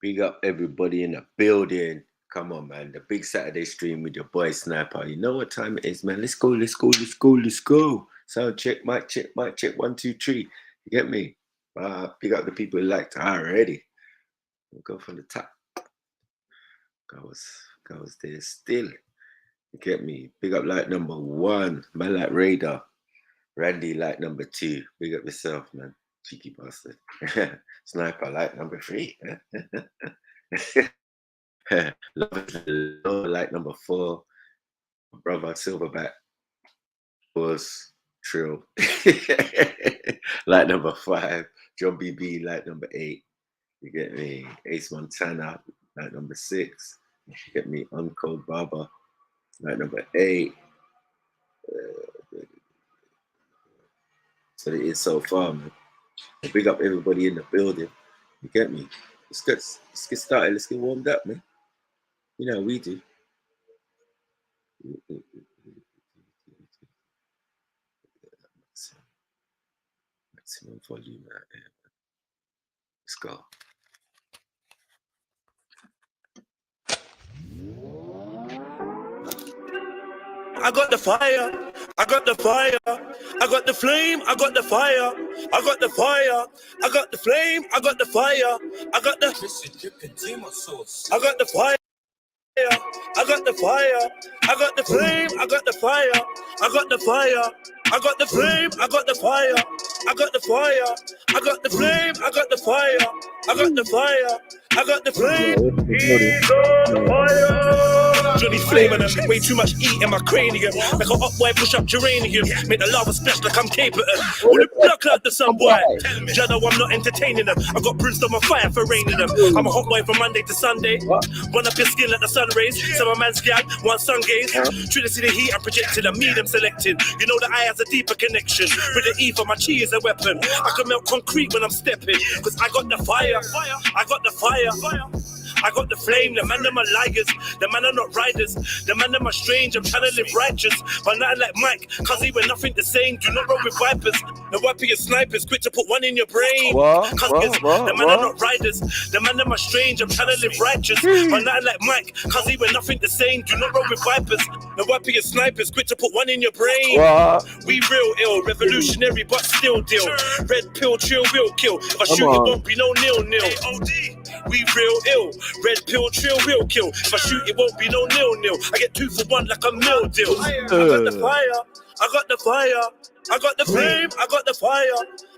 Big up everybody in the building. Come on, man. The big Saturday stream with your boy Sniper. You know what time it is, man. Let's go, let's go, let's go, let's go. Sound check, mic check, mic check. 1, 2, 3. You get me? Big up the people who liked it already. We'll go from the top. Goes there still. You get me? Big up like number 1. Man like Radar. Randy like number 2. Big up yourself, man. Cheeky bastard. Sniper like number 3. Love like number 4. My brother Silverback was Trill. Like number 5. John BB like number 8. You get me? Ace Montana like number 6. You get me? Uncle Baba like number 8. So it is so far, man. Big up everybody in the building. You get me? Let's get started. Let's get warmed up, man. You know how we do. Maximum volume out there. Let's go. I got the fire, I got the fire, I got the flame, I got the fire, I got the fire, I got the flame, I got the fire, I got the I got the fire, I got the fire, I got the flame, I got the fire, I got the fire, I got the flame, I got the fire, I got the fire, I got the flame, I got the fire, I got the fire, I got the flame, he's on the fire. Johnny's flaming them, way too much heat in my cranium. Make a hot boy push up geranium, make the lava splash like I'm capable. With the blood clot the sun boy. Jano, I'm not entertaining them. I got brimstone on fire for raining them. I'm a hot boy from Monday to Sunday. Run up your skin like the sun rays. Some of man's gag, one sun gaze. Try to see the heat, I'm projected, I'm me, them selecting. You know the eye has a deeper connection. With the E for my chi is a weapon. I can melt concrete when I'm stepping. Cause I got the fire, I got the fire. I got the flame, the man them are liars, the man are not riders, the man them are strange, I'm trying to live righteous, but not like Mike, cause he were nothing the same, do not roll with vipers, the wiper snipers, quick to put one in your brain, cause the man are not riders, the man them are strange, I'm trying to live righteous, but not like Mike, cause he were nothing the same, do not roll with vipers, the wiper snipers, quick to put one in your brain, we real ill, revolutionary but still deal, red pill, chill, will kill, if I shoot it won't be no nil-nil, we real ill. Red pill, trill, will kill. If I shoot, it won't be no nil-nil. I get 2 for 1 like a meal deal. I got the fire, I got the fire, I got the flame, I got the fire,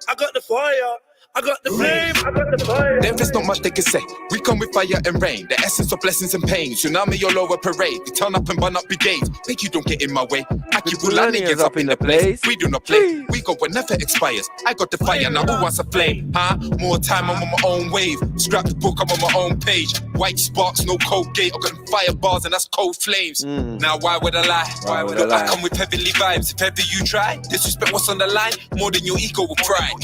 I got the fire. I got the flame, I got the fire. There's not much they can say. We come with fire and rain, the essence of blessings and pain. Tsunami all over parade. We turn up and burn up brigades. Make you don't get in my way. Akibulani is up in the place. We do not play. We go when never expires. I got the fire, now who wants a flame? Huh? More time, I'm on my own wave. Scrap the book, I'm on my own page. White sparks, no cold gate. I got fire bars and that's cold flames. Now why would I lie? Why would I lie? I come with heavenly vibes. If ever you try, disrespect what's on the line, more than your ego will pride.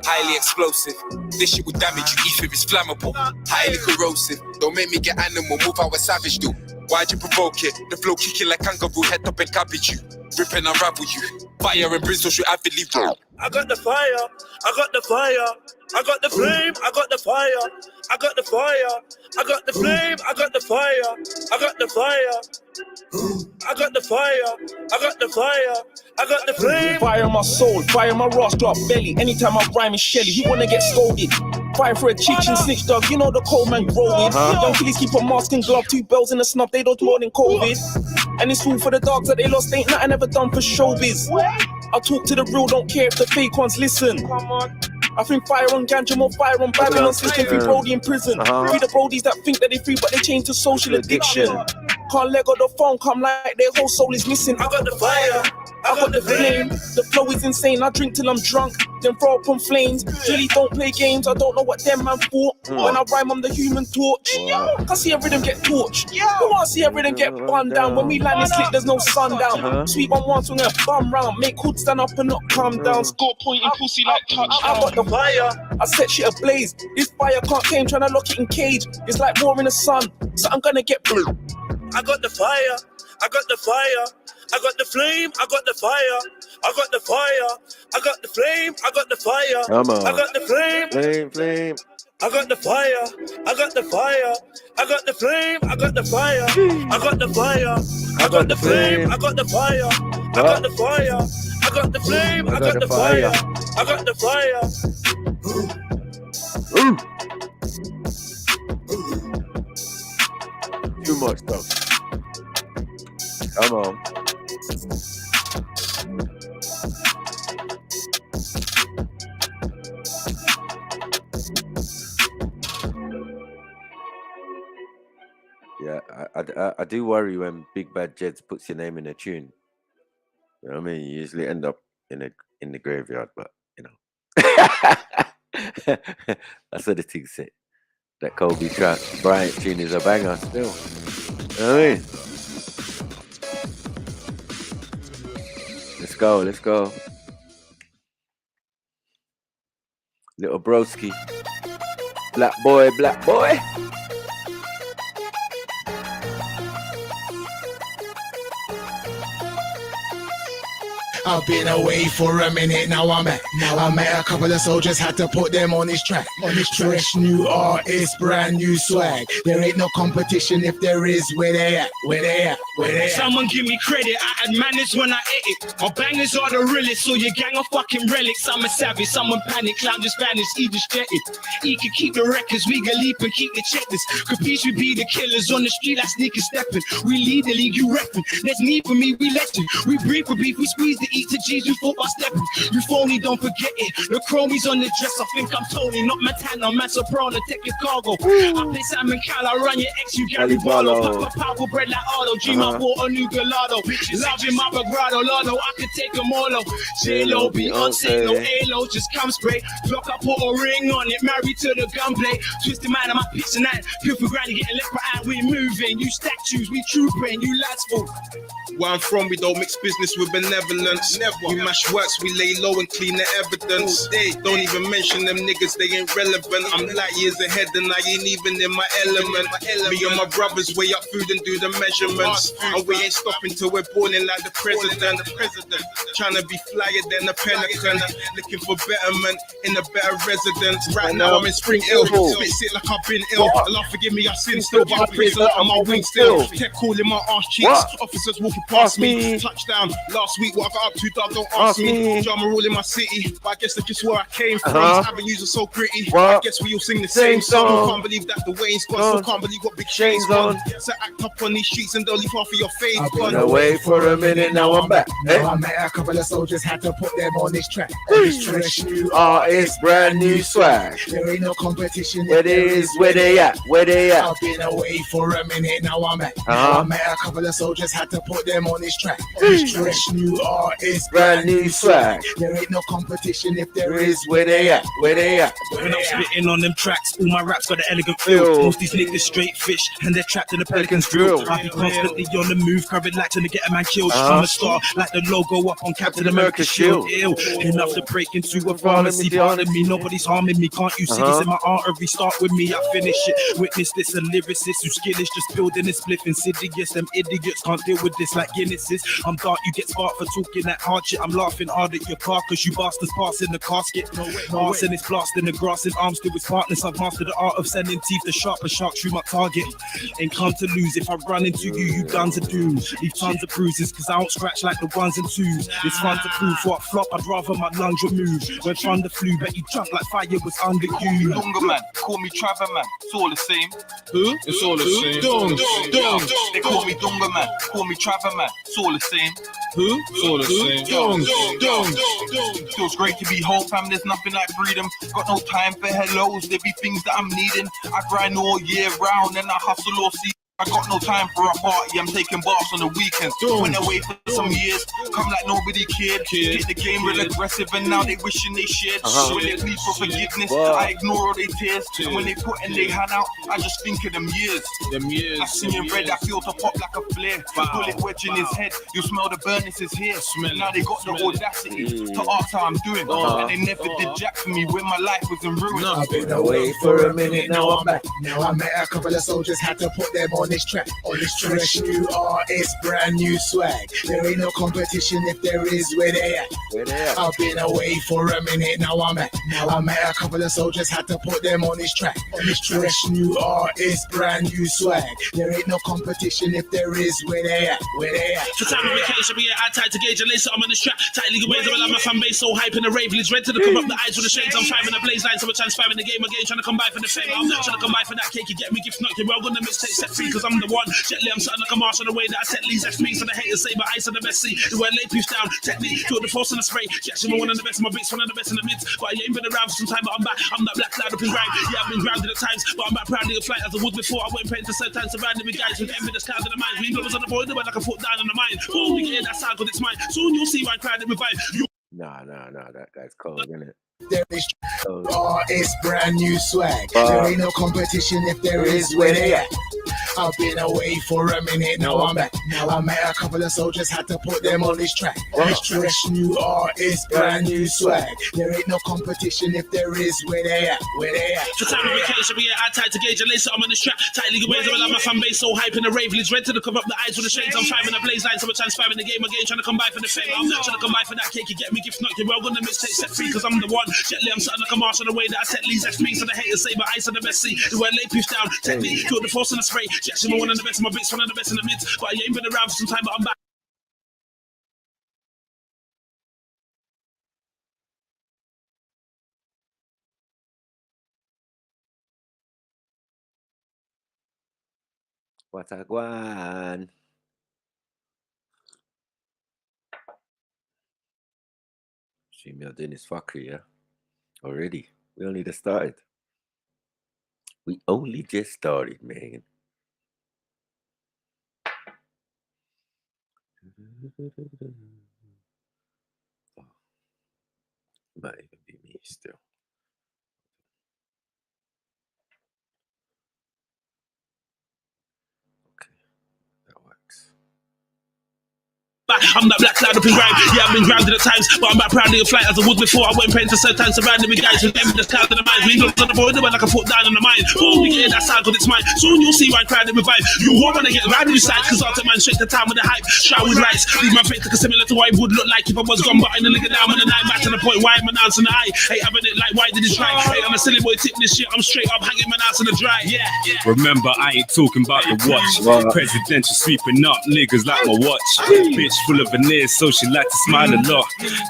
Highly explosive. This shit will damage you. Ether is flammable. Highly corrosive. Don't make me get animal. Move how a savage do. Why'd you provoke it? The flow kicking like kangaroo. Head up and cabbage you. Rip and unravel you. Fire and brimstone should avidly roll. I got the fire. I got the fire. I got the flame. I got the fire. I got the fire. I got the flame. I got the fire. I got the fire. I got the fire. I got the fire. I got the flame. Fire my soul, fire my roster up belly. Anytime I rhyme is Shelly, you wanna get scolded. Fire for a cheech and snitch dog, you know the cold man growing. Young killies keep a mask and glove, 2 bells in a snub, they don't more than COVID. And it's all for the dogs that they lost, ain't nothing ever done for showbiz. I talk to the real, don't care if the fake ones listen. I think fire on ganja, more fire on Babylon system. Free Brody in prison. Free the Brodies that think that they free, but they change to social addiction. Can't let go the phone, come like their whole soul is missing. I got the fire, I got the flame. The flow is insane. I drink till I'm drunk, then throw up on flames. Really don't play games. I don't know what them man thought. When I rhyme, I'm the human torch. I see a rhythm get torched. Who wanna see a rhythm get burned down? When we land this slick, there's no sundown. Sweet one wants swing a bum round. Make hood stand up and not calm down. Score pointing pussy like touchdown. I got the fire. I set shit ablaze. This fire can't tame. Trying to lock it in cage. It's like war in the sun. So I'm gonna get blue. I got the fire, I got the fire, I got the flame, I got the fire, I got the fire, I got the flame, I got the fire, I got the flame, flame. I got the fire, I got the fire, I got the flame, I got the fire, I got the fire, I got the flame, I got the fire, I got the fire, I got the flame, I got the fire, I got the fire. Too much stuff. Come on. Yeah, I do worry when Big Bad Jeds puts your name in a tune. You know what I mean? You usually end up in the graveyard, but you know. That's what the thing said. That Kobe Bryant tune is a banger still. You know what I mean? Let's go. Little broski. Black boy. I've been away for a minute, now I'm at a couple of soldiers, had to put them on this track. Fresh new artist, brand new swag. There ain't no competition, if there is, where they at? Someone give me credit, I had manners when I ate it. My bangers are the realest, so your gang are fucking relics. I'm a savage, someone panic, clown just vanished, he just jetted. He can keep the records, we can leap and keep the checklist. Capiche, we be the killers on the street like sneakers stepping. We lead the league, you repping. There's need for me, we legend. We breathe for beef, we squeeze the eat to G's, we fought by stepping. You phony, don't forget it. The chromies on the dress, I think I'm Tony, not Montana, man Soprano, take your cargo. I play Simon Cowell, I run your ex, you Gary Barlow. Papa power bread like Arlo, G-Mark water, new Gallardo. Loving my Bagrado, Lordo, I could take them all out. J-Lo, Beyonce, no A-Lo, just come spray. Block, I put a ring on it, married to the gunplay. Twist the man, I'm a piece of night. Feel for granny, getting left behind, we moving. You statues, we trooping, you lads full. Where I'm from, we don't mix business with benevolence. Never. We mash works, we lay low and clean the evidence. They don't even mention them niggas, they ain't relevant. I'm light years ahead and I ain't even in my element. Me and my brothers weigh up food and do the measurements. And we ain't stopping till we're balling like the president. Trying to be flyer than a pelican. Looking for betterment in a better residence. Right now I'm in spring ill. Spit sick like I've been ill. Allah forgive me, I sin still, but I praise the Lord on my wings still. Tech calling my arse cheeks. Officers walking past me. Touchdown last week, what I got up to, dog, don't ask me. Drama rule in my city, but I guess that's just where I came from. Avenues are so gritty. I guess we all sing the same song. Can't believe that the Wayne's gone, so can't believe what Big Shane's gone. So act up on these streets and don't leave half of your face. I've been away for a minute, now I'm back. Now I met a couple of soldiers, had to put them on this track. Fresh new artist, brand new swag. There ain't no competition. It is where they at. I've been away for a minute, now I'm at. Now I met a couple of soldiers, had to put them on this track. Fresh new artist, brand new swag. There ain't no competition, if there is, where they at? When I'm spitting on them tracks, all my raps got an elegant feel. Most these niggas straight fish, and they're trapped in the pelican's drill. I be constantly on the move, covered like to get a man killed. I'm a star, like the logo up on Captain America's shield. Ill enough to break into a pharmacy. Pardon me, nobody's harming me. Can't you see this in my artery? Start with me, I finish it. Witness this, a lyricist whose skill is just building this spliff. Insidious, them idiots can't deal with this like Guinnesses. I'm dark, you get sparked for talking that hard shit. I'm laughing hard at your car, cause you bastards passing the casket. Arse and it's blasting the grass in arms to its partners. I've mastered the art of sending teeth to sharp as shark through my target. Ain't come to lose. If I run into you, you guns are doomed. Leave tons of bruises, cause I don't scratch like the ones and twos. It's fun to prove what flop, I'd rather my lungs remove. When thunder flew, bet you jump like fire was under you. Longer man, call me Traver man, it's all the same. Who? It's all the same. They call me Dunga man, call me Traver man, it's all the same. Who? It's all the same. Feels great to be home, fam, there's nothing like freedom. Got no time for hellos, there be things that I'm needing. I grind all year round and I hustle all season. I got no time for a party, I'm taking baths on the weekends. Went away for some years, come like nobody cared. Hit the game real aggressive and now they wishing they shared. When they plead for forgiveness, I ignore all their tears. And when they put in their hand out, I just think of them years. I see in red, I feel to pop like a flare. Bullet wedge in his head, you smell the burners is here. Now they got the audacity to ask how I'm doing. And they never did jack for me when my life was in ruin. I've been away for a minute, now I'm back. Now I met a couple of soldiers, had to put them on on this track. On this fresh new artist, brand new swag. There ain't no competition, if there is, where they at? Where they at? I've been away for a minute, now I'm at. I met a couple of soldiers, had to put them on this track. On this fresh new artist, brand new swag. There ain't no competition, if there is, where they at? Where they at? For time of vacation, we get tight to gauge and lace it, I'm on this track. Tightly ways, I love my fan base, so hype in the rave. Leads red to the cover up the eyes with the shades. I'm five in the blaze line, so we're transferring the game again, trying to come by for the fame. I'm not trying to come by for that cake, you get me, gift knocked. Well, gonna mixtape set free, cause I'm the one. Gently, I'm starting to come march on the way that I set leads. That's me, so the haters say, but ice on the best sea. The word lay peace down, technique, feel the force in the spray. Jackson, one of the best, my beats, one of the best in the mids. But I ain't been around for some time, but I'm back. I'm that black cloud up in grime. Yeah, I've been grounded at times, but I'm back proudly of flight as I was before. I went painting to certain times, surrounded with guys with envy that's clouded in the mind. We know on the board, the way I can put down on the mind. Oh, we get in that sound, cause it's mine. Soon you'll see why I'm crowded with vibe. Nah, that guy's cold, isn't it? There is artist, brand new swag. There ain't no competition, if there is, where they at? I've been away for a minute, now I'm back. I met a couple of soldiers, had to put them on this track. On this fresh new artist, brand new swag. There ain't no competition, if there is, where they at? Where they at? For time of vacation, we get tight to gauge and lace it, I'm on this track. Tightly ways, I love my fan base, so hype in the rave. Leads red to the cover up the eyes with the shades. I'm five in the blaze line, so we're transferring the game again, trying to come by for the fame. I'm not trying to come by for that cake, you get me, gift knocked. Well, gonna mixtape set free, cause I'm the one. Gently, I'm starting to come march on the way that I set leads. That's me, so the haters say, but ice on the best sea. The word lay peace down, technique, feel the force in the spray. Jackson, one of the best, my beats, one of the best in the mids. But I ain't been around for some time, but I'm back. What a guan. See me doing this fuckery, yeah? Already. We only just started. We only just started, man. Oh, might even be me still. Okay, that works. I'm that black cloud up in grime. Yeah, I've been grounded at times, but I'm back proudly of flight as I was before. I went painting to certain times, surrounded with guys with envy that's clouded in the mind. We know on the board, the one I can put down on the mind. Oh, we get in that sound, cause it's mine. Soon you'll see why I'm crowded with vibe. You won't wanna get around inside, cause I'll take man straight to town with the hype. Shout with lights, leave my face looking similar to what it would look like if I was gone, but in the nigga down with the nine back to the point. Why am I announcing the eye? Hey, having it like, why did it dry? Hey, I'm a silly boy, tip this shit. I'm straight up hanging my ass in the dry. Yeah. Remember, I ain't talking about the watch. Presidential sweeping up niggas like my watch. Bitch full of veneers, so she like to smile a lot.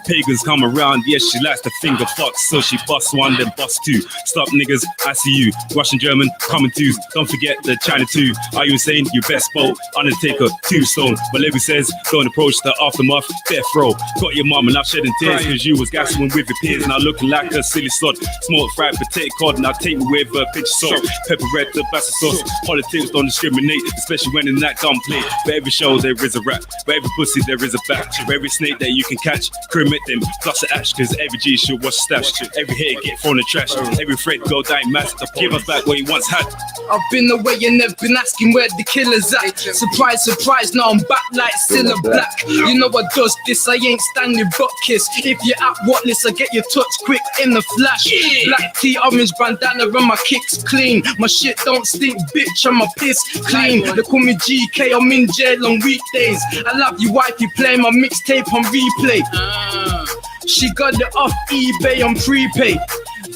Pagans come around, yes, she likes to finger fox, so she bust one, then bust two. Stop niggas, I see you. Russian, German, coming twos. Don't forget the China too. Are you saying you best boat? Undertaker, tombstone. But Levy says, don't approach the aftermath. Death row. Got your mum and I'm shedding tears because you was gassing with your peers. Now looking like a silly sod. Small fried potato cod, and I'll take you with a pinch of salt. Pepper red, Tabasco sauce. Politics don't discriminate, especially when in that gunplay. For every show there is a rat. For every pussy there is a bat. For every snake that you can catch, cremate them, plus the ash, cause every G should wash stash. Every hit get thrown in trash. Every thread go down mass. Give us back what you once had. I've been away and they've been asking where the killer's at. Surprise, surprise, now I'm back like still a black. You know what does this, I ain't Stanley butt kiss. If you're at what list, I get your touch quick in the flash. Black tee, orange bandana and my kicks clean. My shit don't stink, bitch, I'm a piss clean. They call me GK, I'm in jail on weekdays. I love you wife, you play my mixtape on replay. She got it off eBay on prepaid.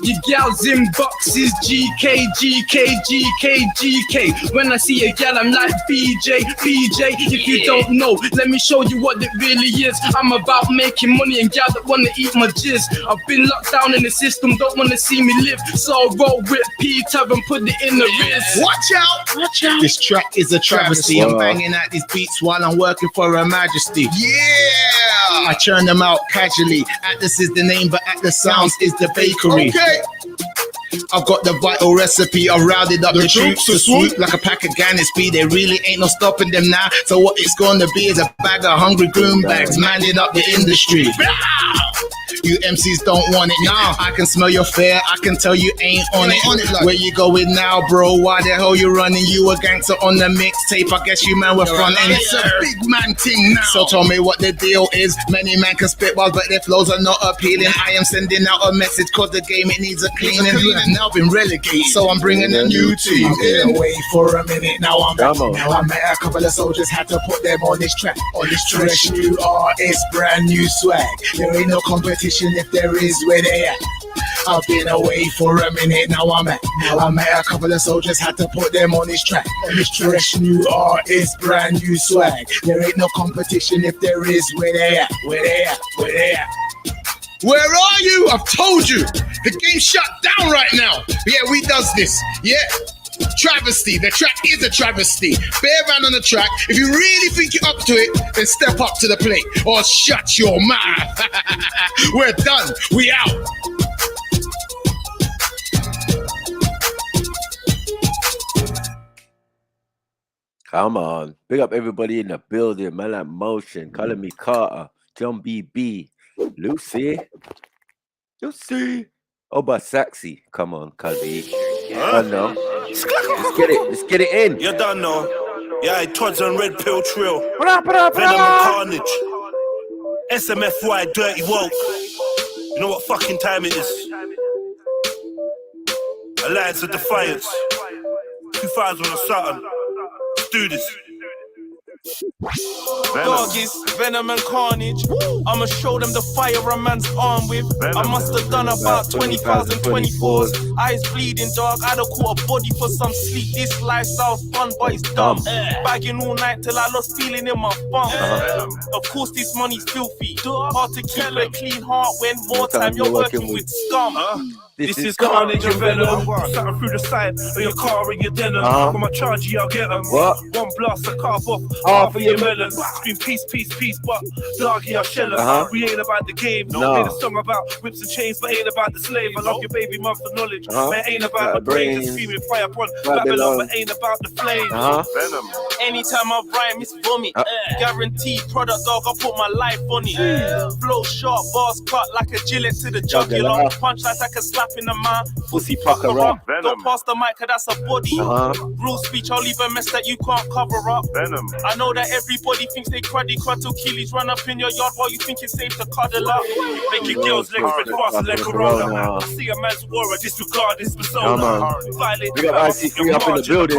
Your gals in boxes, GK, GK, GK, GK. When I see a gal, I'm like BJ, BJ. If you don't know, let me show you what it really is. I'm about making money and gal that wanna eat my jizz. I've been locked down in the system, don't wanna see me live. So I roll with Peter and put it in the wrist. Watch out! Watch out! This track is a travesty. I'm banging out these beats while I'm working for Her Majesty. Yeah! I churn them out casually. Atlas is the name, but Atlas Sounds is the bakery. Okay. I've got the vital recipe. I've rounded up the troops to swoop like a pack of Gannisby. There really ain't no stopping them now. So what it's gonna be is a bag of hungry goon bags manning up the industry. You MCs don't want it. Now I can smell your fear. I can tell you ain't on it. Where you going now, bro? Why the hell you running? You a gangster on the mixtape. I guess you man were fronting. It's a big man thing now. So tell me what the deal is. Many man can spit bars, but their flows are not appealing. I am sending out a message cause the game it needs a cleaning. Now been relegated, so I'm bringing a new team. Been away for a minute. Now I'm back. Now I met a couple of soldiers, had to put them on this track. On this fresh new artist, brand new swag. There ain't no competition if there is where they at. I've been away for a minute, now I'm at. Now I met a couple of soldiers, had to put them on this track. On this fresh new artist, brand new swag. There ain't no competition if there is where they at. Where they at? Where they at? Where are you? I've told you. The game's shut down right now. Yeah, we does this. Yeah. Travesty. The track is a travesty. Bear around on the track. If you really think you're up to it, then step up to the plate or shut your mouth. We're done. We out. Come on. Big up everybody in the building. Man like Motion. Calling me Carter. John BB. Lucy. Oba Saxy. Come on, Calvi. I know. Let's get it in. You done know. Yeah, I Todd's on Red Pill Trail. Venom and Carnage. SMFY Dirty Woke. You know what fucking time it is? Alliance of Defiance. 2000 or something. Let's do this. Doggies, Venom and Carnage. I'ma show them the fire a man's armed with. I must have done about 20,000 24s. Eyes bleeding, dog. I don't call a body for some sleep. This lifestyle's fun, but it's dumb. Bagging all night till I lost feeling in my bum. Of course, this money's filthy. Hard to keep a clean heart when more time you're working with scum. This is Carnage and Venom. Something through the side of your car and your denim. From my charge, I'll get them. One blast, I carve off half of your melon. Scream peace, peace, peace, but doggy, I'll shell them. We ain't about the game. Made a song about whips and chains, but ain't about the slave. I love your baby mum for knowledge. Man, ain't about the brains. Screaming fire upon Babylon, but ain't about the flame. Venom. Anytime I rhyme, it's vomit. Guaranteed product, dog, I put my life on it. Flow sharp, bars cut like a Gillette to the jugular. Punchlines like a slap in the mouth. Pussy pucker up. Don't pass the mic, cause that's a body. Real speech, I'll leave a mess that you can't cover up. Venom. I know that everybody thinks they cruddy till killies run up in your yard while you think it's safe to cuddle up. Make your girls legs red faster like Corona. I see a man's aura, disregard his persona. Violate we got IC3 up in the building.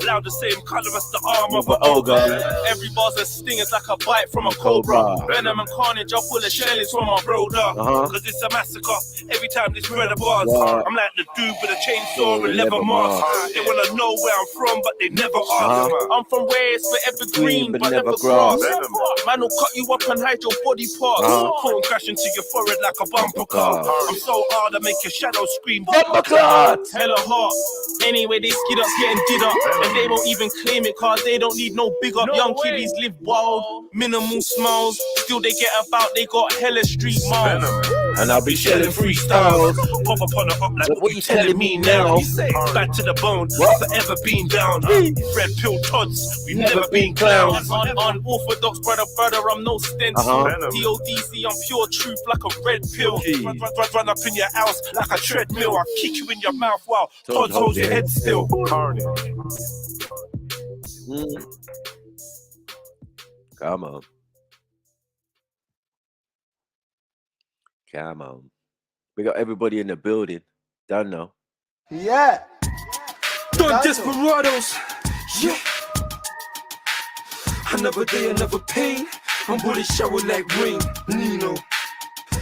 Loud the same color as the arm of an ogre. Every bar's a sting, it's like a bite from a cobra. Venom and Carnage, I'll pull the shellings from my brother. Cause it's a massacre every time they spread a bars. I'm like the dude with a chainsaw and leather mask. They wanna know where I'm from, but they never ask. I'm from where it's forever green, but never grass. Man will cut you up and hide your body parts. Phone crash into your forehead like a bumper car. I'm so hard I make your shadow scream. Bumper card! Hella hot. Anyway, they skid up, getting did up. And they won't even claim it, cause they don't need no big up. Young kiddies live wild, minimal smiles. Still they get about, they got hella street miles. And I'll be shelling freestyles. Pop up on the up like what you telling me now? Back to the bone, forever been down. Red pill Tods, we've never been clowns. Unorthodox brother, I'm no stencil. DODC, I'm pure truth like a red pill. Run up in your house like a treadmill. I kick you in your mouth while Todd holds your head still. Come on. Come on. We got everybody in the building. Done now. Yeah. Don Desperados. Yeah. Another day, another pain. I'm bullet shower like rain. Nino.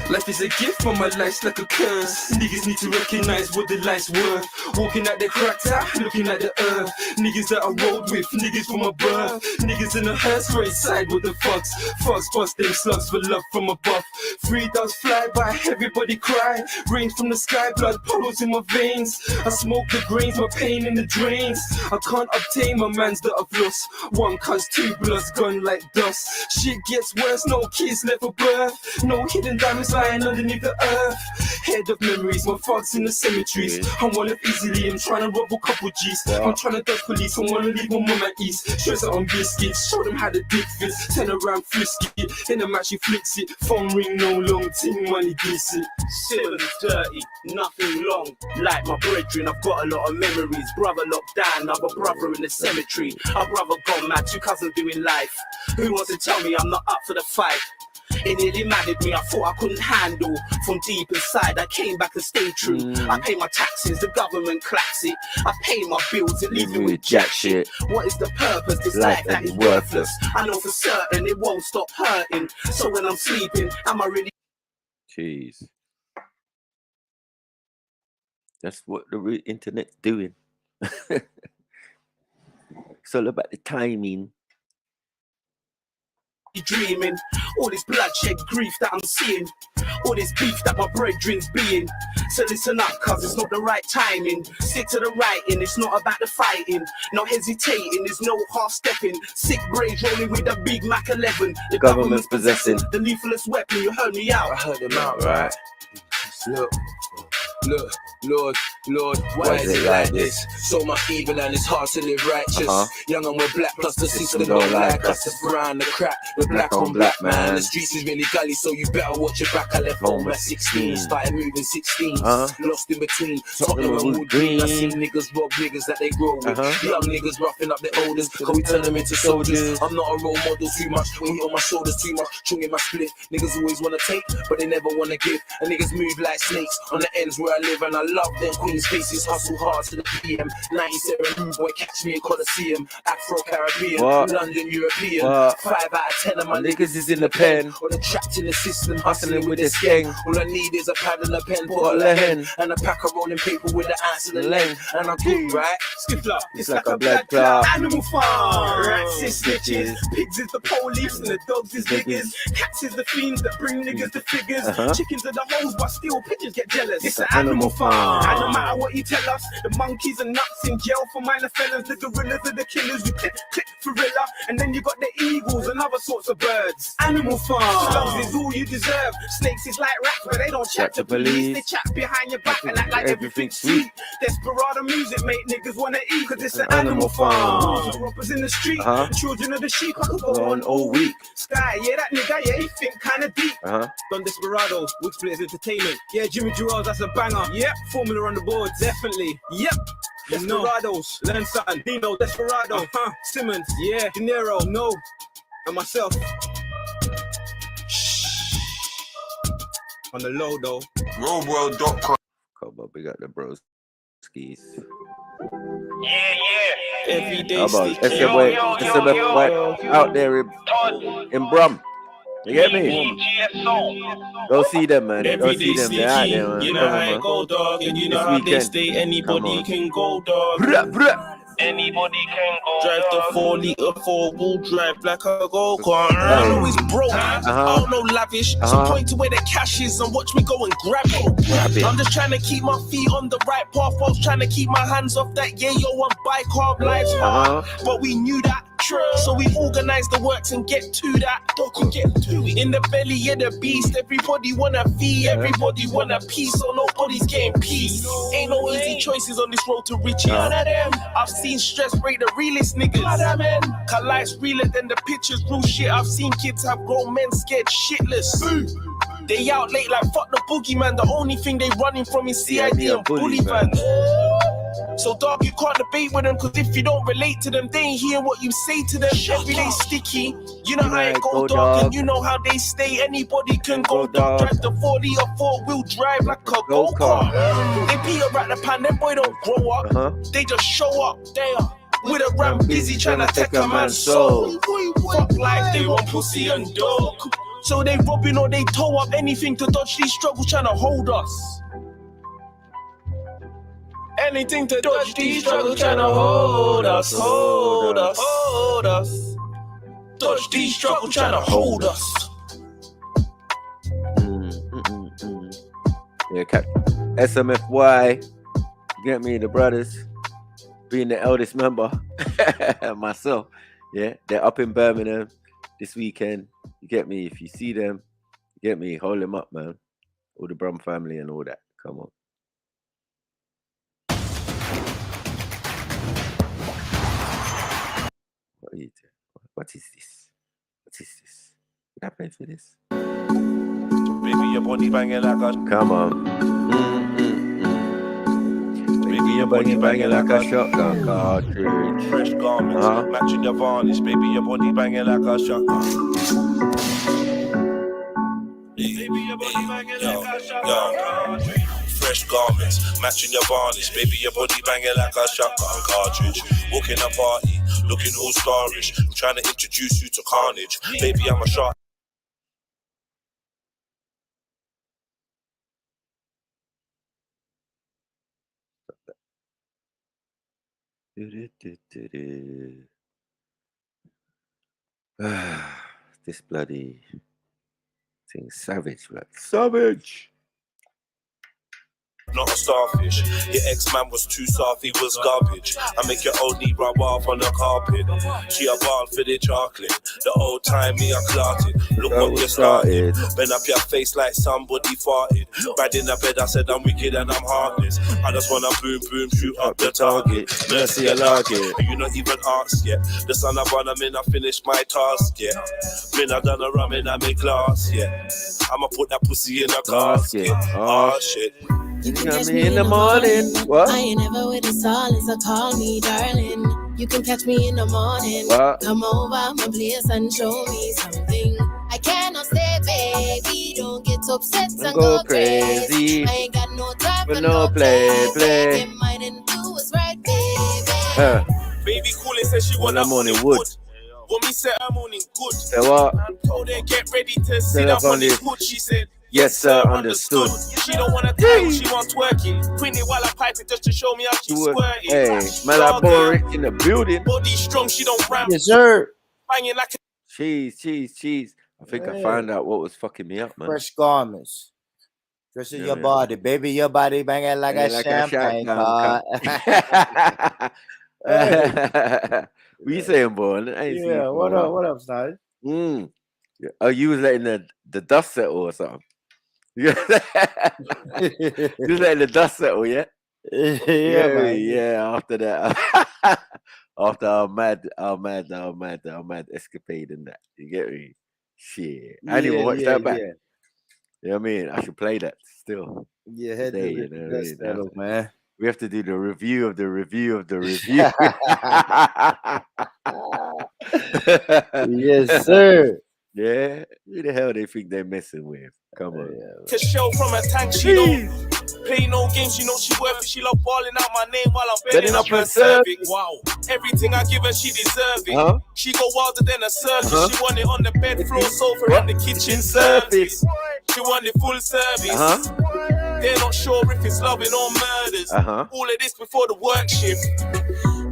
Life is a gift, but my life's like a curse. Niggas need to recognize what the life's worth. Walking at the cracked out, looking at the earth. Niggas that I rode with, niggas from my birth. Niggas in the hearse, straight side with the fucks. Fucks bust them slugs for love from above. 3 doves fly by, everybody cry. Rain from the sky, blood puddles in my veins. I smoke the grains, my pain in the drains. I can't obtain my mans that I've lost. 1 cuz 2 bloods gone like dust. Shit gets worse, no kids left for birth. No hidden diamonds lying underneath the earth. Head of memories, my thoughts in the cemeteries. I'm one of easily, I'm trying to rob a couple G's. I'm trying to dodge police, I wanna leave my mum at ease. Stress out on biscuits, show them how the dick fits. Turn around frisky, in the match she flicks it. Phone ring no long, ting money decent. 7:30, nothing long. Like my brethren, I've got a lot of memories. Brother locked down, another brother in the cemetery. Our brother gone mad, 2 cousins doing life. Who wants to tell me I'm not up for the fight? It nearly maddened me, I thought I couldn't handle. From deep inside, I came back and stayed true. I pay my taxes, the government claps it. I pay my bills and leave me with jack shit. What is the purpose? This life that is worthless. I know for certain it won't stop hurting. So when I'm sleeping, am I really... Jeez. That's what the internet's doing. It's all about the timing. Dreaming, all this bloodshed grief that I'm seeing, all this beef that my brethren's being. So listen up, cause it's not the right timing. Stick to the writing, it's not about the fighting. No hesitating, there's no half stepping. Sick brains rolling with a big Mac 11. The government's possessing the lethalest weapon. You heard me out. I heard him out, right? Look, Lord, why is it like this? So much evil and it's hard to live righteous. Young and we're black, plus the system don't like us. It's brown, the crap, we're black on black, man. The streets is really gully, so you better watch your back. I left home at 16, started moving 16, lost in between Tottenham and Wood Green. I seen niggas rob niggas that they grow with. Young niggas roughing up their elders, cause we turn them into soldiers. I'm not a role model too much, weight on my shoulders too much, chewing my split. Niggas always wanna take, but they never wanna give. And niggas move like snakes on the ends where I live, and I love them Queen's faces, hustle hard to the PM. 97, boy, catch me in Coliseum. Afro-Caribbean, London, European. 5 out of 10 of my niggas is in the pen, or they're trapped in the system, hustling with this gang. All I need is a pad and a pen, bottle of hen, and a pack of rolling paper with the ants and the length. And I'm good, right? Skiffler, it's like a blood clot. Animal farm, rats is snitches, pigs is the police, and the dogs is niggas. Cats is the fiends that bring niggas to figures. Chickens are the hoes, but still pigeons get jealous. It's an animal farm. And no matter what you tell us, the monkeys are nuts in jail for minor felons. The gorillas are the killers. We click for Rilla. And then you got the eagles and other sorts of birds. Animal farm. Slugs is all you deserve. Snakes is like rats, but they don't chat to police. They chat behind your back and act like everything's sweet. Desperado music make niggas wanna eat, cause it's an animal farm. Robbers in the street, children of the sheep. I could go on all week. Sky, yeah, that nigga, yeah, he think kinda deep. Don Desperado, Wig Splitters Entertainment. Yeah, Jimmy Jewels, that's a banger. Yep, Formula on the board, definitely. Yep. Desperados, learn something. Dino, Desperado, Simmons, yeah, De Niro, no, and myself. Shh. On the low though. Roadworld.com. Come on, we got the bros skis. Yeah. Every day. How about SMF out there in Brum? You get me? Go see them, man. Go see them. They're out there, man. You know how it go, dog. And you know how they stay. Anybody can go, dog. Anybody can go. Drive the 4-liter 4-wheel drive like a go-kart. I know it's broke. I don't know lavish. So point to where the cash is and watch me go and grab it. I'm just trying to keep my feet on the right path. I was trying to keep my hands off that yayo and bike carb life's hard. But we knew that. So we organize the works and get to that. In the belly of the beast, everybody want a fee, everybody want a piece, so nobody's getting peace. Ain't no easy choices on this road to riches. I've seen stress break the realest niggas. Cause life's realer than the pictures, real shit. I've seen kids have grown men scared shitless. They out late like fuck the boogeyman. The only thing they running from is CID and bully vans. So dog, you can't debate with them, cause if you don't relate to them, they ain't hearing what you say to them. Every day sticky, you know how it go, dog, and you know how they stay. Anybody can go, dog. Drive the 40 or 4-wheel drive like a go-kart. They peter at the pan, them boy don't grow up. They just show up, they are with a ram busy trying to take a man's soul. Fuck life, they want pussy and dog. So they robbing or they tow up anything to dodge these struggles trying to hold us. Anything to dodge these struggles trying to hold us, hold us, hold us. Dodge these struggles trying to hold us. Yeah, SMFY, get me, the brothers, being the eldest member, myself. Yeah, they're up in Birmingham this weekend. You get me? If you see them, you get me? Hold them up, man. All the Brum family and all that. Come on. What are you doing? What is this? What is this? What happened for this? Baby, your body banging like a. Come on. Baby, your body banging like a shotgun cartridge. Fresh garments, matching your varnish. Baby, your body banging like a shotgun. Baby, your body banging like a shotgun. Fresh garments, matching your varnish. Baby, your body banging like a shotgun cartridge. Walking a party, looking all starish. I'm trying to introduce you to carnage. Baby, I'm a shark. This bloody thing, savage, blood. Savage. Not a starfish. Your ex-man was too soft, he was garbage. I make your old knee rub off on the carpet. She a ball for the chocolate. The old time me I clotted. Look what you started. Bend up your face like somebody farted. Right in the bed I said I'm wicked and I'm heartless. I just wanna boom boom shoot up the target. Mercy I like it. You not even asked yet. The sun I run, I'm in, I finished my task yet. Been I done a rum in I make glass yet. I'ma put that pussy in a casket. Oh shit. You can catch me in the morning. What? I ain't never with a solid, so call me darling. You can catch me in the morning. What? Come over my place and show me something. I cannot stay, baby. Don't get upset and go crazy. I ain't got no time for no play. Get mine and do what's right, baby. Baby cool and said she want a morning wood. Want me set her morning good. Say what? Told her get ready to sit up on this wood. She said, yes sir, understood. She don't want to time, she wants twerking. Queenie while I pipe it just to show me how she squirting. Hey, smell like Boris in the building. Body strong, she don't ramp. Yes sir. Banging like a Cheese. I think I found out what was fucking me up, man. Fresh garments. Dressing your body, baby. Your body banging like a champagne car. What you saying, boy? Yeah, what up, Snide? Oh, you was letting the dust settle or something? You was letting the dust settle, yeah? Yeah, after that. After our mad escapade and that. You get me? Shit. I didn't even watch that back. Yeah. You know what I mean? I should play that still. Yeah, today, you know what I mean? Man. We have to do the review of the review of the review. Yes, sir. Yeah, who the hell they think they're messing with? Come on. to show from a tank. She don't play no games. She know she worth it. She love balling out my name while I'm bending up her cervix. Wow, everything I give her, she deserve it. She go wilder than a circus. She want it on the bed floor, sofa, and the kitchen service. She want it full service. They're not sure if it's loving or murders. All of this before the work shift.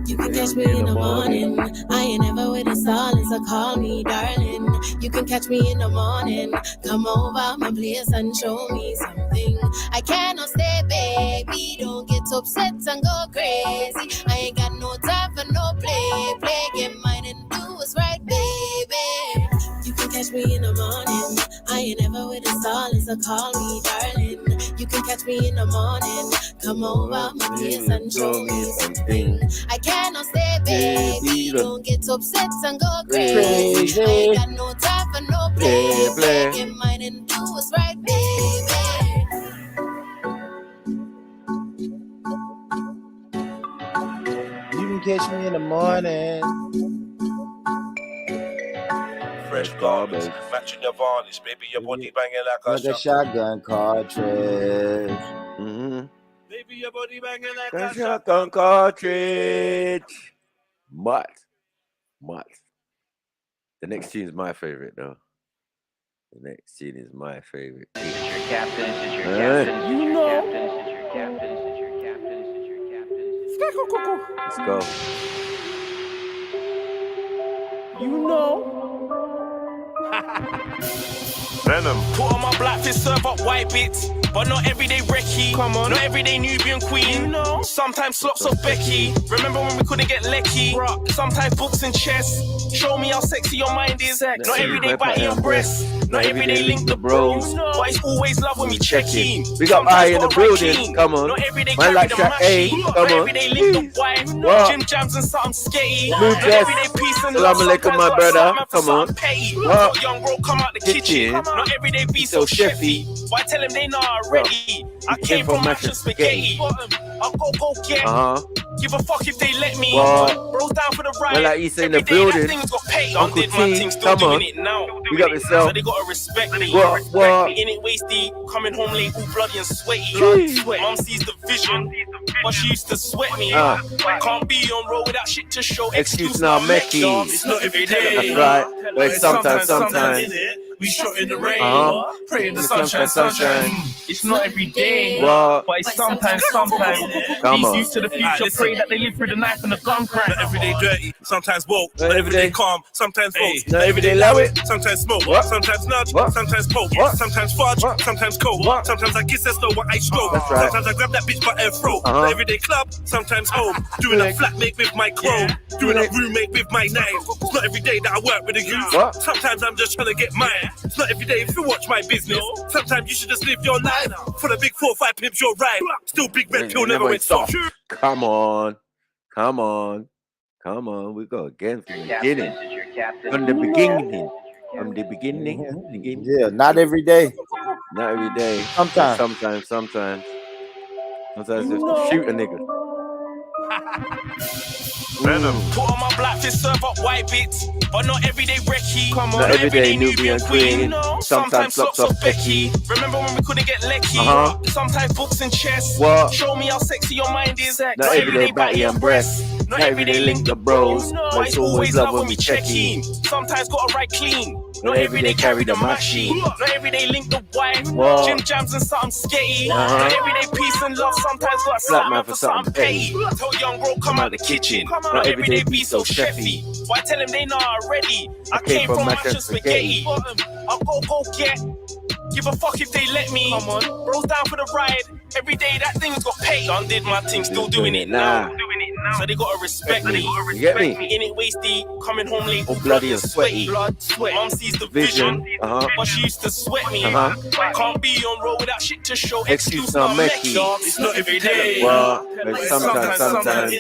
You can catch me in the morning. I ain't never with a silence, so call me darling. You can catch me in the morning. Come over my place and show me something. I cannot stay, baby. Don't get upset and go crazy. I ain't got no time for no play. Get mine and do what's right, baby. You can catch me in the morning. I ain't never with a silence, so call me darling. You can catch me in the morning. Come over my place and show me something. I cannot stay, baby. Don't get upset and go crazy. I ain't got no time for no play. Get mine and do what's right, baby. You can catch me in the morning. Fresh garments, matching your varnish, baby. Your body banging like a shotgun cartridge. Baby, your body banging like a shotgun cartridge. But the next tune is my favorite, though. The next tune is my favorite. This is your captain. This is your captain. This is your captain. This is your captain. This is your captain. This is your captain. Let's go. You know. Venom. Put on my black fist, serve up white bits. But not everyday recce. Come on. Not everyday Nubian queen. You know. Sometimes slops of Becky. Remember when we couldn't get lecky? Sometimes books and chess. Show me how sexy your mind is. Not every day body and breasts. Not every day link the bros. But it's always love when we check in. We got I in the building. Come on. Not every day Man like carry the Track A. machine. Come Not on. every day link the wife. What? Gym jams and something sketty. Blue Not dress. every day peace and Salam love. alaikum, Sometimes my got brother. something for Come on. something petty. What? Young bro come out the kitchen. Not every day be so chefy. Why tell him they not already? I came from mash and spaghetti. I'll go get. Give a fuck if they let me. What? Bros down for the ride. Well, like you say in the Every day that building. thing's got paid. Uncle Did my T, thing, still come on. doing it now. Big up yourself. So they gotta respect me. What? In it wasty, coming home late, all bloody and sweaty. Mom sees the vision, but she used to sweat me. Can't be on road without shit to show. Excuse now, Mecky. It's not every day. That's right. But it's sometimes. We shot in the rain, pray in the Sunshine. It's not every day, What? but it's sometimes. Come These on. used to the future, pray that they live through the knife and the gun crack. Not every day dirty, sometimes woke. Not Not every every day day. calm, sometimes vote. Not every day allow it. Sometimes smoke, What? sometimes nudge, What? sometimes poke, What? sometimes fudge, What? sometimes cold. What? Sometimes I kiss and slow what I stroke. That's right. Sometimes I grab that bitch by her throat. Uh-huh. Everyday club, sometimes home. Doing a flatmate with my chrome. Doing a roommate with my name. It's not every day that I work with a youth. What? Sometimes I'm just trying to get mine. It's not every day if you watch my business. Sometimes you should just live your life. For the big 4-5 pimps, you're right. Still big red pill, never went soft. Come on. We go again from the beginning. From the beginning. Yeah, not every day. Not every day. Sometimes. Sometimes just shoot a nigga. Put on my black fist, serve up white bits, but not everyday brekkie. Come on, Not everyday Nubian queen. Sometimes slops off Becky. Remember when we couldn't get lecky? Sometimes books and chess. What? Show me how sexy your mind is. Not everyday batty and breasts. Not everyday link the bros. But it's always love when we check in. Sometimes gotta ride clean. Not everyday carry the machine. Not everyday link the wife. What? Gym jams and something sketty. Not everyday peace and love. Sometimes got slap man for something petty. Tell young bro come out the kitchen. Not everyday be so chefy. Why tell him they not already? I came from mash and spaghetti. I'll go get. Give a fuck if they let me. Come on, bros down for the ride. Every day that thing's got paid. Done did my thing, still doing it now. So they gotta respect me. You get me? In it wasty, coming home late, All bloody and sweaty. Blood, sweat. Mom sees the vision, but she used to sweat me. Can't be on road without shit to show. Excuse now, Mecky. It's not every day. Well, but sometimes.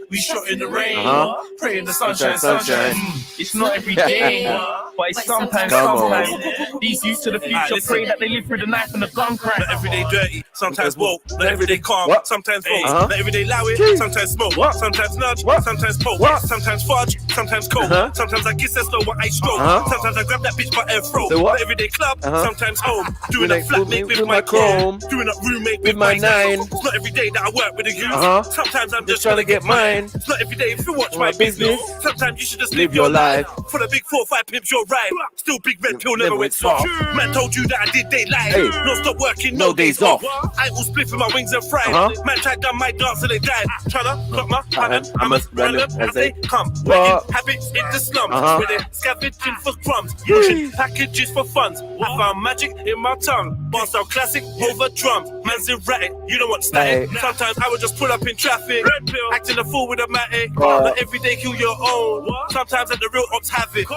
We shot in the rain, pray in the Sunshine. It's not every day, but it's sometimes. These used to the future, pray that they live through the knife and the gun crack. Not every day dirty, sometimes woke. Not every day calm, What? sometimes vote. Not every day loud, sometimes smoke. What? Sometimes nudge, What? sometimes poke. What? Sometimes fudge, sometimes cold. Sometimes I kiss and slow what I stroke. Sometimes I grab that bitch by her throat. So what? Not every day club, sometimes home. Doing Doing a flatmate with my chrome. Doing a roommate with my nine. It's not every day that I work with a youth. Sometimes I'm just trying to get mine. It's not every day if you watch my business. Sometimes you should just live your life. For the big 4-5 pimps, you're right. Still big red pill, never went soft. Man told you that I did day life. No stop working, no days off. I was spliffing my wings and fried. Man tried done my dance till they died. Tryna clock my pattern. I'm as random as they come. Working habits in the slums. Where they scavenging for crumbs. Pushing packages for funds. I found magic in my tongue. Bars out classic over drums. Man's erratic, you don't want static. Sometimes I would just pull up in traffic. Acting a fool with a matic. Not every day kill your own. Sometimes let the real ops have it.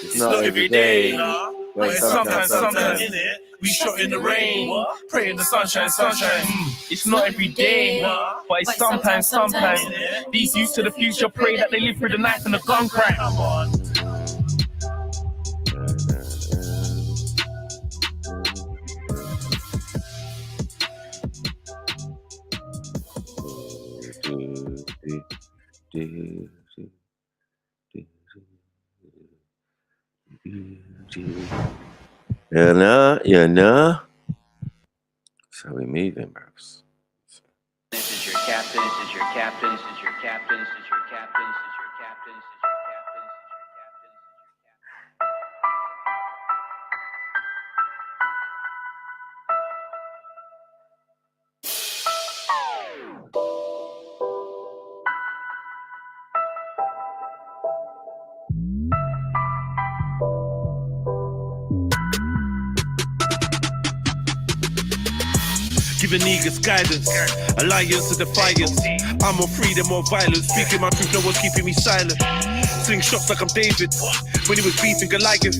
It's not every day. But it's sometimes in it. We shot in the rain, pray in the sunshine. It's not every day, but it's sometimes. These used to the future, pray that they live through the knife and the gun crack. Come on. You know. So we moving, bros. This is your captain. This is your captain. This is your captain. This is your captain. This is your captain. This is your captain. This is your captain. giving niggas guidance, alliance to defiance. I'm more freedom, more violence. Speaking my truth, no one's keeping me silent. Sling shots like I'm David when he was beefing Goliath.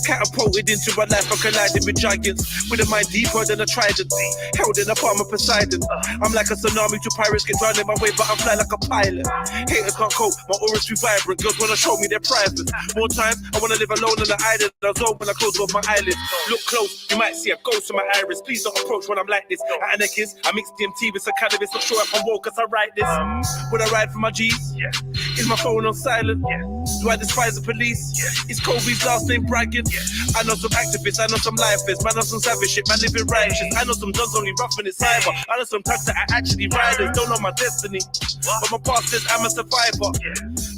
Catapulted into my life, I collided with giants with a mind deeper than a trident, held in a palm of Poseidon. I'm like a tsunami to pirates, get drowned in my way, but I fly like a pilot. Haters can't cope, my aura's too vibrant. Girls wanna show me their private. More times, I wanna live alone on the island. I was open, I close both my eyelids. Look close, you might see a ghost in my iris. Please don't approach when I'm like this. At an kiss, I mix DMT with some cannabis. I'm sure if I'm woke, cause I write this. Would I ride for my G's? Is my phone on silent? Do I despise the police? Is Kobe's last name bragging? I know some activists, I know some lifers, man, I know some savage shit, man, living righteous. I know some duns only rough in it's cyber. I know some thugs that are actually riders, don't know my destiny. But my past says I'm a survivor.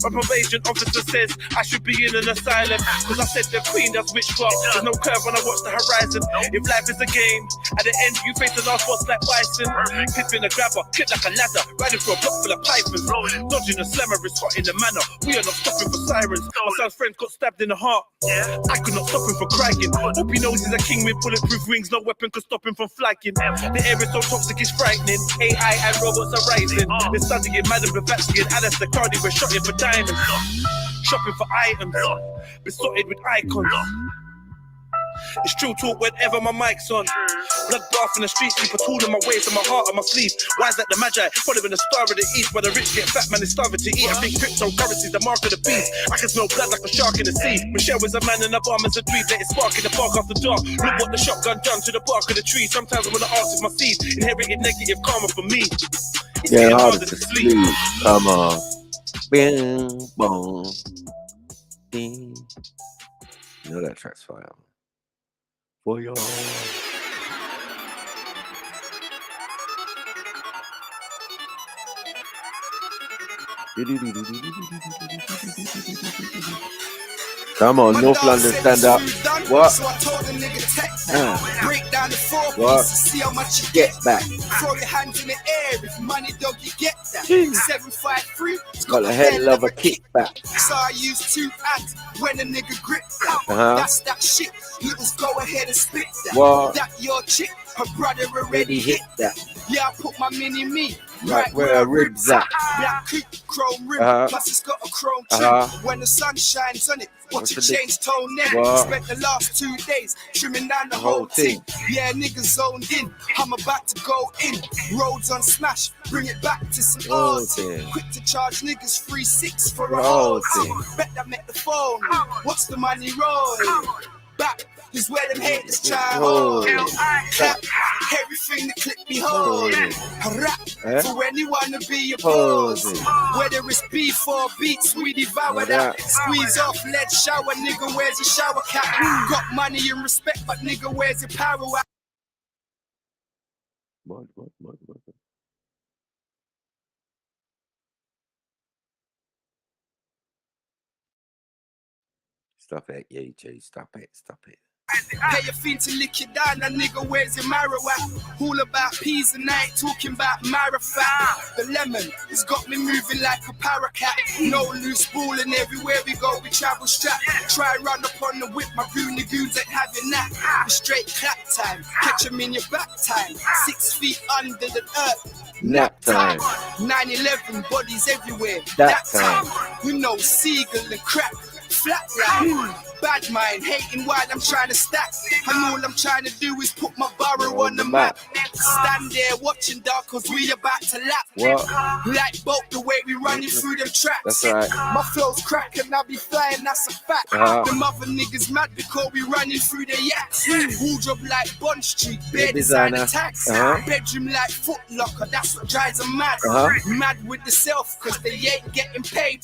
My probation officer says I should be in an asylum, cause I said the queen does witchcraft. There's no curve when I watch the horizon. If life is a game, at the end you face the last boss like bison. Clipping a grabber, clip like a ladder, riding through a block full of pythons. Dodging a slammer is hot in the manor. We are not stopping for sirens. My son's friend got stabbed in the heart. I could not stop him for crying. Hope he knows he's a king with bulletproof wings. No weapon could stop him from flagging. The air is so toxic, it's frightening. AI and robots are rising. They're studying Madam Blavatsky and Alistair Cardi. We're shotting for diamonds, shopping for items, besotted with icons. It's true talk whenever my mic's on. Blood bath in the streets, keep a tool in my waist and my heart on my sleeve. Why is that the magi? Following the star of the east, where the rich get fat, man is starving to eat. I think cryptocurrency's the mark of the beast. I can smell blood like a shark in the sea. Michelle is a man and a bomb is a dream. Let it spark in the park after dark. Look what the shotgun done to the bark of the tree. Sometimes I wanna ask if my seeds inherited negative karma for me. It's Yeah, getting harder to sleep. Come on. Bing, bong, ding. You know that track's fire. For y'all. Come on, North London, stand up. What? So I told the nigga text break down the 4 What? pieces, see how much you Get back. Throw your hands in the air if money don't you get that. 753 Got a hell of a kickback. So I use 2 hands when a nigga grip that. That's that shit. Littles go ahead and spit that. What? That your chick, her brother already hit that. Yeah, I put my mini me Right where her ribs at. Black coupe, chrome rim, plus it's got a chrome trim. When the sun shines on it, watch it change tone then. Spent the last 2 days trimming down the whole thing. Yeah, niggas zoned in. I'm about to go in. Roads on smash, bring it back to some old thing. Quick to charge niggas 3-6 for a whole thing. Bet that met the phone. What's the money roll? Back is where them haters try hold. Everything the clip be holding. Rap for anyone to be opposed. Whether it's beef or beats, we devour that. Squeeze off lead shower, nigga wears a shower cap. Got money and respect, but nigga wears a power out. Stop it, yeah, Jay. Stop it. Pay a fee to lick you down, that nigga wears your marijuana. All about peas and I ain't talking about marathon. The lemon has got me moving like a paracat. No loose ball and everywhere we go we travel strap. Try run up on the whip, my goony goons ain't having that. It's straight clap time, catch 'em in your back time. 6 feet under the earth. Nap time. 9/11 bodies everywhere. That time. You know Seagull and crack. Flatline, bad mind, hating while I'm trying to stack. And all I'm trying to do is put my barrow on the map. Stand there watching dark, cause we about to lap. What? Like boat the way we running through them tracks. That's right. My flow's crack and I be flying, that's a fact. Them other niggas mad because we running through the yaks. Wardrobe like Bond Street, bare designer tax. Bedroom like Foot Locker, that's what drives them mad. Mad with the self, cause they ain't getting paid.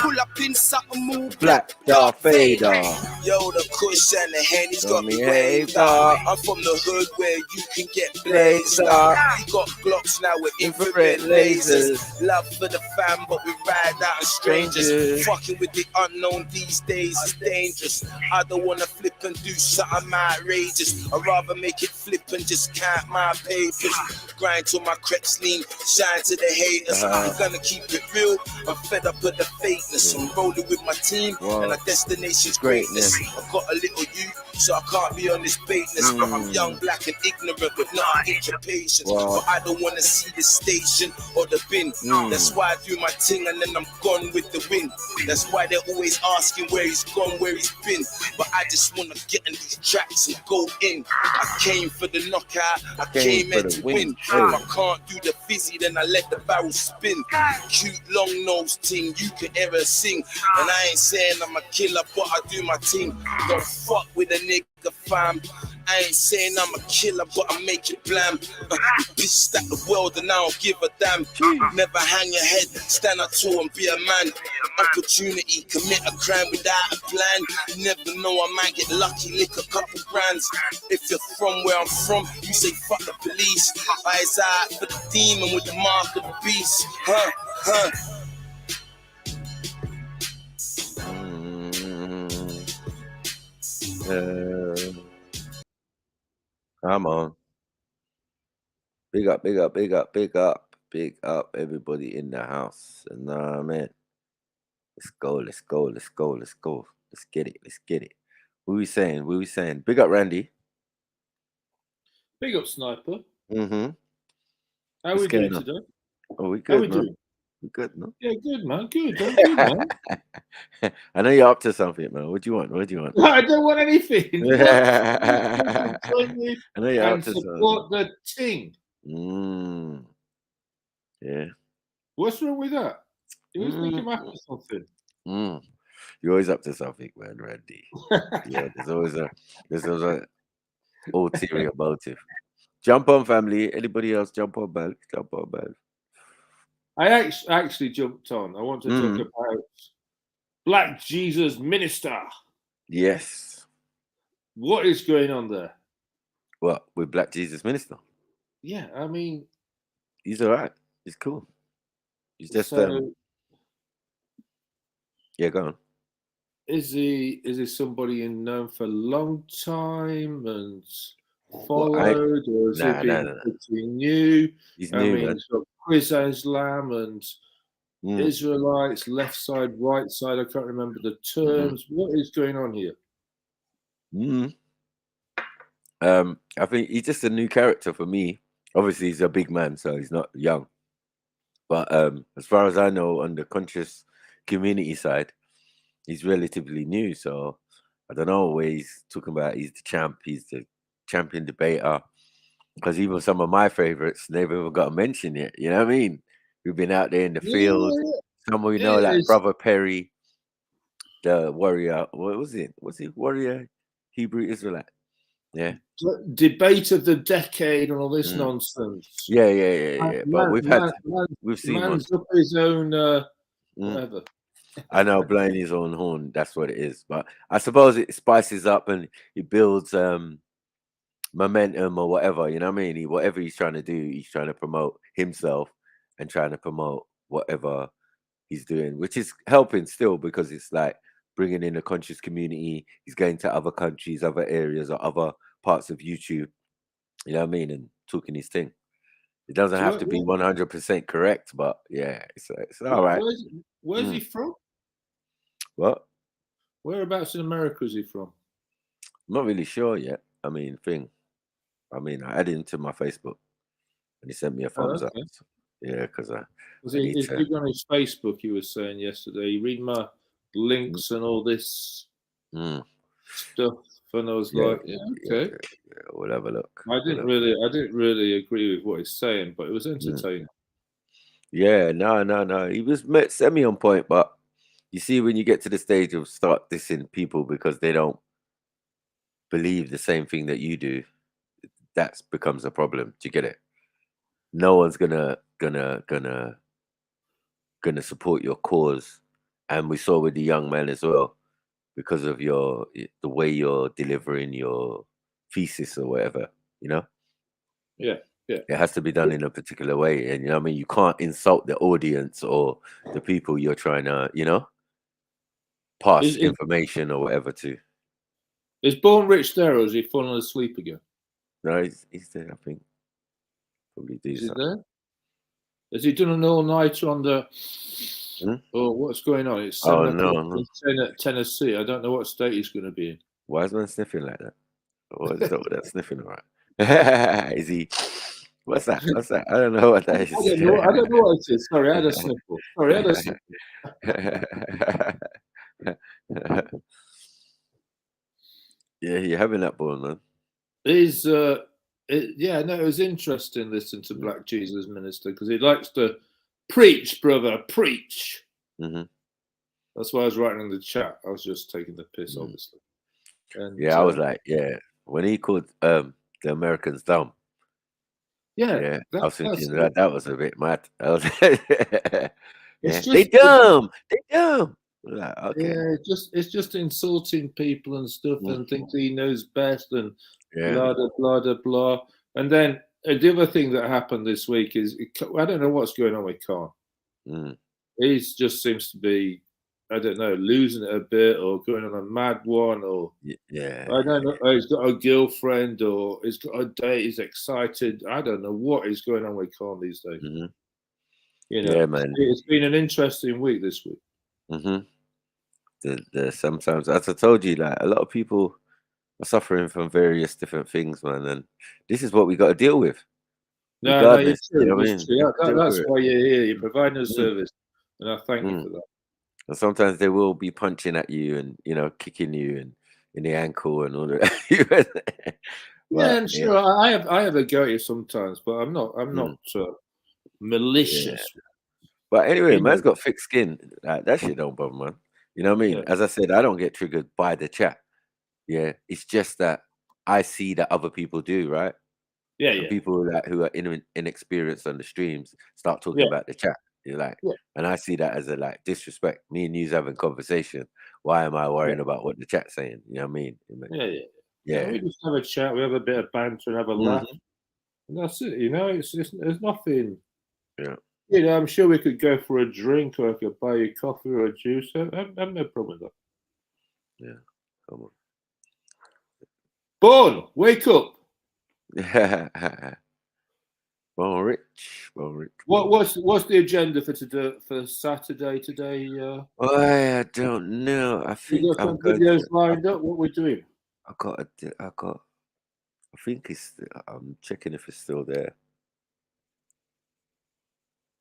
Pull up in something more black. Darth Vader. Yo, the Kush and the Henny's got me waved up. I'm from the hood where you can get blazed up. We got Glocks now with infrared lasers. Love for the fam, but we ride out as strangers. Fucking with the unknown these days is dangerous. I don't wanna flip and do something outrageous. I'd rather make it flip and just count my papers. Grind till my crepes lean, shine to the haters. I'm gonna keep it real. I'm fed up with the fakeness. I'm rolling with my team. And our destination's great. greatness. I got a little youth, so I can't be on this baitness. But I'm young, black, and ignorant with not an inch of patience. But I don't want to see the station or the bin. That's why I do my thing and then I'm gone with the wind. That's why they're always asking where he's gone, where he's been. But I just want to get in these tracks and go in. I came for the knockout, I came here to win. If I can't do the fizzy, then I let the barrel spin. Cute long nose ting, you can ever sing. And I ain't saying I'm a killer, but I do my thing. Don't fuck with a nigga, fam. I ain't saying I'm a killer, but I make it blam. Pissed at the world and I don't give a damn. Never hang your head, stand up tall and be a man. Opportunity, commit a crime without a plan. You never know, I might get lucky, lick a couple brands. If you're from where I'm from, you say fuck the police. Eyes out for the demon with the mark of the beast. Come on. Big up, big up, big up, big up, big up, everybody in the house. And man, let's go, let's go, let's go, let's go. Let's get it, let's get it. What we saying? What we saying? Big up, Randy. Big up, Sniper. Mm-hmm. How we doing today? Oh, we How good, we man. doing? We good, no? Yeah, good, man. Good. I'm good, man. I know you're up to something, man. What do you want? What do you want? I don't want anything. I know you're up And to support the ting. Yeah. What's wrong with that? You always think I'm after something. You're always up to something, man, Randy. Yeah, there's always a ulterior motive. Jump on, family. Anybody else jump on, man? Jump on, man. I actually jumped on. I want to talk about Black Jesus Minister. Yes. What is going on there? What, with Black Jesus Minister? Yeah, I mean, he's all right. He's cool. He's just yeah, go on. Is he somebody known for a long time and followed, or is he being pretty new? He's new, man. He's got Quiz Islam and Israelites, left side, right side. I can't remember the terms. What is going on here? I think he's just a new character for me. Obviously, he's a big man, so he's not young. But as far as I know, on the conscious community side, he's relatively new. So I don't know where he's talking about. He's the champ. He's the champion debater. Because even some of my favorites never even got a mention yet. You know what I mean? We've been out there in the field. Some we know, like Brother Perry, the warrior. What was it? Was he warrior? Hebrew Israelite. Yeah. Debate of the decade and all this nonsense. Yeah. But we've seen man's up his own whatever. I know, blowing his own horn. That's what it is. But I suppose it spices up and it builds momentum or whatever. You know what I mean? Whatever he's trying to do, he's trying to promote himself and trying to promote whatever he's doing, which is helping still because it's like bringing in a conscious community. He's going to other countries, other areas, or other parts of YouTube. You know what I mean? And talking his thing. It doesn't have to be 100% correct, but yeah, it's all right. Where's he from? What? Whereabouts in America is he from? I'm not really sure yet. I I added him to my Facebook and he sent me a thumbs up. So, yeah, because he's big on his Facebook, he was saying yesterday. You read my links and all this stuff, and I was like, okay. Yeah, we'll have a look. I didn't really agree with what he's saying, but it was entertaining. Yeah, no. He was semi on point, but you see, when you get to the stage of start dissing people because they don't believe the same thing that you do, that becomes a problem. Do you get it? No one's gonna support your cause, and we saw with the young man as well, because of the way you're delivering your thesis or whatever. You know? Yeah. It has to be done in a particular way, and you know what I mean. You can't insult the audience or the people you're trying to, pass information or whatever to. Is Born Rich there, or is he falling asleep again? No, he's there. I think probably do. Is he there? Has he done an all-nighter on the or what's going on? It's Oh 7 no, o'clock. no. It's 10 at Tennessee. I don't know what state he's going to be in. Why is man sniffing like that? What is that sniffing about? Is he? What's that? What's that? I don't know what that is. I don't know what it is. Sorry, I had a sniffle. Sorry, I had a sniffle. Yeah, you're having that ball, man. It was interesting listening to Black Jesus Minister because he likes to preach, brother, preach. Mm-hmm. That's why I was writing in the chat. I was just taking the piss, obviously. And, I was like, when he called the Americans dumb. I was thinking that was a bit mad. I was they dumb. Like, okay. Yeah, it's just insulting people and stuff and thinks he knows best and blah, blah, blah, blah, blah. And then the other thing that happened this week is, I don't know what's going on with Khan. He just seems to be, I don't know, losing it a bit or going on a mad one or I don't know. He's got a girlfriend or he's got a date. He's excited. I don't know what is going on with Khan these days. You know, man. It's been an interesting week this week. Sometimes, as I told you, like a lot of people are suffering from various different things, man, and this is what we got to deal with. No, you're true. You know what I mean? That's why you're here. You're providing a service, and I thank you for that. And sometimes they will be punching at you and kicking you and in the ankle and all that. I'm sure I have a go at you sometimes, but I'm not malicious. But anyway, man's got thick skin. That shit don't bother, man. You know what I mean? As I said, I don't get triggered by the chat. Yeah, it's just that I see that other people do, right? And people who are inexperienced on the streams start talking about the chat. You're like, and I see that as a disrespect. Me and you's having conversation. Why am I worrying about what the chat's saying? You know what I mean? Yeah. We just have a chat. We have a bit of banter and have a laugh. And that's it. You know, there's nothing. Yeah. You know, I'm sure we could go for a drink or I could buy you coffee or a juice. I have no problem with that. Yeah. Come on. Born, wake up. Born rich. What's the agenda for today? For Saturday today? I don't know. I think you got some videos lined up. What we're doing? I think I'm checking if it's still there.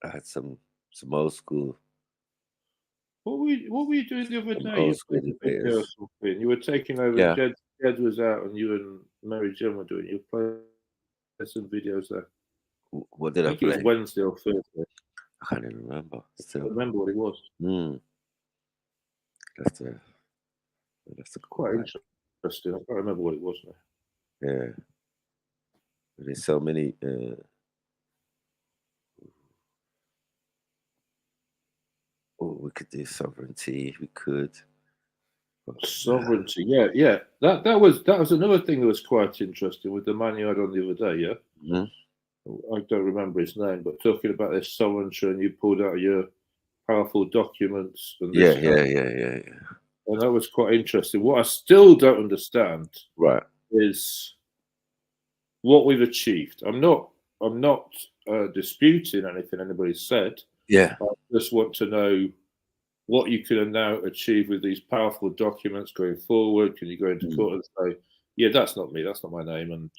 I had some old school. What were you doing the other day? You were taking over. Yeah. Jed was out, and you and Mary Jane were doing. You played some videos there. What did I play? It was Wednesday or Thursday. I can't even remember. Still, I remember what it was. That's quite interesting. I can't remember what it was now. Yeah. There's so many. We could do sovereignty. We could. Sovereignty, yeah. That was another thing that was quite interesting with the man you had on the other day, yeah. I don't remember his name, but talking about this sovereignty, and you pulled out your powerful documents. And yeah. And that was quite interesting. What I still don't understand, is what we've achieved. I'm not disputing anything anybody's said. Yeah. I just want to know what you can now achieve with these powerful documents going forward. Can you go into court and say, yeah, that's not me, that's not my name, and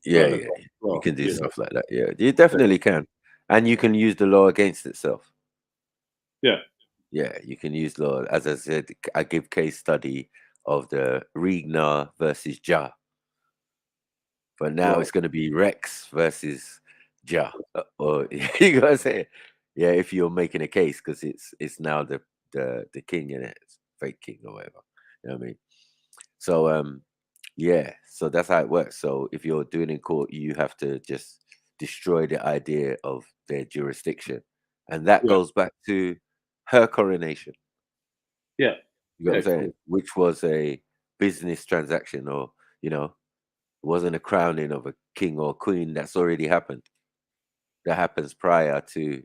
you can do stuff like that. Yeah, you definitely can, and you can use the law against itself. Yeah, you can use law. As I said, I give case study of the Regnar versus Ja, but now it's going to be Rex versus Ja, or you gotta say, if you're making a case, because it's now the king in it, it's fake king or whatever. You know what I mean? So so that's how it works. So if you're doing in court, you have to just destroy the idea of their jurisdiction, and that goes back to her coronation. You know what I'm saying? Which was a business transaction, or it wasn't a crowning of a king or queen. That's already happened. That happens prior to,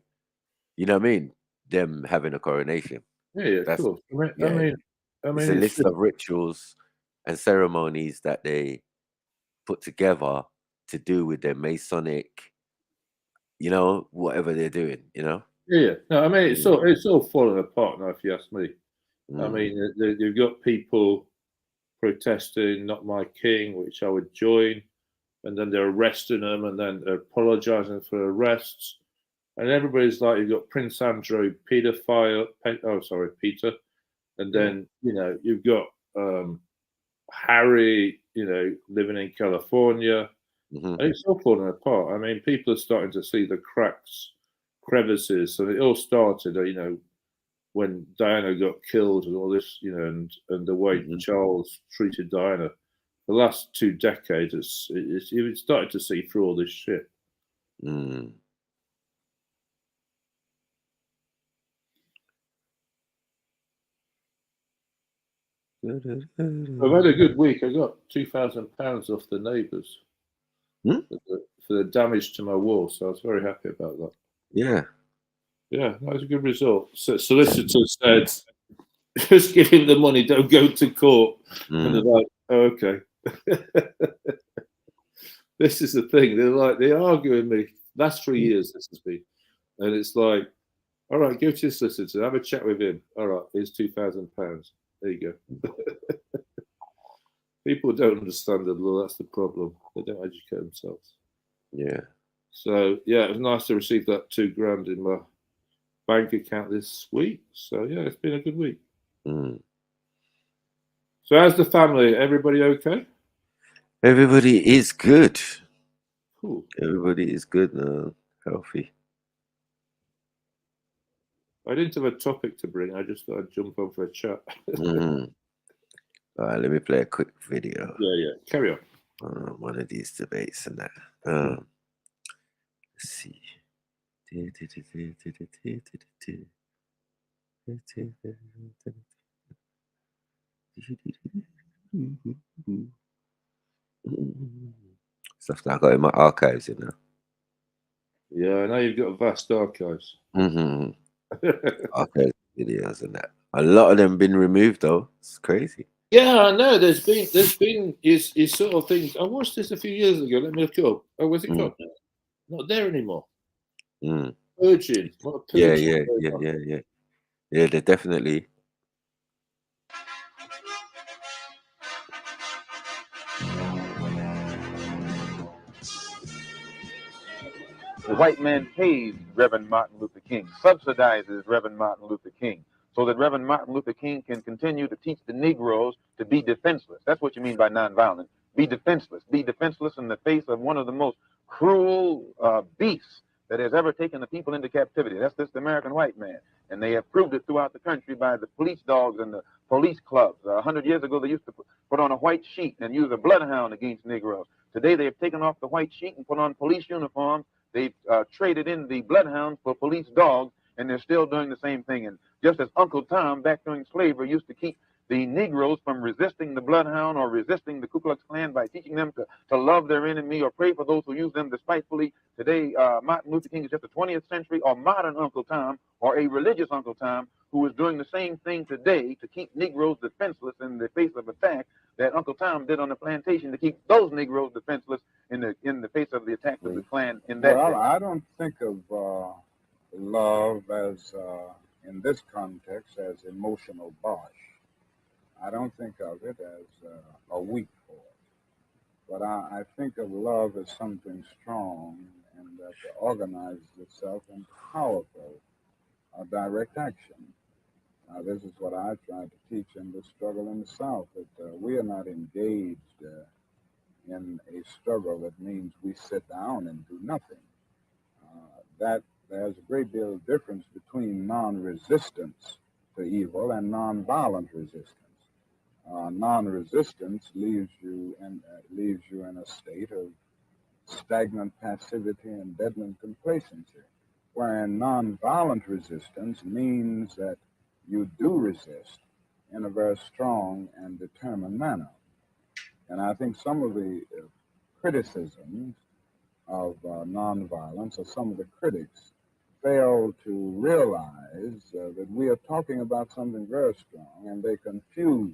you know what I mean, them having a coronation. Of course. I mean, it's a list of rituals and ceremonies that they put together to do with their Masonic, whatever they're doing, Yeah, no, I mean it's all falling apart now. If you ask me, I mean you've got people protesting "Not My King," which I would join, and then they're arresting them, and then they're apologising for arrests, and everybody's like, you've got Prince Andrew, Peter, and then you've got Harry, living in California. And it's all falling apart. I mean, people are starting to see the crevices, and it all started, when Diana got killed and all this, and the way Charles treated Diana. The last 2 decades, it's started to see through all this shit. I've had a good week. I got £2,000 off the neighbours for the damage to my wall, so I was very happy about that. Yeah, that was a good result. So solicitor said, just give him the money, don't go to court. And they're like, oh, okay. This is the thing. They're arguing me. Last 3 years this has been. And it's like, all right, go to your solicitor, have a chat with him. All right, here's £2,000. There you go. People don't understand the law. That's the problem. They don't educate themselves. Yeah. So it was nice to receive that £2,000 in my bank account this week. So it's been a good week. So how's the family? Everybody okay? Everybody is good. Cool. Everybody is good now, healthy. I didn't have a topic to bring. I just thought I'd jump on for a chat. All right, let me play a quick video. Yeah. Carry on. One of these debates and that. Let's see. Stuff that I got in my archives, Yeah, I know you've got vast archives. Archives, videos and that. A lot of them been removed though. It's crazy. Yeah, I know. There's been is sort of things. I watched this a few years ago. Let me look it up. Oh, what's it called? Not there anymore. Purging. Yeah. They're definitely. The white man pays Reverend Martin Luther King, subsidizes Reverend Martin Luther King, so that Reverend Martin Luther King can continue to teach the Negroes to be defenseless. That's what you mean by nonviolent. Be defenseless. Be defenseless in the face of one of the most cruel beasts that has ever taken the people into captivity. That's this American white man. And they have proved it throughout the country by the police dogs and the police clubs. 100 years ago, they used to put on a white sheet and use a bloodhound against Negroes. Today, they have taken off the white sheet and put on police uniforms. They've traded in the bloodhounds for police dogs, and they're still doing the same thing. And just as Uncle Tom, back during slavery, used to keep the Negroes from resisting the bloodhound or resisting the Ku Klux Klan by teaching them to love their enemy or pray for those who use them despitefully. Today, Martin Luther King is just a 20th century or modern Uncle Tom or a religious Uncle Tom who is doing the same thing today to keep Negroes defenseless in the face of attack that Uncle Tom did on the plantation to keep those Negroes defenseless in the face of the attack of the Klan in that day. I don't think of love as, in this context, as emotional bosh. I don't think of it as a weak force. But I think of love as something strong and that organizes itself in powerful direct action. This is what I try to teach in the struggle in the South, that we are not engaged in a struggle that means we sit down and do nothing. That there's a great deal of difference between non-resistance to evil and non-violent resistance. Non-resistance leaves you in a state of stagnant passivity and deadened complacency, wherein non-violent resistance means that you do resist in a very strong and determined manner. And I think some of the criticisms of nonviolence, or some of the critics, fail to realize that we are talking about something very strong, and they confuse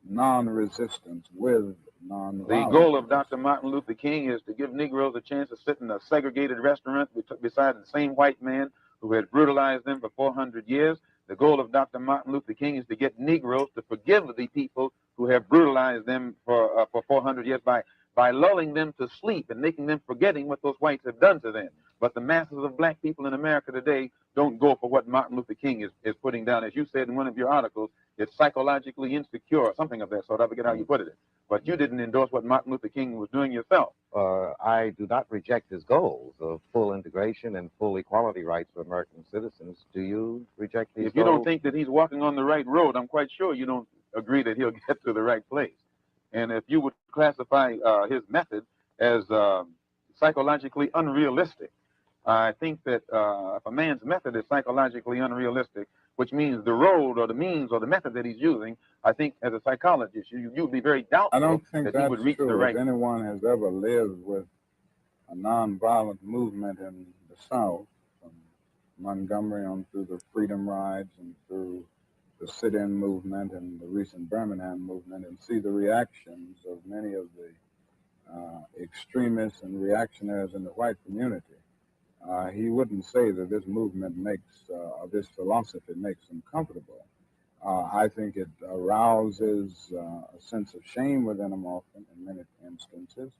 non-resistance with nonviolence. The goal of Dr. Martin Luther King is to give Negroes a chance to sit in a segregated restaurant beside the same white man who had brutalized them for 400 years. The goal of Dr. Martin Luther King is to get Negroes to forgive the people who have brutalized them for 400 years by lulling them to sleep and making them forgetting what those whites have done to them. But the masses of black people in America today don't go for what Martin Luther King is putting down. As you said in one of your articles, it's psychologically insecure, or something of that sort. I forget how you put it. But you didn't endorse what Martin Luther King was doing yourself. I do not reject his goals of full integration and full equality rights for American citizens. Do you reject these goals? If you don't think that he's walking on the right road, I'm quite sure you don't agree that he'll get to the right place. And if you would classify his method as psychologically unrealistic, I think that if a man's method is psychologically unrealistic, which means the road or the means or the method that he's using, I think as a psychologist, you'd be very doubtful I don't think that that's he would reach true. the right. If anyone has ever lived with a nonviolent movement in the South, from Montgomery on through the Freedom Rides and through the sit-in movement and the recent Birmingham movement, and see the reactions of many of the extremists and reactionaries in the white community, he wouldn't say that this movement makes, or this philosophy makes him comfortable. I think it arouses a sense of shame within him often in many instances.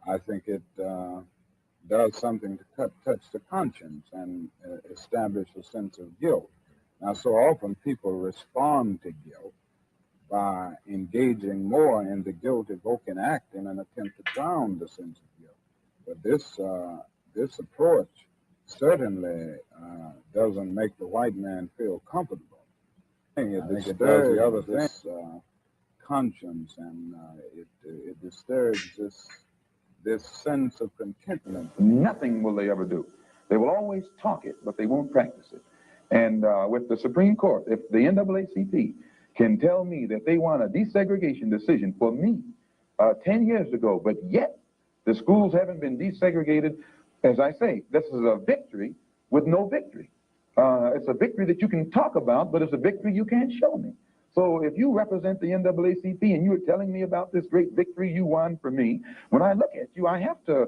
I think it does something to touch the conscience and establish a sense of guilt. Now, so often people respond to guilt by engaging more in the guilt-evoking act in an attempt to drown the sense of guilt. But this approach certainly doesn't make the white man feel comfortable. I think it does the other thing, conscience, and it disturbs this sense of contentment. Nothing will they ever do. They will always talk it, but they won't practice it. And with the Supreme Court, if the NAACP can tell me that they want a desegregation decision for me 10 years ago, but yet the schools haven't been desegregated, as I say, this is a victory with no victory. It's a victory that you can talk about, but it's a victory you can't show me. So if you represent the NAACP and you're telling me about this great victory you won for me, when I look at you, I have to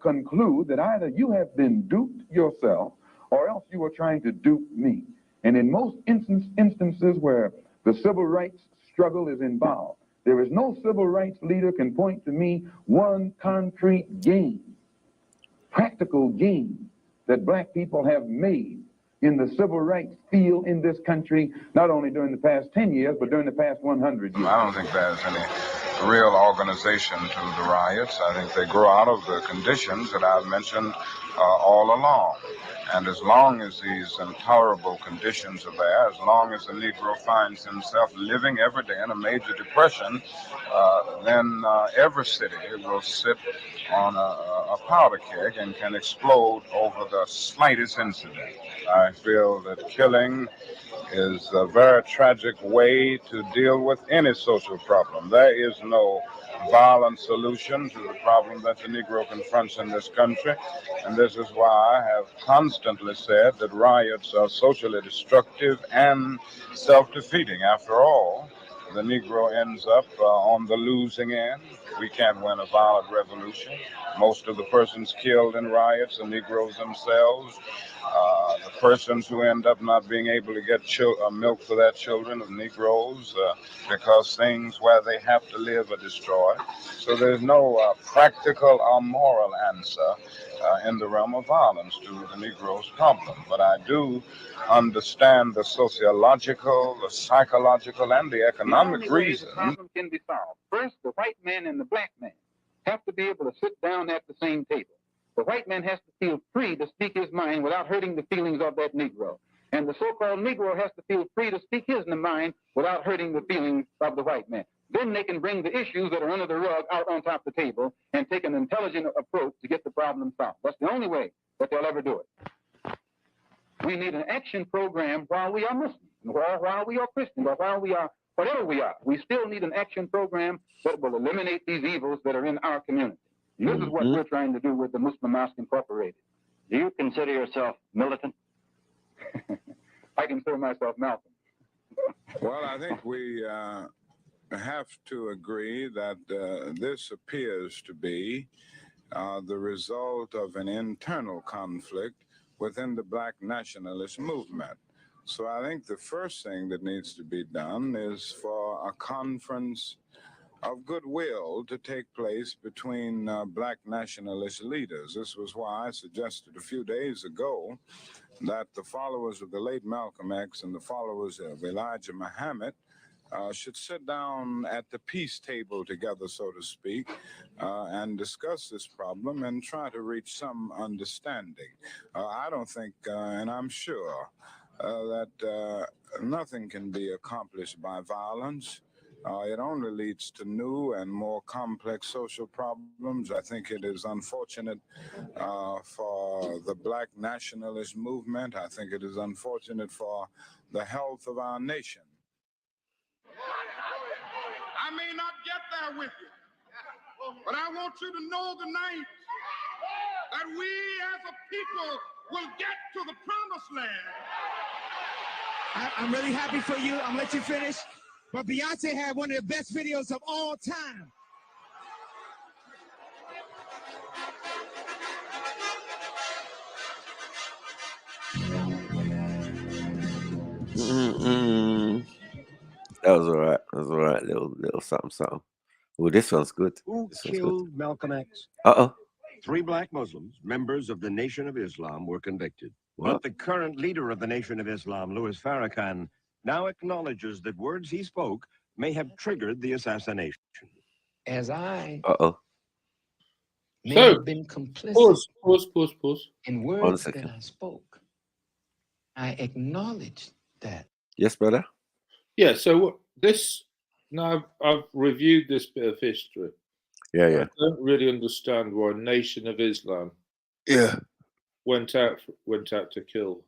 conclude that either you have been duped yourself or else you are trying to dupe me. And in most instances where the civil rights struggle is involved, there is no civil rights leader can point to me one concrete gain, practical gain that black people have made in the civil rights field in this country, not only during the past 10 years, but during the past 100 years. I don't think there's any real organization to the riots. I think they grow out of the conditions that I've mentioned all along. And as long as these intolerable conditions are there, as long as the Negro finds himself living every day in a major depression, then every city will sit on a powder keg and can explode over the slightest incident. I feel that killing is a very tragic way to deal with any social problem. There is no violent solution to the problem that the Negro confronts in this country, and this is why I have constantly said that riots are socially destructive and self-defeating. After all, the Negro ends up on the losing end. We can't win a violent revolution. Most of the persons killed in riots are Negroes themselves. The persons who end up not being able to get milk for their children are Negroes because things where they have to live are destroyed. So there's no practical or moral answer in the realm of violence to the Negro's problem. But I do understand the sociological, the psychological, and the economic reasons. The problem can be solved. First, the white man and the black man have to be able to sit down at the same table. The white man has to feel free to speak his mind without hurting the feelings of that Negro. And the so-called Negro has to feel free to speak his mind without hurting the feelings of the white man. Then they can bring the issues that are under the rug out on top of the table and take an intelligent approach to get the problem solved. That's the only way that they'll ever do it. We need an action program while we are Muslims, or while we are Christians, or while we are whatever we are. We still need an action program that will eliminate these evils that are in our community. This is what we're trying to do with the Muslim Mosque Incorporated. Do you consider yourself militant? I consider myself Malcolm. Well, I think we have to agree that this appears to be the result of an internal conflict within the black nationalist movement. So I think the first thing that needs to be done is for a conference of goodwill to take place between black nationalist leaders. This was why I suggested a few days ago that the followers of the late Malcolm X and the followers of Elijah Muhammad should sit down at the peace table together, so to speak, and discuss this problem and try to reach some understanding. I don't think, and I'm sure, that nothing can be accomplished by violence. It only leads to new and more complex social problems. I think it is unfortunate for the black nationalist movement. I think it is unfortunate for the health of our nation. I may not get there with you, but I want you to know tonight that we as a people will get to the promised land. I'm really happy for you. I'm gonna let you finish. But Beyonce had one of the best videos of all time. That was all right. That was all right. Little something. Well, this one's good. Who This one's killed good. Malcolm X? Uh-oh. 3 black Muslims, members of the Nation of Islam, were convicted. But the current leader of the Nation of Islam, Louis Farrakhan, now acknowledges that words he spoke may have triggered the assassination. As I Uh-oh. may So, have been complicit pause. in 1 words second. that I spoke, I acknowledge that. Yes, brother? Yeah, so what this now I've reviewed this bit of history. Yeah. I don't really understand why Nation of Islam went out to kill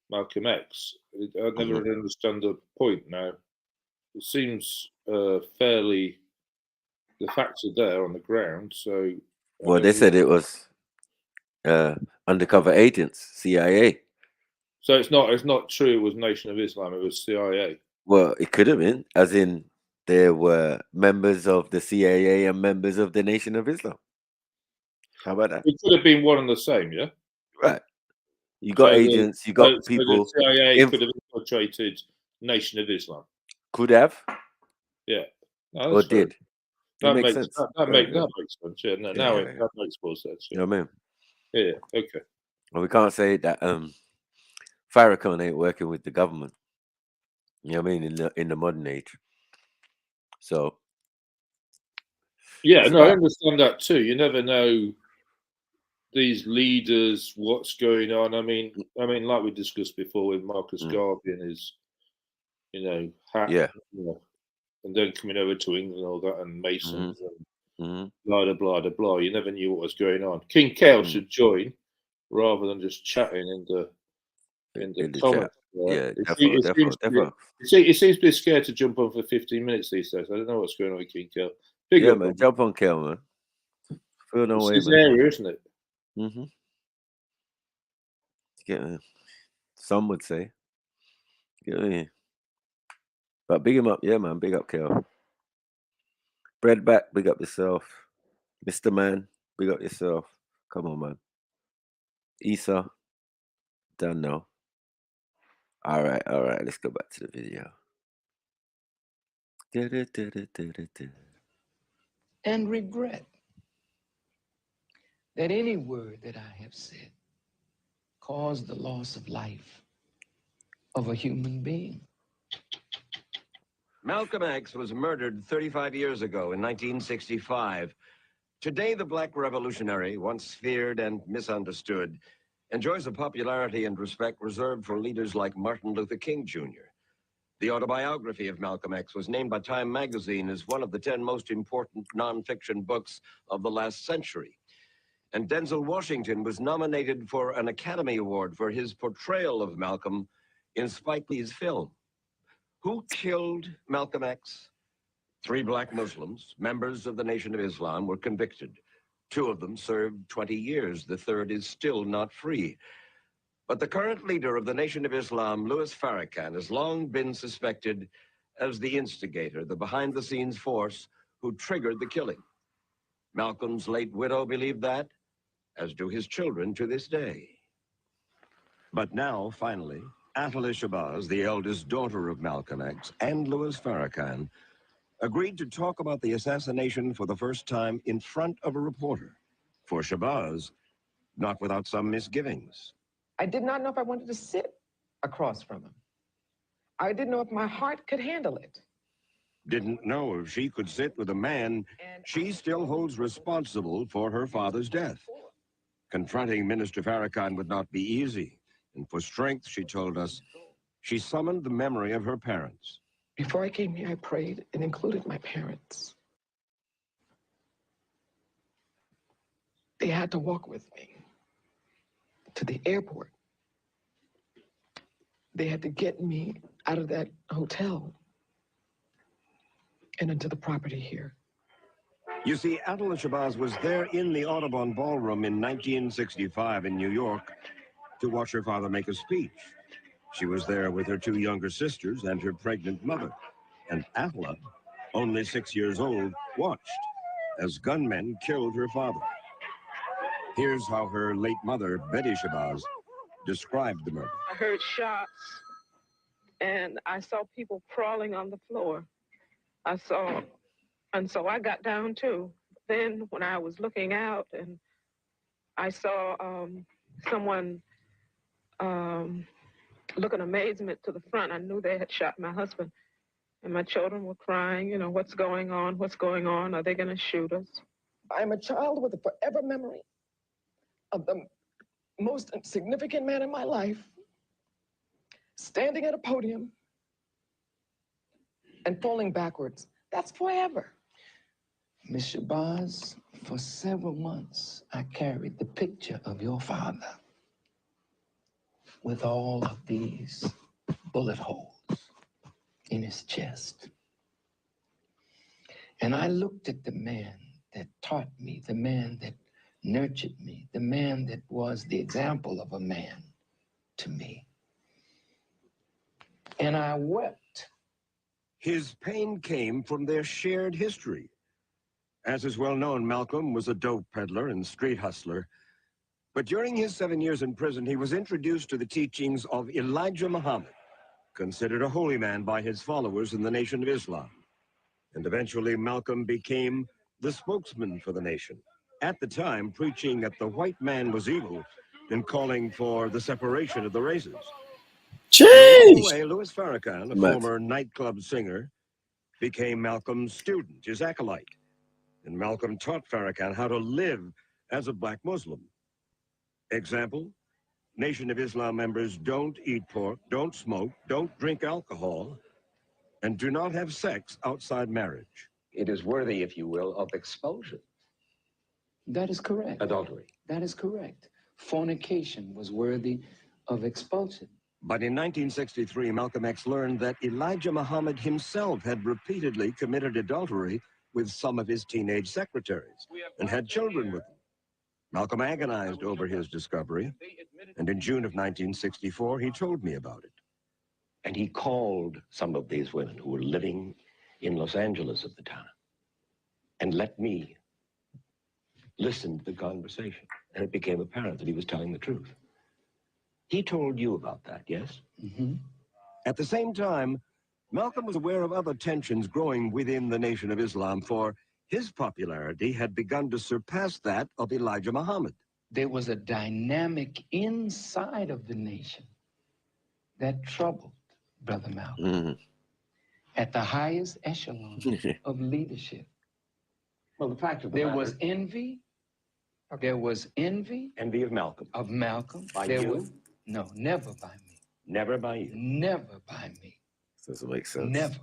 Malcolm X. I never really understand the point now. It seems fairly, the facts are there on the ground, so Well, they said it was undercover agents, CIA. so it's not true it was Nation of Islam, it was CIA. Well, it could have been, as in there were members of the CIA and members of the Nation of Islam. How about that? It could have been one and the same, yeah? Right. You got agents, you got people. So the CIA could have infiltrated Nation of Islam. Could have. Yeah. No, Or that's fair. did. That makes makes sense. that makes sense. Yeah, no, now Yeah. that makes more sense. You know what I mean? Yeah, okay. Well, we can't say that Farrakhan ain't working with the government. You know what I mean? In the modern age. So Yeah, no, I understand that too. You never know these leaders, what's going on. I mean, like we discussed before with Marcus Garvey and his, hat, and then coming over to England and all that, and Masons and blah blah blah blah. You never knew what was going on. King Kale should join rather than just chatting in the comments. Yeah, He seems to be scared to jump on for 15 minutes these days. I don't know what's going on with King Kale. Big up, man, jump on Kale, man. Feel no way, his man. area, isn't it? Yeah, some would say. Yeah. But big him up, yeah, man. Big up, Kale. Bread back, big up yourself. Mr. Man, big up yourself. Come on, man. Issa, done now. All right. Let's go back to the video. And regret that any word that I have said caused the loss of life of a human being. Malcolm X was murdered 35 years ago in 1965. Today, the black revolutionary, once feared and misunderstood, enjoys a popularity and respect reserved for leaders like Martin Luther King Jr. The autobiography of Malcolm X was named by Time magazine as one of the 10 most important nonfiction books of the last century. And Denzel Washington was nominated for an Academy Award for his portrayal of Malcolm in Spike Lee's film. Who killed Malcolm X? 3 black Muslims, members of the Nation of Islam, were convicted. 2 of them served 20 years. The 3rd is still not free. But the current leader of the Nation of Islam, Louis Farrakhan, has long been suspected as the instigator, the behind-the-scenes force who triggered the killing. Malcolm's late widow believed that, as do his children to this day. But now, finally, Atala Shabazz, the eldest daughter of Malcolm X, and Louis Farrakhan agreed to talk about the assassination for the first time in front of a reporter. For Shabazz, not without some misgivings. I did not know if I wanted to sit across from him. I didn't know if my heart could handle it. Didn't know if she could sit with a man she still holds responsible for her father's death. Confronting Minister Farrakhan would not be easy, and for strength, she told us, she summoned the memory of her parents. Before I came here, I prayed and included my parents. They had to walk with me to the airport. They had to get me out of that hotel and into the property here. You see, Atala Shabazz was there in the Audubon Ballroom in 1965 in New York to watch her father make a speech. She was there with her two younger sisters and her pregnant mother. And Atala, only 6 years old, watched as gunmen killed her father. Here's how her late mother, Betty Shabazz, described the murder. I heard shots, and I saw people crawling on the floor. And so I got down too. Then when I was looking out and I saw someone looking amazement to the front, I knew they had shot my husband. And my children were crying, you know, what's going on? What's going on? Are they going to shoot us? I'm a child with a forever memory of the most significant man in my life standing at a podium and falling backwards. That's forever. Miss Shabazz, for several months, I carried the picture of your father with all of these bullet holes in his chest. And I looked at the man that taught me, the man that nurtured me, the man that was the example of a man to me. And I wept. His pain came from their shared history. As is well known, Malcolm was a dope peddler and street hustler. But during his 7 years in prison, he was introduced to the teachings of Elijah Muhammad, considered a holy man by his followers in the Nation of Islam. And eventually, Malcolm became the spokesman for the nation, at the time preaching that the white man was evil and calling for the separation of the races. Along the way, Louis Farrakhan, a former nightclub singer, became Malcolm's student, his acolyte. And Malcolm taught Farrakhan how to live as a black Muslim. Example, Nation of Islam members don't eat pork, don't smoke, don't drink alcohol, and do not have sex outside marriage. It is worthy, if you will, of expulsion. That is correct. Adultery. That is correct. Fornication was worthy of expulsion. But in 1963, Malcolm X learned that Elijah Muhammad himself had repeatedly committed adultery with some of his teenage secretaries and had children with them. Malcolm agonized over his discovery, and in June of 1964, he told me about it. And he called some of these women who were living in Los Angeles at the time and let me listen to the conversation. And it became apparent that he was telling the truth. He told you about that, yes? Mm-hmm. At the same time, Malcolm was aware of other tensions growing within the Nation of Islam, for his popularity had begun to surpass that of Elijah Muhammad. There was a dynamic inside of the nation that troubled Brother Malcolm at the highest echelon of leadership. Well, the fact of the There matter, was envy. There was envy. Envy of Malcolm. Of Malcolm. By there you? was no, never by me. Never by you. Never by me. Doesn't make sense. Never.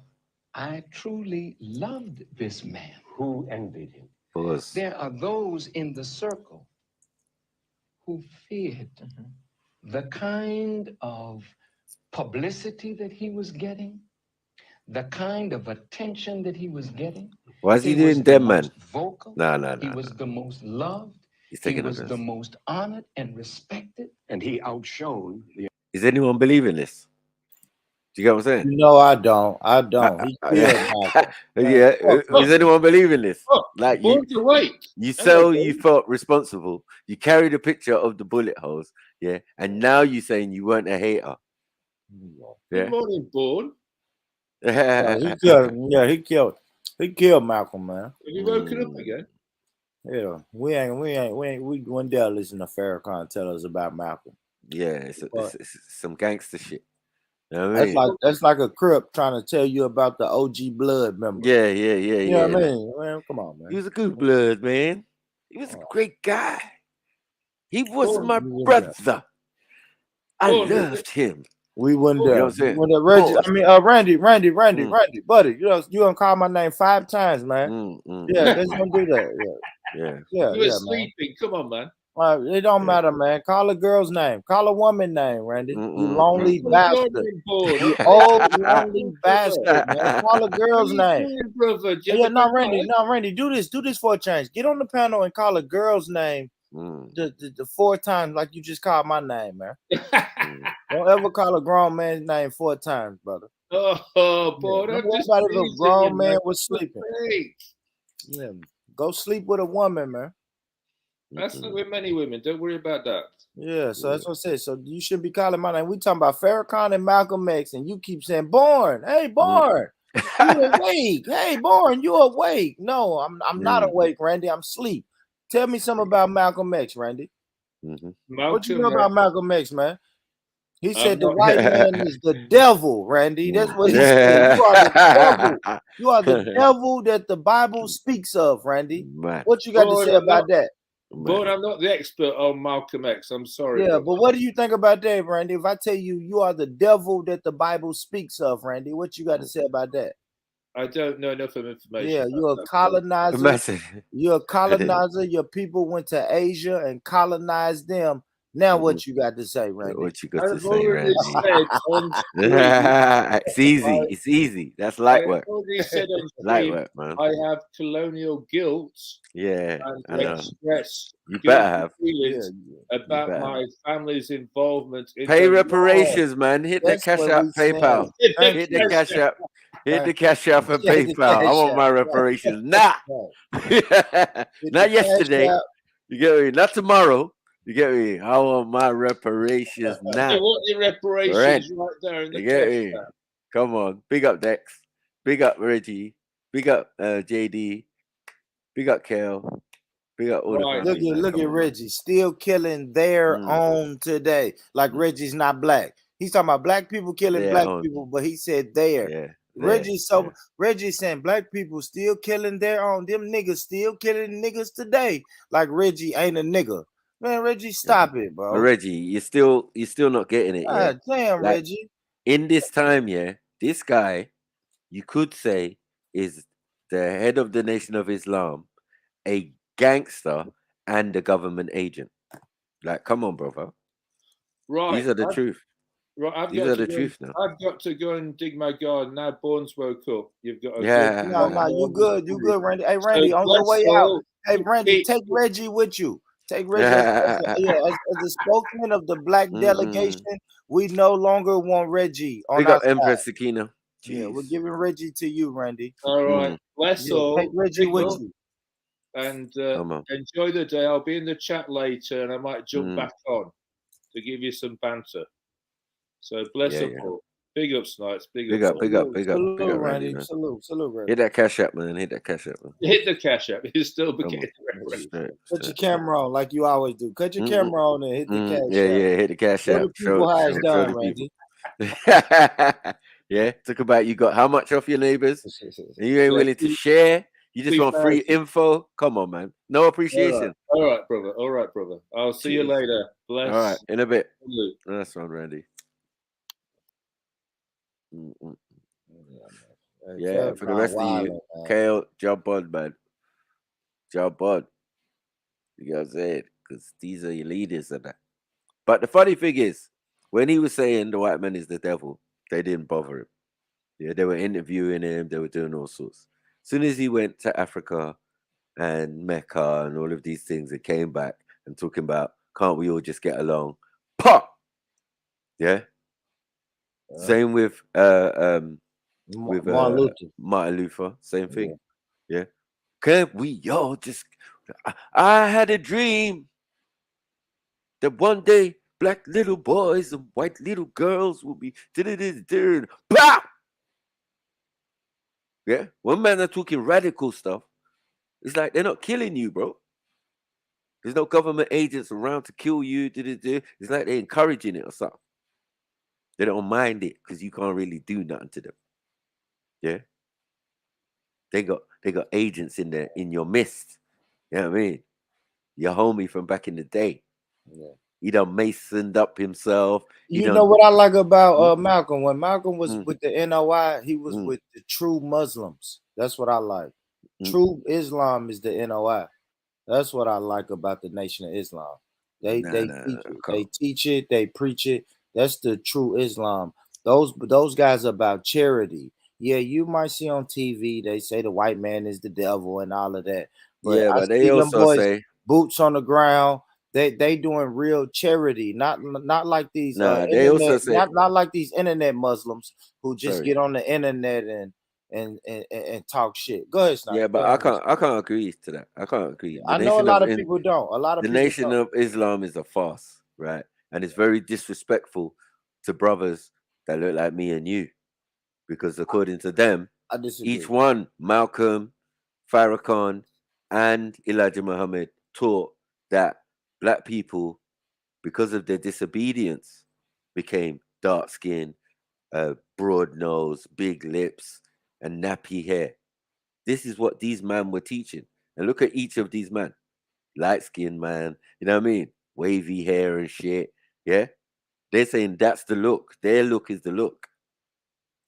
I truly loved this man. Who envied him? There are those in the circle who feared the kind of publicity that he was getting, the kind of attention that he was getting. Why is he doing them, man? No. He was the most loved. He's He taking was a the most honored and respected. And he outshone the... Is anyone believing this? Do you get what I'm saying? No, I don't. I don't. He killed Malcolm. Yeah. Is anyone believing this? Like you right. felt responsible. You carried a picture of the bullet holes. Yeah, and now you're saying you weren't a hater. Good Yeah. morning, Born. Yeah, he killed Malcolm, man. Have you woken up again? Yeah, we wouldn't dare listen to Farrakhan tell us about Malcolm. Yeah, it's some gangster shit. You know what I mean? That's like a Crip trying to tell you about the OG blood member. Yeah. You know what I mean? Man, come on, man. He was a good blood, man. He was a great guy. He was my brother. I loved him. We wouldn't You know dare. what I'm saying? Reggie, Pause. I mean, Randy, buddy. You done call my name 5 times, man. Yeah, let's don't do that. Yeah. You were sleeping. Come on, man. It don't matter, man. Call a girl's name. Call a woman name, Randy. You lonely bastard. You old lonely bastard, man. Call a girl's name. Yeah, no, Randy. Do this for a change. Get on the panel and call a girl's name the 4 times like you just called my name, man. Don't ever call a grown man's name 4 times, brother. Oh, boy. Yeah. Nobody if a grown man was sleeping. Yeah. Go sleep with a woman, man. That's with many women. Don't worry about that. Yeah, so that's what I said. So you shouldn't be calling my name. We talking about Farrakhan and Malcolm X, and you keep saying Born. Hey, Born, you awake? Hey, Born, you awake? No, I'm not awake, Randy. I'm asleep. Tell me something about Malcolm X, Randy. What you know about Malcolm X, man? He said the white man is the devil, Randy. That's what he said. You are the devil. You are the devil that the Bible speaks of, Randy. What you got to say about that? But I'm not the expert on Malcolm X. I'm sorry. Yeah, but what do you think about that, Randy? If I tell you you are the devil that the Bible speaks of, Randy, what you got to say about that? I don't know enough of information. Yeah, you're a colonizer. You're a colonizer. Your people went to Asia and colonized them. Now, what you got to say, Randy? What you got to say, Randy? It's easy. It's easy. That's light work. Light work, man. I have colonial guilt. Yeah, I know. Express you better have feelings about my family's involvement. In pay reparations, man. Hit the cash app, PayPal. Hit the cash app. Hit the cash app and PayPal. I want my reparations now. Not yesterday. You get me? Not tomorrow. You get me? I want my reparations now. You want your reparations right there in the cash app. Come on. Big up Dex. Big up Reggie. Big up JD. Big up Kel. Big up all the Look at Reggie. Still killing their own today. Like Reggie's not black. He's talking about black people killing black people, but he said there. Reggie's saying black people still killing their own. Them niggas still killing niggas today. Like Reggie ain't a nigga. Man, Reggie, stop it, bro. Reggie, you're still not getting it. God damn, like, Reggie. In this time, this guy, you could say, is the head of the Nation of Islam, a gangster, and a government agent. Like, come on, brother. Right. These are the truth. Right, These are the truth now. I've got to go and dig my garden. Now Bourne's woke up. You've got to No, you good. You good, Randy. Hey, Randy, on your way out. Hey, Randy, take Reggie with you. Take Reggie as a spokesman of the black delegation. We no longer want Reggie on our side. Empress Sakina. Yeah, we're giving Reggie to you, Randy. All right. Bless all. Take Reggie with you. And enjoy the day. I'll be in the chat later and I might jump back on to give you some banter. So bless up all. Big up, Snipes. Big up, Randy. Salute, Randy. Hit that cash app, man. Hit that cash app, man. Hit the cash app. He's still beginning. Put your camera on like you always do. Cut your camera on and hit the cash app. Hit the cash app. Show the Randy. Talk about you got how much off your neighbors and you ain't willing to share. You just want free info. Come on, man. No appreciation. All right, brother. I'll see you later. Bless. All right, in a bit. That's one, Randy. Yeah, for the rest of you, Kale, job on, man. Job on. You know what I'm saying? Because these are your leaders and that. But the funny thing is, when he was saying the white man is the devil, they didn't bother him. Yeah, they were interviewing him, they were doing all sorts. As soon as he went to Africa and Mecca and all of these things, and came back and talking about, can't we all just get along? Pop! Yeah. Same with Martin Luther. Same thing. Yeah. Can't we all just? I had a dream that one day Black little boys and white little girls will be bah! Yeah, one man are talking radical stuff. It's like they're not killing you, bro. There's no government agents around to kill you. It's like they're encouraging it or something. They don't mind it because you can't really do nothing to them. Yeah, they got agents in there in your midst. You know what I mean? Your homie from back in the day. Yeah. He done masoned up himself. You know what I like about Malcolm? When Malcolm was with the NOI, he was with the true Muslims. That's what I like. True Islam is the NOI. That's what I like about the Nation of Islam. They teach it. They teach it. They preach it. That's the true Islam. Those guys are about charity. Yeah, you might see on TV they say the white man is the devil and all of that. But yeah, I but they see them also boys say boots on the ground. They doing real charity, not like these they also internet, say not like these internet Muslims who just get on the internet and talk shit. Go ahead, Sniper. yeah, but I can't agree to that. I can't agree. I know a lot of people don't. A lot of the people Nation don't. of Islam is a farce, right? And it's very disrespectful to brothers that look like me and you, because according to them, I disagree. each one, Malcolm, Farrakhan, and Elijah Muhammad, taught that black people, because of their disobedience, became dark skinned, broad nose, big lips, and nappy hair. This is what these men were teaching. And look at each of these men. Light skinned man, you know what I mean? Wavy hair and shit. Yeah. They're saying that's the look. Their look is the look.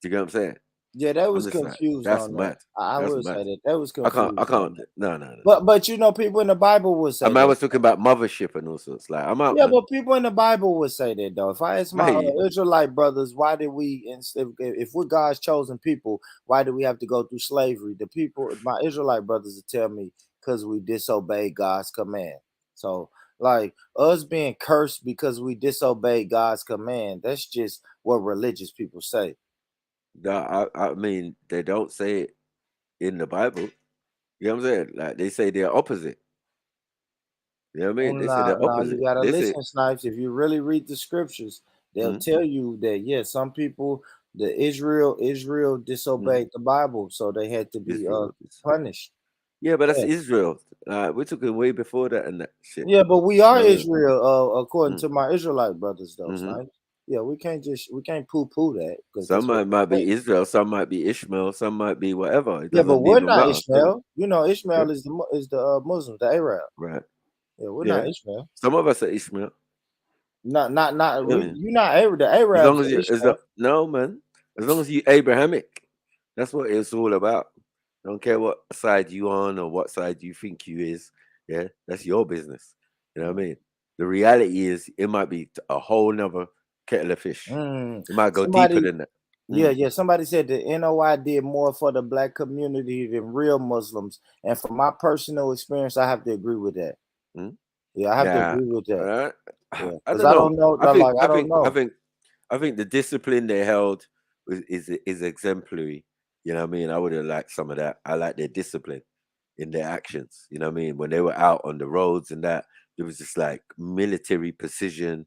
Do you get what I'm saying? Yeah, that I'm was just like, confused that's on that. mad. I That's will mad. say that. That was I confused. can't. No. But you know, people in the Bible would say I mean, I that. was talking about mothership and all sorts. Like, I'm out, Yeah, man. but people in the Bible would say that though. If I ask my Israelite brothers, why did we, if we're God's chosen people, why do we have to go through slavery? The people, my Israelite brothers, would tell me because we disobeyed God's command. So, like us being cursed because we disobeyed God's command, that's just what religious people say. No, I mean, they don't say it in the Bible. You know what I'm saying? Like, they say they're opposite. You know what I mean? They say they're Nah, you opposite. gotta They say, listen, Snipes. If you really read the scriptures, they'll tell you that some people, the Israel disobeyed the Bible, so they had to be punished. yeah, but that's Israel. We're talking way before that and that shit. Yeah, but we are You know what I mean? Israel, according to my Israelite brothers, though, Snipes. Yeah, we can't poo that. Some might be Israel, some might be Ishmael, some might be whatever. It Yeah, but doesn't we're even not matter. Ishmael. You know, Ishmael Yeah. is the Muslims, the Arab. Right. Yeah, we're not Ishmael. Some of us are Ishmael. Not. Yeah. You're not Arab. The Arabs are Ishmael. No, man. As long as you Abrahamic, that's what it's all about. I don't care what side you on or what side you think you is. Yeah, that's your business. You know what I mean? The reality is, it might be a whole nother kettle of fish. It might go deeper than that. Yeah. Somebody said the NOI did more for the black community than real Muslims, and from my personal experience, I have to agree with that. Yeah, I have to agree with that. Yeah, I because don't know. I don't know. I think the discipline they held is exemplary. You know what I mean? I would have liked some of that. I like their discipline in their actions. You know what I mean? When they were out on the roads and that, it was just like military precision.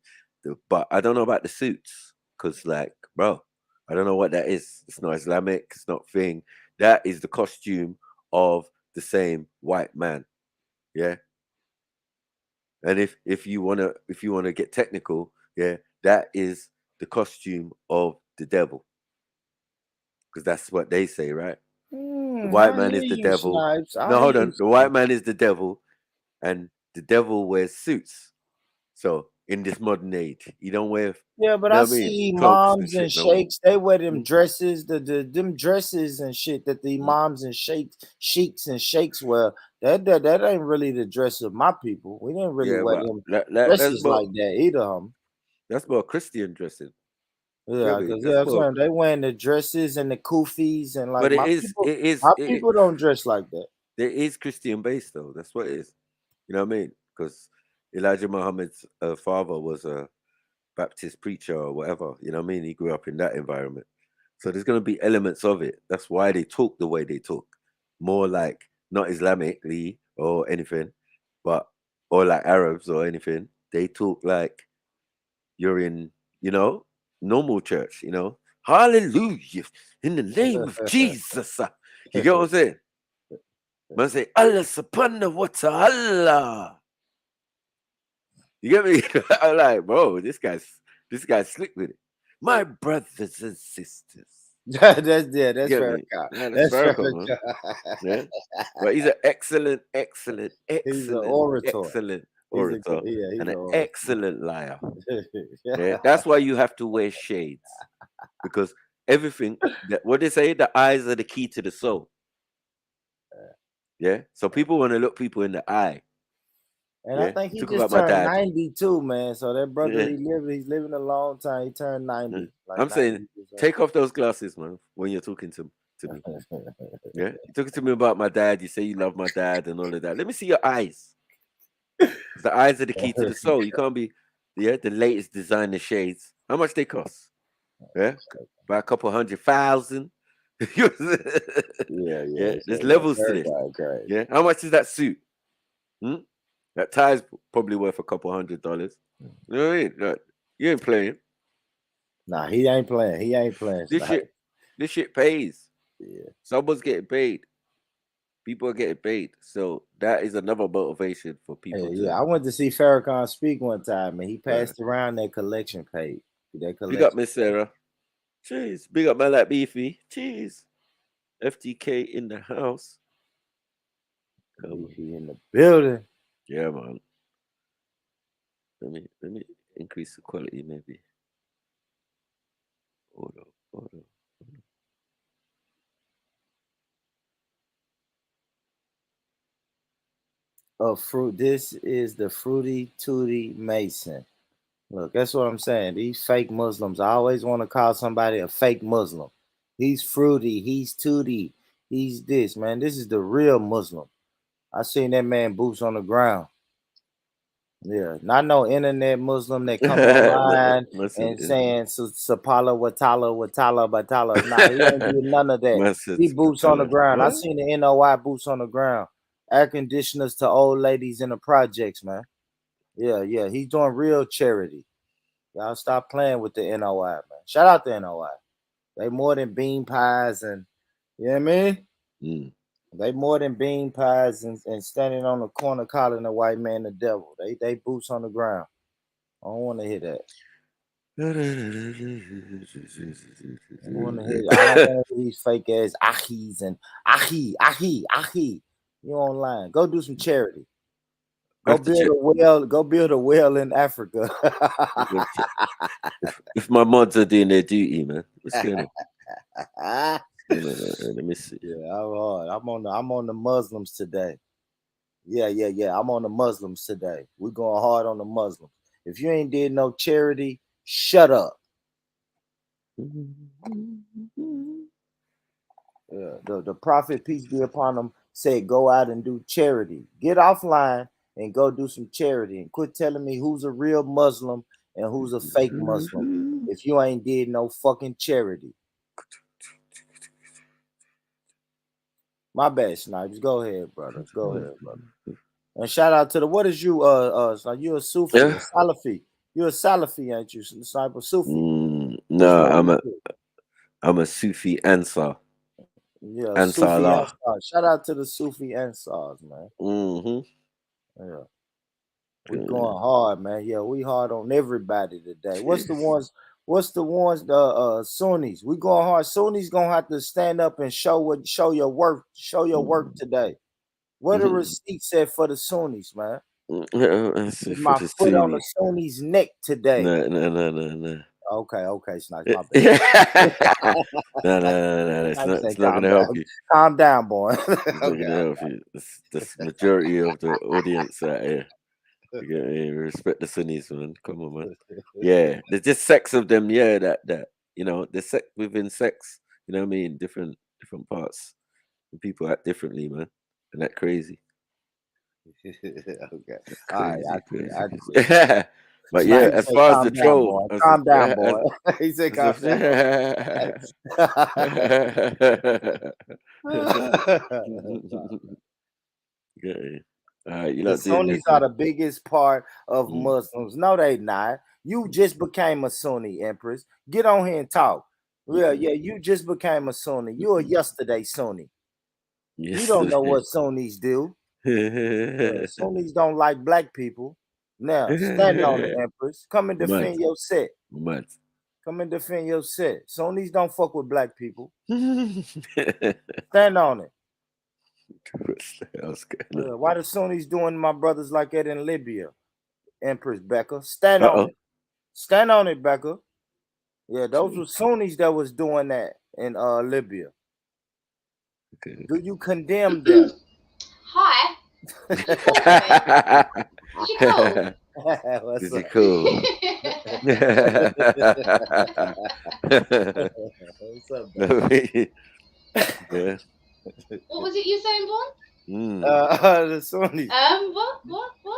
But I don't know about the suits, because, like, bro, I don't know what that is. It's not Islamic. It's not thing. That is the costume of the same white man. Yeah. And if you wanna get technical, yeah, that is the costume of the devil, because that's what they say, right? The white I man hear is the you, devil. Snipes. No, hold on. The white man is the devil, and the devil wears suits. So in this modern age, you don't wear, Yeah, but you know I what I mean, see cloaks and moms and shit no more. sheiks. They wear them dresses, them dresses and shit that the moms and sheiks and sheiks wear. That ain't really the dress of my people. We didn't really Yeah, wear but them that's dresses more like that either. that's more Christian dressing. Yeah, because I'm saying they wearing the dresses and the kufis and like But my people don't dress like that. There is Christian base though. That's what it is. You know what I mean? Because Elijah Muhammad's father was a Baptist preacher or whatever. You know what I mean? He grew up in that environment. So there's going to be elements of it. That's why they talk the way they talk. More like not Islamically or anything, but or like Arabs or anything. They talk like you're in, normal church, hallelujah in the name of Jesus. You get what I'm saying? Man say Allah subhanahu wa ta'ala. You get me? I'm like, bro, this guy's slick with it. My brothers and sisters. That's Farrakhan. That's Farrakhan, man. Yeah. But he's an excellent He's an orator. excellent orator He's and an an orator. excellent liar. Yeah. That's why you have to wear shades. Because everything, what they say, the eyes are the key to the soul. Yeah. So people want to look people in the eye. And I think he just turned 92, man. So that brother, he's living a long time. He turned 90. Like I'm saying, take off those glasses, man, when you're talking to me. Yeah, you're talking to me about my dad. You say you love my dad and all of that. Let me see your eyes. The eyes are the key to the soul. You can't be, the latest designer shades. How much they cost? Yeah, by a couple 100,000. Yeah. There's levels to this. Yeah, how much is that suit? That tie's probably worth a couple $100. You know what I mean? Like, you ain't playing. Nah, he ain't playing. This shit pays. Yeah. Someone's getting paid. People are getting paid. So that is another motivation for people. I went to see Farrakhan speak one time, and he passed around that collection page. Big up Miss Sarah. Jeez. Big up my lap beefy. Jeez. F.T.K in the house. Beefy in the building. Yeah, man. Let me increase the quality, maybe. Hold on. Fruit. This is the Fruity Tootie Mason. Look, that's what I'm saying. These fake Muslims. I always want to call somebody a fake Muslim. He's fruity. He's tootie. He's this, man. This is the real Muslim. I seen that man boots on the ground. Yeah, not no internet Muslim that come online and saying Sapala Watala Batala. Nah, he ain't doing none of that. He boots on the ground. I seen the NOI boots on the ground. Air conditioners to old ladies in the projects, man. Yeah. He's doing real charity. Y'all stop playing with the NOI, man. Shout out to NOI. They more than bean pies and, you know what I mean? They more than bean pies and standing on the corner calling the white man the devil. They boots on the ground. I don't want to hear that. I don't want to hear these fake ass ahis and ahi. You online. Go do some charity. Go build a well in Africa. if my mods are doing their duty, man. What's going on? Let me see. Yeah, I'm on the Muslims today. Yeah. I'm on the Muslims today. We're going hard on the Muslims. If you ain't did no charity, shut up. Yeah, the Prophet, peace be upon him, said go out and do charity. Get offline and go do some charity and quit telling me who's a real Muslim and who's a fake Muslim if you ain't did no fucking charity. My bad, Snipes. Go ahead, brother. And shout out to what is you? You a Sufi, a Salafi. You're a Salafi, ain't you? Sniper Sufi. No, I'm a Sufi Ansar. Yeah, Sufi Ansar. Shout out to the Sufi Ansars, man. Yeah. We going hard, man. Yeah, we hard on everybody today. What's the ones? The Sunnis. We going hard. Sunnis gonna have to stand up and show your work today. What the receipt said for the Sunnis, man. My foot on the Sunni's neck today. No. Okay, Snipes, my bad. No. It's not gonna help you. Calm down, boy. It's not gonna help you. That's the majority of the audience out here. Respect the Sunnis, man. Come on, man. Yeah, there's just sects of them. Yeah, that there's sect within sects. You know what I mean? Different parts. People act differently, man, and that crazy. Okay. All right, I agree. But yeah, as far as the troll, calm down, boy. He said, "Calm down." Okay. The Sunnis are the biggest part of Muslims. No, they not. You just became a Sunni, Empress. Get on here and talk. Yeah, you just became a Sunni. You a yesterday Sunni. You don't know what Sunnis do. Sunnis don't like black people. Now, stand on it, Empress. Come and defend your set. Come and defend your set. Sunnis don't fuck with black people. Stand on it. Why the Sunnis doing my brothers like that in Libya? Empress Becca. Stand on it. Stand on it, Becca. Yeah, those were Sunnis that was doing that in Libya. Do you condemn them? Hi. What's Is up? he cool? What's up, baby? Yeah. What was it you saying, Vaughn? The Sunnis. What?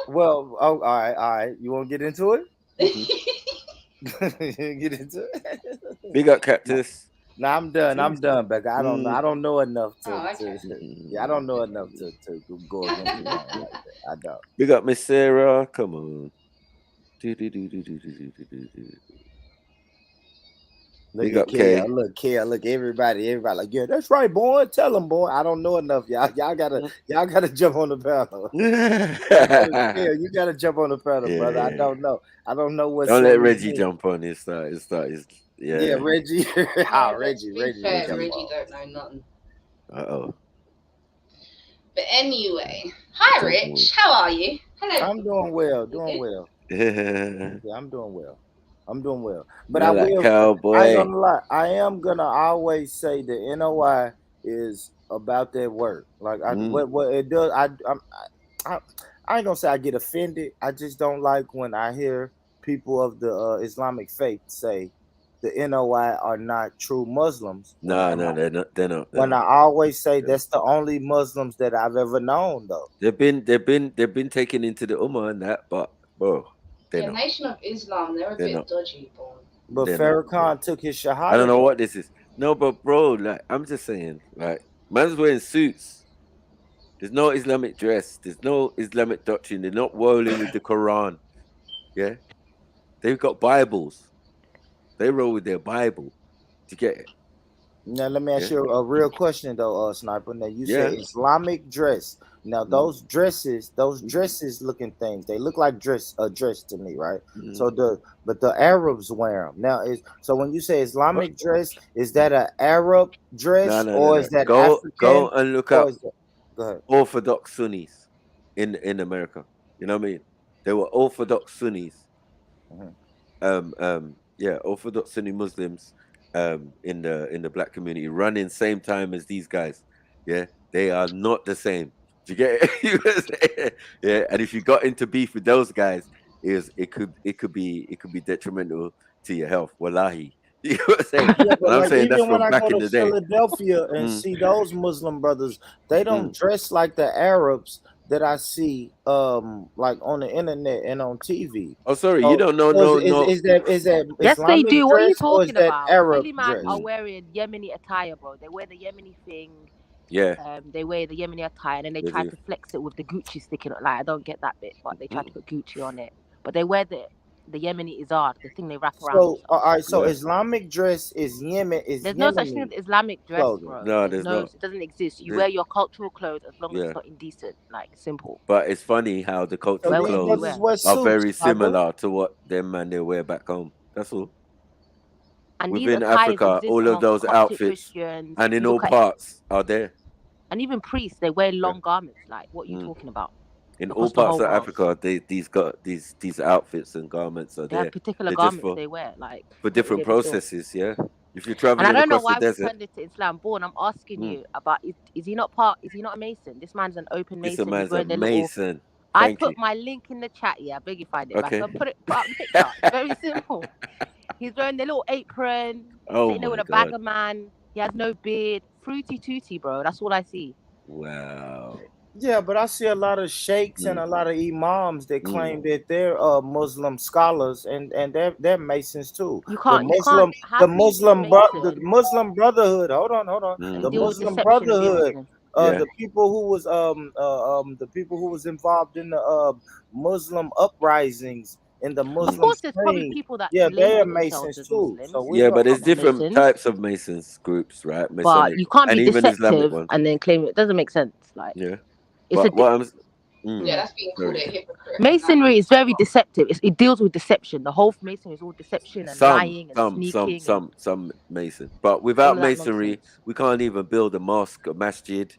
Well, all right. You want to get into it? Get into it. Big up, Cactus. Nah, I'm done, Becca. I don't know enough to. Okay. I don't know enough to go against the man like that. I don't. Big up, Miss Sarah. Come on. Look Big at up, Kay. Kale, look, everybody like, yeah, that's right, boy. Tell them, boy. I don't know enough, y'all. Y'all gotta jump on the panel. Kale, you gotta jump on the panel, brother. I don't know. I don't know what. Don't let Reggie jump on his start. Yeah, Reggie. Reggie don't know nothing. Uh-oh. But anyway, hi, Rich. How are you? Hello. I'm doing well. Yeah, I'm doing well. But I will. Cowboy. I ain't gonna lie. I am gonna always say the NOI is about that work. Like what it does. I ain't gonna say I get offended. I just don't like when I hear people of the Islamic faith say the NOI are not true Muslims. No, they're not. When I always say that's the only Muslims that I've ever known, though. They've been taken into the Ummah and that, but bro, the Nation of Islam, they're a bit dodgy, bro. But Farrakhan took his shahada. I don't know what this is. No, but bro, like I'm just saying, like man's wearing suits. There's no Islamic dress. There's no Islamic doctrine. They're not rolling with the Quran. Yeah, they've got Bibles. They roll with their Bible. To get it. Now let me ask you a real question though, Sniper. Now you say Islamic dress. Now those dresses looking things, they look like a dress to me, right? So but the Arabs wear them. Now so when you say Islamic dress, is that an Arab dress or is that African? Go and look up go ahead. Orthodox Sunnis in America. You know what I mean? They were Orthodox Sunnis. Orthodox Sunni Muslims in the black community running same time as these guys. Yeah, they are not the same. Do you get it? Yeah, and if you got into beef with those guys, it could be detrimental to your health. Wallahi. You know what I'm saying? Yeah, but I'm saying that's from back in the day. Philadelphia and see those Muslim brothers, they don't dress like the Arabs that I see like on the internet and on TV. Oh, sorry, you don't know. No. Is that yes, Islamic they do. What are you dress or is talking that about? Arab Philly man dress? are wearing Yemeni attire, bro. They wear the Yemeni thing. Yeah. They wear the Yemeni attire and then they try to flex it with the Gucci sticking. Like I don't get that bit, but they try to put Gucci on it. But they wear the Yemeni izar, the thing they wrap around. So all right, so Islamic dress is Yemen. There's no such thing as Islamic dress, bro. No, there's not. It doesn't exist. You wear your cultural clothes as long as it's not indecent, like simple. But it's funny how the cultural clothes are very similar to what them man they wear back home. That's all. And within Africa, all of those outfits and in all parts are there. And even priests, they wear long garments. Like, what are you talking about? In all parts of Africa, these outfits and garments are there. They have particular garments they wear, like for different processes. Yeah, if you're traveling and I don't know across why the desert. we turned it to Islam. Born, I'm asking you about is he not part? Is he not a Mason? This man's an open Mason. This man's a Mason. I put my link in the chat. Yeah, I beg you find it. Okay. Back. So put up the picture. Very simple. He's wearing the little apron. Sitting there with a bag of man. He has no beard. Fruity tooty, bro. That's all I see. Wow. Yeah, but I see a lot of sheikhs and a lot of imams that claim that they're Muslim scholars and they're Masons too. The Muslim Brotherhood. Hold on. The Muslim Brotherhood. The people who was involved in the Muslim uprisings in the Muslim Of course, there's probably screen, people that yeah, they are label themselves Masons as too. Muslims. So we Yeah, know but there's not different Masons. types of Masons groups, right? But Masonic you can't and be even Islamic deceptive ones. and then claim it doesn't make sense. Like Yeah. it's But what I'm Yeah, that's being called a sorry. hypocrite. Masonry is very deceptive. It deals with deception. The whole Masonry is all deception and lying and sneaking and Some Mason. But all without of that Masonry, nonsense. we can't even build a mosque, a masjid,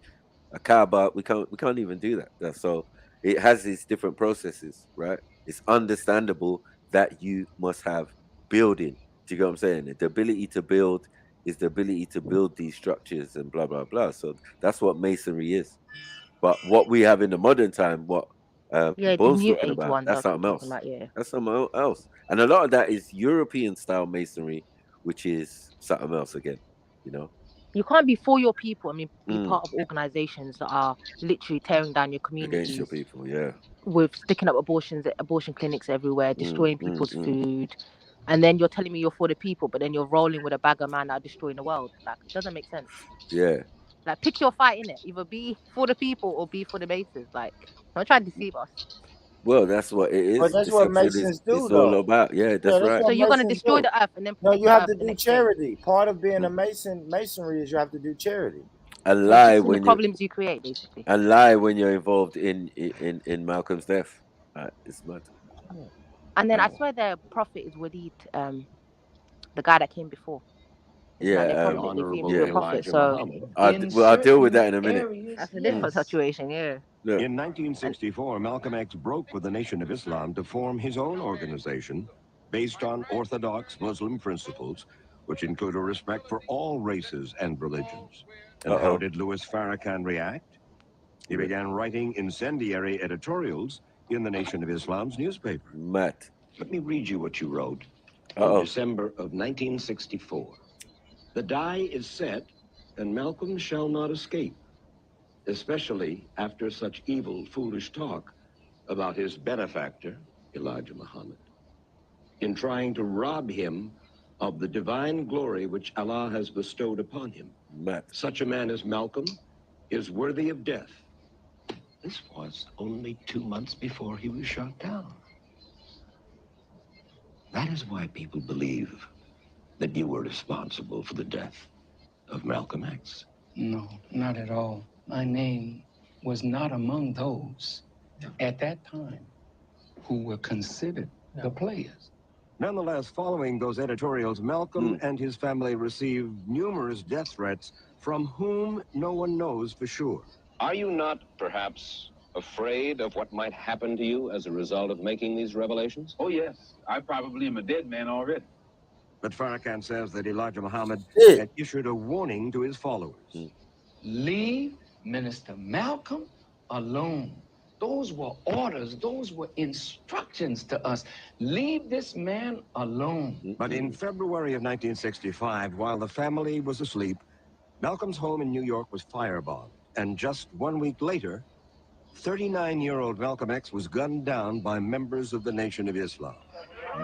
a Kaaba. We can't even do that. So it has these different processes, right? It's understandable that you must have building. Do you get what I'm saying? The ability to build is the ability to build these structures and blah blah blah. So that's what Masonry is. But what we have in the modern time, what Yeah, the Bone's new talking age about, ones that's I've been something talking else. about, yeah. That's something else. And a lot of that is European style masonry, which is something else again, you know. You can't be for your people. I mean, be Mm. part of organizations that are literally tearing down your Against your communities people, yeah. with sticking up abortion clinics everywhere, destroying people's food, and then you're telling me you're for the people, but then you're rolling with a bag of man that are destroying the world. Like, it doesn't make sense. Yeah. Like, pick your fight in it. Either be for the people or be for the Masons. Like, don't try to deceive us. Well, that's what it is. But that's what Deception Masons do, is all though. about. Yeah, that's Yeah, that's right. So what you're gonna Masons destroy do. the earth and then No, protect you the have earth to the do next day. charity. Part of being a masonry is you have to do charity. And So lie fixing the when you problems you create, basically. and lie when you're involved in Malcolm's death. It's mad. And then I swear their prophet is Walid, the guy that came before. Isn't that their Yeah, prophet? They view him to yeah. be a prophet. So I'll deal with that in a minute. that's a different situation, yeah. In 1964, Malcolm X broke with the Nation of Islam to form his own organization based on orthodox Muslim principles, which include a respect for all races and religions. And how did Louis Farrakhan react? He began writing incendiary editorials in the Nation of Islam's newspaper. Matt. Let me read you what you wrote in December of 1964. The die is set, and Malcolm shall not escape, especially after such evil, foolish talk about his benefactor, Elijah Muhammad, in trying to rob him of the divine glory which Allah has bestowed upon him. Such a man as Malcolm is worthy of death. This was only 2 months before he was shot down. That is why people believe that you were responsible for the death of Malcolm X. No, not at all. My name was not among those at that time who were considered the players. Nonetheless, following those editorials, Malcolm and his family received numerous death threats from whom no one knows for sure. Are you not, perhaps, afraid of what might happen to you as a result of making these revelations? Oh, yes. I probably am a dead man already. But Farrakhan says that Elijah Muhammad had issued a warning to his followers. Leave Minister Malcolm alone. Those were orders. Those were instructions to us. Leave this man alone. But in February of 1965, while the family was asleep, Malcolm's home in New York was firebombed. And just 1 week later, 39-year-old Malcolm X was gunned down by members of the Nation of Islam.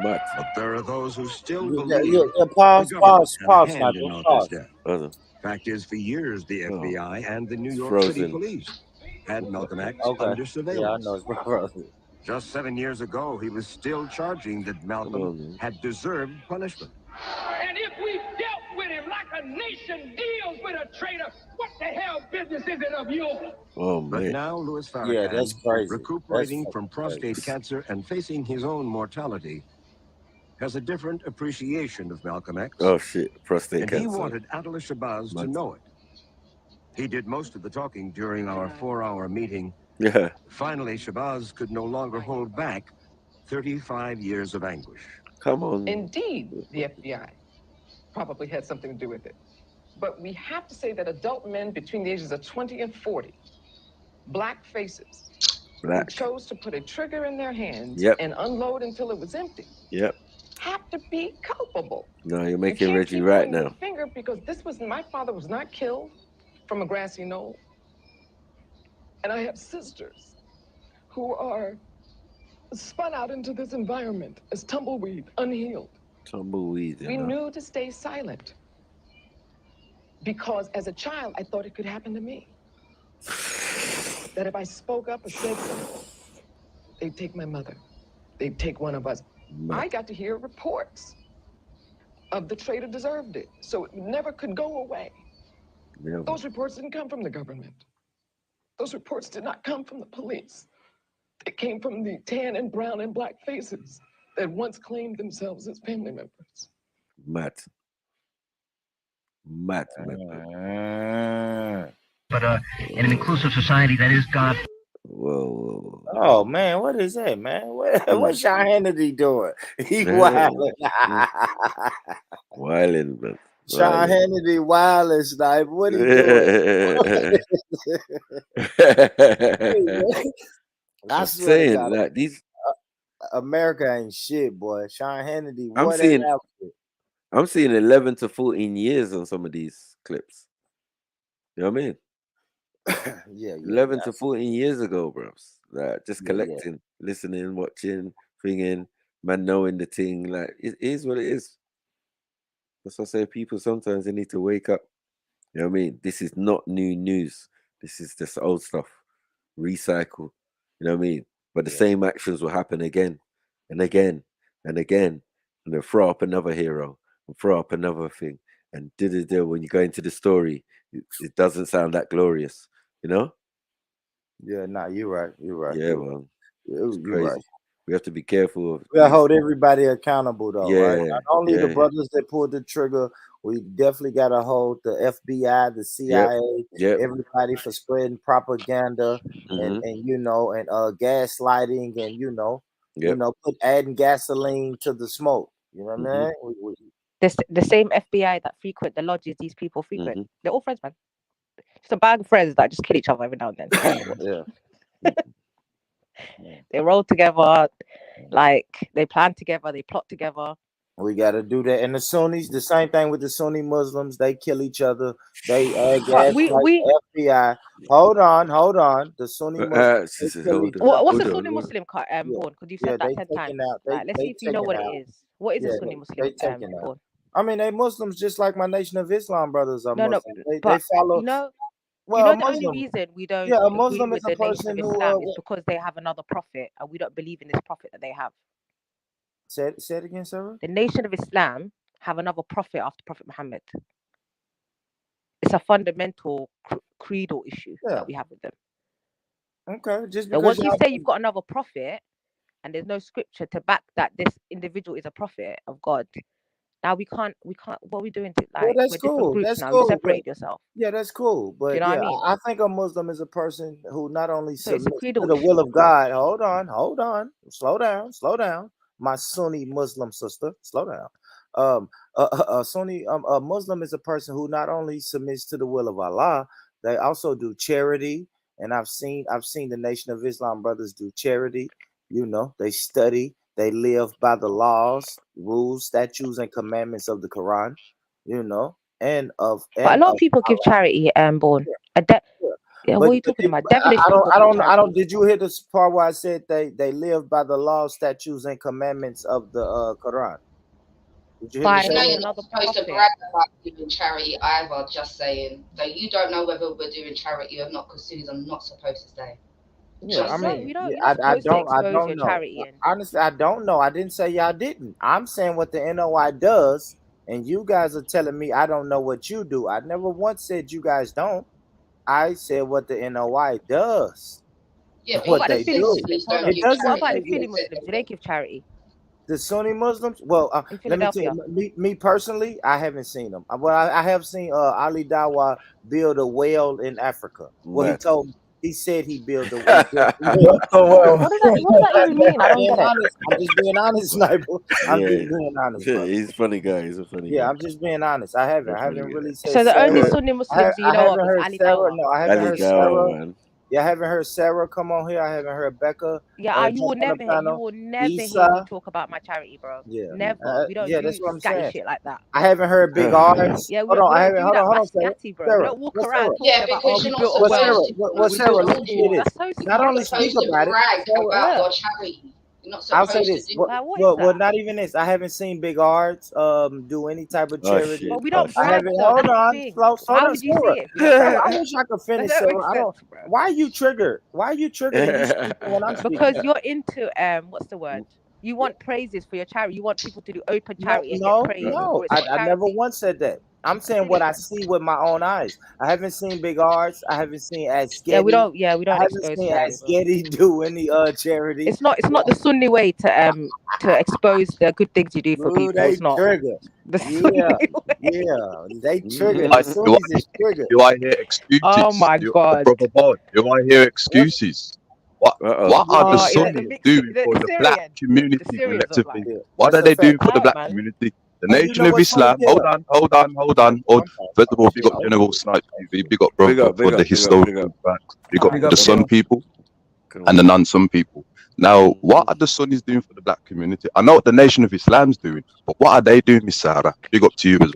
But there are those who still believe Pause, the pause, government had a hand Sniper, in all pause. this death. Fact is, for years, the FBI and the New York City frozen. Police had Malcolm X Okay. under Yeah, I surveillance. know it's frozen. Just 7 years ago, he was still charging that Malcolm had deserved punishment. And if we dealt with him like a nation deals with a traitor, what the hell business is it of yours? But now Louis Farrakhan, Yeah, that's crazy. recuperating That's from fucking prostate crazy. cancer and facing his own mortality, has a different appreciation of Malcolm X. Oh shit, prostate And cancer. he wanted Adil Shabazz to know it. He did most of the talking during our 4-hour meeting. Yeah. Finally, Shabazz could no longer hold back 35 years of anguish. Come on. Indeed, the FBI probably had something to do with it. But we have to say that adult men between the ages of 20 and 40, black faces, who chose to put a trigger in their hands and unload until it was empty, have to be culpable. No, you're You making can't Reggie keep right pointing now. the finger because my father was not killed from a grassy knoll. And I have sisters who are spun out into this environment as tumbleweed, unhealed. Tumbleweed. We knew to stay silent because as a child, I thought it could happen to me. That if I spoke up or said something, they'd take my mother. they'd take one of us. I got to hear reports of the traitor deserved it, so it never could go away. Never. Those reports didn't come from the government. Those reports did not come from the police. They came from the tan and brown and black faces that once claimed themselves as family members. Mad. But in an inclusive society, that is God. Whoa. Oh man, what is that, man? What's Sean Hannity doing? He wilding. Wilding, man. Sean Hannity wilding, sniper. What he doing? I swear to God, like these America ain't shit, boy. Sean Hannity, I'm seeing 11 to 14 years on some of these clips. You know what I mean? Yeah, 11 to 14 years ago, bro. Like just collecting, listening, watching, thinking, man, knowing the thing. Like it is what it is. That's what I say. People sometimes they need to wake up. You know what I mean? This is not new news. This is just old stuff. Recycle. You know what I mean? But the same actions will happen again and again and again. And then throw up another hero and throw up another thing. And when you go into the story, it doesn't sound that glorious, you know? Yeah, nah, you're right. You're right. Yeah, man. It's You're crazy. right. We have to be careful. We gotta hold everybody accountable, though, right? Not only the yeah. brothers that pulled the trigger, we definitely gotta hold the FBI, the CIA, everybody for spreading propaganda and you know and gaslighting and you know put adding gasoline to the smoke. You know what I mean? The same FBI that frequent the lodges these people frequent, they're all friends, man. Just a bag of friends that just kill each other every now and then. They roll together, like they plan together, they plot together. We got to do that. And the Sunnis, the same thing with the Sunni Muslims. They kill each other. They add gas like the FBI. Hold on. The Sunni Muslims. What's a Sunni Muslim born? Because you said that 10 times. Let's see if you know what it is. What is a Sunni Muslim born? I mean, they Muslims just like my Nation of Islam brothers are Muslims. They follow. The only reason we don't a agree Muslim with is a the Nation person of Islam is because they have another prophet and we don't believe in this prophet that they have. Say it again, Sarah. The Nation of Islam have another prophet after Prophet Muhammad. It's a fundamental creedal issue that we have with them. Okay, just because because once you say you've got another prophet and there's no scripture to back that this individual is a prophet of God, now we can't. What are we doing? That's cool. That's now. cool. You separate yourself. Yeah, that's cool. But you know what I mean? I think a Muslim is a person who not only submits to creedal the will issue. of God. Hold on. Slow down. My Sunni Muslim sister, slow down. A Muslim is a person who not only submits to the will of Allah, they also do charity. And I've seen the Nation of Islam brothers do charity. You know, they study. They live by the laws, rules, statutes, and commandments of the Quran, you know, but a lot of people give charity born. Yeah, what are you talking about? Devilish people. I don't. Did you hear the part where I said they live by the laws, statutes, and commandments of the Quran? Did you hear me say that? You're not supposed to brag about giving charity either. Just saying. So you don't know whether we're doing charity or not because Susan's not supposed to say. Yeah, I mean, I don't know. Honestly, I don't know. I didn't say y'all didn't. I'm saying what the NOI does, and you guys are telling me I don't know what you do. I never once said you guys don't. I said what the NOI does. Yeah, what they do. It doesn't. What about the Philly Muslims? Do they give charity? The Sunni Muslims? Well, let me tell you, me personally, I haven't seen them. Well, I have seen Ali Dawa build a well in Africa. Well, he said he built a well. What does that even mean? I don't get it. I'm just being honest, Sniper. I'm just being honest. Yeah, he's a funny guy. He's a funny guy. Yeah, I'm just being honest. I haven't really said. So the only Sunni Muslims you know of is Ali Dawa. No, I haven't heard Sarah. Yeah, I haven't heard Sarah come on here. I haven't heard Becca. Yeah, you will never hear me talk about my charity, bro. Yeah, never. We don't do that's what I'm scatty saying. shit like that. I haven't heard big R's. Yeah, hold on, scatty, bro. Sarah, we don't walk around talking about because you're not supposed Sarah, let me hear this. Not only speak about it, about your charity. I'll say this. Well, not even this. I haven't seen big arts do any type of charity. But we don't I haven't. Hold on. How would you see it? I wish I could finish. Why are you triggered? Why are you triggered when I'm speaking? Because you're into what's the word? You want praises for your charity. You want people to do open No, charity and get praise before it's I not never charity. once said that. I'm saying what I see with my own eyes. I haven't seen Big Arts. I haven't seen Yeah, we Asketti. don't I haven't expose seen charity, bro. Asketti do any charity. It's not the Sunni way to expose the good things you do for Ooh, people. they It's not trigger. the Yeah, Sunni way. yeah. They trigger. I, The Sunnis is triggered. do I hear Oh excuses? my God. Brother Bond, do I hear excuses? What are the Oh, is it the Sunnis big doing for the the black Syrians? The community Syrians of like. collectively? What That's are a they doing fact. for the Alright, black man. community? The And you Nation know of what's funny? Islam. Hold on. First of all, big up General Snipes TV. Big up brother for the historical facts. Big up the Sun people and the non-Sun people. Now, what are the Sunnis doing for the black community? I know what the Nation of Islam's doing, but what are they doing, Miss Sarah? Big up to you as well.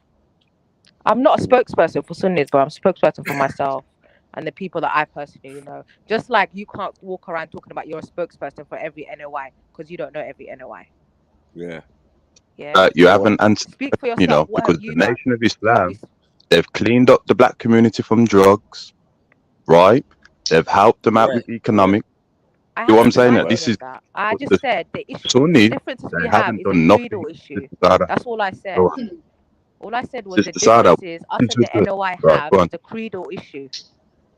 I'm not a spokesperson for Sunnis, but I'm a spokesperson for myself and the people that I personally know. Just like you can't walk around talking about you're a spokesperson for every NOI because you don't know every NOI. Yeah. Yeah. You haven't answered, Speak for yourself. What because have you the done? Nation of Islam, they've cleaned up the black community from drugs, right? They've helped them out with economic. I You know what I'm haven't saying? denied That this any is of that. I but just said the issue, the Sunnis, differences we they have haven't is a done nothing. creedal issue. Sister That's all I said. Sarah. All I said was the Sister Sarah, differences us and the NOI right, have go is on. a creedal issue.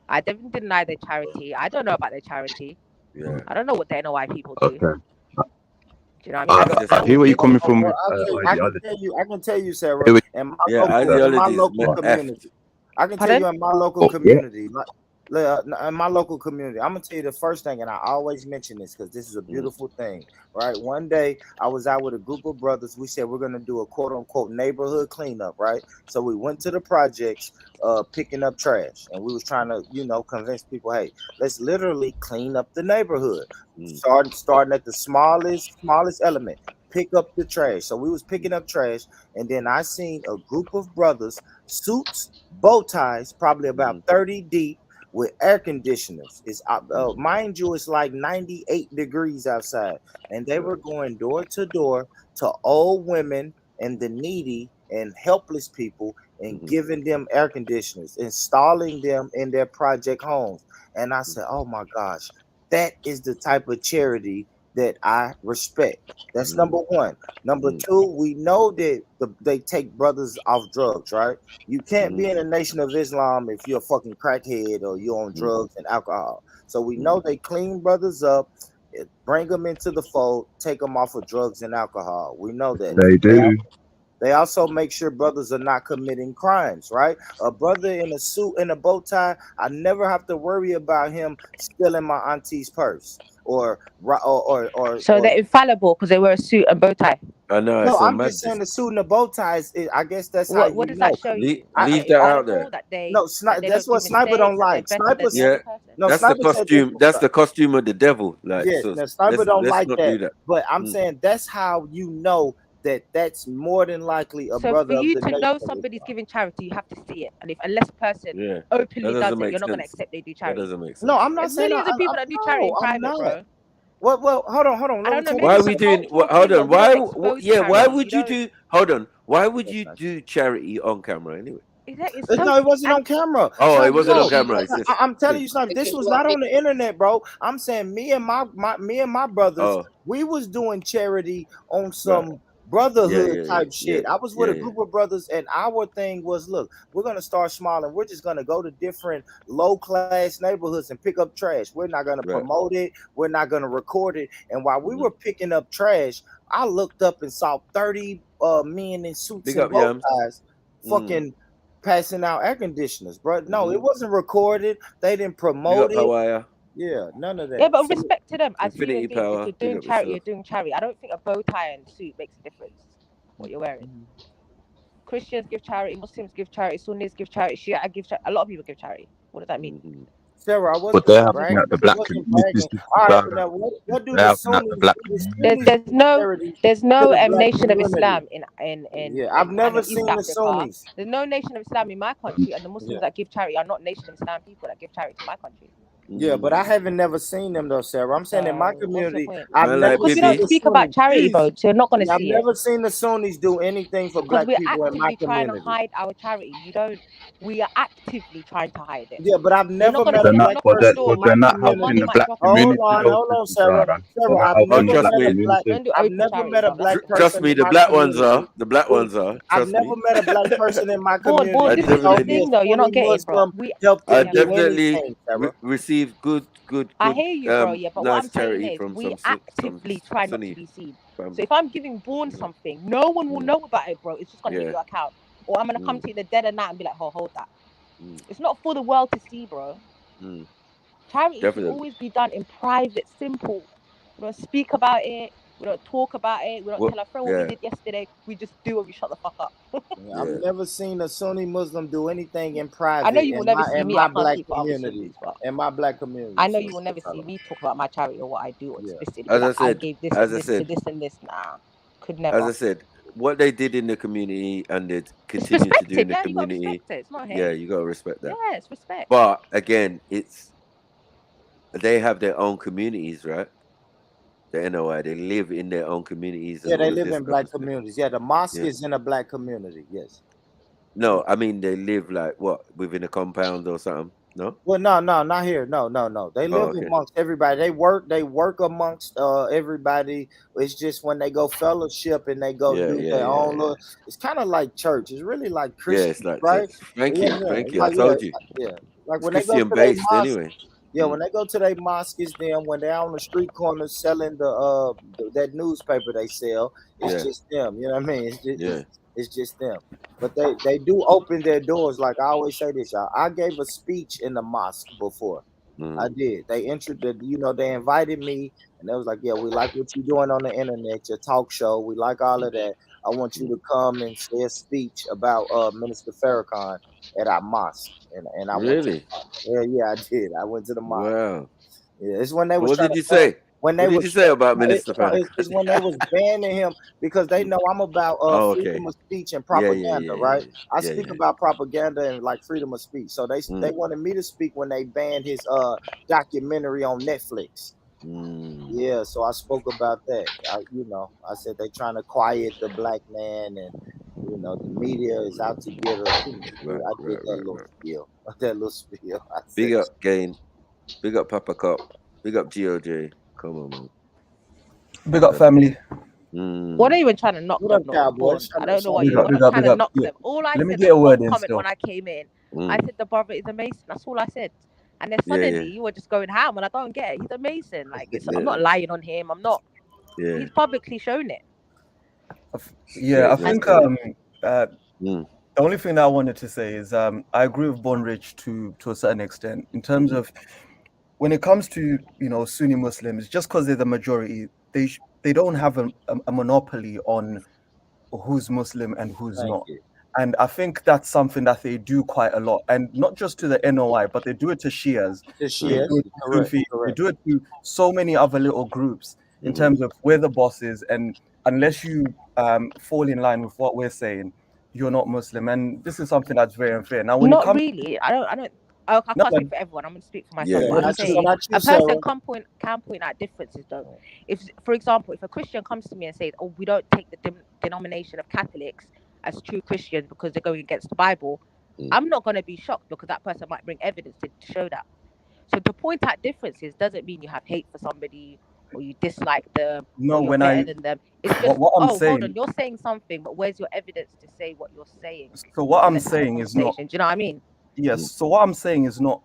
I didn't deny their charity. I don't know about their charity. Yeah. I don't know what the NOI people do. Okay. Do you know what I mean? I hear where you're coming from with I ideology. can tell you, Sarah, Here we- in my Yeah, local, ideology is local meant F. community. I can tell Pardon? you in my local Oh, yeah. community, in my local community, I'm gonna tell you the first thing, and I always mention this because this is a beautiful thing, right? One day I was out with a group of brothers. We said we're gonna do a quote unquote neighborhood cleanup, right? So we went to the projects, picking up trash, and we was trying to, convince people, hey, let's literally clean up the neighborhood. Starting at the smallest element. Pick up the trash. So we was picking up trash, and then I seen a group of brothers, suits, bow ties, probably about 30 deep, with air conditioners. It's mind you, it's like 98 degrees outside, and they were going door to door to old women and the needy and helpless people and giving them air conditioners, installing them in their project homes. And I said, oh my gosh, that is the type of charity that I respect. That's number one. Number two, we know that they take brothers off drugs, right? You can't be in a Nation of Islam if you're a fucking crackhead or you're on drugs and alcohol. So we know they clean brothers up, bring them into the fold, take them off of drugs and alcohol. We know that. They do. They also make sure brothers are not committing crimes, right? A brother in a suit and a bow tie, I never have to worry about him stealing my auntie's purse or So they're infallible because they wear a suit and bow tie. I know. no, It's a I'm mad. just saying the suit and the bow ties. I guess that's how What you does know. that show you? Leave that out there. That they, No, that they that's don't what do Sniper don't mistakes, that like. they're better than the Yeah, other person. No, that's the Sniper said this costume. was That's the costume of the devil. Like, yes, so now Sniper don't let's like not that. do that. But I'm saying that's how you know that that's more than likely a So brother for of you the to nation. know somebody's giving charity, you have to see it. And unless a person Yeah, openly that does doesn't it, make you're not going to sense. accept they do That charity. doesn't make sense. No, I'm not There's saying millions of people that do charity in private, not. bro. Well, hold on. I don't know. Why Maybe are we doing? Hold on. we Why? don't expose Yeah. Why charity. would you do? Hold on. Why would you do charity on camera anyway? No, it wasn't on camera. Oh, Sniper, it wasn't on no. camera. It's just. I'm telling you, Sniper, this was not on the internet, bro. I'm saying me and my brothers, Oh. we was doing charity on Right. some brotherhood Yeah, type shit. I was with a yeah. group of brothers, and our thing was, look, we're gonna start small, and we're just gonna go to different low class neighborhoods and pick up trash. We're not gonna Right. promote it. We're not gonna record it. And while we were picking up trash, I looked up and saw 30 men in suits Big and up, bow Yams. ties, fucking passing out air conditioners, bro. No, it Mhm. wasn't recorded. They didn't Big promote up, it. Hawaii. Yeah, none of that. Yeah, but respect to them as Infinity human beings. If power. you're Big doing up charity, yourself. you're doing charity. I don't think a bow tie and suit makes a difference. What you're wearing. Christians give charity, Muslims give charity, Sunnis give charity, Shia give charity. A lot of people give charity. What does that mean? Sarah, I But wasn't they're helping bragging. out the I black wasn't community. bragging. All right, now what do They're the helping out the Sunnis black do? The community. Sunnis do There's charity no to the black nation of community. Islam in I've I never know seen East the Africa. Sunnis. There's no nation of Islam in my country, and the Muslims that give charity are not nation of Islam people that give charity to my country. Yeah, but I haven't never seen them though, Sarah. I'm saying in my community, I've Man never like Because we seen don't Bibi. the speak about Sunnis. charity, bro, so you're not gonna I've see it. never seen the Sunnis do anything for Because black we're people in my actively trying to community. hide our charity. We are actively trying to hide it. Yeah, but I've You're never not gonna met see a us black knock on the person door. in my not community. helping Money the might black drop Oh, in. hold community on, though, hold on, Sister Sarah. Sarah. Sarah, They're not I've helping Oh, the never trust black met a me. black. community. Don't do I've over never charity, met a brother. black Trust person me, in the my black ones community. are. The black ones are. I've Trust never me. met a black person in my Born, community I this that is the told me a definitely, thing though. You're Sunni not getting, bro. Muslim helped I them do definitely anything, Sarah. receive good, I hear you, bro. Yeah, but what nice I'm saying charity is from we some actively try not to Sunni be seen. family. So if I'm giving Born something, no one will know about it, bro. It's just gonna hit Yeah. your account, or I'm gonna come to you in the dead of night and be like, "Oh, hold that." It's not for the world to see, bro. Charity should Definitely. always be done in private, simple. We don't speak about it. We don't talk about it. We don't What? tell our friend what we Yeah. did yesterday. We just do it. We shut the fuck up. Yeah, I've never seen a Sunni Muslim do anything in private I know you will never see in me. I my can't black speak for other community. Sunnis, but In my black community. I know So you will never shut see up. me talk about my charity or what I do Yeah. explicitly. As I Like I said, gave this as and I this to said, this and this. Nah, could as never. I said, what they did in the community and they It's continue to do in respected. the Yeah, you gotta community, respect it. It's not yeah, hate. you gotta respect that. Yeah, it's respect. But again, they have their own communities, right? The NOI, they live in their own communities and Yeah, they all of live this in type black of stuff. communities. Yeah, the mosque Yeah. is in a black community. Yes. No, I mean they live like what within a compound or something. No. Well, no, not here. No. They Oh, live okay. amongst everybody. They work amongst everybody. It's just when they go fellowship and they go do their own little. It's kind of like church. It's really like Yeah, Christian, it's like right? church. Thank Yeah, you. it's I like told you. yeah. Like It's when they go Christian to their based mosque. anyway. Yeah, when they go to their mosques, then when they're on the street corners selling that newspaper they sell, it's Yeah. just them. You know what I mean? Yeah. It's just them. But they do open their doors. Like I always say this, y'all. I gave a speech in the mosque before. I did. They they invited me and they was like, yeah, we like what you're doing on the internet, your talk show. We like all of that. I want you to come and say a speech about Minister Farrakhan at our mosque. And I went to the Really? mosque. Yeah, I did. I went to the mosque. Wow. Yeah, it's when they was What trying did to you say? when they What did was you say about Minister it's when they was banning him because they know I'm about Oh, okay. freedom of speech and Yeah, propaganda, right? I yeah, speak yeah. about propaganda and like freedom of speech. So they wanted me to speak when they banned his documentary on Netflix. Yeah, so I spoke about that. I said they trying to quiet the black man and the media is out to get us. I did that little spiel. That little spiel. I said, Big up Gain. Big up Papa Cop. Big up GOJ. Come on, man. Big up family. We're not even trying to knock What them, up, not Cowboys? Born. I don't know what Big you. up, We're big not up, trying big to up. knock Yeah. them. All I Let me said get in a word one in comment still. when I came in, I said the brother is a Mason. That's all I said. And then Yeah, suddenly yeah. you were just going ham, and I don't get it. He's a Mason. Like I'm Yeah. not lying on him. I'm not. Yeah. He's publicly shown it. Yeah, I think the only thing that I wanted to say is I agree with Bonrich to a certain extent in terms of when it comes to Sunni Muslims, just because they're the majority, they don't have a monopoly on who's Muslim and who's Thank not. you. And I think that's something that they do quite a lot, and not just to the NOI, but they do it to Shias. The They Shias, do it to correct, Sufi. They correct. do it to so many other little groups in terms of we're the bosses, and unless you fall in line with what we're saying, you're not Muslim. And this is something that's very unfair. Now, when Not it comes, really. I don't. I no, can't speak for everyone. I'm going to speak for myself. Yeah, But I'm not saying you, a person Sarah. can point out differences though. If, for example, if a Christian comes to me and says, "Oh, we don't take the denomination of Catholics as true Christians because they're going against the Bible," I'm not going to be shocked because that person might bring evidence to show that. So to point out differences doesn't mean you have hate for somebody or you dislike them No, or you're when better than them. It's just, what I'm hold saying. on, you're saying something, but where's your evidence to say what you're saying? So what And I'm let's have a saying is not. conversation. Do you know what I mean? Yes. So what I'm saying is not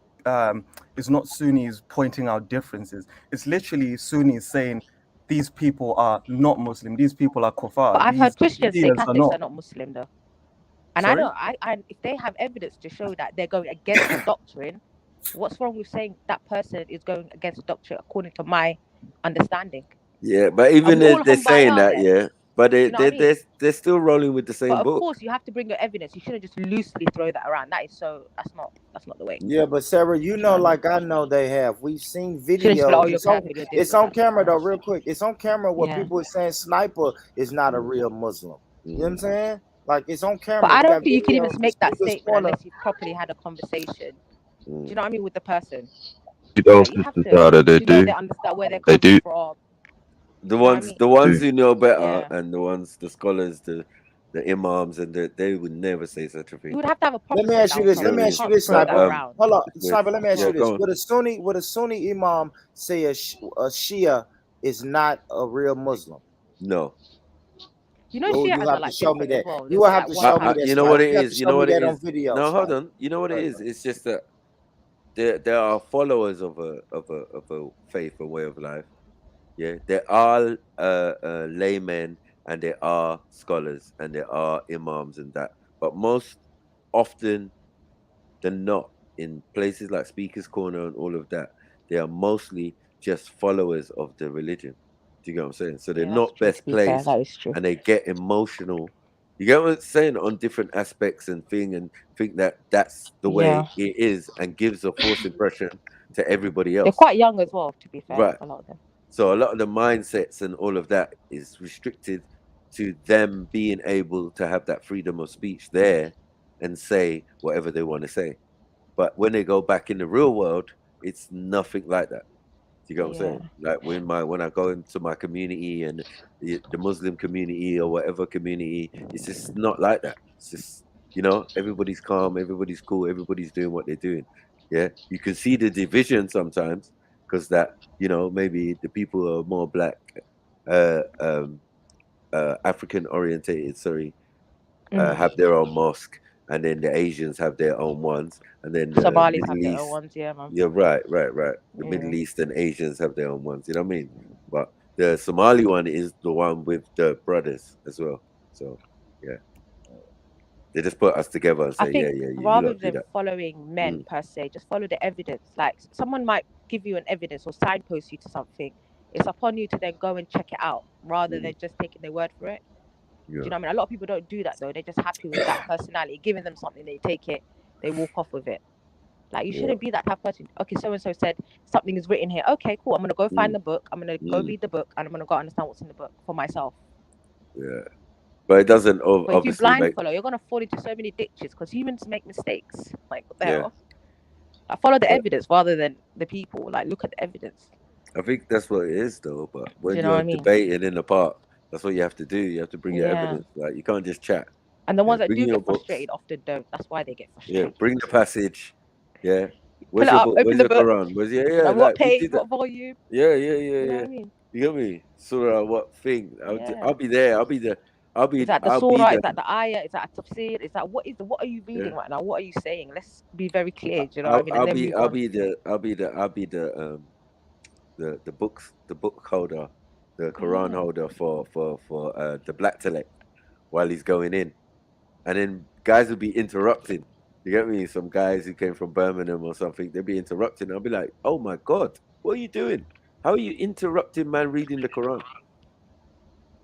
Sunnis pointing out differences. It's literally Sunnis saying these people are not Muslim. These people are kuffar. But I've heard Christians say Shias Catholics are not Muslim though. And Sorry? I if they have evidence to show that they're going against the doctrine, what's wrong with saying that person is going against the doctrine according to my understanding? Yeah, but even all they're saying humble that, then. yeah. But You know what I mean? they're still rolling with the same But of book. course, you have to bring your evidence. You shouldn't just loosely throw that around. That's not the way. Yeah, but Sarah, like I know they have. We've seen Shouldn't just be like, videos. oh, you're Catholic, you're this, It's you're on that. camera though, real quick. It's on camera where Yeah. people are saying Sniper is not a real Muslim. You know what I'm saying? Like it's on camera. But I We don't got think you can even videos. make that Speaker's statement Corner. unless you've properly had a conversation. Do you know what I mean with the person? those You have sisters to, out there, they you know, do. they understand where they're They coming do. from. The You know what I ones, mean? the ones do. who know better, Yeah. and the ones, the scholars, the imams, and they would never say such a You thing. would have to have a Let proper me sit ask you down this. You talk. know Let what me I You ask mean? you can't this, throw But that Sniper. around. Hold on, it's weird. Sniper. Let me ask Yeah, you this. go on. Would a Sunni imam say a Shia is not a real Muslim? No. You know, Oh, you Shiites are have to like show me different as that. well. You There's will not have like to one show me type. that, You know what Sniper. it You have to is. You show know me what it that on is. video, No, hold Sniper. on. You know what it is. It's just that there are followers of a faith and way of life. Yeah, there are laymen, and there are scholars, and there are imams and that. But most often than not, in places like Speaker's Corner and all of that, they are mostly just followers of the religion. Do you get what I'm saying? So they're Yeah, that's not true. To best be fair, placed, that is true. and they get emotional. You get what I'm saying on different aspects and think that that's the Yeah, way it is, and gives a false impression to everybody they're else. quite young as well. To be fair, Right. a lot of them. So a lot of the mindsets and all of that is restricted to them being able to have that freedom of speech there and say whatever they want to say. But when they go back in the real world, it's nothing like that. Do you get what I'm Yeah, saying? Like when I go into my community and the Muslim community or whatever community, it's just not like that. It's just, everybody's calm, everybody's cool, everybody's doing what they're doing. Yeah, you can see the division sometimes because that maybe the people who are more black, uh, um, African orientated, sorry, mm. have their own mosque, and then the Asians have their own ones, and then the Somalis Middle have their own East. ones. Yeah, man. Yeah, right. The Yeah. Middle East and Asians have their own ones. You know what I mean? But the Somali one is the one with the brothers as well. So yeah, they just put us together and I say, think yeah, you rather lot do than that. following men Mm, per se, just follow the evidence. Like someone might give you an evidence or signpost you to something. It's upon you to then go and check it out rather mm, than just taking their word for it. Do you yeah, know what I mean? A lot of people don't do that though. They're just happy with that personality. Giving them something, they take it, they walk off with it. Like you yeah, shouldn't be that type of person. Okay, so and so said something is written here. Okay, cool. I'm gonna go find mm, the book. I'm gonna go mm, read the book, and I'm gonna go understand what's in the book for myself. yeah. But it doesn't But if you obviously blind make. follow, you're gonna fall into so many ditches because humans make mistakes. Like what the Yeah, hell? Like follow the but evidence rather than the people. Like look at the evidence. I think that's what it is though. But Do when you know what you're I mean? debating in the park, that's what you have to do. You have to bring your Yeah. evidence. Like you can't just chat. And the Yeah, ones that bring do your get books. frustrated often don't. That's why they get Yeah, frustrated. bring the passage. Yeah. Pull Where's it your up, book? open Where's the your book. Quran? You know, what Like we page, did that. what volume? Yeah. You know what I mean? You get me? Surah, what thing? Yeah. I'll be there. Is that the I'll be surah? Is the that the ayah? Is that a tafsir? Is that what are you yeah. reading right now? What are you saying? Let's be very clear. Do you know what I mean? And then move I'll on. be the book holder, the Quran Yeah. holder for the black telect while he's going in. And then guys will be interrupting. You get me? Some guys who came from Birmingham or something, they'll be interrupting. I'll be like, oh my God, what are you doing? How are you interrupting man reading the Quran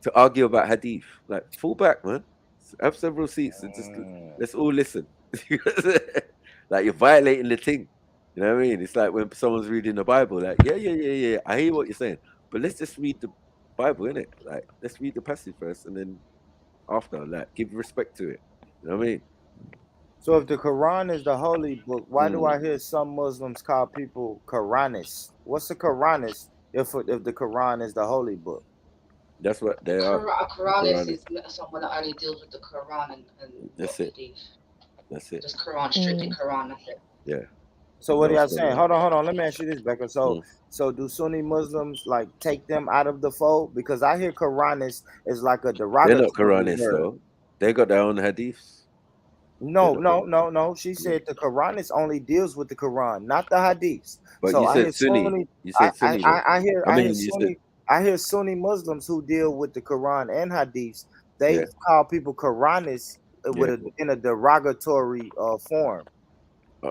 to argue about hadith? Like, fall back, man. Have several seats and just let's all listen. Like you're violating the thing. You know what I mean? It's like when someone's reading the Bible, like, yeah. I hear what you're saying. But let's just read the Bible, innit? Like, let's read the passage first and then after, like, give respect to it. You know what I mean? So if the Quran is the holy book, why do Mm. I hear some Muslims call people Quranists? What's a Quranist if the Quran is the holy book? That's what they are. A The Quranist Quran. is someone that only deals with the Quran and not That's it. Hadith. That's it. Just Quran, strictly Mm. Quran. That's it. Yeah. So what are No y'all saying? scholar. Hold on. Let me ask you this, Becca. So do Sunni Muslims like take them out of the fold? Because I hear Quranist is like a They're not derogatory Quranists word. though. They got their own hadiths. They're not Quranists. No. She said the Quranist only deals with the Quran, not the hadiths. But So you I hear said Sunni. Sunni. You said Sunni though. I I hear mean, you said Sunni. I hear Sunni Muslims who deal with the Quran and hadiths. They yeah, call people Quranists yeah, in a derogatory form,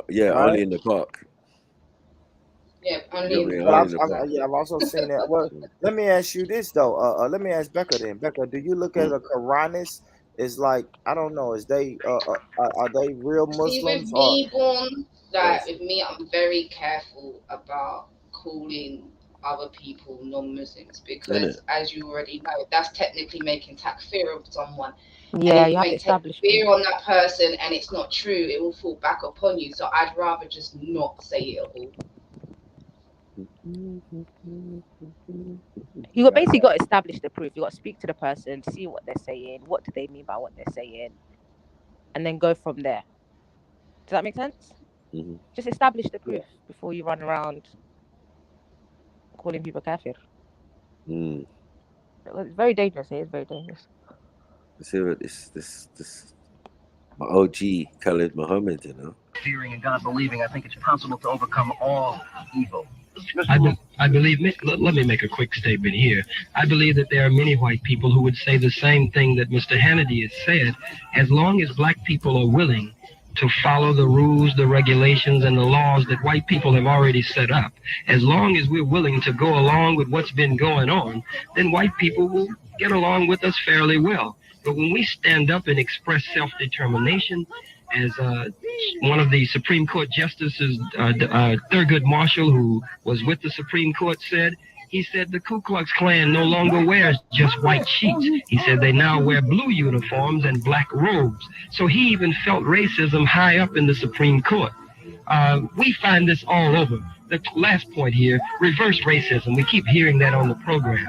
yeah. right? Only in the park. Yeah, You only got in the me? But Only park. in the park. I've also seen that. Well, let me ask you this though. Let me ask Becca then. Becca, do you look at Mm. a Quranist as like I don't know? Is they are they real See, with Muslims or me, born Yes. with me, I'm very careful about calling other people non-Muslims Isn't it? because, as you already know, that's technically making takfir of someone. And Yeah, if you you have to make establish proof. takfir on that person and it's not true, it will fall back upon you. So I'd rather just not say it at all. You basically got to establish the proof. You got to speak to the person, see what they're saying, what do they mean by what they're saying, and then go from there. Does that make sense? Just establish the proof before you run around calling people kafir. It's very dangerous. It is very dangerous. Let's hear this my OG Khalid Muhammad, you know. Fearing and God believing, I think it's possible to overcome all evil. I believe, let me make a quick statement here. I believe that there are many white people who would say the same thing that Mr. Hannity has said, as long as black people are willing to follow the rules, the regulations, and the laws that white people have already set up. As long as we're willing to go along with what's been going on, then white people will get along with us fairly well. But when we stand up and express self-determination, as one of the Supreme Court justices, Thurgood Marshall, who was with the Supreme Court, said, he said the Ku Klux Klan no longer wears just white sheets. He said they now wear blue uniforms and black robes. So he even felt racism high up in the Supreme Court. We find this all over. The last point here, reverse racism. We keep hearing that on the program.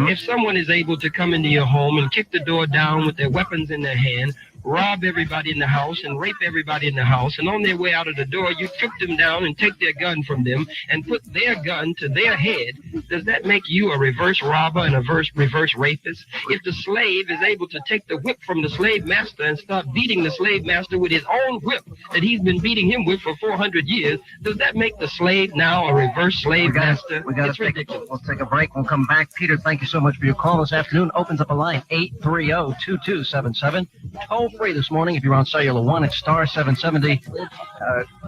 If someone is able to come into your home and kick the door down with their weapons in their hand, rob everybody in the house and rape everybody in the house, and on their way out of the door, you took them down and take their gun from them and put their gun to their head, does that make you a reverse robber and a reverse rapist? If the slave is able to take the whip from the slave master and start beating the slave master with his own whip that he's been beating him with for 400 years, does that make the slave now a reverse slave master? It's ridiculous. We'll take a break. We'll come back. Peter, thank you so much for your call this afternoon. Opens up a line 830-2277. Toll free this morning if you're on cellular one. It's star 770.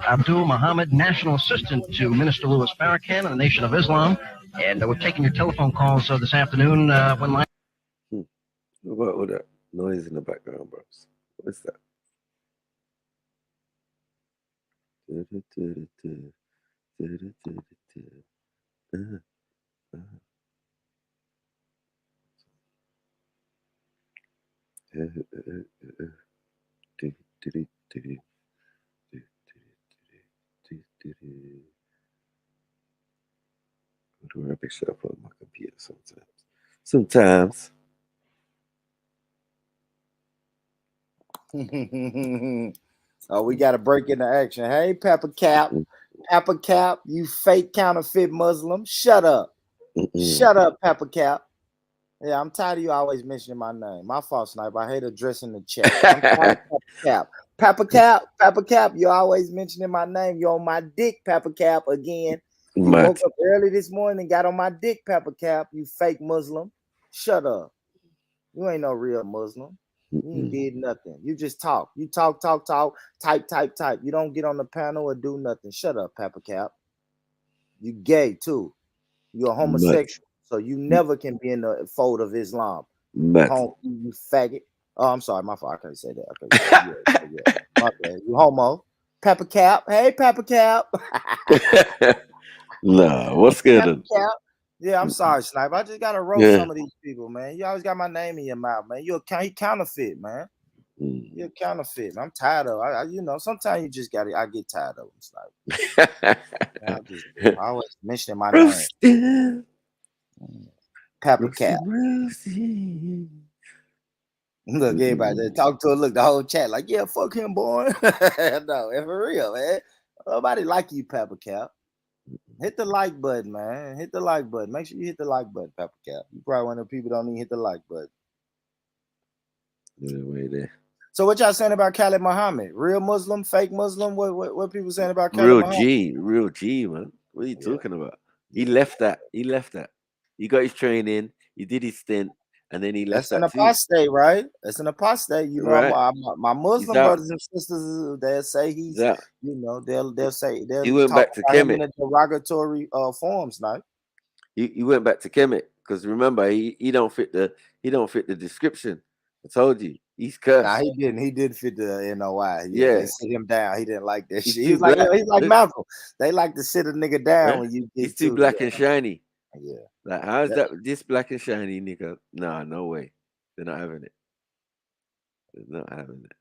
Abdul Muhammad, National Assistant to Minister Louis Farrakhan in the Nation of Islam. And we're taking your telephone calls this afternoon. When line. What was that noise in the background, bros? What is that? Do I pick up on my computer sometimes? Oh, we got to break into action. Hey, Pepper Cap. Pepper Cap, you fake counterfeit Muslim. Shut up. Shut up, Pepper Cap. Yeah, I'm tired of you always mentioning my name. My fault, Sniper. I hate addressing the chat. I'm tired of Pepper Cap. Pepper Cap, Pepper Cap, you always mentioning my name. You're on my dick, Pepper Cap, again. You woke up early this morning and got on my dick, Pepper Cap, you fake Muslim. Shut up. You ain't no real Muslim. You ain't did nothing. You just talk. You talk, type. You don't get on the panel or do nothing. Shut up, Pepper Cap. You gay, too. You're a homosexual. So you never can be in the fold of Islam. You faggot. Oh, I'm sorry. My fault. I can't say that. My bad. You homo. Pepper Cap. Hey, Pepper Cap. Nah, what's good? Pepper Cap. Yeah, I'm sorry, Sniper. I just got to roast some of these people, man. You always got my name in your mouth, man. You're counterfeit, man. You're counterfeit. I'm tired of sometimes you just got to, I get tired of them, Sniper. I always mention my name. Pepper Cap. Look, everybody talk to her. Look, the whole chat like, yeah, fuck him, boy. No, for real, man. Nobody like you, Pepper Cap. Hit the like button, man. Hit the like button. Make sure you hit the like button, Pepper Cap. You probably one of the people don't even hit the like button. Yeah, right there. So what y'all saying about Khalid Muhammad? Real Muslim, fake Muslim? What people saying about Khalid Muhammad? Real G, man. What are you talking about? He left that. He got his training. He did his stint, and then he left. That's an apostate, right? That's an apostate. You know, right. my Muslim brothers and sisters, they'll say he's, they'll say he went back to Kemet in a derogatory forms, now. He went back to Kemet because remember he don't fit the description. I told you he's cursed. Nah, he didn't. He did fit the NOI. Yeah, they sit him down. He didn't like that shit. He's like Malcolm. They like to sit a nigga down when you get he's too black and shiny. Yeah. Like, how's that this black and shiny nigga? Nah, no way. They're not having it. They're not having it.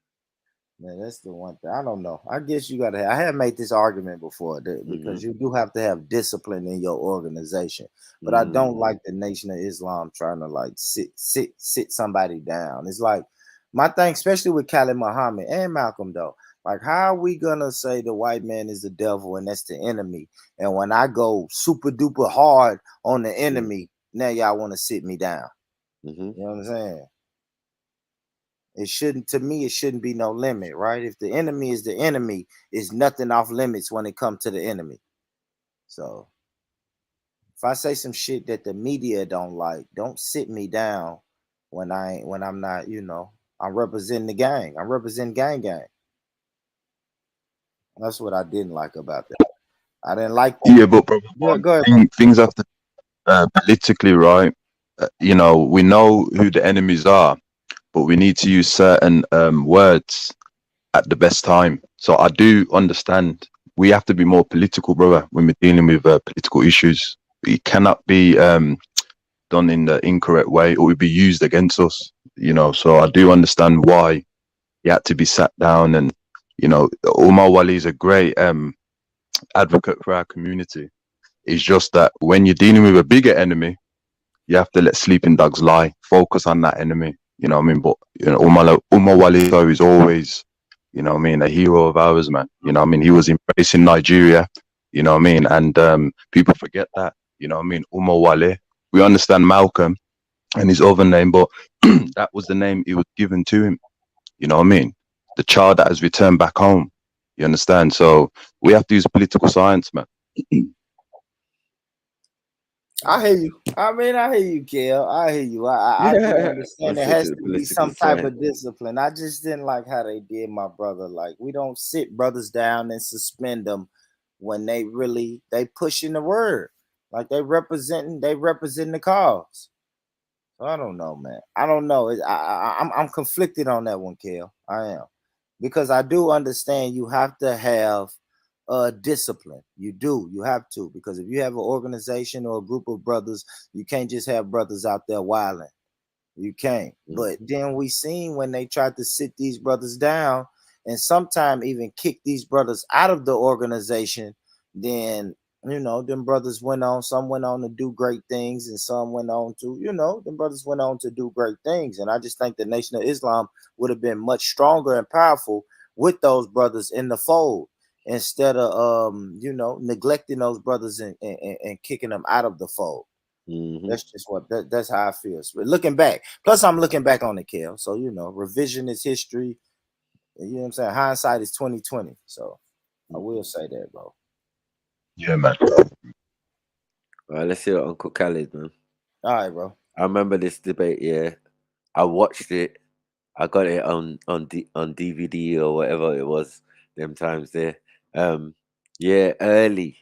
Yeah, that's the one thing. I don't know. I guess you got to. I have made this argument before because you do have to have discipline in your organization. But I don't like the Nation of Islam trying to like sit somebody down. It's like my thing, especially with Khalid Muhammad and Malcolm though. Like, how are we gonna say the white man is the devil and that's the enemy? And when I go super duper hard on the enemy, now y'all want to sit me down. You know what I'm saying? It shouldn't, to me, it shouldn't be no limit, right? If the enemy is the enemy, it's nothing off limits when it comes to the enemy. So if I say some shit that the media don't like, don't sit me down when I'm not, I'm representing the gang. I'm representing gang. That's what I didn't like about that. I didn't like that. Yeah, but bro, Go ahead. things have to politically, right? We know who the enemies are, but we need to use certain words at the best time. So I do understand we have to be more political, brother, when we're dealing with political issues. It cannot be done in the incorrect way, or it would be used against us. So I do understand why he had to be sat down, and Umar Wali is a great advocate for our community. It's just that when you're dealing with a bigger enemy, you have to let sleeping dogs lie. Focus on that enemy. You know what I mean? But Umar Wali is always, a hero of ours, man. You know what I mean? He was embraced in Nigeria. You know what I mean? And people forget that. You know what I mean? Umar Wali. We understand Malcolm and his other name, but that was the name it was given to him. You know what I mean? The child that has returned back home. You understand? So we have to use political science, man. I hear you. I hear you, Kel. I hear you. I do understand there has to be some type of discipline. I just didn't like how they did my brother. Like, we don't sit brothers down and suspend them when they pushing the word. Like, they representing the cause. So I don't know, man. I don't know. I'm conflicted on that one, Kel. I am. Because I do understand you have to have discipline. You have to, because if you have an organization or a group of brothers, you can't just have brothers out there wilding. You can't. But then we seen when they tried to sit these brothers down and sometimes even kick these brothers out of the organization, then them brothers some went on to do great things, and some went on to, them brothers went on to do great things. And I just think the Nation of Islam would have been much stronger and powerful with those brothers in the fold, instead of neglecting those brothers and kicking them out of the fold. That's just that's how I feel. So looking back, plus I'm looking back on the Kel. So revision is history. You know what I'm saying? Hindsight is 2020. So I will say that, bro. Yeah, man. All right, let's hear Uncle Khalid, man. All right, bro. I remember this debate. Yeah, I watched it. I got it on DVD or whatever it was. Them times there. Yeah, early.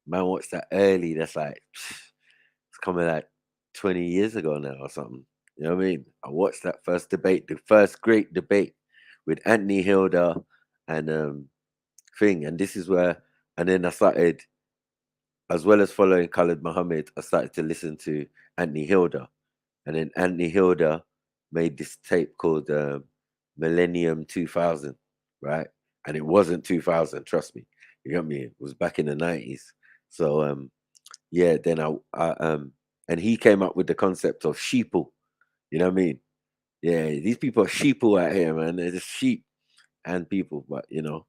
Man, watched that early. That's like it's coming like 20 years ago now or something. You know what I mean? I watched that first debate, the first great debate with Anthony Hilda and thing. And this is where, and then I started, as well as following Khalid Muhammad, I started to listen to Anthony Hilda. And then Anthony Hilda made this tape called Millennium 2000, right? And it wasn't 2000, trust me. You got me? It was back in the 90s. So, yeah, then and he came up with the concept of sheeple. You know what I mean? Yeah, these people are sheeple out here, man. They're just sheep and people, but the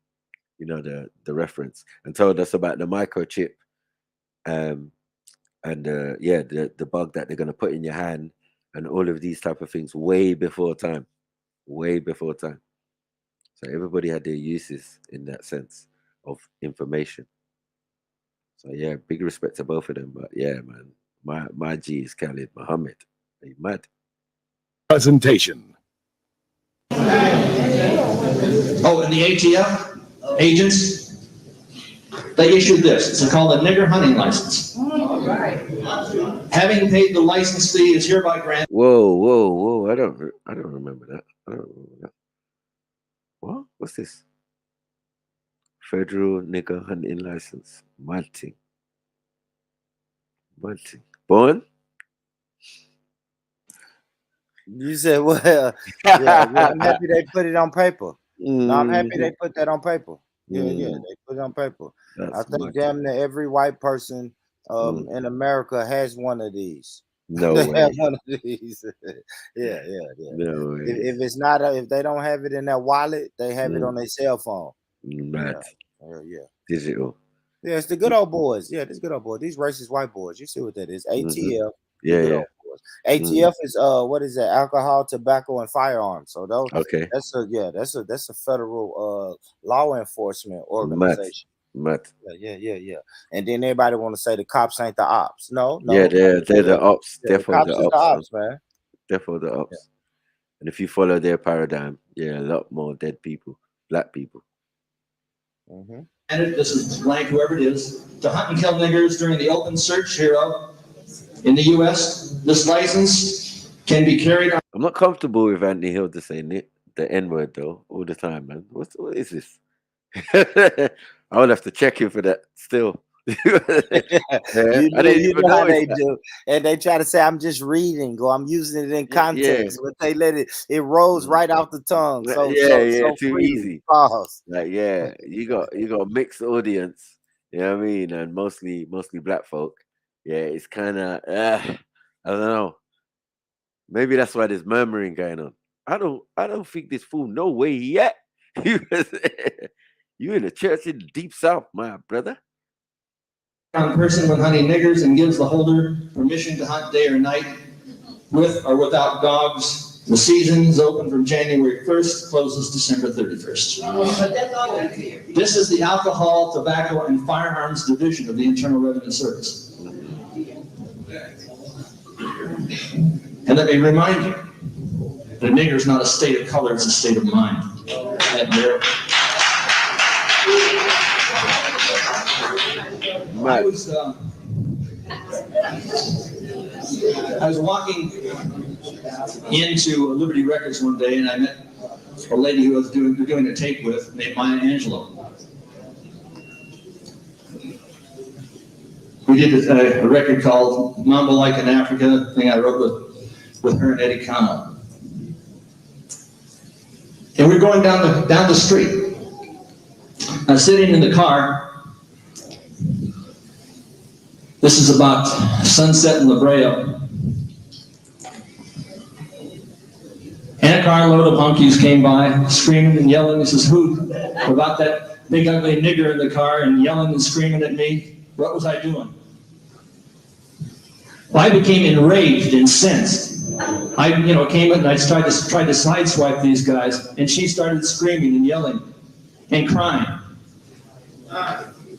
reference, and told us about the microchip, and the bug that they're gonna put in your hand, and all of these type of things way before time. So everybody had their uses in that sense of information. So yeah, big respect to both of them. But yeah, man, my G is Khalid Muhammad. Are you mad? Presentation. Oh, and the ATF agents, they issued this. It's called a nigger hunting license. All right. Having paid the license fee is hereby granted. Whoa! I don't remember that. What? What's this? Federal nigger hunting license. Malting. Born? You said, well, yeah, I'm happy they put it on paper. No, I'm happy they put that on paper. Yeah, they put it on paper. I think damn near every white person in America has one of these. No They way. have one of these. yeah. No way. If it's not, if they don't have it in their wallet, they have it on their cell phone. Mad. Yeah. Digital. Yeah, it's the good old boys. Yeah, this good old boy. These racist white boys. You see what that is? ATF. Yeah, good yeah. old boys. ATF is what is that? Alcohol, tobacco, and firearms. So those. Okay. That's a federal law enforcement organization. Mad. Yeah. And then everybody want to say the cops ain't the ops. No. Yeah, they're the ops. Yeah, the cops is the ops, man. Definitely the ops. And if you follow their paradigm, a lot more dead people, black people. And this is blank, whoever it is, to hunt and kill niggers during the open search hereof in the U.S. This license can be carried on. I'm not comfortable with Anthony Hill to say the N-word though all the time, man. What is this? I would have to check him for that still. You know how they do, and they try to say I'm just reading or I'm using it in context, but they let it rolls right off the tongue. So too freely. easy. Pause. Like you got a mixed audience, you know what I mean, and mostly black folk. Yeah, it's kind of I don't know. Maybe that's why there's murmuring going on. I don't think this fool no way yet. You in a church in the deep south, my brother. Person when hunting niggers and gives the holder permission to hunt day or night with or without dogs. The season is open from January 1st, closes December 31st. This is the Alcohol, Tobacco, and Firearms Division of the Internal Revenue Service. And let me remind you, the nigger is not a state of color, it's a state of mind. I was walking into Liberty Records one day, and I met a lady who was doing a tape with, named Maya Angelou. We did a record called Mambo Like in Africa, thing I wrote with her and Eddie Cano. And we're going down the street. I'm sitting in the car. This is about sunset in La Brea. And a carload of honkies came by, screaming and yelling. This is who? About that big ugly nigger in the car and yelling and screaming at me. What was I doing? Well, I became enraged, incensed. I came in and I tried to sideswipe these guys, and she started screaming and yelling and crying.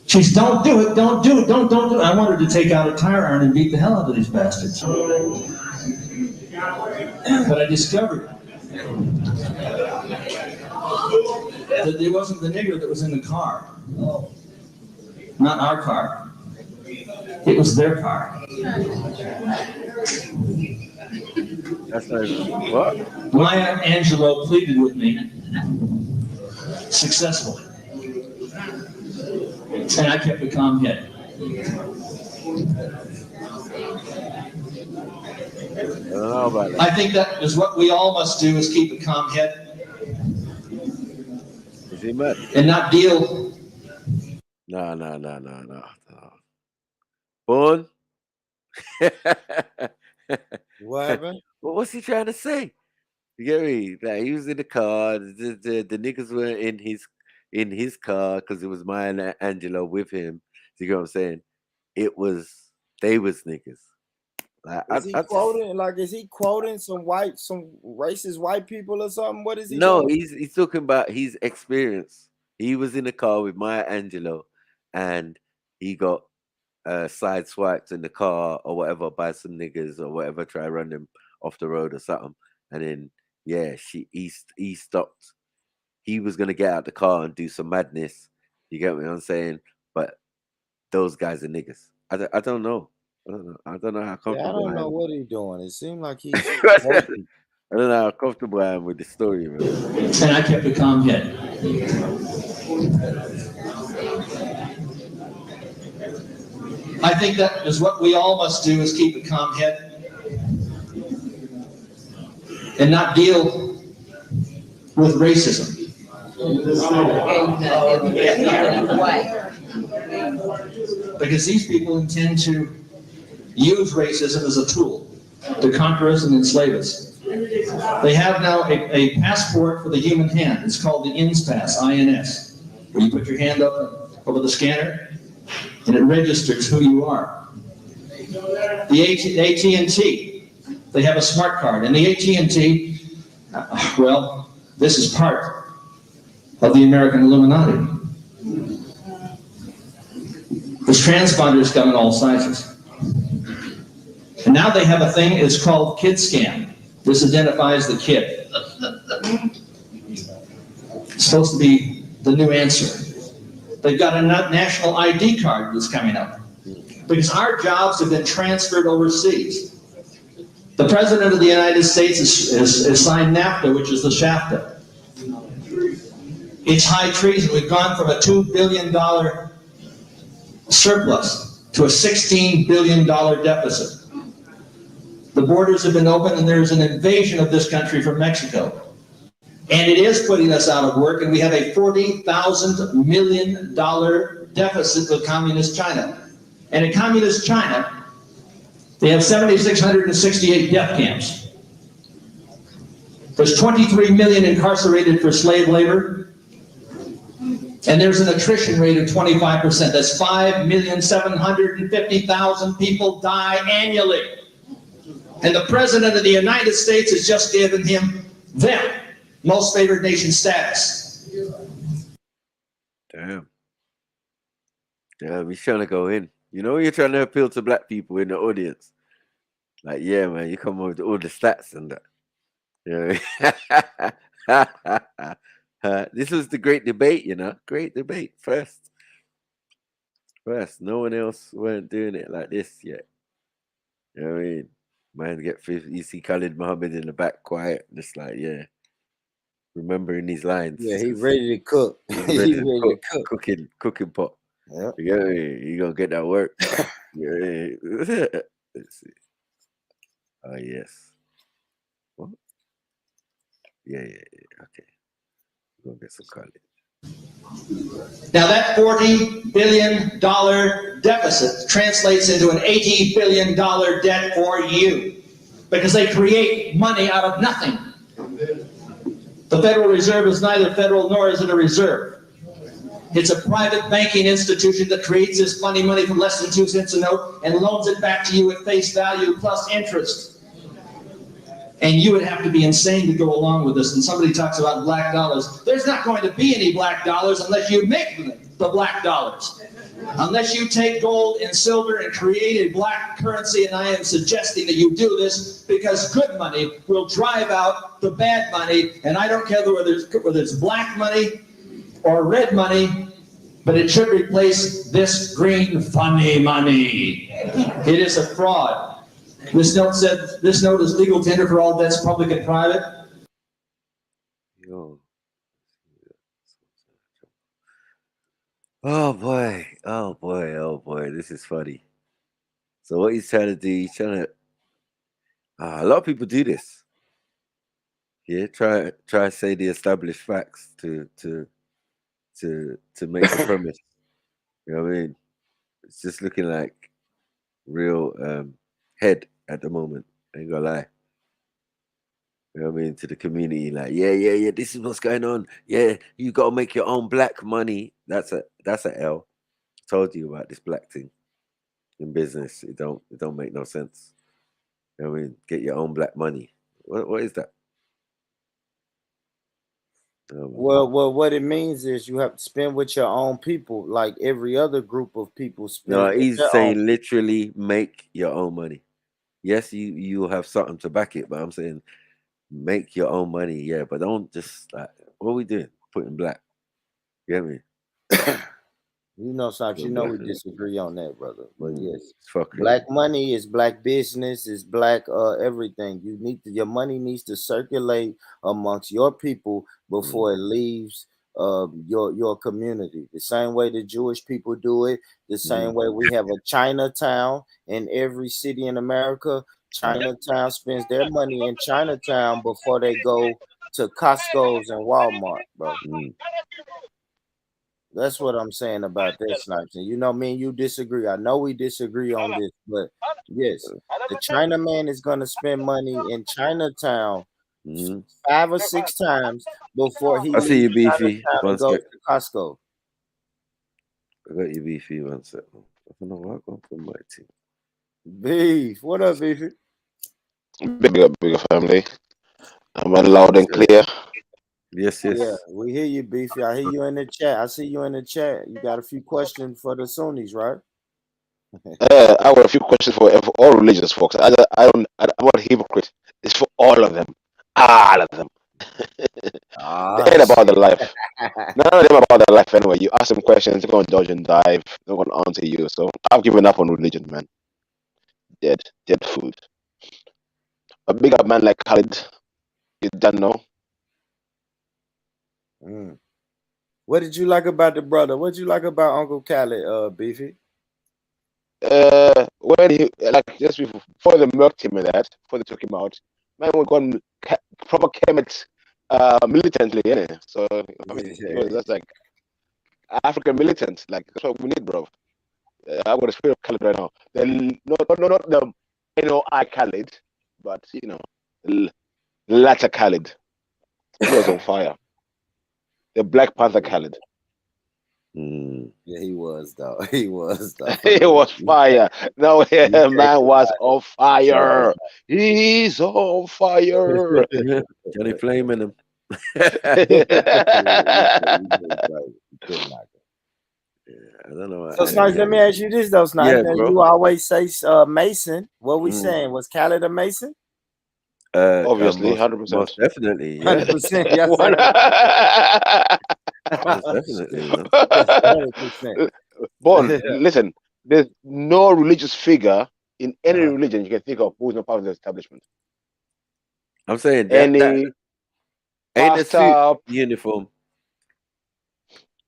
She's, don't do it. I wanted to take out a tire iron and beat the hell out of these bastards. But I discovered that it wasn't the nigger that was in the car. Not our car. It was their car. That's what? Maya Angelou pleaded with me successfully. And I kept a calm head. I don't know about that. I think that is what we all must do, is keep a calm head. Is he mad? And not deal. No. Born? What happened? Well, what's he trying to say? You get me? Like, he was in the car. The niggas were in his car because it was Maya Angelou with him. You get what I'm saying? They was niggas. Like, is he quoting some racist white people or something? What is he? No, he's talking about his experience. He was in the car with Maya Angelou, and he got sideswiped in the car or whatever by some niggas or whatever, try to run them off the road or something. And then he stopped. He was gonna get out the car and do some madness. You get what I'm saying? But those guys are niggas. I don't know. I don't know how comfortable I don't know what he's doing. It seemed like he's. I don't know how comfortable I am with the story, man. And I kept a calm head. I think that is what we all must do, is keep a calm head and not deal with racism. Because these people intend to use racism as a tool to conquer us and enslave us. They have now a passport for the human hand. It's called the INS pass, INS, where you put your hand up over the scanner and it registers who you are. The AT&T, they have a smart card, and the AT&T, well, this is part of the American Illuminati. There's transponders come in all sizes. And now they have a thing, it's called Kid Scan. This identifies the kid. It's supposed to be the new answer. They've got a national ID card that's coming up. Because our jobs have been transferred overseas. The President of the United States has signed NAFTA, which is the SHAFTA. It's high treason. We've gone from a $2 billion surplus to a $16 billion deficit. The borders have been open and there's an invasion of this country from Mexico. And it is putting us out of work, and we have a $40,000 million deficit with Communist China. And in Communist China, they have 7,668 death camps. There's 23 million incarcerated for slave labor. And there's an attrition rate of 25%. That's 5,750,000 people die annually. And the President of the United States has just given them most favored nation status. Damn. Damn, he's trying to go in. You know, you're trying to appeal to black people in the audience. Like, yeah, man, you come up with all the stats and that. You know? This was the great debate, you know? Great debate. First. No one else weren't doing it like this yet. You know what I mean? Man, you see Khalid Muhammad in the back, quiet, just like, yeah. Remembering these lines. Yeah, he's ready to cook. He's ready to cook. Cooking pot. Yep. You gonna get that work. Yeah. Let's see. Oh yes. What? Yeah. Okay. We're gonna get some college. Now that $40 billion deficit translates into an $80 billion debt for you, because they create money out of nothing. The Federal Reserve is neither federal nor is it a reserve. It's a private banking institution that creates this funny money for less than 2 cents a note and loans it back to you at face value plus interest. And you would have to be insane to go along with this. And somebody talks about black dollars. There's not going to be any black dollars unless you make the black dollars. Unless you take gold and silver and create a black currency, and I am suggesting that you do this because good money will drive out the bad money. And I don't care whether it's black money or red money, but it should replace this green funny money. It is a fraud. This note said, this note is legal tender for all debts, public and private. Yo. Oh boy. This is funny. So what he's trying to do, he's trying to a lot of people do this. Yeah, try to say the established facts to make a premise. You know what I mean? It's just looking like real head at the moment. I ain't gonna lie. You know what I mean? To the community, like, yeah, this is what's going on. Yeah, you gotta make your own black money. That's a L. I told you about this black thing in business. It don't make no sense. You know what I mean? Get your own black money. What is that? Well, what it means is you have to spend with your own people, like every other group of people spend. No, he's saying literally make your own money. Yes, you have something to back it, but I'm saying make your own money, yeah. But don't just like, what are we doing? Putting black. You get me? You know, Socks, you know we disagree on that, brother. But yes, fucking black money is black business, is black everything. Your money needs to circulate amongst your people before it leaves your community. The same way the Jewish people do it, the same way we have a Chinatown in every city in America. Chinatown spends their money in Chinatown before they go to Costco's and Walmart, bro. That's what I'm saying about that, Snipes. And you know, me and you disagree. I know we disagree on this, but yes, the Chinaman is going to spend money in Chinatown 5 or 6 times before he I see you, leaves Beefy. Chinatown One and goes sec. to Costco. I got you, Beefy. One sec. I don't know what I got from my team. Beef, what up, Beefy? Bigger family. I'm loud and clear. Yes. Yeah, we hear you, Beefy. I hear you in the chat. I see you in the chat. You got a few questions for the Sunnis, right? I got a few questions for all religious folks. I'm not a hypocrite. It's for all of them. All of them. They ain't about the life. None of them about their life anyway. You ask them questions, they're going to dodge and dive. They're going to answer you. So I've given up on religion, man. Dead food. A bigger man like Khalid, you don't know. What did you like about the brother? What did you like about Uncle Khaled, Beefy? When he just before the murked him and that, before they took him out, man, we gone proper came it militantly, innit? So I mean, that's like African militant. Like that's what we need, bro. I've got a spirit of Khalid right now. Not the NOI Khalid, but the latter Khalid. He was on fire. The Black Panther Khalid. Yeah, he was though. He was though. He was fire. No, man was on fire. He's on fire. Johnny flaming him. I don't know. So, Snipes, let me ask you this though, Snipes. Yeah, Now, bro. you always say Mason. What we saying? Was Khaled a Mason? Obviously, 100%. Most definitely, yeah. 100%. Yes, sir. Most definitely, man. 100%. Bon, listen, there's no religious figure in any religion you can think of who's not part of the establishment. I'm saying Ain't a suit uniform.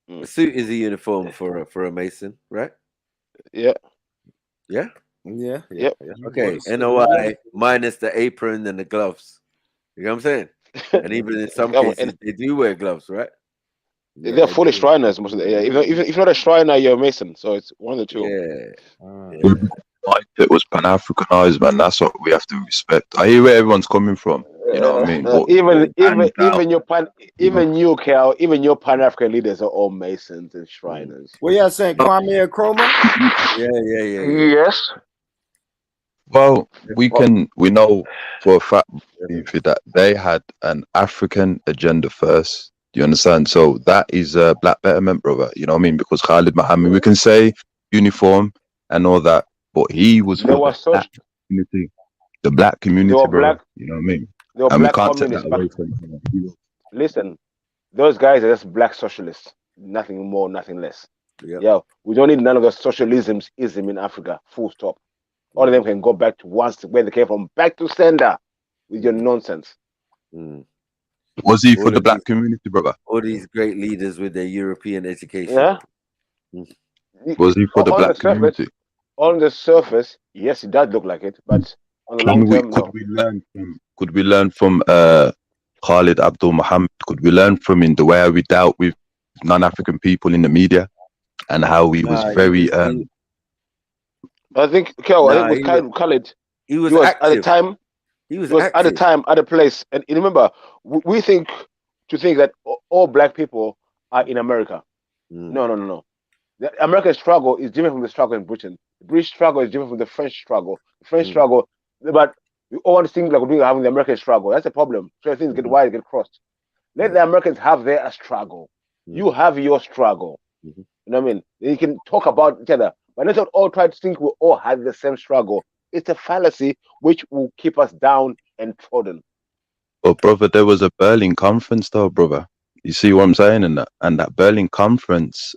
A suit is a uniform for a Mason, right? Yeah. Yeah. Yeah. Yep. Okay. NOI minus the apron and the gloves. You know what I'm saying? And even in some cases, they do wear gloves, right? They're fully Shriners most of the If you're not a Shriner, you're a Mason. So it's one of the two. Mindset was Pan-Africanized, man. That's what we have to respect. I hear where everyone's coming from. You know what I mean? But even you, Cal, even your Pan-African leaders are all Masons and Shriners. What y'all saying? Kwame Nkrumah? Yeah. Yes. Well, we know for a fact that they had an African agenda first. Do you understand? So that is a black betterment, brother. You know what I mean? Because Khalid Muhammad, we can say uniform and all that, but he was for the black community. The black community, bro. You know what I mean? They were And we black can't take that communists. away from him. Listen, those guys are just black socialists. Nothing more, nothing less. Yep. Yeah, we don't need none of the socialism in Africa. Full stop. All of them can go back to where they came from, back to sender with your nonsense. Was he for the black community, brother? All these great leaders with their European education. Yeah. Was he for the black community? On the surface, yes, it does look like it, but on the long term, no. Could we learn from Khalid Abdul Muhammad? Could we learn from him the way we dealt with non-African people in the media and how he was very? I think Khalid. He was at the time. He was at the time, at the place, and you remember, we think that all black people are in America. No. The American struggle is different from the struggle in Britain. The British struggle is different from the French struggle. The French struggle, but we all think like we're having the American struggle. That's a problem. So things get wide, get crossed. Let the Americans have their struggle. You have your struggle. You know what I mean? You can talk about each other, but let's not all try to think we all have the same struggle. It's a fallacy which will keep us down and trodden. But brother, there was a Berlin conference though, brother. You see what I'm saying? And that Berlin conference,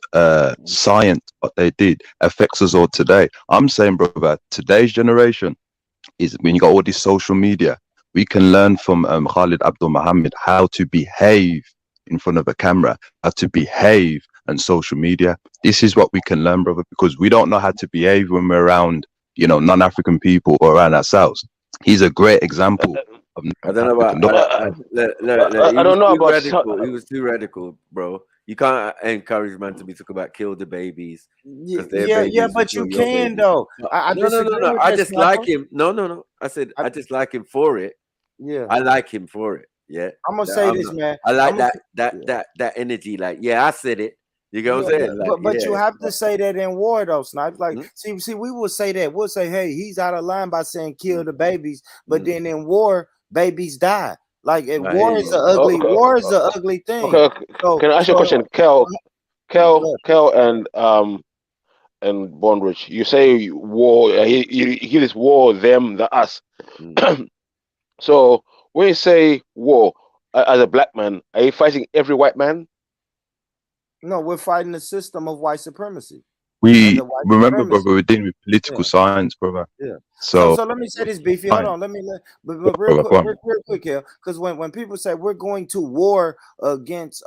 science, what they did affects us all today. I'm saying, brother, today's generation is when you got all this social media, we can learn from Khalid Abdul Muhammad how to behave in front of a camera, how to behave on social media. This is what we can learn, brother, because we don't know how to behave when we're around, non-African people or around ourselves. He's a great example I don't know about. I don't know about. He was too radical, bro. You can't encourage man to be talking about kill the babies because their babies. But you can though. I disagree with I that, just Snapper. like him. No. I said I just like him for it. Yeah, I like him for it. Yeah, I'm gonna say this, man. I like that energy. Like, yeah, I said it. You know what I'm saying? Like, but you have to say that in war though, Snipes. Like, see, we will say that. We'll say, hey, he's out of line by saying kill the babies, but then in war, babies die. Like, war is an ugly. War is an ugly thing. Okay, so, can I ask you a question, Kel, and Bondrich? You say war. He is war, them, the us. So when you say war, as a black man, are you fighting every white man? No, we're fighting the system of white supremacy. We remember, brother, we're dealing with political science, brother. Yeah. So let me say this, Beefy. Hold on. But real quick here, because when people say we're going to war against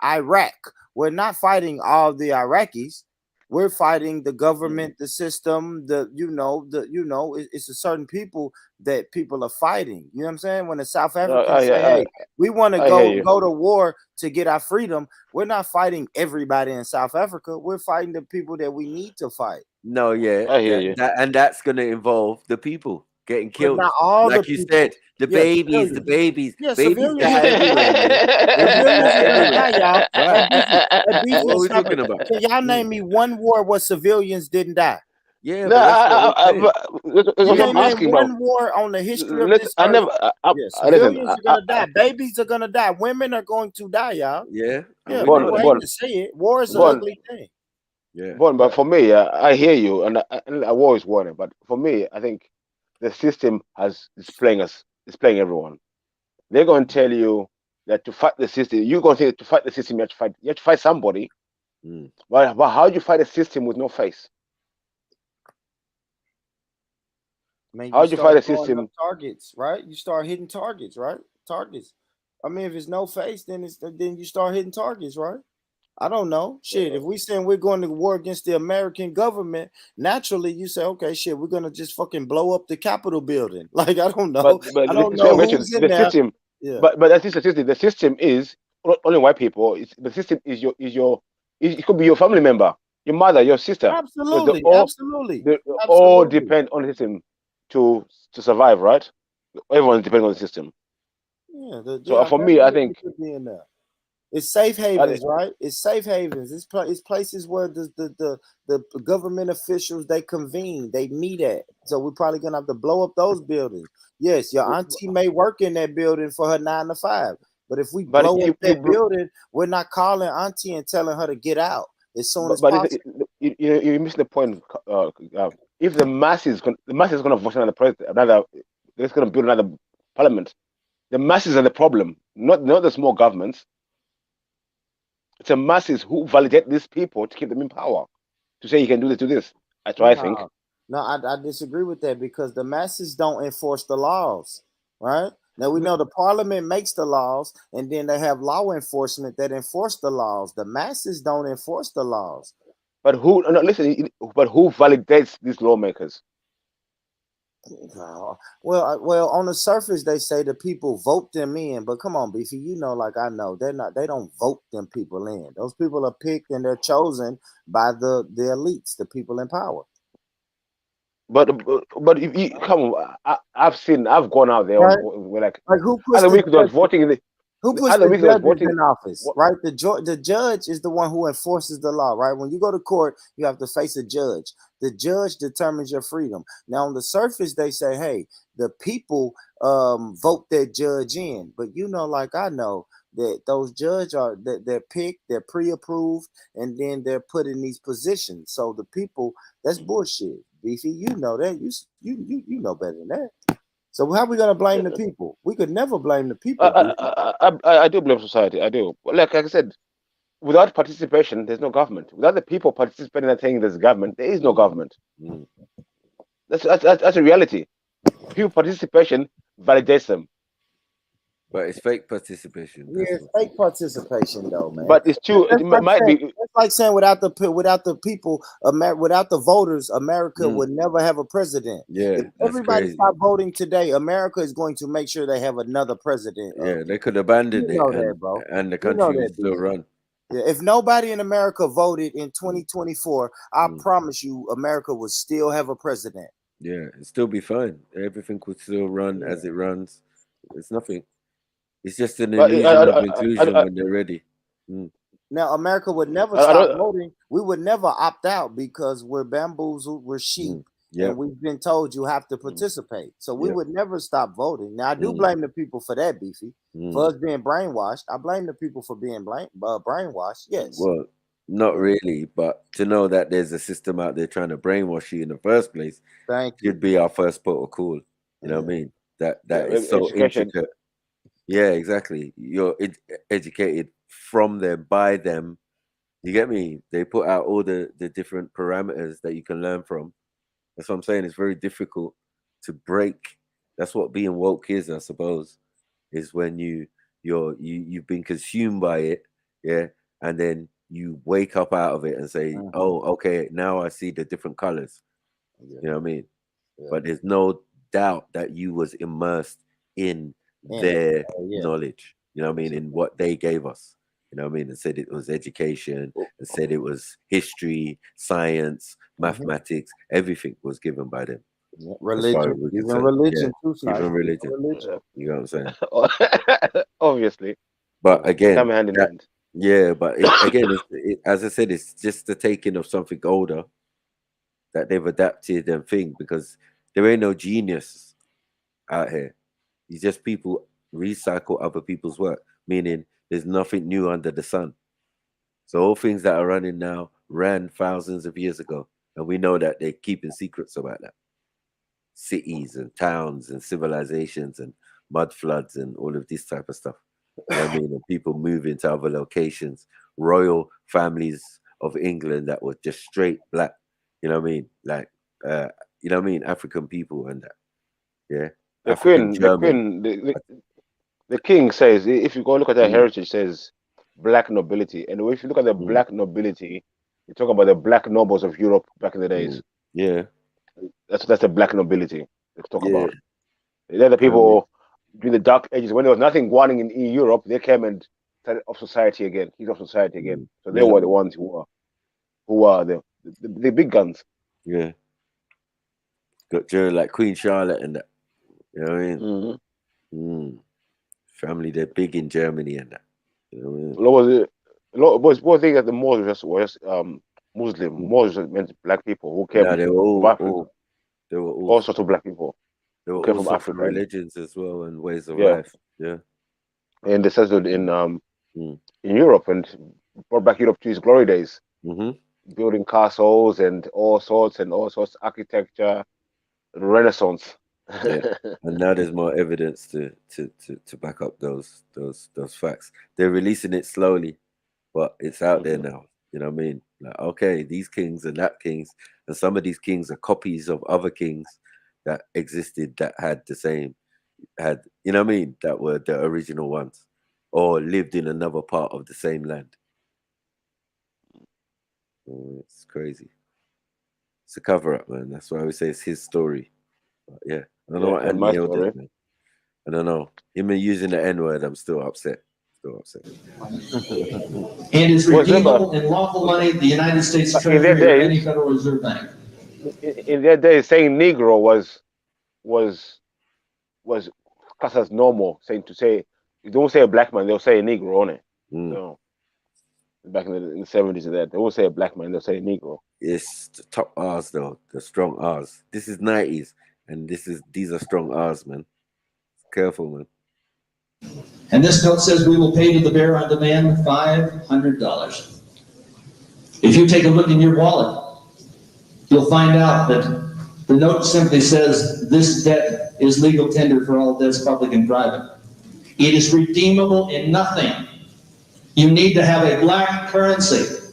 Iraq, we're not fighting all the Iraqis. We're fighting the government, the system, it's a certain people that people are fighting. You know what I'm saying? When the South Africans say, hey, we want to go to war to get our freedom, we're not fighting everybody in South Africa. We're fighting the people that we need to fight. No, yeah, I hear you. And that's gonna involve the people getting killed. Not all like you said, the babies. Yeah, babies civilians. die everywhere, man. Civilians are gonna die, y'all. Right. What are we talking about? Can y'all name me one war where civilians didn't die? Yeah, No, I'm asking one war on the history of this earth. Civilians are gonna die. Babies are gonna die. Women are going to die, y'all. Yeah. People hate to say it. War is an ugly thing. Yeah. But for me, I hear you, and I war is warning. But for me, I think the system is playing us. It's playing everyone. They're going to tell you that to fight the system, you're going to think to fight the system, you have to fight somebody. But how do you fight a system with no face? Man, how do you fight a system? Targets, right? You start hitting targets, right? Targets. I mean, if it's no face, then you start hitting targets, right? I don't know. Shit, if we saying we're going to war against the American government, naturally you say, okay, shit, we're gonna just fucking blow up the Capitol building. Like, I don't know. But I don't know who's in there. System, yeah. But that's the system. The system is only white people. The system is it could be your family member, your mother, your sister. Absolutely, absolutely. They all depend on the system to survive, right? Everyone's depending on the system. Yeah. So for me, I think it's safe havens, right? It's safe havens. It's places where the government officials they convene, they meet at. So we're probably gonna have to blow up those buildings. Yes, your auntie may work in that building for her 9 to 5, but if we blow up that building, we're not calling auntie and telling her to get out as soon as possible. You miss the point. If the masses going to vote they're going to build another parliament. The masses are the problem, not the small governments. It's the masses who validate these people to keep them in power, to say you can do this, do this. That's what I think. No, I disagree with that because the masses don't enforce the laws, right? Now we know the parliament makes the laws, and then they have law enforcement that enforce the laws. The masses don't enforce the laws. But who validates these lawmakers? Well, on the surface they say the people vote them in, but come on, Beefy, like I know, they don't vote them people in. Those people are picked and they're chosen by the elites, the people in power. But if you come on, I've gone out there, right? like who puts other week was voting in the Who puts the judges in office, right? The judge is the one who enforces the law, right? When you go to court, you have to face a judge. The judge determines your freedom. Now, on the surface, they say, hey, the people vote that judge in. But like I know, that those judges they're picked, they're pre-approved, and then they're put in these positions. So the people, that's bullshit. Beefy, you know that. You know better than that. So how are we gonna blame the people? We could never blame the people. I do blame society. I do. Like I said, without participation, there's no government. Without the people participating and saying there's government, there is no government. That's a reality. People participation validates them. But it's fake participation. Yeah, it's fake participation though, man. But it's true. It might be. It's like saying without the people, without the voters, America would never have a president. Yeah, if that's everybody crazy. stopped voting today, America is going to make sure they have another president. Yeah, they could abandon You know it, that, bro. and the You country know would that, still dude. run. Yeah, if nobody in America voted in 2024, I promise you, America would still have a president. Yeah, it'd still be fine. Everything would still run as it runs. It's nothing. It's just an illusion of inclusion when they're ready. Now, America would never stop voting. We would never opt out because we're bamboozled, we're sheep, and we've been told you have to participate. So we would never stop voting. Now, I do blame the people for that, Beefy. For us being brainwashed, I blame the people for being brainwashed. Yes. Well, not really, but to know that there's a system out there trying to brainwash you in the first place should be our first protocol. You know what I mean? That is so intricate. Yeah, exactly. You're educated from them, by them. You get me? They put out all the different parameters that you can learn from. That's what I'm saying. It's very difficult to break. That's what being woke is, I suppose, is when you've been consumed by it, yeah, and then you wake up out of it and say, oh, okay, now I see the different colors. You know what I mean? But there's no doubt that you was immersed in their knowledge, you know what I mean, in what they gave us, you know what I mean, and said it was education, and said it was history, science, mathematics, everything was given by them. Religion, even religion too. Even religion. You know what I'm saying? Obviously. But again, come hand in hand. Yeah, but again, as I said, it's just the taking of something older that they've adapted and thing, because there ain't no genius out here. It's just people recycle other people's work, meaning there's nothing new under the sun. So all things that are running now ran thousands of years ago, and we know that they're keeping secrets about that. Cities and towns and civilizations and mud floods and all of this type of stuff. You know what I mean? And people moving to other locations, royal families of England that were just straight black, you know what I mean? Like, you know what I mean? African people and that. Yeah. The king says, if you go look at their heritage, says black nobility. And if you look at the black nobility, you talk about the black nobles of Europe back in the days. Yeah. That's the black nobility they talk about. They're the people during the Dark Ages, when there was nothing going in Europe, they came and started of society again, heat of society again. So they were the ones who are the big guns. Yeah. Got like Queen Charlotte and that. You know what I mean? Family, they're big in Germany and that. You know what I mean? What thing that the Moors were just Muslim. Moors meant black people who came they were all sorts of black people. They were came all from sorts Africa. of religions as well and ways of life. Yeah. And they settled in Europe and brought back Europe to its glory days. Building castles and all sorts architecture, Renaissance. Yeah. And now there's more evidence to back up those facts. They're releasing it slowly, but it's out there now. You know what I mean? Like, okay, these kings and that kings, and some of these kings are copies of other kings that existed that had the same, you know what I mean, that were the original ones, or lived in another part of the same land. It's crazy. It's a cover-up, man. That's why we say it's his story. But yeah, I don't know what Andy Hill did, man. I don't know. Him using the N-word, I'm still upset. And is redeemable in lawful money, the United States Treasury or any Federal Reserve Bank. In their days, saying Negro was classed as normal. You don't say a black man, they'll say a Negro on it. So, back in the 70s and that, they won't say a black man, they'll say a Negro. It's the top R's though, the strong R's. This is 90s, and these are strong R's, man. Careful, man. And this note says we will pay to the bearer on demand $500. If you take a look in your wallet, you'll find out that the note simply says this debt is legal tender for all debts, public and private. It is redeemable in nothing. You need to have a black currency.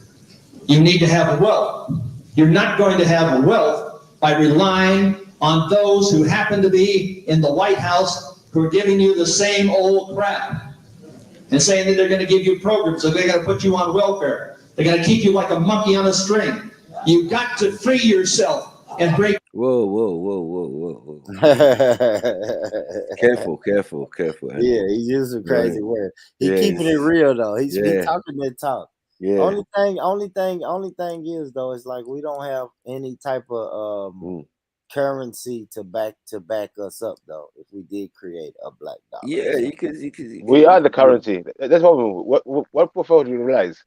You need to have wealth. You're not going to have wealth by relying on those who happen to be in the White House who are giving you the same old crap and saying that they're going to give you programs, so they're going to put you on welfare. They're going to keep you like a monkey on a string. You've got to free yourself and break. Whoa. Careful. Yeah, he's using crazy words. He keeping it real though. He's talking that talk. Yeah. Only thing is though, it's like we don't have any type of currency to back us up though. If we did create a black dollar, yeah, you could. We are the currency. That's what people you realize.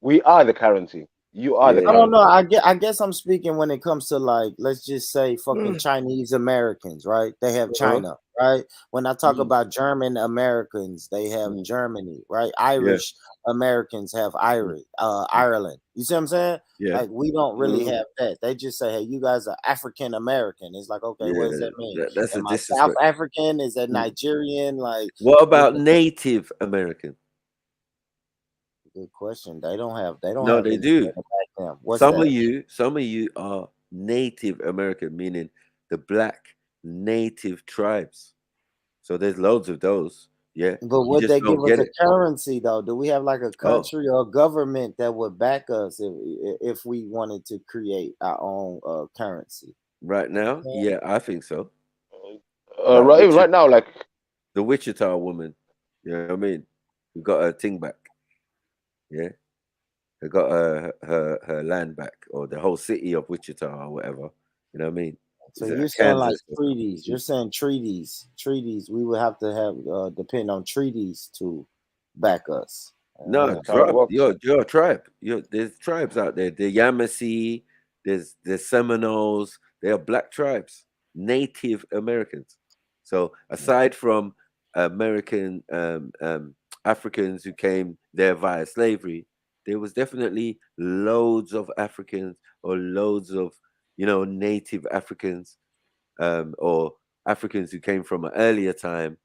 We are the currency. You are the currency. I don't know. I guess I'm speaking when it comes to like, let's just say fucking Chinese Americans, right? They have China, right? When I talk about German Americans, they have Germany, right? Irish Americans have Ireland. You see what I'm saying? Yeah. Like we don't really have that. They just say, hey, you guys are African American. It's like, okay, what does that mean? That's Am a I disrespect. South African? Is that Nigerian? Like, what about Native American? Good question. They don't have. No, they do. What's some that? of you are Native American, meaning the black native tribes. So there's loads of those. Yeah. But would they give us a currency though? Do we have like a country or a government that would back us if we wanted to create our own currency? Right now, yeah, I think so. Right now, like the Wichita woman. You know what I mean? We got her thing back. Yeah. They got her land back, or the whole city of Wichita or whatever. You know what I mean? So you're saying like treaties. You're saying treaties. We would have to have depend on treaties to back us. No, you're a tribe. There's tribes out there. The Yamasee, there's Seminoles. They are black tribes, Native Americans. So aside from American Africans who came there via slavery, there was definitely loads of Africans or loads of Native Africans, or Africans who came from an earlier time,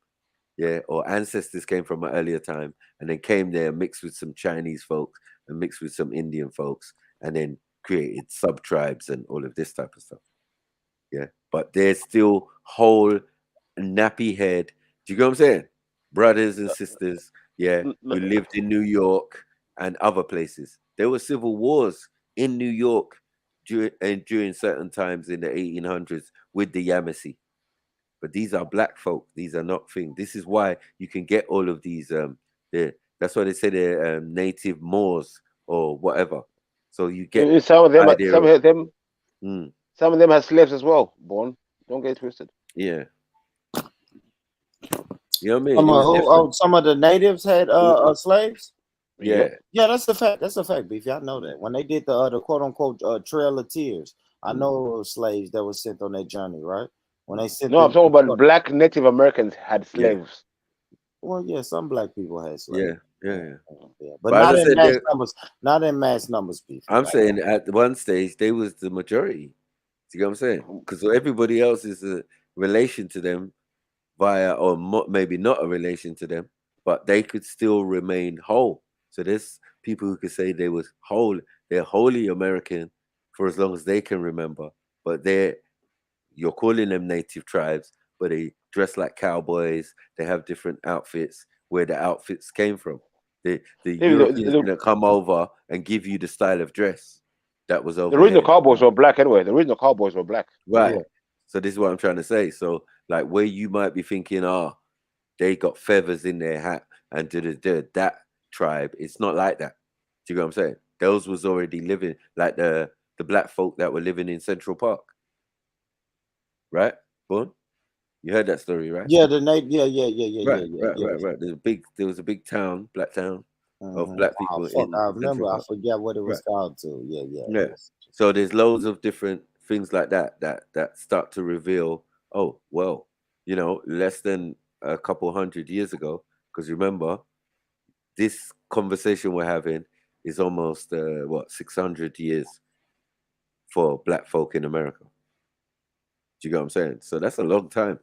or ancestors came from an earlier time and then came there, mixed with some Chinese folks and mixed with some Indian folks, and then created sub tribes and all of this type of stuff. Yeah, but there's still whole nappy head. Do you know what I'm saying? Brothers and sisters, who lived in New York and other places. There were civil wars in New York during certain times in the 1800s with the Yamasee. But these are black folk. These are not things. This is why you can get all of these. That's why they say they're native Moors or whatever. So you get some of them have slaves as well. Born. Don't get twisted. Yeah. You know what I mean? Some of the natives had slaves. Yeah. Yeah, that's the fact. That's the fact, Beef. Y'all know that when they did the quote unquote Trail of Tears, I know slaves that were sent on their journey, right? When they sent. No, I'm talking about black Native Americans had slaves. Well, yeah, some black people had slaves. Yeah. But not in mass numbers. Not in mass numbers, Beef. I'm saying at one stage they was the majority. See what I'm saying? Because everybody else is a relation to them via, or maybe not a relation to them, but they could still remain whole. So there's people who could say they was whole. They're wholly American for as long as they can remember. But you're calling them native tribes, but they dress like cowboys. They have different outfits where the outfits came from. The Europeans didn't come over and give you the style of dress that was over. The original cowboys were black anyway. The original cowboys were black. Right. Yeah. So this is what I'm trying to say. So like where you might be thinking, they got feathers in their hat and that tribe, it's not like that. Do you know what I'm saying? Those was already living like the black folk that were living in Central Park. Right? Born? You heard that story, right? Yeah, Right. There was a big town, black town of black people. I remember. I forget what it was called too. Yeah. So there's loads of different things like that start to reveal, less than a couple 100 years ago, because remember, this conversation we're having is almost 600 years for black folk in America. Do you get what I'm saying? So that's a long time.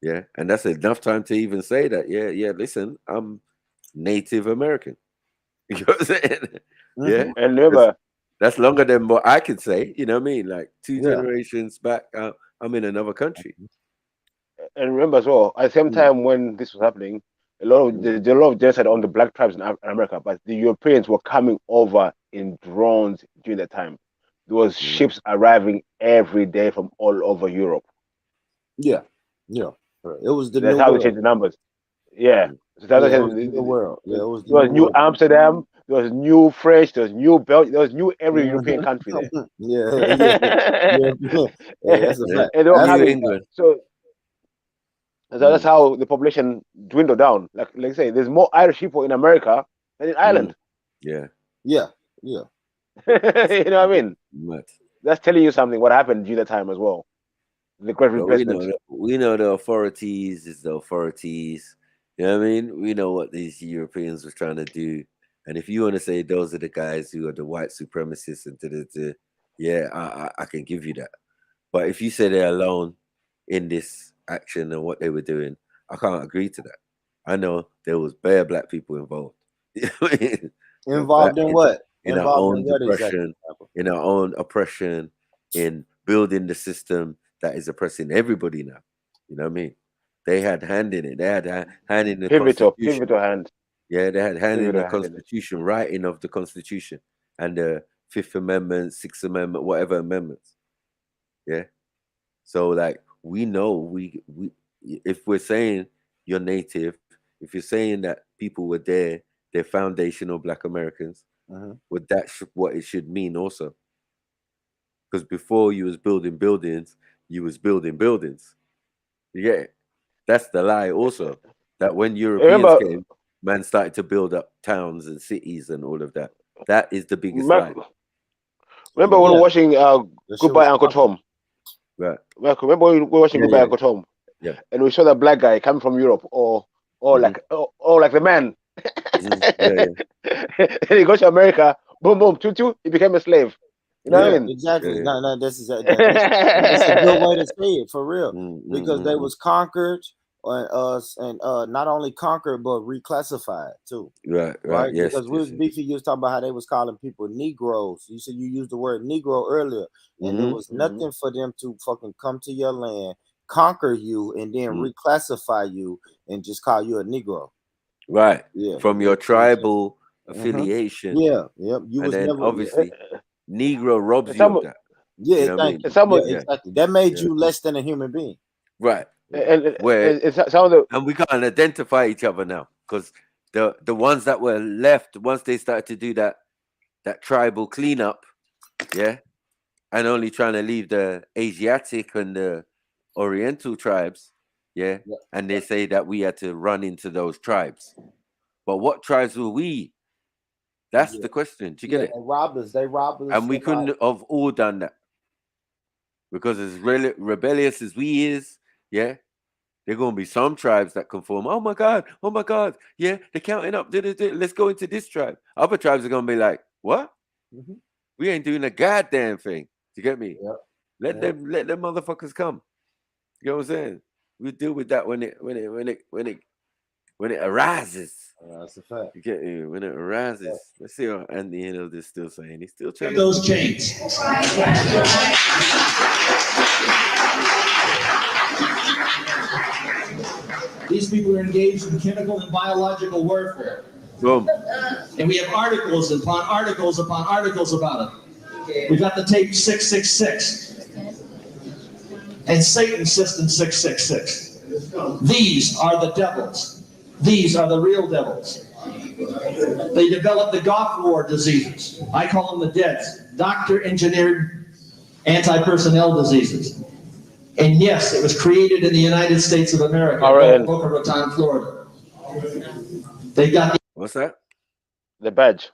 Yeah. And that's enough time to even say that, listen, I'm Native American. You know what I'm saying? Yeah. And remember, that's longer than what I could say. You know what I mean? Like 2 generations back, I'm in another country. And remember as well, at the same time when this was happening, a lot of genocide on the black tribes in America, but the Europeans were coming over in drones during that time. There was ships arriving every day from all over Europe. Yeah, yeah. It was the That's new how world. they changed the numbers. Yeah. So that's Yeah, how it was the new world. Yeah, it was the there was new new world. Amsterdam, there was new French, there was new Belgium, there was new every European country there. Yeah, that's a fact. And they were New coming. England. So that's how the population dwindled down. Like I say, there's more Irish people in America than in Ireland. Yeah. Yeah. You know what I mean? That's telling you something. What happened during that time as well? The Great But Replacement. we know the authorities is the authorities. You know what I mean? We know what these Europeans were trying to do. And if you want to say those are the guys who are the white supremacists and yeah, I can give you that. But if you say they're alone in this action and what they were doing, I can't agree to that. I know there was bare black people involved. Involved in what? In our Involved own in what depression, exactly? in our own oppression, in building the system that is oppressing everybody now. You know what I mean? They had hand in it. They had hand in the Pivotal Constitution. hand. Yeah, they had hand in the Pivotal hand in it. Constitution, writing of the Constitution and the Fifth Amendment, Sixth Amendment, whatever amendments. Yeah. So like we know we if we're saying you're native, if you're saying that people were there, they're foundational Black Americans, well that's what it should mean also. Because before you was building buildings, you was building buildings. You get it? That's the lie also. That when Europeans came, man started to build up towns and cities and all of that. That is the biggest lie. Remember when we were watching Goodbye Uncle Tom? Right. Remember when we were watching Goodbye Uncle Tom? Yeah. And we saw that black guy coming from Europe or like the man. And he goes to America, boom, boom, choo, he became a slave. You know what I mean? Exactly. No, that's a good way to say it for real. Because they was conquered and not only conquered but reclassified too. Right. Yes. Because we was beefy, you was talking about how they was calling people Negroes. You said you used the word Negro earlier, and there was nothing for them to fucking come to your land, conquer you, and then reclassify you and just call you a Negro. Right. Yeah. From your tribal affiliation. Yeah. Yep. You and was then never obviously Negro robs you of that. Yeah, you know what I mean? Exactly. That made you less than a human being. Right. And we can't identify each other now because the ones that were left, once they started to do that tribal cleanup, and only trying to leave the Asiatic and the Oriental tribes, and they say that we had to run into those tribes. But what tribes were we? That's the question. Do you get it? They robbed us. And we couldn't have all done that. Because as rebellious as we is, there are going to be some tribes that conform. Oh my God, yeah, they're counting up. Let's go into this tribe. Other tribes are going to be like, what? We ain't doing a goddamn thing. Do you get me? Let them motherfuckers come. You know what I'm saying? We'll deal with that when it arises. That's a fact. You get me? When it arises. Let's see what Anthony Hill is still saying. He's still trying those chains. These people are engaged in chemical and biological warfare. Boom. And we have articles upon articles upon articles about it. We've got the tape 666 and Satan's system 666. These are the devils. These are the real devils. They developed the Goth War diseases. I call them the deads. Doctor-engineered anti-personnel diseases. And yes, it was created in the United States of America, Boca Raton, Florida. They got what's that? The badge.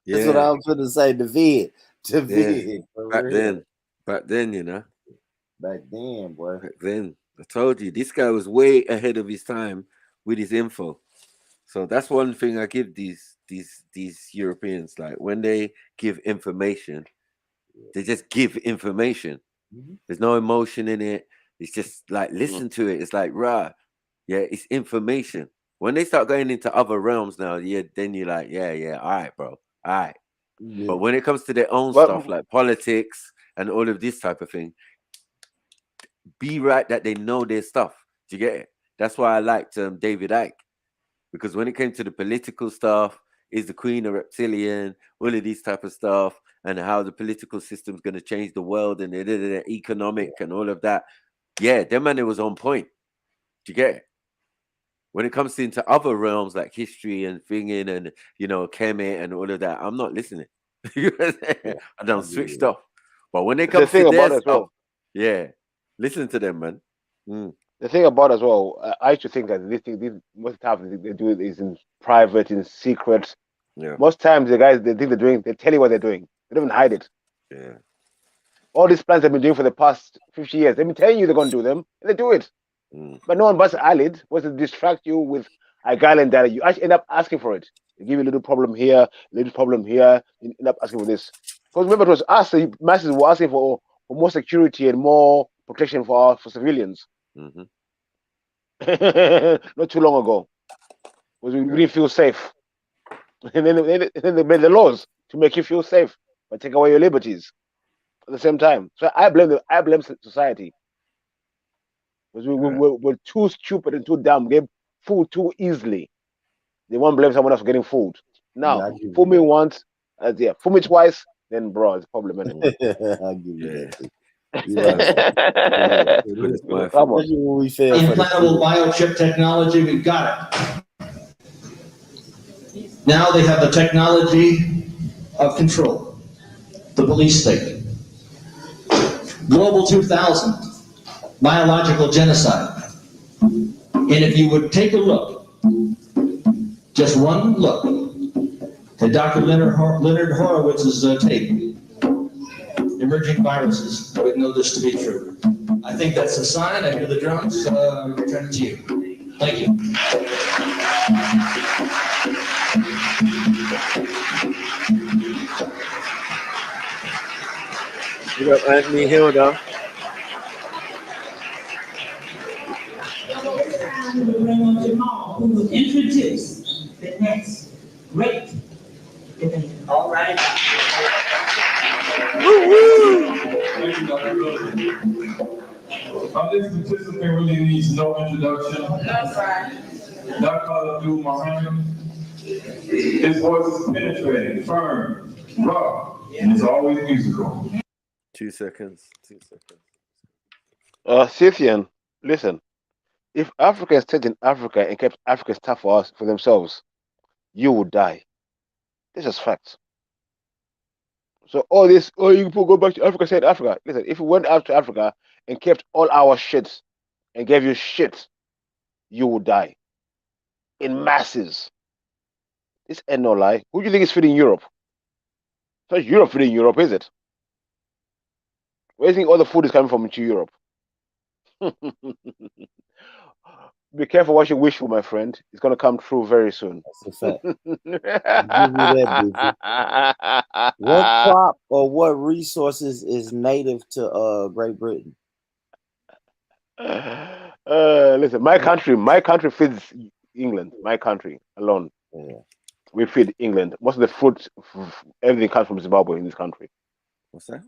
That's what I was going to say. The vid. The vid. Back then, you know. Back then, boy. Back then. I told you, this guy was way ahead of his time with his info. So that's one thing I give these Europeans. Like when they give information, they just give information. There's no emotion in it. It's just like listen to it. It's like it's information. When they start going into other realms now, then you're like, all right, bro, all right. Yeah. But when it comes to their own stuff like politics and all of this type of thing, be right that they know their stuff. Do you get it? That's why I liked David Icke, because when it came to the political stuff, is the Queen a reptilian? All of these type of stuff, and how the political system's going to change the world and the economic and all of that. Yeah, them man, it was on point. Do you get it? When it comes into other realms like history and thinking and Kemet and all of that, I'm not listening. I don't switch off. But when it comes to their stuff, yeah, listen to them, man. The thing about as well, I used to think that these most times they do it is in private, in secret. Yeah. Most times the guys they think they're doing, they tell you what they're doing. They don't even hide it. Yeah. All these plans they've been doing for the past 50 years, they've been telling you they're going to do them, and they do it. But no one bats an eyelid. Was to distract you with a guideline that you actually end up asking for it. They give you a little problem here, a little problem here, you end up asking for this. Because remember, it was us, the masses, were asking for more security and more protection for civilians. Not too long ago, because we didn't feel safe. And then they made the laws to make you feel safe, but take away your liberties at the same time. So I blame society. Because we're too stupid and too dumb. Get food too easily. They won't blame someone else for getting food. Now, fool me once, fool me twice, then bro, it's a problem anyway. I'll give you that. Implantable biochip technology, we've got it. Now they have the technology of control, the police state. Global 2000, biological genocide. And if you would take a look, just one look, at Dr. Leonard Horowitz's tape, Emerging Viruses, I would know this to be true. I think that's a sign. I hear the drums. Return it to you. Thank you. You got Anthony Hilda. Jamal, who will introduce the next great event. All right. Thank you, Dr. This participant really needs no introduction. That's right. Dr. Abdul Muhammad. His voice is penetrating, firm, raw, and it's always musical. 2 seconds. Scythian, listen. If Africans stayed in Africa and kept Africa's stuff for themselves, you would die. This is facts. So all this, you can go back to Africa, stay in Africa. Listen, if we went out to Africa and kept all our shit and gave you shit, you would die. In masses. This ain't no lie. Who do you think is feeding Europe? It's not Europe feeding Europe, is it? Where do you think all the food is coming from into Europe? Be careful what you wish for, my friend. It's going to come true very soon. That's a fact. Give me that, what crop or what resources is native to Great Britain? Listen, my country feeds England. My country alone. Yeah. We feed England. Most of the fruit, everything comes from Zimbabwe in this country. What's that?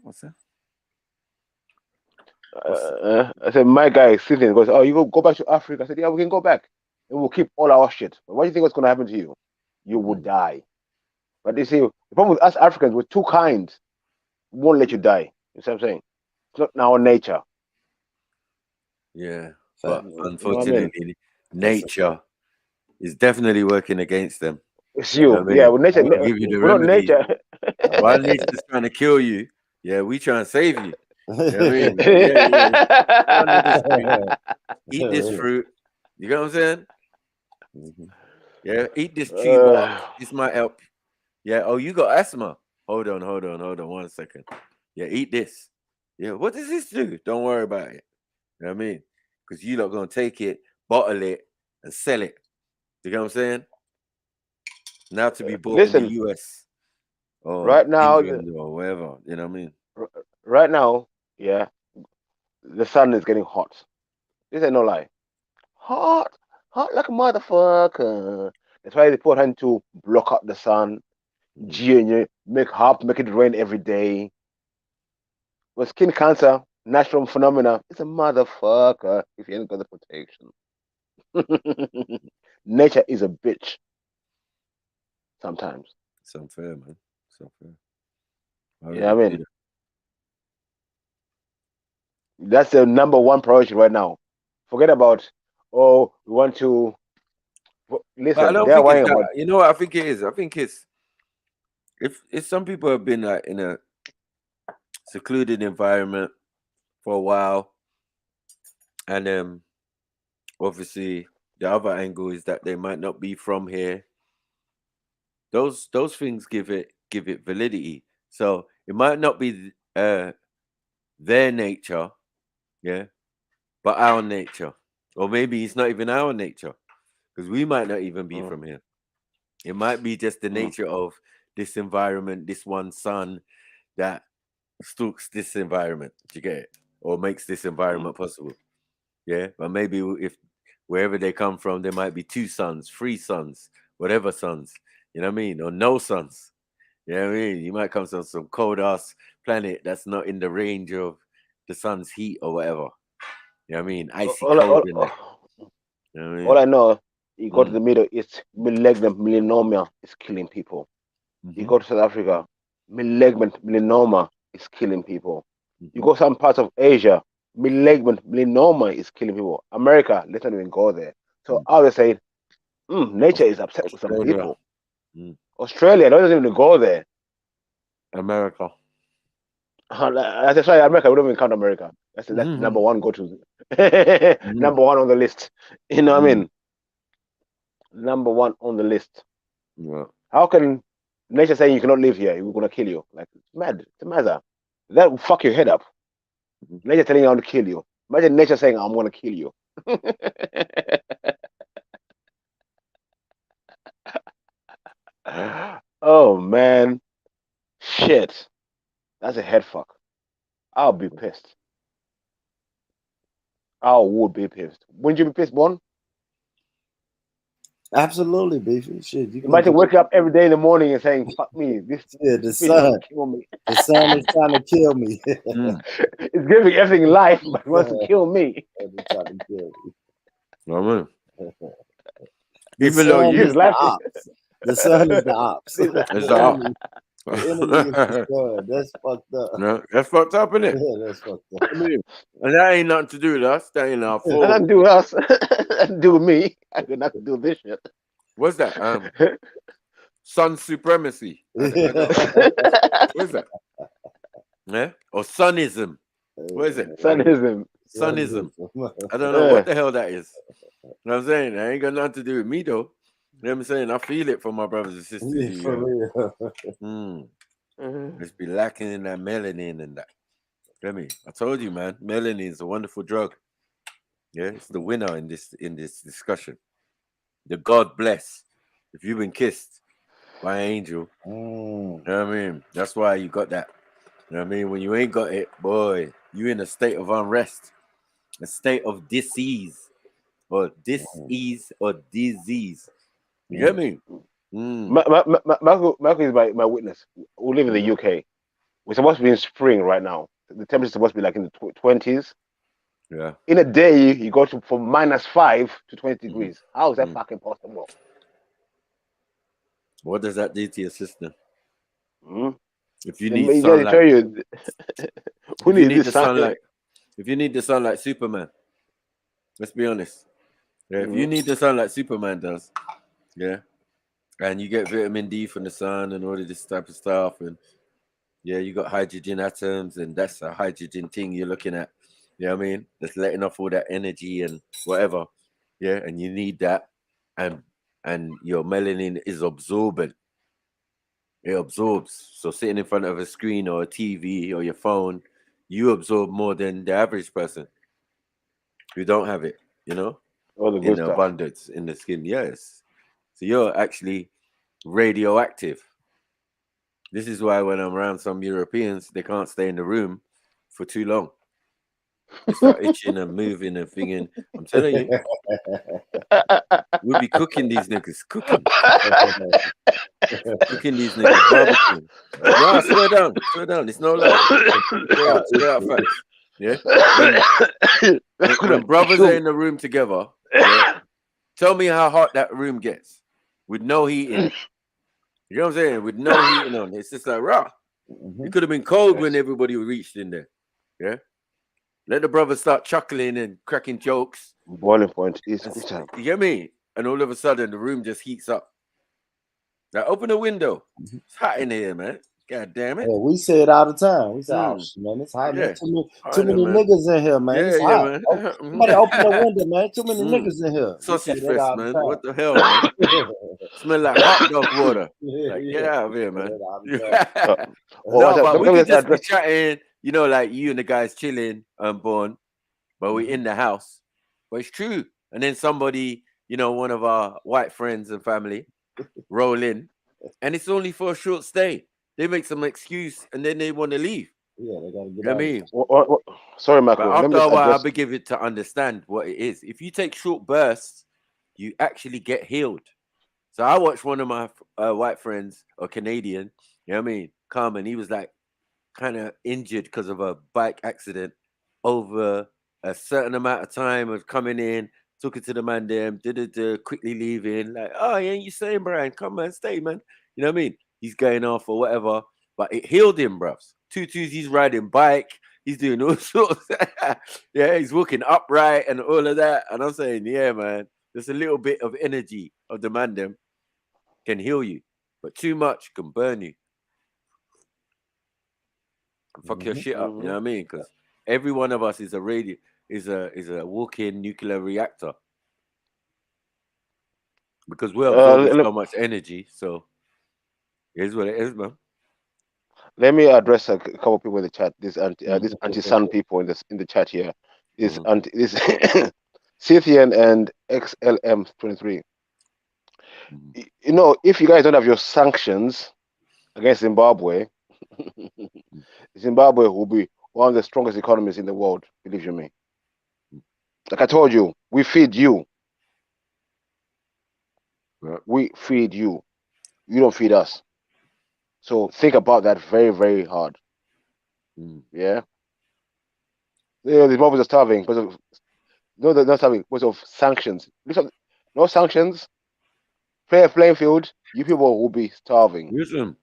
I said, my guy Scythian goes, oh, you go back to Africa. I said, yeah, we can go back and we'll keep all our shit. But what do you think what's going to happen to you? You would die. But they say, the problem with us Africans, we're too kind. We won't let you die. You see what I'm saying? It's not in our nature. Yeah, but unfortunately, nature is definitely working against them. It's you. Yeah, well, nature. Give you the we're not nature. While nature's trying to kill you, yeah, we trying to save you. You know what I mean? Yeah. Eat this fruit. You know what I'm saying? Yeah, eat this tree bark. This might help. Yeah. Oh, you got asthma. Hold on 1 second. Yeah, eat this. Yeah, what does this do? Don't worry about it. You know what I mean? Because you're not gonna take it, bottle it, and sell it. You know what I'm saying? Now to be bought in the US or right now, England or wherever. You know what I mean? Right now, yeah, the sun is getting hot. This ain't no lie. Hot like a motherfucker. That's why they put hand to block out the sun. Make it rain every day. With skin cancer, natural phenomena. It's a motherfucker if you ain't got the protection. Nature is a bitch. Sometimes. It's unfair, man. It's unfair. Yeah, I mean, that's the number one priority right now. Forget about, we want to listen. But I don't They're think worrying it's that. about. You know what I think it is? I think it's if some people have been like in a secluded environment for a while, and obviously the other angle is that they might not be from here. Those things give it validity. So it might not be their nature, yeah, but our nature, or maybe it's not even our nature, because we might not even be from here. It might be just the nature of this environment, this one sun that stalks this environment. Do you get it? Or makes this environment possible. Yeah, but maybe if wherever they come from, there might be 2 suns, 3 suns, whatever suns. You know what I mean? Or no suns. You know what I mean? You might come from some cold ass planet that's not in the range of the sun's heat or whatever. You know what I mean? Icy cold in there. You know what I mean? All I know, you go to the Middle East, malignant melanoma is killing people. You go to South Africa, malignant melanoma is killing people. You go some parts of Asia, malignant melanoma is killing people. America, let's not even go there. So I was saying, nature is upset with some people. Australia, don't even go there. America. That's why America, we don't even count America. That's number one go-to. Number one on the list. You know what I mean? Number one on the list. Yeah. How can nature saying you cannot live here? We're gonna kill you. Like, it's mad. It's a matter. That will fuck your head up. Nature telling you I want to kill you. Imagine nature saying I'm gonna kill you. Oh man. Shit. That's a head fuck. I'll be pissed. I would be pissed. Wouldn't you be pissed, Bon? Absolutely, Beefy. Shit, you Imagine waking up every day in the morning and saying, "Fuck me, this the fish wants sun, to kill me." the sun is trying to kill me. It's giving everything life, but it wants to kill me. It's trying to kill me. No, man. The Even though sun you is the ops. The sun is the ops. It's the ops. The enemy is the sun. That's fucked up. No, that's fucked up, isn't it? Yeah, that's fucked up. I mean, and that ain't nothing to do with us. That ain't our fault. Nothing to do with us. Nothing to do with me. I got nothing to do with this shit. What's that? Sun supremacy. What's that? Yeah? Or sunism. What is it? Sunism. Sunism. I don't know what the hell that is. You know what I'm saying? That ain't got nothing to do with me, though. You know what I'm saying? I feel it for my brothers and sisters. Yeah, for real. Let's be lacking in that melanin and that. Get me? I told you, man. Melanin is a wonderful drug. Yeah, it's the winner in this discussion. The God bless. If you've been kissed by an angel, you know what I mean? That's why you got that. You know what I mean? When you ain't got it, boy, you in a state of unrest, a state of disease, or disease. You get me? Michael is my witness. We live in the UK. We're supposed to be in spring right now. The temperature is supposed to be like in the 20s. Yeah. In a day, you go from -5 to 20 degrees. How is that fucking possible? What does that do to your system? If you They need sunlight, tell you, if you need the sunlight, if you need the sun like Superman, let's be honest. Yeah, if you need the sun like Superman does, yeah, and you get vitamin D from the sun and all of this type of stuff, and yeah, you got hydrogen atoms, and that's a hydrogen thing you're looking at. You know what I mean? That's letting off all that energy and whatever. Yeah, and you need that, and your melanin is absorbent. It absorbs. So sitting in front of a screen or a TV or your phone, you absorb more than the average person who don't have it, you know, all the good stuff. Abundance in the skin. Yes. So you're actually radioactive. This is why when I'm around some Europeans, they can't stay in the room for too long. They start itching and moving and thinking. I'm telling you, we'll be cooking these niggas. Cooking these niggas. Barbecue. No, swear down. It's no lie. Straight out facts. Yeah. When brothers are in the room together, yeah, tell me how hot that room gets with no heating. You know what I'm saying? With no heating on. It's just like raw. It could have been cold when everybody reached in there. Yeah. Let the brothers start chuckling and cracking jokes. Boiling point is you get me? And all of a sudden the room just heats up. Now open the window. It's hot in here, man. God damn it. Yeah, we say it all the time. We say, "Oh man, it's hot, man. Too many niggas in here, man. It's hot. Man. Somebody open the window, man. Too many niggas in here." Sausage fest, man. What the hell, man? Smell like hot dog water. Like, get out of here, man. But we could just be chatting, you know, like you and the guys chilling Born, but we're in the house. But it's true. And then somebody, you know, one of our white friends and family roll in, and it's only for a short stay. They make some excuse and then they want to leave. Yeah, they gotta get You know out. what I mean? Sorry, Michael. But after a while, I'll be given to understand what it is. If you take short bursts, you actually get healed. So I watched one of my white friends, or Canadian, you know what I mean, come, and he was like kind of injured because of a bike accident over a certain amount of time of coming in, took it to the man them, quickly leaving, like, oh, yeah, you saying, Brian, come man, stay, man. You know what I mean? He's going off or whatever, but it healed him, bruv. Tutus, he's riding bike, he's doing all sorts. Yeah, he's walking upright and all of that. And I'm saying, yeah, man, there's a little bit of energy of the man them can heal you, but too much can burn you. Fuck your shit up, you know what I mean? Because every one of us is a walking nuclear reactor. Because we're absorbing so much energy, so here's what it is, man. Let me address a couple of people in the chat. This anti-sun people in the chat here. This Scythian and XLM23. You know, if you guys don't have your sanctions against Zimbabwe, Zimbabwe will be one of the strongest economies in the world. Believe you me. Like I told you, we feed you. We feed you. You don't feed us. So think about that very, very hard. Yeah. The Zimbabweans are starving because of they're not starving because of sanctions. No sanctions. Fair playing field. You people will be starving. Listen,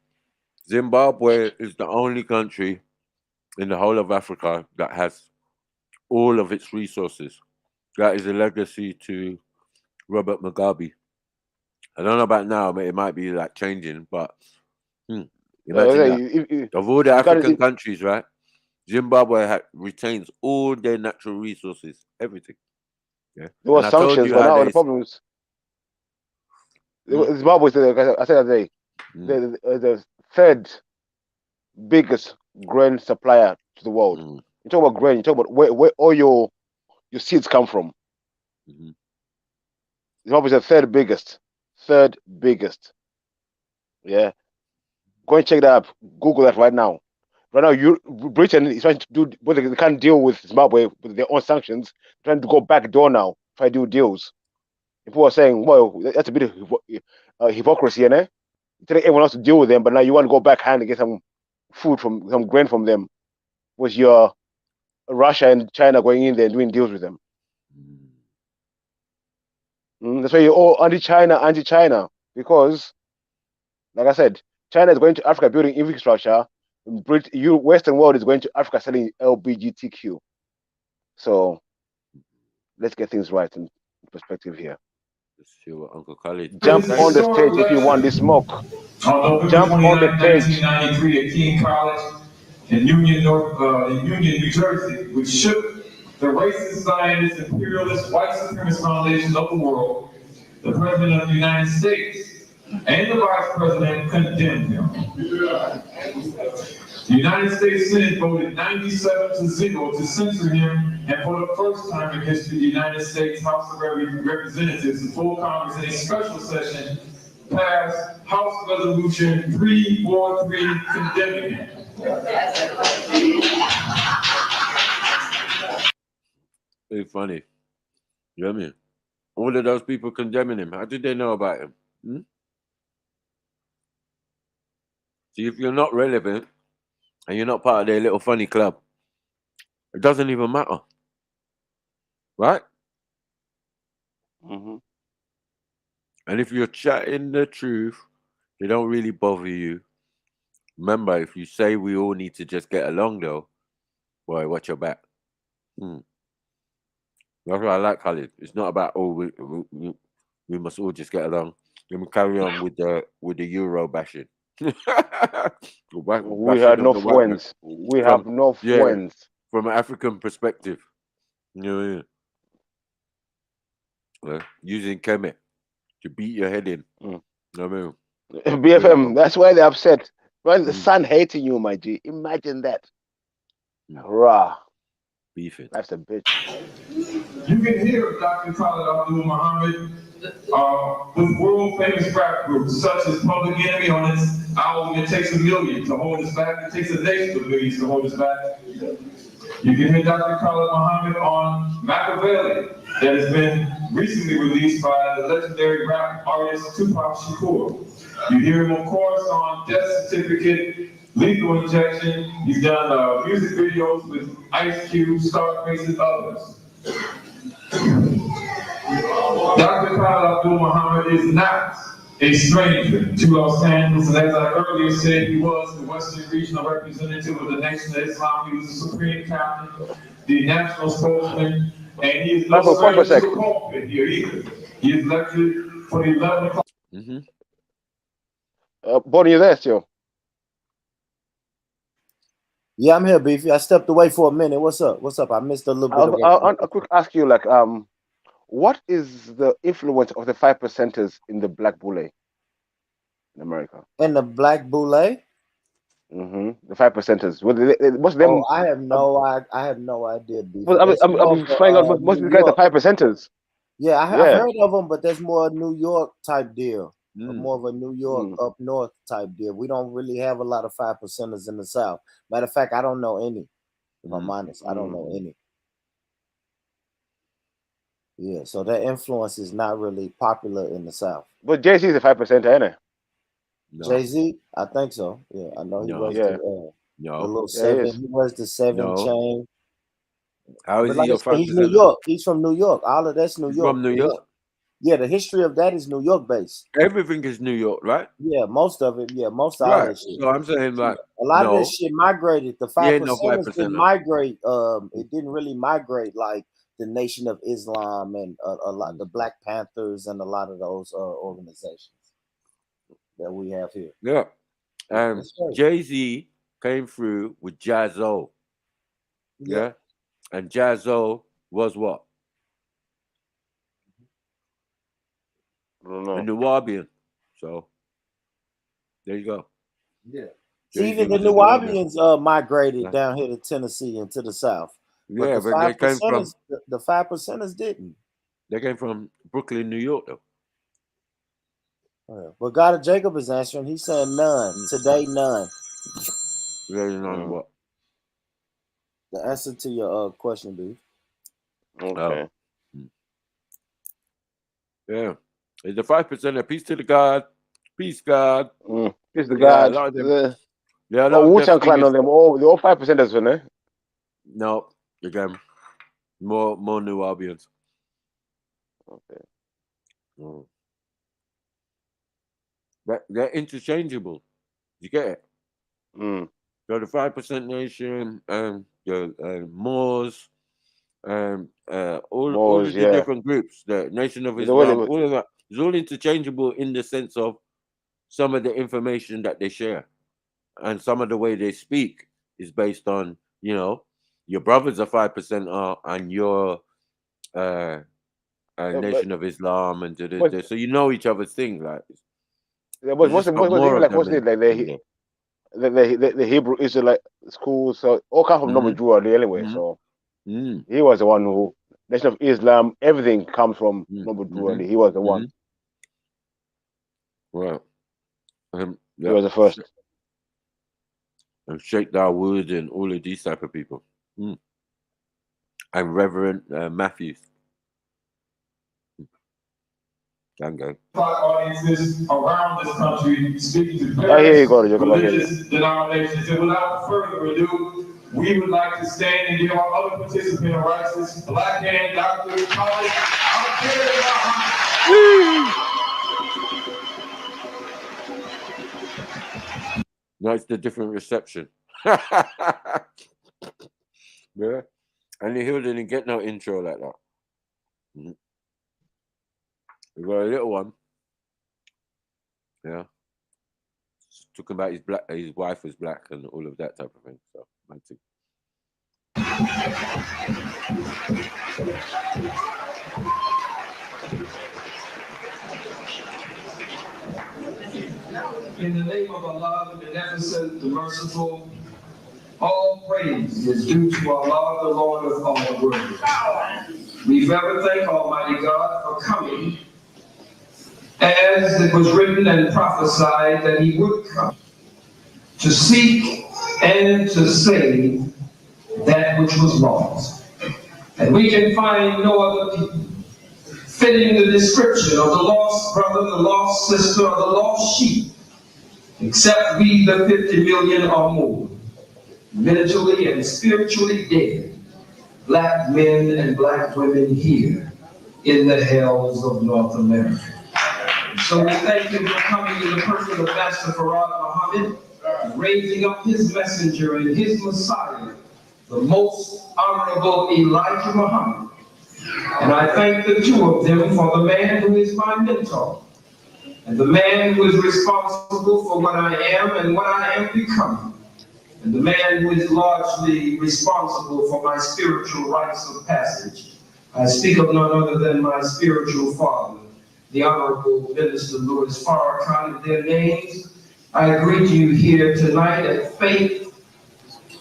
Zimbabwe is the only country in the whole of Africa that has all of its resources. That is a legacy to Robert Mugabe. I don't know about now, but it might be like changing. But imagine of all the African countries, right? Zimbabwe retains all their natural resources, everything. Yeah, there were sanctions, but now the problem is Zimbabwe is I said that day the third biggest grain supplier to the world. You talk about grain, you talk about where all your seeds come from. Zimbabwe is the third biggest. Yeah, go and check that up. Google that right now. Right now, Britain is trying to do, but they can't deal with Zimbabwe with their own sanctions. Trying to go back door now, try to do deals. People are saying, "Well, that's a bit of hypocrisy, eh? You telling everyone else to deal with them, but now you want to go backhand and get some food some grain from them." Was your Russia and China going in there and doing deals with them? That's why you're all anti-China, because, like I said, China is going to Africa building infrastructure. Western world is going to Africa selling LGBTQ. So let's get things right in perspective here. Let's see what Uncle Khalid. Jump on the stage if you want this smoke. Jump on the stage. 1993 at King College in Union, New Jersey, which shook the racist, Zionist, imperialist, white supremacist foundations of the world. The President of the United States and the Vice President condemned him. The United States Senate voted 97-0 to censor him, and for the first time in history, the United States House of Representatives, the full Congress, in a special session, passed House Resolution 343 condemning him. Very funny. You know what I mean? All of those people condemning him. How did they know about him? See, if you're not relevant and you're not part of their little funny club, It doesn't even matter. Right? Mm-hmm. And if you're chatting the truth, they don't really bother you. Remember, if you say we all need to just get along, though, boy, watch your back. That's what I like, Khalid. It's not about we must all just get along. Let me carry on with the Euro bashing. We have no friends. We have no friends. From an African perspective, you know what I mean? Using Kemet to beat your head in. You know what I mean? BFM, that's why they're upset. When the son hating you, my G. Imagine that. Rah. Beefing. That's a bitch. You can hear Dr. Khalid Abdul Muhammad with world famous rap groups such as Public Enemy on its album It Takes a Million to Hold Us Back. It Takes a Nation of Millions to Hold Us Back. You can hear Dr. Khalid Muhammad on Machiavelli, that has been recently released by the legendary rap artist Tupac Shakur. You hear him, of course, on Death Certificate, Lethal Injection. He's done music videos with Ice Cube, Scarface, and others. Dr. Khalid Abdul Muhammad is not a stranger to Los Angeles, and as I earlier said, he was the Western Regional Representative of the Nation of Islam. He was the Supreme Captain, the National Spokesman, and he is no stranger to the pulpit here either. He is lectured for the 11 o'clock. Bonnie, you there still? Yeah, I'm here, Beefy. I stepped away for a minute. What's up? What's up? I missed a little bit. I'll quick ask you, like, what is the influence of the 5%ers in the Black Boule in America? In the Black Boule? The 5%ers. What's them? Oh, I have no idea. Well, I'm finding out most of these guys are 5%ers. Yeah, I've heard of them, but that's more a New York type deal. More of a New York up north type deal. We don't really have a lot of 5%ers in the South. Matter of fact, I don't know any. If I'm honest, I don't know any. Yeah, so that influence is not really popular in the South. But Jay-Z is a 5%er, isn't it? No. Jay-Z, I think so. Yeah, I know he was the little seven. He was the 7 chain. How is he your 5%? He's New York. He's from New York. All of that's New York. From New York? Yeah, the history of that is New York based. Everything is New York, right? Yeah, most of it. Yeah, most of all this shit. So I'm saying, like, a lot of this shit migrated. The 5% didn't migrate. It didn't really migrate like the Nation of Islam and a lot the Black Panthers and a lot of those organizations that we have here. Yeah, and Jay-Z came through with Jazzo. Yeah, and Jazzo was what? I don't know. A Nubian. So there you go. Yeah. See, even the Nubians migrated down here to Tennessee and to the South. Yeah, but they came from the 5%ers didn't. They came from Brooklyn, New York, though. But God Jacob is answering. He's saying none. Today, none. Today, none what? The answer to your question, B. Okay. Yeah. It's the 5%. Peace to the God. Peace, God. Peace to God. Wu-Tang Clan on them. They're all 5%ers, isn't it? No. Again, more New Orleans. Okay. They're interchangeable. You get it? So the 5% Nation, the Moors, all of the different groups, the Nation of Islam, all of that, it's all interchangeable in the sense of some of the information that they share, and some of the way they speak is based on, you know, your brothers are 5% and your Nation of Islam, and so you know each other's things, like. What's the Hebrew Israelite school? So all come from Noble Drew early anyway. So he was the one who Nation of Islam. Everything comes from Noble Drew early. He was the one. Well, he was the first. And Sheikh Dawood and all of these type of people, and Reverend Matthews. Audiences around this country speaking to various religious denominations. And without further ado, we would like to stand and give our other participant rights. This black man, Dr. College. No, it's the different reception. Yeah. And the Hill didn't get no intro like that. We got a little one. Yeah. Talking about his wife was black and all of that type of thing. So I think. In the name of Allah, the Beneficent, the Merciful, all praise is due to Allah, the Lord of all the world. We forever thank Almighty God for coming, as it was written and prophesied that He would come, to seek and to save that which was lost. And we can find no other people fitting the description of the lost brother, the lost sister, or the lost sheep, except we, the 50 million or more, mentally and spiritually dead, black men and black women here in the hells of North America. So we thank Him for coming in the person of Master Farad Muhammad, raising up His messenger and His Messiah, the most honorable Elijah Muhammad. And I thank the two of them for the man who is my mentor, and the man who is responsible for what I am and what I am becoming, and the man who is largely responsible for my spiritual rites of passage. I speak of none other than my spiritual father, the Honorable Minister Louis Farrakhan. In their names, I greet you here tonight at Faith,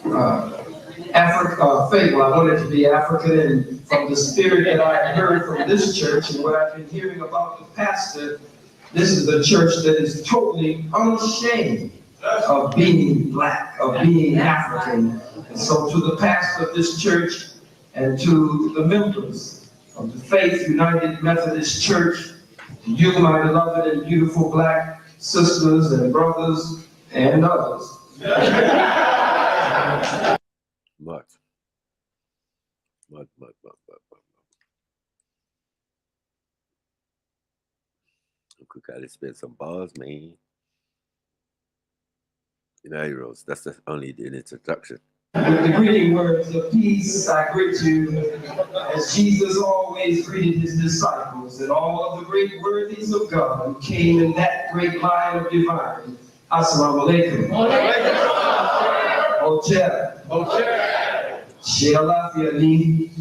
Faith. Well, I wanted to be African, and from the spirit that I heard from this church and what I've been hearing about the pastor, this is a church that is totally unashamed of being black, of being African. And so to the pastor of this church and to the members of the Faith United Methodist Church, to you, my beloved and beautiful black sisters and brothers and others. Mud. Quick, I gotta spend some bars, man. You know, heroes. That's only the introduction. With the greeting words of peace, I greet you as Jesus always greeted His disciples, and all of the great worthies of God who came in that great line of divine. Assalamu alaikum. Shealafia Lee.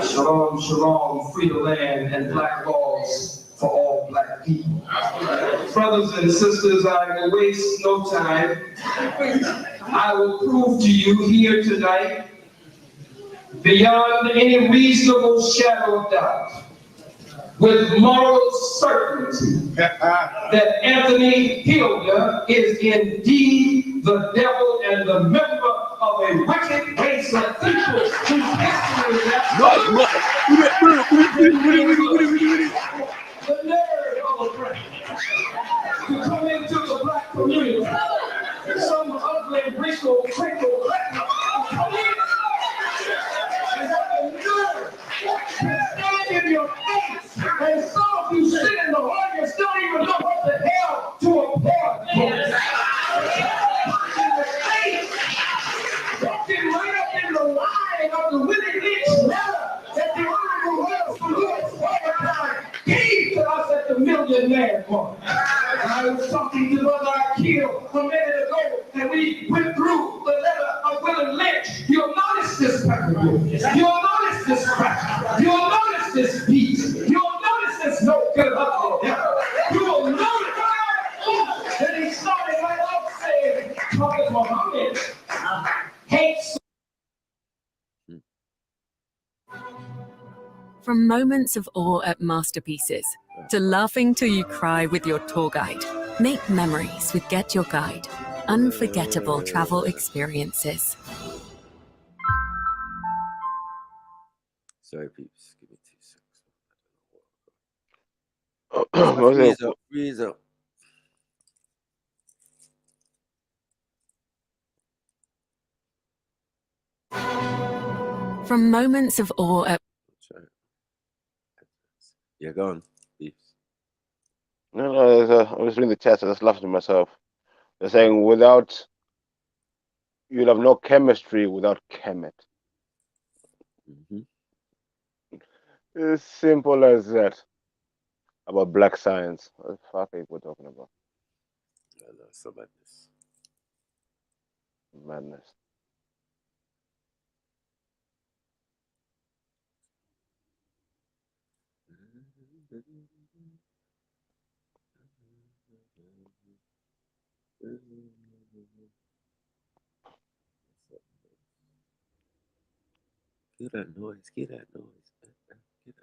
Shalom, shalom, free the land and black laws for all black people. Brothers and sisters, I will waste no time. I will prove to you here tonight, beyond any reasonable shadow of doubt, with moral certainty, that Anthony Hilda is indeed the devil and the member of a wicked race of people whose history is the nerve of a friend to come into the black community. Some ugly, wrinkled, crinkled, come in and have the nerve to stand in your face. And some of you sit in the audience don't even know what the hell to applaud for. In the face, walking right up in the line of the Willie Lynch letter that the Honorable Louis Farrakhan gave to us at the Million Man March. I was talking to Brother Akil a minute ago, and we went through the letter of Willie Lynch. You'll notice this pepperwood. You'll notice this crack. You'll notice this beat. You'll notice this no good up there. You'll notice that he started right off saying, Prophet Muhammad hates. From moments of awe at masterpieces to laughing till you cry with your tour guide, make memories with Get Your Guide. Unforgettable travel experiences. Sorry, peeps. Give me 2 seconds. Freeze up. From moments of awe at Yeah, go on. No, I was reading the chat. I just laughed to myself. They're saying you'll have no chemistry without Kemet. As simple as that. About black science. What the fuck are people talking about? Yeah, that's so madness. Madness. Get that noise. Get that noise. Get that noise.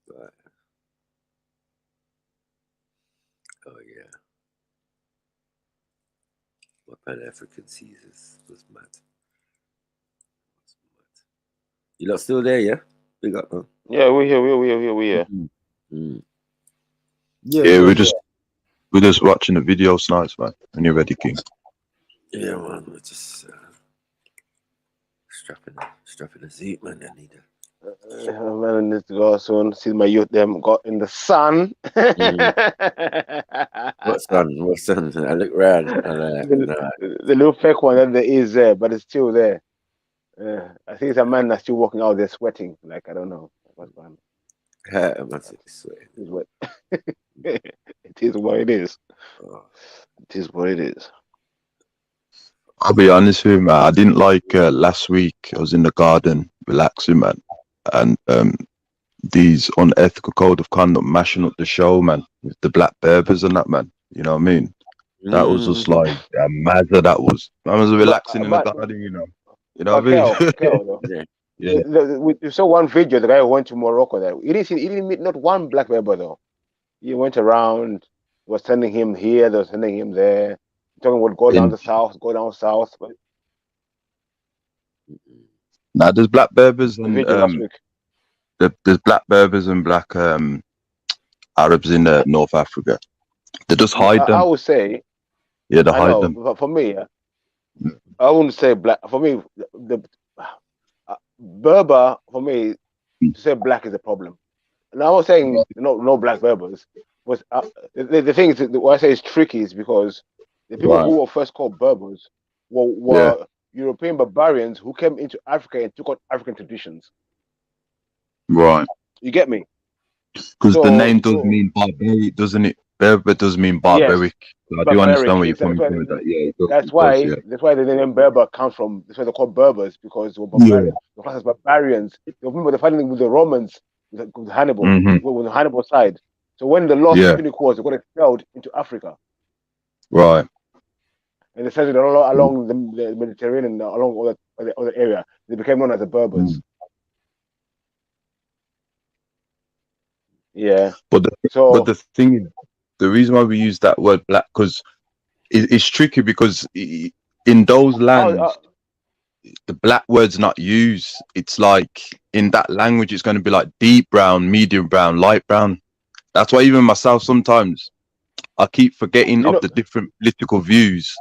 Right. Oh yeah. What Pan-African Caesars was mad. You lot still there, yeah? Big up, huh? Yeah, we're here. Yeah, we're just watching the video snipes, man. When you're ready, King. Yeah, man. We're just strapping a seat, man. I need Man, needs to go soon. See my youth them got in the sun. What sun? What sun? I look round. The little fake one that there is there, but it's still there. I think it's a man that's still walking out there sweating. Like, I don't know what's going on. It is what it is. It is what it is. I'll be honest with you, man. I didn't like last week. I was in the garden relaxing, man, and these unethical code of conduct mashing up the show, man, with the black Berbers and that, man. You know what I mean? That was just like a mazza. That was. I was relaxing in the garden, you know. You know what I mean? Kel, we saw one video. The guy who went to Morocco. There, he didn't meet not one black Berber though. He went around. Was sending him here. They were sending him there. Talking about go down the south, go down south. But now there's black Berbers and there's black Berbers and black Arabs in North Africa. They just hide them. I would say. Yeah, they hide them. But for me, I wouldn't say black. For me, the Berber, for me, to say black is a problem. And I was saying no black Berbers. Was the thing is, what I say is tricky is because the people who were first called Berbers were European barbarians who came into Africa and took on African traditions. Right. You get me? Because the name does mean barbaric, doesn't it? Berber does mean barbaric. Yes, I do understand where you're coming from with that. Yeah, that's why the name Berber comes from. That's why they're called Berbers, because they were barbarians. The class as barbarians. Remember, they're fighting with the Romans, with Hannibal, with the Hannibal side. So when the lost Punic Wars, they got expelled into Africa. Right. And they settled along the Mediterranean, along all the other area. They became known as the Berbers. Yeah. But the thing is, the reason why we use that word black, because it's tricky, because in those lands, the black word's not used. It's like in that language, it's going to be like deep brown, medium brown, light brown. That's why even myself, sometimes I keep forgetting of the different political views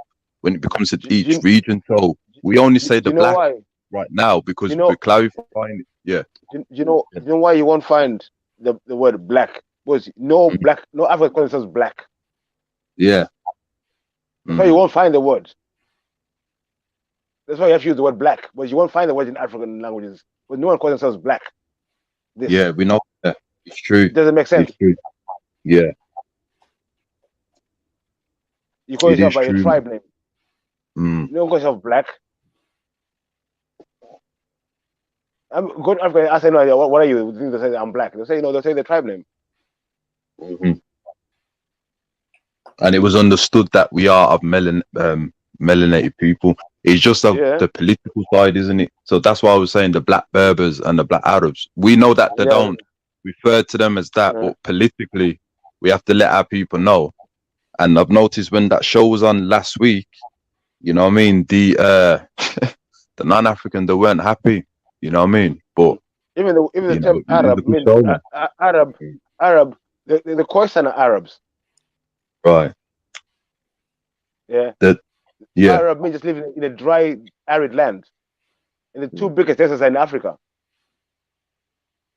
when it becomes to each region. So we only say the black right now because we're clarifying it. Yeah. Do you know why you won't find the word black? Because no African calls themselves black. Yeah. That's why you won't find the word. That's why you have to use the word black. But you won't find the word in African languages. But no one calls themselves black. Yeah, we know that. It's true. It doesn't make sense. It's true. Yeah. You call yourself by your tribe name. You don't call yourself black. I'm going to Africa. I say, no, what are you? They say I'm black. They say, no, they say the tribe name. And it was understood that we are of melanated people. It's just of the political side, isn't it? So that's why I was saying the black Berbers and the black Arabs. We know that they don't refer to them as that, but politically, we have to let our people know. And I've noticed when that show was on last week, you know what I mean, the the non-African, they weren't happy, you know what I mean? But even the term Arab means Arab. The Khoisan are Arabs. Right. Yeah. Yeah. Arab means just living in a dry, arid land. And the two biggest deserts are in Africa.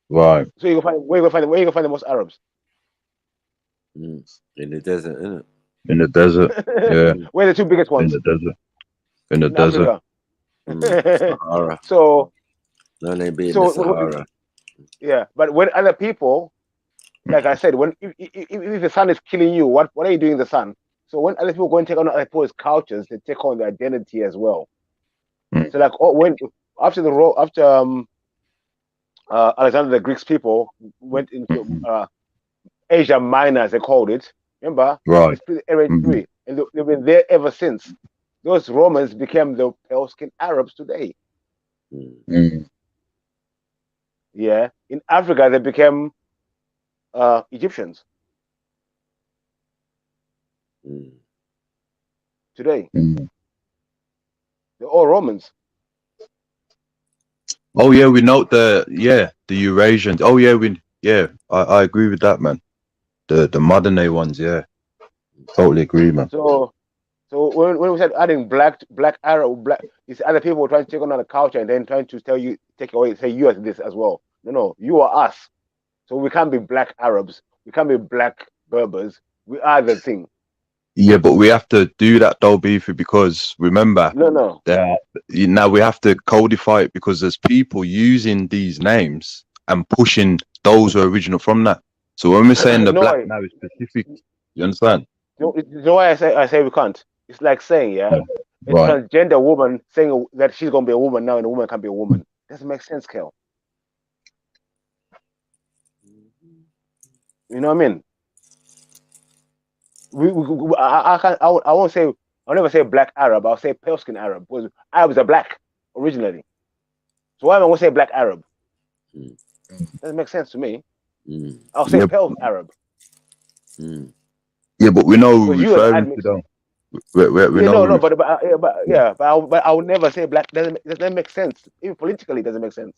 Right. So you go find where you go find the most Arabs? In the desert, innit? In the desert. Yeah. Where are the two biggest In ones? the desert. In the In desert. Africa. Sahara. So No, they be in the Sahara. yeah, but when other people, like I said, when if the sun is killing you, what are you doing in the sun? So when other people go and take on other people's cultures, they take on the identity as well. So like when after Alexander the Greek's people went into Asia Minor, as they called it. Remember? Right. It's Area 3, and they've been there ever since. Those Romans became the pale-skinned Arabs today. Yeah. In Africa, they became Egyptians today. They're all Romans. Oh yeah, we note the Eurasians. Oh yeah, I agree with that, man. The modern day ones, yeah. Totally agree, man. So when we said adding black Arab, it's other people trying to take on another culture and then trying to take away, say you as this as well. No, you are us. So we can't be black Arabs. We can't be black Berbers. We are the thing. Yeah, but we have to do that though, Beefy, because remember that now we have to codify it because there's people using these names and pushing those who are original from that. So when we're saying the black now is specific, you understand? You know why I say we can't? It's like saying, a transgender woman saying that she's gonna be a woman now and a woman can't be a woman. Doesn't make sense, Kel. You know what I mean? I won't say, I'll never say black Arab. I'll say pale skin Arab because Arabs are black originally. So why am I going to say black Arab? Doesn't make sense to me. I'll say pale Arab. Yeah, but we know we're referring to them. We know. But I would never say black. Doesn't make sense. Even politically, it doesn't make sense.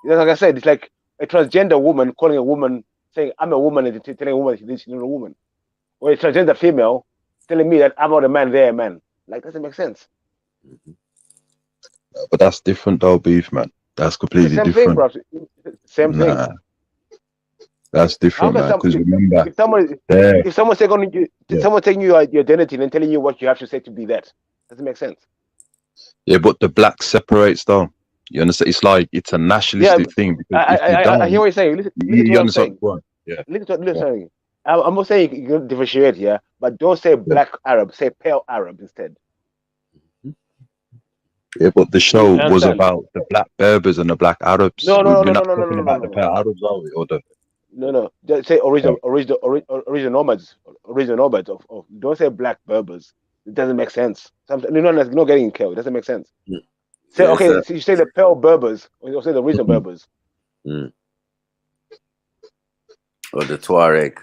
Like I said, it's like a transgender woman calling a woman, saying I'm a woman, and telling a woman she's not a woman, or a transgender female telling me that I'm not a man, they're a man. Like, doesn't make sense. But that's different, though, Beef, man. That's completely different. Same thing. That's different, man. Because remember, if someone's taking your identity and telling you what you have to say to be that, doesn't make sense. Yeah, but the black separates, though. You understand? It's like it's a nationalistic thing. Because I hear what you're saying. Listen to what I'm saying. Yeah. Listen. I'm not saying you can differentiate here, but don't say black Arab. Say pale Arab instead. Yeah, but the show was about the black Berbers and the black Arabs. No, we're not talking about the pale Arabs, are we? Or the no. Just say original nomads. Original nomads of. Don't say black Berbers. It doesn't make sense. You're not getting killed. It doesn't make sense. Say so you say the pale Berbers, or you say the original Berbers. Or the Tuareg.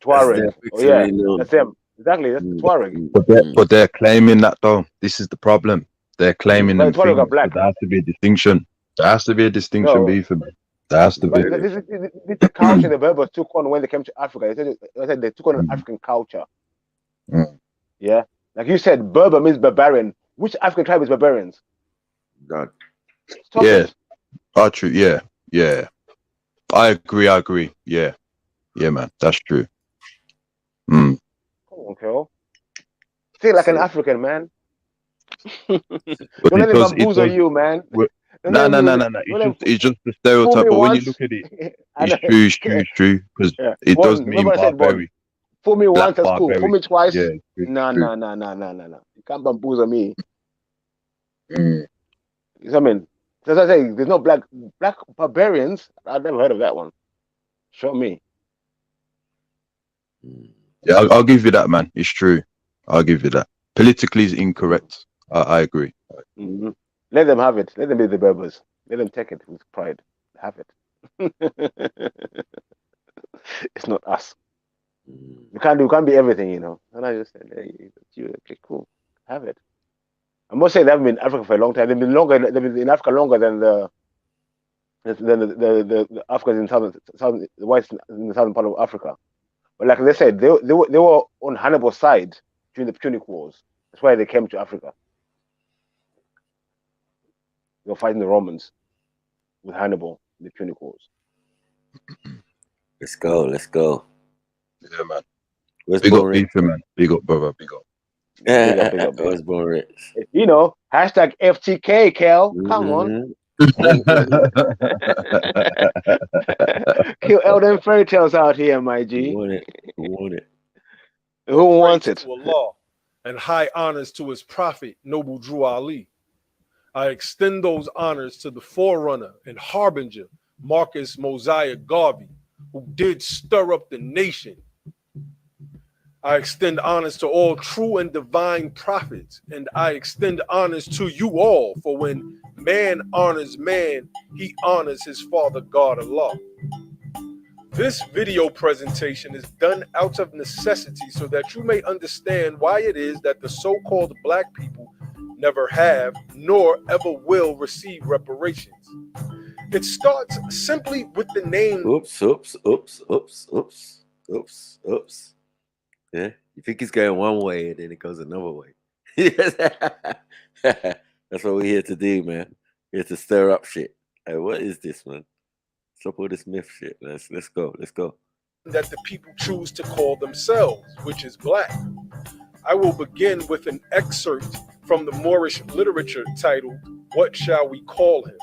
That's them. Exactly, that's the Tuareg. But they're claiming that though. This is the problem. They're claiming them things. Are black. There has to be a distinction. There has to be a distinction, Beefy. There has to be. This is the culture the Berbers took on when they came to Africa. They said they took on an African culture. Yeah, like you said, Berber means barbarian. Which African tribe is barbarians? God. True. Yeah. I agree. Yeah, man, that's true. Okay. Feel like an African, man. Don't let them bamboozle you, man. No. It's just the stereotype. But when you look at it, it's true. Because it does mean barbarian. Fool me once, that's cool. Fool me twice. Yeah, no. You can't bamboozle me. You know what I mean? As I say, there's no black barbarians. I've never heard of that one. Show me. Yeah, I'll give you that, man. It's true. I'll give you that. Politically is incorrect. I agree. Let them have it. Let them be the Berbers. Let them take it with pride. Have it. It's not us. You can't be everything, you know. And I just said, hey, okay, cool. Have it. I must say they haven't been in Africa for a long time. They've been in Africa longer than the Africans in the southern part of Africa. But like they said, they were on Hannibal's side during the Punic Wars. That's why they came to Africa. They were fighting the Romans with Hannibal in the Punic Wars. Let's go. Let's go. Yeah, man. Where's Big Born up, Rich? Ethan, man. Big up, brother. Big up. Big up, big up, big Where's up. Born Rich? You know, hashtag F.T.K, Kel. Come on. Kill Elden fairy tales out here, my G. Who want it? Who want it? Who wants it? To Allah and high honors to his prophet, Noble Drew Ali. I extend those honors to the forerunner and harbinger, Marcus Mosiah Garvey, who did stir up the nation. I extend honors to all true and divine prophets, and I extend honors to you all, for when man honors man, he honors his father God Allah. This video presentation is done out of necessity so that you may understand why it is that the so-called black people never have nor ever will receive reparations. It starts simply with the name. Oops. Yeah, you think it's going one way and then it goes another way. That's what we're here to do, man. We're here to stir up shit. Hey, what is this, man? Stop all this myth shit. Let's go. Let's go. That the people choose to call themselves, which is black. I will begin with an excerpt from the Moorish literature titled, "What Shall We Call Him?"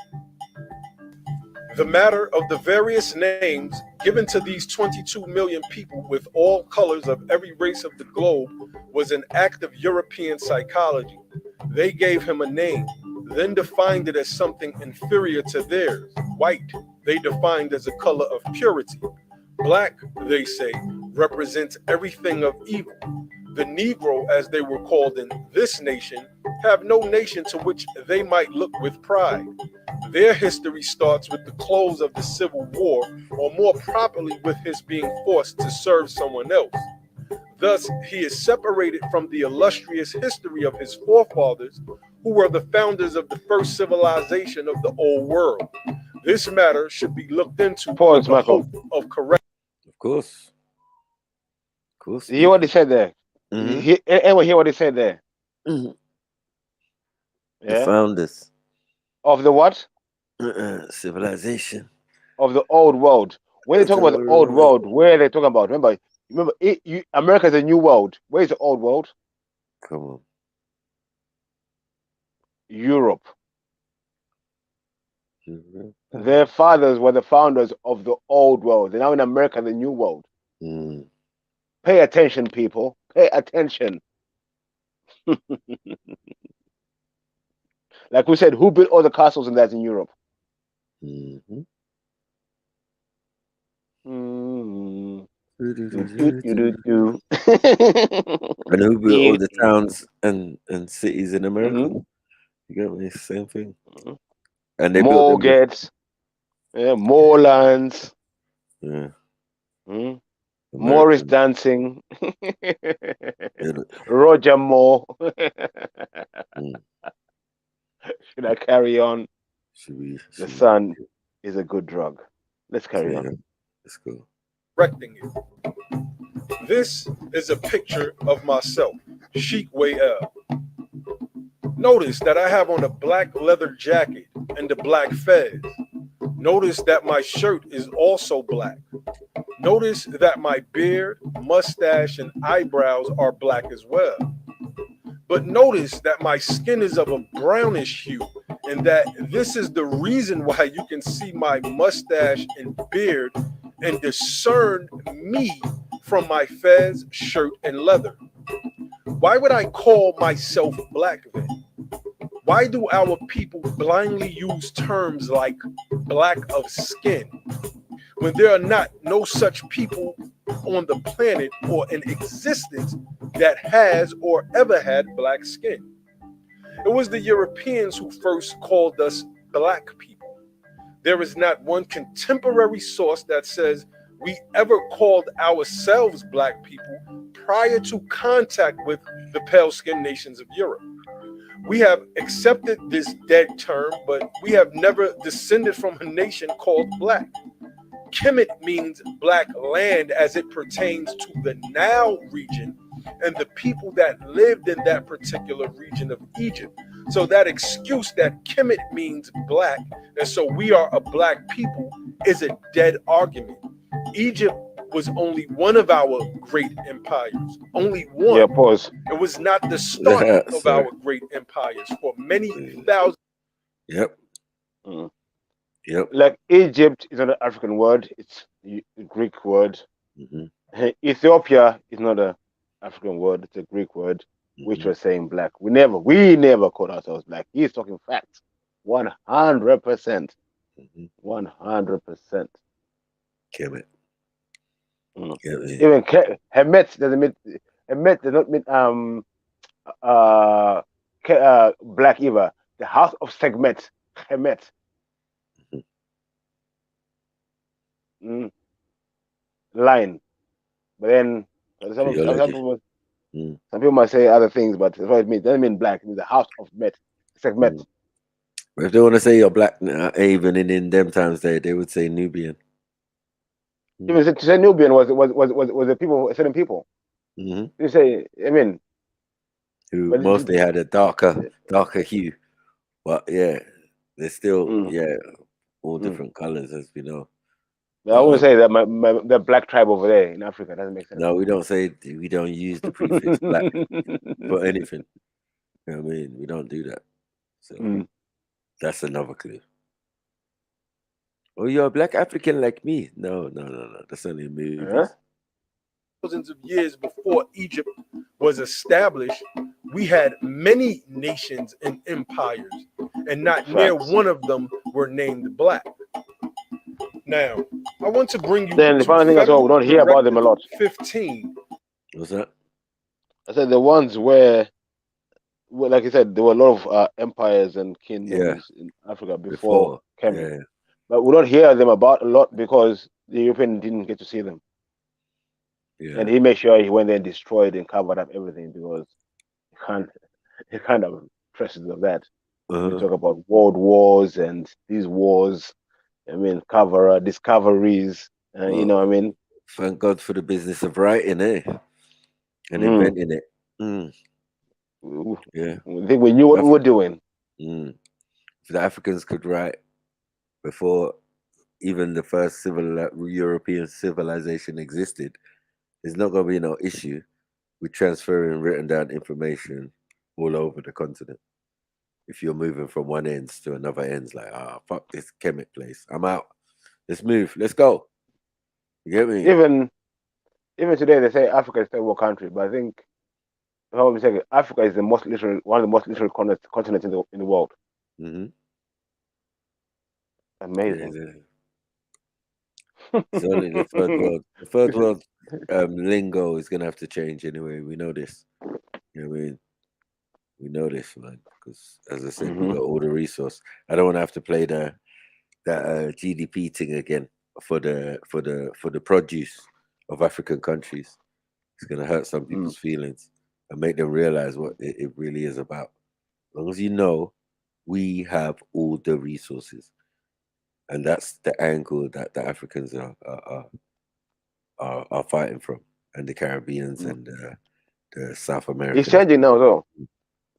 The matter of the various names given to these 22 million people with all colors of every race of the globe was an act of European psychology. They gave him a name, then defined it as something inferior to theirs. White, they defined as a color of purity. Black, they say, represents everything of evil. The Negro, as they were called in this nation, have no nation to which they might look with pride. Their history starts with the close of the Civil War, or more properly with his being forced to serve someone else. Thus, he is separated from the illustrious history of his forefathers, who were the founders of the first civilization of the old world. This matter should be looked into with the hope of correction. Of course. Of course. You hear what he said there? Anyone hear what he said there? The Yeah? founders. Of the what? Civilization. Of the old world. When they talk about the old world, where are they talking about? Remember, America is a new world. Where is the old world? Come on. Europe. Their fathers were the founders of the old world. They're now in America, the new world. Pay attention, people. Pay attention. Like we said, who built all the castles and that's in Europe? And who built all the towns and cities in America? You get me? Same thing. And they more built gates, more lands. Yeah. Morris dancing. Roger Moore. Should I carry on? The sun is a good drug. Let's carry on. Let's go. Correcting it. This is a picture of myself, Sheikh Wayel. Notice that I have on a black leather jacket and a black fez. Notice that my shirt is also black. Notice that my beard, mustache, and eyebrows are black as well. But notice that my skin is of a brownish hue, and that this is the reason why you can see my mustache and beard and discern me from my fez, shirt, and leather. Why would I call myself black then? Why do our people blindly use terms like black of skin when there are no such people on the planet or in existence that has or ever had black skin? It was the Europeans who first called us black people. There is not one contemporary source that says we ever called ourselves black people prior to contact with the pale-skinned nations of Europe. We have accepted this dead term, but we have never descended from a nation called black. Kemet means black land as it pertains to the Nile region, and the people that lived in that particular region of Egypt. So that excuse that Kemet means black, and so we are a black people, is a dead argument. Egypt was only one of our great empires. Only one. Yeah, pause. It was not the start of our great empires for many thousands. Yep. Yep. Like Egypt is not an African word; it's a Greek word. Ethiopia is not an African word; it's a Greek word, which was saying black. We never called ourselves black. He's talking facts, 100%, 100%. Kemet. Even Hemet doesn't mean Hemet does not mean black either. The house of Segmet, Hemet. Line, but then some people might say other things, but that's what it means. It doesn't mean black. It means the house of Met, Segmet. But if they want to say you're black, even in them times, they would say Nubian. Even to say Nubian was the people, certain people. You say, I mean, who mostly had a darker hue, but yeah, they're still all different colors, as we know. I wouldn't say that the black tribe over there in Africa doesn't make sense. No, we don't use the prefix black for anything. You know what I mean? We don't do that. So that's another clue. Oh, you're a black African like me? No. That's only in movies. Thousands of years before Egypt was established, we had many nations and empires, and not near one of them were named black. Now, I want to bring you. Then the funny thing is, we don't hear about them a lot. 15. What's that? I said the ones where, like I said, there were a lot of empires and kingdoms in Africa before Kemet. But we don't hear them about a lot because the European didn't get to see them. And he made sure he went there and destroyed and covered up everything because he kind of stresses of that. We talk about world wars and these wars. I mean, discoveries. You know what I mean? Thank God for the business of writing, and inventing it. Yeah, I think we knew what we were doing. If the Africans could write before even the first European civilization existed, there's not going to be no issue with transferring written down information all over the continent. If you're moving from one end to another end, like, fuck this Kemet place, I'm out. Let's move. Let's go. You get me? Even today, they say Africa is a third world country, but I think, if I'm mistaken, Africa is one of the most literal continents in the world. Amazing. It's only the third world. The third world lingo is gonna have to change anyway. We know this. You know what I mean? We know this, man, because as I said, we got all the resource. I don't want to have to play that GDP thing again for the produce of African countries. It's gonna hurt some people's feelings and make them realize what it really is about. As long as you know, we have all the resources, and that's the angle that the Africans are fighting from, and the Caribbeans and the South Americans. It's changing now, though.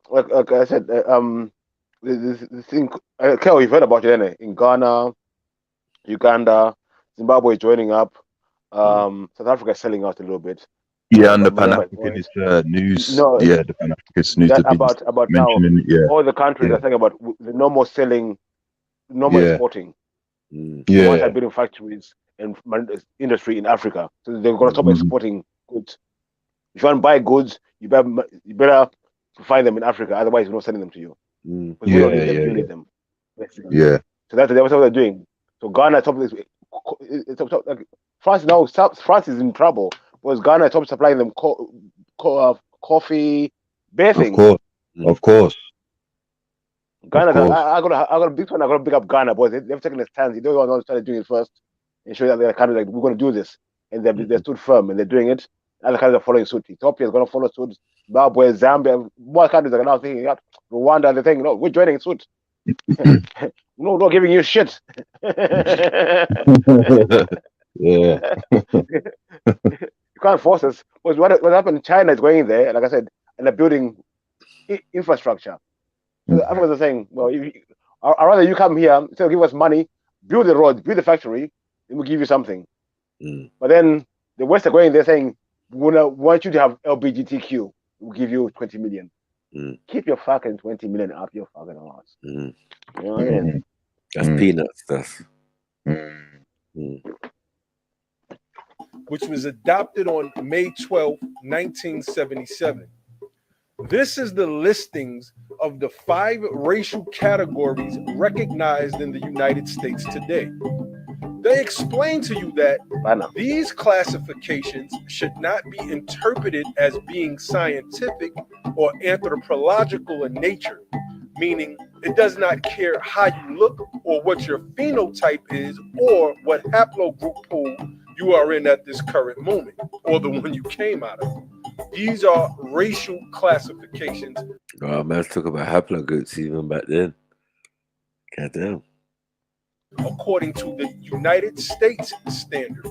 Like I said, the thing, Kel, you've heard about it, in Ghana, Uganda, Zimbabwe is joining up. South Africa is selling out a little bit. Yeah, and the Pan-Africanist news. The Pan-Africanist news about now. All the countries are saying about the no more selling, no more exporting. Once are building factories and industry in Africa, so they're going to stop exporting goods. If you want to buy goods, you better find them in Africa. Otherwise, we're not selling them to you. You need them. Yeah. So that's what they're doing. So Ghana top this. Like France now. France is in trouble because Ghana stopped supplying them coffee, bathing. Of course. Ghana. I got a big one. I got to pick up Ghana, boys. They've taken a stand. They don't want to start doing it first and show that they're kind of like, we're going to do this, and they stood firm and they're doing it. Other countries are following suit. Ethiopia is going to follow suit. Zimbabwe, Zambia, more countries are now thinking, Rwanda, they're thinking, no, we're joining suit. No, not giving you shit. You can't force us. What happened in China is going there, like I said, and they're building infrastructure. So the Africans are saying, well, I'd rather you come here, instead of give us money, build the road, build the factory, then we'll give you something. But then the West are going there saying, we want you to have LGBTQ. We'll give you 20 million. Keep your fucking 20 million up your fucking ass. You know what I mean? That's peanut stuff. Which was adopted on May 12, 1977. This is the listings of the 5 racial categories recognized in the United States today. They explain to you that these classifications should not be interpreted as being scientific or anthropological in nature, meaning it does not care how you look or what your phenotype is or what haplogroup pool you are in at this current moment or the one you came out of. These are racial classifications. Oh, man, let's talk about haplogroups even back then. Goddamn. According to the United States standard.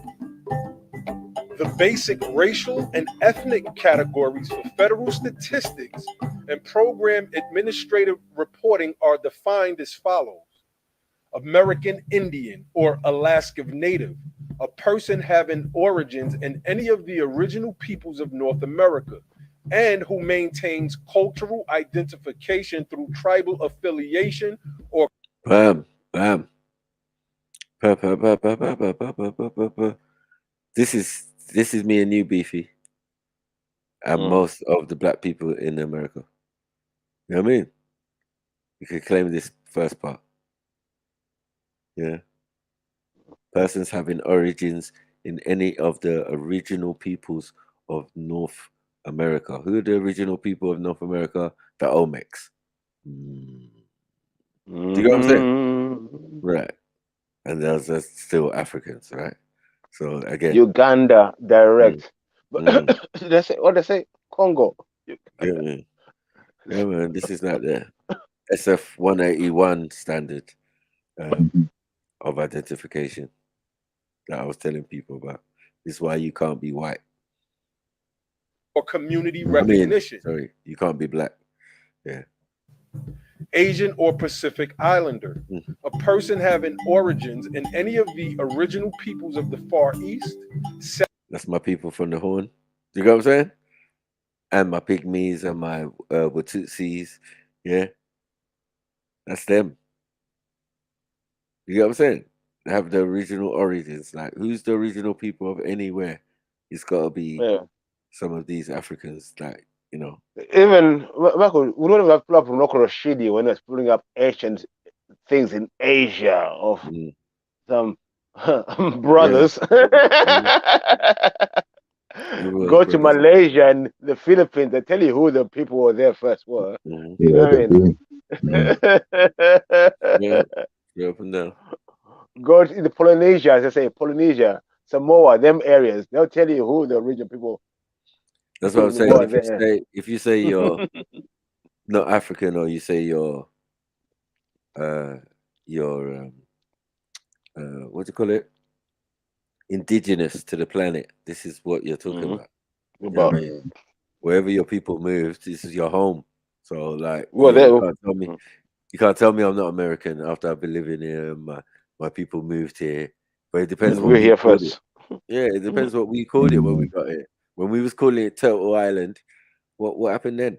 The basic racial and ethnic categories for federal statistics and program administrative reporting are defined as follows. American Indian or Alaska Native, a person having origins in any of the original peoples of North America and who maintains cultural identification through tribal affiliation or Bam. This is me and you, Beefy, and most of the black people in America. You know what I mean? You could claim this first part. Yeah. Persons having origins in any of the original peoples of North America. Who are the original people of North America? The Olmecs. Do you know what I'm saying? Right. And there's still Africans, right? So again, Uganda direct. But what they say? Congo. Yeah, man. This is not the SF 181 standard of identification that I was telling people about. This is why you can't be white. Or community recognition. Sorry, you can't be black. Yeah. Asian or Pacific Islander, a person having origins in any of the original peoples of the Far East. That's my people from the Horn. You know what I'm saying? And my Pygmies and my Watutsis. Yeah. That's them. You know what I'm saying? They have the original origins. Like, who's the original people of anywhere? It's got to be some of these Africans, like, you know. Even Michael, we don't have people from Rashidi when it's pulling up ancient things in Asia of some brothers. Go to Malaysia and the Philippines, they tell you who the people who were there first were. You know what I mean? Yeah, up and down. Go to the Polynesia, as they say, Polynesia, Samoa, them areas. They'll tell you who the original people. That's what I'm saying. If you say you're not African, or you say you're what do you call it? Indigenous to the planet. This is what you're talking about. You know what I mean? Wherever your people moved, this is your home. So, like, you can't tell me I'm not American after I've been living here. And my people moved here, but it depends. We're here first. Yeah, it depends what we called it when we got here. When we was calling it Turtle Island, what happened then?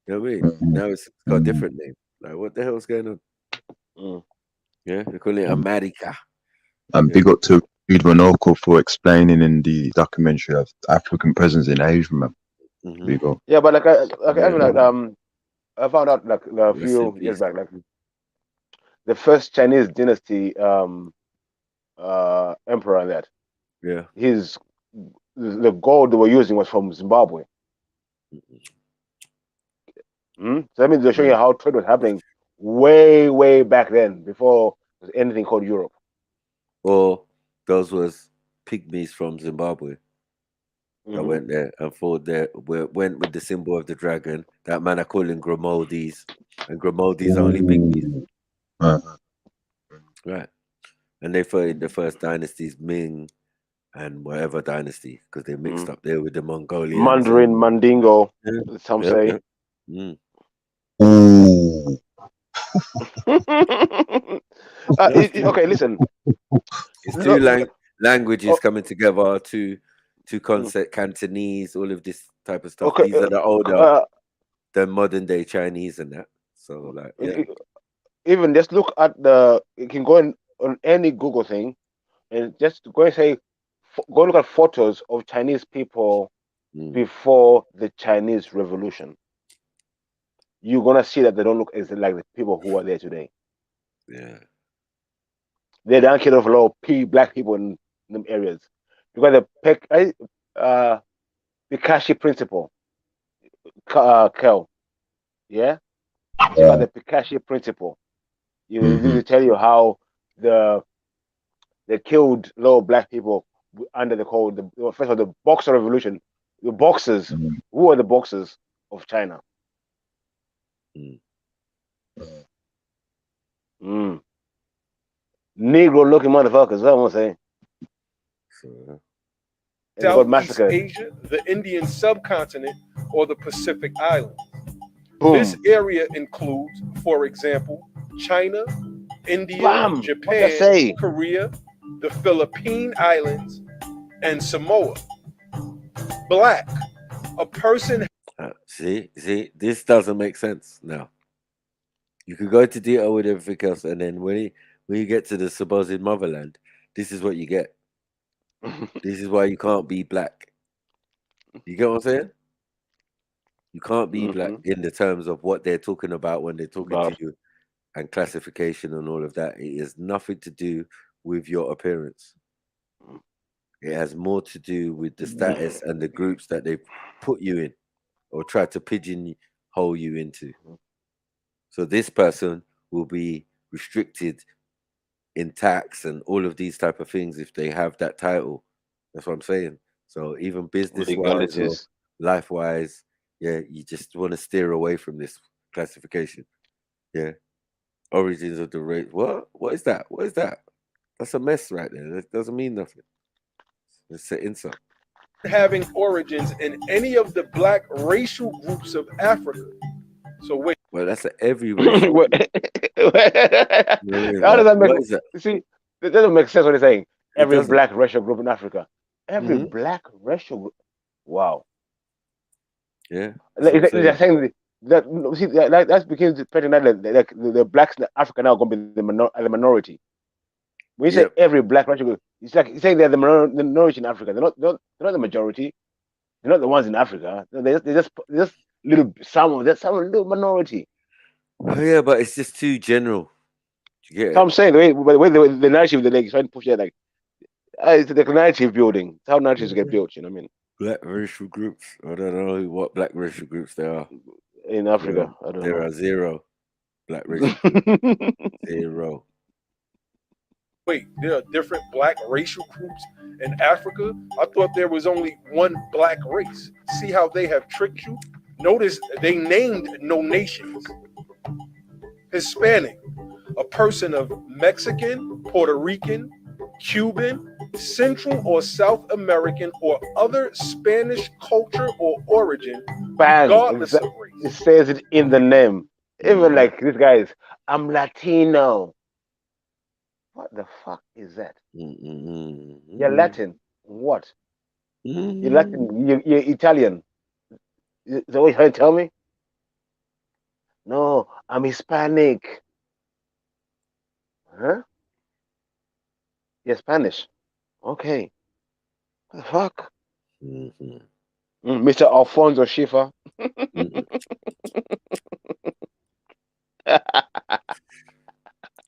You know what I mean? Now it's got a different name. Like, what the hell's going on? Yeah, they're calling it America. And big up to Reed Monoko for explaining in the documentary of African presence in Asia, man. Big up. Yeah, but I found out like a few years back, like the first Chinese dynasty emperor and that. Yeah. The gold they were using was from Zimbabwe. So that means they're showing you how trade was happening way, way back then, before there was anything called Europe. Or those was pygmies from Zimbabwe that went there and fought there, went with the symbol of the dragon. That man I call him Grimaldis, and Grimaldis are only pygmies. Right. And they fought in the first dynasties, Ming, and whatever dynasty, because they mixed up there with the Mongolians. Mandarin, Mandingo, some say. Ooh. Okay, listen. It's two languages coming together, two concept, Cantonese, all of this type of stuff. Okay, These are the older than modern day Chinese and that. So like, yeah. Even just look at you can go on any Google thing and just go and say, go look at photos of Chinese people before the Chinese Revolution. You're gonna see that they don't look exactly like the people who are there today. Yeah. They don't kill off a lot of black people in them areas because the Pikashi principle, Kel, yeah, check out the Pikashi principle. You tell you how they killed a lot of black people under the code. First of all, the Boxer Revolution, the Boxers. Who are the Boxers of China? Negro-looking motherfuckers. I want to say. Southeast Asia, the Indian subcontinent, or the Pacific Islands. This area includes, for example, China, India, Japan, Korea, the Philippine Islands, and Samoa. Black, a person. See, this doesn't make sense now. You could go into detail with everything else, and then when you get to the supposed motherland, this is what you get. This is why you can't be black. You get what I'm saying? You can't be black in the terms of what they're talking about when they're talking to you, and classification and all of that. It has nothing to do with your appearance. It has more to do with the status and the groups that they put you in or try to pigeonhole you into. So this person will be restricted in tax and all of these type of things if they have that title. That's what I'm saying. So even business-wise or life-wise, yeah, you just want to steer away from this classification. Yeah. Origins of the race. What is that? What is that? That's a mess right there. That doesn't mean nothing. It's an insult. Having origins in any of the black racial groups of Africa. So wait. Well, that's every racial group. How does that make? See, that doesn't make sense what they're saying. Every black racial group in Africa. Every black racial group. Wow. Yeah. They're saying that's because the blacks in Africa now are going to be the minority. When you say every black racial group, it's like you're saying they're the minority in Africa. They're not the majority. They're not the ones in Africa. They're just little some little minority. Oh, yeah, but it's just too general. So I'm saying the way the narrative they're trying to push it, like it's the narrative building. It's how narratives get built. You know what I mean? Black racial groups. I don't know what black racial groups there are in Africa. There are zero black racial groups. Zero. Wait, there are different black racial groups in Africa? I thought there was only one black race. See how they have tricked you? Notice they named no nations. Hispanic, a person of Mexican, Puerto Rican, Cuban, Central or South American, or other Spanish culture or origin, regardless of race. It says it in the name. Even like this guy is, I'm Latino. What the fuck is that? You're Latin. What? You're Latin. You're Italian. Is that what you're trying to tell me? No, I'm Hispanic. Huh? You're Spanish. Okay. What the fuck? Mr. Alfonso Schiffer.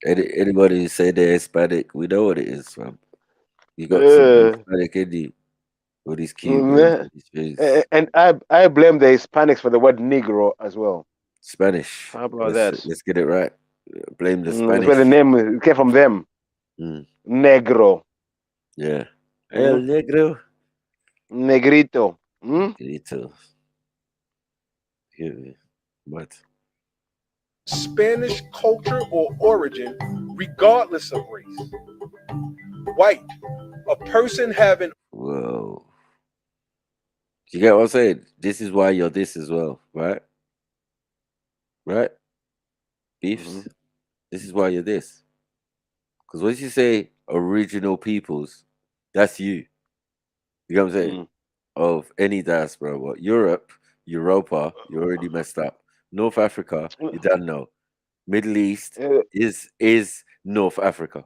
Anybody who say they're Hispanic, we know what it is, fam. You got some Hispanic in you. All these Cubans, and I blame the Hispanics for the word Negro as well. Spanish. How about that? Let's get it right. Blame the Spanish. That's where the name came from them. Negro. Yeah. El Negro. Negrito. Negrito. Yeah. What? Spanish culture or origin, regardless of race. white. A person having. Whoa. You get what I'm saying? This is why you're this as well, right? Right? Beefs. This is why you're this. Because once you say original peoples, that's you. You know what I'm saying? Of any diaspora. What Europe, Europa, you're already messed up. North Africa, you don't know. Middle East is North Africa,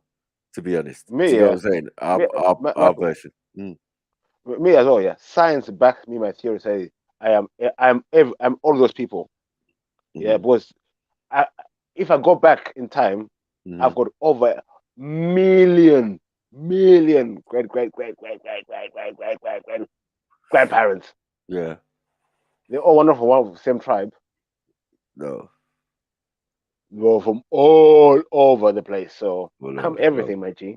to be honest. Do you know what I'm saying? Our version. Me as well, yeah. Science backs me my theory. Say I'm all those people. Yeah, because if I go back in time, I've got over million great grandparents. Yeah. They're all one of the same tribe. No. They're from all over the place. So I'm everything, my G.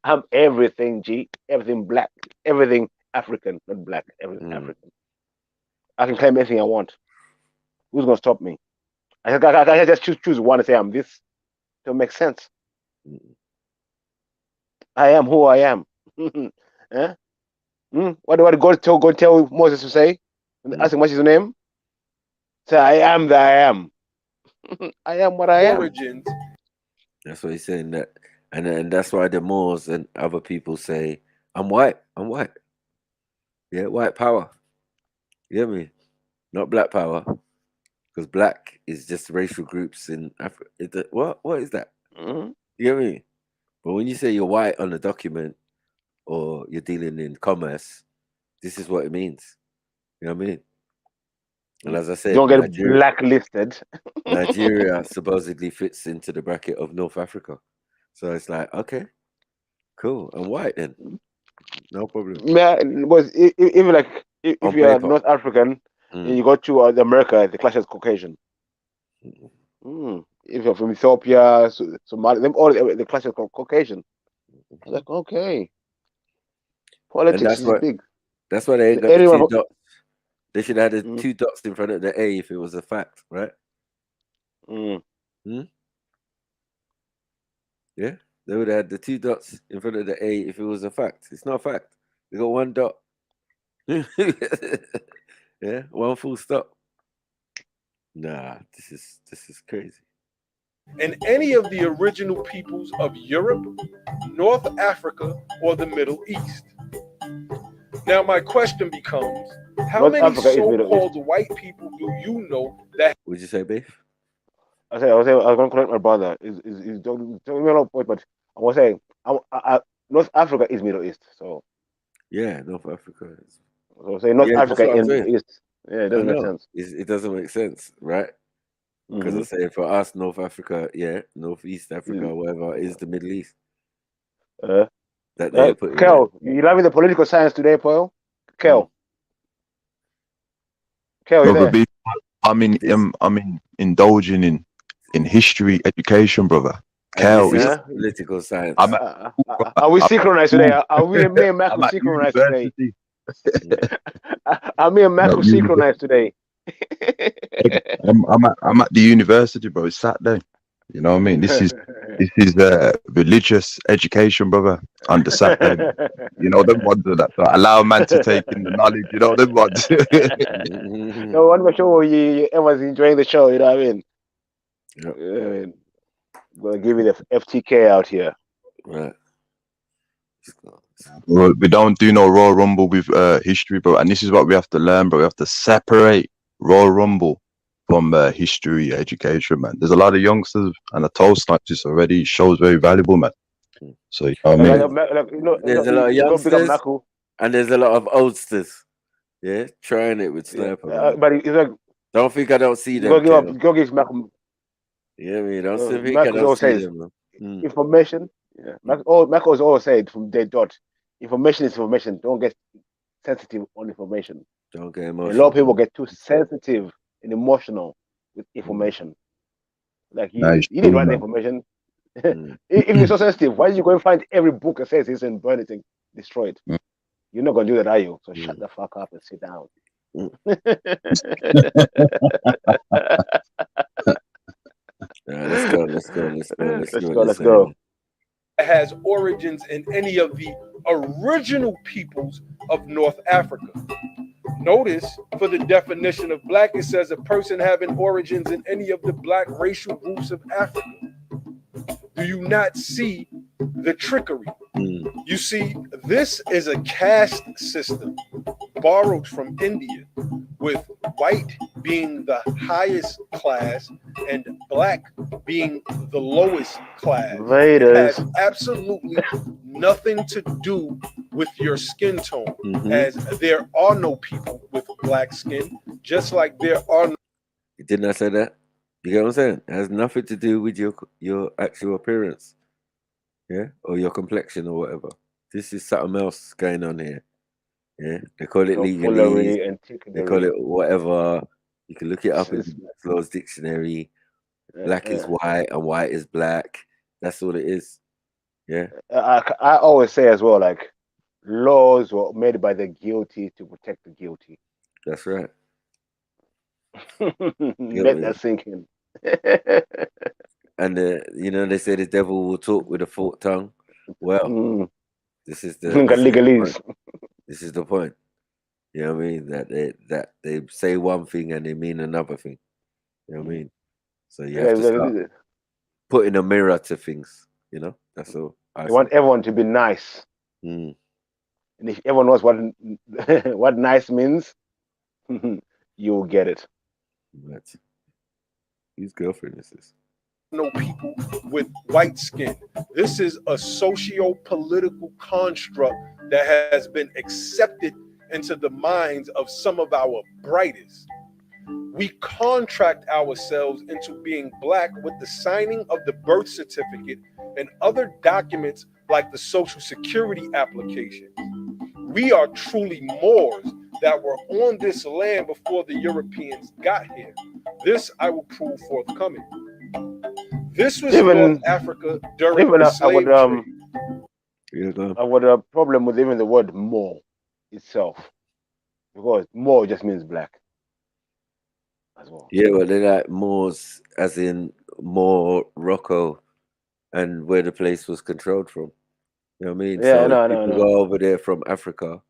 I'm everything, G. Everything black. Everything African, not black. Everything African. I can claim anything I want. Who's gonna stop me? I just choose one and say I'm this. It make sense. I am who I am. Eh? What do God tell Moses to say? Ask him what's his name? Say I am that I am. I am what I am. Origins. That's what he's saying. That and that's why the Moors and other people say, I'm white. I'm white. Yeah, white power. You hear me? Not black power. Because black is just racial groups in Africa. What is that? You hear me? But when you say you're white on a document or you're dealing in commerce, this is what it means. You know what I mean? And as I said, don't get blacklisted. Nigeria supposedly fits into the bracket of North Africa. So it's like, okay, cool. I'm white then. No problem. Yeah, was even like if you are North African and you go to America, the class is Caucasian. If you're from Ethiopia, Somalia, them all the class is Caucasian. I was like, okay, politics is big. That's why they ain't got the two dots. They should have had the 2 dots in front of the A if it was a fact, right? Yeah, they would have had the 2 dots in front of the A if it was a fact. It's not a fact. They got 1 dot. Yeah, 1 full stop. Nah, this is crazy. And any of the original peoples of Europe, North Africa, or the Middle East. Now my question becomes, how many so-called white people do you know that? Would you say, Beef? I was going to correct my brother. He's talking me a lot of points, but I was saying North Africa is Middle East. So yeah, North Africa is. So say North Africa in East. Yeah, it doesn't make sense. It doesn't make sense, right? Because I say for us, North Africa, Northeast Africa, whatever, is the Middle East. Kel, you loving the political science today, Paul? Kel. Kel, you there? I'm indulging in history education, brother. Kel, is political science. Are we synchronized today? Are me and Michael synchronized today? Are me and Michael synchronized today? I'm at the university, bro. It's Saturday. You know what I mean? This is religious education, brother. Under Saturday, you know them ones that allow man to take in the knowledge. You know them ones. No, I want to make sure everyone's enjoying the show. You know what I mean? Yep. I'm gonna give you the F.T.K out here. Right. Well, we don't do no Royal Rumble with history, bro. And this is what we have to learn, bro. We have to separate Royal Rumble from history education, man. There's a lot of youngsters, and I told Snipes already. Show's very valuable, man. So you know what I mean? There's a lot of youngsters, and there's a lot of oldsters. Yeah, trying it with Sniper. But he's like, don't think I don't see them. Go give Malcolm. Yeah, man. Don't think I don't see them. Information. Yeah, Michael's always said from day dot, information is information. Don't get sensitive on information. Don't get emotional. A lot of people get too sensitive and emotional with information. Like you didn't write the information. If you're so sensitive, why are you going to find every book that says this and burn it and destroy it? You're not going to do that, are you? So shut the fuck up and sit down. Let's go. has origins in any of the original peoples of North Africa. Notice for the definition of black, it says a person having origins in any of the black racial groups of Africa. Do you not see the trickery? You see, this is a caste system borrowed from India, with white being the highest class and black being the lowest class. It has absolutely nothing to do with your skin tone, as there are no people with black skin, just like there are no. Didn't I say that? You get what I'm saying? It has nothing to do with your actual appearance, yeah, or your complexion or whatever. This is something else going on here. Yeah, they call it legalese, they call it whatever. You can look it up in the Black's Laws Dictionary. Black is white and white is black. That's all it is. Yeah. I always say as well, like, laws were made by the guilty to protect the guilty. That's right. Let that sink in. And you know, they say the devil will talk with a forked tongue. Well, this is the legalese. This is the point. You know what I mean? That they say one thing and they mean another thing. You know what I mean? So you have to start putting a mirror to things. You know, that's all. I want everyone to be nice. And if everyone knows what nice means, you'll get it. Right. Whose girlfriend is this? No people with white skin. This is a socio-political construct that has been accepted into the minds of some of our brightest. We contract ourselves into being black with the signing of the birth certificate and other documents like the Social Security application. We are truly Moors that were on this land before the Europeans got here. This I will prove forthcoming. This was North Africa during the slave trade. I would have a problem with even the word Moor itself, because Moor just means black as well. Yeah, but they're like Moors, as in Morocco, and where the place was controlled from. You know what I mean? Yeah, so people go over there from Africa,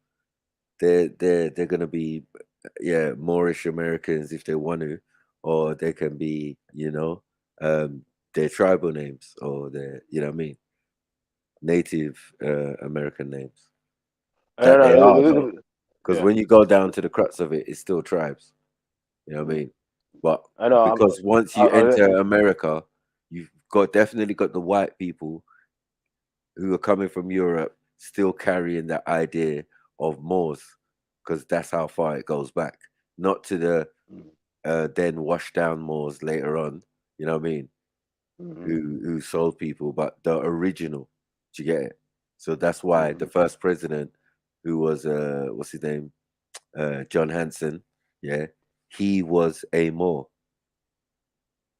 they're gonna be Moorish Americans if they want to, or they can be, you know, their tribal names, or their, you know what I mean, Native American names. That they are, because when you go down to the crux of it, it's still tribes. You know what I mean? But because once you enter America, you've definitely got the white people who are coming from Europe still carrying that idea of Moors, because that's how far it goes back. Not to the then washed down Moors later on, you know what I mean? Who sold people, but the original. Do you get it? So that's why the first president, who was what's his name? John Hanson, yeah, he was a Moor.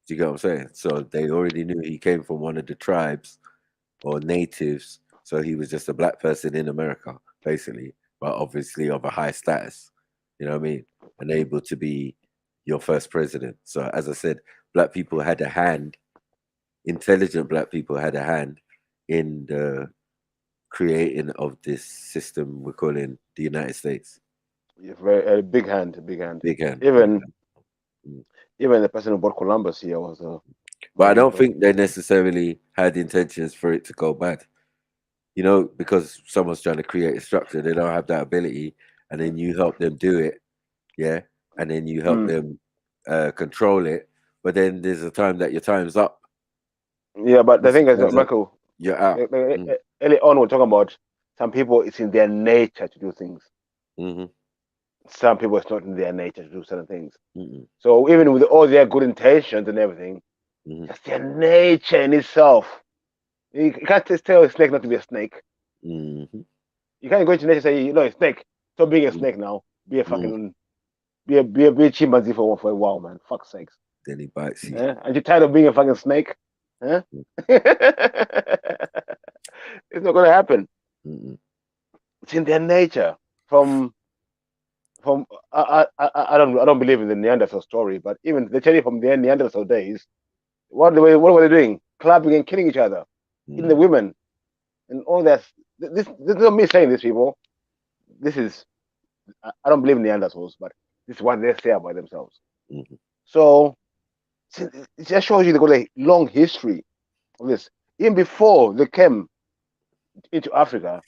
Do you get what I'm saying? So they already knew he came from one of the tribes or natives. So he was just a black person in America, basically, but obviously of a high status. You know what I mean? And able to be your first president. So as I said, black people had a hand, intelligent black people had a hand in the creating of this system we're calling the United States. Yeah, very big hand. Even the person who bought Columbus here was but I don't think they necessarily had intentions for it to go bad. You know, because someone's trying to create a structure, they don't have that ability, and then you help them do it, yeah, and then you help them control it. But then there's a time that your time's up. Yeah, but the thing is, Michael, you're out. Early on, we're talking about some people, it's in their nature to do things. Some people, it's not in their nature to do certain things. So even with all their good intentions and everything, just their nature in itself. You can't just tell a snake not to be a snake. You can't go into nature and say, you know, a snake, stop being a snake now. Be a fucking, be a chimpanzee for a while, man. Fuck's sakes. Then he bites you. Aren't you tired of being a fucking snake? Huh? It's not gonna happen. It's in their nature. I don't believe in the Neanderthal story, but even the Chinese from the Neanderthal days, what were they doing? Clubbing and killing each other. Even the women, and all that. This is not me saying this, people. This is I don't believe in Neanderthals, but this is what they say about themselves. So it just shows you they've got a long history of this. Even before they came into Africa,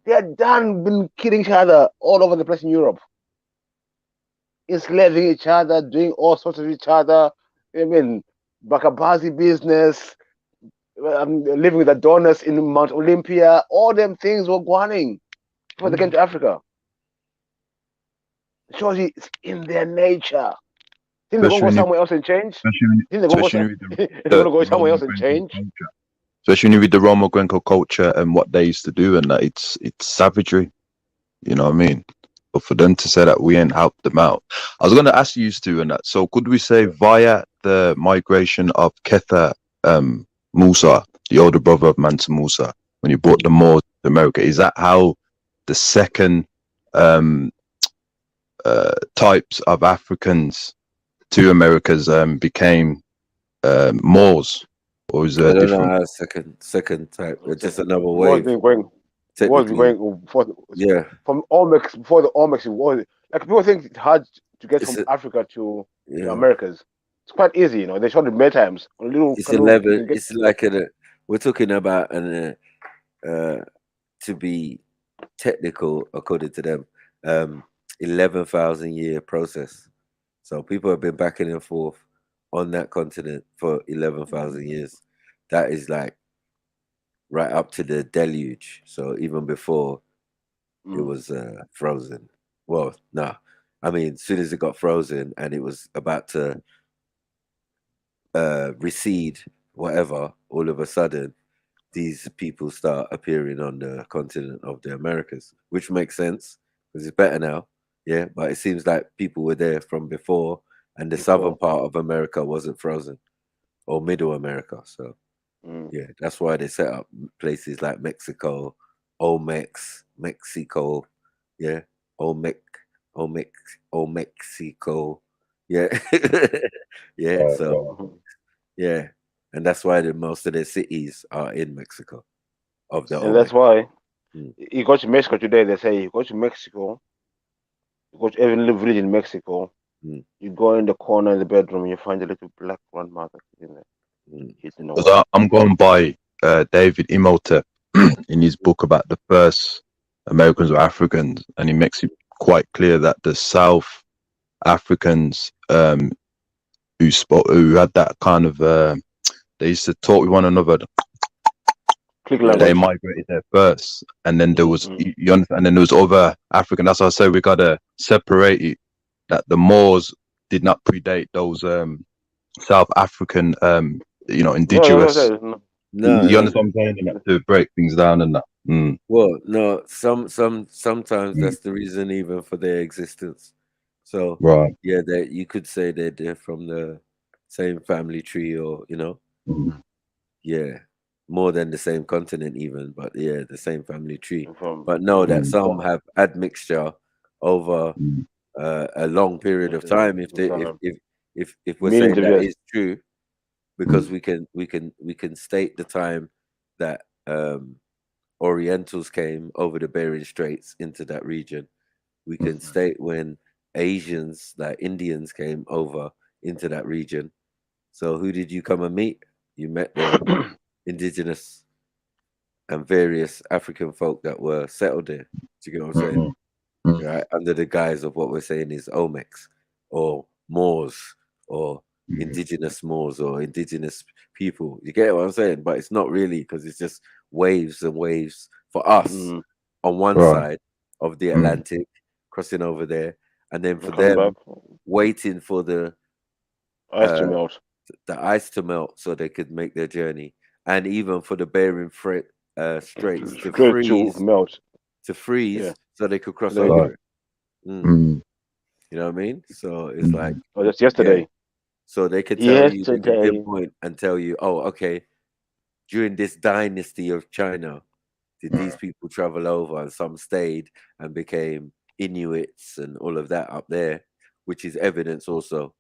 they had been killing each other all over the place in Europe, enslaving each other, doing all sorts of each other. I mean, Bakabazi business, living with Adonis in Mount Olympia. All them things were going on before they came to Africa. It shows you it's in their nature. Think they're going to go somewhere else and change? Think they're going to go somewhere else and change? Especially when you read the Roma Grenco culture and what they used to do, and that it's savagery. You know what I mean? But for them to say that we ain't helped them out, I was going to ask you two and that. So could we say via the migration of Ketha Musa, the older brother of Mansa Musa, when you brought the Moors to America, is that how the second types of Africans to Americas became Moors? Or is there I don't different? know how second type. It's just another wave. From Olmecs, before the Olmecs, it was like people think it's hard to get from Africa to the Americas. It's quite easy, you know. They showed it many times. It's 11. It's like we're talking about to be technical, according to them, 11,000 year process. So people have been backing and forth on that continent for 11,000 years. That is like right up to the deluge. So even before it was frozen. Well, no. I mean, as soon as it got frozen and it was about to recede, whatever, all of a sudden, these people start appearing on the continent of the Americas, which makes sense because it's better now. Yeah, but it seems like people were there from before, and the southern part of America wasn't frozen, or middle America. So, yeah, that's why they set up places like Mexico, Mexico, yeah, Mexico, yeah, yeah. So, yeah, and that's why most of their cities are in Mexico. And that's why you go to Mexico today. They say you go to Mexico, you go to every little village in Mexico. You go in the corner in the bedroom, and you find a little black grandmother in there. I'm going by David Imhotep in his book about the first Americans or Africans, and he makes it quite clear that the South Africans who had that kind of they used to talk with one another. They migrated there first, and then there was you understand, and then there was other African. That's why I say we gotta separate it. That the Moors did not predate those South African indigenous. You understand what I'm saying? And to break things down and that. Well, no, sometimes that's the reason even for their existence. So yeah, that you could say they're from the same family tree, or yeah, more than the same continent even, but yeah, the same family tree. But know that some have admixture over a long period of time. If we're saying that is true, because we can state the time that Orientals came over the Bering Straits into that region. We can state when Asians, like Indians, came over into that region. So who did you come and meet? You met the indigenous and various African folk that were settled there. Do you get what I'm saying? Right, under the guise of what we're saying is Olmecs or Moors or indigenous Moors or indigenous people. You get what I'm saying? But it's not really, because it's just waves and waves for us on one side of the Atlantic, crossing over there, and then for them waiting for the ice to melt. The ice to melt so they could make their journey, and even for the Bering Straits to freeze, so they could cross over it. You know what I mean? So it's like just yesterday. Yeah. So they could tell you, they could pinpoint and tell you, oh, okay, during this dynasty of China, did these people travel over, and some stayed and became Inuits and all of that up there, which is evidence also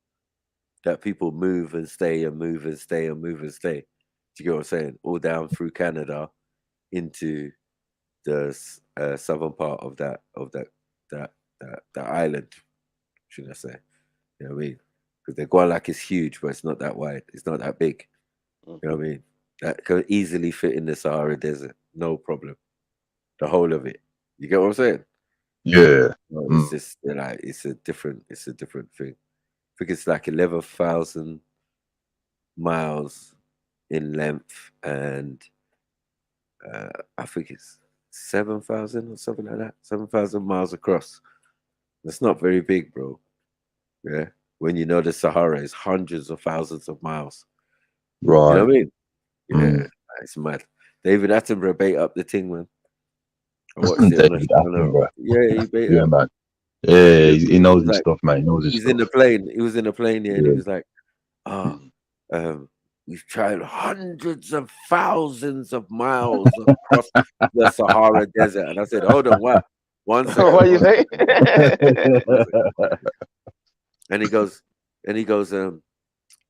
that people move and stay and move and stay and move and stay. Do you get what I'm saying? All down through Canada, into the southern part of that island, should I say? You know what I mean? Because the Gualac is huge, but it's not that wide. It's not that big. You know what I mean? That could easily fit in the Sahara Desert, no problem. The whole of it. You get what I'm saying? Yeah. No, it's just like it's a different thing. I think it's like 11,000 miles in length, and I think it's 7,000 or something like that. 7,000 miles across. That's not very big, bro. Yeah. When you know the Sahara is hundreds of thousands of miles. Right. You know what I mean? Yeah, it's mad. David Attenborough bait up the thing, man. I watched it David Attenborough. yeah, he bait Yeah, up. man. Yeah, he knows his Like, stuff, man. He knows his he's stuff. in the plane. He was in the plane, yeah, and he Yeah. was like, we've traveled hundreds of thousands of miles across the Sahara Desert. And I said, hold on, what? One second. What you say? And he goes,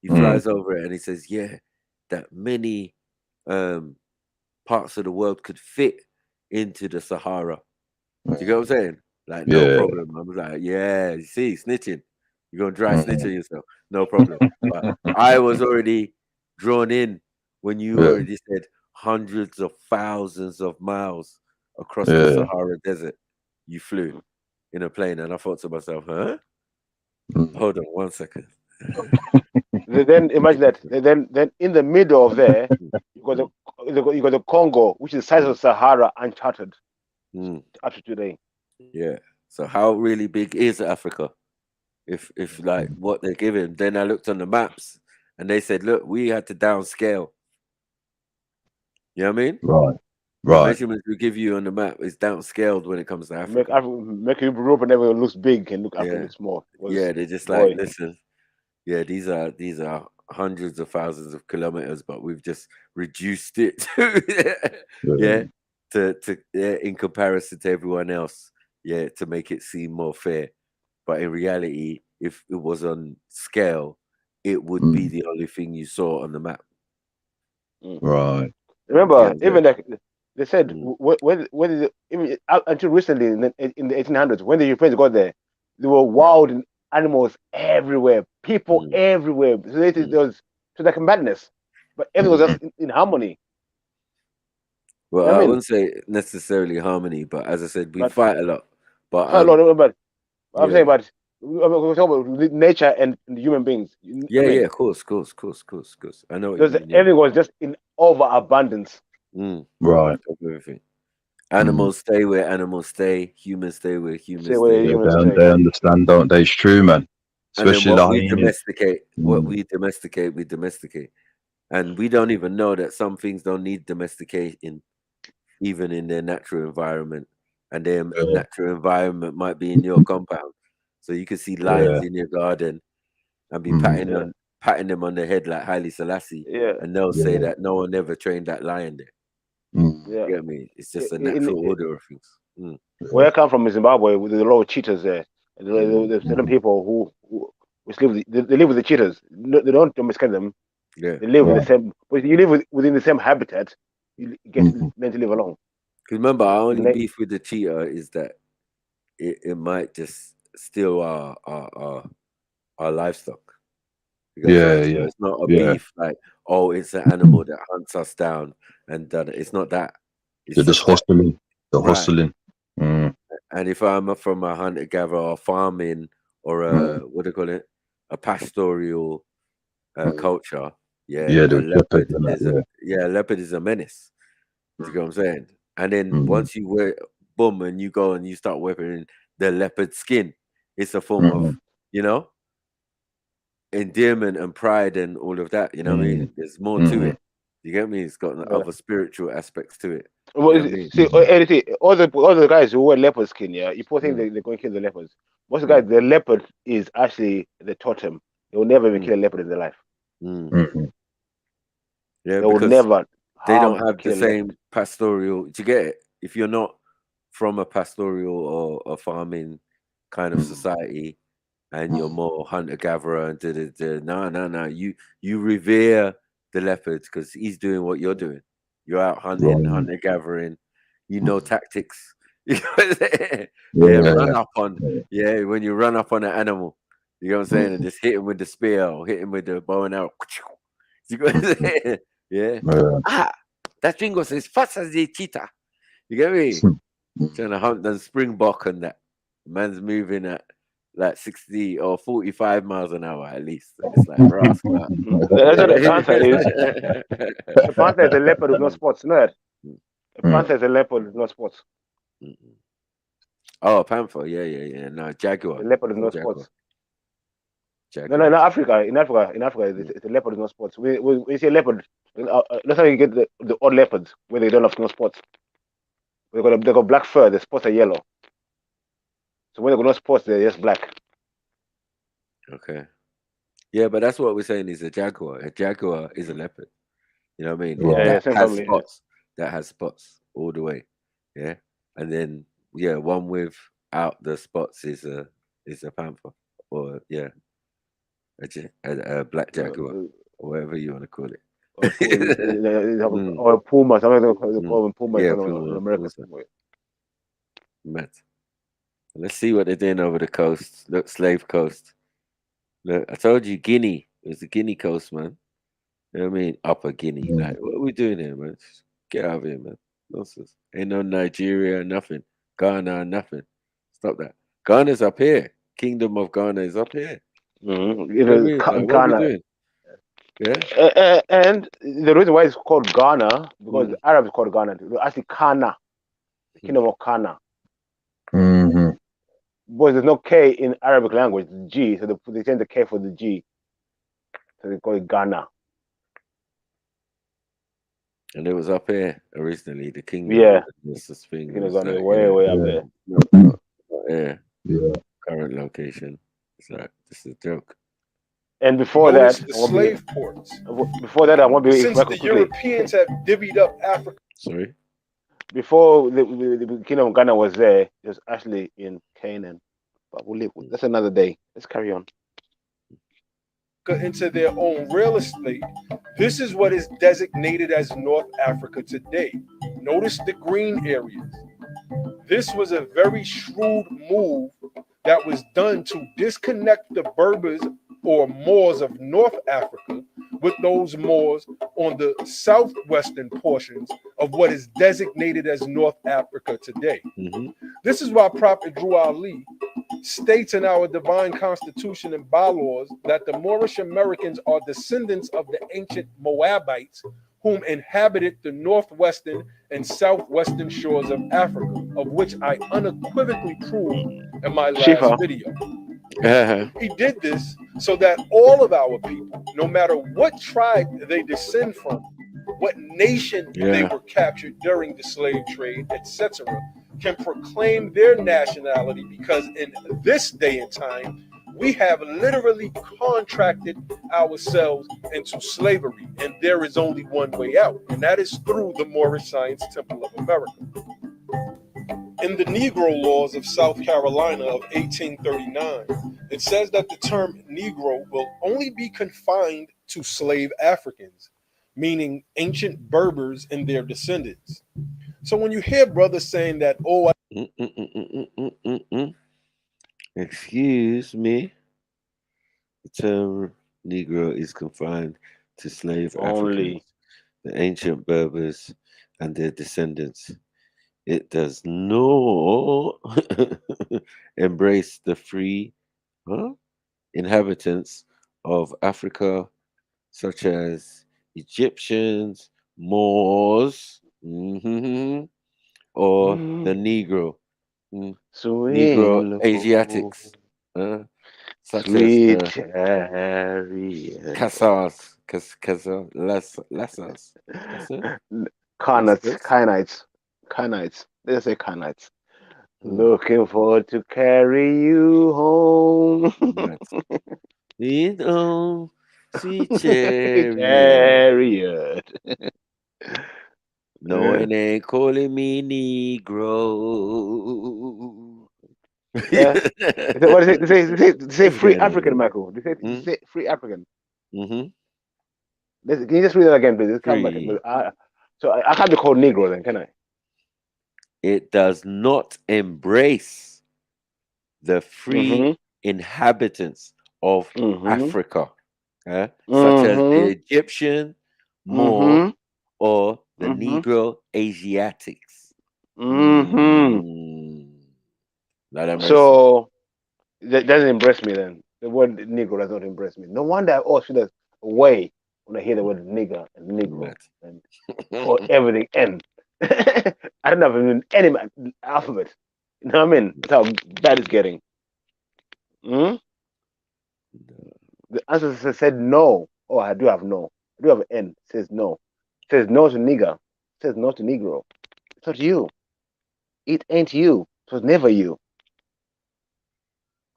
he flies over it and he says, yeah, that many parts of the world could fit into the Sahara. Do you get what I'm saying? Like, no problem. I was like, yeah, you see, snitching. You're going to dry snitch on yourself. No problem. But I was already drawn in when you already said hundreds of thousands of miles across the Sahara Desert. You flew in a plane. And I thought to myself, huh? Hold on 1 second. Then imagine that. Then in the middle of there, you got the Congo, which is the size of Sahara, uncharted up to today. Yeah. So how really big is Africa? If like what they're giving, then I looked on the maps and they said, look, we had to downscale. You know what I mean? Right. The measurements we give you on the map is downscaled when it comes to Africa. Make Europe and everyone looks big and look Africa looks small. Yeah, they're just like, listen, yeah, these are hundreds of thousands of kilometers, but we've just reduced it to in comparison to everyone else, to make it seem more fair. But in reality, if it was on scale, it would be the only thing you saw on the map. Right. Remember, even like they said, even until recently in the 1800s, when the Europeans got there were wild animals everywhere, people everywhere. So there was like madness, but everything was just in harmony. Well, I wouldn't say necessarily harmony, but as I said, we fight a lot. But I'm saying, but we're talking about nature and human beings. Of course. I know. Everything was just in overabundance. Right. Everything. Animals stay where animals stay. Humans stay where humans stay. They understand, don't they? It's true, man. Especially and then what we domesticate, we domesticate. And we don't even know that some things don't need domesticating, even in their natural environment. And their natural environment might be in your compound. So you can see lions in your garden and be patting them on the head like Haile Selassie. And they'll say that no one ever trained that lion there. You get me? It's just a natural order of things. Where I come from in Zimbabwe, there's a lot of cheetahs there. And there's certain people who live with the cheetahs. They don't domesticate them. They live with the same. But you live within the same habitat, you get meant to live alone. Because remember, our only beef with the cheetah is that it might just steal our livestock. It's not a beef like, oh, it's an animal that hunts us down and done it. It's not that. They're just hustling. They're hustling. And if I'm from a hunter-gatherer or farming or a what do you call it, a pastoral culture, leopard is a menace. You get what I'm saying? And then once you wear boom and you go and you start wearing the leopard skin, it's a form of endearment and pride and all of that. You know what I mean? There's more to it. You get me? It's got other spiritual aspects to it. Well, see, all the guys who wear leopard skin, you people think they're going to kill the leopards. Most of the guys, the leopard is actually the totem. They will never even kill a leopard in their life. Yeah, they will never. They don't have the same pastoral. Do you get it? If you're not from a pastoral or a farming kind of society, and you're more hunter-gatherer and no, you revere the leopard because he's doing what you're doing. You're out hunting, hunter gathering. You know tactics. You know what I'm saying? Run up on. Yeah, when you run up on an animal, you know what I'm saying, and just hit him with the spear or hit him with the bow and arrow. You know what I'm saying? Yeah. That thing goes as fast as the cheetah. You get me? Trying to hunt the springbok and that. The man's moving at like 60 or 45 miles an hour at least. It's like rascal. That's what a panther is. A panther is a leopard with no spots, no? A panther is a leopard with no spots. Oh, a panther, yeah. No, jaguar. A leopard with no spots. No, in Africa, it's a leopard with no spots. We see a leopard. That's how you get the odd leopards where they don't have no spots. They got black fur. The spots are yellow. So when they got no spots, they're just black. Okay. Yeah, but that's what we're saying is a jaguar. A jaguar is a leopard. You know what I mean? That has spots. That has spots all the way. Yeah. And then one without the spots is a panther, or a black jaguar, or whatever you want to call it. Or a puma. Some of them call them puma in America. Mad. Let's see what they're doing over the coast. Look, Slave Coast. Look, I told you Guinea. It was the Guinea coast, man. You know what I mean? Upper Guinea. Like, what are we doing here, man? Just get out of here, man. Nonsense. Ain't no Nigeria, nothing. Ghana, nothing. Stop that. Ghana's up here. Kingdom of Ghana is up here. Ghana. What are we doing? Yeah. And the reason why it's called Ghana, because the Arabs call it Ghana. Actually, Kana. The Kingdom of Kana. Because there's no K in Arabic language, it's G, so they change the K for the G. So they call it Ghana. And it was up here originally, the kingdom. Yeah. This thing was like, way up there. Current location. It's like, this is a joke. And before that, the slave ports. Before that, I want to be since the Europeans have divvied up Africa. Sorry. Before the Kingdom of Ghana was there, it was actually in Canaan. But that's another day. Let's carry on. Into their own real estate. This is what is designated as North Africa today. Notice the green areas. This was a very shrewd move that was done to disconnect the Berbers or Moors of North Africa with those Moors on the southwestern portions of what is designated as North Africa today. This is why Prophet Drew Ali states in our divine constitution and bylaws that the Moorish Americans are descendants of the ancient Moabites whom inhabited the northwestern and southwestern shores of Africa, of which I unequivocally proved in my last video. He did this so that all of our people, no matter what tribe they descend from, what nation they were captured during the slave trade, etc., can proclaim their nationality, because in this day and time, we have literally contracted ourselves into slavery, and there is only one way out, and that is through the Moorish Science Temple of America. In the Negro laws of South Carolina of 1839, it says that the term Negro will only be confined to slave Africans, meaning ancient Berbers and their descendants. So when you hear brothers saying that, excuse me, the term Negro is confined to slave Africans, the ancient Berbers and their descendants. It does not embrace the free inhabitants of Africa, such as Egyptians, Moors, or the Negro, Negro Asiatics, such as Khazars, Lassas, Kanites. They say Kanites. Looking forward to carry you home. Lead on, sweet chariot. No one ain't calling me Negro. What is it? They say free African, Michael. They say free African. Can you just read that again, please? Come back. So I can't be called Negro then, can I? It does not embrace the free inhabitants of Africa, such as the Egyptian, Moor, or the Negro Asiatics. So that doesn't impress me then. The word Negro does not impress me. No wonder I always feel away when I hear the word nigger and Negro and or everything N. I don't have even any alphabet. You know what I mean? That's how bad it's getting. The answer said no. Oh, I do have no. I do have an N. It says no. It says no to nigger. It says no to Negro. It's not you. It ain't you. It was never you.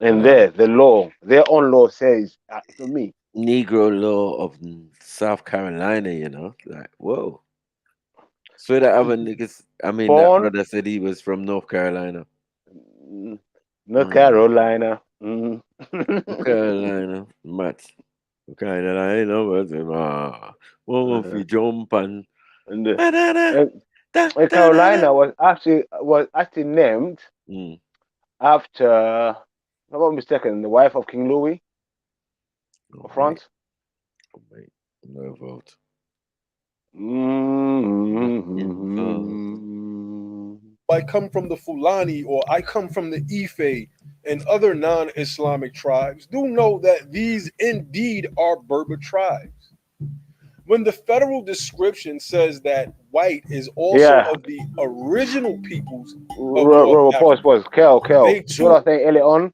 And the law, their own law says it's not me. Negro law of South Carolina, you know, like whoa. So that other niggas, I mean, that brother said he was from North Carolina. North Carolina. North Carolina, Matt. Carolina was won't fi jump and Carolina was actually named after, if I'm not mistaken, the wife of King Louis of France. No vote. I come from the Fulani or I come from the Ife and other non-Islamic tribes, do know that these indeed are Berber tribes. When the federal description says that white is also of the original peoples of North Africa, pause. Kel. See what I was saying earlier on?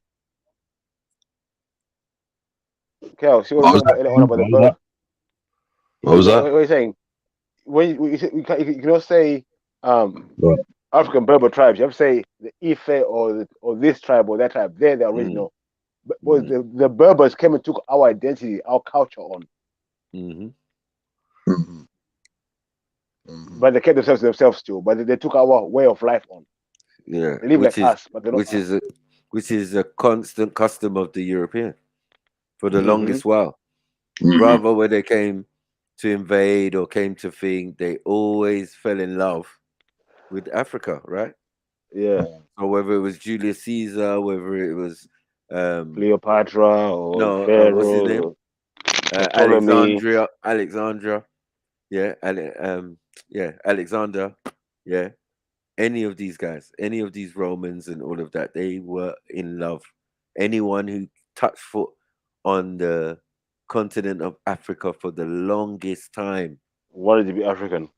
Kel, see what I was saying earlier on about the Berber? What was that? What are you saying? When you cannot say African Berber tribes, you have to say the Ife or this tribe or that tribe. They're the original. But the Berbers came and took our identity, our culture on. But they kept themselves too. But they took our way of life on. Yeah, they live like us, but they're not which is a constant custom of the European for the longest while. Rather, when they came to invade or came to think, they always fell in love with Africa, right? Yeah. So whether it was Julius Caesar, whether it was Cleopatra or Pharaoh, what's his name? Alexandra. Yeah, Alexander. Yeah. Any of these guys, any of these Romans and all of that, they were in love. Anyone who touched foot on the continent of Africa for the longest time wanted to be African,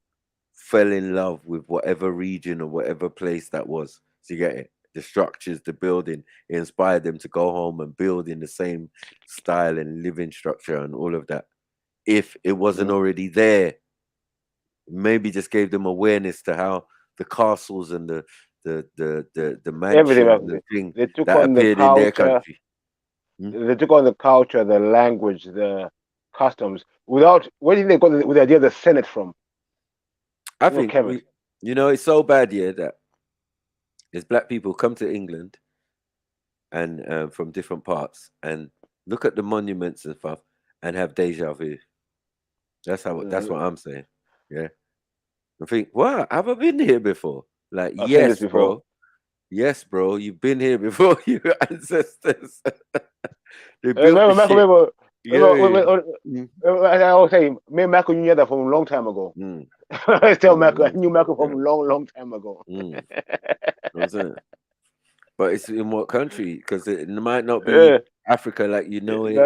fell in love with whatever region or whatever place that was. So you get it? The structures, the building, it inspired them to go home and build in the same style and living structure and all of that. If it wasn't already there, maybe just gave them awareness to how the castles and the mansions, the thing they took that on appeared the culture, in their country. They took on the culture, the language, the customs. Where did they got with the idea of the Senate from? I think it's so bad here that there's black people come to England and from different parts and look at the monuments and stuff and have deja vu. That's what I'm saying. Yeah. I think, wow, have I been here before? Like, I've seen this before. bro. Yes, bro. You've been here before, your ancestors. They built the shit. I always say, me and Michael knew that from a long time ago. I tell Michael, I knew Michael from a long time ago. But it's in what country? Because it might not be Africa like you know it. You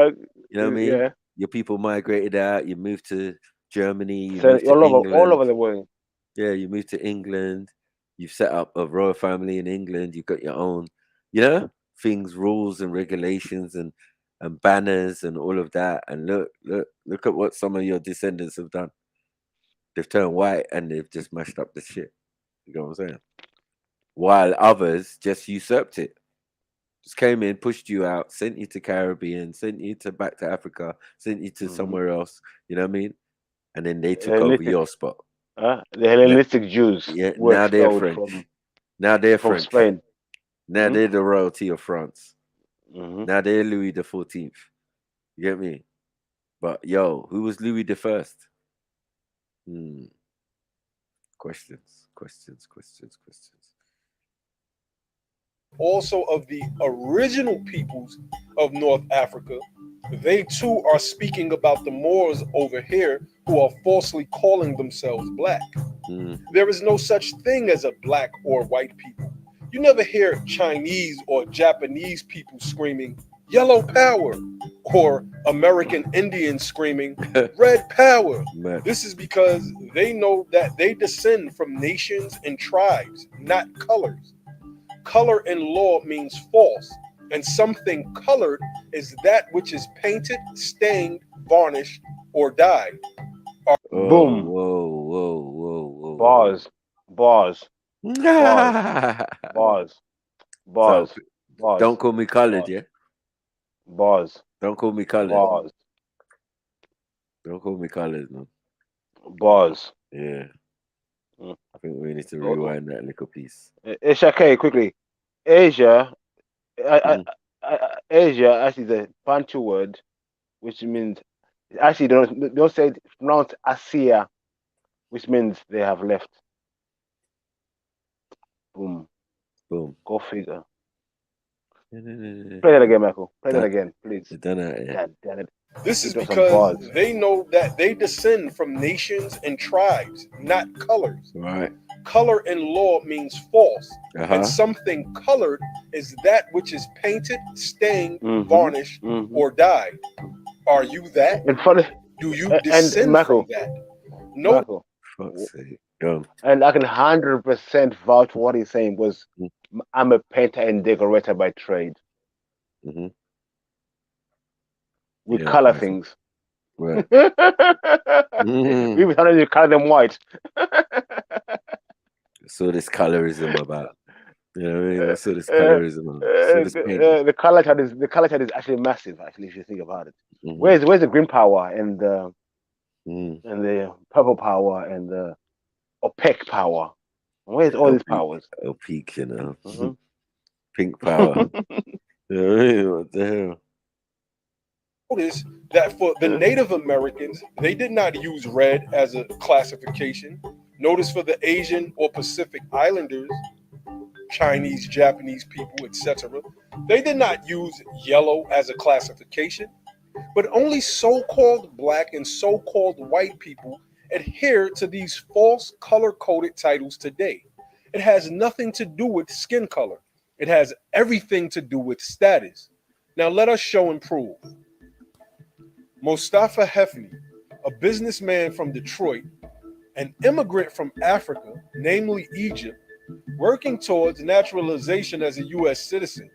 know what I mean? Yeah. Your people migrated out. You moved to Germany. You moved to England. All over the world. Yeah, you moved to England. You've set up a royal family in England. You've got your own, things, rules and regulations and banners and all of that. And look at what some of your descendants have done. They've turned white and they've just mashed up the shit. You know what I'm saying? While others just usurped it. Just came in, pushed you out, sent you to Caribbean, sent you back to Africa, sent you to somewhere else. You know what I mean? And then they took over your spot. The Hellenistic Jews. Yeah, now they're French. Now they're French. Spain. Now they're the royalty of France. Now they're Louis the 14th. You get me? But who was Louis the First? Questions. Also of the original peoples of North Africa, they too are speaking about the Moors over here who are falsely calling themselves black. There is no such thing as a black or white people. You never hear Chinese or Japanese people screaming yellow power or American Indians screaming red power. This is because they know that they descend from nations and tribes, not colors. Color in law means false, and something colored is that which is painted, stained, varnished, or dyed. Boom. Whoa. Bars. So, don't call me colored, yeah? Bars. Don't call me colored. Bars. Don't call me colored, man. Bars. Yeah. I think we need to rewind that little piece. F.T.K, quickly. Asia, Asia actually is a Bantu word, which means actually don't say it, pronounce Asia, which means they have left. Boom. Go figure. Play that again, Michael. Play that again, please. Damn it. This is because they know that they descend from nations and tribes, not colors. Right. Color in law means false, and something colored is that which is painted, stained, varnished, or dyed. Are you that? Do you descend from that? No. Michael, and I can 100% vouch for what he's saying was, I'm a painter and decorator by trade. We color things. Right. We were trying to color them white. So this colorism about. You know what I mean? What's all this colorism about? The color chart is actually massive, actually, if you think about it. Where's the green power and the purple power and the opaque power? Where's all these powers? Opaque, you know. Pink power. You know what I mean? What the hell? Notice that for the Native Americans, they did not use red as a classification. Notice for the Asian or Pacific Islanders, Chinese, Japanese people, etc., they did not use yellow as a classification. But only so-called black and so-called white people adhere to these false color-coded titles today. It has nothing to do with skin color. It has everything to do with status. Now let us show and prove. Mustafa Hefni, a businessman from Detroit, an immigrant from Africa, namely Egypt, working towards naturalization as a U.S. citizen,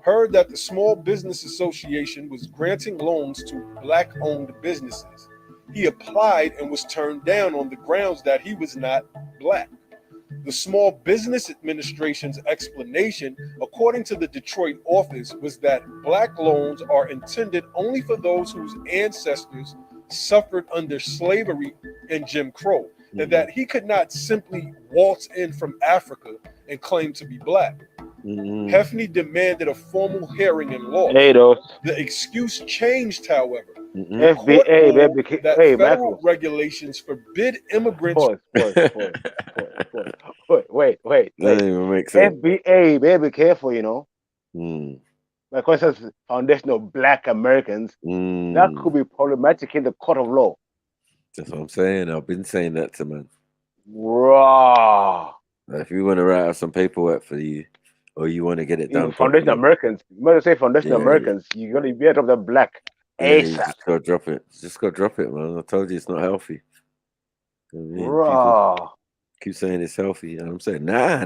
heard that the Small Business Association was granting loans to black-owned businesses. He applied and was turned down on the grounds that he was not black. The Small Business Administration's explanation, according to the Detroit office, was that black loans are intended only for those whose ancestors suffered under slavery and Jim Crow, and that he could not simply waltz in from Africa and claim to be black. Hefni demanded a formal hearing in law. The excuse changed, however. FBA, that federal regulations forbid immigrants. Wait. FBA, baby, careful, you know. Because it's Foundation of Black Americans, that could be problematic in the court of law. That's what I'm saying. I've been saying that to man. Raw. If you want to write out some paperwork for you, or you want to get it done, Foundation Americans. You might say Foundation Americans. You're gonna be out of the black. You just gotta drop it. Just gotta drop it, man. I told you it's not healthy. You know what I mean? People keep saying it's healthy, and I'm saying nah.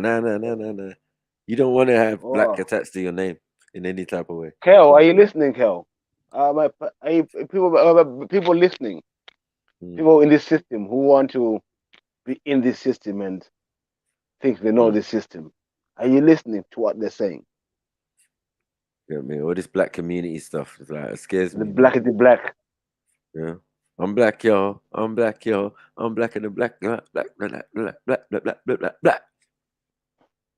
You don't want to have black attached to your name in any type of way. Kel, are you listening, Kel? People listening? People in this system who want to be in this system and think they know this system. Are you listening to what they're saying? You know what I mean? All this black community stuff, it's like, it scares me. The black is the black. Yeah. I'm black, y'all. I'm black, y'all. I'm black and the black. Black.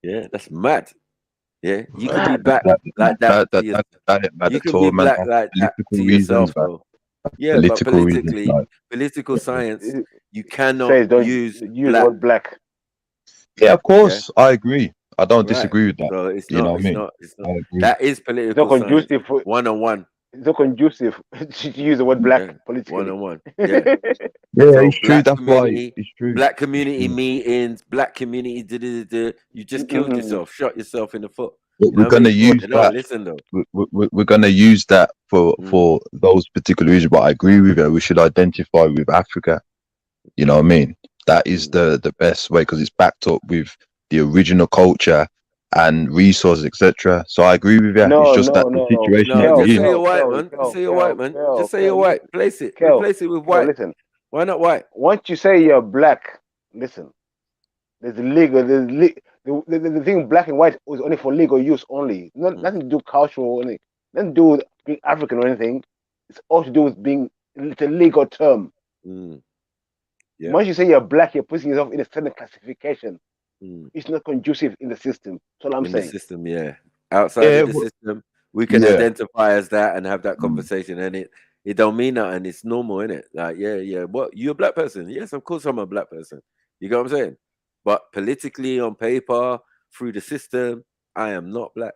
Yeah, that's mad. Yeah, you can be black like that. You can be black like that to yourself, bro. Yeah, but politically, political science, you cannot use black. Yeah, of course, I agree. I don't disagree with that. So it's You know not. what I It's mean? not. It's I not. agree. That is It's not political science. conducive for. One on one. It's not conducive to use the word black Yeah. politically. One on one. Yeah. Yeah, So it's true. That's why it's true. black community meetings, black community. You just killed yourself, shot yourself in the foot. But we're gonna use They don't that. listen though. We're gonna use that for those particular reasons. But I agree with you. We should identify with Africa. You know what I mean? That is the best way because it's backed up with the original culture and resources, etc. So I agree with you. It's just that the situation that No, we're just say in. you're white, man. Just say you're white, man. Just say you're white. Replace it with white. Listen. Why not white? Once you say you're black, listen. There's legal. The thing black and white was only for legal use only. Nothing to do cultural. Nothing to do with being African or anything. It's all to do with being. It's a legal term. Yeah. Once you say you're black, you're putting yourself in a certain classification. It's not conducive in the system. That's all I'm saying. The system, yeah. Outside of the system, we can identify as that and have that conversation, and it don't mean nothing. It's normal, innit? Like, yeah. What? You a black person? Yes, of course I'm a black person. You get what I'm saying? But politically, on paper, through the system, I am not black.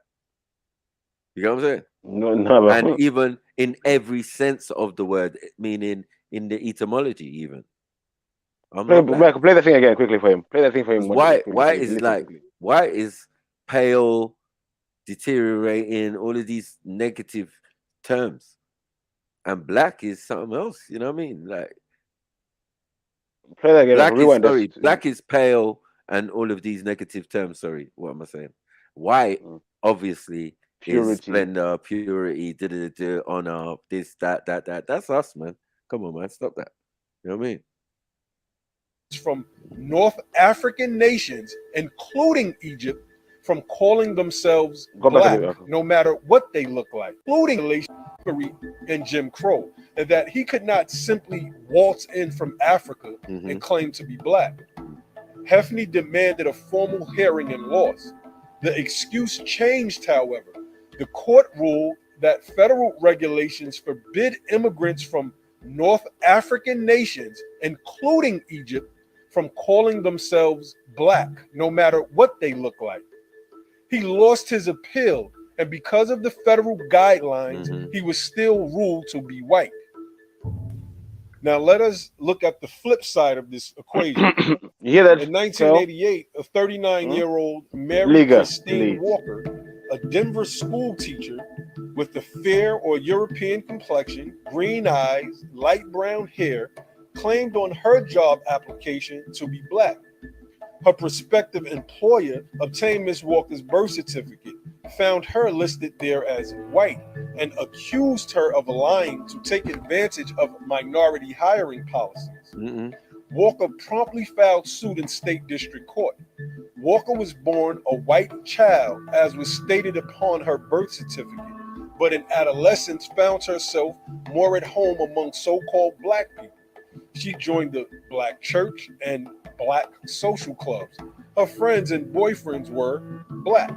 You get what I'm saying? No. And even in every sense of the word, meaning in the etymology, even. Play the thing again quickly for him. Play that thing for him. White is pale, deteriorating, all of these negative terms, and black is something else. You know what I mean? Like, play that again. Black is pale, and all of these negative terms. Sorry, what am I saying? White, obviously, is splendor, purity, honor, this, that. That's us, man. Come on, man, stop that. You know what I mean? From North African nations, including Egypt, from calling themselves black, no matter what they look like, including slavery and Jim Crow, and that he could not simply waltz in from Africa and claim to be black. Hefney demanded a formal hearing and lost. The excuse changed, however. The court ruled that federal regulations forbid immigrants from North African nations, including Egypt, from calling themselves black, no matter what they look like. He lost his appeal, and because of the federal guidelines, he was still ruled to be white. Now let us look at the flip side of this equation. You hear that? In 1988, a 39-year-old Mary Christine Walker, a Denver school teacher with a fair or European complexion, green eyes, light brown hair, claimed on her job application to be black. Her prospective employer obtained Miss Walker's birth certificate, found her listed there as white, and accused her of lying to take advantage of minority hiring policies. Walker promptly filed suit in state district court. Walker was born a white child, as was stated upon her birth certificate, but in adolescence found herself more at home among so-called black people. She joined the black church and black social clubs. Her friends and boyfriends were black.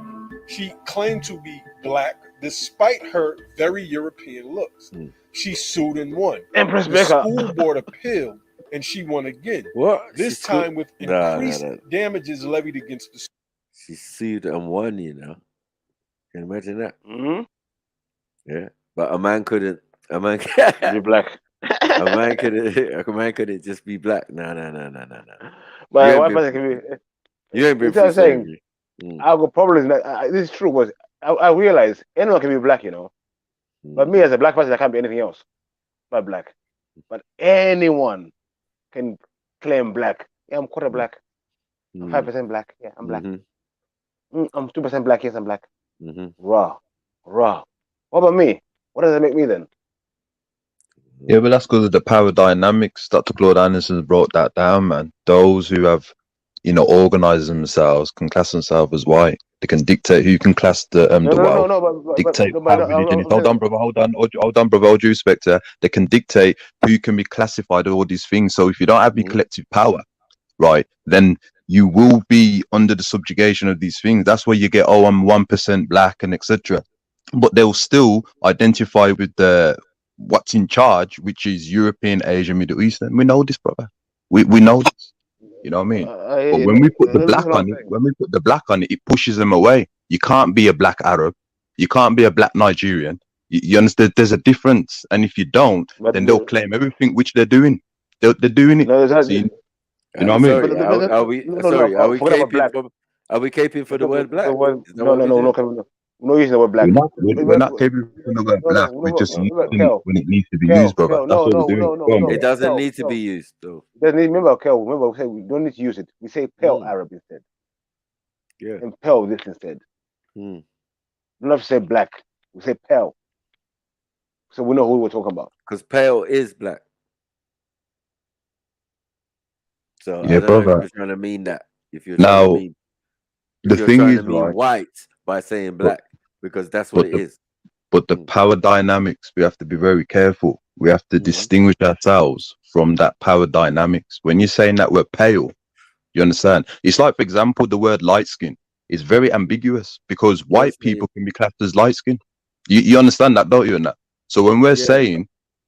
She claimed to be black despite her very European looks. She sued and won. The school board appealed, and she won again. This time with increased damages levied against the school. She sued and won, you know. Can you imagine that? Yeah. But a man couldn't be black. A man couldn't just be black. No. But one person can be. You ain't been through saying. I got problems. This is true, but I realize anyone can be black, you know. But me as a black person, I can't be anything else but black. But anyone can claim black. Yeah, I'm quarter black. I'm 5% black. Yeah, I'm black. I'm 2% black. Yes, I'm black. Raw. What about me? What does that make me then? Yeah, but that's because of the power dynamics. Dr. Claude Anderson brought that down, man. Those who have, organized themselves can class themselves as white. They can dictate who can class the wealth. Dictate how religion is. Hold on, brother. Hold on, brother. All due respect, they can dictate who can be classified. All these things. So if you don't have any collective power, right, then you will be under the subjugation of these things. That's where you get, I'm 1% black and etc. But they'll still identify with what's in charge, which is European, Asian, Middle Eastern. We know this, brother. We know this. You know what I mean? But when we put the black on it, it pushes them away. You can't be a black Arab. You can't be a black Nigerian. You understand? There's a difference, and if you don't, then they'll claim everything, which they're doing. They're doing it. So you know what I mean? Are we caping for the word black? No using the word black. We're not capable of the word black. We're just using it when it needs to be used, brother. That's what we're doing. It doesn't need to be used, though. Remember, we don't need to use it. We say pale Arab instead. Yeah. And pale this instead. We don't have to say black. We say pale. So we know who we're talking about. Because pale is black. So yeah, I don't know if you're trying to mean that. If you're now, trying to mean, the thing is, mean white by saying black, because that's what it is. But the power dynamics, we have to be very careful. We have to distinguish ourselves from that power dynamics. When you're saying that we're pale, you understand? It's like, for example, the word light skin is very ambiguous because white people can be classed as light skin. You understand that, don't you? And that. So when we're saying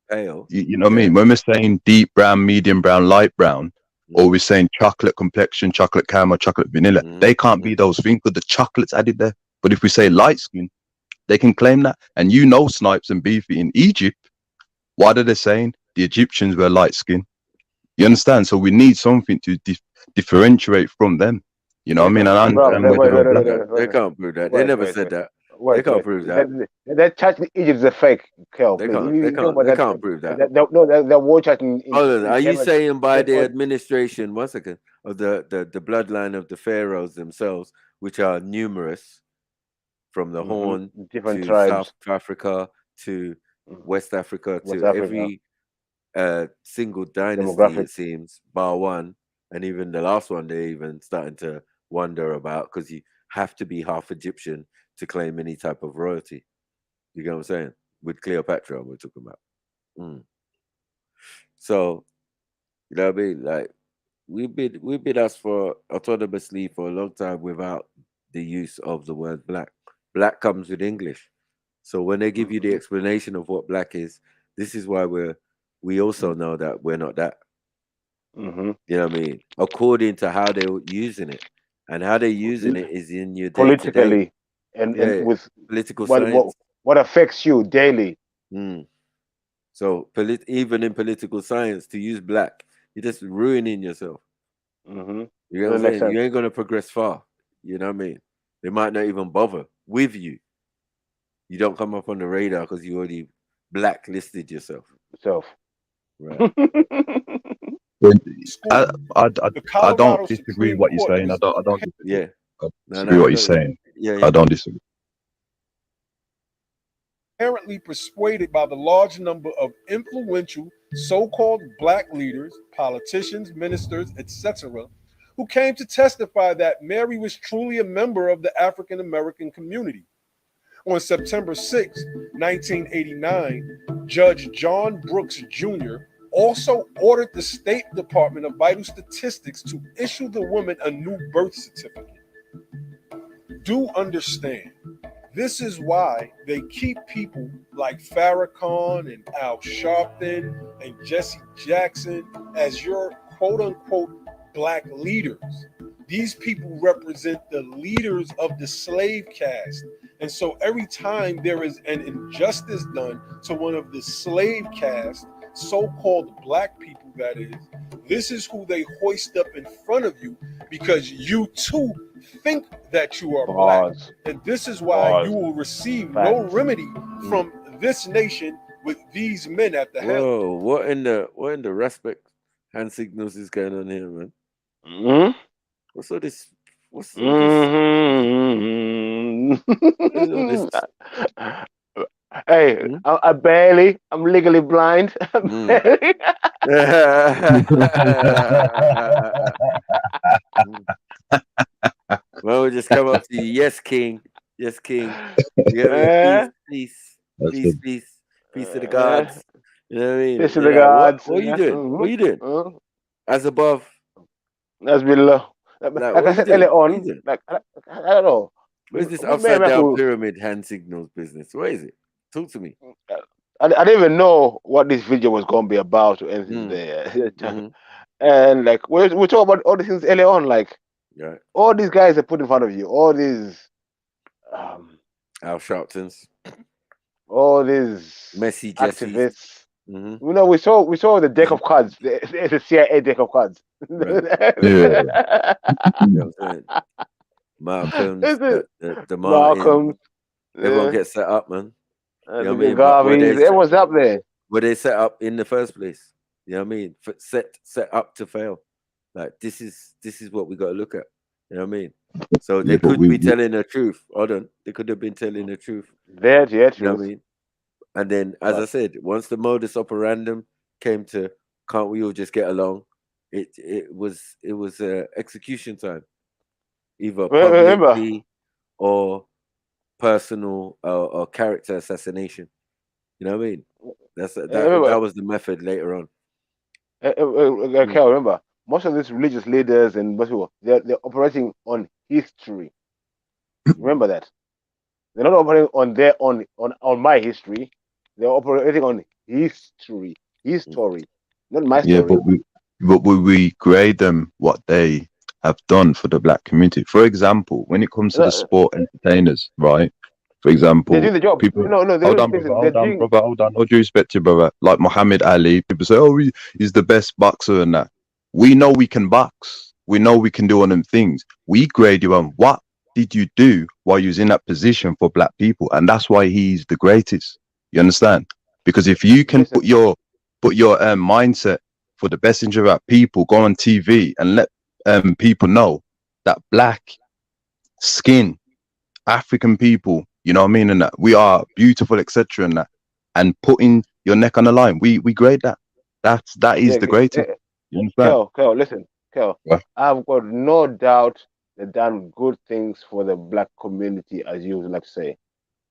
pale, you know what I mean? When we're saying deep brown, medium brown, light brown, or we're saying chocolate complexion, chocolate caramel, chocolate vanilla, they can't be those things because the chocolate's added there. But if we say light skin, they can claim that. And you know, Snipes and Beefy in Egypt, what are they saying? The Egyptians were light skin. You understand? So we need something to differentiate from them. You know what I mean? And I understand they can't prove that. They never said that. They can't prove that. That church in Egypt is a fake, Kel. They can't prove that. No, that war church in are you saying by the administration, one second, of the bloodline of the pharaohs themselves, which are numerous, from the Horn different to tribes, South Africa to West Africa to every single dynasty, it seems, bar one, and even the last one, they're even starting to wonder about, because you have to be half Egyptian to claim any type of royalty. You get what I'm saying? With Cleopatra, we're talking about. So, you know what I mean? Like, we've been asked for autonomously for a long time without the use of the word black. Black comes with English. So when they give you the explanation of what black is, this is why we also know that we're not that. You know what I mean? According to how they're using it. And how they're using it is in your politically and with political science. What affects you daily. So even in political science, to use black, you're just ruining yourself. You know what I'm saying? You ain't gonna progress far. You know what I mean? They might not even bother with you. You don't come up on the radar because you already blacklisted yourself. Right. I don't disagree with what you're saying. I don't disagree. I disagree what you're saying. I don't disagree. Apparently persuaded by the large number of influential so-called black leaders, politicians, ministers, etc., who came to testify that Mary was truly a member of the African American community. On September 6, 1989, Judge John Brooks Jr. also ordered the State Department of Vital Statistics to issue the woman a new birth certificate. Do understand, this is why they keep people like Farrakhan and Al Sharpton and Jesse Jackson as your quote-unquote black leaders. These people represent the leaders of the slave caste. And so every time there is an injustice done to one of the slave caste, so-called black people, that is, this is who they hoist up in front of you because you too think that you are black. And this is why you will receive no remedy from this nation with these men at the helm. Whoa, what in the respect hand signals is going on here, man? What's all this? What's all this? Hey, I'm legally blind. Well, we just come up to you. Yes, King. Yes, King. Peace to the gods. You know what I mean? Peace to the gods. What are you doing? What are you doing? As above, as below. Like I said earlier on, like I don't know. What is this upside down pyramid hand signals business? What is it? Talk to me. I didn't even know what this video was going to be about or anything there. And like we talk about all these things earlier on, like all these guys are put in front of you, all these Al Sharptons, all these Messi activists. You know, we saw the deck of cards, the CIA deck of cards. Right. You know what I'm saying? Malcolm's, the Malcolm, everyone gets set up, man. You know what I mean? Garvey's, everyone's up there. Were they set up in the first place? You know what I mean? Set up to fail. Like this is what we got to look at. You know what I mean? So they could be telling the truth. Hold on, they could have been telling the truth. You know what I mean? And then, as I said, once the modus operandum came to, can't we all just get along? It was execution time, either publicly or personal or character assassination. You know what I mean? That was the method later on. I can't remember. Most of these religious leaders and most people, they're operating on history. Remember that. They're not operating on my history. They're operating on history, not my story. Yeah, but we grade them what they have done for the black community. For example, when it comes to the sport entertainers, right? For example, they're doing the job. People, hold on, brother. All due respect to you, brother. Like Muhammad Ali, people say, "Oh, he's the best boxer," and that. We know we can box. We know we can do all them things. We grade you on what did you do while you was in that position for black people, and that's why he's the greatest. You understand? Because if you can put your mindset for the best interest of our people, go on TV and let people know that black skin, African people, you know what I mean, and that we are beautiful, etc., and that, and putting your neck on the line, we grade that. That is the greatest. You understand? Kel, listen, Kel. Yeah. I've got no doubt they've done good things for the black community, as you would like to say.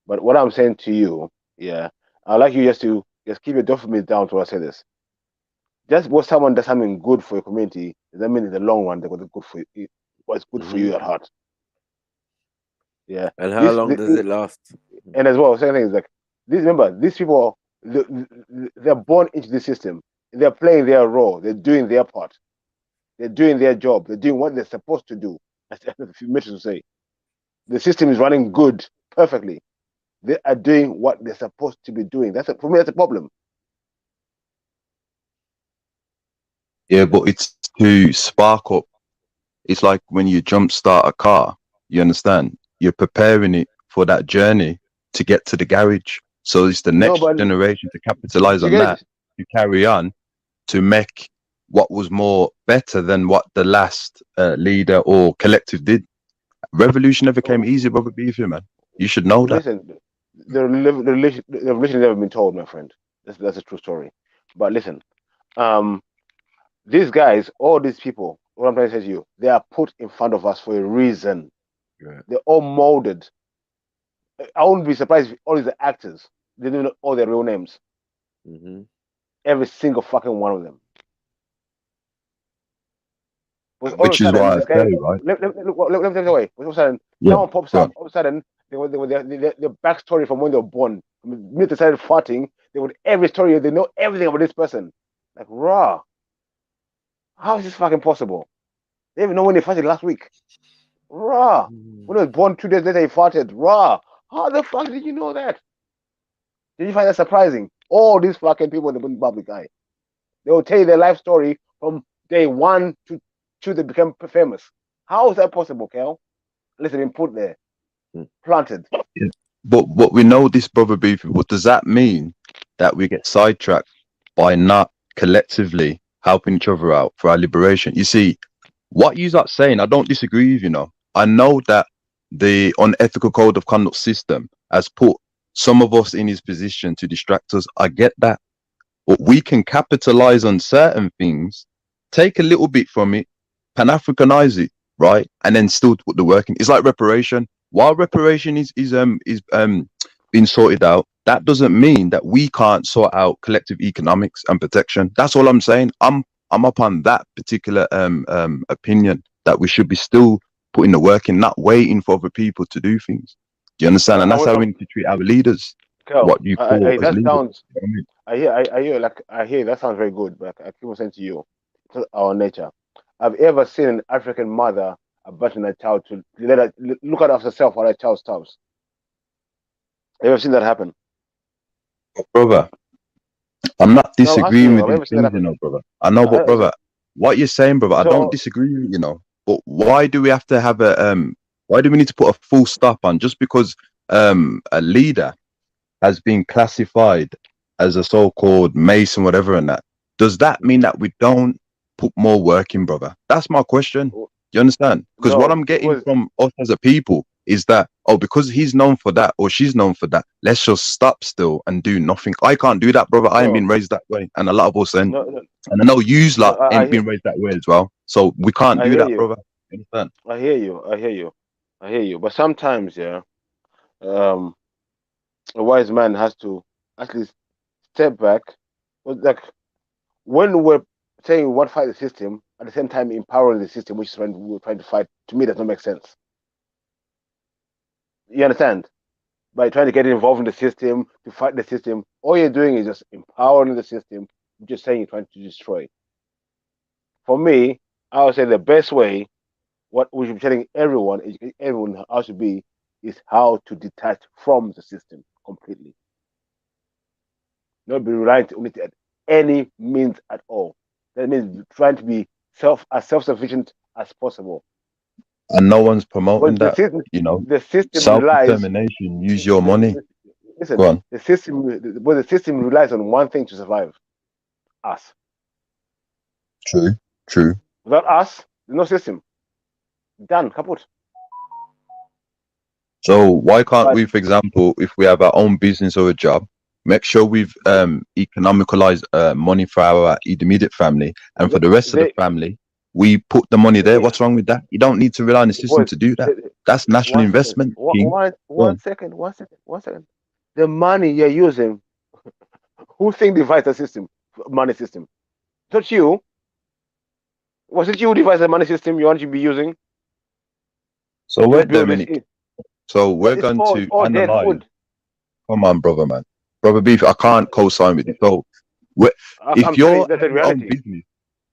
But what I'm saying to you, I'd like you just to keep your dopamine down to I say this. Just because someone does something good for your community, doesn't mean in the long run they're going to good for you. What's good for you at heart. Yeah. And how long does it last? And as well, second thing is like remember, these people they're born into the system. They're playing their role. They're doing their part. They're doing their job. They're doing what they're supposed to do. As a few minutes to say, the system is running good, perfectly. They are doing what they're supposed to be doing. For me, that's a problem. Yeah, but it's to spark up. It's like when you jumpstart a car. You understand? You're preparing it for that journey to get to the garage. So it's the next generation to capitalize on that, to carry on, to make what was more better than what the last leader or collective did. Revolution never came easy, brother Beefy, man. You should know that. Listen, the revolution has never been told, my friend. That's a true story. But listen, these guys, all these people, what I'm trying to say to you, they are put in front of us for a reason. Yeah. They're all molded. I wouldn't be surprised if all these actors, they don't know all their real names. Every single fucking one of them. Which is why I say, right? Let me take it away. All of a sudden, someone pops up. All of a sudden, the backstory from when they were born. The minute they started farting, they would every story. They know everything about this person. Like, raw. How is this fucking possible? They even know when they farted last week. Raw. When he was born 2 days later, he farted. Raw. How the fuck did you know that? Did you find that surprising? All these fucking people in the public eye. They will tell you their life story from day one to they become famous. How is that possible, Kel? Listen, been put there. Planted. Yeah. But we know this, brother Beefy. What does that mean? That we get sidetracked by not collectively helping each other out for our liberation. You see, what you're saying, I don't disagree with, you know. I know that the unethical code of conduct system has put some of us in his position to distract us. I get that. But we can capitalize on certain things, take a little bit from it, Pan-Africanize it, right? And then still put the work in. It's like reparation. While reparation is being sorted out, that doesn't mean that we can't sort out collective economics and protection. That's all I'm saying. I'm up on that particular opinion that we should be still put in the work and not waiting for other people to do things. Do you understand? And that's how we need to treat our leaders. what you call as that legal. sounds. I hear that sounds very good, but I keep on saying to you, it's our nature. Have you ever seen an African mother abandoning a child to let her look at herself while her child starves? Have you ever seen that happen? Brother, I'm not No, I'm asking disagreeing you. with Have you these ever seen that things, you happen? know, brother. I know, but brother, what you're saying, brother, I don't So, disagree with, you know. But why do we have to have why do we need to put a full stop on just because a leader has been classified as a so-called Mason, whatever, and that? Does that mean that we don't put more work in, brother? That's my question. Do you understand? Because what no, I'm getting from us as a people is that, oh, because he's known for that or she's known for that, let's just stop still and do nothing. I can't do that, brother. I ain't been raised that way, and a lot of us ain't. no, And I know yous no. lot ain't been raised that way as well. So we can't I do hear that, you. brother. You understand? I hear you. I hear you. I hear you. But sometimes, yeah, um, a wise man has to at least step back. Like when we're saying we want to fight the system, at the same time empowering the system, which is when we're trying to fight, to me, that doesn't make sense. You understand? By trying to get involved in the system, to fight the system, all you're doing is just empowering the system, just saying you're trying to destroy. For me, I would say the best way, what we should be telling everyone, everyone how to be, is how to detach from the system completely. Not be reliant on it at any means at all. That means trying to be self-sufficient as possible. And no one's promoting But that, you know. the system relies. Self-determination, use your money. Listen, Go on. the system relies on one thing to survive: us. True. Without us, there's no system. Done, kaput. So why can't we, for example, if we have our own business or a job, make sure we've economicalized money for our immediate family, and for the rest of the family, we put the money there. What's wrong with that? You don't need to rely on the system to do that. That's national investment, King. One second. The money you're using, who devised the system, money system? Not you. Was it you who devised the money system you want to be using? So wait, Dominic. So we're going to analyze. Come on, brother, man. Brother Beef, I can't co-sign with you. So, if you're your own business,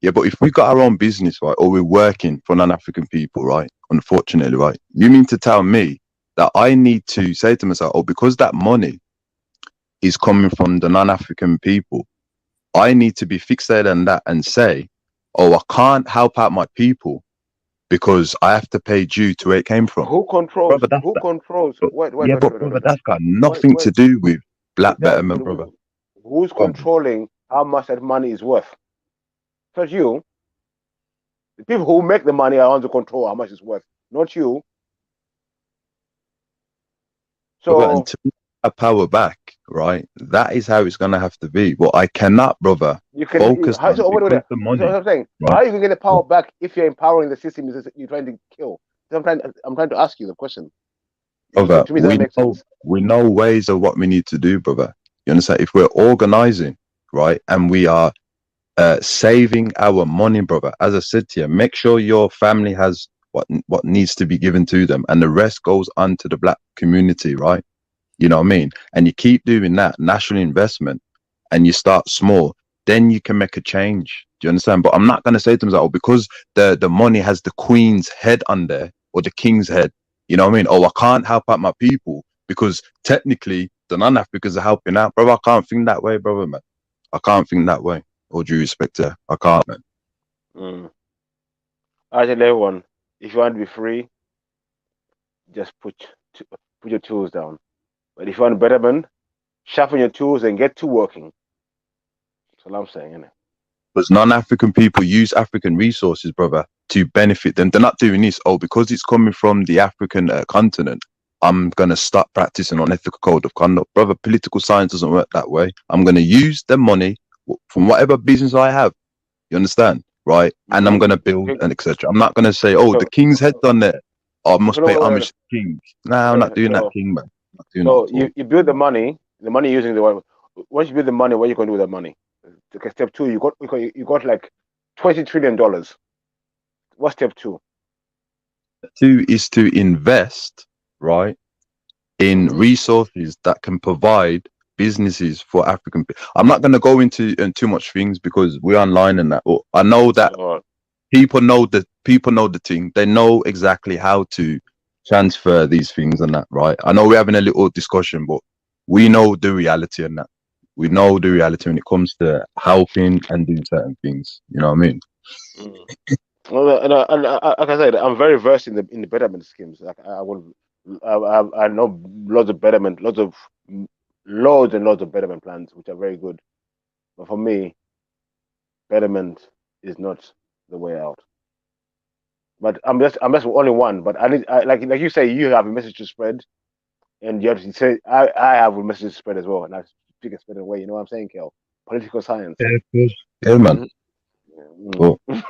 yeah, but if we got our own business, right, or we're working for non-African people, right, unfortunately, right, you mean to tell me that I need to say to myself, oh, because that money is coming from the non-African people, I need to be fixated on that and say, oh, I can't help out my people because I have to pay due to where it came from. Who controls? Brother, Who controls? Wait, brother, that's got nothing to do with black betterment, brother. Who's controlling how much that money is worth? Not you. The people who make the money are on to control how much it's worth, not you. So brother, until we have power back, right? That is how it's gonna have to be. But I cannot, brother, focus on the money. So I'm saying, right? how are you gonna get the power back if you're empowering the system you're trying to kill? So I'm trying to ask you the question. Brother, To me, that makes sense. we know ways of what we need to do, brother. You understand? If we're organizing, right, and we are saving our money, brother, as I said to you, make sure your family has what needs to be given to them, and the rest goes on to the black community, right? You know what I mean? And you keep doing that national investment, and you start small, then you can make a change. Do you understand? But I'm not going to say to them, oh, because the money has the queen's head on there or the king's head. You know what I mean? Oh, I can't help out my people because technically the non-Africans are helping out. Bro, I can't think that way, brother, man. I can't think that way. All due respect to, I can't, man. I tell everyone, if you want to be free, just put your tools down. But if you want betterment, sharpen your tools and get to working. That's all I'm saying, innit? Because non-African people use African resources, brother, to benefit them. They're not doing this, oh, because it's coming from the African continent, I'm going to start practicing on ethical code of conduct. Brother, political science doesn't work that way. I'm going to use the money from whatever business I have. You understand? Right? And I'm going to build and etc. I'm not going to say, oh, the king's head's on there. Oh, I must pay homage to the king. Nah, I'm not doing that, king, man. So you build the money using the one. Once you build the money, what are you going to do with that money? Okay, step two, you got like $20 trillion. What's step two? Two is to invest, right, in resources that can provide businesses for African people. I'm not going to go into too much things because we're online and that. But I know that people know the thing. They know exactly how to transfer these things and that, right? I know we're having a little discussion, but we know the reality and that. We know the reality when it comes to helping and doing certain things. You know what I mean? Well, and like I said, I'm very versed in the betterment schemes. Like I know lots of betterment, loads and loads of betterment plans, which are very good. But for me, betterment is not the way out. But I'm just only one. But like you say, you have a message to spread, and you have to say I have a message to spread as well, and I speak and spread away. You know what I'm saying, Kel? Political science. Yeah, man. Well, you know,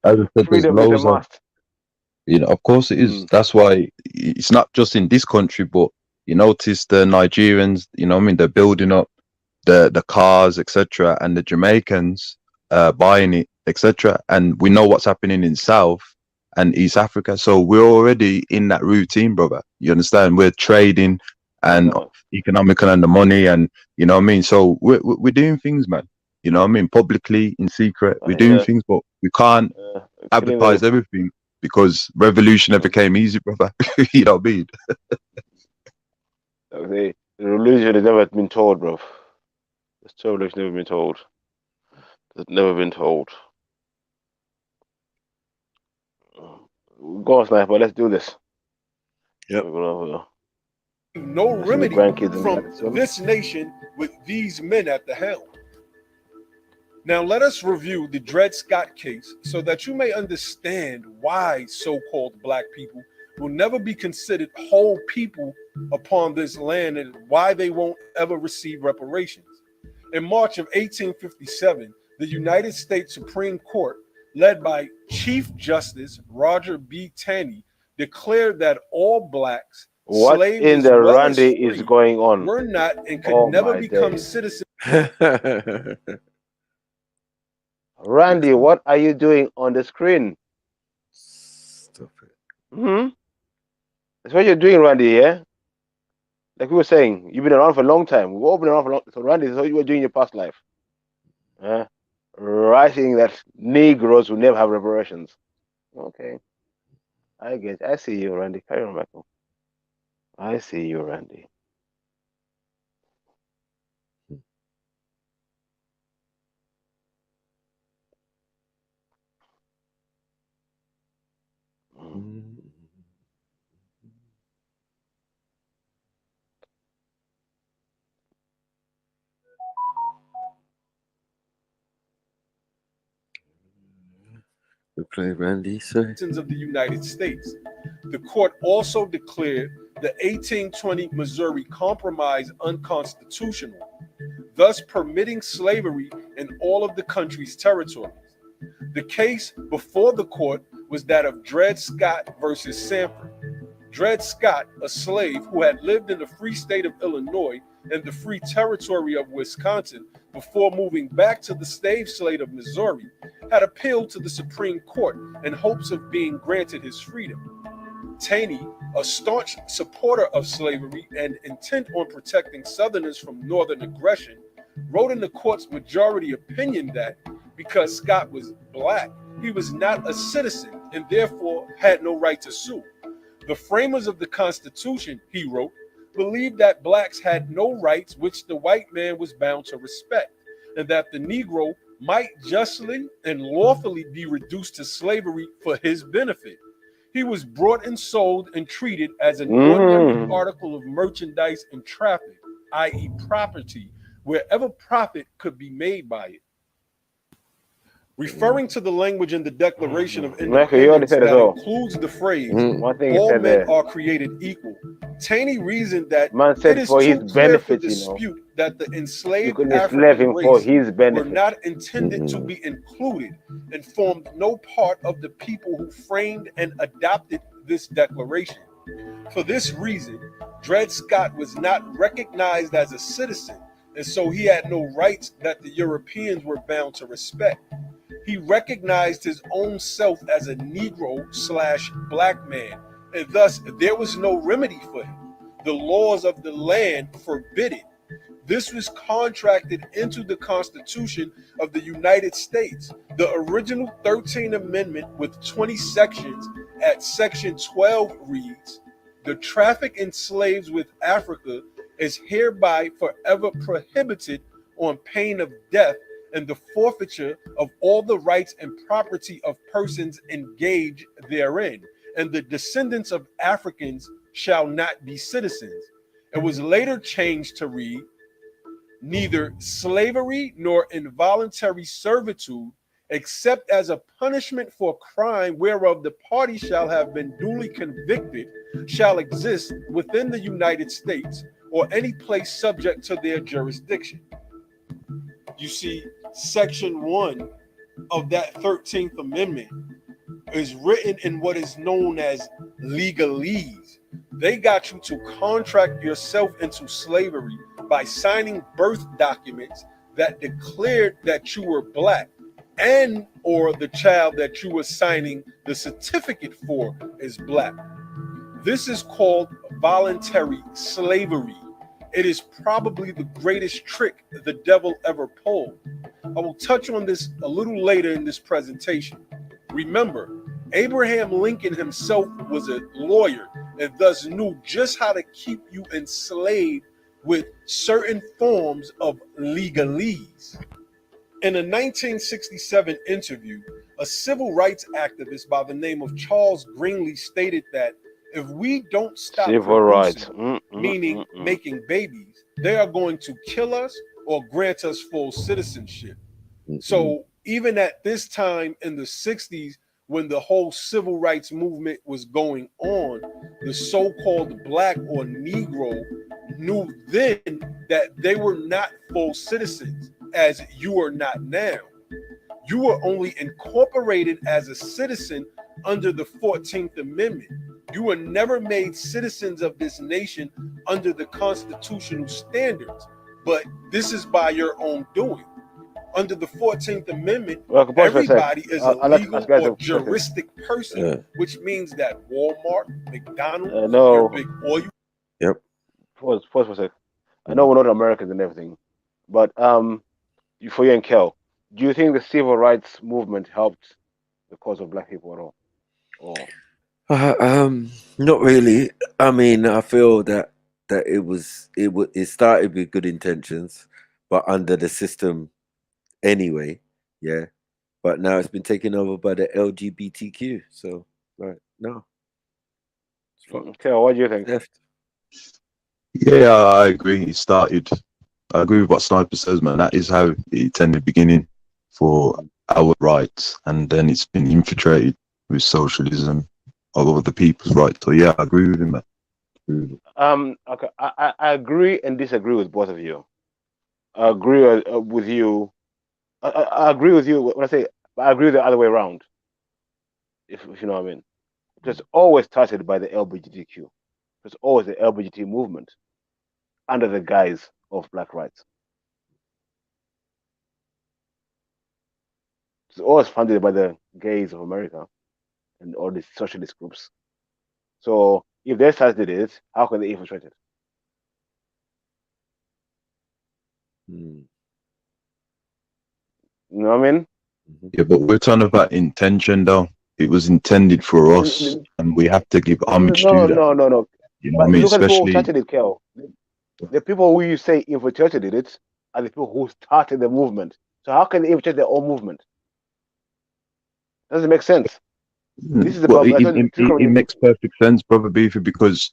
as I said, there's Freedom is a loads of, must. you know, of course it is. That's why it's not just in this country, but you notice the Nigerians, you know what I mean, they're building up the cars, etc., and the Jamaicans buying it, etc. And we know what's happening in South and East Africa. So we're already in that routine, brother. You understand? We're trading and economical and the money, and you know what I mean. So we're doing things, man. You know what I mean? Publicly, in secret, we're doing things, but we can't advertise everything because revolution never came easy, brother. You know what I mean? The revolution has never been told, bro. The revolution never been told. It's never been told. Go on, Sniper. Let's do this. Yep. No remedy from this nation with these men at the helm. Now let us review the Dred Scott case so that you may understand why so-called black people will never be considered whole people upon this land and why they won't ever receive reparations. In March of 1857, the United States Supreme Court, led by Chief Justice Roger B. Taney, declared that all blacks, what slaves in as the well Randy as free, is going on? were not and could never become citizens. Randy, what are you doing on the screen? Stop it. That's what you're doing, Randy, yeah? Like we were saying, you've been around for a long time. We've all been around for a long time. So, Randy, this is what you were doing in your past life. Writing that Negroes will never have reparations. Okay. I get I see you, Randy. Carry on, Michael. I see you, Randy. We play Randy, sorry. Of the United States. The court also declared the 1820 Missouri Compromise unconstitutional, thus permitting slavery in all of the country's territories. The case before the court was that of Dred Scott versus Sanford. Dred Scott, a slave who had lived in the free state of Illinois and the free territory of Wisconsin before moving back to the slave state of Missouri, had appealed to the Supreme Court in hopes of being granted his freedom. Taney, a staunch supporter of slavery and intent on protecting Southerners from Northern aggression, wrote in the court's majority opinion that because Scott was black, he was not a citizen and therefore had no right to sue. The framers of the Constitution, he wrote, believed that blacks had no rights which the white man was bound to respect, and that the Negro might justly and lawfully be reduced to slavery for his benefit. He was brought and sold and treated as an ordinary article of merchandise and traffic, i.e. property, wherever profit could be made by it. Referring to the language in the Declaration of Independence that includes the phrase, all men are created equal, Taney reasoned that it is too clear for dispute that the enslaved African race were not intended to be included and formed no part of the people who framed and adopted this declaration. For this reason, Dred Scott was not recognized as a citizen, and so he had no rights that the Europeans were bound to respect. He recognized his own self as a Negro/black man and thus there was no remedy for him. The laws of the land forbid it. This was contracted into the Constitution of the United States. The original 13th Amendment with 20 sections at Section 12 reads, "The traffic in slaves with Africa is hereby forever prohibited on pain of death and the forfeiture of all the rights and property of persons engaged therein, and the descendants of Africans shall not be citizens." It was later changed to read, "Neither slavery nor involuntary servitude, except as a punishment for crime whereof the party shall have been duly convicted, shall exist within the United States or any place subject to their jurisdiction." You see, Section 1 of that 13th Amendment is written in what is known as legalese. They got you to contract yourself into slavery by signing birth documents that declared that you were black, and or the child that you were signing the certificate for is black. This is called voluntary slavery. It is probably the greatest trick the devil ever pulled. I will touch on this a little later in this presentation. Remember, Abraham Lincoln himself was a lawyer and thus knew just how to keep you enslaved with certain forms of legalese. In a 1967 interview, a civil rights activist by the name of Charles Greenlee stated that if we don't stop civil rights, meaning making babies, they are going to kill us or grant us full citizenship. So even at this time in the 60s, when the whole civil rights movement was going on, the so-called black or Negro knew then that they were not full citizens, as you are not now. You were only incorporated as a citizen under the 14th Amendment. You were never made citizens of this nation under the constitutional standards, but this is by your own doing. Under the 14th Amendment, everybody is a legal or juristic person, which means that Walmart, McDonald's, your big oil. Yep. Pause for a sec. I know we're not Americans and everything, but for you and Kel, do you think the civil rights movement helped the cause of black people at all? Not really. I mean, I feel that it started with good intentions, but under the system anyway, yeah. But now it's been taken over by the LGBTQ. So, right, no. Kel, what do you think? Yeah, I agree. It started. I agree with what Sniper says, man. That is how it's in the beginning for our rights, and then it's been infiltrated with socialism of other people's rights. So yeah, I agree with him, man. Okay, I agree and disagree with both of you. I agree with you. I agree with you when I say I agree the other way around. If you know what I mean. It was always started by the LGBTQ. It was always the LGBT movement under the guise of black rights. It's always funded by the gays of America and all these socialist groups. So if they started it, how can they infiltrate it? You know what I mean? Yeah, but we're talking about intention, though. It was intended for us, and we have to give homage to that. No. You know what I mean? Look at the people who Especially started it, Kel. The people who you say infiltrated it are the people who started the movement. So how can they infiltrate their own movement? Doesn't make sense. This is the well, problem. it makes perfect sense, brother Beefy, because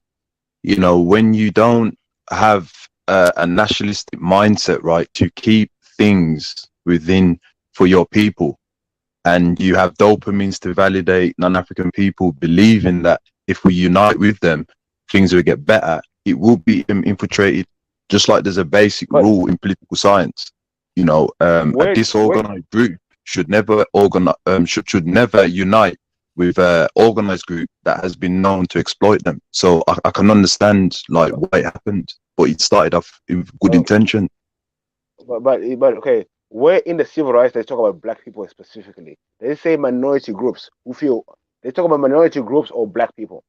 you know when you don't have a nationalistic mindset, right, to keep things within for your people, and you have dopamines to validate non-African people believing that if we unite with them, things will get better. It will be infiltrated, just like there's a basic rule in political science. You know, a disorganized group should never should never unite with an organized group that has been known to exploit them. So I can understand like why it happened, but it started off with good intention. But okay, where in the civil rights they talk about black people specifically? They say minority groups who feel they talk about minority groups or black people.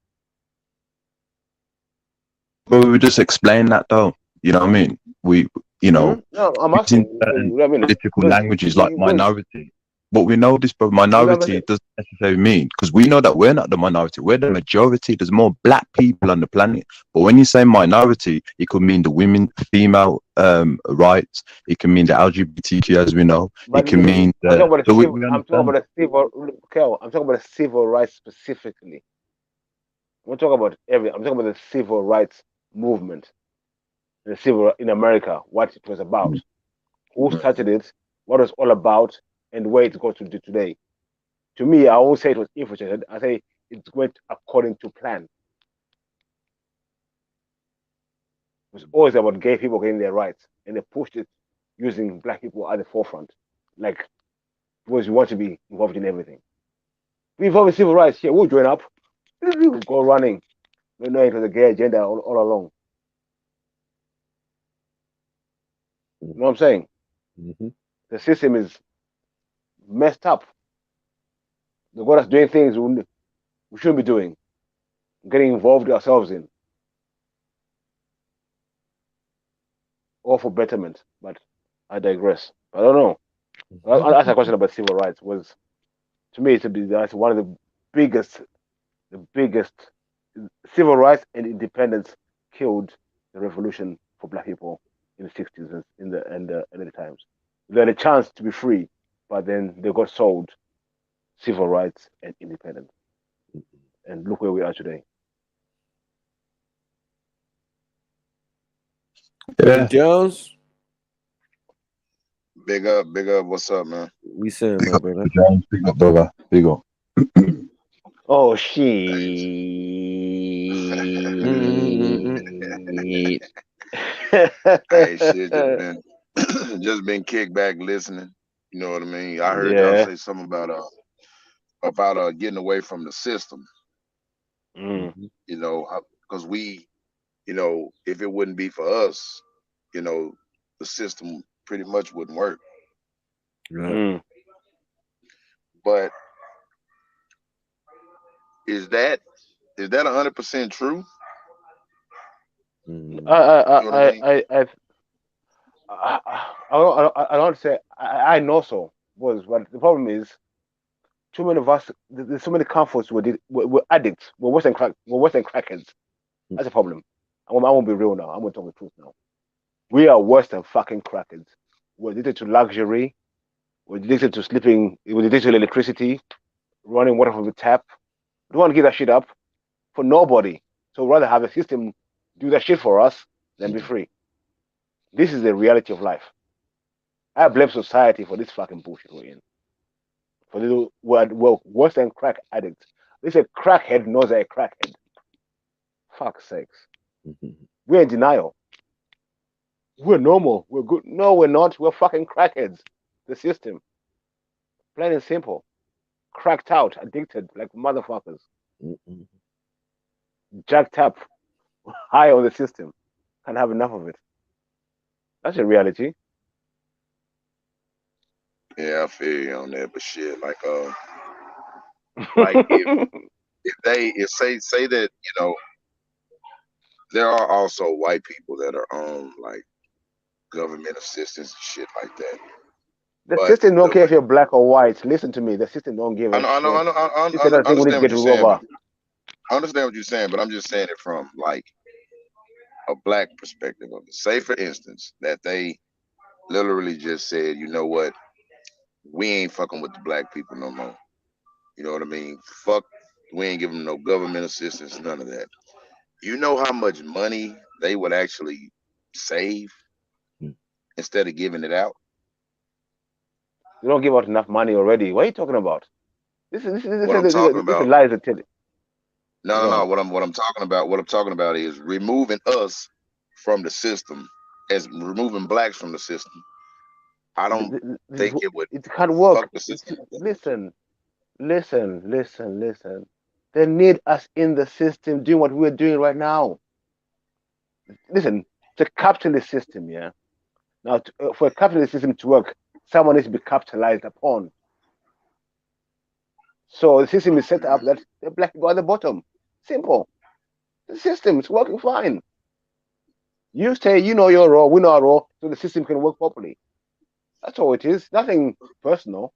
But we just explain that though. You know what I mean? We, you know, no, I'm using asking. certain I mean, political languages like because minority. But we know this, but minority doesn't necessarily mean, because we know that we're not the minority, we're the majority. There's more black people on the planet. But when you say minority, it could mean the women, female rights. It can mean the LGBTQ, as we know. But it can mean I'm talking about I'm talking about I'm talking about the civil rights specifically. I'm talking about I'm talking about the civil rights movement, the civil in America, what it was about, who started it, what it's all about, and where it's going to do today. To me, I won't say it was infiltrated. I say it went according to plan. It was always about gay people getting their rights, and they pushed it using black people at the forefront, like because we want to be involved in everything. We involved in civil rights. Yeah, we'll join up. We'll go running. We know it was a gay agenda all along. You know what I'm saying? The system is messed up. They got us doing things we shouldn't be doing, getting involved ourselves in, all for betterment. But I digress. I don't know. I'll ask a question about civil rights. Was to me, that's one of the biggest civil rights and independence killed the revolution for black people in the 60s and the early times. They had a chance to be free, but then they got sold civil rights and independence. And look where we are today. Yeah. Jones. Big up. What's up, man? We saying, my brother. Jones, big up, brother. Big up. Oh shit. Hey, shit, just been kicked back listening. You know what I mean? I heard y'all say something about getting away from the system. You know, because we, you know, if it wouldn't be for us, you know, the system pretty much wouldn't work. But is that 100% true? I don't say I know so. But the problem is, too many of us. There's so many comforts. We're addicts. We're worse than crackheads. That's a problem. I won't be real now. I'm gonna talk the truth now. We are worse than fucking crackheads. We're addicted to luxury. We're addicted to sleeping. We're addicted to electricity, running water from the tap. We don't want to give that shit up for nobody. So we'd rather have a system do that shit for us than be free. This is the reality of life. I blame society for this fucking bullshit we're in. For we're worse than crack addicts. They say crackhead knows they're a crackhead. Fuck's sakes. We're in denial. We're normal. We're good. No, we're not. We're fucking crackheads. The system. Plain and simple. Cracked out, addicted like motherfuckers. Jacked up, high on the system. Can't have enough of it. That's a reality. Yeah, I feel you on that, but shit, like if say that, you know, there are also white people that are on like government assistance and shit like that. The system don't care if you're black or white. Listen to me. The system don't give a shit. I understand what you're saying. I understand what you're saying, but I'm just saying it from like a black perspective of it. Say, for instance, that they literally just said, you know what, we ain't fucking with the black people no more. You know what I mean? Fuck, we ain't giving them no government assistance, none of that. You know how much money they would actually save instead of giving it out? You don't give out enough money already. What are you talking about? This is lies that tell it. No. What I'm talking about is removing us from the system, as removing blacks from the system. I don't think it would. It can't work. Listen. They need us in the system doing what we're doing right now. Listen, it's a capitalist system, yeah. Now, for a capitalist system to work, someone needs to be capitalized upon. So the system is set up that the black people are at the bottom. Simple. The system is working fine. You say you know your role, we know our role, so the system can work properly. That's all it is. Nothing personal.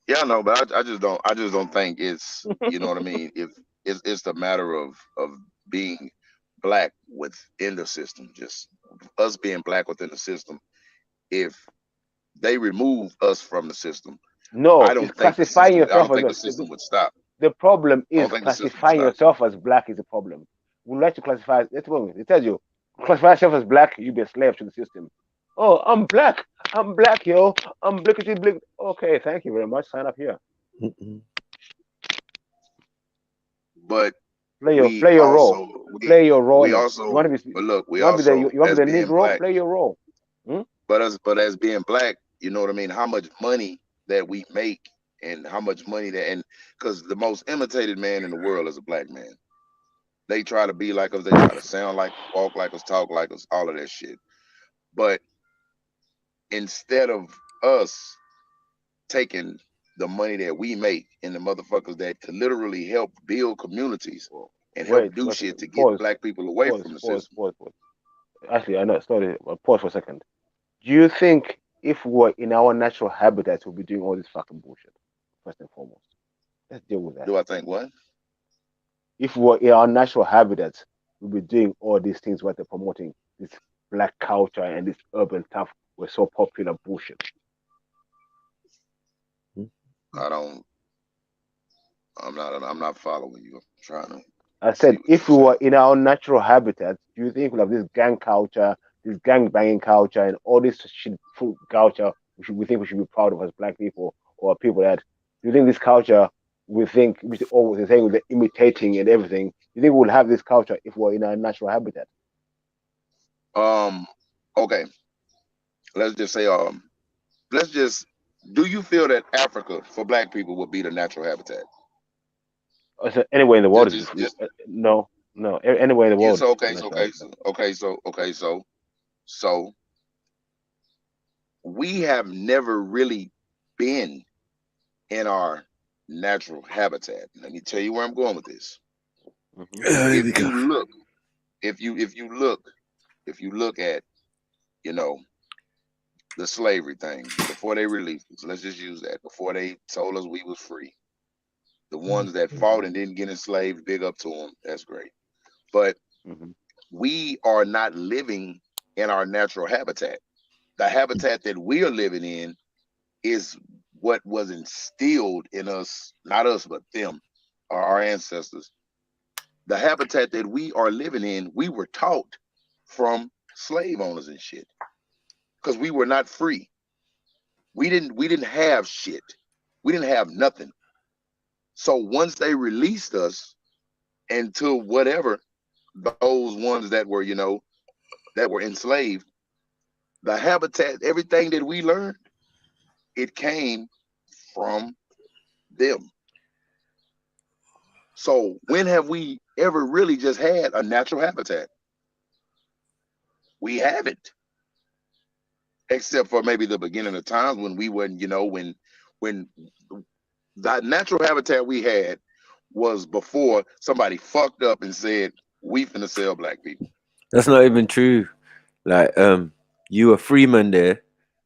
Yeah, no, but I just don't think it's, you know what I mean. If it's the matter of being black within the system, just us being black within the system. If they remove us from the system, I No, it's don't think the classifying system. I yourself don't as think the system would stop. the problem I is don't think the system would classifying stop. yourself as black is a problem. We like to classify. That's the problem. It tells you classify yourself as black, you be a slave to the system. Oh, I'm black. I'm black, yo. I'm blickety blick. Okay, thank you very much. Sign up here. But Play your we role. also Play your role. we Now. also You want to be but look, we you want to be also you want to as be the being Negro. black. Play your role. But as being black, you know what I mean. How much money that we make, and how much money that, and because the most imitated man in the world is a black man. They try to be like us. They try to sound like us, walk like us, talk like us, all of that shit. But instead of us taking the money that we make and the motherfuckers that could literally help build communities and help do shit to get black people away from the system. Pause. Actually, I know. Sorry, pause for a second. Do you think if we were in our natural habitats, we'd be doing all this fucking bullshit? First and foremost, let's deal with that. Do I think what? If we were in our natural habitats, we'd be doing all these things where they're promoting this black culture and this urban stuff. We're so popular bullshit. I'm not following you. I'm trying to. I said, if we were in our natural habitats, do you think we have this gang culture, this gang banging culture, and all this shit food culture? We think we should be proud of as black people or people that. Do you think this culture? We think all the thing with the imitating and everything. You think we'll have this culture if we're in our natural habitat? Okay. Let's just say do you feel that Africa for black people would be the natural habitat? So anywhere in the world Just, no. Anywhere in the world. So we have never really been in our natural habitat. Let me tell you where I'm going with this. If you look at, you know, the slavery thing before they released us, let's just use that. Before they told us we was free, the ones that fought and didn't get enslaved, big up to them. That's great. But we are not living in our natural habitat. The habitat that we are living in is what was instilled in us, not us, but them, our ancestors. The habitat that we are living in, we were taught from slave owners and shit, because we were not free. We didn't have shit. We didn't have nothing. So once they released us into whatever, those ones that were, that were enslaved, the habitat, everything that we learned, it came from them. So when have we ever really just had a natural habitat? We haven't. Except for maybe the beginning of times when we wouldn't, when the natural habitat we had was before somebody fucked up and said, we finna sell black people. That's not even true. Like, you a Freeman there,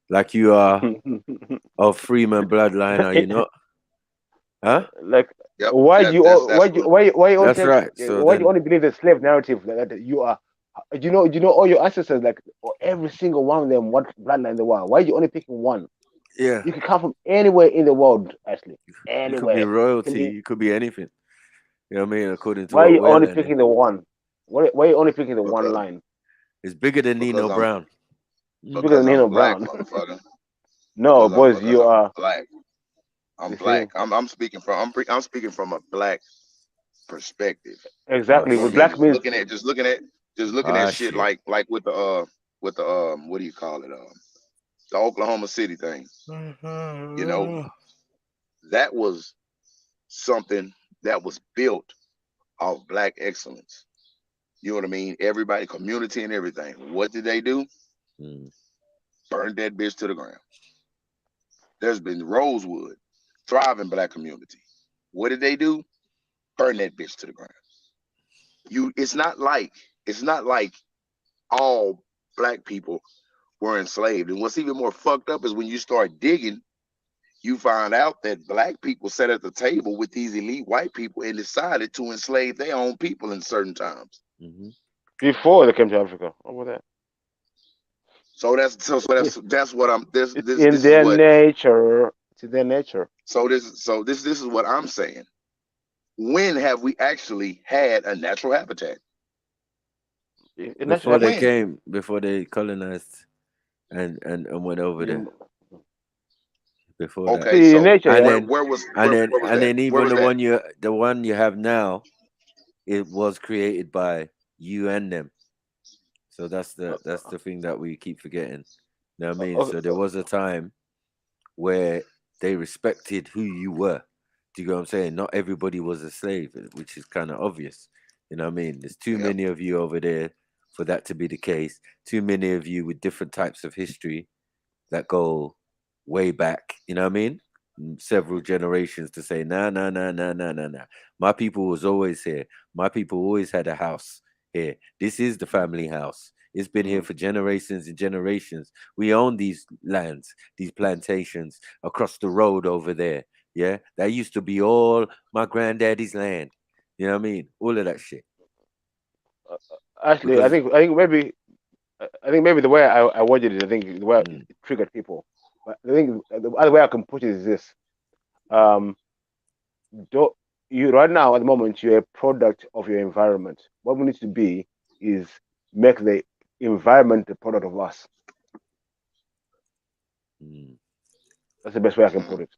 like you are of Freeman bloodline, are you not? Huh? Like, yep, why do you only that's right. So why do you only believe the slave narrative that you are? Do you know all your ancestors, like every single one of them, what bloodline they were? Why are you only picking one? Yeah, you can come from anywhere in the world, actually. Anywhere. You could be royalty. You could be anything. You know what I mean? According to why are what you we're only learning. picking the one? Why are you only picking the one line? It's bigger than Nino Brown. It's bigger than Nino Brown. No, boys, you are black. I'm black. I'm speaking from a black perspective. Exactly. With black means just looking at shit like with the what do you call it? The Oklahoma City thing. That was something that was built off black excellence. You know what I mean? Everybody, community and everything. What did they do? Burned that bitch to the ground. There's been Rosewood, thriving black community. What did they do? Burn that bitch to the ground. It's not like all black people were enslaved. And what's even more fucked up is when you start digging, you find out that black people sat at the table with these elite white people and decided to enslave their own people in certain times. Before they came to Africa. How about that? So that's what I'm this It's this in this their is what nature. It's in their nature. so this is what I'm saying. When have we actually had a natural habitat? Before they came, before they colonized and went over there. Before Okay, that. so and where was then even the one you have now, it was created by you and them. So that's the thing that we keep forgetting. You know what I mean? So there was a time where they respected who you were. Do you know what I'm saying? Not everybody was a slave, which is kind of obvious. You know what I mean? There's too many of you over there for that to be the case. Too many of you with different types of history that go way back. You know what I mean? Several generations to say, nah. My people was always here. My people always had a house here. This is the family house. It's been here for generations and generations. We own these lands, these plantations across the road over there. Yeah, that used to be all my granddaddy's land. You know what I mean? All of that shit. Actually, Because, I think maybe the way I worded it, I think the way it triggered people. But I think the other way I can put it is this: you right now at the moment you're a product of your environment. What we need to be is make the environment the product of us. That's the best way I can put it.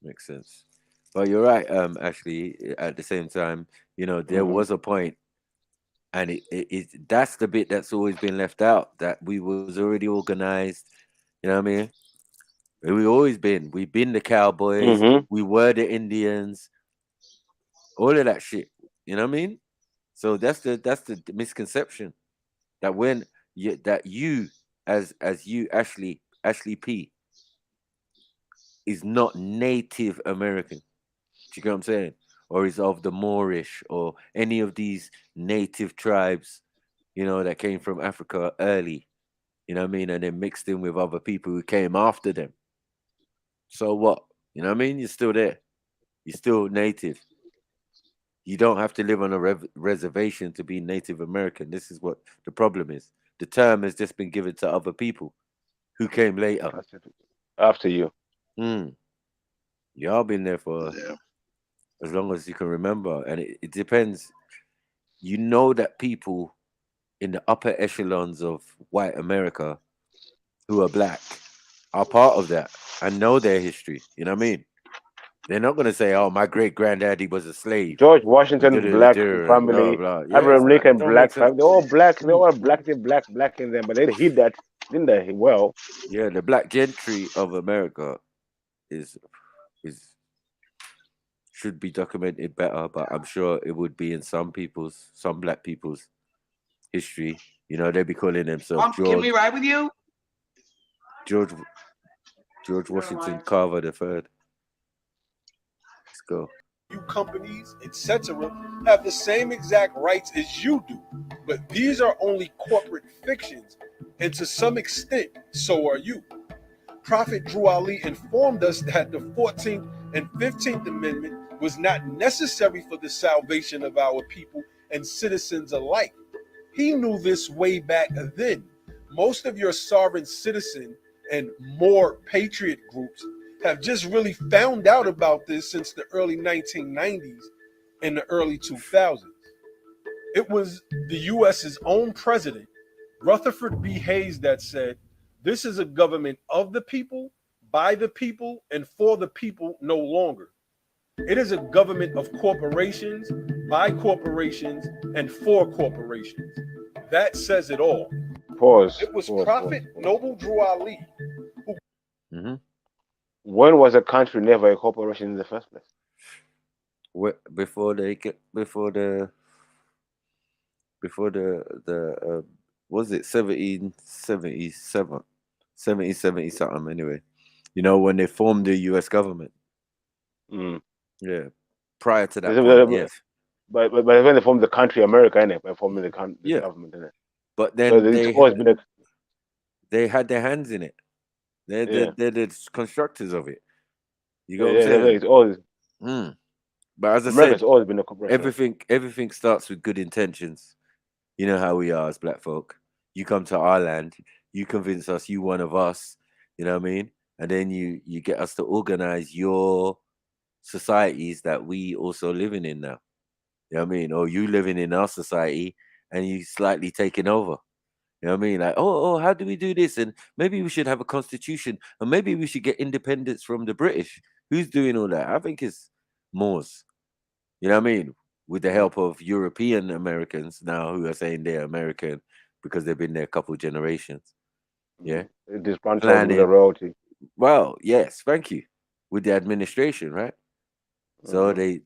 Makes sense. Well, you're right, Ashley. At the same time, there was a point, and it that's the bit that's always been left out, that we was already organized. You know what I mean? We've been the cowboys, we were the Indians, all of that shit. You know what I mean? So that's the misconception, that when you as you Ashley P is not Native American. Do you get what I'm saying? Or is of the Moorish or any of these native tribes, that came from Africa early, you know what I mean? And then mixed in with other people who came after them. So what? You know what I mean? You're still there. You're still native. You don't have to live on a reservation to be Native American. This is what the problem is. The term has just been given to other people who came later. After you. Y'all been there for as long as you can remember. And it depends. You know that people in the upper echelons of white America who are black are part of that and know their history. You know what I mean? They're not going to say, oh, my great granddaddy was a slave. George Washington, black family. Blah, blah. Abraham Lincoln, black family. They're all black. Mm. They're all black in them. But they hid that, didn't they? Well. Yeah, the black gentry of America is should be documented better, but I'm sure it would be in some black people's history. They'd be calling themselves George. Can we ride with you? George Washington Carver III. Let's go. You companies, etc., have the same exact rights as you do, but these are only corporate fictions, and to some extent, so are you. Prophet Drew Ali informed us that the 14th and 15th Amendment was not necessary for the salvation of our people and citizens alike. He knew this way back then. Most of your sovereign citizen and more patriot groups have just really found out about this since the early 1990s and the early 2000s. It was the US's own president, Rutherford B. Hayes, that said, "This is a government of the people, by the people, and for the people no longer. It is a government of corporations, by corporations, and for corporations." That says it all. It was Prophet Noble Drew Ali who. When was a country never a corporation in the first place? Before the was it 1777, 1770 something anyway? When they formed the U.S. government. Yeah. Prior to that point, yes. But when they formed the country America, innit? By forming the government, innit? But then it's they had their hands in it. They're the constructors of it. You know what I'm yeah, saying? it's always. But as I America's said, always been a corporation. everything starts with good intentions. You know how we are as black folk. You come to our land, you convince us you one of us, you know what I mean? And then you get us to organize your societies that we also living in now. You know what I mean? Or you living in our society and you slightly taking over. You know what I mean? Like, oh, how do we do this? And maybe we should have a constitution, and maybe we should get independence from the British. Who's doing all that? I think it's Moors. You know what I mean? With the help of European Americans now who are saying they're American because they've been there a couple of generations. Yeah. Disgruntled with the royalty. Well, yes, thank you. With the administration, right? So they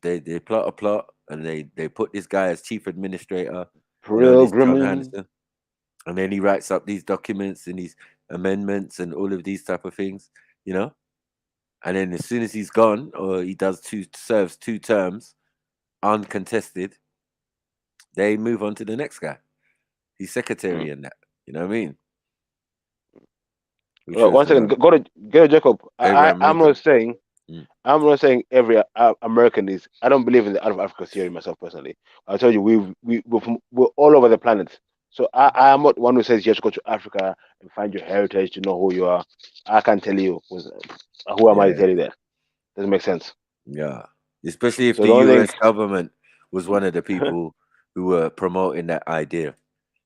plot a plot and they put this guy as chief administrator, this John Hannison. And then he writes up these documents and these amendments and all of these type of things, you know? And then as soon as he's gone or he serves 2 terms uncontested, they move on to the next guy. He's secretary in that. You know what I mean? Well, one second, go to Jacob. I'm not saying every American is. I don't believe in the out of Africa theory myself personally. I told you we're all over the planet. So I am not one who says you have to go to Africa and find your heritage to know who you are. I can't tell you who am I to tell you that. Doesn't make sense. Yeah, especially if the U.S. government was one of the people who were promoting that idea.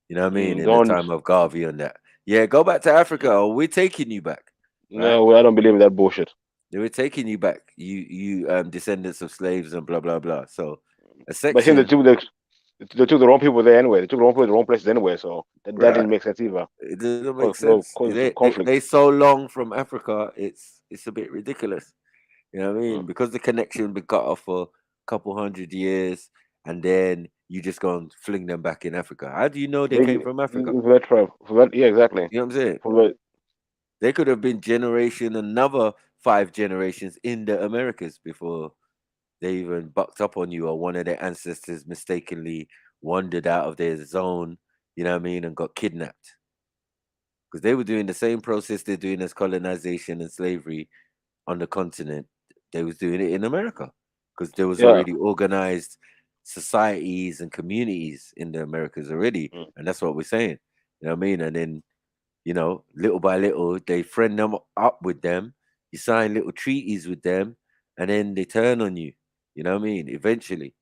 You know what I mean? In the time of Garvey and that. Yeah, go back to Africa or we're taking you back. Right? No, I don't believe in that bullshit. They were taking you back. You descendants of slaves and blah blah blah. So a section. But see, they took the wrong people there anyway. They took the wrong people, the wrong places anyway. So that didn't make sense either. It doesn't make sense. They so long from Africa. It's a bit ridiculous. You know what I mean? Because the connection been cut off for a couple hundred years, and then you just go and fling them back in Africa. How do you know they came from Africa? Yeah, exactly. You know what I'm saying? They could have been another 5 generations in the Americas before they even bucked up on you, or one of their ancestors mistakenly wandered out of their zone, you know what I mean, and got kidnapped. Because they were doing the same process they're doing as colonization and slavery on the continent. They was doing it in America because there was already organized societies and communities in the Americas already. And that's what we're saying. You know what I mean? And then, little by little, they friend them up with them. You sign little treaties with them, and then they turn on you. You know what I mean? Eventually.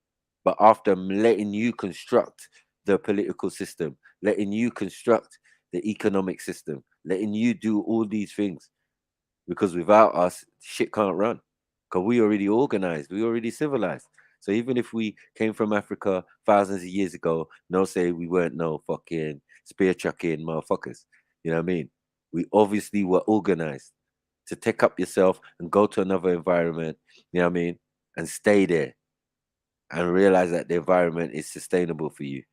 But after letting you construct the political system, letting you construct the economic system, letting you do all these things. Because without us, shit can't run. Because we already organized, we already civilized. So even if we came from Africa thousands of years ago, no say we weren't no fucking spear chucking motherfuckers. You know what I mean? We obviously were organized to take up yourself and go to another environment, you know what I mean? And stay there and realize that the environment is sustainable for you.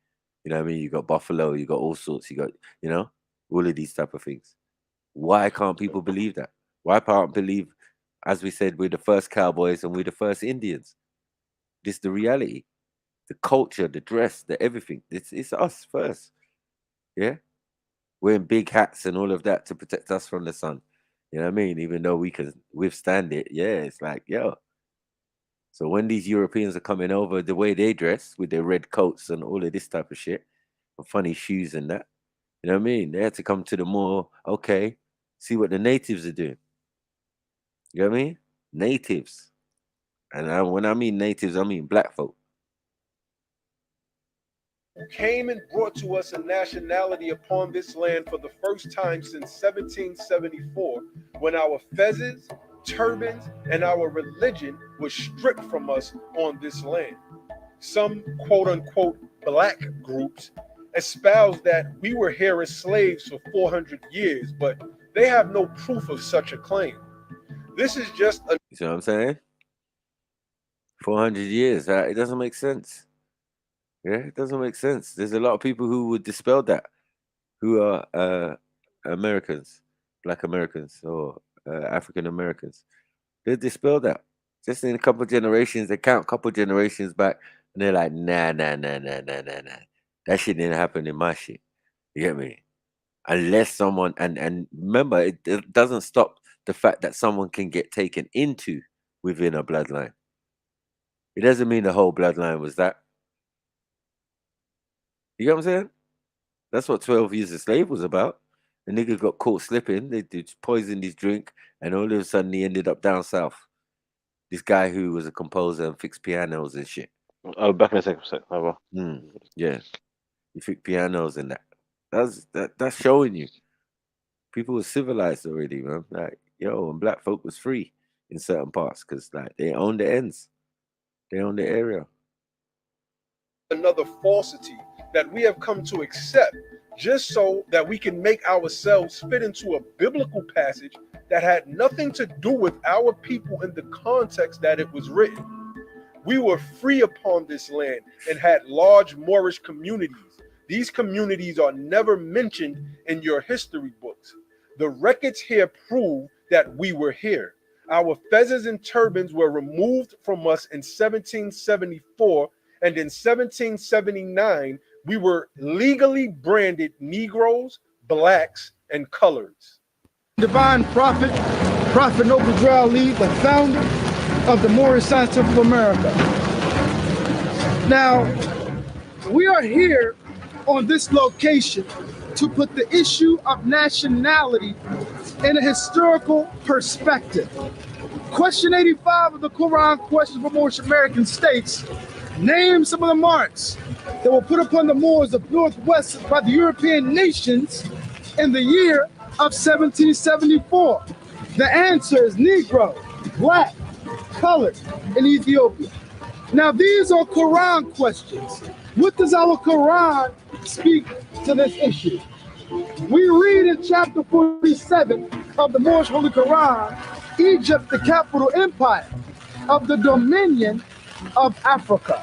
You know what I mean? You got buffalo, you got all sorts, you got, all of these type of things. Why can't people believe that? Why can't believe, as we said, we're the first cowboys and we're the first Indians? This is the reality. The culture, the dress, the everything. It's us first. Yeah? Wearing big hats and all of that to protect us from the sun. You know what I mean? Even though we can withstand it. Yeah, it's like, yo. So when these Europeans are coming over, the way they dress with their red coats and all of this type of shit, and funny shoes and that, you know what I mean? They had to come to the more, okay, see what the natives are doing. You know what I mean? Natives. And when I mean natives, I mean black folk. Came and brought to us a nationality upon this land for the first time since 1774, when our fezzes, turbans, and our religion was stripped from us on this land. Some quote-unquote black groups espouse that we were here as slaves for 400 years, but they have no proof of such a claim. This is just a... You see what I'm saying? 400 years. It doesn't make sense. Yeah, it doesn't make sense. There's a lot of people who would dispel that, who are Americans, Black Americans, or African Americans. They dispel that. Just in a couple of generations, they count a couple of generations back, and they're like, nah. That shit didn't happen in my shit. You get me? Unless someone, and remember, it doesn't stop the fact that someone can get taken into within a bloodline. It doesn't mean the whole bloodline was that. You get what I'm saying? That's what 12 Years a Slave was about. The nigga got caught slipping. They poisoned his drink, and all of a sudden he ended up down south. This guy who was a composer and fixed pianos and shit. Oh, back in a second. Yeah, he fixed pianos and that. That's showing you people were civilized already, man. Like, yo, and black folk was free in certain parts because like they own the ends, they own the area. Another falsity that we have come to accept just so that we can make ourselves fit into a biblical passage that had nothing to do with our people in the context that it was written. We were free upon this land and had large Moorish communities. These communities are never mentioned in your history books. The records here prove that we were here. Our fezzes and turbans were removed from us in 1774, and in 1779, we were legally branded Negroes, blacks, and coloreds. Divine Prophet, Prophet Noble Drew Ali, the founder of the Moorish Science Temple of America. Now, we are here on this location to put the issue of nationality in a historical perspective. Question 85 of the Quran Questions for Moorish American states, name some of the marks that were put upon the Moors of Northwest by the European nations in the year of 1774. The answer is Negro, black, colored, and Ethiopia. Now these are Quran questions. What does our Quran speak to this issue? We read in chapter 47 of the Moorish Holy Quran, Egypt, the capital empire of the dominion of Africa.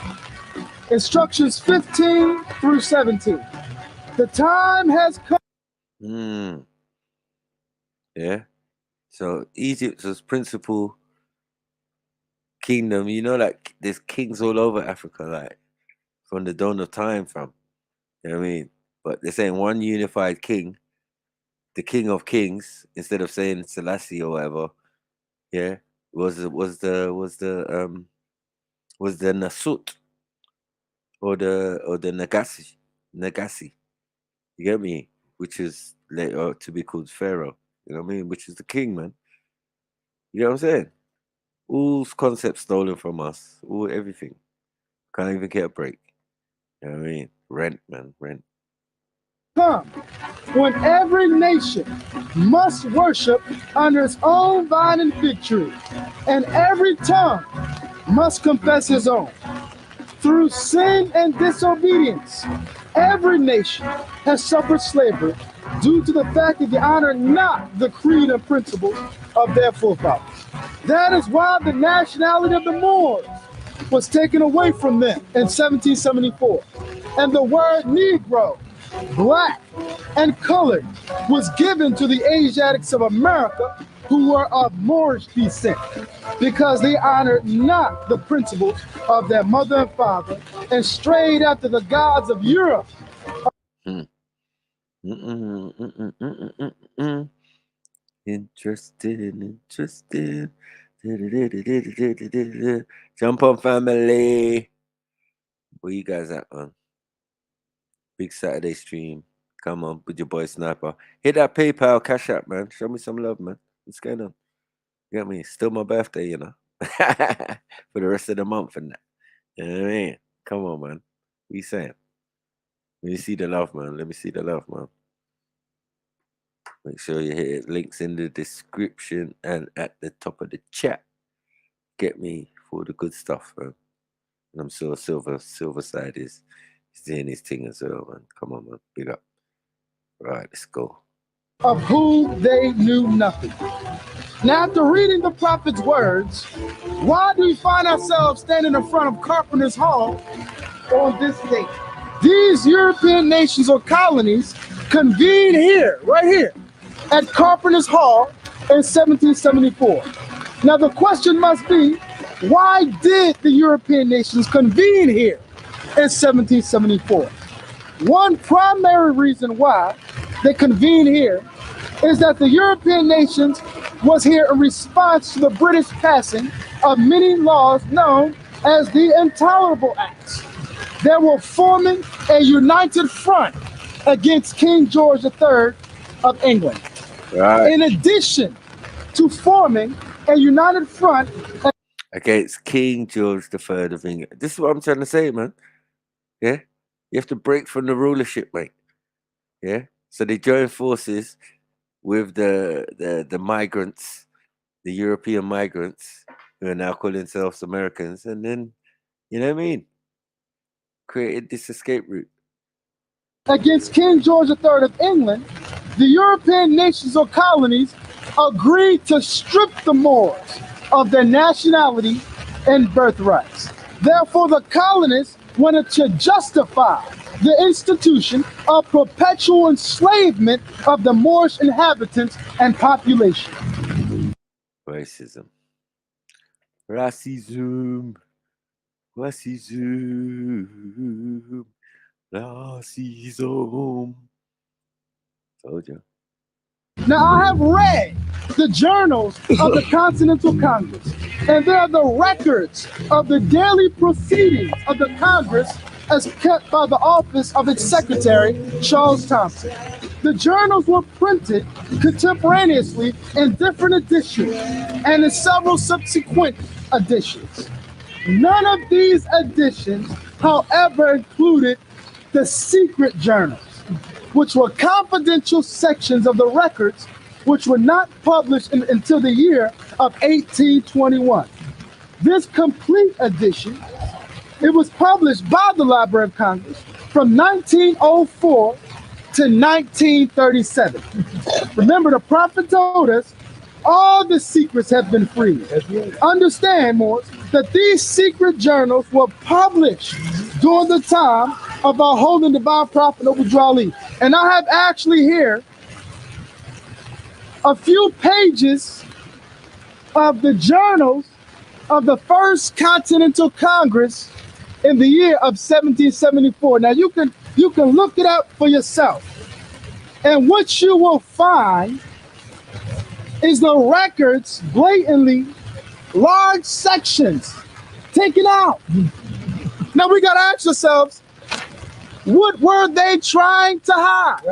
Instructions 15 through 17. The time has come. Yeah. So Egypt was principal kingdom. You know, like there's kings all over Africa, like from the dawn of time from. You know what I mean? But they're saying one unified king, the king of kings, instead of saying Selassie or whatever. Yeah, was the Nasut or the Nagasi. You get me? Which is later to be called Pharaoh. You know what I mean? Which is the king, man. You know what I'm saying? All concepts stolen from us. All everything. Can't even get a break. You know what I mean? Rent, man, rent. Come when every nation must worship under its own vine and fig tree, and every tongue must confess his own. Through sin and disobedience, every nation has suffered slavery due to the fact that they honor not the creed and principles of their forefathers. That is why the nationality of the Moors was taken away from them in 1774, and the word Negro, black, and colored was given to the Asiatics of America who were of Moorish descent, because they honored not the principles of their mother and father and strayed after the gods of Europe. Interesting. Jump on, family. Where you guys at, man? Big Saturday stream. Come on, with your boy Sniper. Hit that PayPal Cash App, man. Show me some love, man. What's going on? You got me? Still my birthday, you know. For the rest of the month and that. You know what I mean? Come on, man. What you saying? Let me see the love, man. Let me see the love, man. Make sure you hit it. Links in the description and at the top of the chat. Get me for the good stuff, man. And I'm sure Silver Side is doing his thing as well, man. Come on, man. Big up. Right, let's go. Of whom they knew nothing. Now, after reading the prophet's words, why do we find ourselves standing in front of Carpenter's Hall on this date? These European nations or colonies convened here, right here, at Carpenter's Hall in 1774. Now, the question must be, why did the European nations convene here in 1774? One primary reason why they convene here is that the European nations was here in response to the British passing of many laws known as the Intolerable Acts. They were forming a united front against King George III of England. Right. In addition to forming a united front against King George III of England. This is what I'm trying to say, man. Yeah? You have to break from the rulership, mate. Yeah? So they join forces with the migrants, the European migrants, who are now calling themselves Americans, and then, you know what I mean? Created this escape route. Against King George III of England, the European nations or colonies agreed to strip the Moors of their nationality and birthrights. Therefore, the colonists wanted to justify the institution of perpetual enslavement of the Moorish inhabitants and population. Racism. Racism. Racism. Racism. Told you. Now, I have read the journals of the Continental Congress, and they are the records of the daily proceedings of the Congress as kept by the office of its secretary, Charles Thompson. The journals were printed contemporaneously in different editions and in several subsequent editions. None of these editions, however, included the secret journals, which were confidential sections of the records which were not published until the year of 1821. This complete edition, it was published by the Library of Congress from 1904 to 1937. Remember, the prophet told us all the secrets have been freed. Understand, Moors, that these secret journals were published during the time of our holy divine prophet Obadiah Ali. And I have actually here a few pages of the journals of the First Continental Congress in the year of 1774. Now you can look it up for yourself. And what you will find is the records blatantly, large sections taken out. Now we gotta ask ourselves, what were they trying to hide?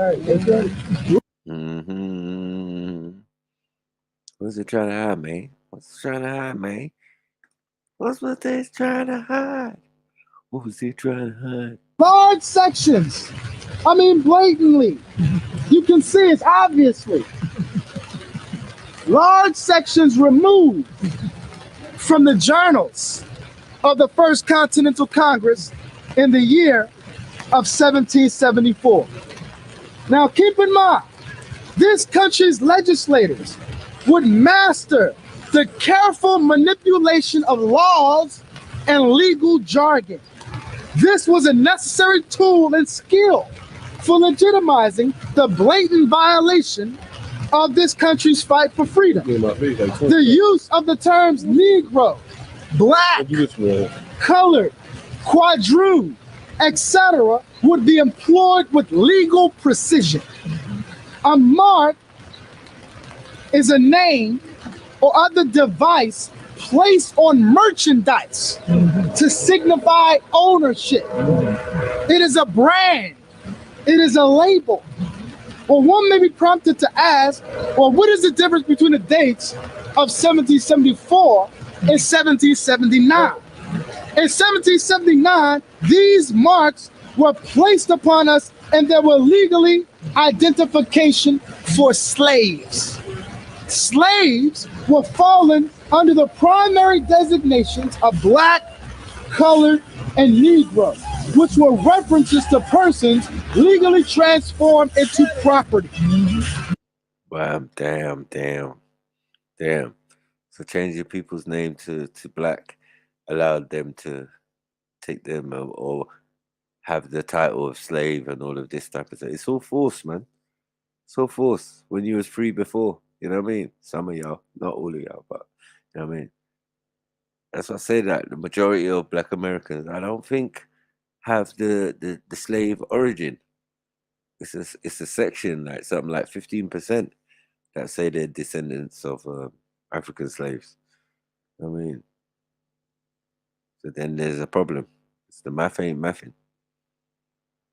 What's it trying to hide, man? What's it trying to hide, man? What's what they trying to hide? What was he trying to hide? Large sections. I mean, blatantly. You can see it's obviously. Large sections removed from the journals of the First Continental Congress in the year of 1774. Now keep in mind, this country's legislators would master the careful manipulation of laws and legal jargon. This was a necessary tool and skill for legitimizing the blatant violation of this country's fight for freedom. The use of the terms Negro, Black, Colored, Quadroon, etc. would be employed with legal precision. A mark is a name or other device placed on merchandise to signify ownership. It is a brand. It is a label. Well, one may be prompted to ask, well, what is the difference between the dates of 1774 and 1779? In 1779, these marks were placed upon us and they were legally identification for slaves. Slaves were fallen under the primary designations of Black, Colored, and Negro, which were references to persons legally transformed into property. Wow, damn. So changing people's name to Black allowed them to take them or have the title of slave and all of this type of thing. It's all forced, man. It's all forced. When you was free before, you know what I mean? Some of y'all, not all of y'all, but you know what I mean? That's what I say, that the majority of Black Americans, I don't think have the slave origin. It's a section, like something like 15% that say they're descendants of African slaves. I mean, so then there's a problem. It's the math ain't mathing.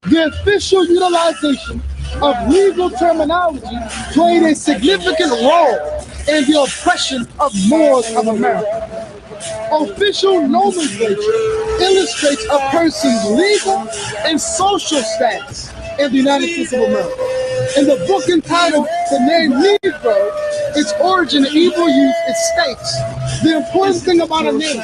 The official utilization of legal terminology played a significant role in the oppression of Moors of America. Official nomenclature illustrates a person's legal and social status in the United States of America. In the book entitled The Name Negro, Its Origin and Evil Use, it states, the important thing about a name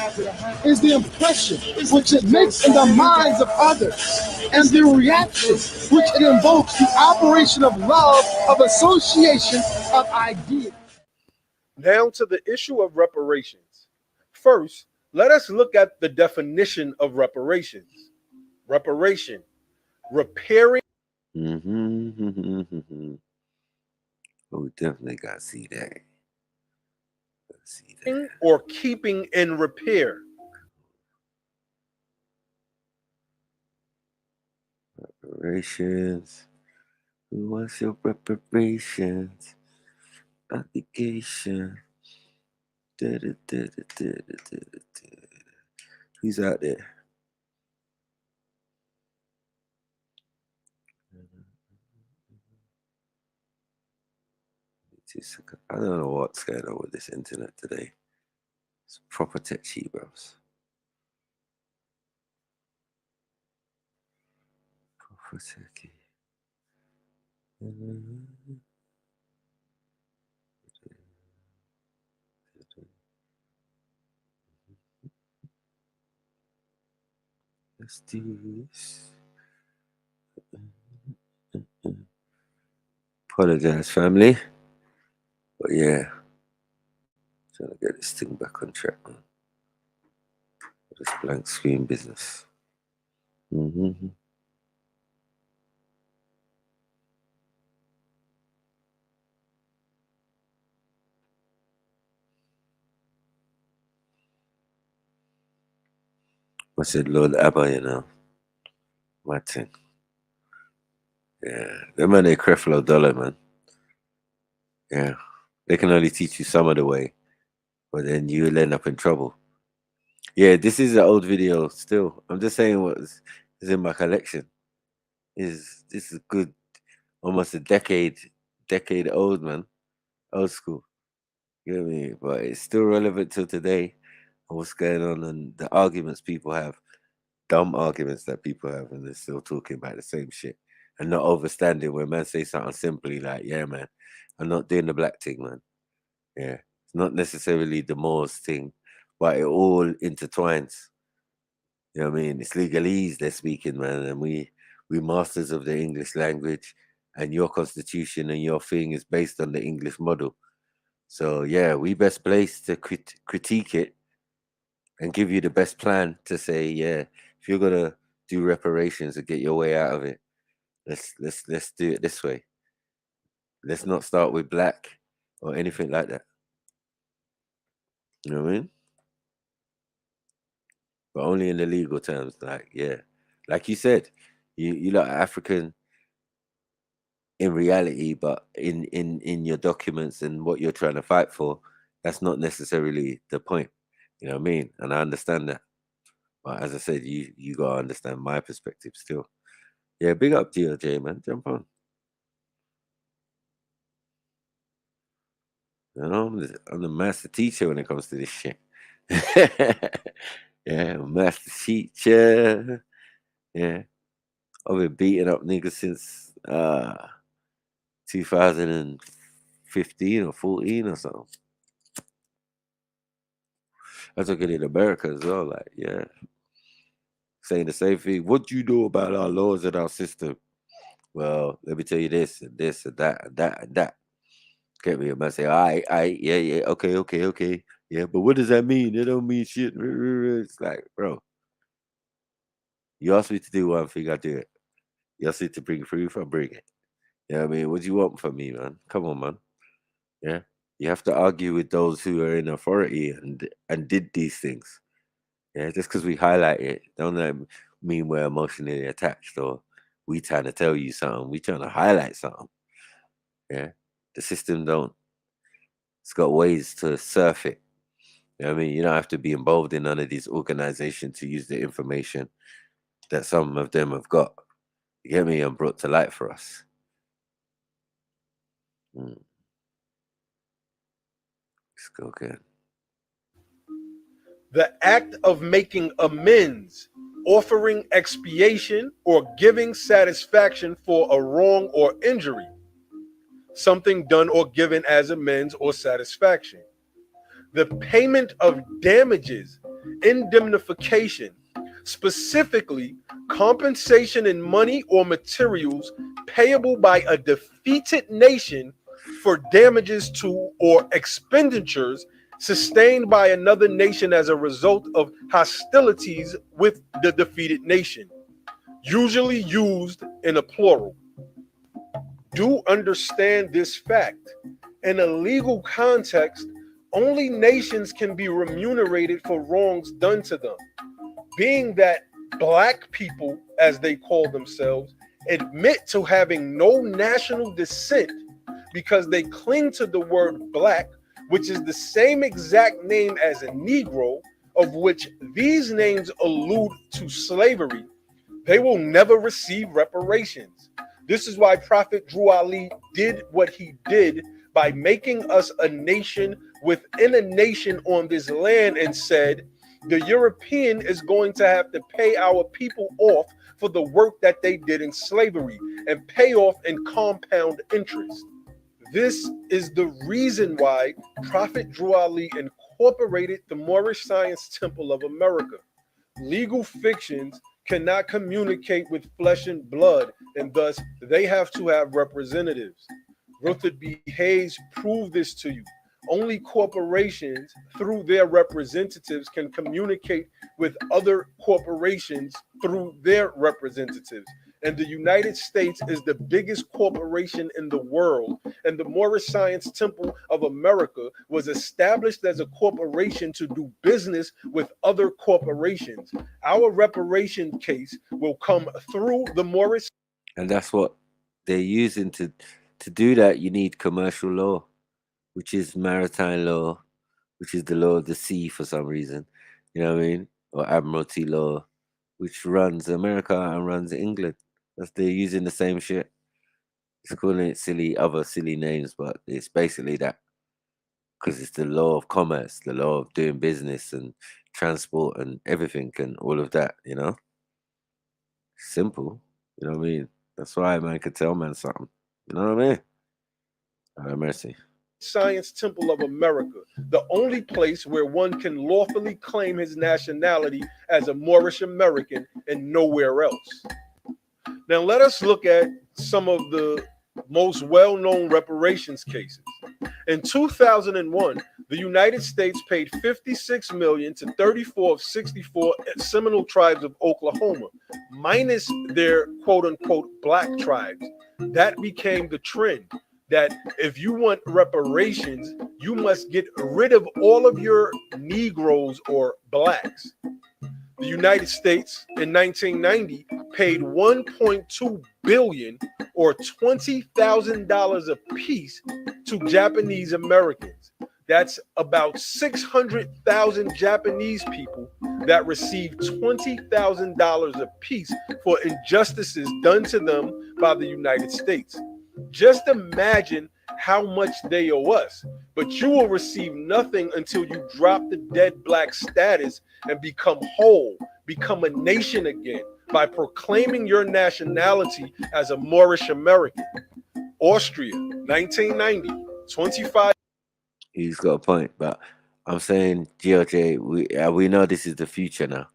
is the impression which it makes in the minds of others and the reaction which it invokes, the operation of love, of association, of ideas. Now to the issue of reparations. First, let us look at the definition of reparations. Reparation, repairing. Oh, we definitely got to see that. Or keeping in repair. Reparations. Who wants your reparations? Obligation. Who's out there? I don't know what's going on with this internet today. It's proper touchy, bros. Proper touchy. Let's do this. Apologize, family. But yeah, trying to get this thing back on track, man. This blank screen business. I said, Lord Abba, you know, my thing. Yeah, them man, they Creflo Dollar, man. Yeah, they can only teach you some of the way, but then you'll end up in trouble. Yeah, this is an old video still. I'm just saying what is in my collection. This is good, almost a decade old, man. Old school. You know what I mean? But it's still relevant till today. And what's going on and the arguments people have. Dumb arguments that people have, and they're still talking about the same shit. And not understanding when man say something simply like, yeah, man, I'm not doing the black thing, man. Yeah. It's not necessarily the Moors thing, but it all intertwines. You know what I mean? It's legalese they're speaking, man, and we masters of the English language, and your constitution and your thing is based on the English model. So yeah, we best placed to critique it and give you the best plan to say, yeah, if you're gonna do reparations and get your way out of it, let's do it this way. Let's not start with black or anything like that. You know what I mean? But only in the legal terms, like, yeah. Like you said, you like African in reality, but in your documents and what you're trying to fight for, that's not necessarily the point. You know what I mean? And I understand that. But as I said, you gotta understand my perspective still. Yeah, big up to you, Jay, man. Jump on. You know, I'm the master teacher when it comes to this shit. Yeah, master teacher. Yeah. I've been beating up niggas since 2015 or 14 or something. I took it in America as well, like, yeah. Saying the same thing. What do you know about our laws and our system? Well, let me tell you this and this and that and that and that. Get me? I might say, yeah, okay. Yeah, but what does that mean? It don't mean shit. It's like, bro, you asked me to do one thing, I do it. You asked me to bring proof, I bring it. You know what I mean? What do you want from me, man? Come on, man. Yeah. You have to argue with those who are in authority and did these things. Yeah, just because we highlight it, don't mean we're emotionally attached or we trying to tell you something. We trying to highlight something. Yeah. The system it's got ways to surf it. You know what I mean? You don't have to be involved in none of these organizations to use the information that some of them have got. You get me? And brought to light for us. Let's go again. The act of making amends, offering expiation, or giving satisfaction for a wrong or injury. Something done or given as amends or satisfaction. The payment of damages, indemnification, specifically compensation in money or materials payable by a defeated nation for damages to or expenditures sustained by another nation as a result of hostilities with the defeated nation, usually used in a plural. Do understand this fact. In a legal context, only nations can be remunerated for wrongs done to them, being that black people, as they call themselves, admit to having no national descent because they cling to the word black, which is the same exact name as a Negro, of which these names allude to slavery. They will never receive reparations. This is why Prophet Drew Ali did what he did by making us a nation within a nation on this land and said, the European is going to have to pay our people off for the work that they did in slavery and pay off in compound interest. This is the reason why Prophet Drew Ali incorporated the Moorish Science Temple of America. Legal fictions cannot communicate with flesh and blood, and thus they have to have representatives. Rutherford B. Hayes proved this to you. Only corporations, through their representatives, can communicate with other corporations through their representatives. And the United States is the biggest corporation in the world. And the Moorish Science Temple of America was established as a corporation to do business with other corporations. Our reparation case will come through the Moorish. And that's what they're using to do that. You need commercial law, which is maritime law, which is the law of the sea for some reason, you know what I mean? Or admiralty law, which runs America and runs England. They're using the same shit. It's calling it other silly names, but it's basically that. Because it's the law of commerce, the law of doing business and transport and everything and all of that, you know? Simple, you know what I mean? That's why man could tell man something. You know what I mean? Have mercy. Science Temple of America, the only place where one can lawfully claim his nationality as a Moorish American and nowhere else. Now let us look at some of the most well-known reparations cases. In 2001, the United States paid $56 million to 34 of 64 Seminole tribes of Oklahoma, minus their quote-unquote black tribes. That became the trend, that if you want reparations, you must get rid of all of your Negroes or blacks. The United States in 1990 paid $1.2 billion or $20,000 a piece to Japanese Americans. That's about 600,000 Japanese people that received $20,000 a piece for injustices done to them by the United States. Just imagine how much they owe us, but you will receive nothing until you drop the dead black status and become whole, become a nation again by proclaiming your nationality as a Moorish American. Austria, 1990, 25. He's got a point, but I'm saying, GLJ, we know this is the future now.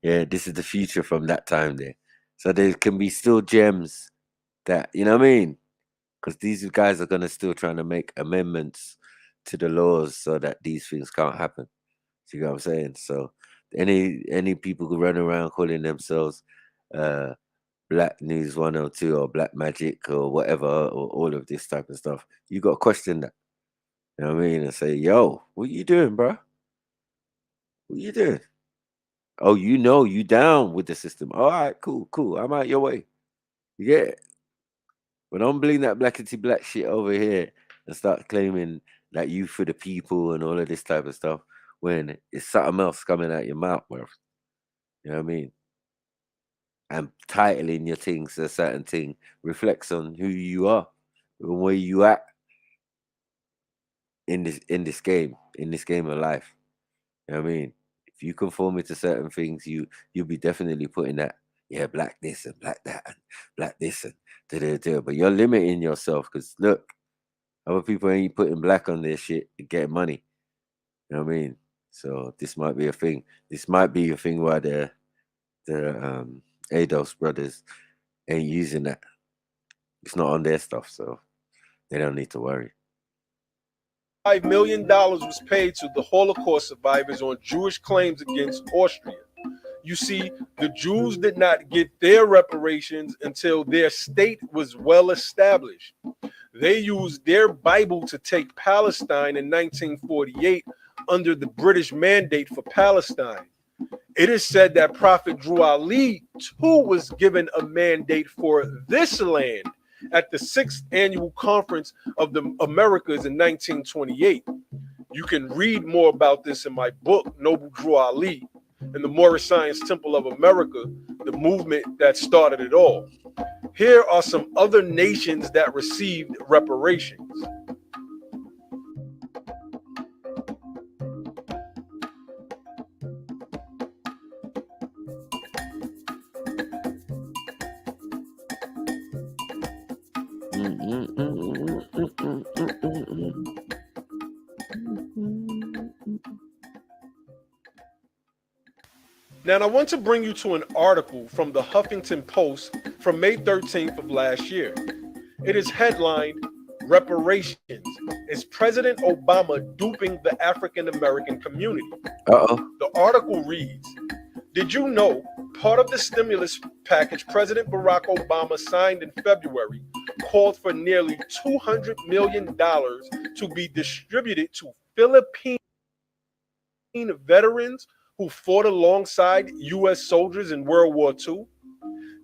Yeah, this is the future from that time there. So there can be still gems that, you know what I mean? Because these guys are going to still trying to make amendments to the laws so that these things can't happen. You know what I'm saying? So any people who run around calling themselves Black News 102 or Black Magic or whatever, or all of this type of stuff, you got to question that. You know what I mean? And say, yo, what you doing, bro? What you doing? Oh, you know, you down with the system. All right, cool. I'm out your way. Yeah. But don't bring that blackity black shit over here and start claiming that you for the people and all of this type of stuff when it's something else coming out your mouth, bro. You know what I mean? And titling your things a certain thing reflects on who you are and where you at in this game of life. You know what I mean? If you conform it to certain things, you'll be definitely putting that, yeah, black this and black that and black this and da. But you're limiting yourself because look, other people ain't putting black on their shit and getting money. You know what I mean? So this might be a thing. This might be a thing why the Ados brothers ain't using that. It's not on their stuff, so they don't need to worry. $5 million was paid to the Holocaust survivors on Jewish claims against Austria. You see, the Jews did not get their reparations until their state was well established. They used their Bible to take Palestine in 1948 under the British Mandate for Palestine. It is said that Prophet Drew Ali too was given a mandate for this land at the 6th Annual Conference of the Americas in 1928. You can read more about this in my book, Noble Drew Ali, and the Moorish Science Temple of America, the movement that started it all. Here are some other nations that received reparations. Now, I want to bring you to an article from the Huffington Post from May 13th of last year. It is headlined, Reparations. Is President Obama duping the African American community? The article reads, did you know part of the stimulus package President Barack Obama signed in February called for nearly $200 million to be distributed to Philippine veterans who fought alongside U.S. soldiers in World War II?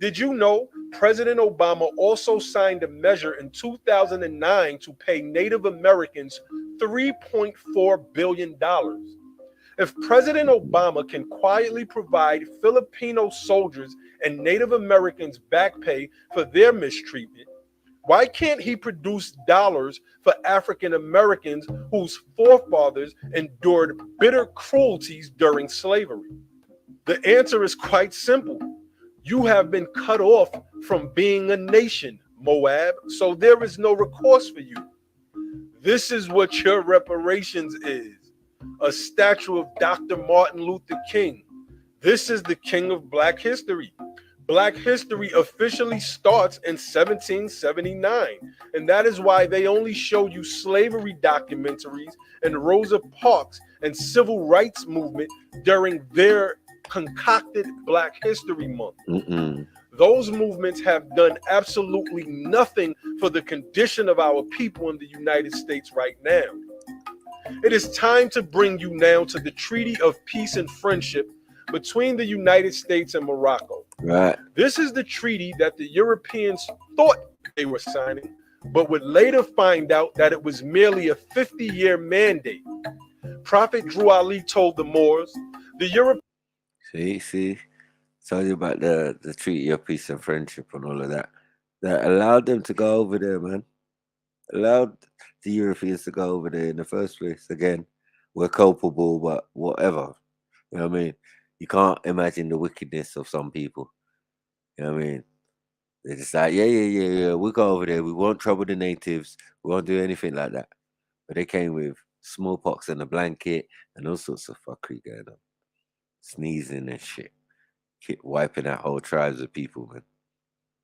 Did you know President Obama also signed a measure in 2009 to pay Native Americans $3.4 billion? If President Obama can quietly provide Filipino soldiers and Native Americans back pay for their mistreatment, why can't he produce dollars for African Americans whose forefathers endured bitter cruelties during slavery? The answer is quite simple. You have been cut off from being a nation, Moab, so there is no recourse for you. This is what your reparations is. A statue of Dr. Martin Luther King. This is the king of Black history. Black history officially starts in 1779, and that is why they only show you slavery documentaries and Rosa Parks and civil rights movement during their concocted Black History Month. Those movements have done absolutely nothing for the condition of our people in the United States right now. It is time to bring you now to the Treaty of Peace and Friendship between the United States and Morocco. Right. This is the treaty that the Europeans thought they were signing, but would later find out that it was merely a 50-year mandate. Prophet Drew Ali told the Moors, the Europeans... See, tell you about the Treaty of Peace and Friendship and all of that. That allowed them to go over there, man. Allowed the Europeans to go over there in the first place. Again, we're culpable, but whatever. You know what I mean? You can't imagine the wickedness of some people. You know what I mean? They just like, yeah, we'll go over there. We won't trouble the natives. We won't do anything like that. But they came with smallpox and a blanket and all sorts of fuckery going on. Sneezing and shit. Keep wiping out whole tribes of people, man.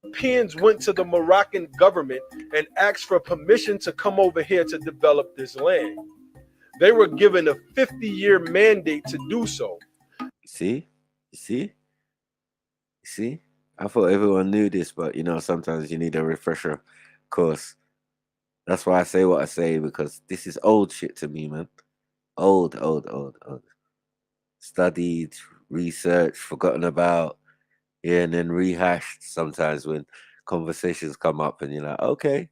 Europeans went to the Moroccan government and asked for permission to come over here to develop this land. They were given a 50-year mandate to do so. You see? I thought everyone knew this, but sometimes you need a refresher course. That's why I say what I say, because this is old shit to me, man. Old. Studied, researched, forgotten about, and then rehashed sometimes when conversations come up and you're like, okay,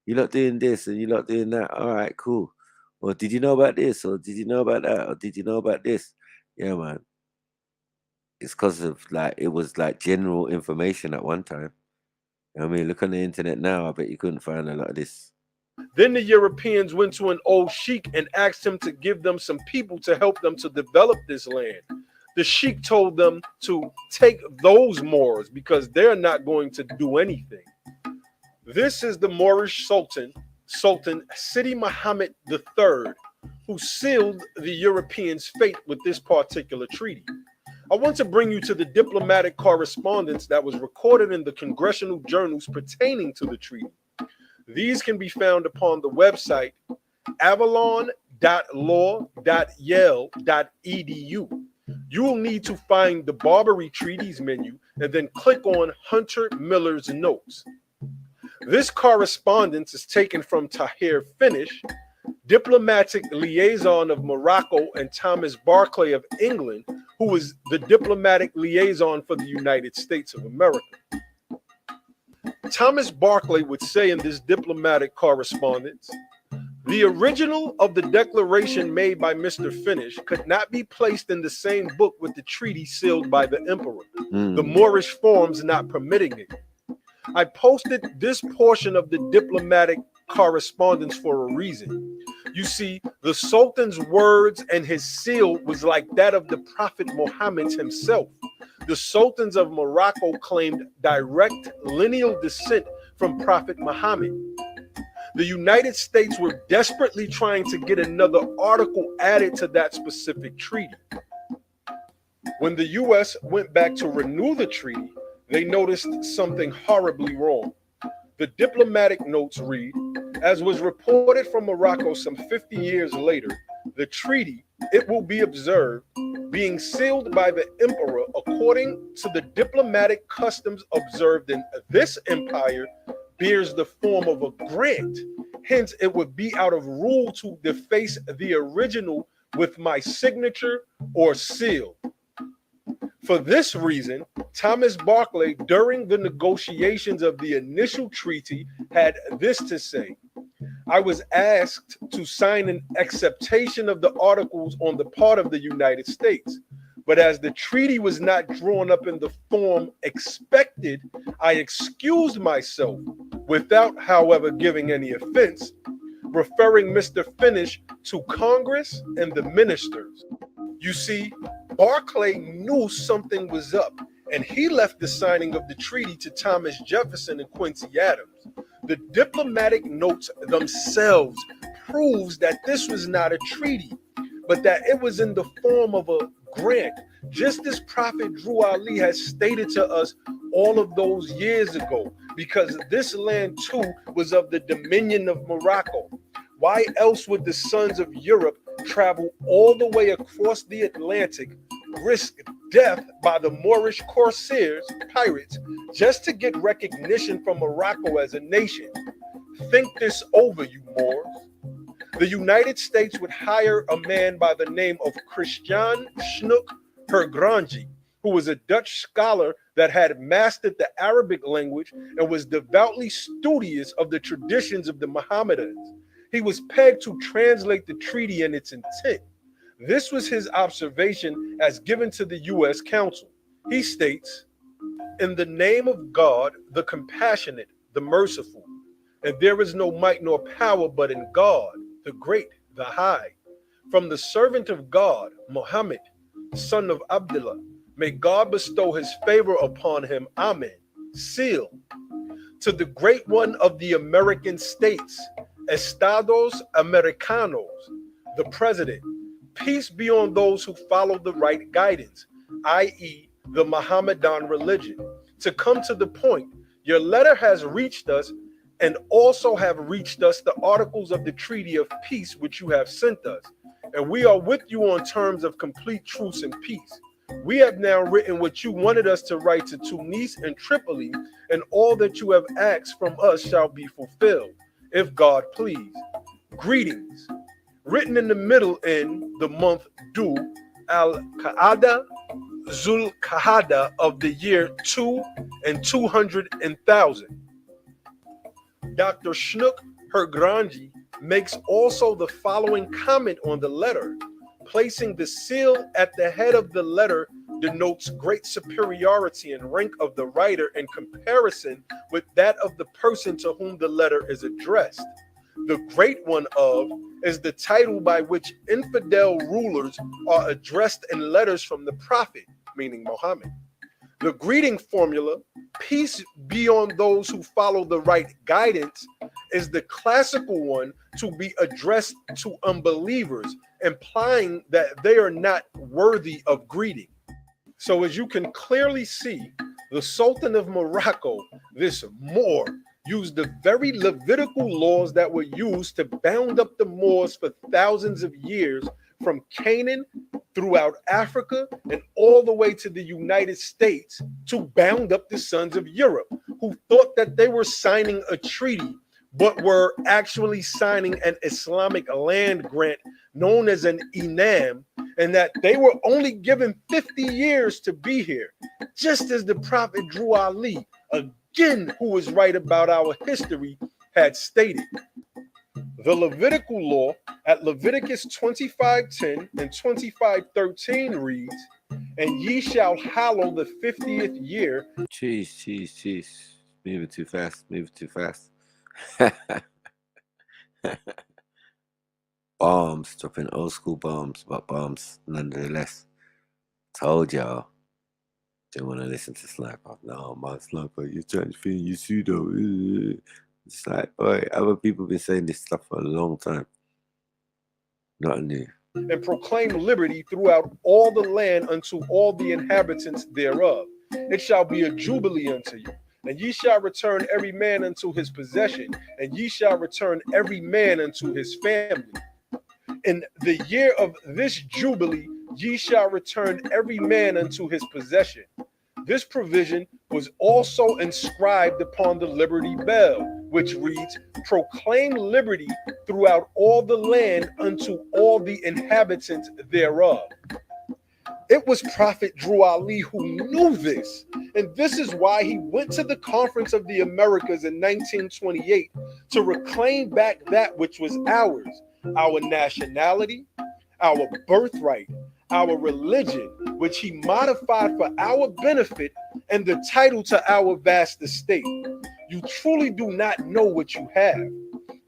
you're not doing this and you're not doing that. All right, cool. Or did you know about this? Or did you know about that? Or did you know about this? Yeah, man. It's because of it was like general information at one time. You know what I mean, look on the internet now. I bet you couldn't find a lot of this. Then the Europeans went to an old sheik and asked him to give them some people to help them to develop this land. The sheik told them to take those Moors because they're not going to do anything. This is the Moorish Sultan Sidi Muhammad III, who sealed the Europeans' fate with this particular treaty. I want to bring you to the diplomatic correspondence that was recorded in the congressional journals pertaining to the treaty. These can be found upon the website avalon.law.yale.edu. You will need to find the Barbary Treaties menu and then click on Hunter Miller's notes. This correspondence is taken from Tahir Finish, diplomatic liaison of Morocco, and Thomas Barclay of England, who was the diplomatic liaison for the United States of America. Thomas Barclay would say in this diplomatic correspondence, the original of the declaration made by Mr. Finish could not be placed in the same book with the treaty sealed by the emperor, the Moorish forms not permitting it. I posted this portion of the diplomatic correspondence for a reason. You see, the Sultan's words and his seal was like that of the Prophet Muhammad himself. The Sultans of Morocco claimed direct lineal descent from Prophet Muhammad. The United States were desperately trying to get another article added to that specific treaty. When the U.S. went back to renew the treaty, they noticed something horribly wrong. The diplomatic notes read, as was reported from Morocco some 50 years later, the treaty, it will be observed, being sealed by the emperor according to the diplomatic customs observed in this empire, bears the form of a grant. Hence, it would be out of rule to deface the original with my signature or seal. For this reason, Thomas Barclay, during the negotiations of the initial treaty, had this to say: I was asked to sign an acceptation of the articles on the part of the United States, but as the treaty was not drawn up in the form expected, I excused myself without, however, giving any offense, referring Mr. Finish to Congress and the ministers. You see, Barclay knew something was up, and he left the signing of the treaty to Thomas Jefferson and Quincy Adams. The diplomatic notes themselves proves that this was not a treaty, but that it was in the form of a grant, just as Prophet Drew Ali has stated to us all of those years ago, because this land too was of the dominion of Morocco. Why else would the sons of Europe travel all the way across the Atlantic, risk death by the Moorish corsairs, pirates, just to get recognition from Morocco as a nation? Think this over, you Moors. The United States would hire a man by the name of Christian Schnook Hergranji, who was a Dutch scholar that had mastered the Arabic language and was devoutly studious of the traditions of the Mohammedans. He was pegged to translate the treaty and its intent. This was his observation as given to the U.S. Council. He states, in the name of God, the compassionate, the merciful, and there is no might nor power but in God, the great, the high. From the servant of God, Muhammad, son of Abdullah, may God bestow his favor upon him. Amen. Seal. To the great one of the American states, Estados Americanos, the president, peace be on those who follow the right guidance, i.e. the Mohammedan religion. To come to the point, your letter has reached us, and also have reached us the articles of the Treaty of Peace which you have sent us, and we are with you on terms of complete truce and peace. We have now written what you wanted us to write to Tunis and Tripoli, and all that you have asked from us shall be fulfilled, if God please. Greetings. Written in the middle in the month Du al-Qa'ada Zulqa'ada of the year 2 and 200,000. Dr. Shnuk Hergranji makes also the following comment on the letter. Placing the seal at the head of the letter denotes great superiority and rank of the writer in comparison with that of the person to whom the letter is addressed. The great one of is the title by which infidel rulers are addressed in letters from the prophet, meaning Muhammad. The greeting formula, peace be on those who follow the right guidance, is the classical one to be addressed to unbelievers, implying that they are not worthy of greeting. So as you can clearly see, the Sultan of Morocco, this Moor, used the very Levitical laws that were used to bound up the Moors for thousands of years from Canaan throughout Africa and all the way to the United States to bound up the sons of Europe, who thought that they were signing a treaty, but were actually signing an Islamic land grant known as an Inam, and that they were only given 50 years to be here, just as the Prophet Drew Ali, again, who was right about our history, had stated. The Levitical law at Leviticus 25:10 and 25:13 reads, "And ye shall hallow the 50th year." Jeez. Moving too fast. Bombs, dropping old school bombs, but bombs nonetheless. Told y'all. Didn't want to listen to Sniper. No, my Sniper, you're trying to feel you pseudo. It's like, boy, other people been saying this stuff for a long time. Not new. And proclaim liberty throughout all the land unto all the inhabitants thereof. It shall be a jubilee unto you. And ye shall return every man unto his possession, and ye shall return every man unto his family. In the year of this jubilee, ye shall return every man unto his possession. This provision was also inscribed upon the Liberty Bell, which reads, "Proclaim liberty throughout all the land unto all the inhabitants thereof." It was Prophet Drew Ali who knew this, and this is why he went to the Conference of the Americas in 1928 to reclaim back that which was ours, our nationality, our birthright, our religion, which he modified for our benefit, and the title to our vast estate. You truly do not know what you have.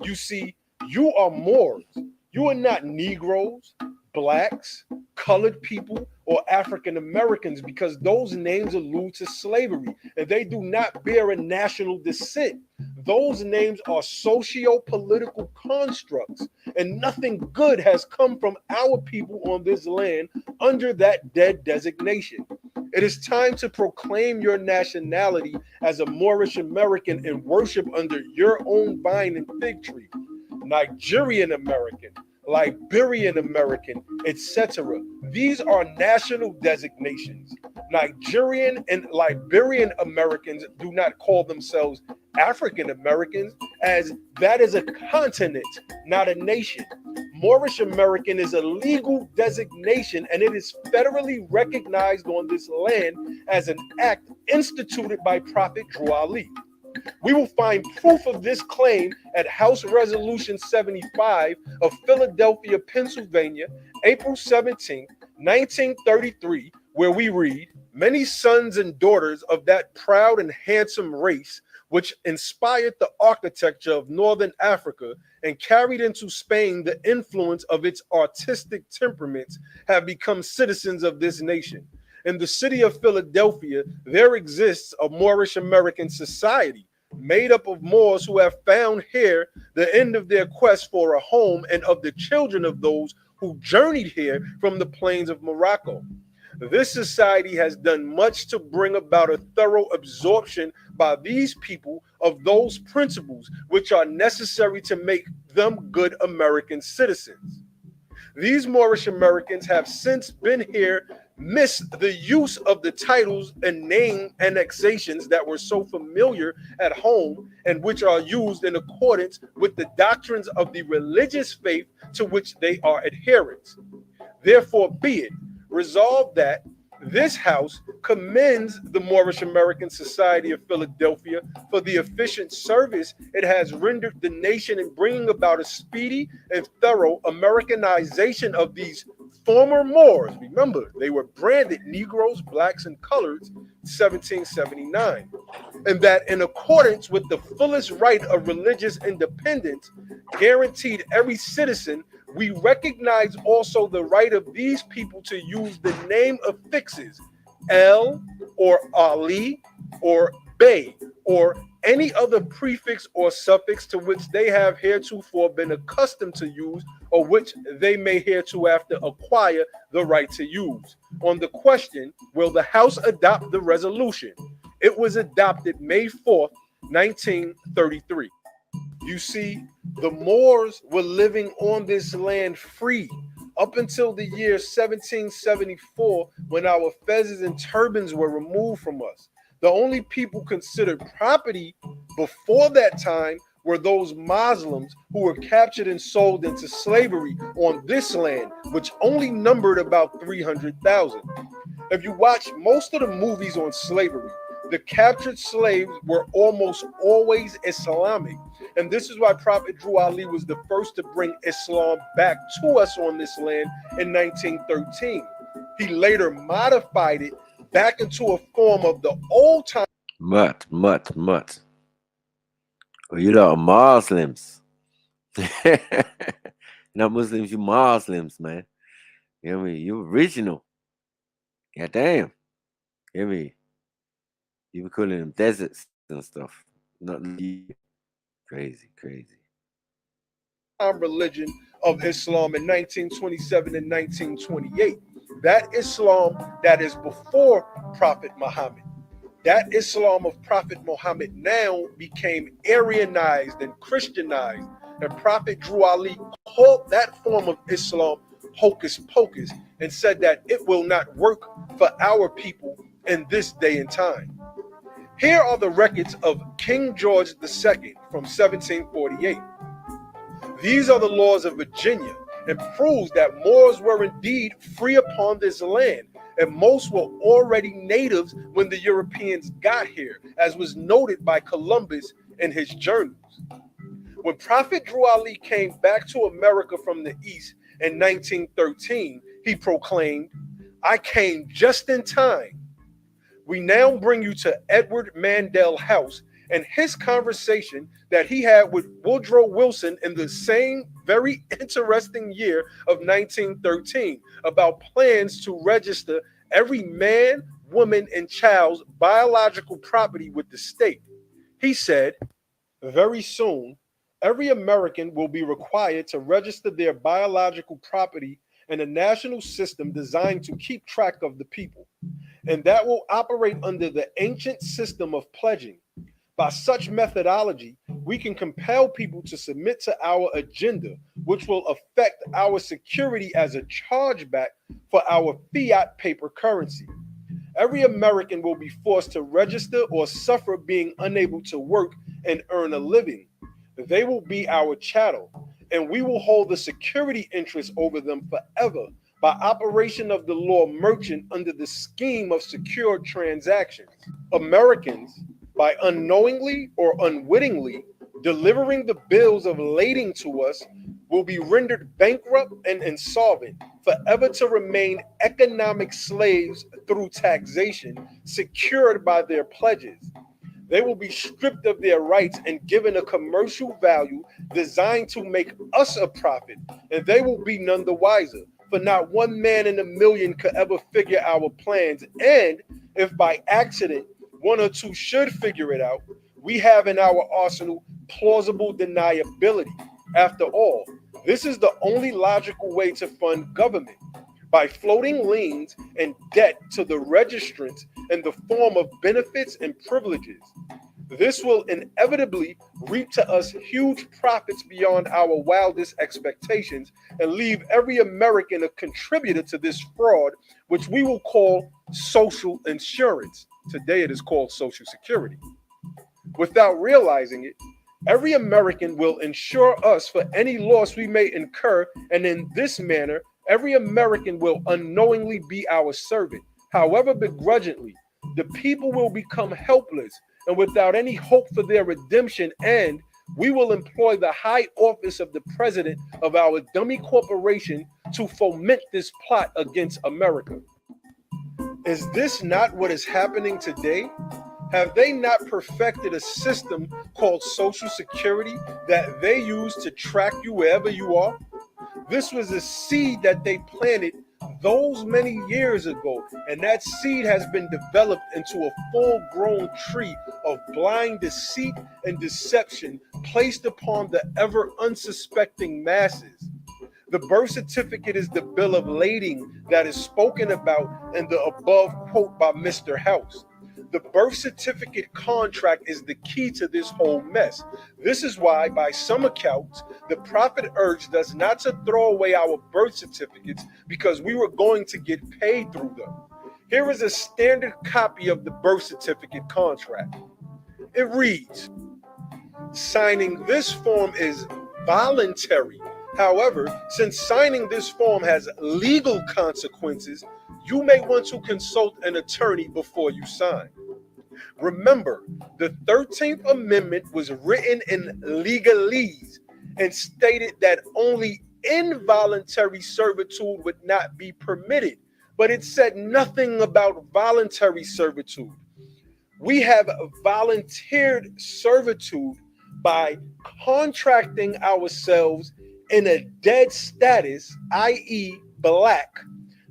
You see, you are Moors. You are not Negroes, blacks, colored people, or African Americans, because those names allude to slavery and they do not bear a national descent. Those names are socio-political constructs, and nothing good has come from our people on this land under that dead designation. It is time to proclaim your nationality as a Moorish American and worship under your own vine and fig tree. Nigerian American, Liberian American, etc. These are national designations. Nigerian and Liberian Americans do not call themselves African Americans, as that is a continent, not a nation. Moorish American is a legal designation, and it is federally recognized on this land as an act instituted by Prophet Drew Ali. We will find proof of this claim at House Resolution 75 of Philadelphia, Pennsylvania, April 17, 1933, where we read, "Many sons and daughters of that proud and handsome race which inspired the architecture of Northern Africa and carried into Spain the influence of its artistic temperaments have become citizens of this nation. In the city of Philadelphia, there exists a Moorish American society made up of Moors who have found here the end of their quest for a home and of the children of those who journeyed here from the plains of Morocco. This society has done much to bring about a thorough absorption by these people of those principles which are necessary to make them good American citizens. These Moorish Americans have since been here missed the use of the titles and name annexations that were so familiar at home and which are used in accordance with the doctrines of the religious faith to which they are adherents. Therefore be it resolved that This house commends the Moorish American Society of Philadelphia for the efficient service it has rendered the nation in bringing about a speedy and thorough Americanization of these former Moors. Remember, they were branded Negroes, blacks, and coloreds 1779. And that in accordance with the fullest right of religious independence guaranteed every citizen, we recognize also the right of these people to use the name affixes El or Ali or Bey or any other prefix or suffix to which they have heretofore been accustomed to use or which they may hereafter acquire the right to use. On the question, will the House adopt the resolution? It was adopted May 4th, 1933. You see, the Moors were living on this land free up until the year 1774 when our fezzes and turbans were removed from us. The only people considered property before that time were those Muslims who were captured and sold into slavery on this land, which only numbered about 300,000. If you watch most of the movies on slavery, the captured slaves were almost always Islamic. And this is why Prophet Drew Ali was the first to bring Islam back to us on this land in 1913. He later modified it back into a form of the old time. Mutt. Well, you lot are Muslims. Not Muslims, you Muslims, man. You know what I mean? You original. God damn. You know what I mean? You be calling them deserts and stuff. Not you. Crazy. Religion of Islam in 1927 and 1928. That Islam that is before Prophet Muhammad. That Islam of Prophet Muhammad now became Aryanized and Christianized. And Prophet Drew Ali called that form of Islam hocus pocus and said that it will not work for our people in this day and time. Here are the records of King George II from 1748. These are the laws of Virginia and proves that Moors were indeed free upon this land, and most were already natives when the Europeans got here, as was noted by Columbus in his journals. When Prophet Drew Ali came back to America from the East in 1913, he proclaimed, "I came just in time. We now bring you to Edward Mandell House and his conversation that he had with Woodrow Wilson in the same very interesting year of 1913 about plans to register every man, woman, and child's biological property with the state. He said, very soon, every American will be required to register their biological property in a national system designed to keep track of the people, and that will operate under the ancient system of pledging. By such methodology, we can compel people to submit to our agenda, which will affect our security as a chargeback for our fiat paper currency. Every American will be forced to register or suffer being unable to work and earn a living. They will be our chattel, and we will hold the security interest over them forever by operation of the law merchant under the scheme of secured transactions. Americans, by unknowingly or unwittingly delivering the bills of lading to us, will be rendered bankrupt and insolvent, forever to remain economic slaves through taxation, secured by their pledges. They will be stripped of their rights and given a commercial value designed to make us a profit, and they will be none the wiser, for not one man in a million could ever figure our plans, and if by accident one or two should figure it out, we have in our arsenal plausible deniability. After all, this is the only logical way to fund government, by floating liens and debt to the registrants in the form of benefits and privileges. This will inevitably reap to us huge profits beyond our wildest expectations and leave every American a contributor to this fraud, which we will call social insurance. Today it is called Social Security. Without realizing it, every American will insure us for any loss we may incur, and in this manner, every American will unknowingly be our servant, However begrudgingly, the people will become helpless and without any hope for their redemption, and we will employ the high office of the president of our dummy corporation to foment this plot against America. Is this not what is happening today? Have they not perfected a system called Social Security that they use to track you wherever you are? This was a seed that they planted those many years ago, and that seed has been developed into a full-grown tree of blind deceit and deception placed upon the ever unsuspecting masses. The birth certificate is the bill of lading that is spoken about in the above quote by Mr. House. The birth certificate contract is the key to this whole mess. This is why, by some accounts, the prophet urged us not to throw away our birth certificates because we were going to get paid through them. Here is a standard copy of the birth certificate contract. It reads, signing this form is voluntary. However, since signing this form has legal consequences, you may want to consult an attorney before you sign. Remember, the 13th Amendment was written in legalese and stated that only involuntary servitude would not be permitted, but it said nothing about voluntary servitude. We have volunteered servitude by contracting ourselves in a dead status, i.e., black,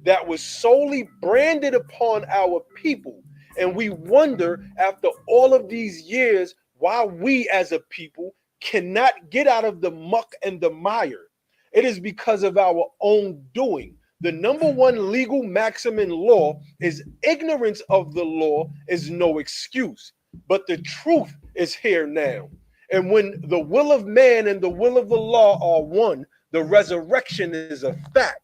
that was solely branded upon our people. And we wonder, after all of these years, why we as a people cannot get out of the muck and the mire. It is because of our own doing. The number one legal maxim in law is ignorance of the law is no excuse. But the truth is here now. And when the will of man and the will of the law are one, the resurrection is a fact.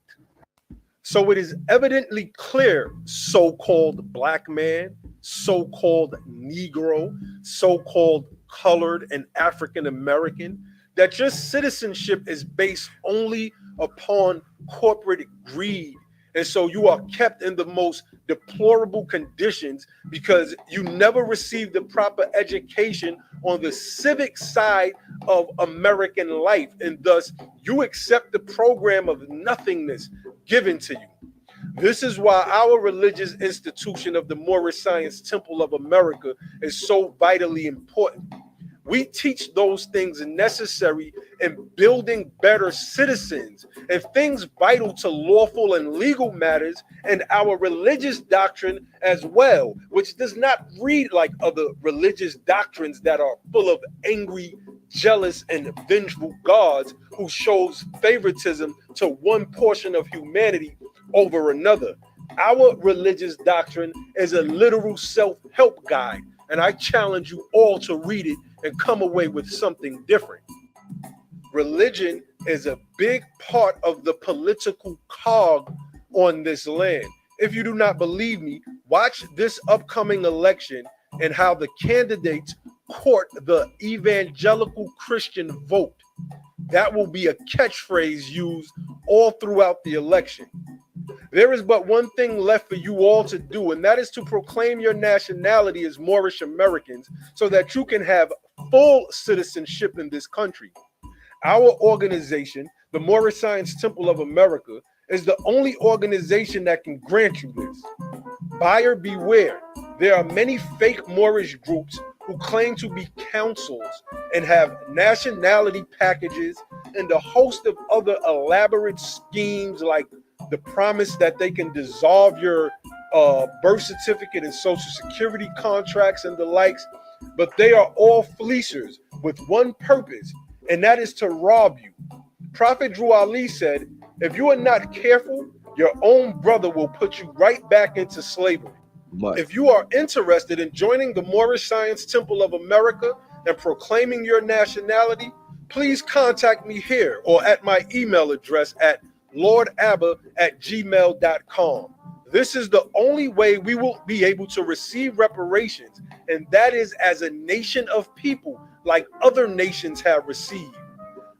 So it is evidently clear, so-called black man, so-called Negro, so-called colored and African American, that your citizenship is based only upon corporate greed. And so you are kept in the most deplorable conditions because you never received the proper education on the civic side of American life. And thus you accept the program of nothingness given to you. This is why our religious institution of the Moorish Science Temple of America is so vitally important. We teach those things necessary in building better citizens and things vital to lawful and legal matters, and our religious doctrine as well, which does not read like other religious doctrines that are full of angry, jealous, and vengeful gods who shows favoritism to one portion of humanity over another. Our religious doctrine is a literal self-help guide, and I challenge you all to read it and come away with something different. Religion is a big part of the political cog on this land. If you do not believe me, watch this upcoming election and how the candidates court the evangelical Christian vote. That will be a catchphrase used all throughout the election. There is but one thing left for you all to do, and that is to proclaim your nationality as Moorish Americans so that you can have full citizenship in this country. Our organization, the Moorish Science Temple of America, is the only organization that can grant you this. Buyer beware. There are many fake Moorish groups who claim to be councils and have nationality packages and a host of other elaborate schemes like the promise that they can dissolve your birth certificate and social security contracts and the likes, but they are all fleecers with one purpose, and that is to rob you. Prophet Drew Ali said, if you are not careful, your own brother will put you right back into slavery. If you are interested in joining the Moorish Science Temple of America and proclaiming your nationality, please contact me here or at my email address at lordabba@gmail.com. This is the only way we will be able to receive reparations, and that is as a nation of people like other nations have received.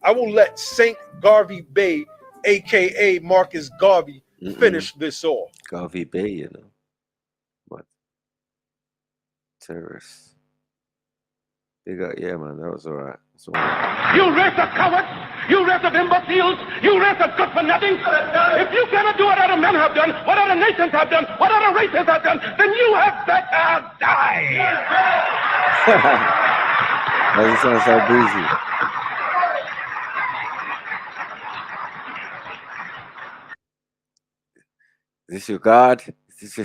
I will let Saint Garvey Bey, aka Marcus Garvey, finish this off. Garvey Bey, you know. Terrorists. They got, yeah, man, that was all right. You race of cowards, you race of imbeciles, you race of good for nothing. If you cannot do what other men have done, what other nations have done, what other races have done, then you have better die. Doesn't sound so breezy. Is this your God? Is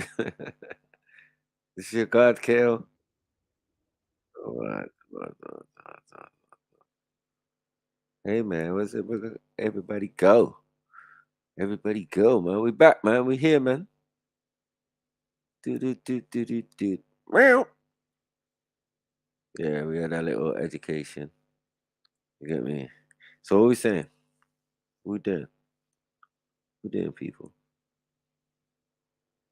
this your God, Kale? All right. Hey, man, where's it? Everybody go. Everybody go, man. We back, man. We here, man. Do. Meow. Yeah, we had a little education. You get me? So what we saying? What we doing? What we doing, people?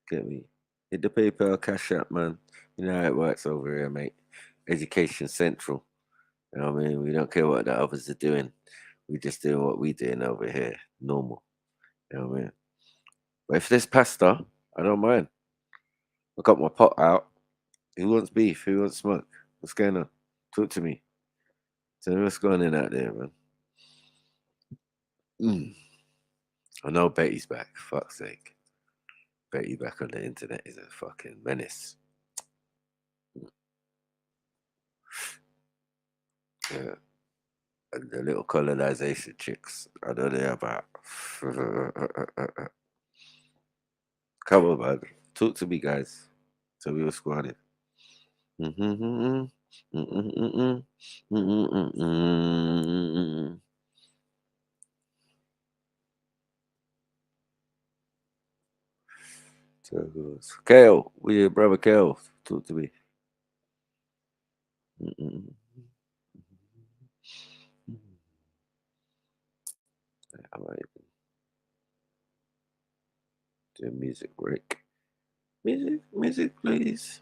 Get me? Hit the PayPal Cash App, man. You know how it works over here, mate. Education Central. You know what I mean? We don't care what the others are doing. We just doing what we doing over here. Normal. You know what I mean? But if there's pasta, I don't mind. I got my pot out. Who wants beef? Who wants smoke? What's going on? Talk to me. Tell me what's going on out there, man. I know Betty's back. Fuck's sake. Betty back on the internet is a fucking menace. Yeah. And the little colonization chicks. I know they're about. Come on, man. Talk to me, guys. Tell me what's going on. Kale, we your brother Kale. Talk to me. I might do a music break. Music, please.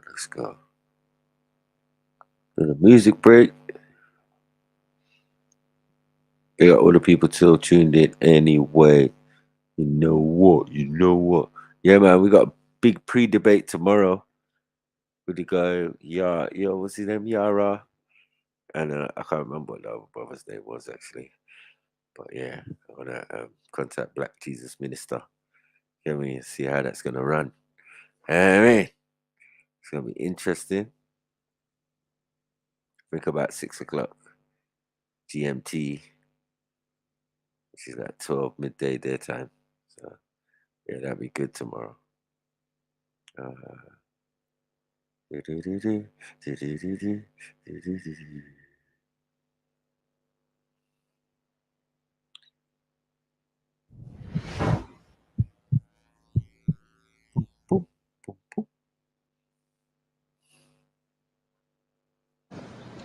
Let's go. The music break. They got all the people still tuned in anyway. You know what? Yeah, man, we got a big pre-debate tomorrow with the guy, what's his name? Yara. And I can't remember what the other brother's name was, actually. But yeah, I want to contact Black Jesus Minister. Get me, see how that's going to run. I mean, it's going to be interesting. I think about 6 o'clock GMT, which is like 12 midday their time. So yeah, that'll be good tomorrow.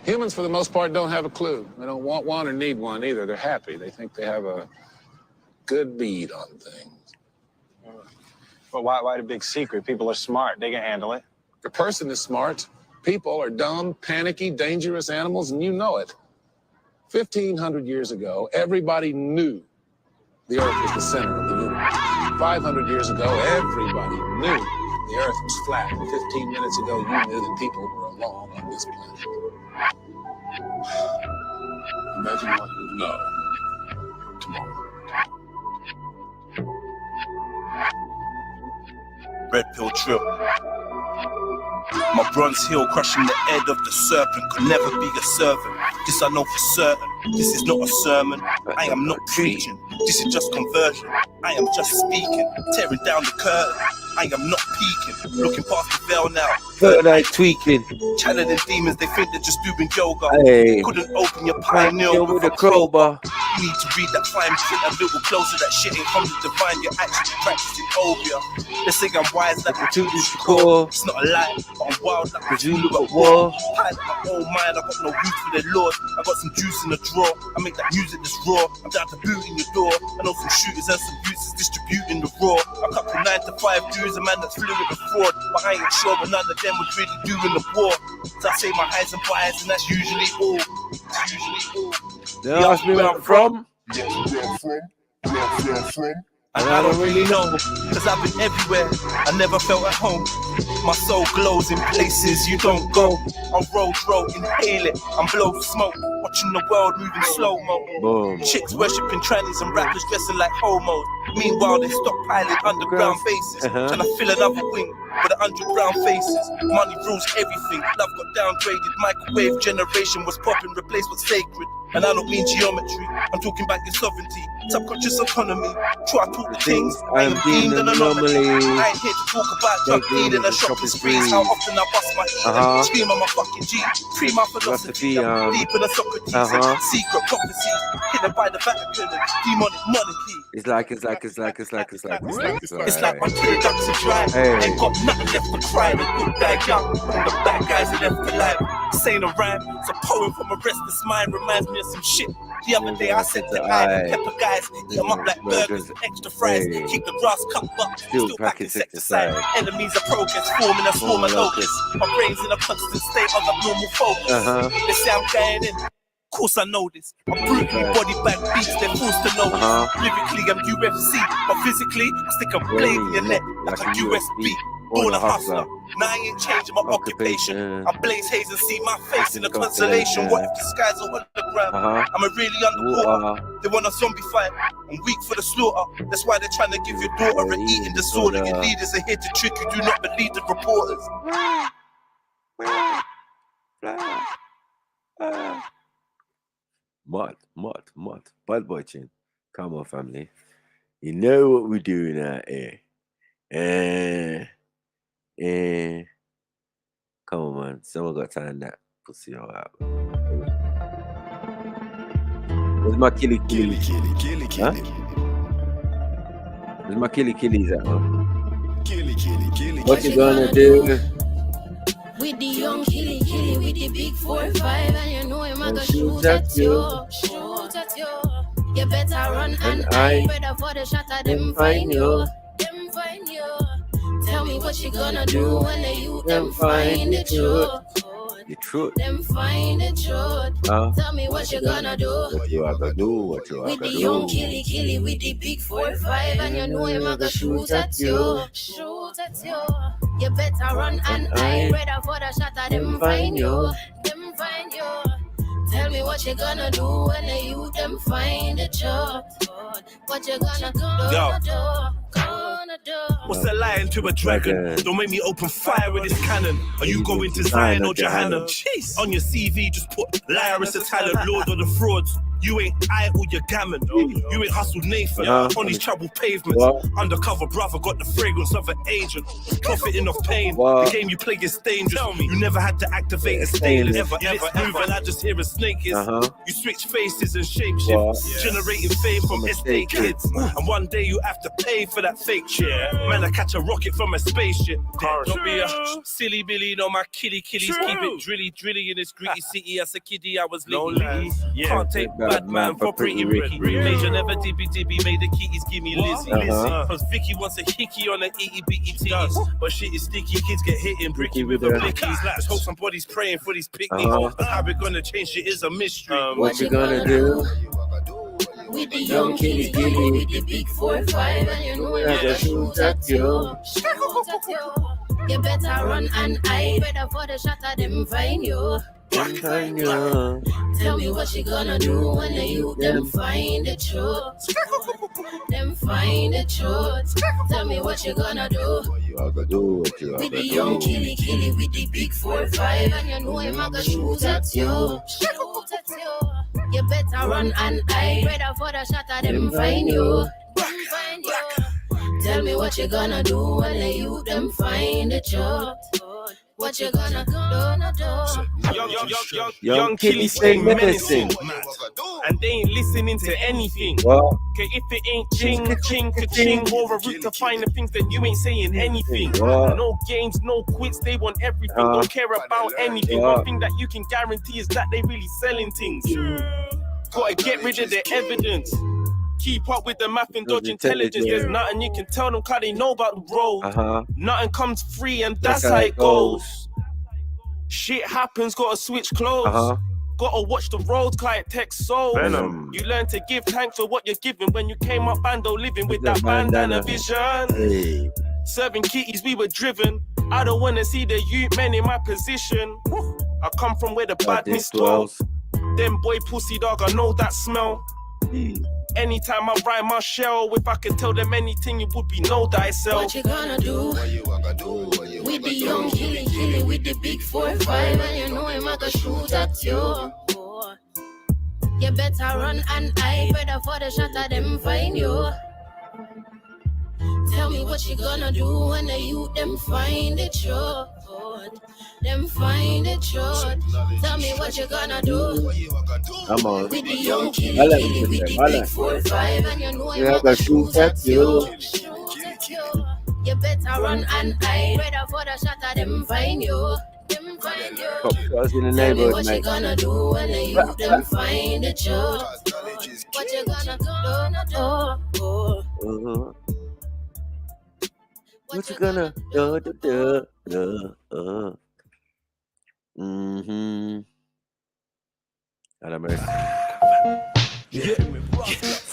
Humans, for the most part, don't have a clue. They don't want one or need one either. They're happy. They think they have a good bead on things. But why the big secret? People are smart. They can handle it. The person is smart. People are dumb, panicky, dangerous animals, and you know it. 1,500 years ago, everybody knew the Earth was the center of the universe. 500 years ago, everybody knew the Earth was flat. 15 minutes ago, you knew that people were alone on this planet. Imagine what you know tomorrow. Red pill trip. My bronze heel crushing the head of the serpent could never be a servant. This I know for certain. This is not a sermon. I am not preaching. This is just conversion. I am just speaking. Tearing down the curtain. I am not peeking. Looking past the veil now. Third eye tweaking. Channeling demons, they think they're just doing yoga. Hey. Couldn't open your pineal with a crowbar. You need to read that fine print a little closer. That shit ain't from the divine. You're actually practicing obia. They say I'm wise like to this core. It's not a lie, but I'm wild like the Zulu at war. Hide my own mind. I got no use for the Lord. I got some juice in the drawer. I make that music that's raw. I'm down to boot in your door. I know some shooters and some youths is distributing the raw. A couple 9 to 5 dudes, a man that's fluid with fraud. But I ain't sure, but none of them was really doing the war. So I say my highs and buys, and that's usually all. That's usually all. They ask me where I'm from. And I don't really know, cause I've been everywhere, I never felt at home. My soul glows in places you don't go. On roads, inhale it, I'm blow smoke. Watching the world moving slow-mo. Chicks worshipping trannies and rappers dressing like homos. Meanwhile they stockpiling underground faces, trying to fill another wing with 100 brown faces. Money rules everything, love got downgraded. Microwave generation was popping, replaced what's sacred. And I don't mean geometry, I'm talking about your sovereignty. Subconscious autonomy, try to talk the things, I am deemed an anomaly. I ain't here to talk about drug dealing and shopping sprees. How often I bust my heat, scream on my fucking G. Pre my philosophy, I'm deep in a Socrates. Secret prophecies, hidden by the Vatican and demonic monarchy. It's like my two ducks are dry. Ain't got nothing left to cry. The good die young, the bad guys are left alive. This ain't a rhyme, it's a poem from a restless mind. Reminds me of some shit. The other day I said to pepper guys, eat them up like burgers and extra fries. Keep the grass cut up, still packing insecticide. Enemies of progress, forming a swarm of locusts. My brain's in a constant state of abnormal focus. They say I'm going in. Of course I know this. I'm brutally body bag beats, they're forced to know this. Lyrically I'm UFC, but physically I stick a blade in your neck like a USB. Born a hustler, now I ain't changing my occupation. I blaze haze and see my face in the constellation. What if the skies are hologram? I'm a really underwater. They want a zombie fight, I'm weak for the slaughter. That's why they're trying to give your daughter an eating disorder. Your leaders are here to trick you, do not believe the reporters. Mud. Bad boy chin. Come on, family. You know what we're doing out here. Come on, man. Someone got time that pussy all out. Where's my killy? Huh? Where's my killies at, man? What you gonna do? With the young killy, with the big 4-5, and you know him, I go shoot at you. Shoot at you. You better run and hide, better for the shot of them find you. Them find you. Tell me what you gonna do when they you them find the truth. The truth. Them find the truth. Tell me what you gonna do. What you gonna do? With the young killy, with the big 4-5, and you know him, I go shoot at you. Shoot at you. You better run and hide, better for the shot of them find you. Them find you. Tell me what you gonna do when the youth them find the truth. What you gonna do? What's a lion to a dragon? Don't make me open fire with this cannon. Are you going to Zion or Jahannam? On your CV, just put liar as a talent, Lord of the frauds. You ain't I or your gammon. You ain't hustled Nathan on these troubled pavements. Undercover brother got the fragrance of an agent. Profiting off pain. The game you play is dangerous. You never had to activate a stainless. Ever. And I just hear a snake is. You switch faces and shapeshift. Generating fame from estate kids. And one day you have to pay for that fake shit. Man, I catch a rocket from a spaceship. Don't be a silly Billy, no my killies. Keep it drilly in this gritty city. As a kiddie, I was litty. Can't take bad man for pretty Ricky. Major never dibby, made the kitties give me Lizzie. Cause Vicky wants a hickey on the itty bitty titties. But shit is sticky, kids get hit in bricky with the blickies. Just hope somebody's praying for these picnics. But how we gonna change shit is a mystery. What you gonna do? With the young killy, with the big 4-5, and you know him, I go shoot at you. Shoot at you. You better run and hide, better for the shot of them find you. them find you. Tell me what you gonna do when the youth them find the truth. Them find the truth. Tell me what you gonna do. You are gonna do what you are With the gonna young do. killy with the big 4-5, and you know him a go shoot at you. Shoot at you. You better run and hide. Rather for the shot of them find you. Them find you. Tell me what you gonna do when the youth them find the truth. What you gonna do? Young killies stay menacing, and they ain't listening to anything. Okay, if it ain't ching, or a route to find the things, then you ain't saying anything. No games, no quits, they want everything, don't care about anything. One thing that you can guarantee is that they really selling things. Gotta get rid of the evidence. Keep up with the math and dodge intelligence. There's nothing you can tell them cause they know about the road. Nothing comes free and that's how it goes. Shit happens, gotta switch clothes. Gotta watch the roads cause it takes souls. You learn to give thanks for what you're given. When you came up bando living with that bandana vision. Serving kitties we were driven. I don't wanna see the youth men in my position. I come from where the badness dwells. Them boy pussy dog, I know that smell. Anytime I ride my shell, if I could tell them anything, it would be no thyself. What you gonna do? With the young killy with the big 4-5, and you know him a go shoot at you. You better run and hide, better for the shot of them find you. Tell me what you gonna do when the youth them find the truth. Them find the truth. Tell me what you gonna do. Come on. With the young killy with the big 4-5, and you know him a go shoot at you. You better run and hide, better for the shot of them find you. Them find you. In the Tell me what you gonna do when the youth them find the truth. What you gonna do? What you gonna do? And I'm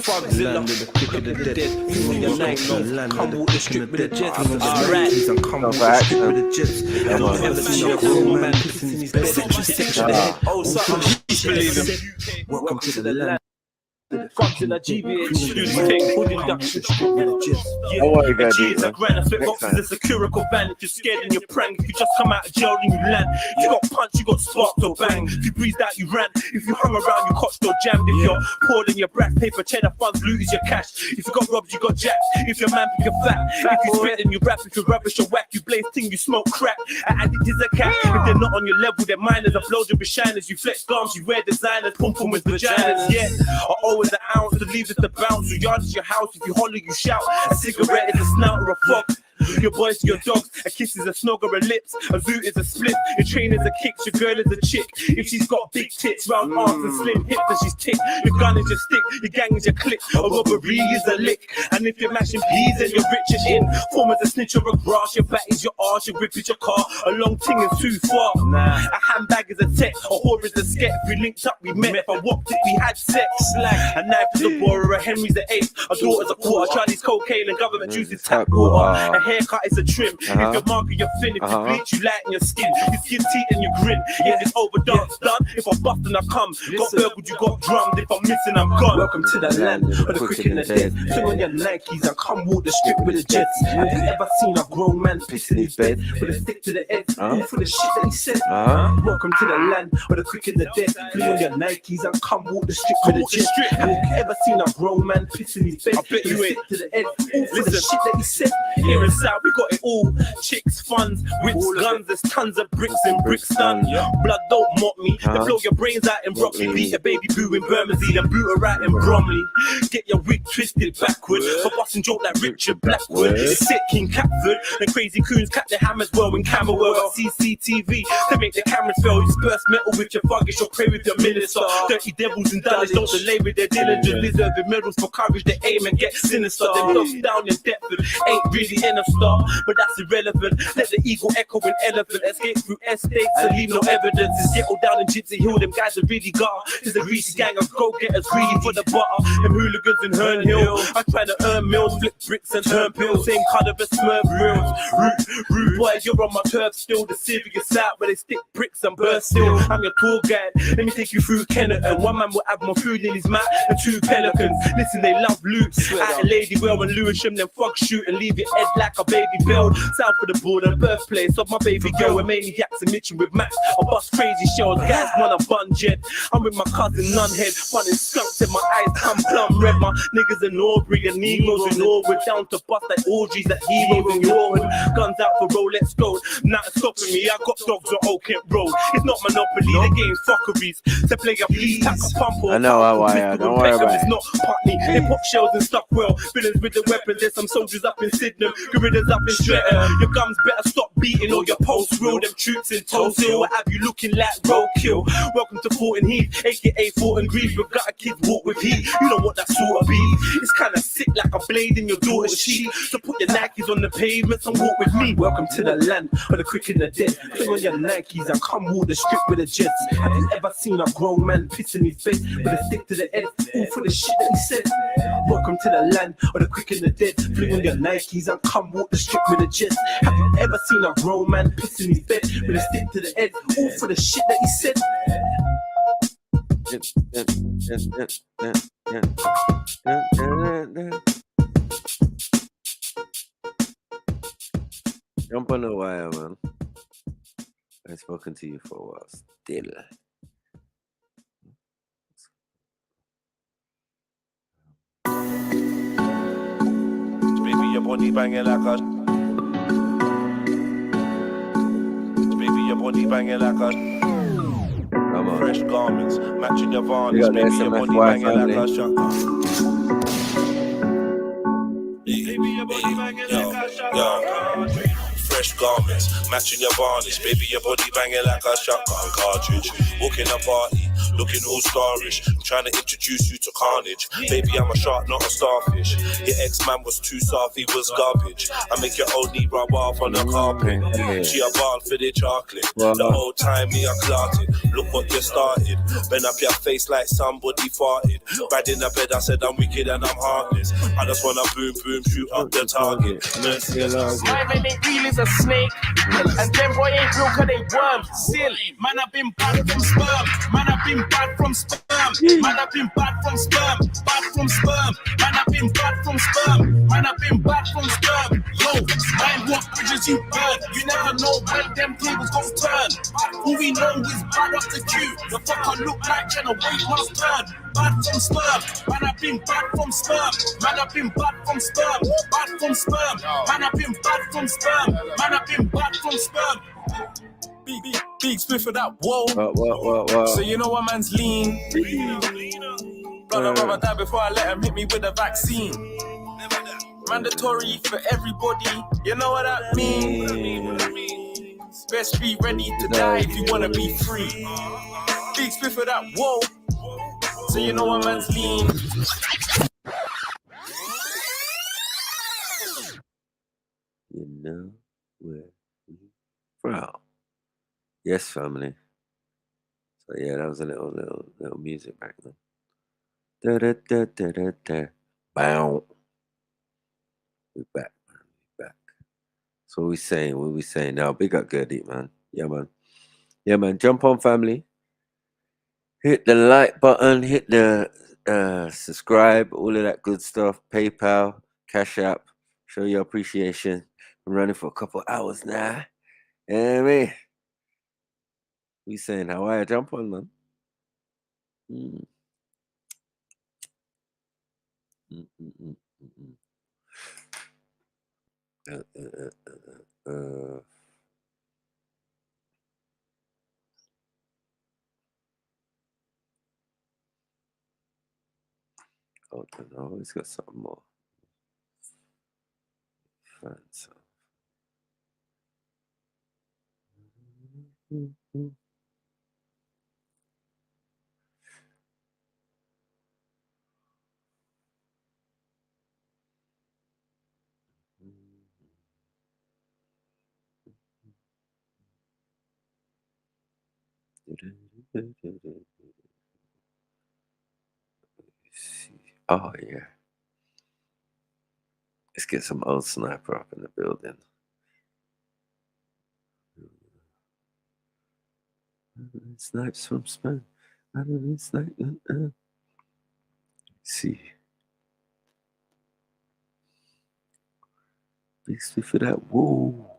Frogs in the quick of the dead. Feel your name, come walk the strip with the jets. Alright, come walk the strip with the jets. I've never seen a grown man pissing his bed. Section of the head. Oh, something believe him. Welcome to the land. Frogs in the GBH. Edu-tainment, good induction. Yeah, a G is a grand. I spit boxes, it's a curical van. If you're scared and you're prang, if you just come out of jail and you land. If you got punch, you got sparked or bang. If you breathed out, you ran. If you hung around, you cotched or jammed. If you're poor, then your brat paper, cheddar funds, loot is your cash. If you got robbed, you got jacked. If you're man, you're fat. If you spit and you rap, if you're rubbish or whack, you blaze ting, you smoke crack. An addict is a cat. If they're not on your level, they're minors. I blow them with shiners. You flex gums, you wear designers, pum pum with vaginas. Yeah, I always an ounce to leave it to bounce. Your yard is your house. If you holler, you shout. A cigarette is a snout or a fox. Your boys, your dogs, a kiss is a snog or a lips, a zoot is a split, your train is a kick, your girl is a chick. If she's got big tits, round arms and slim hips, then she's tick. Your gun is your stick, your gang is your clique, a robbery is a lick. And if you're mashing peas and you're rich and in, form as a snitch or a grass, your bat is your arse, your whip is your car, a long ting is too far. A handbag is a tech, a whore is a sket. If we linked up, we met. If I walked it, we had sex. A knife is a borer, a Henry's the eighth, a daughter's a quarter, Chinese cocaine and government juices tap water. A haircut is a trim. If you're marker, you're thin. If you bleach, you lighten your skin. You skin teeth and you grin. Yeah, it's overdone. Done. If I bust and I come, got burgled, you got drummed. If I'm missing, I'm gone. Welcome to the land of the quick and the dead. Put on your Nikes and come walk the strip with the jets. Have you ever seen a grown man piss in his bed with a stick to the head? For the shit that he said. Welcome to the land of the quick and the dead. Put on your Nikes and come walk the strip with the jets. Have you ever seen a grown man piss in his bed? I bet you ain't. To the head. All for the shit that he said. Here and south, we got it all. Chicks, funds, whips, guns, there's tons of bricks in Brixton. Blood don't mock me. They blow your brains out in broccoli. Beat a baby boo in Bermondsey, then boot her out in Bromley. Get your wig twisted backward for busting joke like Richard Blackwood. It's sick King Catford. And crazy coons clap their hammers well in Camberwell. Got CCTV to make the cameras fail. You burst metal with your thuggish or pray with your minister. Dirty devils and Dulwich don't delay with their diligence. Deserving medals for courage. They aim and get sinister. Them dogs down in Deptford ain't really in a star, but that's irrelevant. Let the ego echo an elephant. Escape through estates and leave no evidence. It's ghetto down in Gypsy Hill. Them guys are really got. It's a greasy gang of go-getters greedy for the butter. Them hooligans in Herne Hill. I try to earn mills, flip bricks and turn pills. Same colour as Smurf grills. Rude boy, you're on my turf still. The serious out where they stick bricks and burst still. I'm your tour guide. Let me take you through Kennerton. One man will have more food in his mouth and 2 pelicans. Listen, they love loot. At a lady well and Lewisham, then fuck shoot and leave your head like a baby bill. South of the border, birthplace of my baby girl. Where maniacs and Mitchell with Max. I bust crazy shells, guys wanna bun jet. I'm with my cousin Nunhead, funny skunks in my eyes, come plum red. My niggas in Aubrey and Negroes in Norwood, down to bust like orgies at heroes in your hood. Guns out for Rolex gold, nothing stopping me. I got dogs on Oak Kent Road. It's not Monopoly, the game's fuckeries. To play a please, tack a pump or I know how I am. Don't worry about it. It's not Putney. They pop shells and stuck well. Villains with the weapons. There's some soldiers up in Sydenham, gorillas up in Streatham. Your gums better stop beating or your pulse real. Them troops in Tulsa, what have you looking like roadkill? Welcome to Fortin Heath, aka Fortin Grief. We've got a kid walk with heat. You know what that sort of be. It's kinda sick like a blade in your daughter's cheek. So put your Nikes on the pavements and walk with me. Welcome to the land of the quick and the dead. Put on your Nikes and come walk the strip with the jets. Have you ever seen a grown man piss in his face with a stick to the head? All for the shit that he said. Welcome to the land of the quick and the dead. Fling on your Nikes and come walk the strip with the jets. Have you ever seen a grown man piss in his bed with a stick to the head? All for the shit that he said. Jump on the wire, man. I've spoken to you for a while still. Baby, your body banging like a. Baby, your body banging like a. Fresh garments, matching your varnish. Baby, your body banging like a shotgun. Baby, your body banging like a shotgun. Fresh garments, matching your varnish. Baby, your body banging like a shotgun cartridge. Walking a party, looking all starish. I'm trying to introduce you to carnage. Baby, I'm a shark, not a starfish. Your ex-man was too soft, he was garbage. I make your old knee rub off on the carpet. She a ball for the chocolate. The whole time me a clotted. Look what you started. Bend up your face like somebody farted. Bad in the bed, I said I'm wicked and I'm heartless. I just wanna boom, boom, shoot up the target. My man ain't real as a snake. And them boy ain't real cause they worms. Still, man I've been bad from sperm. Man I've been bad from sperm. Man I've been bad from sperm. Bad from sperm. Man I've been bad from sperm. Man I've been bad from sperm. Yo, mind what bridges you burn. You never know when them tables gon' turn. All we know is bad up the queue. The fucker look like Jenna Wade must turn. Bad from sperm. Man I've been bad from sperm. Man I've been bad from sperm. Bad from sperm. Man I've been bad from sperm. Man I've been bad from sperm. Big split for that, whoa. What? So you know what man's lean. Brother died before I let him hit me with a vaccine. Mandatory for everybody, you know what that means. Best be ready to die if you wanna be free. Big split for that, whoa. So you know what man's lean. You know where we from. Yes, family. So yeah, that was a little music back then. Da. Bow. We back, man. We back. So what we saying now? Big up Gertie, man. Yeah, man. Jump on, family. Hit the like button. Hit the subscribe. All of that good stuff. PayPal, Cash App. Show your appreciation. I'm running for a couple hours now. Yeah, man. We saying how I jump on, man. Oh no, it's got something more. Fancy. Oh yeah. Let's get some old sniper up in the building. Snipes from Spain. See. Big for that. Whoa.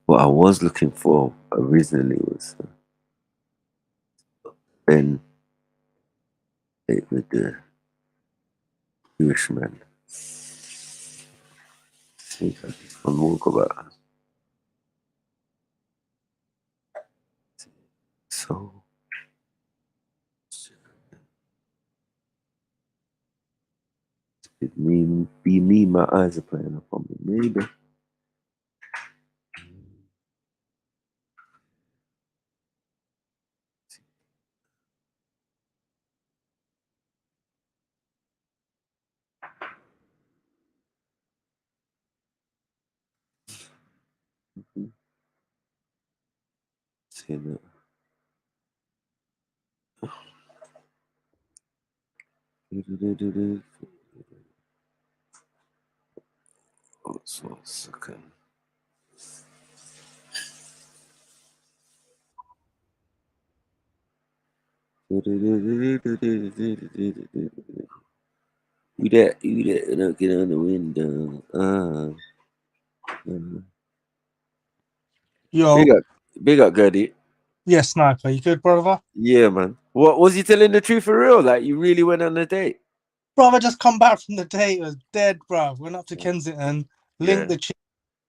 What I was looking for originally was Ben with the Jewish man. See on Walkabout. So it be me, my eyes are playing up on me. Maybe. See that. Oh, so 1 second. You that, don't get on the window. Yo. Big up, Gertie. Yeah, Sniper, you good, brother? Yeah, man. What was he telling the truth for real? Like, you really went on a date? Bro, I just come back from the date. It was dead, bro. Went up to Kensington, linked the chick.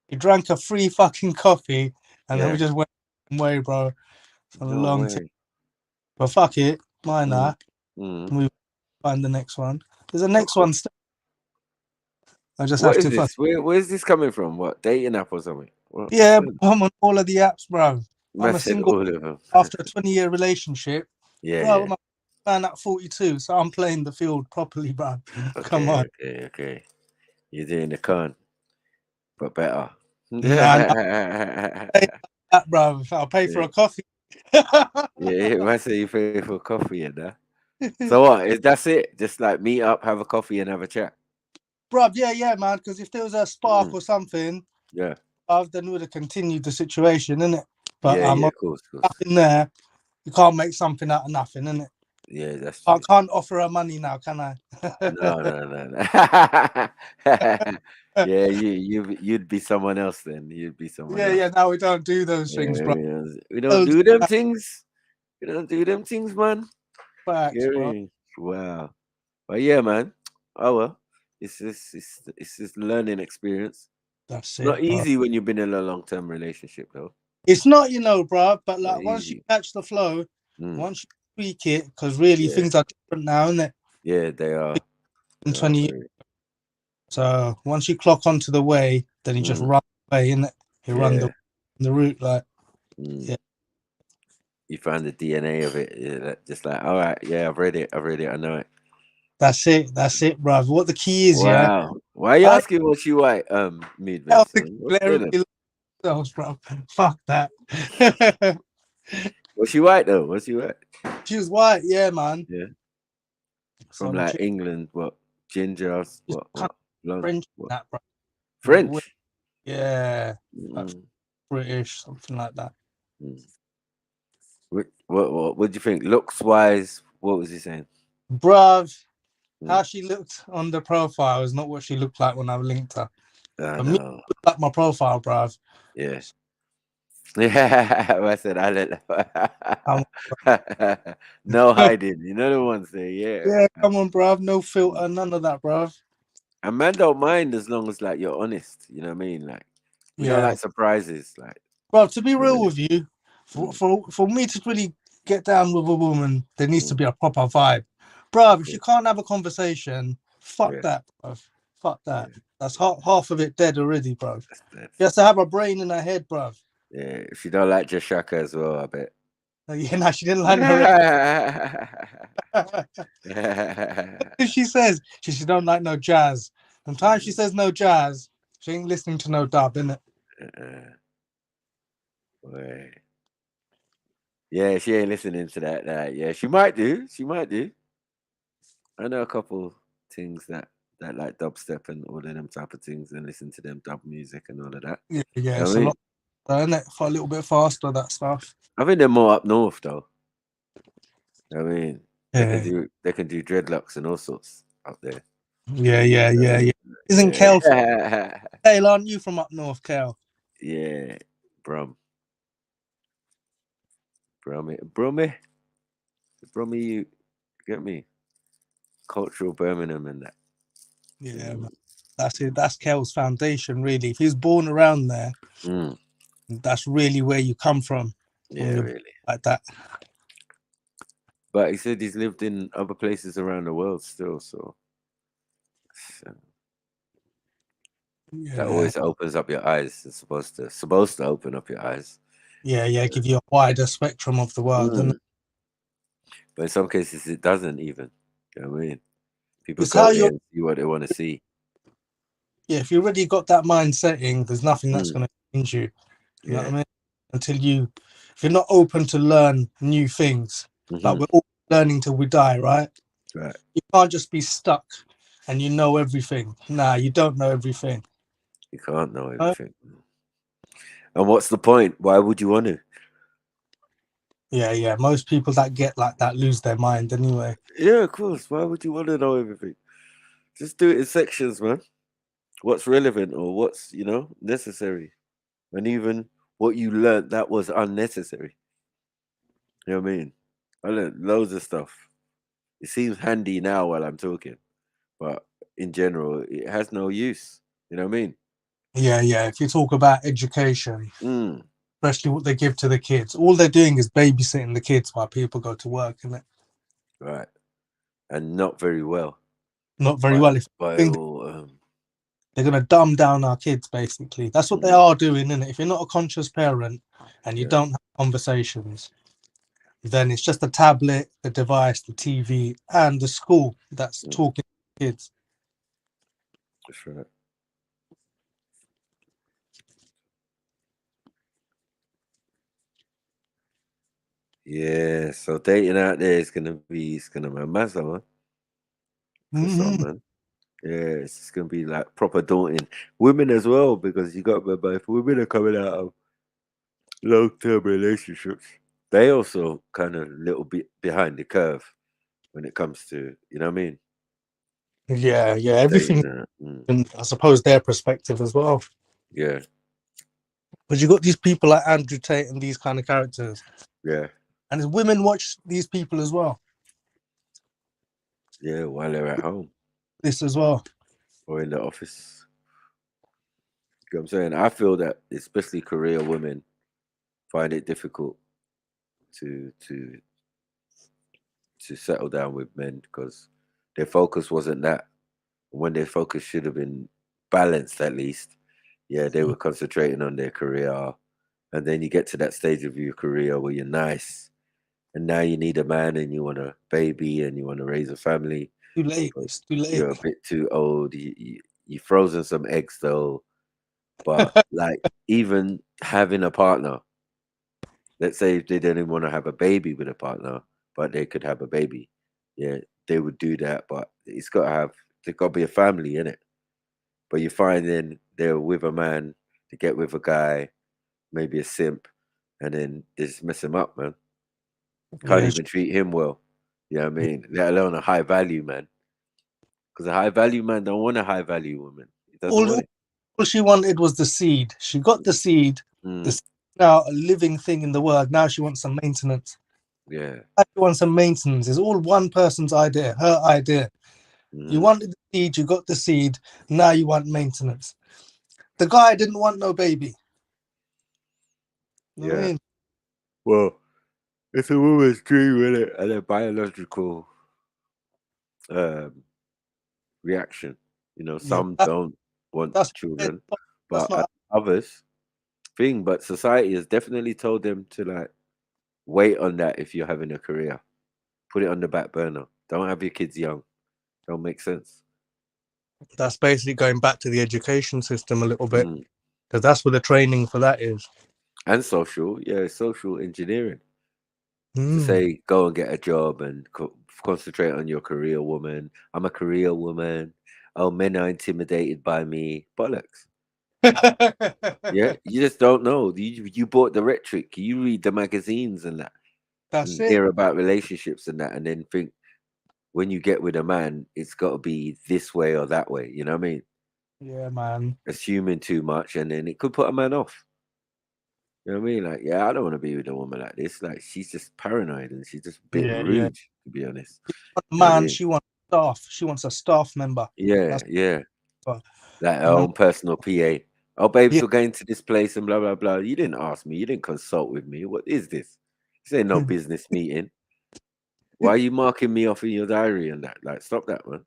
He drank a free fucking coffee, and then we just went away, bro. For a long time. But fuck it. Why not? We find the next one. There's a next one. I just What have is to. This? Where's this coming from? What, dating app or something? What? Yeah, I'm on all of the apps, bro. I'm a single all of them. after a 20-year relationship. Yeah, bro, yeah. I'm a man at 42, so I'm playing the field properly, bro. Okay, Come on. Okay. You're doing the con, but better. Nah, that, bro. I'll pay for a coffee. Yeah, I say you pay for coffee and that. So what? That's it? Just like meet up, have a coffee, and have a chat. Bro, yeah, man. Because if there was a spark or something, then we would have continued the situation, innit? But of course. Nothing there. You can't make something out of nothing, innit? Yeah, that's true. I can't offer her money now, can I? No. Yeah, you'd be someone else then. You'd be someone else. Yeah. Now we don't do those things, bro. We don't do them things. We don't do them things, man. Facts, bro. Wow. But yeah, man. Oh well. It's this learning experience. That's it. Not easy bro. when you've been in a long-term relationship, though. It's not, bro. But like Not once easy. you catch the flow, once you tweak it, because really things are different now, isn't it? Yeah, they are. In 20 years. So once you clock onto the way, then you just run away, innit? You run the route, like. Yeah. You find the DNA of it. Yeah, just like, all right, yeah, I've read it, I know it. That's it, bro. What the key is, wow. Why are you asking what she white, Mood bro? Fuck that. Was she white though? Was she white? She was white, yeah, man. Yeah. From like England, what? Ginger, what? French, what? that, bro. French? Yeah. British, something like that. What do you think? Looks wise, what was he saying? Bruv, how she looked on the profile is not what she looked like when I linked her. I me, look like my profile, bruv. Yeah. Yeah, I said I let no hiding. You know the ones there, Yeah, come on, bruv. No filter, none of that, bruv. And man don't mind as long as like you're honest. You know what I mean? Like we don't like surprises. Like, bro, to be real with you, for me to really get down with a woman, there needs to be a proper vibe, bruv. If you can't have a conversation, fuck that, bruv. Fuck that. That's half of it dead already, bruv. You have to have a brain in her head, bruv. Yeah, she don't like just Shaka as well, I bet. Yeah, no, she didn't like no. She says she don't like no jazz. Sometimes she says no jazz. She ain't listening to no dub, innit? Right. Yeah, she ain't listening to that. Yeah, she might do. She might do. I know a couple things that like dubstep and all of them type of things, and listen to them dub music and all of that. Yeah, You know it's what I a mean? lot, isn't it? For a little bit faster, that stuff. I think they're more up north though. I mean, Yeah. they can do dreadlocks and all sorts up there. Yeah. Isn't Kel? Kale, aren't you from up north, Kel? Yeah, Brummy, you get me? Cultural Birmingham and that. Yeah, man. That's it. That's Kel's foundation, really. If he's born around there, that's really where you come from. Yeah, really. Like that. But he said he's lived in other places around the world still, so that always opens up your eyes. It's supposed to open up your eyes. Yeah, give you a wider spectrum of the world. But in some cases, it doesn't even. You know what I mean? People It's go how there you're. and see what they want to see. Yeah, if you already got that mind setting, there's nothing that's going to change you. You know what I mean? If you're not open to learn new things, like we're all learning till we die, right? Right. You can't just be stuck and you know everything. Nah, you don't know everything. You can't know everything. And what's the point? Why would you want to? Yeah. Most people that get like that lose their mind anyway. Yeah, of course. Why would you want to know everything? Just do it in sections, man. What's relevant or what's, necessary. And even what you learned that was unnecessary. You know what I mean? I learned loads of stuff. It seems handy now while I'm talking, but in general, it has no use. You know what I mean? Yeah. If you talk about education, especially what they give to the kids, all they're doing is babysitting the kids while people go to work, isn't it? Right. And not very well. Not very well. If they're going to dumb down our kids, basically. That's what they are doing, isn't it? If you're not a conscious parent and you don't have conversations, then it's just the tablet, the device, the TV, and the school that's talking to kids. That's right. Yeah, so dating out there is gonna be a mess, man. For some, man. Yeah, it's gonna be like proper daunting. Women as well, because you got to remember, if women are coming out of long-term relationships, they also kind of a little bit behind the curve when it comes to, you know what I mean? Yeah, everything. And I suppose their perspective as well. Yeah. But you got these people like Andrew Tate and these kind of characters. Yeah. And women watch these people as well. Yeah, while they're at home. This as well. Or in the office. You know what I'm saying? I feel that especially career women find it difficult to settle down with men because their focus wasn't that. When their focus should have been balanced at least, they were concentrating on their career. And then you get to that stage of your career where you're nice. And now you need a man and you want a baby and you want to raise a family. Too late. It's too late. You're a bit too old. You've frozen some eggs though. But like even having a partner, let's say if they didn't want to have a baby with a partner, but they could have a baby. Yeah, they would do that. But there's got to be a family in it. But you find then they're with a man to get with a guy, maybe a simp, and then they just mess him up, man. Can't even treat him well. You know what I mean? Let alone a high value man. Because a high value man don't want a high value woman. He doesn't want it. All she wanted was the seed. She got the seed. The seed now a living thing in the world. Now she wants some maintenance. Yeah. She wants some maintenance. It's all one person's idea, her idea. You wanted the seed, you got the seed. Now you want maintenance. The guy didn't want no baby. You know what I mean? Well, it's a woman's dream, isn't it? And a biological reaction. You know, some don't want children, but others, thing, but society has definitely told them to like wait on that if you're having a career. Put it on the back burner. Don't have your kids young. Don't make sense. That's basically going back to the education system a little bit, because that's where the training for that is. And social engineering. To say, go and get a job and concentrate on your career, woman. I'm a career woman. Oh, men are intimidated by me. Bollocks. Yeah, you just don't know. You bought the rhetoric. You read the magazines and that. That's and hear about relationships and that, and then think when you get with a man, it's got to be this way or that way. You know what I mean? Yeah, man. Assuming too much, and then it could put a man off. You know what I mean? Like, yeah, I don't want to be with a woman like this. Like, she's just paranoid and she's just a bit rude, to be honest. Man, she wants staff. She wants a staff member. Yeah. Like her own personal PA. Oh, babes, we're going to this place and blah, blah, blah. You didn't ask me. You didn't consult with me. What is this? This ain't no business meeting. Why are you marking me off in your diary and that? Like, stop that, man.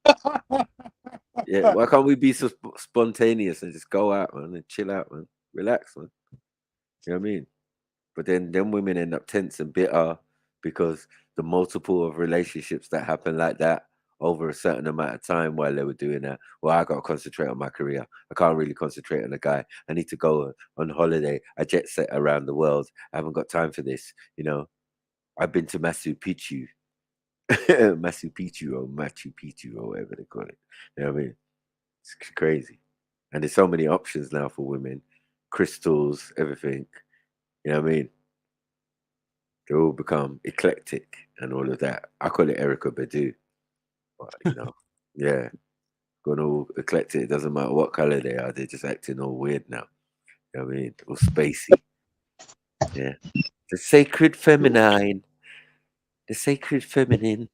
Yeah, why can't we be so spontaneous and just go out, man, and chill out, man? Relax, man. You know what I mean? But then women end up tense and bitter because the multiple of relationships that happen like that over a certain amount of time while they were doing that. Well, I got to concentrate on my career. I can't really concentrate on a guy. I need to go on holiday. I jet set around the world. I haven't got time for this. You know, I've been to Machu Picchu. Machu Picchu or whatever they call it. You know what I mean? It's crazy. And there's so many options now for women. Crystals, everything. You know what I mean? They all become eclectic and all of that. I call it Erica Badu. But, you know, yeah. Going all eclectic. It doesn't matter what color they are. They're just acting all weird now. You know what I mean? All spacey. Yeah. The sacred feminine. The sacred feminine.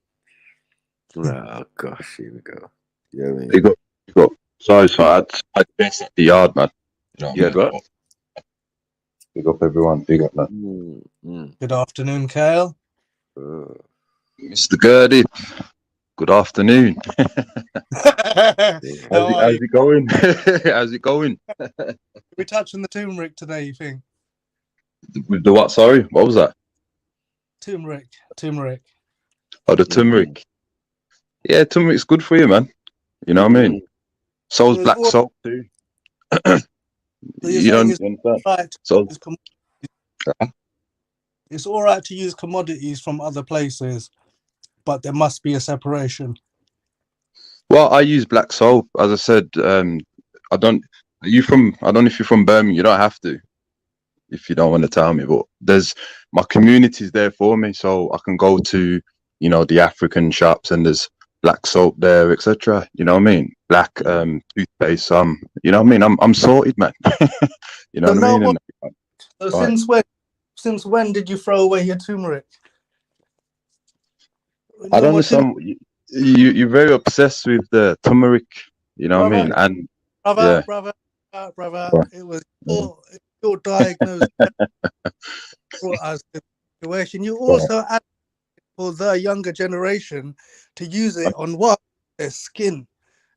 Oh, gosh. Here we go. You know what I mean? You got. Sorry, I'd best at the yard, man. You know what I mean? Big up everyone. Big up, man. Good afternoon, Kale. Mr. Gurdy. Good afternoon. How's it going? How's it going? We touched on the turmeric today, you think? With the what? Sorry, what was that? Turmeric. Oh, the turmeric. Yeah, turmeric's good for you, man. You know what I mean? So's black salt too. You don't understand? So it's all right to use commodities from other places, but there must be a separation. Well, I use black salt, as I said. I don't know if you're from Birmingham. You don't have to, if you don't want to tell me. But there's my community's there for me, so I can go to, you know, the African shops and there's black soap there, etc. You know what I mean? Black toothpaste. You know what I mean? I'm sorted, man. You know what I mean? So since when did you throw away your turmeric? I don't understand. You're very obsessed with the turmeric. You know what I mean? And brother, it was your diagnosis brought us to the situation. You also advocate for the younger generation to use it on what? Their skin.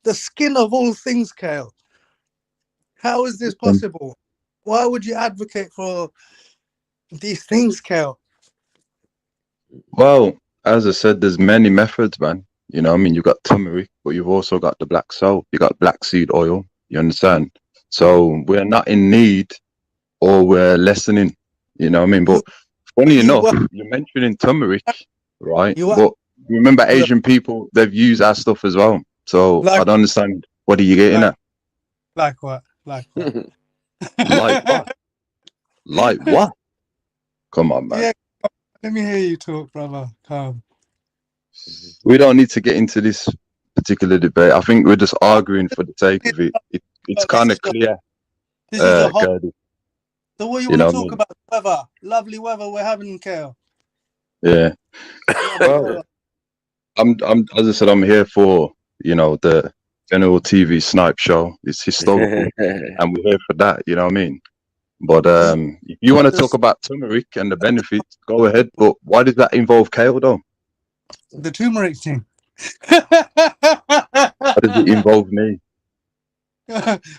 The skin of all things, Kale. How is this possible? Why would you advocate for these things, Kale? Well, as I said, there's many methods, man. You know what I mean? You've got turmeric, but you've also got the black salt. You got black seed oil. You understand? So we're not in need or we're lessening. You know what I mean? But funny enough, you're mentioning turmeric, right? But remember, Asian people, they've used our stuff as well. So I don't understand. What are you getting at? Like what? Like what? Like what? Like what? Come on, man. Yeah, let me hear you talk, brother. Come. We don't need to get into this particular debate. I think we're just arguing for the sake of it. It's kind of clear. This is a hot. So what you want to talk about? Weather, lovely weather we're having, Kale. Yeah. Well, I'm as I said, I'm here for, you know, the general TV snipe show. It's historical, and we're here for that. You know what I mean? But if you want to talk about turmeric and the benefits, go ahead. But why does that involve Kale, though? The turmeric thing. How does it involve me?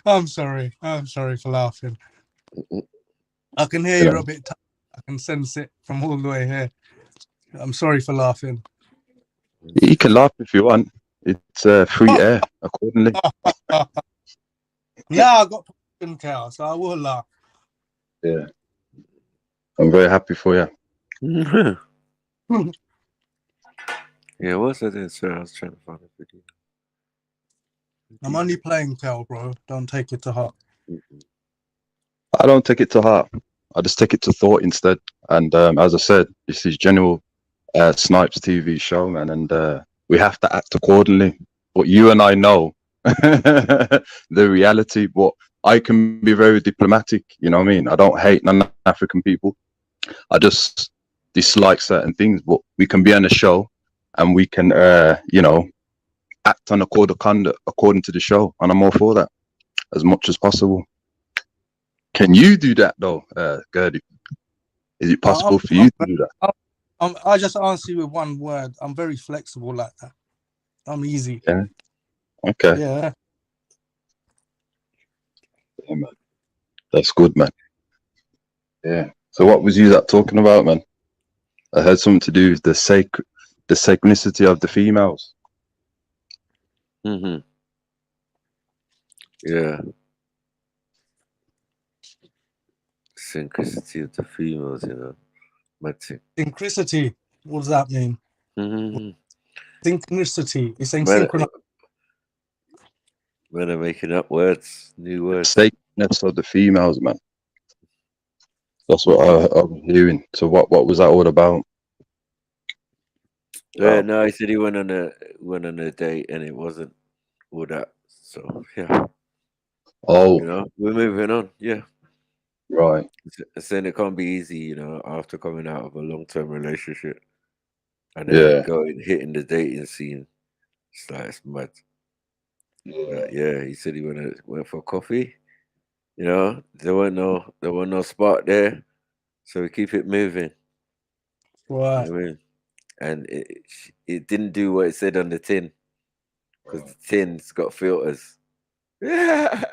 I'm sorry for laughing. I can hear you're a bit tired. I can sense it from all the way here. I'm sorry for laughing. You can laugh if you want. It's free air, accordingly. Now I got in chaos, so I will laugh. Yeah. I'm very happy for you. Yeah, what's that in, sir? I was trying to find a video. I'm only playing Cal, bro. Don't take it to heart. I don't take it to heart. I just take it to thought instead. And as I said, this is general Snipes TV show, man, and we have to act accordingly. But you and I know the reality. But I can be very diplomatic. You know what I mean? I don't hate non-African people. I just dislike certain things. But we can be on a show, and we can, you know, act on a code of conduct according to the show, and I'm all for that as much as possible. Can you do that though, Gertie? Is it possible for you to do that? I just answer you with one word. I'm very flexible like that. I'm easy. Yeah. Okay. Yeah. Yeah, man. That's good, man. Yeah. So what was you that talking about, man? I heard something to do with the sacredicity of the females. Mm-hmm. Yeah. Synchronicity of the females, you know. Synchronicity. What does that mean? Mm-hmm. Synchronicity. You're saying synchronized. Men are making up words, new words. Sacredness of the females, man. That's what I'm hearing. So what was that all about? Yeah, no, he said he went on a date and it wasn't all that. So yeah. Oh, you know, we're moving on. Yeah. Right. Saying it can't be easy, you know, after coming out of a long-term relationship and then hitting the dating scene. It's like it's mad. Yeah, he said he went for coffee. You know, there weren't no spark there, so we keep it moving. Right. You know what I mean? And it didn't do what it said on the tin, because the tin's got filters. Yeah.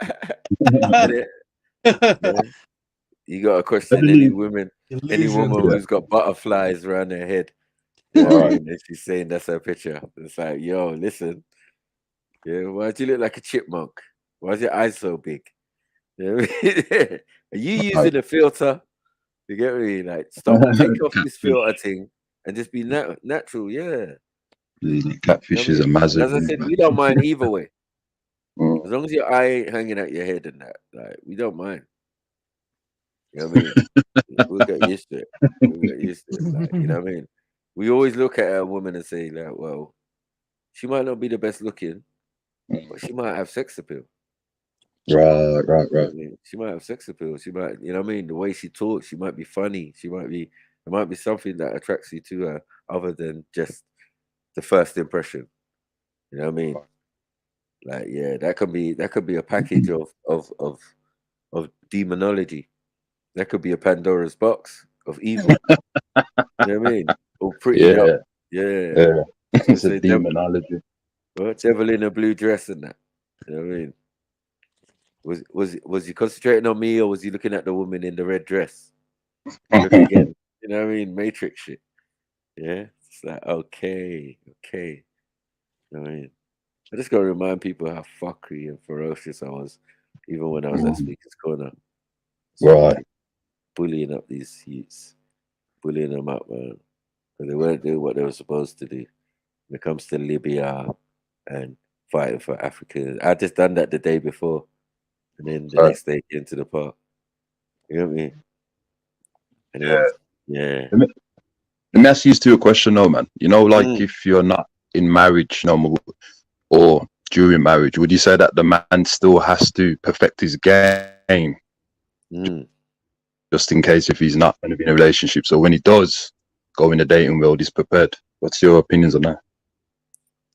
You got to question any woman who's got butterflies around their head. You know what I mean? And she's saying that's her picture. It's like, yo, listen. Yeah, why do you look like a chipmunk? Why is your eyes so big? You know what I mean? Are you using a filter? You get me? Like, take off this filter thing and just be natural. Yeah. Catfish is a massive. As I said, we don't mind either way. As long as your eye ain't hanging out your head and that, like, we don't mind. You know what I mean? We'll get used to it. Like, you know what I mean? We always look at a woman and say, like, well, she might not be the best looking, but she might have sex appeal. Right. I mean, she might have sex appeal. She might, you know what I mean? The way she talks, she might be funny. There might be something that attracts you to her other than just the first impression. You know what I mean? Like, yeah, that could be a package of demonology. That could be a Pandora's box of evil. You know what I mean? Or pretty up. Yeah. It's a demonology. Devil in a blue dress and that. You know what I mean? Was he concentrating on me, or was he looking at the woman in the red dress? Look again. You know what I mean? Matrix shit. Yeah. It's like, okay. You know what I mean? I just gotta remind people how fuckery and ferocious I was, even when I was at Speaker's Corner. Right. Bullying up these youths. Bullying them up, man. Because they weren't doing what they were supposed to do when it comes to Libya and fighting for Africans. I just done that the day before. And then the next day came to the park. You know what I mean? And yeah. Let me ask you two a question though, man. You know, like if you're not in marriage no more, or during marriage, would you say that the man still has to perfect his game? Just in case if he's not going to be in a relationship. So when he does go in the dating world, he's prepared. What's your opinions on that?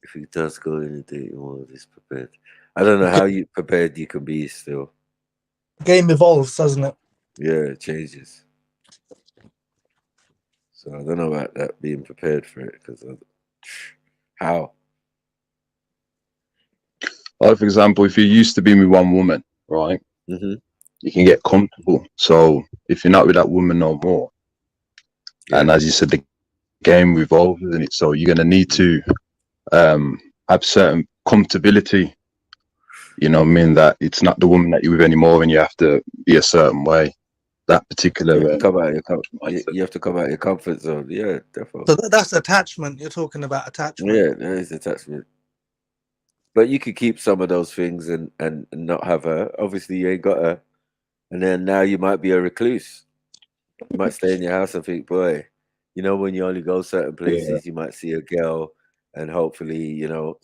If he does go in the dating world, he's prepared. I don't know how prepared you can be still. Game evolves, doesn't it? Yeah, it changes. So I don't know about that being prepared for it, because how? Like, for example, if you used to be with one woman, right? you can get comfortable. So if you're not with that woman no more, and as you said, the game revolves, isn't it? So you're gonna need to have certain comfortability. You know what I mean? That it's not the woman that you're with anymore, and you have to be a certain way. That particular you have to come out your comfort zone. Yeah, definitely. So that's attachment. You're talking about attachment. Yeah, there is attachment. But you could keep some of those things and not have her. Obviously, you ain't got her, and then now you might be a recluse. You might stay in your house and think, boy, you know, when you only go certain places, you might see a girl, and hopefully, you know,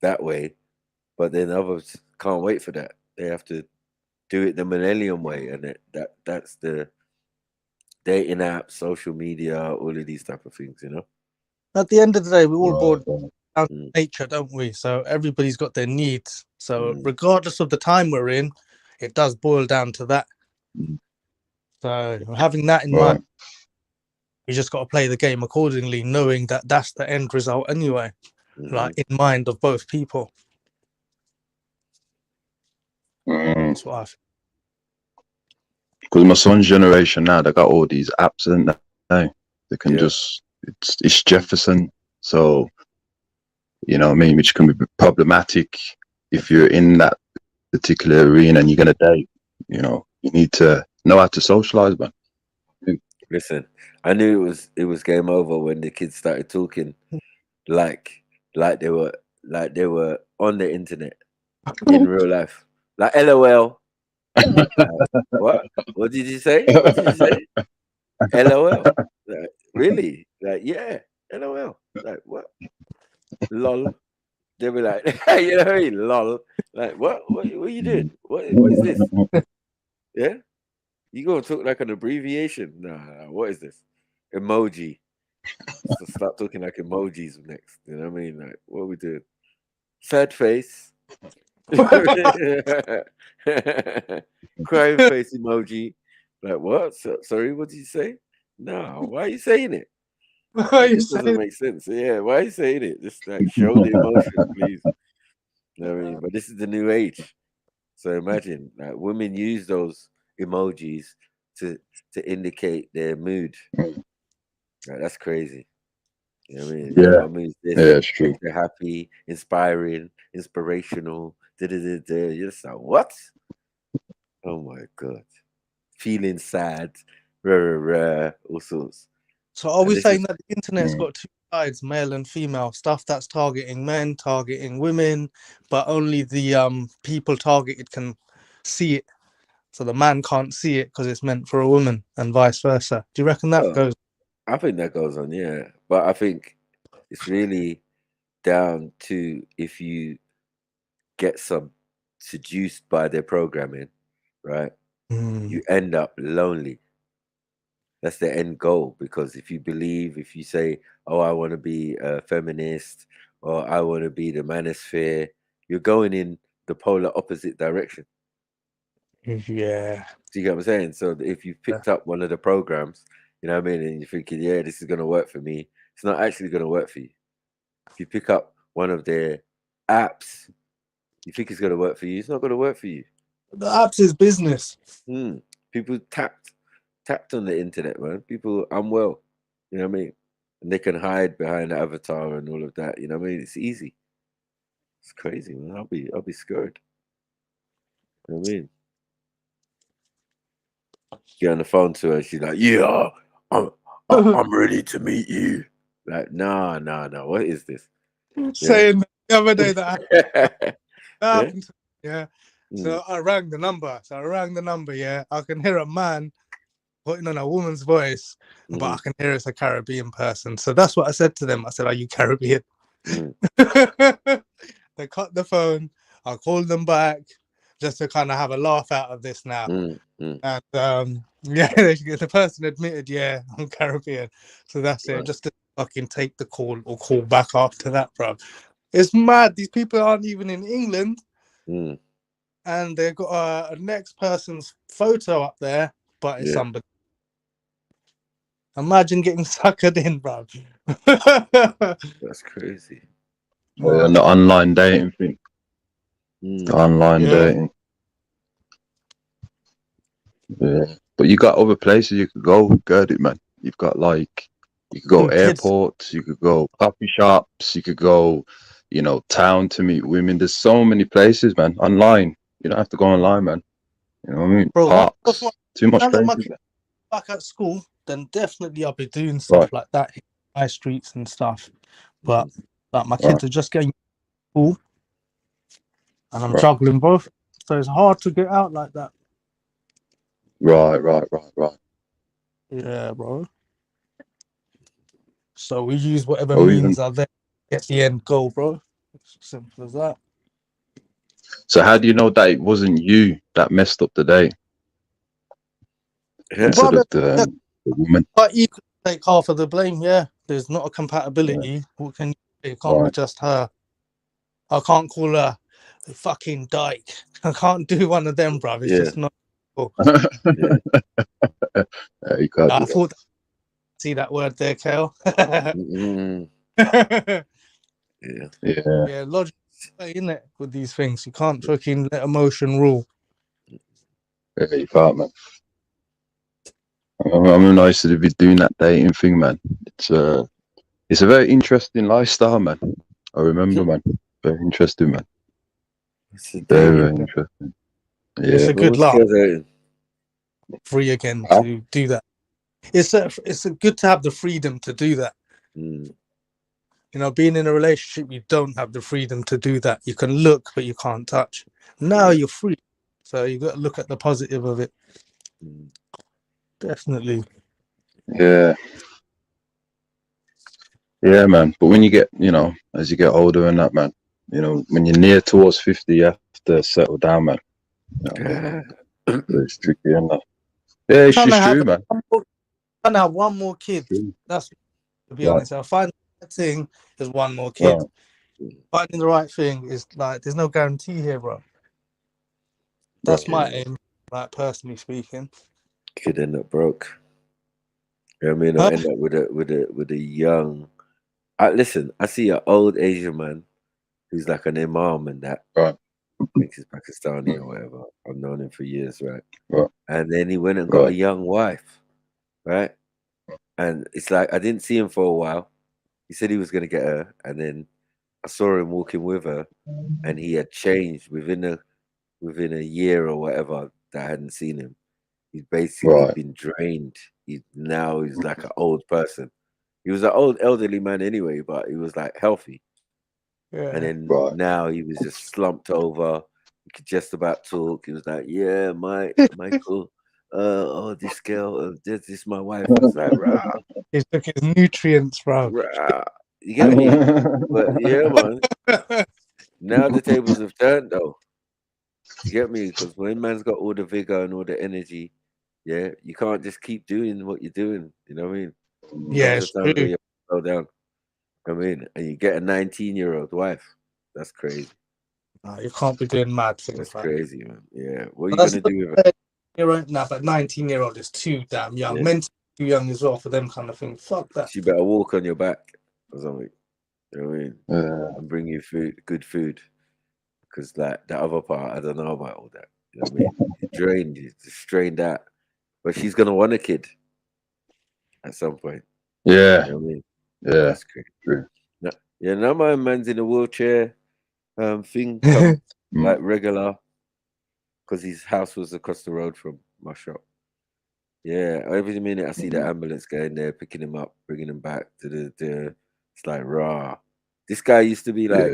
that way. But then others can't wait for that. They have to do it the millennium way, and that's the dating apps, social media, all of these type of things, you know. At the end of the day, we all bored down to nature, don't we? So everybody's got their needs. So regardless of the time we're in, it does boil down to that. So having that in mind, you just got to play the game accordingly, knowing that that's the end result anyway, like in mind of both people. That's what I feel. Because my son's generation now, they got all these apps, and they can just it's Jefferson. So you know what I mean, which can be problematic if you're in that particular arena and you're gonna date. You know, you need to know how to socialize, man. Listen, I knew it was game over when the kids started talking like they were on the internet in real life. Like LOL. What did you say? What did you say? LOL. Like, really? Like, yeah, LOL. Like, what? LOL. They'll be like, you know what I mean? LOL. Like, what are you doing? What is this? Yeah? You gonna talk like an abbreviation? Nah, what is this? Emoji. So start talking like emojis next. You know what I mean? Like, what are we doing? Sad face. Crying face emoji. Like, what? Sorry, what did you say? No, why are you saying it? It doesn't make sense. Yeah, why are you saying it? Just like show the emotion, please. You know what I mean? But this is the new age. So imagine like women use those emojis to indicate their mood. Like, that's crazy. You know what I mean? Yeah, my mood's this. It's true. They're happy, inspiring, inspirational. You're just like, what? Oh my god. Feeling sad, all sorts. So are we saying that the internet's got two sides, male and female, stuff that's targeting men, targeting women, but only the people targeted can see it. So the man can't see it because it's meant for a woman, and vice versa. Do you reckon that goes? I think that goes on, yeah. But I think it's really down to if you get seduced by their programming, right? You end up lonely. That's the end goal, because if you say, oh, I want to be a feminist, or I want to be the manosphere, you're going in the polar opposite direction. Yeah. Do you get what I'm saying? So if you picked up one of the programs, you know what I mean, and you're thinking, yeah, this is going to work for me, it's not actually going to work for you. If you pick up one of their apps, you think it's going to work for you, it's not going to work for you. The apps is business. People tapped on the internet, man. People unwell, you know what I mean? And they can hide behind the avatar and all of that, you know what I mean? It's easy. It's crazy, man. I'll be scared. You know what I mean? Get on the phone to her, she's like, yeah, I'm ready to meet you. Like, no. What is this? Saying the other day that happened to me, yeah. So I rang the number. Yeah, I can hear a man putting on a woman's voice, but I can hear it's a Caribbean person. So that's what I said to them. I said, "Are you Caribbean?" They cut the phone. I called them back just to kind of have a laugh out of this now. And yeah, the person admitted, yeah, I'm Caribbean. So that's it. Just to fucking take the call or call back after that, bro. It's mad. These people aren't even in England. And they've got a next person's photo up there, but it's somebody. Imagine getting suckered in, bro. That's crazy. On the online dating thing. Online dating. Yeah, but you got other places you could go. Get it, man. You've got like you could go Kids. airports, you could go coffee shops, you could go, you know, town to meet women. There's so many places, man. Online, you don't have to go online, man. You know what I mean? Bro, Parks, too much now that my places. kids back at school, then definitely I'll be doing Right. stuff like that, high streets and stuff. But like my kids are just getting school, and I'm juggling both, so it's hard to get out like that. Right. Yeah, bro. So we use whatever Or means even are there to get the end goal, bro. It's simple as that. so, how do you know that it wasn't you that messed up the day instead Brother, of the woman? but you could take half of the blame. Yeah, there's not a compatibility. What can you say? It can't be just her. I can't call her a fucking dyke. I can't do one of them, bruv. It's just not cool. You can't I do thought see that word there, Kel. Yeah, logic, isn't it? With these things, you can't fucking let emotion rule. Yeah, you can't, man. I'm nice to be doing that dating thing, man. It's a very interesting lifestyle, man. I remember, man. Very interesting, man. Very interesting. Yeah. It's a good laugh. Free again to do that. It's a good to have the freedom to do that. You know, being in a relationship, you don't have the freedom to do that. You can look, but you can't touch. Now you're free, so you got to look at the positive of it. Definitely. Yeah. Yeah, man. But when you get, you know, as you get older and that, man, you know, when you're near towards 50, you have to settle down, man. You know, it's tricky, isn't it? Yeah, it's just true, man. I have one more kid. That's, to be honest, I'll find the thing is one more kid. Finding the right thing is like, there's no guarantee here, bro. That's my aim, like personally speaking. Could end up broke. You know what I mean? Or end up with a young. Listen, I see an old Asian man who's like an imam and that. Right. I think he's Pakistani or whatever. I've known him for years, right? And then he went and got a young wife, right? And it's like I didn't see him for a while. He said he was gonna get her, and then I saw him walking with her, and he had changed within a year or whatever that I hadn't seen him. He's basically been drained. He's like an old person. He was an old elderly man anyway, but he was like healthy. Yeah. And then now he was just slumped over. He could just about talk. He was like, "Yeah, Michael, this girl, this is my wife." I was like, "Rah." He took his nutrients, bro. Rah. You get me? But yeah, man. Now the tables have turned, though. You get me? Because when man's got all the vigor and all the energy, yeah, you can't just keep doing what you're doing. You know what I mean? Yeah, Comes a time where you slow down. I mean, and you get a 19-year-old wife. That's crazy. No, you can't be doing mad things. That's like crazy, man. Yeah. What are you gonna do with it? Nah, but 19-year-old is too damn young. Yeah. Mentally too young as well for them kind of thing. Fuck that. She better walk on your back or something. You know what I mean? And bring you good food. Because like that other part, I don't know about all that. You know what I mean? You strained out. But she's gonna want a kid at some point. Yeah. You know what I mean? Yeah. That's crazy. True. Yeah, now my man's in a wheelchair. Thing come like regular because his house was across the road from my shop. Yeah, every minute I see the ambulance going there, picking him up, bringing him back to the. It's like rah. This guy used to be like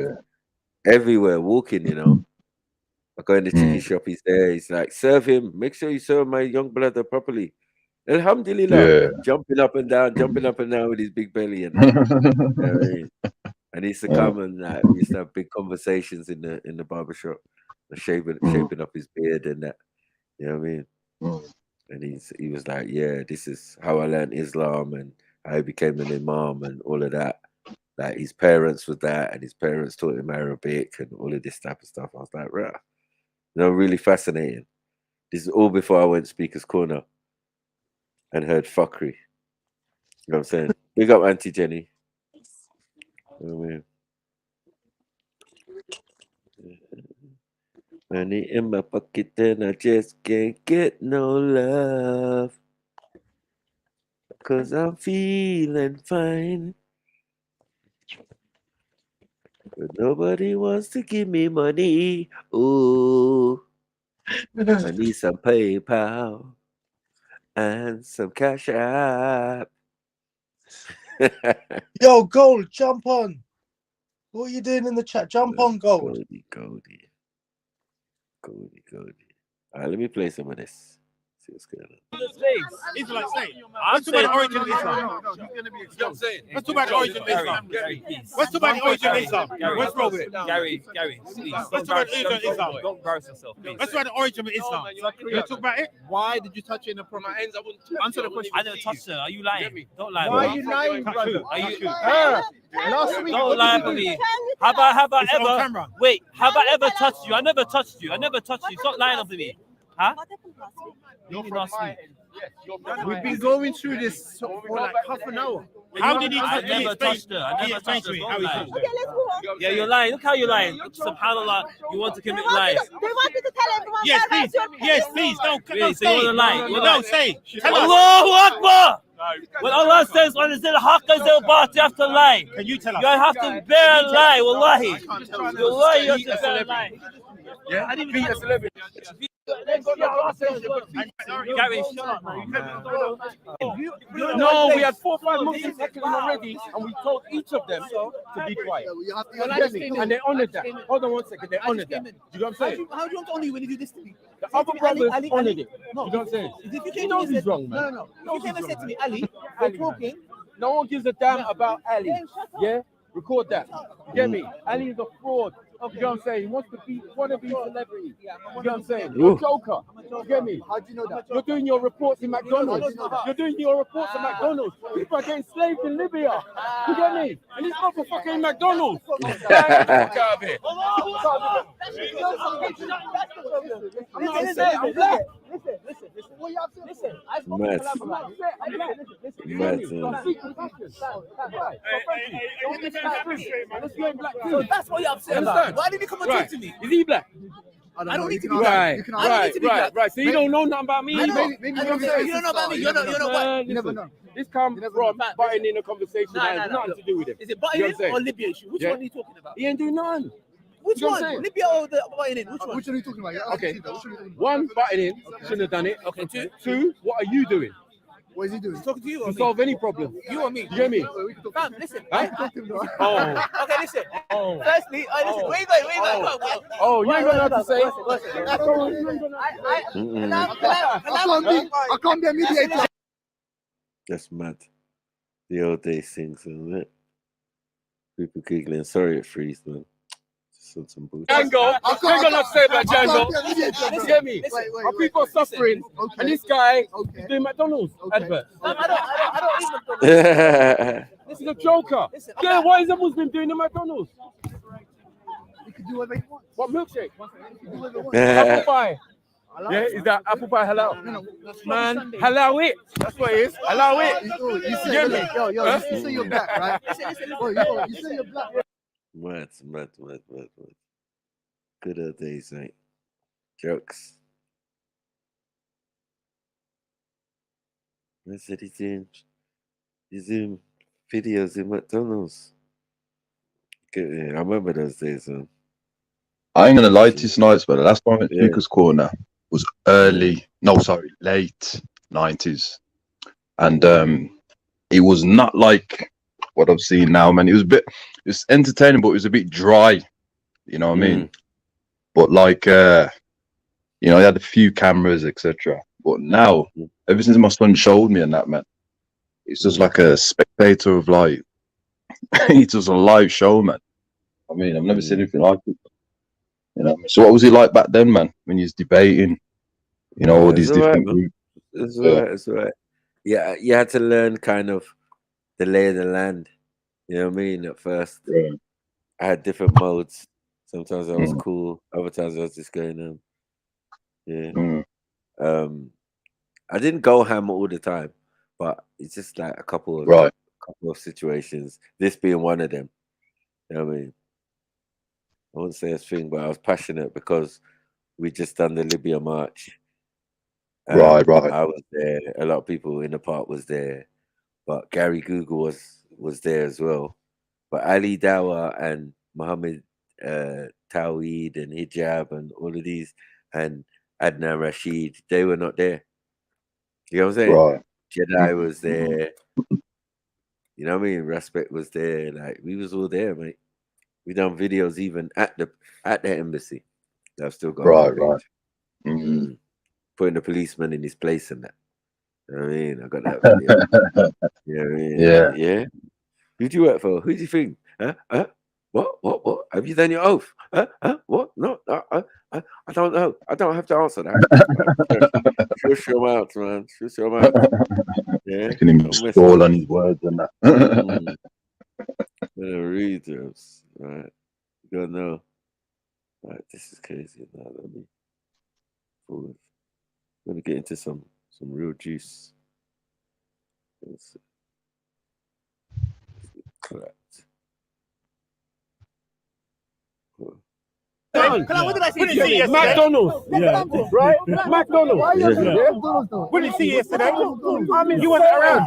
everywhere walking, you know. I go in the chicken shop, he's there. He's like, serve him. Make sure you serve my young brother properly. Alhamdulillah, jumping up and down with his big belly and that. You know what I mean? And he used to come and we used to have big conversations in the barbershop, shaping up his beard and that. You know what I mean? And he was like, yeah, this is how I learned Islam and how he became an imam and all of that. Like his parents were that, and his parents taught him Arabic and all of this type of stuff. I was like, right, you know, really fascinating. This is all before I went Speaker's Corner and heard fuckery. You know what I'm saying? Big up Auntie Jenny. You know what I mean? Money in my pocket and I just can't get no love. 'Cause I'm feeling fine. But nobody wants to give me money. Ooh. I need some PayPal and some Cash App. Yo, Gold, jump on. What are you doing in the chat? Jump on, Gold. Goldie. All right, let me play some of this. See what's going on. Israelite state. Let's talk about the origin of Islam. Let's talk about the origin of Islam. Let's talk about the origin of Islam. Let's roll with it. Gary, please. Let's talk about the origin of Islam. Don't embarrass yourself, please. Let's talk about the origin of Islam. Let's talk about it. Why did you touch it in the proper? Answer the question. I never touched her. Are you lying? Don't lie. Why are you lying, brother? Are you? Last week. Don't lie for me. Have I ever? Wait. Have I ever touched you? I never touched you. Stop lying for me. Huh? You're last week. We've been going through this for like half an hour. How did he touch her? I never touched her. Yeah, you're lying. Look how you're lying. SubhanAllah, you want to commit lies. They wanted to tell everyone. Yes, please. Yes, please. Don't So you say want to lie. No, say. Allahu Akbar. When Allah says, when it's in haqq and you have to lie. Can you tell us? You have to bear a lie, wallahi. Wallahi, you have to bear a lie. Yeah, I didn't beat a celebrity. Gary, shut up, man. No, we had 4 or 5 Muslims heckling already, and we told each of them to be quiet. And they honored that. Hold on 1 second, they honored that. You know what I'm saying? How do you want to honor you when you do this to me? The other brothers honored it. No. You know what I'm saying? If you He knows he's wrong, man. No. If you came and said to me, Ali, we're talking. No one gives a damn about Ali. Yeah? Record that. You get me? Ali is a fraud. You know what I'm saying? He wants to be wannabe celebrity. You know what I'm saying? You're a joker. You get me? How do you know that? You're doing your reports in McDonald's. You're doing your reports in McDonald's. People are getting enslaved in Libya. You get me? And he's not for fucking McDonald's. Get out of here. I'm not saying I'm black. Listen. What you have to listen? I spoke to I'm black. So that's what you're upset about. Why did you come and talk to me? Is he black? I don't need to be black. Right. So you don't know nothing about me. You don't know about me. You're not what? You never know. This comes from butting in a conversation that has nothing to do with him. Is it butting in or Libya issue? Which one are you talking about? He ain't doing none. Which one? Libya or the butting in? Which one? Which one are you talking about? Okay. 1, butting in. Shouldn't have done it. Okay. 2, what are you doing? What is he doing? He's talking to you or To me? solve any problem. You or me? You get me? Fam, listen. Right? Okay, listen. Firstly, listen. Where you going? Oh, you ain't got nothing to say. I can't be a mediator. That's mad. The old days things, isn't it? People giggling. Sorry it freezed, man. Just on some bullshit. Django, I ain't got nothing to say about Django. You get me? Our people are suffering, and this guy is doing McDonald's advert. I don't eat McDonald's. This is a joker. Yeah, why is a Muslim doing the McDonald's? You can do whatever you want. What milkshake? Yeah. Apple pie. Yeah, is that apple pie halal? No, man, halal it. That's what it is. Halal it. You say you're black, right? You say you're black. Mad. Good old days, mate. Jokes. I said he's doing videos in McDonald's. I remember those days, man. I ain't gonna lie to you, Snipes, but the last time at Speaker's Corner was late 90s. And it was not like what I've seen now, man. It's entertaining, but it was a bit dry. You know what I mean? But like they had a few cameras, etc. But now, ever since my son showed me and that, man, it's just like a spectator of like it's just a live show, man. I mean, I've never seen anything like it. You know, so what was it like back then, man, when you was debating, all these different groups? It's all right. Yeah, you had to learn kind of the lay of the land. You know what I mean? At first, I had different modes. Sometimes I was cool. Other times I was just going on. Yeah. I didn't go ham all the time, but it's just like a couple of situations. This being one of them. You know what I mean? I wouldn't say a thing, but I was passionate because we just done the Libya march. Right. I was there. A lot of people in the park was there, but Gary Google was there as well. But Ali Dawa and Muhammad Tawheed and Hijab and all of these and Adnan Rashid, they were not there. You know what I'm saying? Right. Jedi was there. You know what I mean? Respect was there. Like we was all there, mate. We done videos even at the embassy. I've still got on my page. Putting the policeman in his place and that. You know what I mean? I got that video. You know what I mean? Yeah. Yeah. Who do you work for? Who do you think? Huh? What? Have you done your oath? What? No, I don't know. I don't have to answer that. Shush your mouth, man. Shush your mouth. Yeah. Making him stall on his words and that. Read those. Right. You gotta know. Right, this is crazy. Now let me forward. I'm gonna get into some real juice. Let's see. Correct. What did I see yesterday? McDonald's, right? McDonald's. What did you see yesterday? I mean, you wasn't around.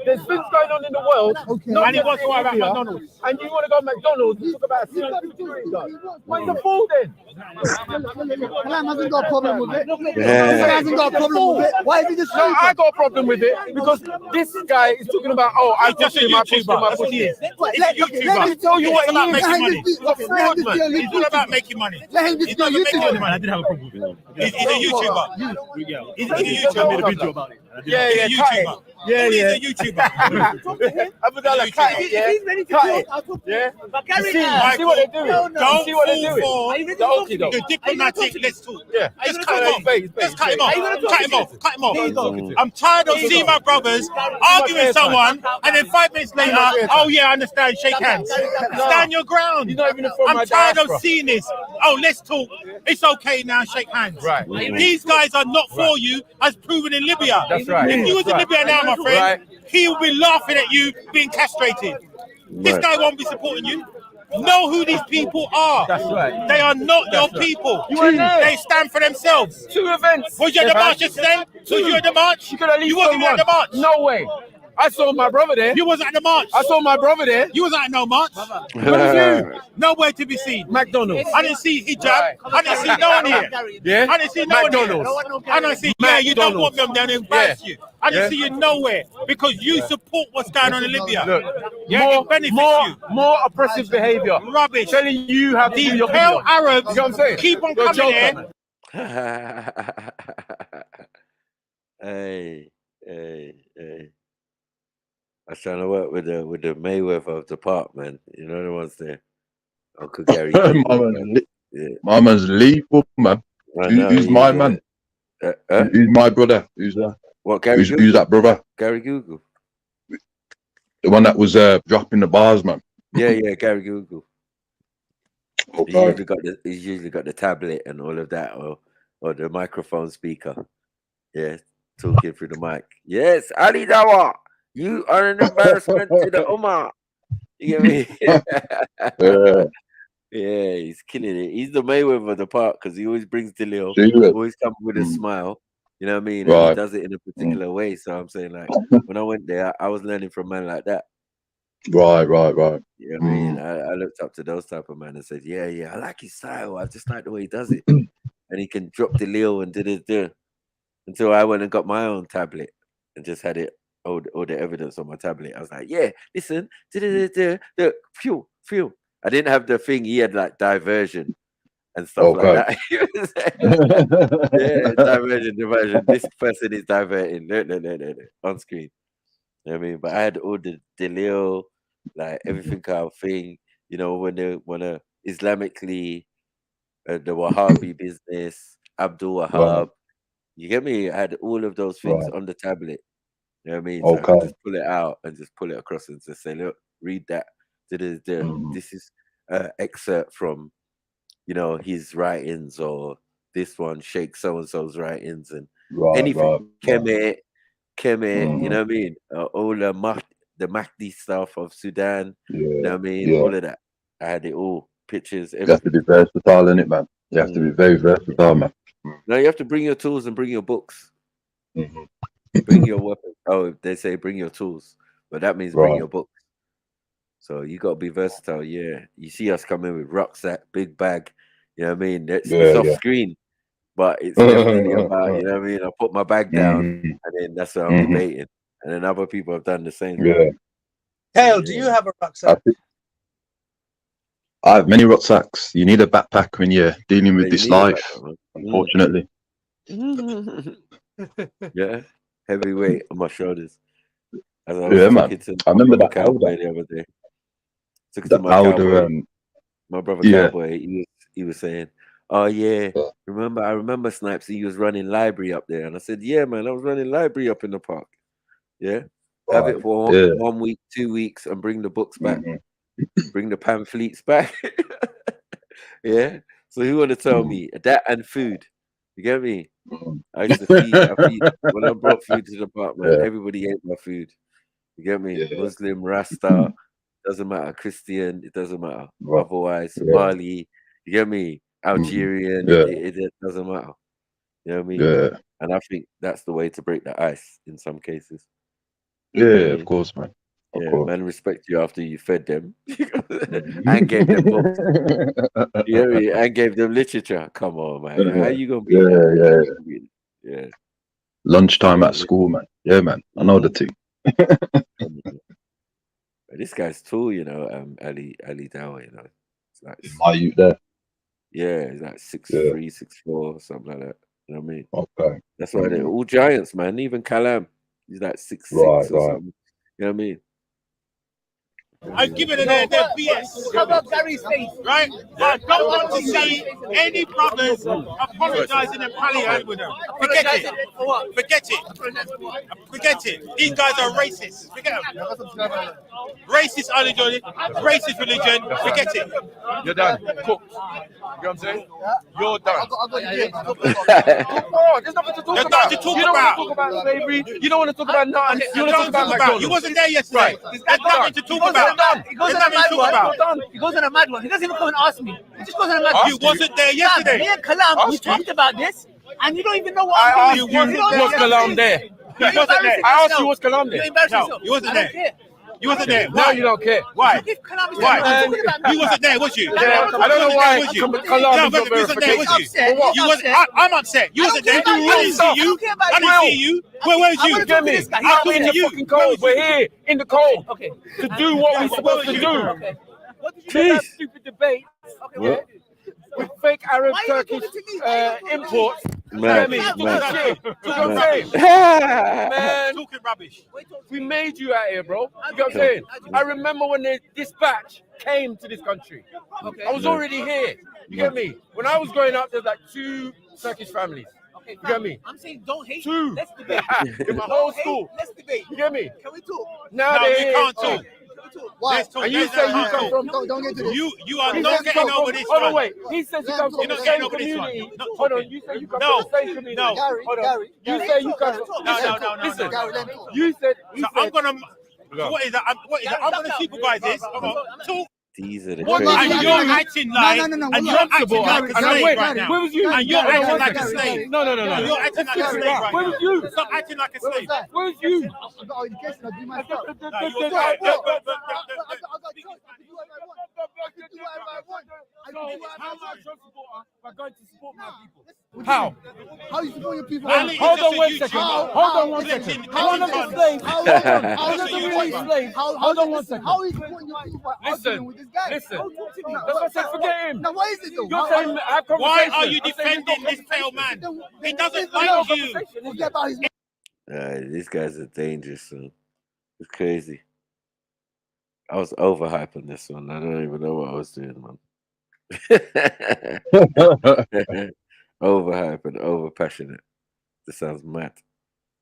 There's things going on in the world. And he wants to talk about McDonald's. And you want to go to McDonald's and talk about security guard. What's the fool then? Kalam hasn't got a problem with it. Kalam hasn't got a problem with it. Why is he just No, I got a problem with it because this guy is talking about, I just a YouTuber. That's what he is. Let me tell you what he is. He's all about making money. He's not making money. I didn't have a problem with it. He's a YouTuber. He's a YouTuber. I made a video about it. Yeah, YouTuber. Yeah. He's a YouTuber. I would like cut it. Yeah, he's ready to talk. Yeah, but see what they're doing. Don't see what they're doing. The diplomatic. Let's talk. Yeah, just cut him off. Let's cut him off. Cut him off. I'm tired of seeing my brothers arguing with someone, and then 5 minutes later, oh yeah, I understand. Shake hands. Stand your ground. I'm tired of seeing this. Oh, let's talk. It's okay now. Shake hands. Right. These guys are not for you, as proven in Libya. That's right. If you was in Libya now, my friend, he will be laughing at you being castrated. This guy won't be supporting you. Know who these people are. That's right. They are not your people. They stand for themselves. 2 events. Was you at the march yesterday? Was you at the march? You wasn't at the march. No way. I saw my brother there. You wasn't at the march. I saw my brother there. You wasn't at no march. Where was you? Nowhere to be seen. McDonald's. I didn't see hijab. I didn't see no one here. Yeah. I didn't see no one here. I didn't see. Yeah, you don't want them down there embarrass you. I didn't see you nowhere because you support what's going on in Libya. Look, yeah, it benefits you. More oppressive behavior. Rubbish. Telling you how to do your hell Arabs. You know what I'm saying? Keep on coming there. Hey. I was trying to work with the Mayweather of the park, man. You know the ones there. Uncle Gary. My man's lethal, man. Who's my man? Who's my brother? Who's that? What, Gary Google? Who's that brother? Gary Google. The one that was dropping the bars, man. Yeah, Gary Google. Okay. He's usually got the tablet and all of that, or the microphone speaker. Yeah, talking through the mic. Yes, Ali Dawa. You are an embarrassment to the Ummah. You get me? Yeah, he's killing it. He's the Mayweather of the park because he always brings Delio. Always comes with a smile. You know what I mean? And he does it in a particular way. So I'm saying, like, when I went there, I was learning from men like that. Right. You know what I mean? I looked up to those type of men and said, yeah, I like his style. I just like the way he does it. And he can drop Delio and do. Until I went and got my own tablet and just had it. All the evidence on my tablet. I was like, yeah, listen, phew. I didn't have the thing. He had like diversion and stuff like that. Yeah, diversion. This person is diverting. No, on screen. You know what I mean? But I had all the Delio, like everything kind of thing. You know, when they want to Islamically, the Wahhabi business, Abdul Wahhab. You get me? I had all of those things on the tablet. You know what I mean? So I could just pull it out and just pull it across and just say, look, read that. This is excerpt from, his writings, or this one, Sheikh so-and-so's writings, and anything. Kemet, you know what I mean? All the Mahdi stuff of Sudan, you know what I mean? All of that. I had it all, pictures, everything. You have to be versatile, innit, man? You have to be very versatile, man. No, you have to bring your tools and bring your books. Bring your weapon. Oh, they say bring your tools, but that means bring your books. So you got to be versatile. Yeah, you see us coming with rucksack, big bag. You know what I mean? It's off screen, but it's definitely about. You know what I mean? I put my bag down, and then that's what I'm debating. And then other people have done the same. Kale, do you have a rucksack? I have many rucksacks. You need a backpack when you're dealing with this life, unfortunately. Yeah, heavy weight on my shoulders. As I Yeah, man. I remember that cowboy the other day. Took it to my cowboy. My brother cowboy. He was saying, "Oh yeah, I remember Snipes. He was running library up there." And I said, "Yeah, man, I was running library up in the park. Yeah, have it for 1 week, 2 weeks, and bring the books back, bring the pamphlets back." Yeah. So who want to tell me that and food? You get me? I used to feed. When I brought food to the apartment. Everybody ate my food. You get me? Muslim, Rasta, doesn't matter. Christian, it doesn't matter. Otherwise, Somali, you get me? Algerian, it doesn't matter. You know what I mean? Yeah. And I think that's the way to break the ice in some cases. Yeah, of course, man. Man, respect you after you fed them and gave them books. You know what I mean? And gave them literature. Come on, man. How you gonna be that? Yeah. Lunchtime at school, man. Yeah, man. I know the thing. This guy's tall, you know, Ali Dawa, you know. It's like my youth there. Yeah, he's like 6'3", 6'4", something like that. You know what I mean? Okay. That's why they're all giants, man. Even Kalam, he's like 6'6" or something. You know what I mean? I've given it their BS. How about Gary's face? Right? I don't want to see any brothers apologizing and palliating with them. Forget it. Forget it. Forget it. These guys are racist. Forget them. Racist ideology, racist religion. Forget it. You're done. Cooked. You know what I'm saying? You're done. There's nothing to talk about. You don't want to talk about slavery. You don't want to talk about nothing. You want to talk about McDonald's. You wasn't there yesterday. There's nothing to talk about. He goes on a mad one. He goes on a mad one. He doesn't even come and ask me. He just goes on a mad one. You wasn't there yesterday. Me and Kalam, we talked about this, and you don't even know what I I'm asked you, was Kalam there? You wasn't there. I asked you, was Kalam there? No, you wasn't there. You wasn't there. Now you don't care. Why? Why? You wasn't there, was you? Yeah, I don't know why. No, but you wasn't there, was you? You wasn't. I'm upset. You wasn't there. I didn't see you. I didn't see you. Where was you? Get me? I'm talking to you. Cold. We're here in the cold to do what we're supposed to do. What did you do about stupid debate? Yeah. With fake Arab Turkish imports. Man, talking rubbish. We made you out here, bro. You know what I'm saying? I remember when the dispatch came to this country. I was already here. You get me? When I was growing up, there's like 2 Turkish families. You get me? I'm saying don't hate. 2. Let's debate. In my whole school. Let's debate. You get me? Can we talk? Now No, you can't talk. Why? And you say you come from. Don't get to this. You are not getting over this Hold on, one. wait. He says you come from You're the not same getting over this one. community. Not Hold on. talking. You say you come No, from the same community. no. Hold on. You say you come from. No. Listen. Listen. You said. So I'm gonna. What is that? I'm gonna supervise this. Talk. These are the And you're acting like, and you're acting like a slave right now. Where was you? And you're acting like a slave. No. You're acting like a slave right Where now. was you? Stop acting like a slave. Where was you? I've got education. I do my stuff. How much am I going to support my people? How? How you support your people? Hold on 1 second. Hold on 1 second. One of the slaves. Hold on. Hold on 1 second. How are you supporting your people? Listen. With this guy? Listen. That's what I said. Forget him. Now, why is it though? You're saying have conversation. Why are you defending this pale man? He doesn't like you. Forget about his. These guys are dangerous, son. It's crazy. I was overhyping this one. I don't even know what I was doing, man. Overhyping, over passionate. This sounds mad.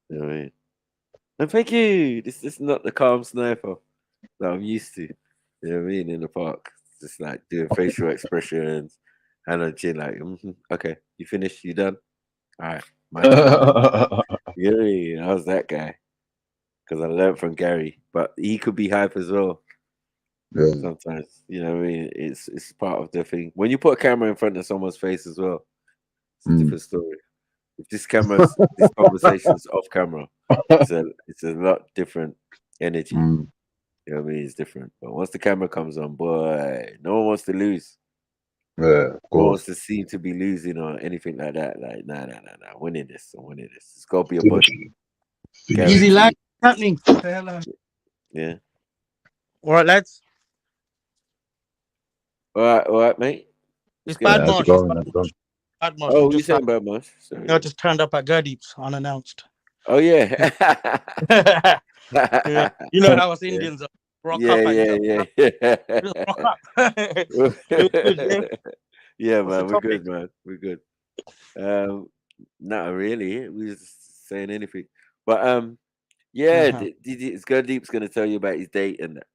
You know what I mean? And thank you. This is not the calm sniper that I'm used to. You know what I mean? In the park, just like doing facial expressions, hand on chin, like, okay, you finished? You done? All right. You know what I mean? I was that guy because I learned from Gary, but he could be hype as well. Sometimes, you know what I mean? It's part of the thing. When you put a camera in front of someone's face as well, it's a different story. If this conversation's off camera, it's a lot different energy. You know what I mean? It's different. But once the camera comes on, boy, no one wants to lose. Yeah, of No one course. wants to seem to be losing or anything like that. Like, nah. I'm winning this. It's got to be a body. Easy, lad. Guaranteed. Happening. Say hello. Yeah. All right, lads. All right, mate. It's Bad Marsh. Bad Marsh. Oh, you saying Bad Marsh? Sorry. I just turned up at Gurdeep's unannounced. Oh yeah. Yeah. You know how us Indians are. Rock up at Yeah. Just rock up. It was good, yeah. Yeah, What's man. the We're topic? good, man. We're good. Not really. We was just saying anything. But yeah, Gurdeep's gonna tell you about his date and that.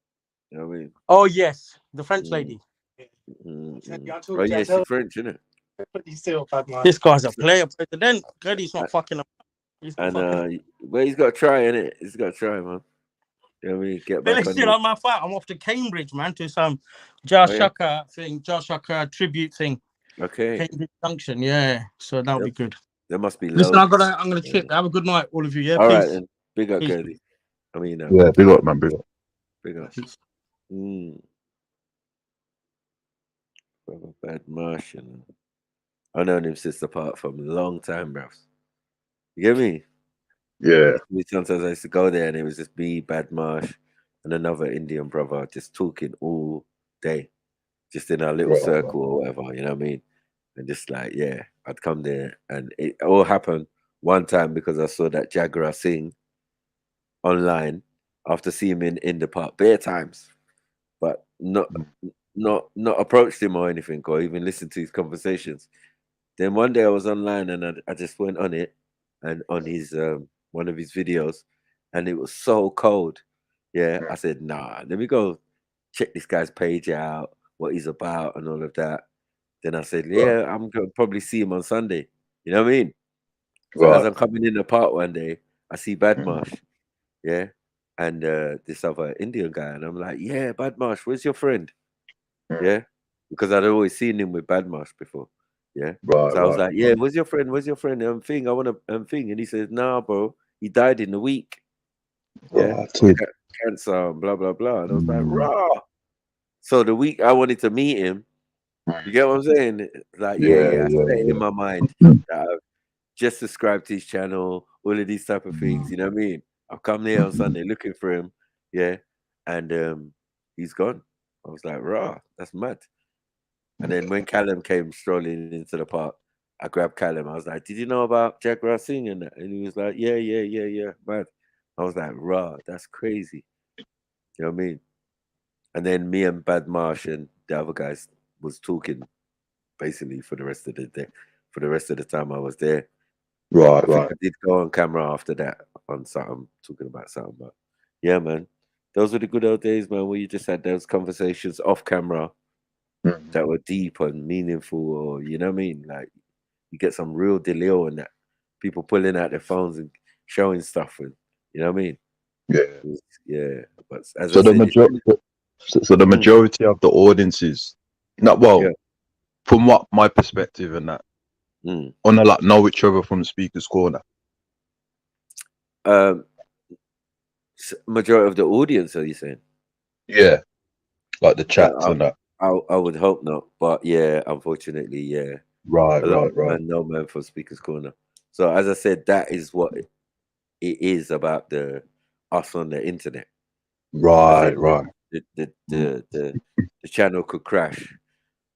You know what I mean? Oh yes, the French lady. Oh yeah, she's French, isn't it? This guy's a player, president. Gurdeep's not fucking up. He's not And fucking well, he's got to try, innit? He's got to try, man. You know what I mean? Get back on shit the... on my fight. I'm off to Cambridge, man, to some Josh Shaka thing, Josh Shaka tribute thing. Okay. Cambridge Junction, yeah. So that'll be good. There must be Listen, loads. I'm gonna chip. Have a good night, all of you. Yeah, All peace. right, then. Big up, Peace. Gurdy. I mean, yeah, big up, man, big up. Big up. Brother Bad Martian. I've known him since apart from a long time, bruv. You get me? Yeah. Sometimes I used to go there and it was just me, Bad Marsh, and another Indian brother just talking all day, just in our little circle or whatever, you know what I mean? And just like, yeah, I'd come there and it all happened one time because I saw that Jagra sing online after seeing him in the park bare times, but not approached him or anything or even listened to his conversations. Then one day I was online and I just went on it and on his one of his videos, and it was so cold. Yeah, I said, nah, let me go check this guy's page out, what he's about and all of that. Then I said, yeah, I'm going to probably see him on Sunday. You know what I mean? So as I'm coming in the park one day, I see Bad Marsh, yeah, and this other Indian guy, and I'm like, yeah, Bad Marsh, where's your friend? Yeah, because I'd always seen him with Bad Marsh before. Yeah, so I was like, yeah, where's your friend? Where's your friend? Thing, I want to thing, and he says, nah, bro, he died in the week. Yeah, cancer and blah blah blah, and I was like, raw. So the week I wanted to meet him, you get what I'm saying? Like, I set it in my mind that I've just subscribed to his channel, all of these type of things. You know what I mean? I've come there on Sunday looking for him, yeah, and he's gone. I was like, raw, that's mad. And then when Callum came strolling into the park, I grabbed Callum. I was like, did you know about Jagra Singh and that? And he was like, yeah, mad. I was like, raw, that's crazy. You know what I mean? And then me and Bad Marsh and the other guys was talking basically for the rest of the day, for the rest of the time I was there. I think I did go on camera after that on something, talking about something. But yeah, man, those were the good old days, man, where you just had those conversations off camera that were deep and meaningful, or you know what I mean? Like you get some real deal in that. People pulling out their phones and showing stuff, and you know what I mean? Yeah. But as So the majority of the audiences, from what my perspective and that, on the like know each other from Speaker's Corner. Majority of the audience, are you saying? Yeah, like the chats and that. I would hope not, but yeah, unfortunately, yeah. Right. No man from Speaker's Corner. So as I said, that is what it is about us on the internet. Right. The channel could crash,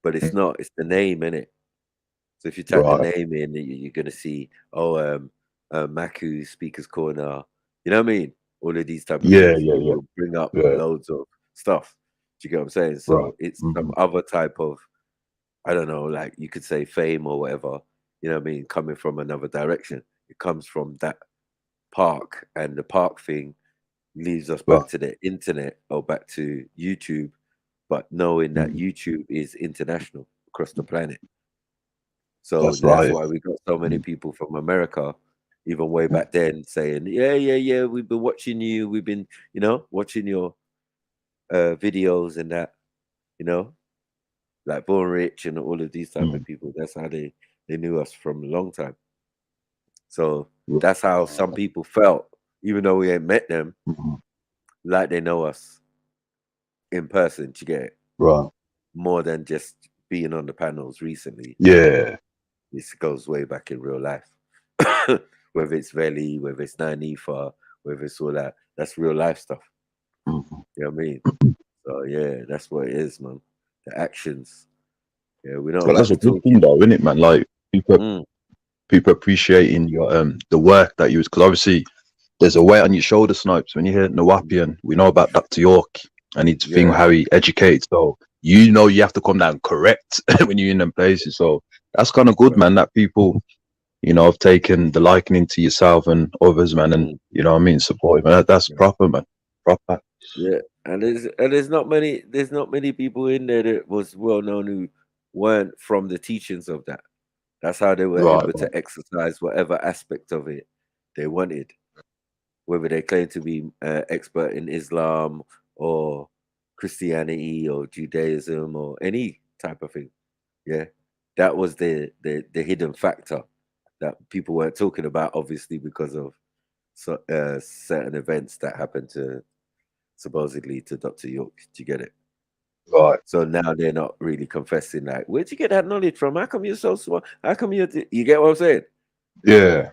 but it's not. It's the name, innit? So if you type the name in, you're gonna see, Maku Speaker's Corner. You know what I mean? All of these type of things will bring up loads of stuff. Do you get what I'm saying? So it's some other type of, I don't know, like you could say fame or whatever, you know what I mean, coming from another direction. It comes from that park, and the park thing leads us back to the internet or back to YouTube, but knowing that YouTube is international across the planet. So that's why we got so many people from America, even way back then, saying, yeah, we've been watching you, we've been, watching your videos and that, like Born Rich and all of these type of people. That's how they knew us from a long time. So that's how some people felt, even though we ain't met them, like they know us in person. Do you get it? Right. More than just being on the panels recently. Yeah. This goes way back in real life. Whether it's Veli, whether it's Nanifa, whether it's all that, that's real life stuff. You know what I mean? So yeah, that's what it is, man. The actions. Yeah, we don't But like that's a to good talk. thing, though, isn't it, man? Like people appreciating your the work that you, because obviously there's a weight on your shoulder, Snipes. When you hear Nawapian, we know about Dr. York and his thing, how he educates. So you have to come down correct when you're in them places. So that's kind of good, man. That people, have taken the liking to yourself and others, man, and what I mean, support, man. That's proper, man. Proper. Yeah, and there's not many people in there that was well known who weren't from the teachings of that. That's how they were able to exercise whatever aspect of it they wanted, whether they claim to be expert in Islam or Christianity or Judaism or any type of thing. Yeah, that was the hidden factor that people weren't talking about, obviously because of certain events that happened to supposedly to Dr. York. Do you get it? Right. So now they're not really confessing. Like, where'd you get that knowledge from? How come you're so smart? How come you get what I'm saying? Yeah.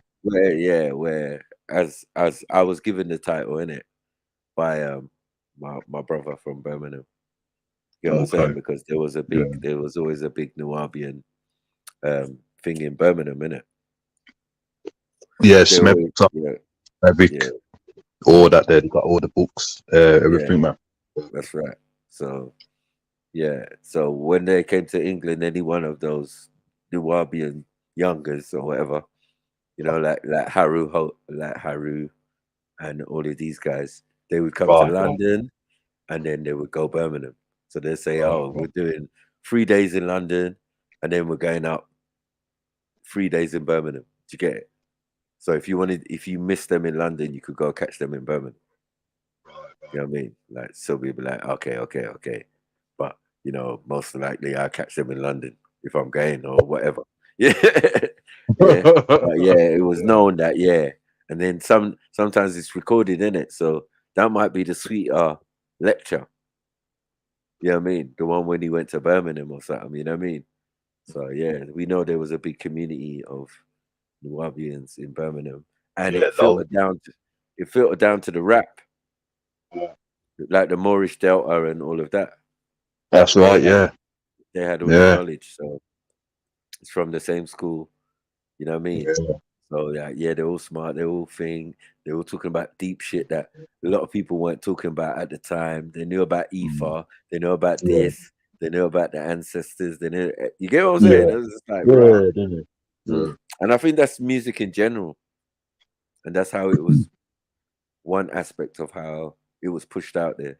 Where as I was given the title in it by my brother from Birmingham. You know what I'm saying? Because there was always a big Nubian thing in Birmingham, innit? Yeah, all that there, they got all the books, everything, man. That's right. So yeah, so when they came to England, any one of those Nubian youngers or whatever, like Haru and all of these guys, they would come to London and then they would go Birmingham. So they say, we're doing 3 days in London and then we're going up 3 days in Birmingham. Do you get it? So if you missed them in London, you could go catch them in Birmingham. You know what I mean? Like, so we'd be like, okay. But, most likely I'll catch them in London if I'm going or whatever. Yeah. But yeah, it was known that, And then sometimes it's recorded, in it. So that might be the sweeter lecture. You know what I mean? The one when he went to Birmingham or something, you know what I mean? So yeah, we know there was a big community of Nubians in Birmingham. And it filtered down to the rap. Like the Moorish Delta and all of that. That's right, yeah. They had all the knowledge. So it's from the same school. You know what I mean? Yeah. So yeah, they're all smart, they're all they're all talking about deep shit that a lot of people weren't talking about at the time. They knew about Ifa, they know about this, they know about the ancestors, you get what I'm saying? It was just like, and I think that's music in general. And that's how it was one aspect of how it was pushed out there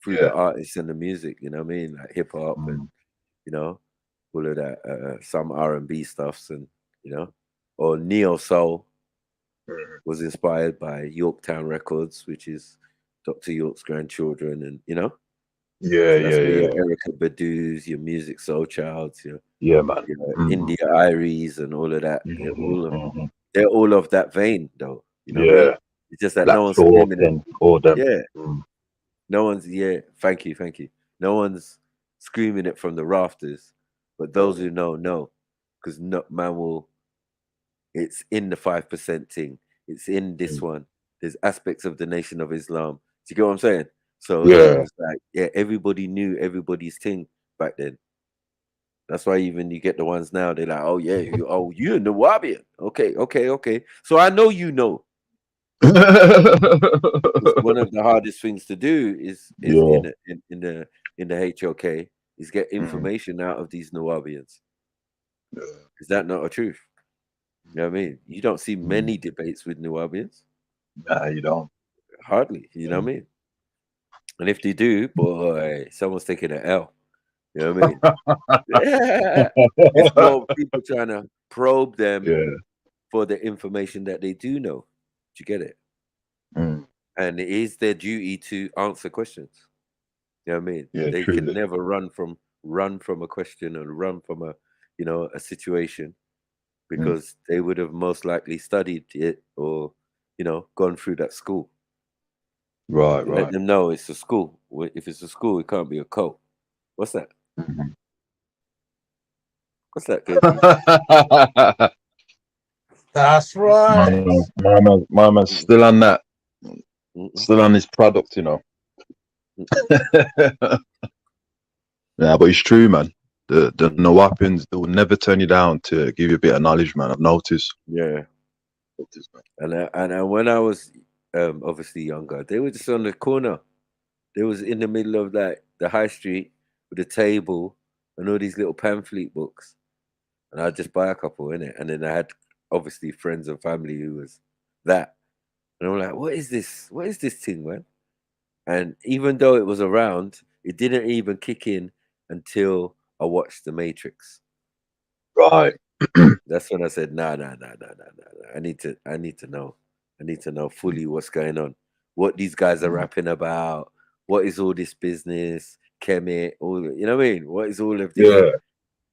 through the artists and the music, you know what I mean? Like hip hop and all of that, some R&B stuffs and or neo soul was inspired by Yorktown Records, which is Dr. York's grandchildren, and so that's where your Erica Badu's, your Music Soul Childs, man, India Iries, and all of that. They're all of that vein, though. You know what I mean? It's just that Black no one's screaming it. All them. Yeah. No one's. Thank you. No one's screaming it from the rafters, but those who know, because man will. It's in the 5% thing. It's in this one. There's aspects of the Nation of Islam. Do you get what I'm saying? So it's like, everybody knew everybody's thing back then. That's why even you get the ones now, they're like, oh yeah, you're a Nawabian. Okay. So I know you know. One of the hardest things to do is in the HOK is get information out of these Nawabians. Is that not a truth? You know what I mean? You don't see many debates with Nubians. Nah, you don't. Hardly, you know what I mean? And if they do, boy, someone's taking an L. You know what I mean? It's more people trying to probe them for the information that they do know. Do you get it? And it is their duty to answer questions. You know what I mean? Yeah, They truly. can never run from a question or run from a a situation, because they would have most likely studied it or gone through that school. Right, And let right. them know it's a school. If it's a school, it can't be a cult. What's that? What's that, kid? That's right. My man's still on that. Still on his product, Yeah, but it's true, man. The no weapons, they will never turn you down to give you a bit of knowledge, man. I've noticed. Yeah. And when I was obviously younger, they were just on the corner. They was in the middle of like the high street with a table and all these little pamphlet books. And I'd just buy a couple in it. And then I had obviously friends and family who was that. And I'm like, what is this? What is this thing, man? And even though it was around, it didn't even kick in until I watched The Matrix. Right. That's when I said, nah. I need to know. I need to know fully what's going on. What these guys are rapping about. What is all this business? Kemet, all you know what I mean? What is all of this? Yeah.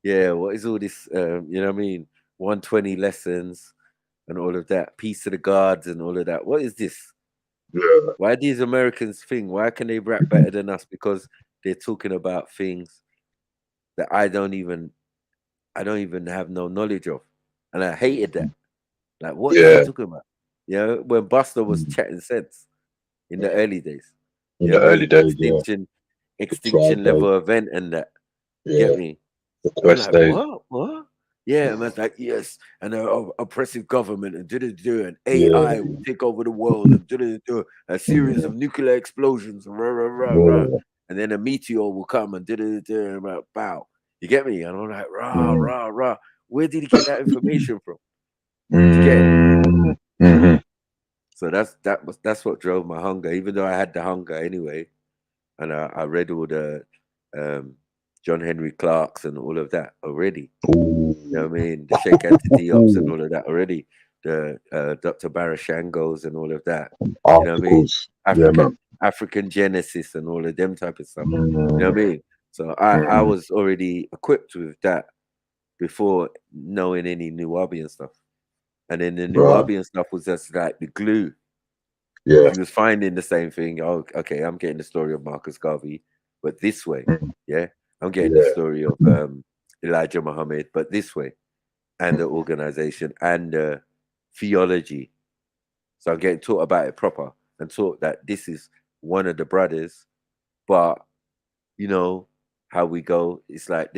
Yeah, what is all this? You know what I mean? 120 lessons and all of that. Peace to the gods and all of that. What is this? Yeah. Why these Americans think? Why can they rap better than us? Because they're talking about things that I don't even have no knowledge of. And I hated that. Like, what is he talking about? When Buster was chatting sense in the early days. In the early days, Extinction level event and that. Yeah. Get me? The quest like, days. What? Yeah, and man's like, yes, and an oppressive government and and AI Yeah. will take over the world and a series of nuclear explosions and Yeah. and then a meteor will come and and bow. You get me? And I'm like, rah. Where did he get that information from? You get it? So that's what drove my hunger, even though I had the hunger anyway, and I read all the John Henry Clark's and all of that already. You know what I mean? The Sheikh Anta Diop's and all of that already. The Dr. Barashangos and all of that. You know what I mean? African Genesis and all of them type of stuff. You know what I mean? So I was already equipped with that before knowing any Nubian stuff. And then the Nubian stuff was just like the glue. Yeah. He was finding the same thing. Oh, okay, I'm getting the story of Marcus Garvey, but this way. Yeah. I'm getting the story of Elijah Muhammad, but this way. And the organization and the theology. So I'm getting taught about it proper and taught that this is one of the brothers, but how we go. It's like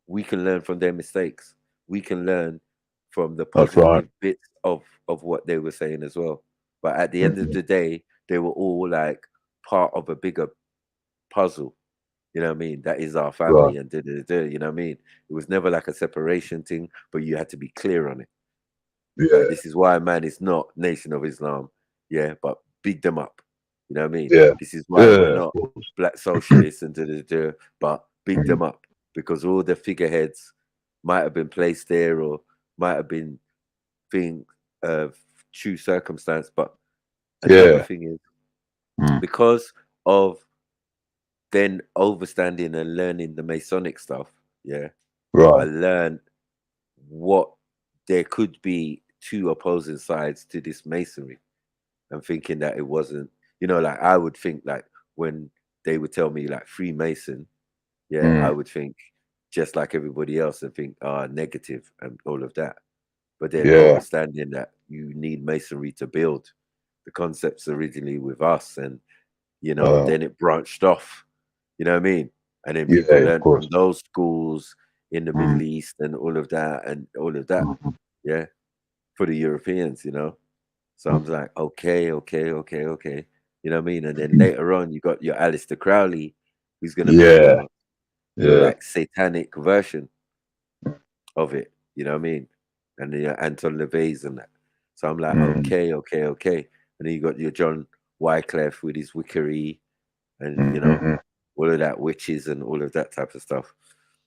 we can learn from their mistakes. We can learn from the positive bits of what they were saying as well. But at the end of the day, they were all like part of a bigger puzzle. You know what I mean? That is our family and you know what I mean? It was never like a separation thing, but you had to be clear on it. Yeah. Like, this is why, man, it's not Nation of Islam. Yeah, but big them up. You know what I mean? Yeah. This is why we're not black socialists and but big them up, because all the figureheads might have been placed there or might have been things of true circumstance. But another thing is because of then overstanding and learning the Masonic stuff, I learned what there could be two opposing sides to this Masonry, and thinking that it wasn't, like I would think, like when they would tell me like Freemason, I would think just like everybody else and think negative and all of that. But then understanding that you need Masonry to build the concepts originally with us, and then it branched off. You know what I mean? And then people learned from those schools in the Middle East and all of that and all of that. Yeah. For the Europeans, So I was like, okay. You know what I mean? And then later on, you got your Aleister Crowley, who's going to be your like satanic version of it. You know what I mean? And then your Anton LaVey's and that. So I'm like, okay. And then you got your John Wycliffe with his wickery and, all of that witches and all of that type of stuff.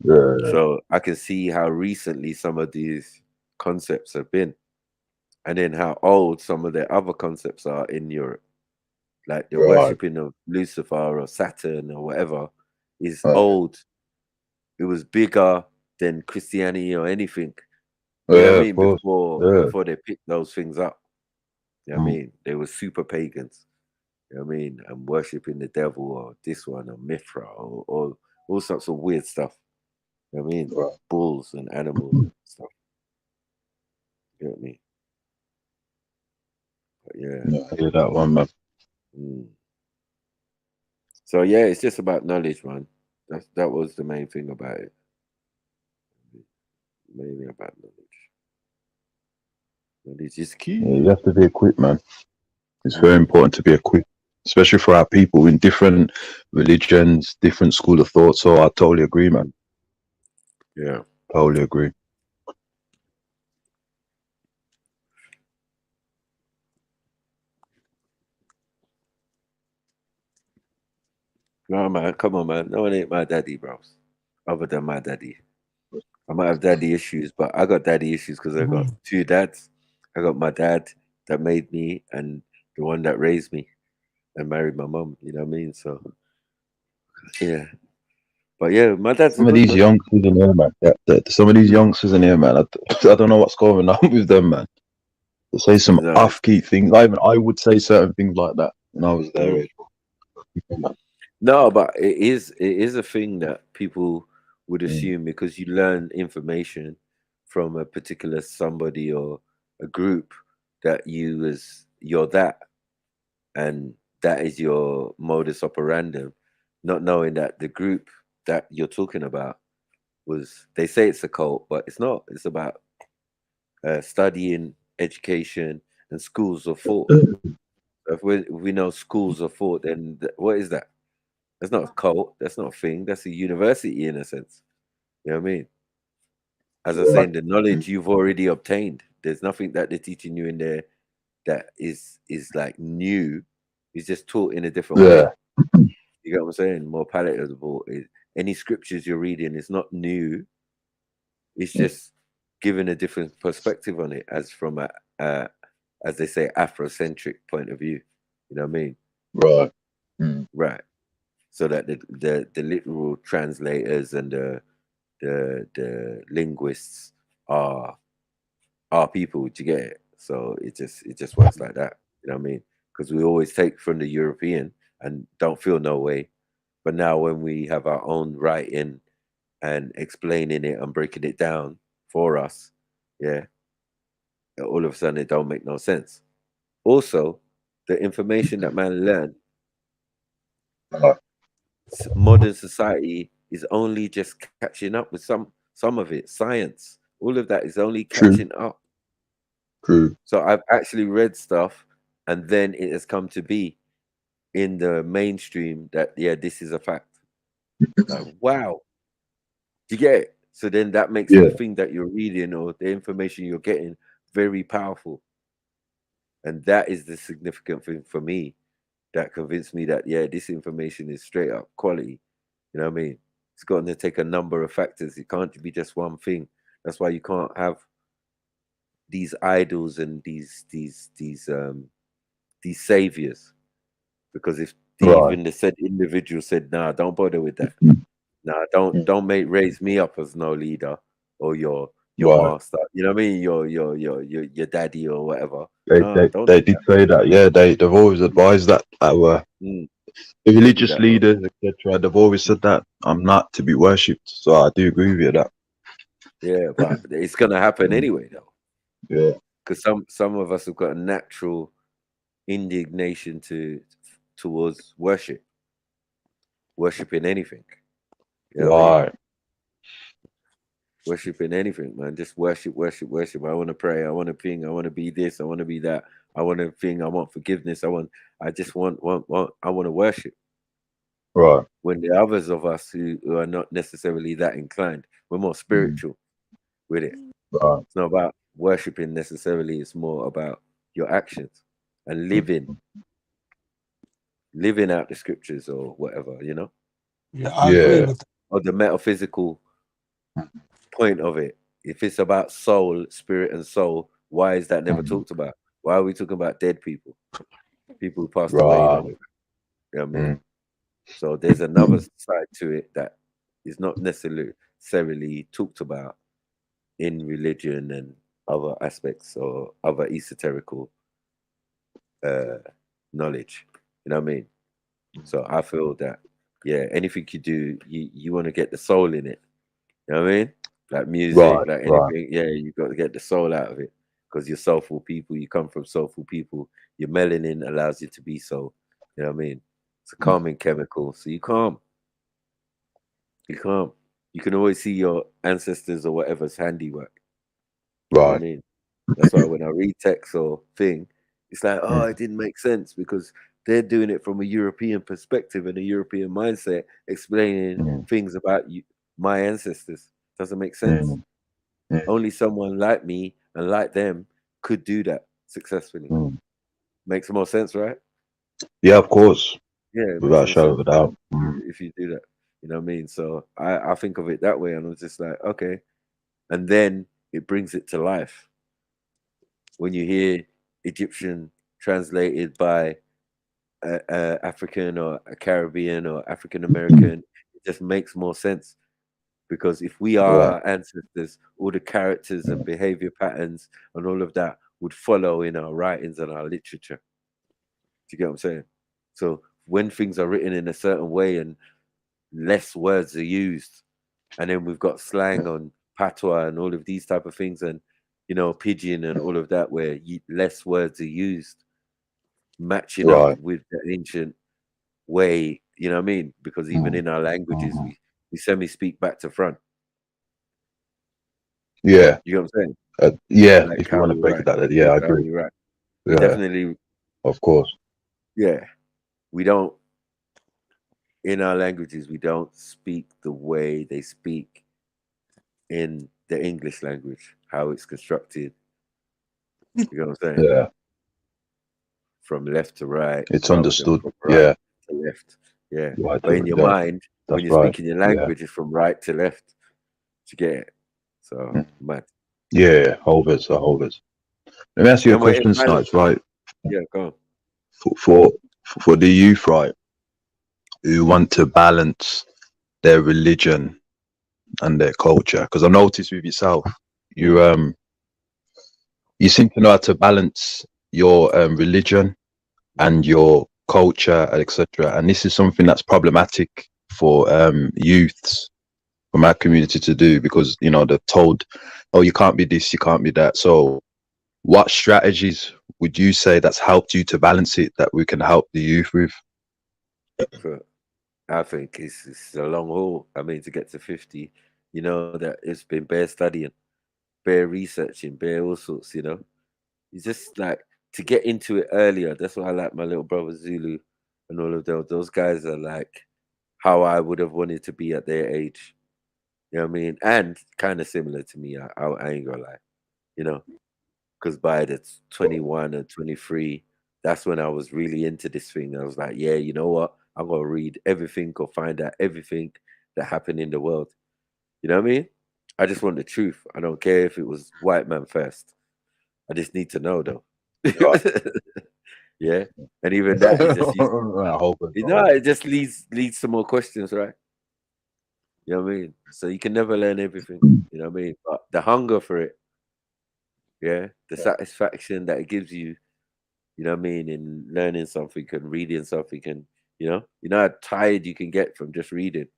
Yeah. So I can see how recently some of these concepts have been, and then how old some of their other concepts are in Europe. like the worshipping of Lucifer or Saturn or whatever, is old. It was bigger than Christianity or anything. You know what I mean? Before they picked those things up. You know what I mean? They were super pagans. You know what I mean? And worshipping the devil or this one or Mithra or all sorts of weird stuff. You know what I mean? Bulls and animals and stuff. You know what I mean? But yeah. I hear that one, man. So yeah, it's just about knowledge, man. That was the main thing about it. Mainly about knowledge. Knowledge is key. Yeah, you have to be equipped, man. It's very important to be equipped, especially for our people in different religions, different school of thought. So I totally agree, man. Yeah. Totally agree. No, man, come on, man. No one ain't my daddy, bros. Other than my daddy. I might have daddy issues, but I got daddy issues because I got two dads. I got my dad that made me and the one that raised me and married my mum. You know what I mean? So, yeah. But yeah, my dad's Some of these youngsters in here, man. Some of these youngsters in here, man. I don't know what's going on with them, man. They say some off-key things. I would say certain things like that when I was their age. No, but it is a thing that people would assume because you learn information from a particular somebody or a group that you're that, and that is your modus operandum, not knowing that the group that you're talking about they say it's a cult, but it's not. It's about studying, education, and schools of thought. If we know schools of thought, then what is that? That's not a cult. That's not a thing. That's a university in a sense. You know what I mean? As I was saying, the knowledge you've already obtained. There's nothing that they're teaching you in there that is like new. It's just taught in a different way. You get what I'm saying? More palatable. Any scriptures you're reading is not new. It's just giving a different perspective on it, as from a as they say, Afrocentric point of view. You know what I mean? Right. Right. So that the literal translators and the linguists are people. Do you get it? So it just works like that. You know what I mean? Because we always take from the European and don't feel no way. But now when we have our own writing and explaining it and breaking it down for us, yeah, all of a sudden it don't make no sense. Also, the information that man learned, modern society is only just catching up with some of it. Science, all of that is only catching up. True. So I've actually read stuff, and then it has come to be in the mainstream that this is a fact. Like, wow, do you get it? So then that makes the thing that you're reading or the information you're getting very powerful, and that is the significant thing for me that convinced me that this information is straight up quality. You know what I mean? It's got to take a number of factors. It can't be just one thing. That's why you can't have these idols and these saviors, because if even the said individual said, "Nah, don't bother with that. Nah, don't raise me up as no leader or your master." You know what I mean? Your daddy or whatever. They did say that. Yeah, they've always advised that our the religious leaders, etc. They've always said that I'm not to be worshipped. So I do agree with you that. Yeah, but it's gonna happen anyway, though. Yeah, because some of us have got a natural indignation towards worshiping anything. You know what I mean? Worshiping anything, man. Just worship. I want to pray. I want to ping. I want to be this. I want to be that. I want to thing. I want forgiveness. I want to worship. Right. When the others of us who are not necessarily that inclined, we're more spiritual with it. Right. It's not about worshiping necessarily. It's more about your actions and living out the scriptures or whatever, you know? Yeah, I agree with that. Or the metaphysical point of it. If it's about soul, spirit, and soul, why is that never talked about? Why are we talking about dead people? people who passed away long ago. You know what I mean? So there's another side to it that is not necessarily talked about in religion and other aspects or other esoterical knowledge. You know what I mean? So I feel that, yeah, anything you do, you want to get the soul in it. You know what I mean? Like music, like anything, yeah, you got to get the soul out of it because you're soulful people. You come from soulful people. Your melanin allows you to be so. You know what I mean? It's a calming chemical, so you calm. You calm. You can always see your ancestors or whatever's handiwork. You know what I mean? That's why when I read text or thing, it's like, oh, it didn't make sense because they're doing it from a European perspective and a European mindset, explaining things about you, my ancestors. Doesn't make sense. Only someone like me and like them could do that successfully. Makes more sense, right? Yeah, of course. Yeah, Without a shadow of a doubt. if you do that. You know what I mean? So I think of it that way, and I was just like, okay. And then it brings it to life. When you hear Egyptian translated by African or a Caribbean or African American, it just makes more sense. Because if we are our ancestors, all the characters and behavior patterns and all of that would follow in our writings and our literature. Do you get what I'm saying? So when things are written in a certain way and less words are used, and then we've got slang on patois and all of these type of things, and pidgin and all of that, where less words are used, matching up with the ancient way. You know what I mean? Because even in our languages, we semi-speak back to front. Yeah. You know what I'm saying? Yeah, Like if you want to break it down, yeah, I agree. Right. Yeah, Definitely. of course. Yeah. We don't, in our languages, we don't speak the way they speak in the English language, how it's constructed. You know what I'm saying? Yeah. From left to right. It's understood. From right to left. Yeah. Right but in your mind, when you're speaking your language, it's from right to left. To get it. So mad. Yeah, Holvers. Let me ask you a question, Snipes, right? Yeah, go on. For the youth, right, who want to balance their religion and their culture, because I noticed with yourself, you seem to know how to balance your religion and your culture, etc. And this is something that's problematic for youths from our community to do, because they're told, oh, you can't be this, you can't be that. So what strategies would you say that's helped you to balance it, that we can help the youth with? I think it's a long haul. I mean, to get to 50, that it's been bare studying, bare researching, bare all sorts, It's just like to get into it earlier. That's why I like my little brother Zulu and all of those guys are like how I would have wanted to be at their age. You know what I mean? And kind of similar to me. I ain't gonna lie, because by the 21 and 23, that's when I was really into this thing. I was like, yeah, you know what? I'm gonna read everything or find out everything that happened in the world. You know what I mean? I just want the truth. I don't care if it was white man first. I just need to know though. Yeah. And even that is just it just leads to more questions, right? You know what I mean? So you can never learn everything, you know what I mean? But the hunger for it, the satisfaction that it gives you, you know what I mean, in learning something and reading something, and you know how tired you can get from just reading.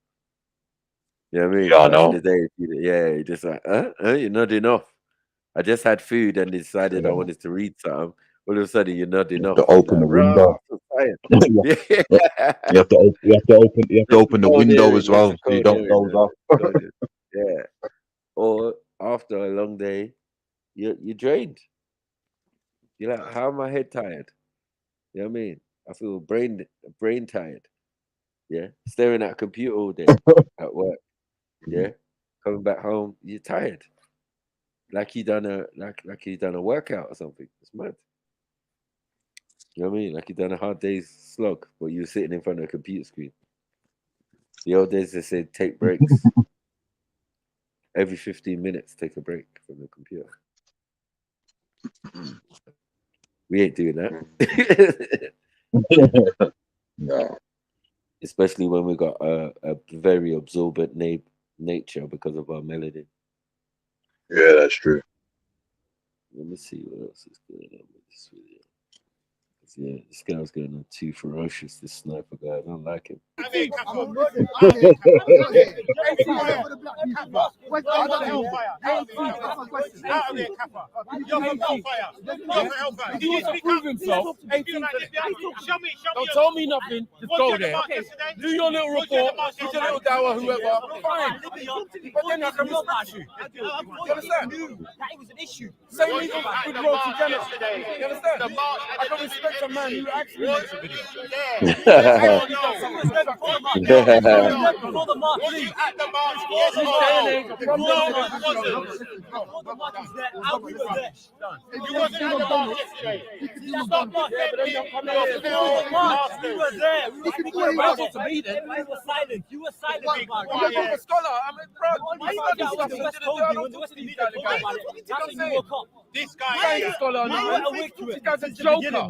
You know what I mean? Yeah, I But know. in the day, you're just like, you're nodding off. I just had food and decided I wanted to read something. All of a sudden, you're nodding off. To open the window. You have to open the window as well, so you don't doze off. Yeah. Or after a long day, you're drained. You're like, how am I head tired? You know what I mean? I feel brain tired. Yeah. Staring at a computer all day at work. Yeah. Coming back home, you're tired. Like you done a workout or something. It's mad. You know what I mean? Like you done a hard day's slog, but you were sitting in front of a computer screen. The old days they said take breaks. Every 15 minutes, take a break from the computer. We ain't doing that. No. Especially when we got a very absorbent nature because of our melanin. Yeah, that's true. Let me see what else is going on with this video. Yeah, this guy's going on too ferocious. This sniper guy, I don't like him. Don't tell me nothing. Just go there. Do your little report. Do your little dawa, whoever. Fine. But then I can respect you. You understand? That was an issue. Same with Roti Jenner. You understand? I can respect a man who actually makes a video. You were silent. I'm a scholar. I'm a proud. This guy is a scholar. This guy's a joker.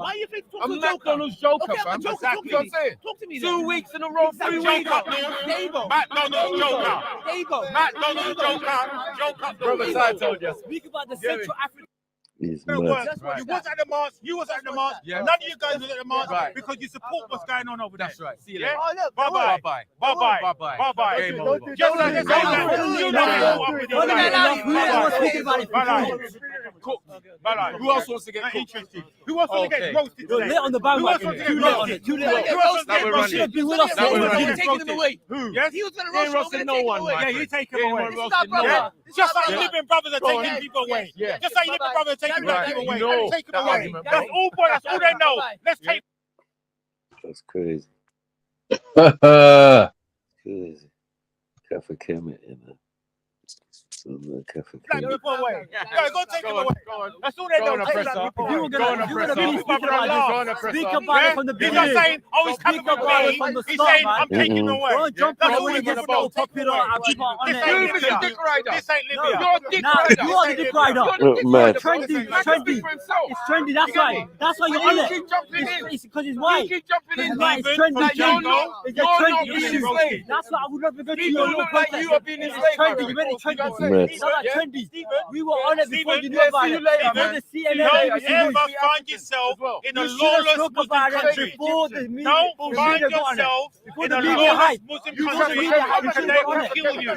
I'm McDonald's joker, fam. Exactly what I'm saying. 2 weeks in a row, 3 weeks. McDonald's joker. McDonald's joker. Brother Side told you. Speak about the Central African. You was at the march. You was at the march. Yeah. None of you guys was at the march because you support what's going on over there. That's right. See you later. Bye bye. Bye bye. Bye bye. Bye bye. Game over. Just like this. Who else wants to get interested? Who wants to get roasted today? Lit on the bandwagon. Too late on it. Too late. Who else wants to get roasted? Be with us. Taking him away. Who? Yes. He was going to roast no one. Yeah, you take him away. Just like living brothers are taking people away. Just like living brothers are taking people away. Take them away. That's all, boy. That's all they know. Let's take. That's crazy. Crazy. F.T.K in there. F.T.K. Go take him away. That's all they know. Speak about it from the beginning. He's not saying, oh, he's coming with me. He's saying, I'm taking him away. That's all he's going to know. Popular. This ain't Libya. This ain't Libya. You're a dick rider. You are the dick rider. Trendy. It's trendy. That's why. That's why you're on it. It's because it's white. It's trendy. It's a trendy issue. That's why I would never go to your little protest. It's trendy. You made it trendy. It's not trendy. We were on it before you knew about it. Don't ever find yourself in a lawless Muslim country. Don't find yourself in a lawless Muslim country because they will kill you.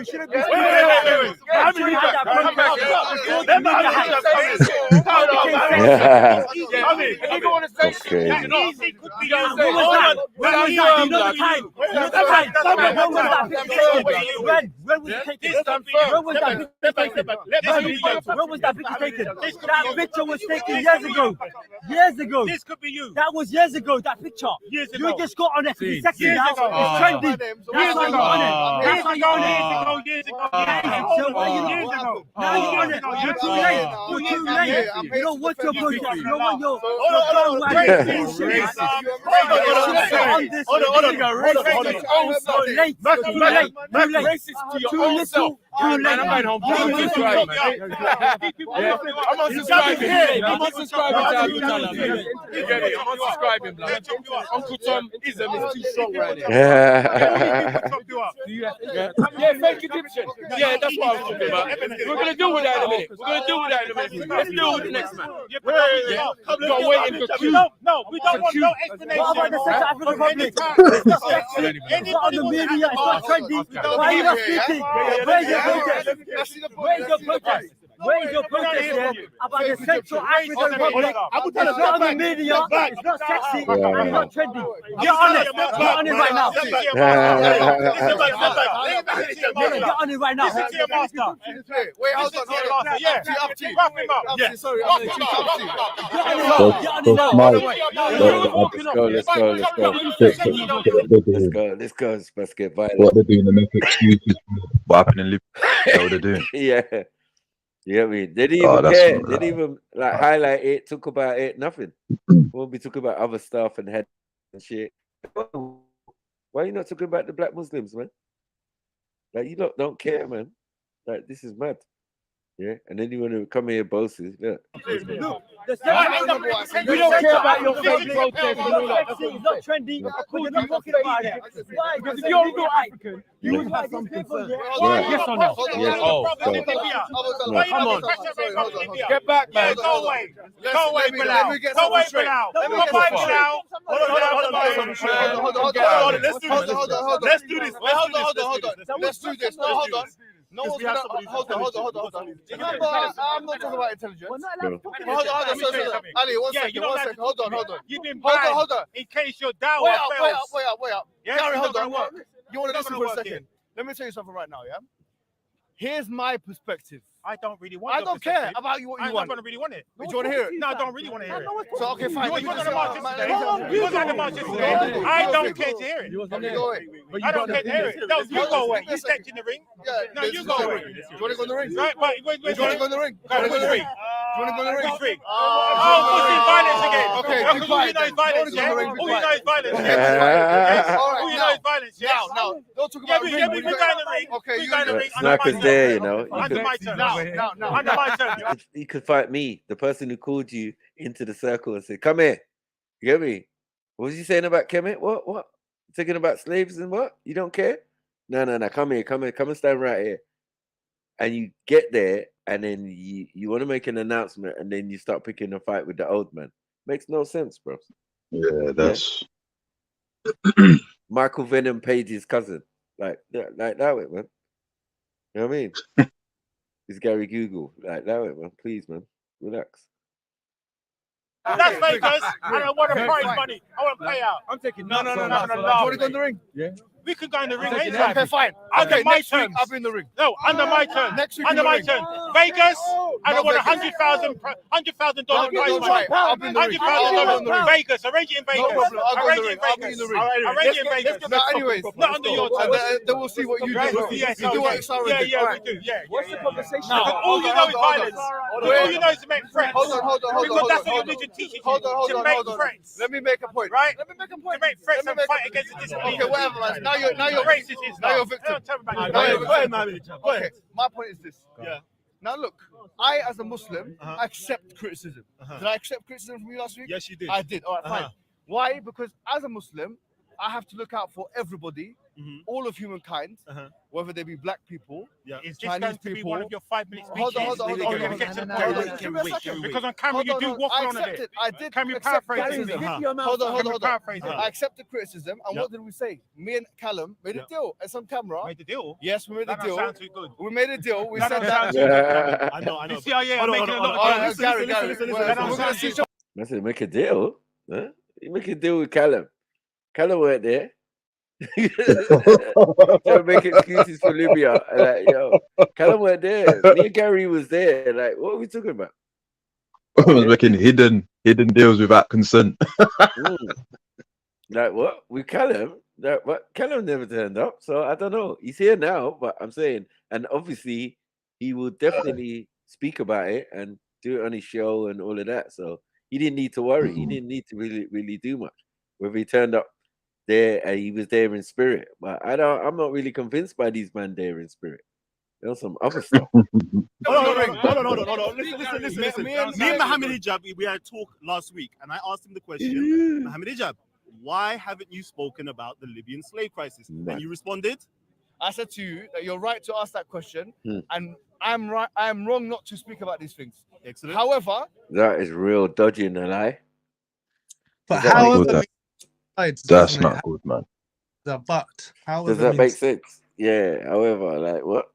When was that picture taken? That picture was taken years ago. Years ago. This could be you. That was years ago, that picture. Years ago. You just got on it because it's sexy now. It's trendy. That's why you're on it. That's why you're on it. Years ago. So why you not on it? Now you're on it. You're too late. You're too late. You don't want your protest. You don't want your bullshit. Too little. I'm going home. I'm unsubscribing. I'm unsubscribing to Abu Talib. You get it? I'm unsubscribing, blood. Uncle Tom ism is too strong right now. Yeah, fake Egyptian. Yeah, that's what I was talking about. We're going to deal with that in a minute. Let's deal with the next man. You're waiting for Q. No, we don't want no explanation. What about the Central African Republic? It's not on the media. It's not trendy. Why are you not speaking? Where's your protest? Where's your protest? Where's your protest here about the Central African Republic? It's not on the media. It's not sexy. It's not trendy. Get on it. Get on it right now. Get on it right now. Listen to your master. Wait, hold on. Yeah. Wrap him up. Yeah. Sorry. Get on it now. Let's go. Let's get violent. What they're doing, they make excuses for what happened in Libya. That's what they're doing. Yeah. You know what I mean? They didn't even care. They didn't even like highlight it, talk about it, nothing. We'll be talking about other stuff and head and shit. Why are you not talking about the black Muslims, man? Like, you don't care, man. Like, this is mad. Yeah, and then you want to come here boasting. Look. Look, we don't care about your fake protest. It's not trendy, but you're not talking about it. Because if you're a real African, you would have some concern. Yes or no? Yes. Oh, come on. Get back, man. Go away. Go away, Bilal. Go away, Bilal. Let me get Bilal. Hold on. Let's do this. Let's do this. No, hold on. No one's gonna hold on. Remember, I'm not talking about intelligence. Hold on. Ali, one second. Hold on. You've been banned. Hold on. In case your dawah Wait up. Yeah, Gary, hold on. Work. You want to listen for a second? Let me tell you something right now, yeah? Here's my perspective. I don't really want I don't care about what you want. I don't really want it. Do you want to hear it? No, I don't really want to hear it. So, okay, fine. You was on the march yesterday. I don't care to hear it. I don't care to hear it. No, you go away. You stepped in the ring. No, you go away. Do you want to go in the ring? Right, wait. Do you want to go in the ring? Go in the ring. Do you want to go in the ring? Which ring? Oh, Muslim violence again. Okay, All you know is violence, yeah? All you know is violence, yeah? All you know is violence, yeah? Now, don't talk about ring. We go in the ring. Okay, we go in the ring. Snipers there, you know. Under my turn. Now. Under my turn. You could fight me, the person who called you into the circle and said, "Come here." You get me? What was he saying about Kemet? What? Talking about slaves and what? You don't care? No. Come here. Come and stand right here. And you get there, and then you want to make an announcement, and then you start picking a fight with the old man. Makes no sense, bro. Yeah, that's Michael Venom Page's cousin. Like that way, man. You know what I mean? It's Gary Google. Like that way, man. Please, man. Relax. That's Vegas. I don't want to prize money. I want to pay out. I'm taking No. Do you want to go in the ring? Yeah. We could go in the ring anytime. Okay, fine. Under my next week, terms. I'll be in the ring. No, under my turn. Next week, Under in the my ring. turn. Vegas. I don't want Vegas. $100,000 prize money. I'll be in the ring. I'll be in the ring. Vegas. Arrange it in Vegas. No problem. I'll go in the ring. I'll be Vegas. in the ring. Arrange it in Vegas. No, anyways. Not under your And terms. then we'll see what you do. Yes, You do what Sarah did. Yeah, Alright. we do. Yeah. What's the conversation? All you know is violence. All you know is to make threats. Hold on. Because that's what your religion teaches you. To make threats. Let me make a point. Right? Let me make a point. To make threats and fight against the disobedient. Okay, whatever, man. Now you're racist. Now you're victim. Go ahead, Okay, my point is this. Yeah. Now look, I as a Muslim accept criticism. Did I accept criticism from you last week? Yes, you did. I did. All right, fine. Why? Because as a Muslim, I have to look out for everybody, all of humankind, whether they be black people, Is this Chinese going to be people. one of your 5-minute speeches? Hold on. Oh, you're going to get to the point. Because on camera you do waffle on a bit. I did. Can you accept paraphrase it? criticism. Hold on. Paraphrase it. I accepted criticism, and what did we say? Me and Callum made a deal. It's on camera. Made the deal? Yes, we made a That don't deal. sound too good. We made a deal. We That said don't that. sound too good. I know. The CIA are making a lot of deals. Gary, That don't sound too good. I said, make a deal. Huh? You make a deal with Callum. Callum weren't there. Trying to make excuses for Libya. Like, yo, Callum weren't there. Me and Gary was there. Like, what are we talking about? I was making hidden deals without consent. Like what? With Callum? Like, what? Callum never turned up, so I don't know. He's here now, but I'm saying, and obviously he will definitely speak about it and do it on his show and all of that. So he didn't need to worry. He didn't need to really do much. Whether he turned up there, he was there in spirit. But I'm not really convinced by these men there in spirit. There's some other stuff. Hold on. Listen. Me and Mohammed Hijab, we had a talk last week, and I asked him the question, Mohammed Hijab, why haven't you spoken about the Libyan slave crisis? And you responded? I said to you that you're right to ask that question, and I'm right. I am wrong not to speak about these things. Excellent. However, that is real dodging a lie. But however, that's not good, man. Does that make sense? Yeah. However, like what?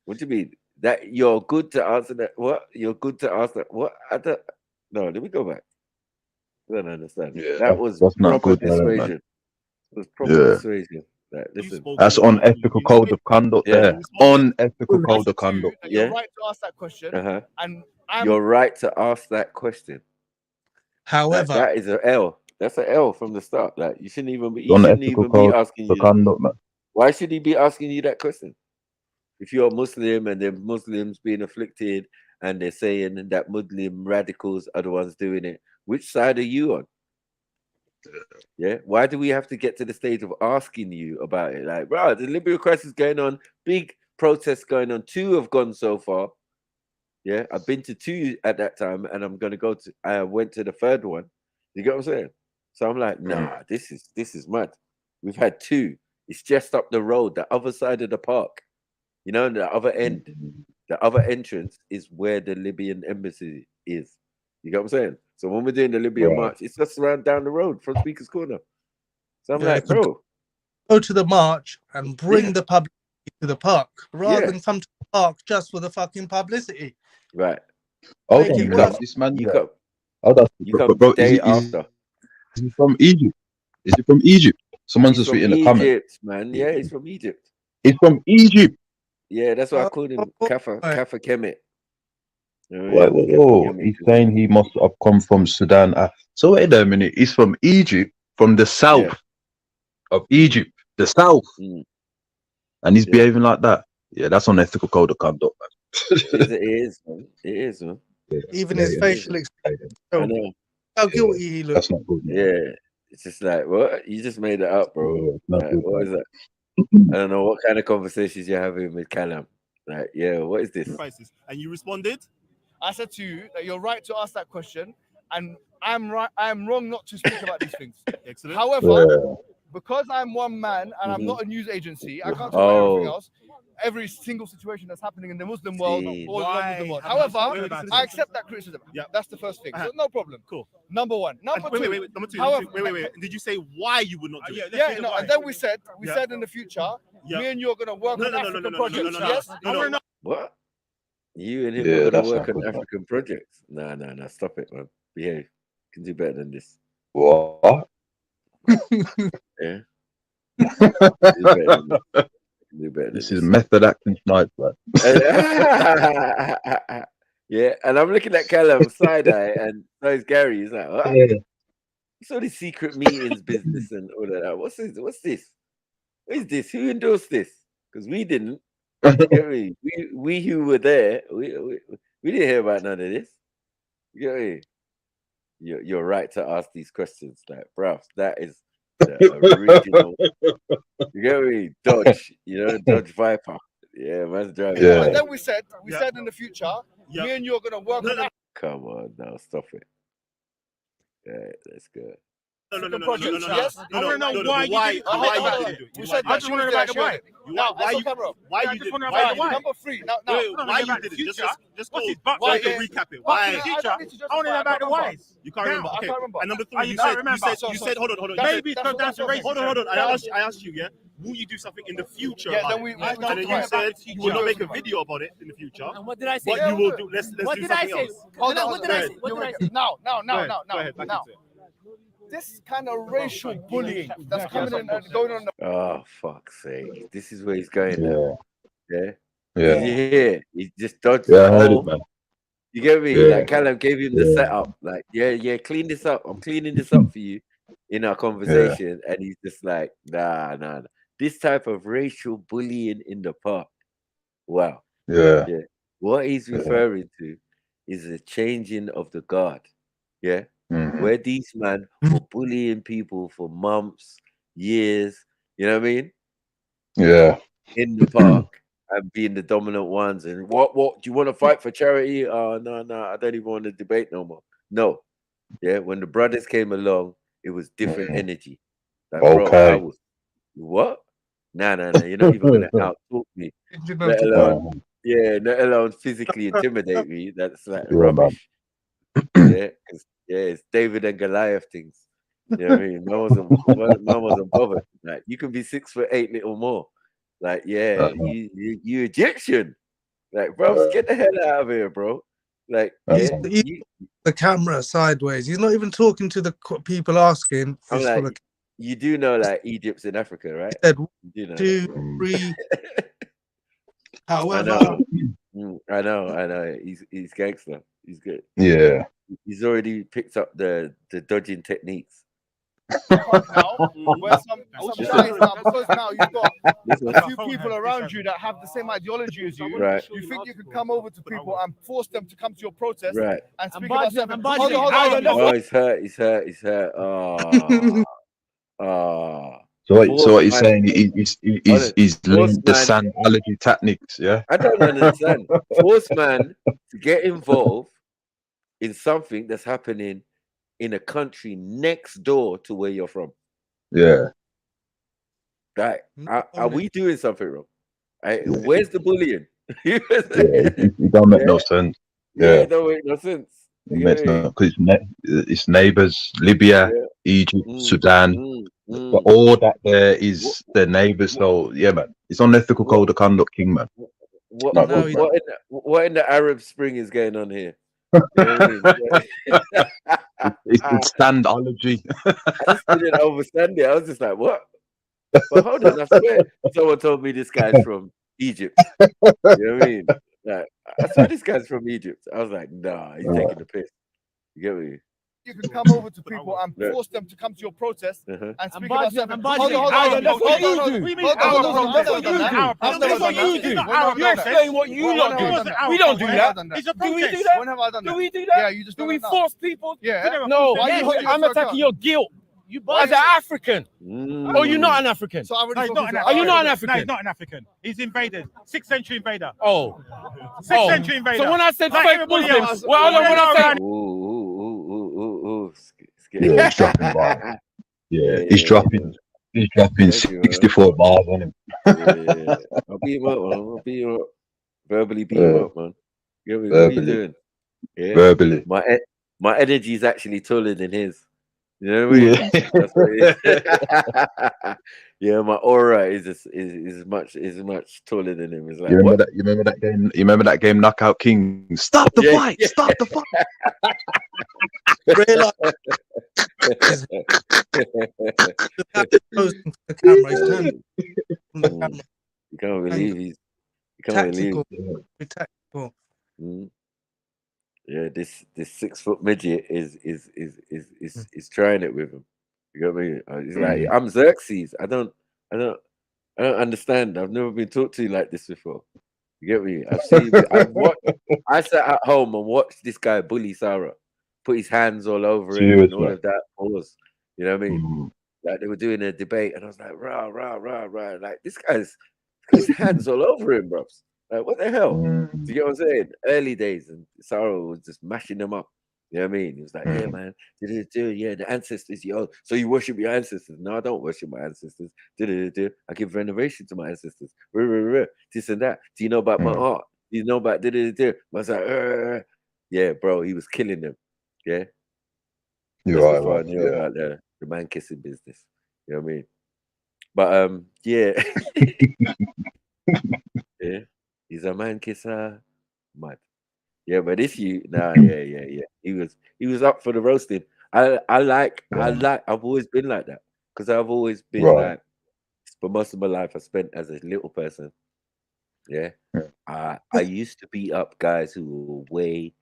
What do you mean? That you're good to answer that? What? You're good to ask that? What? No, let me go back. I don't understand. Yeah, that was that's not proper good, man. persuasion. It was proper persuasion. Like, listen, that's unethical code of conduct there. Unethical code of conduct. you're right to ask that question, and you're right to ask that question. However, that is an L. That's an L from the start. Like you shouldn't even be. Unethical code asking of you. conduct, man. Why should he be asking you that question? If you're a Muslim and the Muslims being afflicted and they're saying that Muslim radicals are the ones doing it, which side are you on? Yeah. Why do we have to get to the stage of asking you about it? Like, bro, the Libya crisis is going on. Big protests going on. 2 have gone so far. Yeah, I've been to 2 at that time, and I'm gonna go to. I went to the 3rd one. You get what I'm saying? So I'm like, nah, this is mad. We've had 2. It's just up the road, the other side of the park. You know, the other end, the other entrance is where the Libyan embassy is. You get what I'm saying? So when we're doing the Libyan march, it's just around down the road from Speaker's Corner. So I'm like, bro, go to the march and bring the public to the park rather than come to the park just for the fucking publicity. Right. Oh, Make it you work. this man. You there. come. Oh, that's You come bro. day Is after. he from Egypt? Is he from Egypt? Someone's He's just from written in the comment. Egypt, man. Yeah, he's from Egypt. He's from Egypt. Yeah, that's why I called him Kafa Kemet. Whoa. He's saying he must have come from Sudan. So wait a minute. He's from Egypt, from the south of Egypt, the south, and he's behaving like that. Yeah, that's unethical code of conduct, man. It is, man. It is, man. Even his facial expression. I know. How guilty he looks. That's not good. Man. Yeah, it's just like, what? You just made it up, bro. Like, good, what is that? I don't know what kind of conversations you're having with Callum. Like, yeah, what is this? And you responded? I said to you that you're right to ask that question, and I'm right. I'm wrong not to speak about these things. Excellent. However, because I'm one man and I'm not a news agency, I can't talk about everything else. Every single situation that's happening in the Muslim world or the non-Muslim world. However, I accept that criticism. Yeah, that's the first thing. So no problem. Cool. Number one. Number two. Wait. Number two. However, wait. Did you say why you would not do it? Yeah, no, and then we said in the future, me and you are gonna work on African projects. Yes. What? You and him are gonna work on African projects? No. Stop it, man. Behave. You can do better than this. What? Yeah. This is method acting tonight, man. Yeah, and I'm looking at Callum side eye, and so is Gary. He's like, what? It's all this secret meetings business and all of that. What's this? What is this? Who endorsed this? Because we didn't. You get me? We who were there, we didn't hear about none of this. You get me? You're right to ask these questions, like, bruv, that is the original. You get me? Dodge, Dodge Viper. Yeah, man's driving. Yeah. And then we said in the future, me and you are gonna work on that. Come on now, stop it. Yeah, that's good. No. Yes. I want to know why you didn't do it. You said I just want to know about the why. Why you did it? Number 3. Now, why you did it? Just go. Why recap it? Why? I want to know about the whys. You can't remember. Okay. I can't remember. And number 3, you said, hold on. Maybe it's down to racism. Hold on. I asked you, will you do something in the future? Yeah, then and then you said you will not make a video about it in the future. And what did I say? What you will do? Let's do something else. What did I say? Now. Go ahead. This kind of racial bullying that's coming in and going on. Oh, fuck's sake. This is where he's going now. Yeah. Yeah. You hear? He just dodged I heard it, man. You get me? Yeah. Like, Callum gave him the setup. Like, yeah, clean this up. I'm cleaning this up for you in our conversation. And he's just like, nah. This type of racial bullying in the park. Wow. Yeah. What he's referring to is the changing of the guard. Yeah. Mm-hmm. Where these men were bullying people for months, years, you know what I mean? Yeah. In the park and being the dominant ones. And what do you want to fight for charity? Oh, no, I don't even want to debate no more. No. Yeah, when the brothers came along, it was different energy. Like, okay. Bro, I was, what? Nah, you're not even going to out-talk me. Let alone physically intimidate me. That's like rubbish. Because it's David and Goliath things. You know what I mean? Man wasn't bothered. Like, you can be 6'8" little more. Like, you Egyptian. Like, bro, get the hell out of here, bro. Like, the camera sideways. He's not even talking to the people asking. I'm like, you do know, like, Egypt's in Africa, right? Said, you know 2, 3. However, I know. He's gangster. He's good. Yeah. He's already picked up the dodging techniques. Now, where some guys now, because now you've got a few people around you that have the same ideology as you. Right. You think you can come over to people and force them to come to your protest and speak about something. Oh, he's hurt. Oh. So what he's saying, he's learned the Sandology techniques, yeah? I don't understand. Force man to get involved in something that's happening in a country next door to where you're from. Yeah. Like, are we doing something wrong? Where's the bullying? It don't make no sense. Yeah, it don't make no sense. It makes no, because it's neighbors, Libya, Egypt, Sudan, but all that there is their neighbors. So yeah, man, it's unethical code of conduct, King, man. What in the Arab Spring is going on here? You know what I mean? It's Sandology. I just didn't understand it. I was just like, what? But hold on, I swear someone told me this guy's from Egypt. You know what I mean? Like, I swear this guy's from Egypt. I was like, nah, he's taking the piss. You get me? You can come over to people and force them to come to your protest and speak about something. Hold on. That's what you do. You explain what you lot do. We don't do that. Do we do that? When have I done that? Do we do that? Yeah, you just do we force people? Yeah. No, I'm attacking your guilt. As an African. Oh, you're not an African. So are you not an African? No, he's not an African. He's invaded. 6th century invader. Oh. 6th century invader. So when I said fake Muslims, well, when I said... Yeah, he's dropping bars. He's dropping 64 bars on him. I'll beat him up, man. I'll beat him up. Verbally beat him up, man. What are you doing? Yeah. Verbally. My energy is actually taller than his. You know what I mean? That's what it is. Yeah, my aura is much taller than him. It's like, you remember that game? You remember that game, Knockout King? Stop the fight! Yeah. Stop the fight! You can't believe he's. You can't believe. Yeah, this 6-foot midget is trying it with him. You know what I mean? He's like, I'm Xerxes. I don't understand. I've never been talked to like this before. You get me? I sat at home and watched this guy bully Sarah, put his hands all over him and all of that. Pause. You know what I mean? Like they were doing a debate, and I was like, rah, rah, rah, rah. Like this guy's his hands all over him, bro. Like, what the hell? Do you get what I'm saying? Early days, and Sarah was just mashing them up. You know what I mean? He was like, yeah, man. Yeah, the ancestors, yo. So you worship your ancestors? No, I don't worship my ancestors. I give veneration to my ancestors. This and that. Do you know about my art? Do you know about I was like, yeah, bro, he was killing them. Yeah. You're right. I knew about the man kissing business. You know what I mean? But yeah. Yeah. He's a man kisser. Mad. Yeah, but if you yeah. He was up for the roasting. I've always been like that. Because I've always been like, for most of my life I spent as a little person. Yeah. I used to beat up guys who were way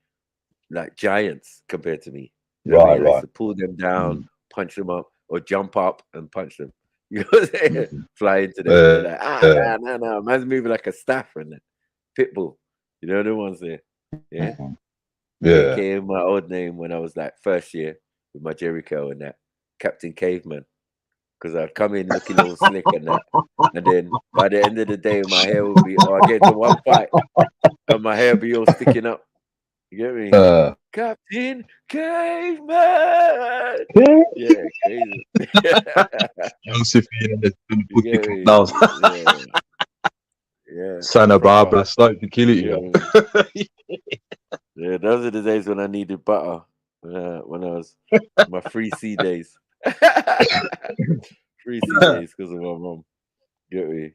like giants compared to me. You know I used to pull them down, punch them up, or jump up and punch them. You know what I'm saying? Fly into them. Like, no. Man's moving like a staff and pitbull. You know the ones there. Yeah. Yeah. Came my old name when I was like first year with my Jerry curl and that. Captain Caveman. Because I'd come in looking all slick and that. And then by the end of the day, my hair would be, I get to one fight and my hair would be all sticking up. You get me? Captain Caveman. Yeah, crazy. Josephine and the yeah. Santa Barbara started to kill it. Yeah, those are the days when I needed butter. When I was my 3C days. 3C days because of my mom. Get me?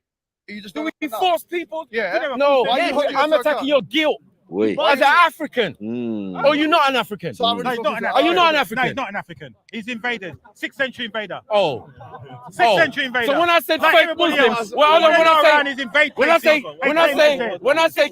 You just do we force people? Yeah. No, I'm attacking your guilt. Wait. As an African. Oh, you're not an African. So are you not an African? No, he's not an African. He's invaded. 6th century invader. Oh. 6th century invader. So when I said fake Muslims, when I say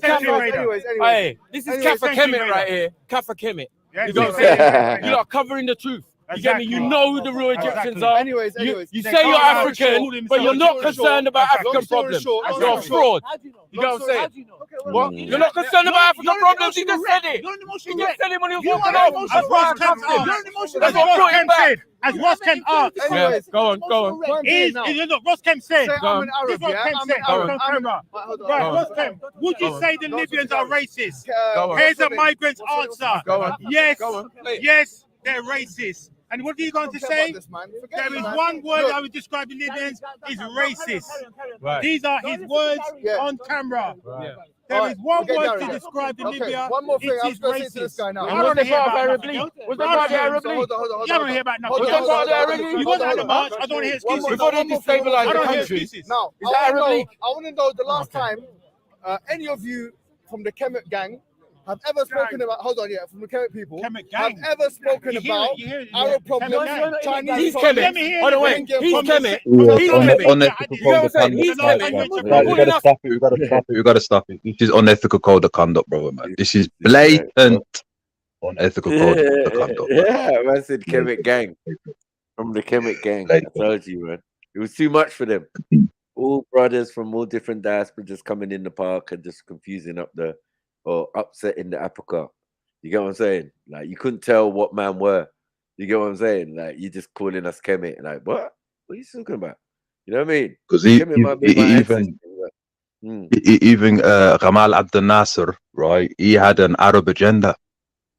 hey, this is Kaffa Kemet right here. Kaffa Kemet. You know what I'm saying? You are covering the truth. You get me? You know who the real Egyptians are. Anyways, you say you're African, but you're not concerned about African problems. You're a fraud. You get what I'm saying? What? You're not concerned about African problems. He just said it. He just said it when he was walking off. That's why I cuffed him. That's what brought him back. As Ross Kemp asked. Yeah, go on. Look, Ross Kemp said. I'm an Arab, yeah? Ross Kemp, would you say the Libyans are racist? Here's a migrant's answer. Yes, yes, they're racist. And what are you going to say? There is one word I would describe the Libyans is racist. These are his words on camera. There is one word to describe the Libya. One more thing, I was going to say to this guy now. I don't hear about Arab League. Was that part of the Arab League? You don't hear about nothing. Was that part of the Arab League? You wasn't at the march. I don't hear excuses. Before they destabilised the country. Now, Is that Arab League? I want to know the last time any of you from the Kemet gang have ever spoken about, from the Kemet people, have ever spoken about Arab problems, Chinese He's problems. Kemet. By the way, he's Kemet. He's unethical code of conduct. We gotta stop it. This is unethical code of conduct, brother, man. This is blatant unethical code of conduct. Yeah, man said Kemet gang. From the Kemet gang. I told you, man. It was too much for them. All brothers from all different diasporas just coming in the park and just confusing up or upsetting the Africa. You get what I'm saying? Like, you couldn't tell what man were. You get what I'm saying? Like, you just calling us Kemet. Like, what? What are you talking about? You know what I mean? Because even Gamal Abdel Nasser, right? He had an Arab agenda.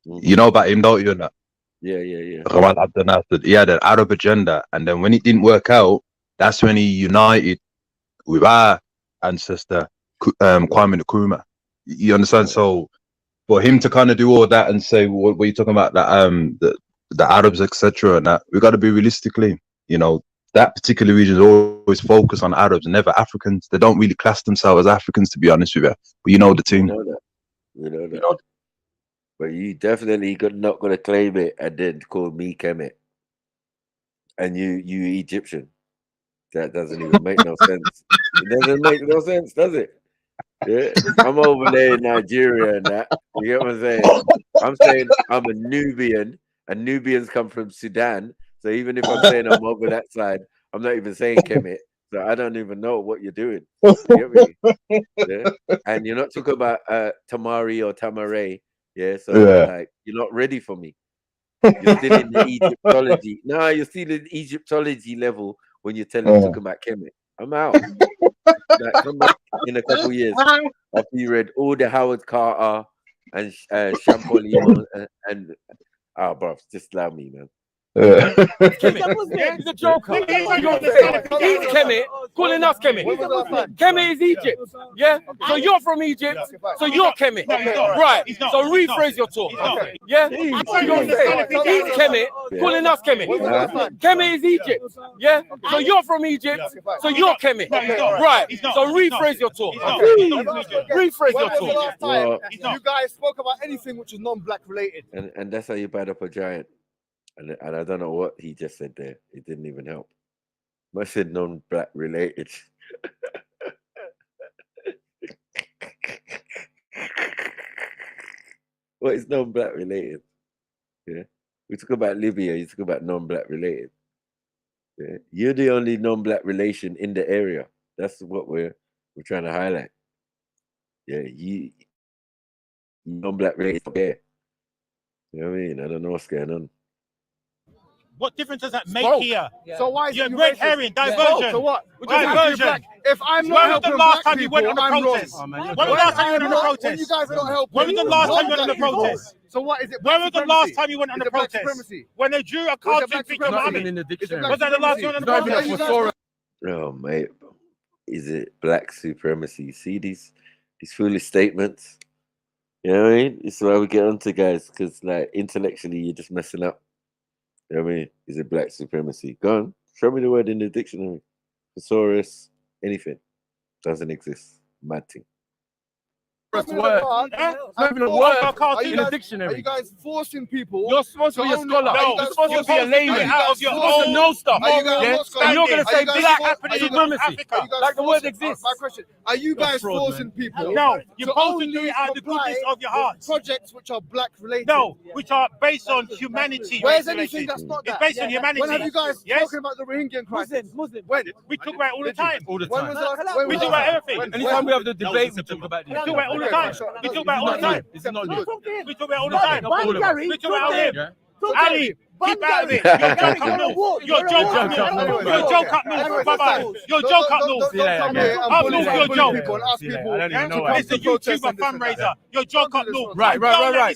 You know about him, don't you? Yeah. Gamal Abdel Nasser, he had an Arab agenda, and then when it didn't work out, that's when he united with our ancestor Kwame Nkrumah. You understand? So for him to kind of do all that and say what you're talking about, that the Arabs, etc., and that, we got to be realistically, you know, that particular region is always focused on Arabs, never Africans. They don't really class themselves as Africans, to be honest with you. But you know the team. You know that. But you definitely not going to claim it and then call me Kemet. And you Egyptian. That doesn't even make no sense. It doesn't make no sense, does it? Yeah, I'm over there in Nigeria and that. You get what I'm saying? I'm saying I'm a Nubian, and Nubians come from Sudan. So even if I'm saying I'm over that side, I'm not even saying Kemet. So I don't even know what you're doing. You get me? Yeah? And you're not talking about Tamari or Tamare. Yeah, so like, you're not ready for me. You're still in the Egyptology. No, you're still in the Egyptology level when you're talking about Kemet. I'm out. Like, come back in a couple years after you read all the Howard Carter and Champollion and bro, just allow me, man. He's a joker. He's Kemet, calling us Kemet. Kemet is Egypt. Yeah? So you're from Egypt, so you're Kemet. Right. So rephrase your talk. Yeah? He's Kemet, calling us Kemet. Kemet is Egypt. Yeah? So you're from Egypt, so you're Kemet. Right. So rephrase your talk. Rephrase your talk. Well, you guys spoke about anything which is non-black related. And that's how you bad up a giant. And I don't know what he just said there. It didn't even help. I said non-black related. What is non-black related? Yeah. We talk about Libya, you talk about non-black related. Yeah. You're the only non-black relation in the area. That's what we're trying to highlight. Yeah, you non-black related there. You know what I mean? I don't know what's going on. What difference does that make here? So why is you're it red herring, diversion? So what? Diversion. If I'm not helping the last time you went on a protest? When was the last time you went on a protest? When you guys are not helping. When was the last time you went on a protest? So what is it? When was the last time you went on a protest? When they drew a cartoon picture of Muhammad. Was that the last time you went on a protest? Oh mate, is it black supremacy? See these foolish statements? You know what I mean? It's why we get onto guys, because like intellectually you're just messing up. You know what I mean? Is it black supremacy? Go on, show me the word in the dictionary. Thesaurus, anything. Doesn't exist. Mad thing. That's the word. It's not even a word in the dictionary. Are you guys forcing people? You're supposed to be a scholar. No, you're supposed to be a layman. You're supposed to know stuff. And you're going to say black supremacy. Like the word exists. My question: are you guys forcing people? No, you're supposed to do it out of the goodness of your heart. Projects which are black related. No, which are based on humanity. Where's anything that's not that? It's based on humanity. When have you guys talking about the Rohingya crisis? Muslims. When? We talk about it all the time. All the When time. was the last? We talk about everything. Anytime we have the debate, we talk about this. We talk about it all the time. We talk about it all the time. It's not good. We talk about it all the time. We talk about it all the time. Ali, keep out of it. You're joke up north. You're joke up north. You're joke up north. Bye-bye. You're joke up north. Up north, you're joke. Listen, YouTuber fundraiser. You're joke up north. Right.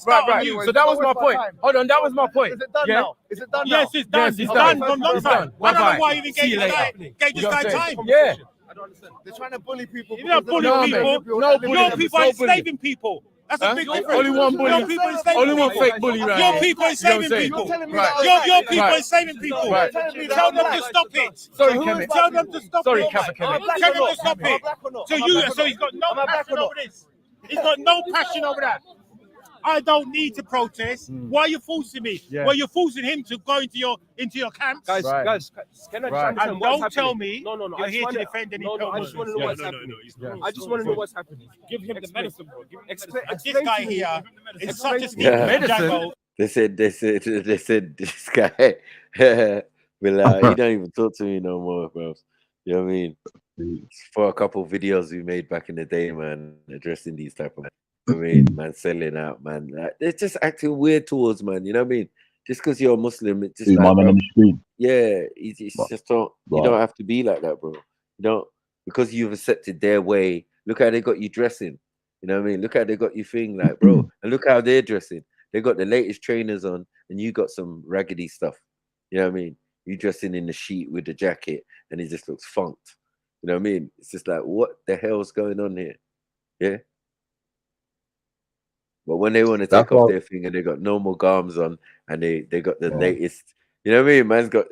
So that was my point. Hold on, that was my point. Is it done now? Is it done now? Yes, it's done. It's done from long time. I don't know why you even gave this guy time. Yeah. I don't understand. They're trying to bully people. You don't bully people. No, your people are enslaving people. That's a big difference. Only one bully. Only one fake bully, right? Your people are enslaving people. Your people are enslaving people. Tell them to stop it. Sorry, Kemet. Tell them to stop it. Sorry, Kemet. Tell them to stop it. So he's got no passion over this. He's got no passion over that. I don't need to protest. Why are you forcing me? Well, you're forcing him to go into your camps. Guys, can I just and don't tell me no, you're here to defend any No, I just want to know what's happening. I just want to know what's happening. Give him the medicine, bro. This guy here is such a sneaky medicine. They said this guy he don't even talk to me no more, bro. You know what I mean? For a couple of videos we made back in the day, man, addressing these type of man selling out, man. Like, they're just acting weird towards, man. You know what I mean? Just because you're a Muslim, it's just my man on the screen. Yeah, it's just don't. You don't have to be like that, bro. You don't, because you've accepted their way. Look how they got you dressing. You know what I mean? Look how they got you thing, like, bro. And look how they're dressing. They got the latest trainers on, and you got some raggedy stuff. You know what I mean? You dressing in the sheet with the jacket, and it just looks funked. You know what I mean? It's just like, what the hell's going on here? Yeah. But when they want to take off their thing and they got normal garms on and they got the latest, you know what I mean? Man's got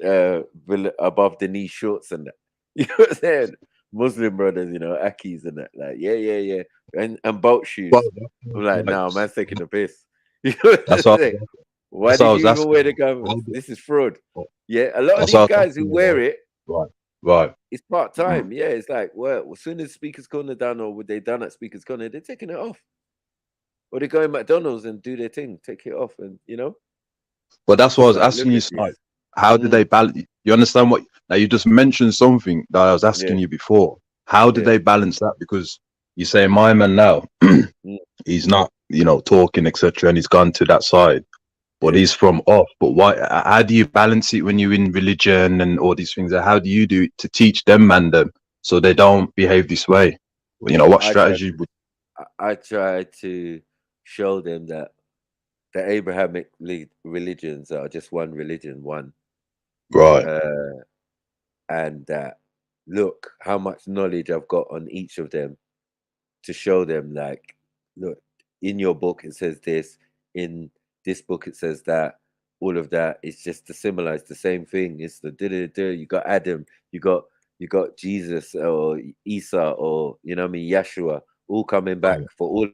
above the knee shorts and that. You know what I'm saying? Muslim brothers, you know, Akis and that. Like, yeah. And boat shoes. I'm like, no, man's taking the piss. You know what I'm saying? Why did you even wear the garments? This is fraud. Yeah, a lot of these guys who wear it, right. It's part-time. Yeah, it's like, well, as soon as Speaker's Corner done or what they done at Speaker's Corner, they're taking it off. Or they go in McDonald's and do their thing, take it off, and you know. But that's what I was asking you, like, how did they balance? You understand what? Now you just mentioned something that I was asking you before. How did they balance that? Because you say my man now, he's not, you know, talking etc., and he's gone to that side, but he's from off. But why? How do you balance it when you're in religion and all these things? How do you do it to teach them, man, them, so they don't behave this way? You know, what strategy would? I try to show them that the Abrahamic religions are just one religion, right? And that look how much knowledge I've got on each of them, to show them, like, look, in your book it says this, in this book it says that, all of that. It's just to symbolize the same thing. It's the you got Adam, you got Jesus or Isa, or you know what I mean, Yeshua, all coming back for all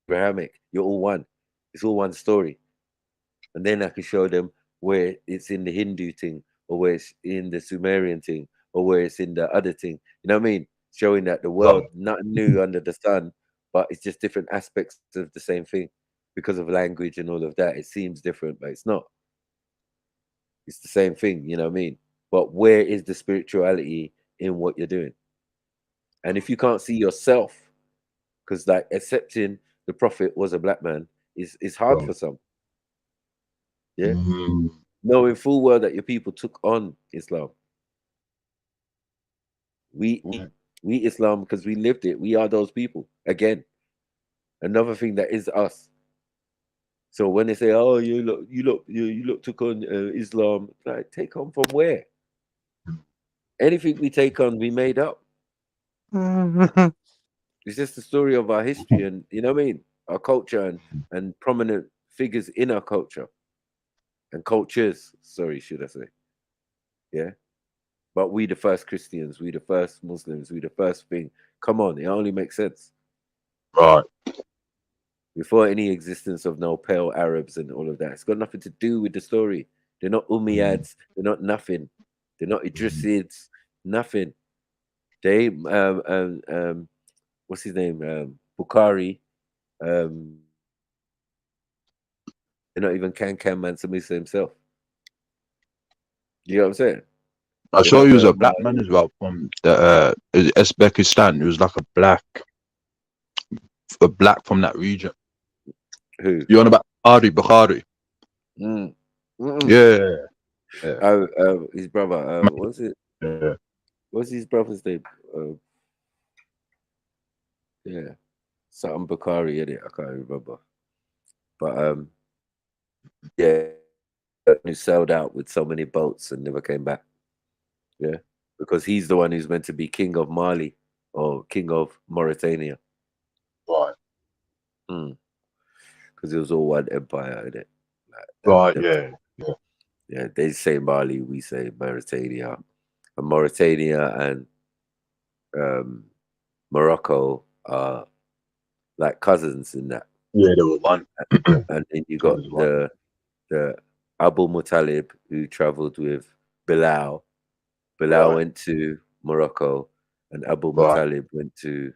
Abrahamic. You're all one. It's all one story. And then I can show them where it's in the Hindu thing, or where it's in the Sumerian thing, or where it's in the other thing. You know what I mean? Showing that the world, nothing new under the sun, but it's just different aspects of the same thing. Because of language and all of that, it seems different, but it's not. It's the same thing, you know what I mean? But where is the spirituality in what you're doing? And if you can't see yourself, because like accepting the prophet was a black man is hard for some. Yeah. Knowing full well that your people took on Islam. We Islam because we lived it. We are those people. Again, another thing that is us. So when they say, "Oh, you look took on Islam," like, take on from where? Anything we take on, we made up. It's just the story of our history, and you know what I mean, our culture and prominent figures in our culture and cultures. Sorry, should I say? Yeah, but we the first Christians, we the first Muslims, we the first thing. Come on, it only makes sense. Right. Before any existence of no pale Arabs and all of that. It's got nothing to do with the story. They're not Umayyads. They're not nothing. They're not Idrisids. Nothing. They what's his name? Bukhari. They're not even Can Mansa Musa himself. You know what I'm saying? I saw he was a black man as well from the Uzbekistan. He was like a black from that region. Who? You on about Bukhari? Yeah. His brother. What's it? Yeah. What's his brother's name? Yeah, something Bukhari in it. I can't remember. But yeah, who sailed out with so many boats and never came back. Yeah, because he's the one who's meant to be king of Mali or king of Mauritania. Right. Because it was all one empire in it. Right. Yeah. Yeah. They say Mali, we say Mauritania, and Mauritania and Morocco are like cousins in that. Yeah, they were one. And then you got the Abu Muttalib who traveled with Bilal. Bilal went to Morocco, and Abu Muttalib went to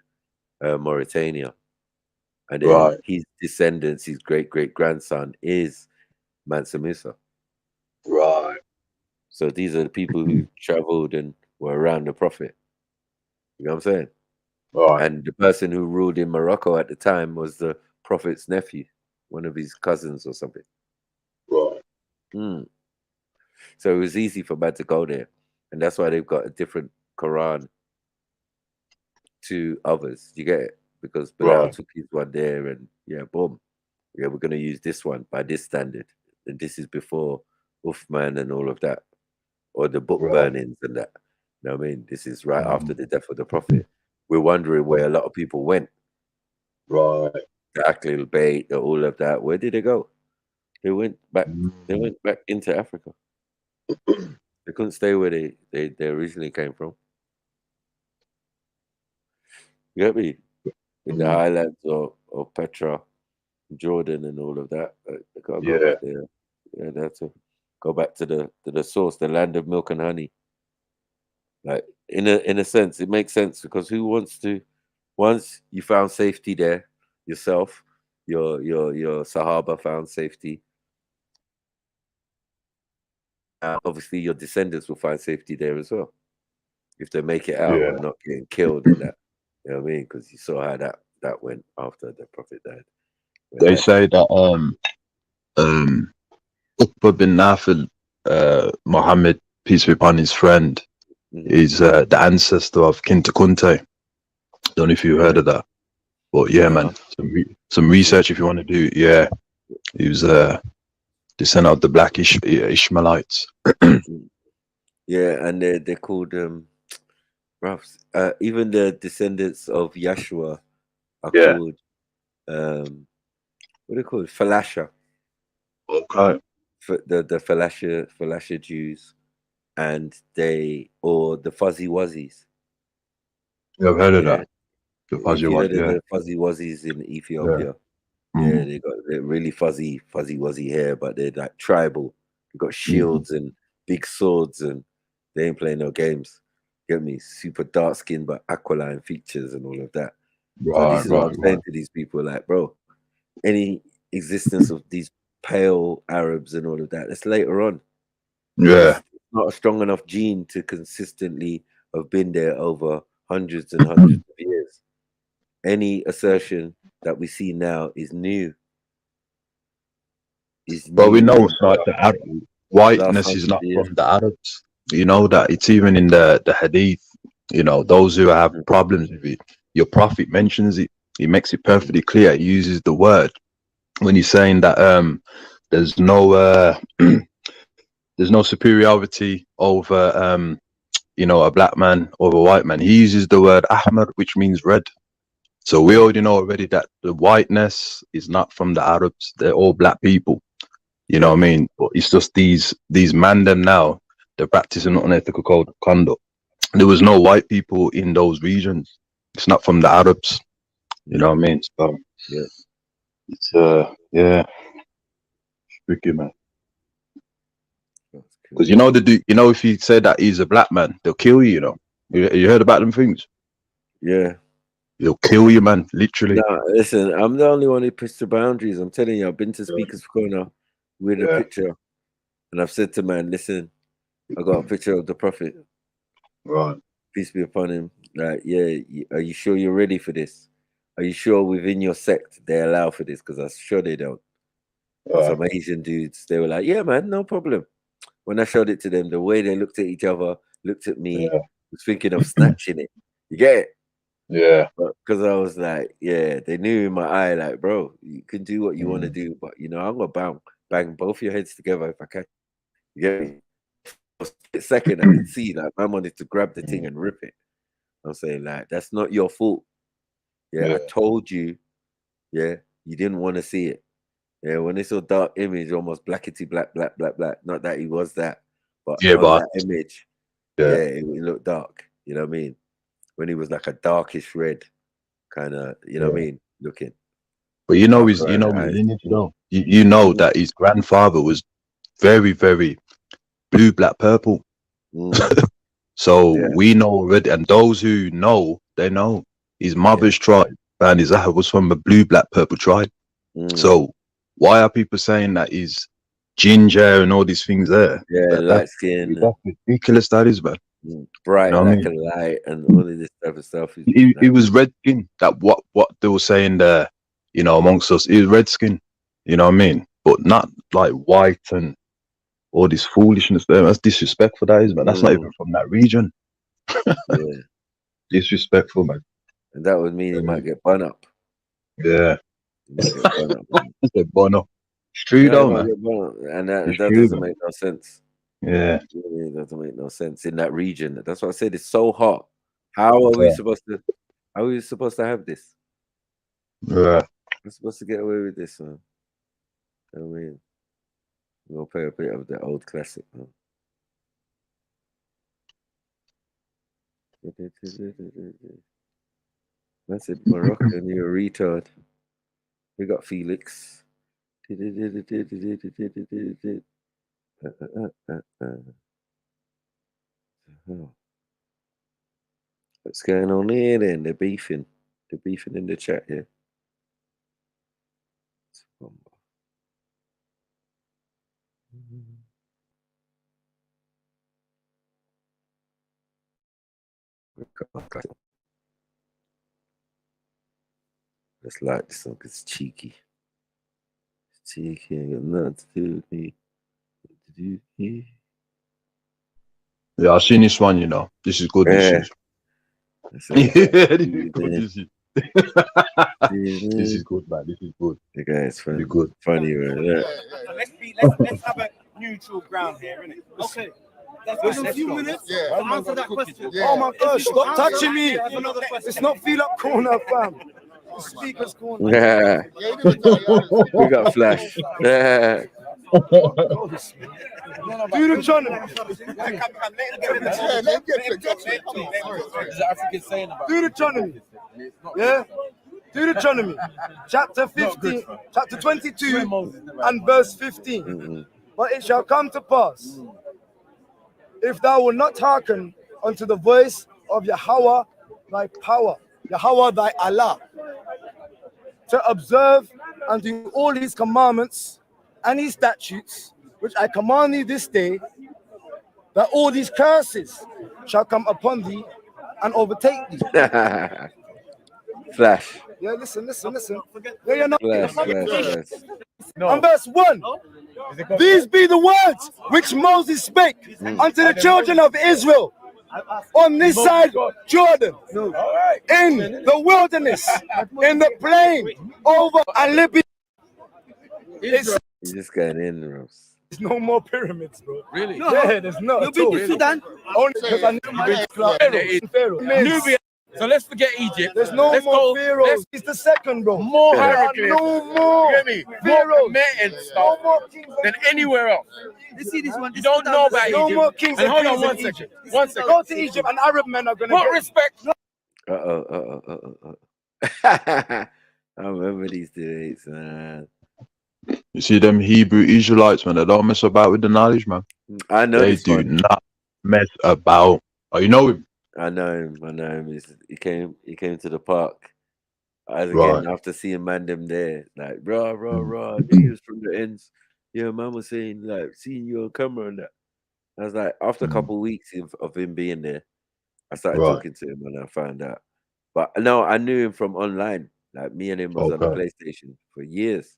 Mauritania. And then his descendants, his great-great-grandson, is Mansa Musa. Right. So these are the people who traveled and were around the Prophet. You know what I'm saying? Right. And the person who ruled in Morocco at the time was the Prophet's nephew, one of his cousins or something. Right. So it was easy for man to go there. And that's why they've got a different Quran to others. You get it? Because Bilal took his one there and boom. Yeah, we're going to use this one by this standard. And this is before Uthman and all of that. Or the book burnings and that. You know what I mean? This is right after the death of the Prophet. We're wondering where a lot of people went. Right. The Aklil Bayt, all of that. Where did they go? They went back. They went back into Africa. They couldn't stay where they originally came from. You get me? In the highlands of Petra, Jordan, and all of that. They can't go back there. Yeah, they have to go back to the source, the land of milk and honey. Like in a sense, it makes sense because who wants to? Once you found safety there yourself, your Sahaba found safety. Obviously, your descendants will find safety there as well if they make it out and not getting killed in that. You know what I mean? Because you saw how that went after the Prophet died. They say that Uqba bin Nafil, Muhammad, peace be upon his friend, is the ancestor of Kinta Kunte. Don't know if you heard of that, but yeah, man, some research if you want to do. Yeah, he was descendant of the Black Ishmaelites. Yeah, and they're called even the descendants of Yeshua are called what are they called? Falasha. Okay. The Falasha Jews, and the Fuzzy Wuzzies. Yeah, I've heard of that. The Fuzzy The Fuzzy Wuzzies in Ethiopia. Yeah, they're really fuzzy wuzzy hair, but they're like tribal. They've got shields and big swords, and they ain't playing no games. Get me? Super dark skin, but aquiline features and all of that. So this is what I'm saying to these people, like, bro, any existence of these pale Arabs and all of that, that's later on. Yeah. It's not a strong enough gene to consistently have been there over hundreds and hundreds of years. Any assertion that we see now is new. But we know it's not the Arab. Whiteness is not from the Arabs. You know that it's even in the Hadith. You know, those who have problems with it, your Prophet mentions it. He makes it perfectly clear. He uses the word when he's saying that there's no superiority over a black man over a white man. He uses the word Ahmar, which means red. So we already know already that the whiteness is not from the Arabs. They're all black people. You know what I mean? But it's just these man them now, they're practicing unethical code of conduct. There was no white people in those regions. It's not from the Arabs. You know what I mean? So yeah, it's yeah, tricky, man. Because you know if you say that he's a black man, they'll kill you. You know, you heard about them things? yeah. They'll kill you, man. Literally. No, listen, I'm the only one who pushed the boundaries. I'm telling you, I've been to Speaker's Corner with a picture, and I've said to man, listen, I got a picture of the Prophet. Right. Peace be upon him. Like, yeah, are you sure you're ready for this? Are you sure within your sect they allow for this? Because I'm sure they don't. Right. Some Asian dudes, they were like, yeah, man, no problem. When I showed it to them, the way they looked at each other, looked at me, was thinking of snatching it. You get it? Yeah. Because I was like, yeah, they knew in my eye, like, bro, you can do what you want to do, but you know, I'm gonna bang both your heads together if I can. You get me? For a split second, I could see like I wanted to grab the thing and rip it. I'm saying, like, that's not your fault. Yeah, I told you, yeah, you didn't want to see it. Yeah, when they saw dark image, almost blackety black, black, black, black. Not that he was that, but that image, it looked dark. You know what I mean? When he was like a darkish red, kind of, you know what I mean, looking. But you know his lineage, though. You know that his grandfather was very, very blue, black, purple. So we know already, and those who know, they know his mother's tribe and his was from a blue, black, purple tribe. So why are people saying that he's ginger and all these things there? Yeah, light skin. That's ridiculous, that is, man. Bright, you know like a light, and all of this type of stuff. He was red skin. That what they were saying there, you know, amongst us, he was red skin. You know what I mean? But not like white and all this foolishness there. That's disrespectful, that is, man. That's not even from that region. Yeah. Disrespectful, man. And that would mean he might get bun up. Yeah. He might get bun up. Bun up. It's true, though, man. And that true, doesn't man. make no sense. Yeah. It doesn't make no sense in that region. That's what I said. It's so hot. How are we supposed to? How are we supposed to have this? Yeah. We're supposed to get away with this, man. You know what I mean? We'll play a bit of the old classic, man. That's it, Moroccan, you're a retard. We got Felix. What's going on here then? They're beefing. They're beefing in the chat here. Let's like this one because it's cheeky. It's cheeky, ain't got nothing to do with me. Yeah, I've seen this one, you know. This is good. This is. This is good, man. This is good. Okay, it's funny. Good. Funny, man. Yeah. Let's have a neutral ground here, innit? Okay. There's a few minutes to answer that question. Oh my gosh, stop touching me. It's not feel up corner, fam. It's Speaker's Corner. Yeah. We got Flash. Yeah. Do the channel. Do the channel. Yeah. Do the channel. Chapter 15, chapter 22 and verse 15. But it shall come to pass, if thou wilt not hearken unto the voice of Yahweh thy power, Yahweh thy Allah, to observe and do all his commandments and his statutes, which I command thee this day, that all these curses shall come upon thee and overtake thee. Flash. Yeah, listen. Yeah, you're not. Flash. And verse 1. These be the words which Moses spake unto the children of Israel on this side Jordan, in the wilderness, in the plain, over and Libya. You're just going in, Ross. There's no more pyramids, bro. Really? No. Yeah, there's no. You've been to Sudan? Only because I need Pharaoh. Nubia. So let's forget Egypt. There's no more pharaohs. It's the second, bro. More hieroglyphs. No more. You get me? Pharaohs. And stuff than anywhere else. You see this one? You don't know about Egypt. No more kings and and hold on queens one in second. Egypt. One second. Go to Egypt and Arab men are going to What respect? I remember these debates, man. You see them Hebrew Israelites, man, they don't mess about with the knowledge, man. I know They this do one. not mess about. Oh, you know him? I know him. He came to the park. As Right. again, after seeing man them there, like, rah, I knew you was from the ends. Yeah, man was saying, like, seeing you on camera and that. I was like, after a couple of weeks of him being there, I started Right. talking to him and I found out. But no, I knew him from online. Like, me and him was on the PlayStation for years,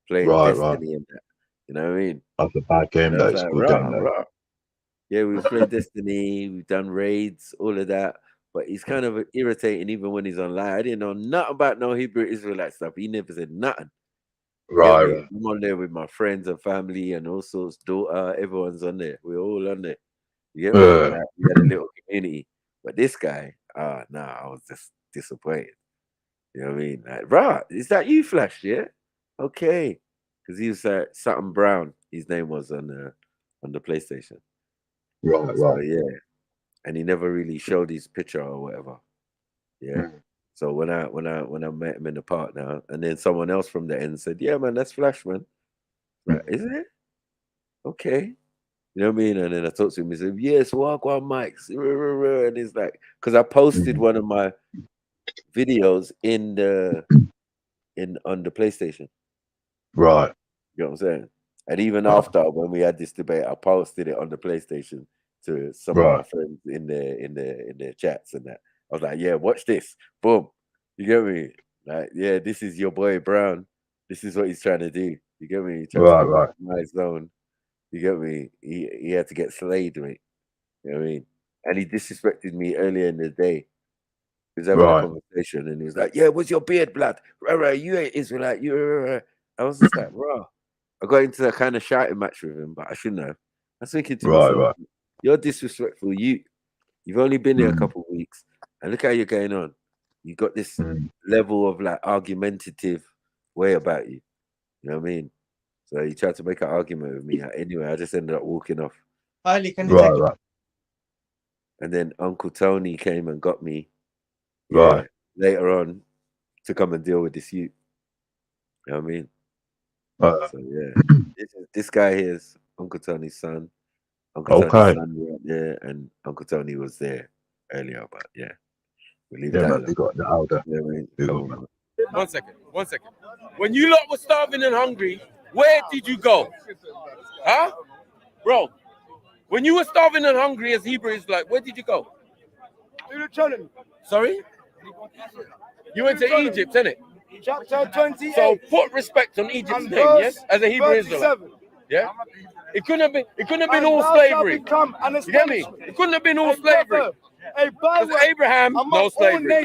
playing Destiny and that. You know what I mean? That's a bad game, And I that was is like, good game, though. rah. Yeah, we've played Destiny, we've done raids, all of that. But he's kind of irritating even when he's online. I didn't know nothing about no Hebrew Israelite stuff. He never said nothing. Right. I'm on there with my friends and family and all sorts, daughter, everyone's on there. We're all on there. You get me? Like, we had a little community. But this guy, I was just disappointed. You know what I mean? Like, rah, is that you, Flash? Yeah? Okay. Because he was something Brown, his name was on the PlayStation. Right. So yeah. And he never really showed his picture or whatever. Yeah. So when I met him in the park now, and then someone else from the end said, "Yeah, man, that's Flash, man." Like, is it? Okay. You know what I mean? And then I talked to him. He said, "Yes, walk on mics." And it's like, because I posted one of my videos on the PlayStation. Right. You know what I'm saying? And even after when we had this debate, I posted it on the PlayStation to some of my friends in their chats and that. I was like, "Yeah, watch this." Boom. You get me? Like, yeah, this is your boy Brown. This is what he's trying to do. You get me? He tried to come back to my zone. You get me? He had to get slayed, mate. You know what I mean? And he disrespected me earlier in the day. He was having a conversation and he was like, "Yeah, what's your beard, blood? Right, you ain't Israelite. You." I was just like, "Bro." I got into a kind of shouting match with him, but I shouldn't have. I was thinking to myself, "You're disrespectful. You've only been there a couple of weeks, and look how you're going on. You got this level of like argumentative way about you. You know what I mean?" So he tried to make an argument with me. Anyway, I just ended up walking off. Highly, can you take it? And then Uncle Tony came and got me. Yeah, later on to come and deal with this youth. You know what I mean? So yeah, this guy here is Uncle Tony's son. Uncle Tony's son was there, and Uncle Tony was there earlier. But yeah, we leave that. Man, we got the elder. Yeah, man. 1 second. When you lot were starving and hungry, where did you go? Huh? Bro, when you were starving and hungry as Hebrews, like, where did you go? Sorry? You went to Egypt, innit? Chapter 28. So put respect on Egypt's name, yes? As a Hebrew Israelite. Yeah? It couldn't have been all slavery. You get me? It couldn't have been all slavery. Because Abraham, no slavery.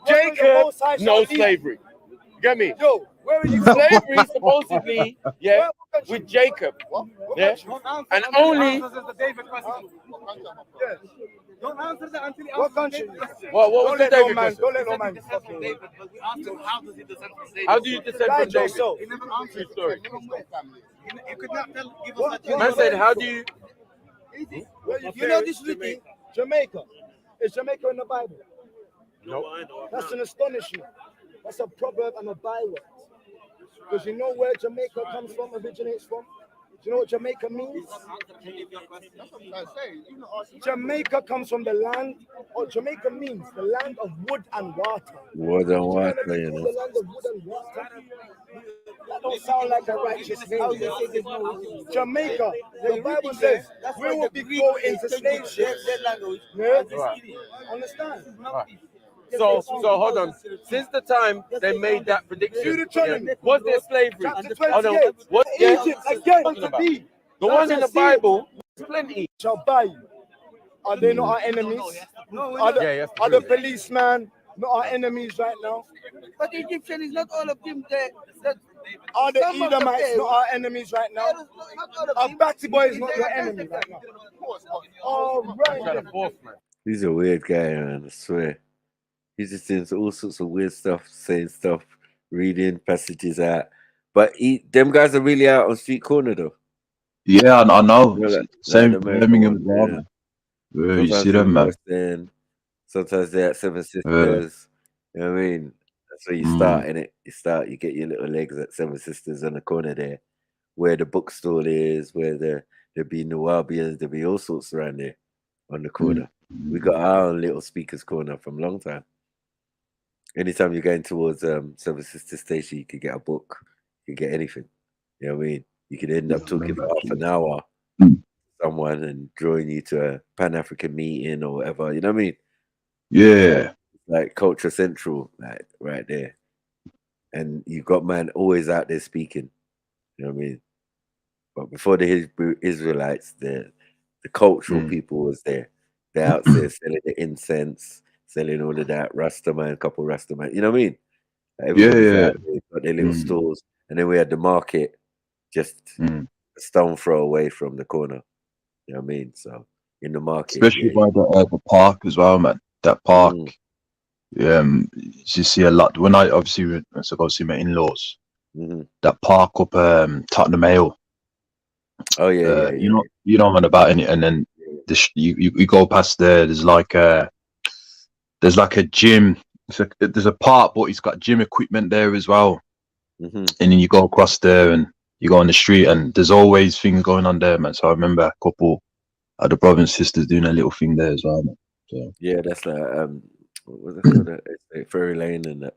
Jacob, no slavery. You get me? Slavery supposedly, yeah, with Jacob. Yeah? And only. Don't answer that until what country? What was the David question? Don't let no man. David, but we asked him how does he descend from David? How do you descend from David? He never answered the story. You could not give us that. Man said, how do you? You know this written Jamaica. Is Jamaica in the Bible? No. That's an astonishment. That's a proverb and a byword. Because you know where Jamaica comes from, originates from? Do you know what Jamaica means? Jamaica comes from the land, or Jamaica means the land of wood and water. Wood and water, you know. The land of wood and water. That don't sound like a righteous name. Jamaica, the Bible says, we will be go into slave ships. Yeah? Understand? So hold on. Since the time they made that prediction, was there slavery? Hold on. What Egypt again to be? The one in the Bible was plenty. Shall buy you. Are they not our enemies? Are the policemen not our enemies right now? But the Egyptian is not all of them there. Are the Edomites not our enemies right now? Our Batty Boy is not your enemy right now. All right. He's a weird guy, man, I swear. He's just doing all sorts of weird stuff, saying stuff, reading passages out. But them guys are really out on street corner, though. Yeah, I know. You know, Same Birmingham, you see them, man. Sometimes they're at Seven Sisters. You know what I mean? That's where you start, innit? You get your little legs at Seven Sisters on the corner there, where the bookstore is, where there'll be Nubians, there'll be all sorts around there on the corner. We got our own little speakers corner from a long time. Anytime you're going towards Seven Sisters Station, you could get a book, you could get anything. You know what I mean? You could end up talking for half an hour to someone and drawing you to a Pan-African meeting or whatever. You know what I mean? Yeah. Like Culture Central, like right there. And you've got man always out there speaking. You know what I mean? But before the Hebrew Israelites, the cultural people was there. They're out there selling the incense, selling all of that, Rastaman, couple Rastaman. You know what I mean? Everybody's Yeah. out there, got their little stores. And then we had the market just a stone throw away from the corner. You know what I mean? So in the market, Especially by the park as well, man. That park. You see a lot. When I obviously went to go see my in-laws, that park up Tottenham Hale. Oh yeah, you know what about it, and then you go past there. There's like a gym. There's a park, but it's got gym equipment there as well. And then you go across there and you go on the street, and there's always things going on there, man. So I remember a couple of the brothers and sisters doing a little thing there as well, man. So yeah, that's like what was it called? Estate Ferry Lane and that.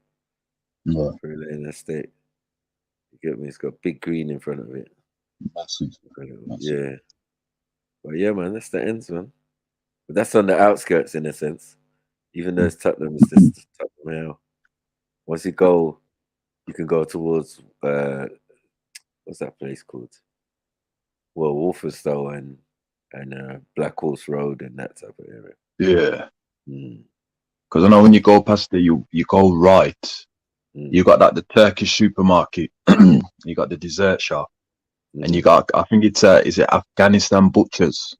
Yeah. Ferry Lane Estate. You get me? It's got big green in front of it. Massive. Yeah. But yeah, man, that's the ends, man. But that's on the outskirts in a sense. Even though it's Tottenham, it's just Tottenham Hale. Once you go, you can go towards what's that place called? Well, Walthamstow and Black Horse Road and that type of area. yeah. Because I know when you go past there, you go right. You got the Turkish supermarket. You got the dessert shop, and you got I think it's is it Afghanistan butchers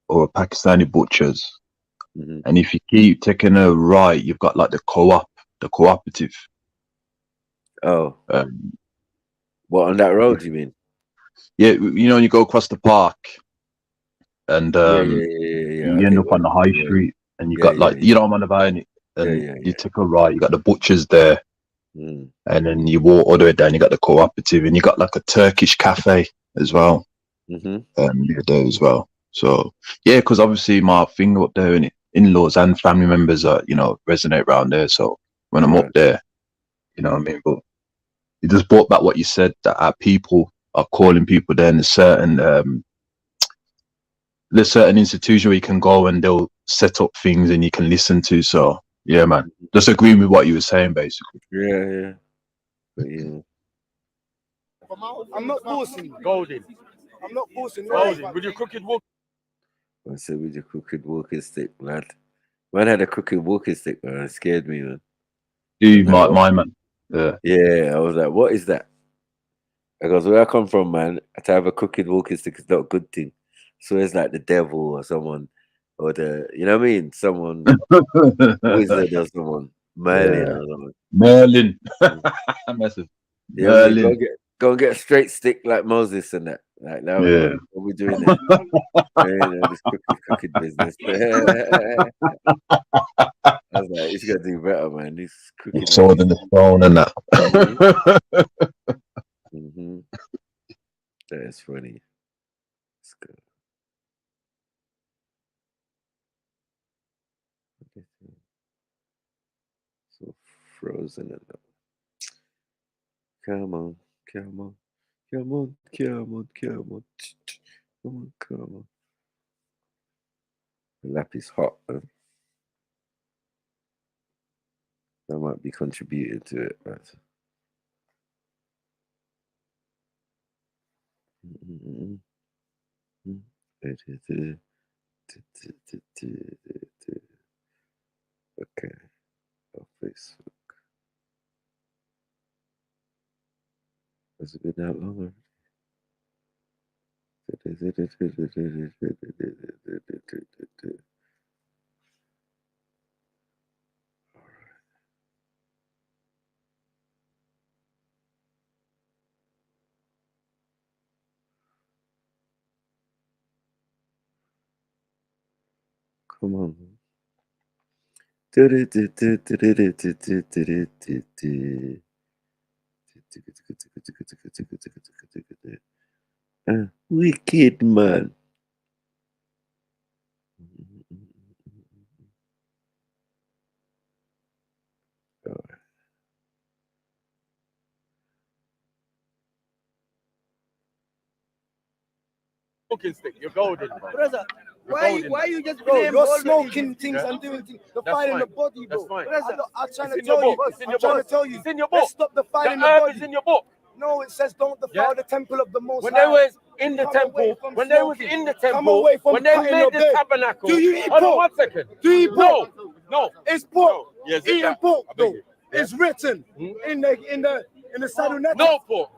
or Pakistani butchers. And if you keep taking a right, you've got like the cooperative. Oh. What, on that road, you mean? Yeah, you know, when you go across the park and you end up on the high street, and you got like, you know, I'm on about it, and you take a right, you got the butchers there, and then you walk all the way down, you got the cooperative, and you got like a Turkish cafe as well, near there as well. So yeah, because obviously my finger up there, and in-laws and family members are, you know, resonate around there. So when I'm up there, you know what I mean. But you just brought back what you said, that our people are calling people there in there's certain institution where you can go and they'll set up things and you can listen to. So yeah, man, just agreeing with what you were saying, basically. Yeah. But yeah. I'm not forcing Golden. I'm not forcing Golden with your crooked walk. I said with your crooked walking stick, lad. Man had a crooked walking stick, man. It scared me, man. Dude, my man. Yeah. Yeah, I was like, what is that? Because where I come from, man, to have a crooked walking stick is not a good thing. So it's like the devil or someone, or you know what I mean? Someone, wizard or someone, Merlin or someone. Merlin. Massive. Yeah, I mean, go and get a straight stick like Moses and that. Like, no, what we doing there? This crooked business. I was like, he's got to do better, man. This crooked sword in the stone and that. That is funny. Let's go. So frozen and come on. Come on. The lap is hot, man. That might be contributing to it, but okay. On Facebook. Has it been that long? Come on. Wicked man. Smoking stick. You're golden, bro. Brother, You're why golden, you man. just bro? You're all the smoking idiots, things yeah? and doing things. You're That's fighting the fine. body, bro. That's fine. I'm trying It's to in your tell you. book. It's in I'm your trying book. to tell you. It's in your Let's book. stop the fighting The the herb body. is in your book. No, it says don't defile the temple of the Most When High. they was in the Come away temple, from when they was smoking. in the Come temple, away from when they cutting made your the beard. tabernacle. Do you eat Hold on pork? 1 second. Do you eat pork? No. It's pork. Yeah, zip Eating that. pork, I beg though. you. It's written in the Saduneta. No pork.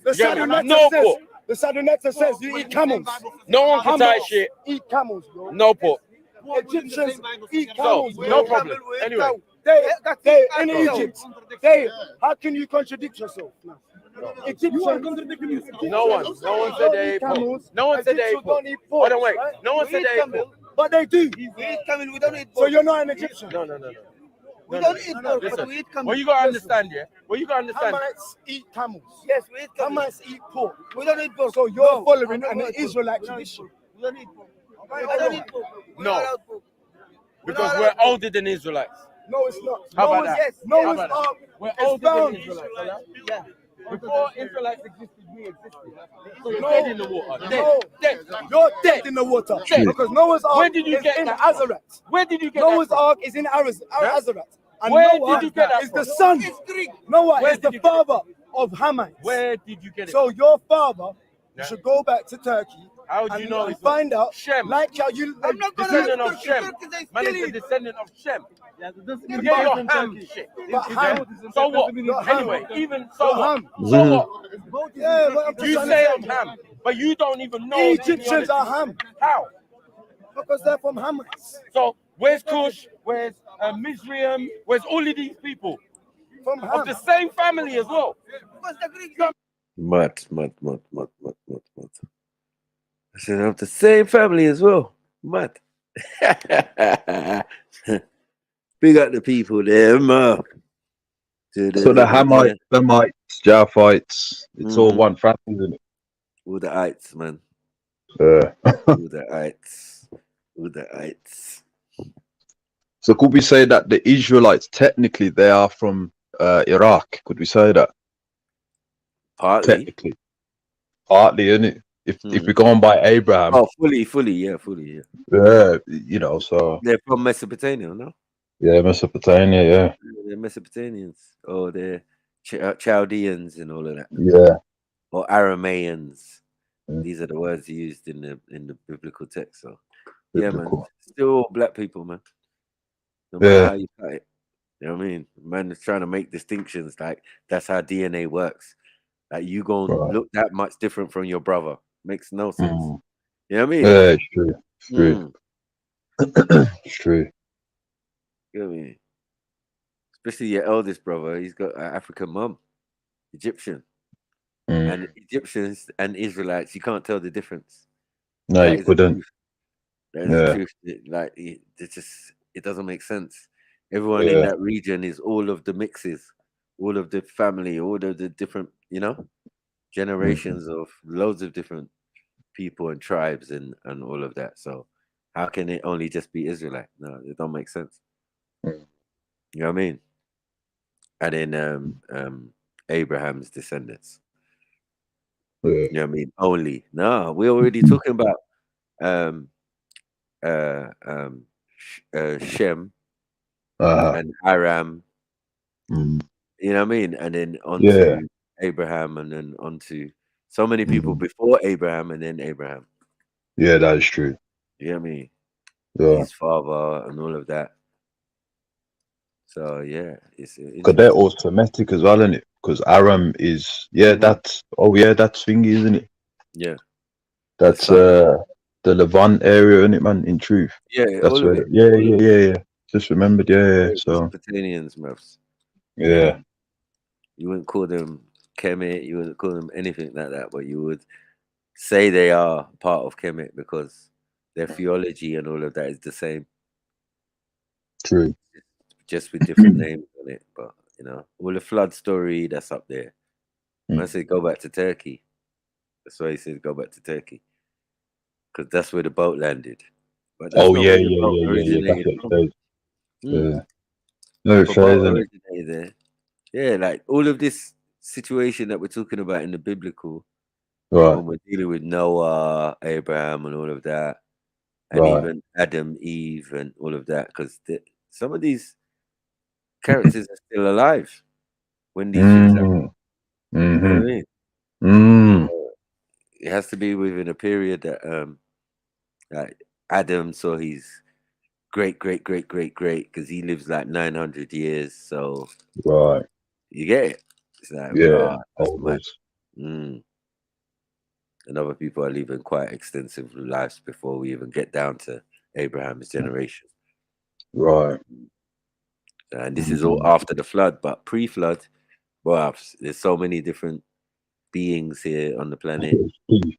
The Yeah, Saduneta no says. pork. The Saduneta says you eat camels. No one can tie Camels shit. eat camels, bro. No pork. Egyptians eat So, camels, bro. no problem. Anyway. They in Egypt. How can you contradict yourself? Egyptians. No one said they ate pork. No one said they ate pork. Hold on, wait. No one said they ate pork. But they do. We eat camel, we don't eat So pork. you're not an Egyptian. No. We don't eat pork, but we eat camel. What you gotta understand, yeah? What you gotta understand? Hamites eat camels. Yes, we eat camel. Hamites eat pork. We don't eat pork. So you're No, following I'm not an eat Israelite pork. tradition. We don't eat pork. We don't eat pork. We're No. not allowed pork. Because we're older than Israelites. No, it's not. How about Noah's- that? Yes, Noah's How about that? Ark We're is older than found. Israelites. Yeah. Before Israelites existed, we existed. So you're No, dead in the water. no, Dead. you're dead in the water. Dead. Because Noah's Ark Where did you is get in that Azarath. Where did you get Noah's that Ark is in Azarath. And Where Noah did you get that is from? the son. It's Greek. Noah Where is the did you get it? father of Hamites. Where did you get it? So your father, Yeah. you should go back to Turkey. How do you and know and he's not? find out, Shem. like how you. I'm not gonna Descendant of Turkey. Shem. Turkey, they Man steal is a it. descendant of Shem. Yeah, Get your ham shit. But Ham, So what? Your ham. Anyway, even so Your what? ham. So what? Yeah, but I'm just You trying say to I'm ham, but you don't even know. the Egyptians are genealogy. Ham How? because they're from Hamites. So where's Cush? Where's Mizraim? Where's all of these people? From Ham. Of the same family as well. Because the Greeks Mad. I said, I'm the same family as well. Mad. Big up the people there, man. So the Hamites, Semites, Japhites, it's all one family, isn't it? All the ites, man. Yeah. All the ites. All the ites. So could we say that the Israelites technically they are from Iraq? Could we say that? Partly. Technically. Partly, isn't it? If we're going by Abraham. Oh, fully, yeah. Yeah, you know, so They're from Mesopotamia, no? yeah, Mesopotamia, yeah. They're Mesopotamians. Or they're Chaldeans and all of that. Yeah. Or Aramaeans. These are the words used in the biblical text. So yeah, man. Still all black people, man. No matter how you cut it. You know what I mean? Man is trying to make distinctions like that's how DNA works. Like you gonna look that much different from your brother. Makes no sense. You know what I mean? Yeah, it's true. It's true. It's true. You know what I mean? Especially your eldest brother, he's got an African mum, Egyptian. And Egyptians and Israelites, you can't tell the difference. No, you couldn't. That is the truth. Like it doesn't make sense. Everyone in that region is all of the mixes, all of the family, all of the different, generations of loads of different people and tribes and all of that. So how can it only just be Israelite? No, it don't make sense. You know what I mean? And then Abraham's descendants. You know what I mean? Only. No, we're already talking about Shem and Aram. You know what I mean? And then on to Abraham and then on to so many people before Abraham and then Abraham. Yeah, that is true. You know what I mean? Yeah. His father and all of that. So yeah, it's because they're all Semitic as well, isn't it? Because Aram is that's that's thingy, isn't it? Yeah. That's the Levant area, isn't it, man? In truth. Yeah, that's all of where it. Yeah. Just remembered, so Mesopotamians, maths. Yeah. You wouldn't call them Kemet, you wouldn't call them anything like that, but you would say they are part of Kemet because their theology and all of that is the same. True. Just with different names on it. But you know, all the flood story that's up there. I said go back to Turkey. That's why he said go back to Turkey. Because that's where the boat landed. But that's not where the boat originated That's from. what it says. Yeah. No, No, fair, isn't it? originated there. Yeah, like all of this situation that we're talking about in the biblical, Right. when we're dealing with Noah, Abraham, and all of that, and Right. even Adam, Eve, and all of that, because some of these characters are still alive when these things happen. You know what I mean? It has to be within a period that like Adam saw his great because he lives like 900 years. So Right. you get it. It's like Yeah. that's mad. And other people are living quite extensive lives before we even get down to Abraham's generation. Right. And this is all after the flood, but pre-flood, well, there's so many different beings here on the planet. You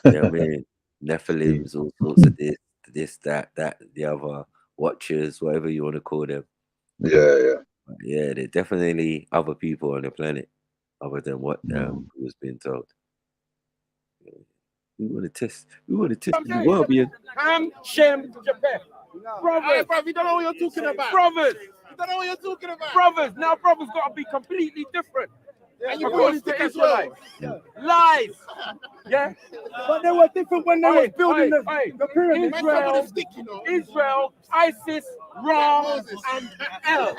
know what I mean? Nephilims, all sorts of this, that, the other, watchers, whatever you want to call them. Yeah. Yeah, there are definitely other people on the planet other than what was being told. We want to test the world, man. Ham, Shem, Japheth. Brothers. Hey, bro, you don't know what you're talking about. Brothers. You don't know what you're talking about. Brothers. Now, brothers got to be completely different. And you according to Israelites. Lies. Yeah? But they were different when they were building the pyramid. Israel, ISIS, Ra, and El.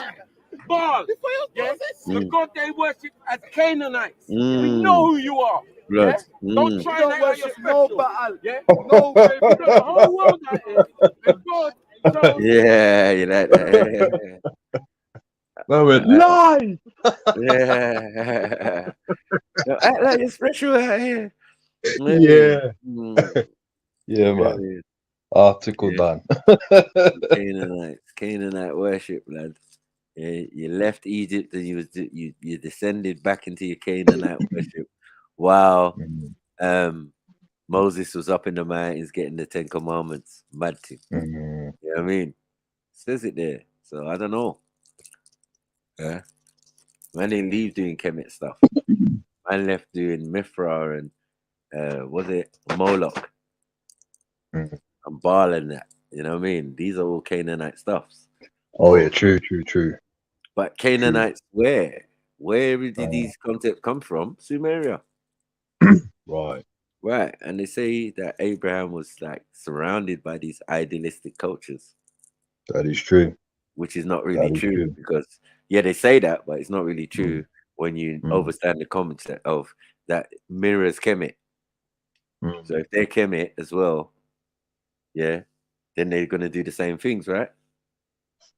Baal. Yes? The God they worship as Canaanites. We know who you are. Blood. Yeah? Don't try and worship no Baal. Yeah? No, baby, the whole world out there. And God. So, Yeah, you like that. I went lie. Yeah. Act like you're special out here. Yeah. Yeah, man. Article done. Canaanite worship, lad. Yeah, you left Egypt and you descended back into your Canaanite worship. Wow. Moses was up in the mountains getting the 10 Commandments. Mad thing. You know what I mean? Says it there. So I don't know. Yeah. Man didn't leave doing Kemet stuff. Man left doing Mithra and was it Moloch and Baal and that. You know what I mean? These are all Canaanite stuffs. Oh yeah, true. But Canaanites, where did these concepts come from? Sumeria. Right. And they say that Abraham was like surrounded by these idealistic cultures. That is true. Which is not really true because they say that, but it's not really true when you understand the concept of that mirrors Kemet. So if they're Kemet as well, then they're gonna do the same things, right?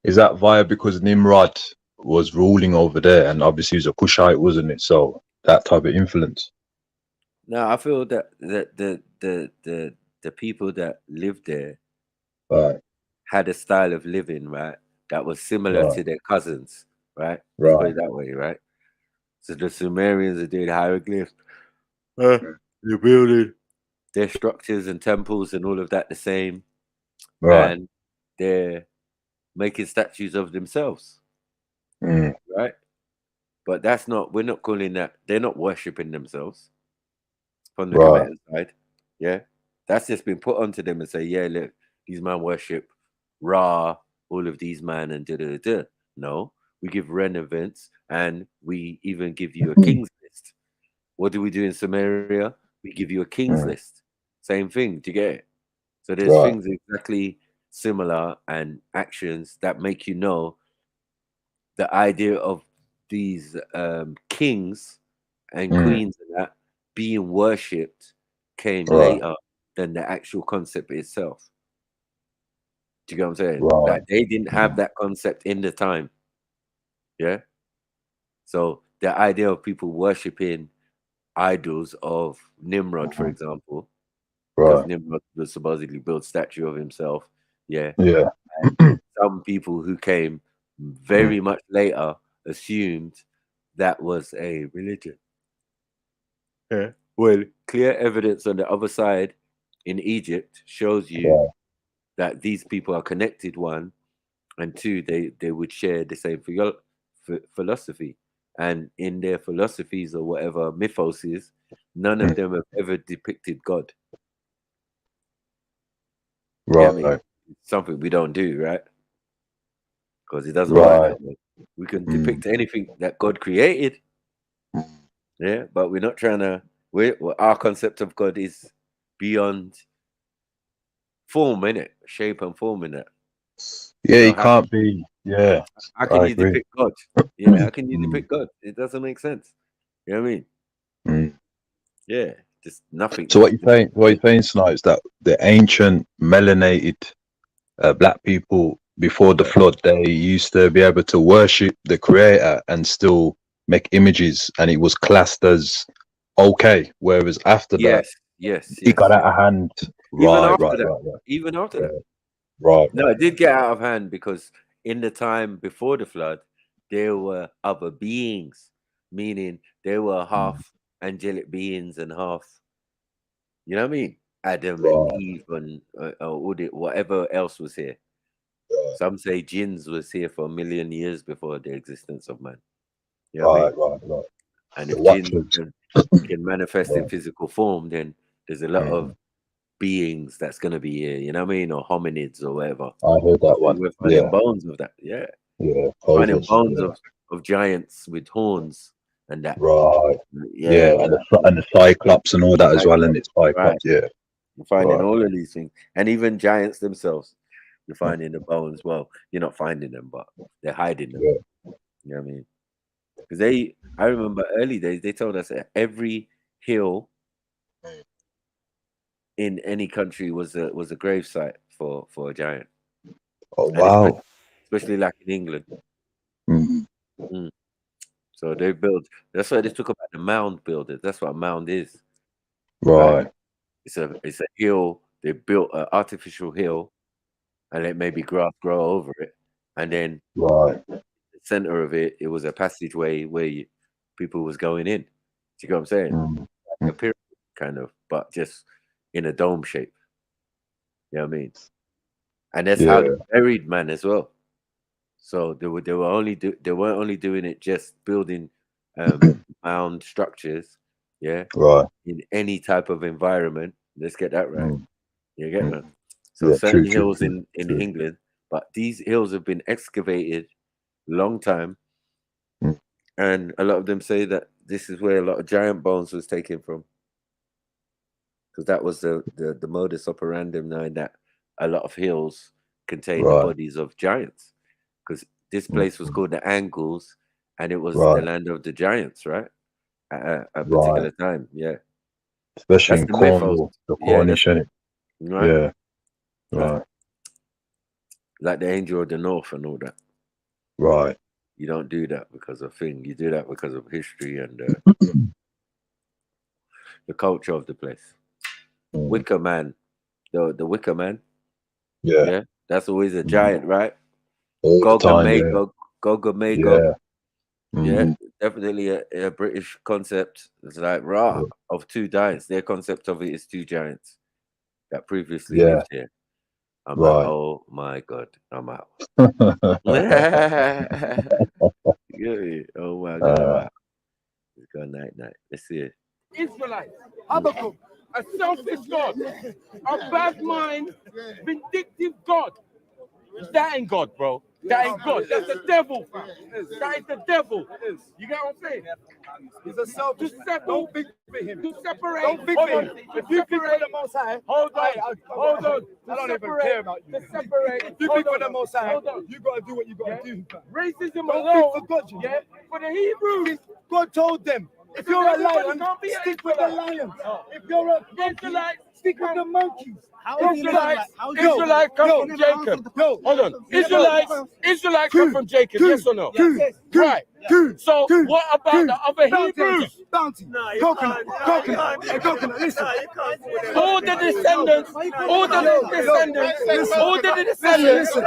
Is that via because Nimrod was ruling over there and obviously he was a Cushite, wasn't it? So that type of influence. No, I feel that the people that lived there had a style of living, right, that was similar to their cousins, right? Let's put it that way, right? So the Sumerians are doing hieroglyphs, they're building their structures and temples and all of that the same, and they're making statues of themselves, right? But we're not calling that, they're not worshipping themselves from the Kemetic side. Yeah, that's just been put onto them and say, look, these man worship Ra, all of these man and da. No, we give relevance and we even give you a king's list. What do we do in Samaria? We give you a king's list. Same thing. Do you get it? So there's things exactly similar and actions that make you know the idea of these kings and queens and that being worshipped came later than the actual concept itself. Do you get what I'm saying? Like they didn't have that concept in the time. Yeah. So the idea of people worshipping idols of Nimrod, for example, because Nimrod was supposedly built a statue of himself. Yeah. And some people who came very much later assumed that was a religion. Yeah. Well, clear evidence on the other side in Egypt shows you that these people are connected, one, and two, they would share the same philosophy, and in their philosophies or whatever mythos is, none of them have ever depicted God. Right. I mean, it's something we don't do, right? Because it doesn't Right. work that way. We can depict anything that God created, yeah, but we're not trying to. Our concept of God is beyond form, innit? Shape and form, innit? Yeah, you can't be. Yeah, How can I you agree. depict God? Yeah, how can you depict God? It doesn't make sense. You know what I mean? Yeah, just nothing. So what you're saying? What you're saying, Snipe, is that the ancient melanated black people before the flood, they used to be able to worship the Creator and still make images, and it was classed as okay. Whereas after that, it got out of hand. Even Right, after right, that, right, right. even after that. Right. No, it did get out of hand because in the time before the flood, there were other beings, meaning they were half angelic beings and half, you know what I mean? Adam and Eve and whatever else was here. Some say jinns was here for 1 million years before the existence of man. You know what I mean? Right. And The if jinns Watchers. can manifest in physical form, then there's a lot of beings that's going to be here, you know what I mean? Or hominids or whatever. I heard that one. We're finding bones of that, yeah. Yeah. Finding Hoses, bones yeah. of giants with horns and that. Right. Yeah. And the Cyclops and all that as well, and it's Cyclops. Right. Yeah. You're finding Right. all of these things. And even giants themselves, you're finding the bones. Well, you're not finding them, but they're hiding them. Yeah. You know what I mean? Because I remember early days, they told us that every hill in any country was a grave site for a giant. Oh, And wow. especially like in England. So they built. That's why they talk about the mound builders. That's what a mound is. Right. It's a hill. They built an artificial hill, and it maybe grass grow over it, and then right. the center of it was a passageway where people was going in. Do you get what I'm saying? Like a pyramid kind of, but just in a dome shape. You know what I mean? And that's how they buried man as well. So they weren't only doing it just building mound structures, yeah, right, in any type of environment. Let's get that right. You get that? So Yeah, certain true, hills true, in true. England, but these hills have been excavated long time, and a lot of them say that this is where a lot of giant bones was taken from, because that was the modus operandi now, that a lot of hills contain the Right. bodies of giants, because this place was called the Angles, and it was the Right. land of the giants, right? At a particular time, yeah. Especially That's in the Cornwall, mythos. the Yeah, Cornish, that's innit? right. Yeah. Right. Like the Angel of the North and all that. Right. You don't do that because of thing. You do that because of history and the culture of the place. Wicker Man, the Wicker Man. Yeah. That's always a giant, right? All the time, yeah. Magog, Gog and Magog. Yeah, definitely a British concept. It's like of two giants. Their concept of it is two giants that previously lived here. I'm like, oh my God, I'm out. Yeah, oh my God, I'm out. It's gone night. Let's see it. Israelites, Habakkuk, a selfish God, a bad mind, vindictive God. That ain't God, bro. That ain't God. That's the devil, fam. That is the devil. You get what I'm saying? He's a selfish. Don't think for him. To separate. Don't think for him. If you think for the Most High, hold on. I don't even care about you. To separate. If you think for the Most High, you gotta do what you gotta do. Racism don't alone. think for God, you know? Yeah. For the Hebrews, God told them, if you're a lion, stick with the lions. If you're a Israelite, stick with the monkeys. Israelites come from Jacob. Hold on. Israelites come from Jacob, yes or no? Right. So what about the other Hebrews? Bounty. Coconut. Listen. All the descendants. Listen.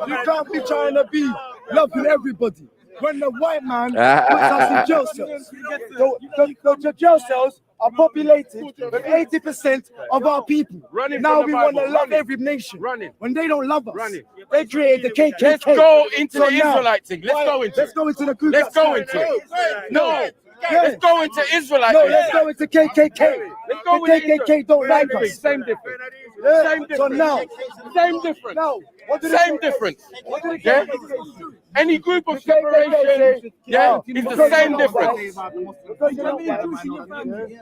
You can't be trying to be loving everybody. When the white man puts us in jail cells, the jail cells are populated with 80% of our people. Now we want to love every nation when they don't love us. They created the KKK. Let's go into So the now, Israelite thing. Let's go into the Ku Let's Klux go Klan. into it. No. Let's go into Israelite. No, let's go into KKK. Let's go The with KKK don't like Same thing, us. Same difference. Yeah. Same So difference. now, Same difference. now, Same difference. What did Yeah. Any group of separation, yeah, is the same difference.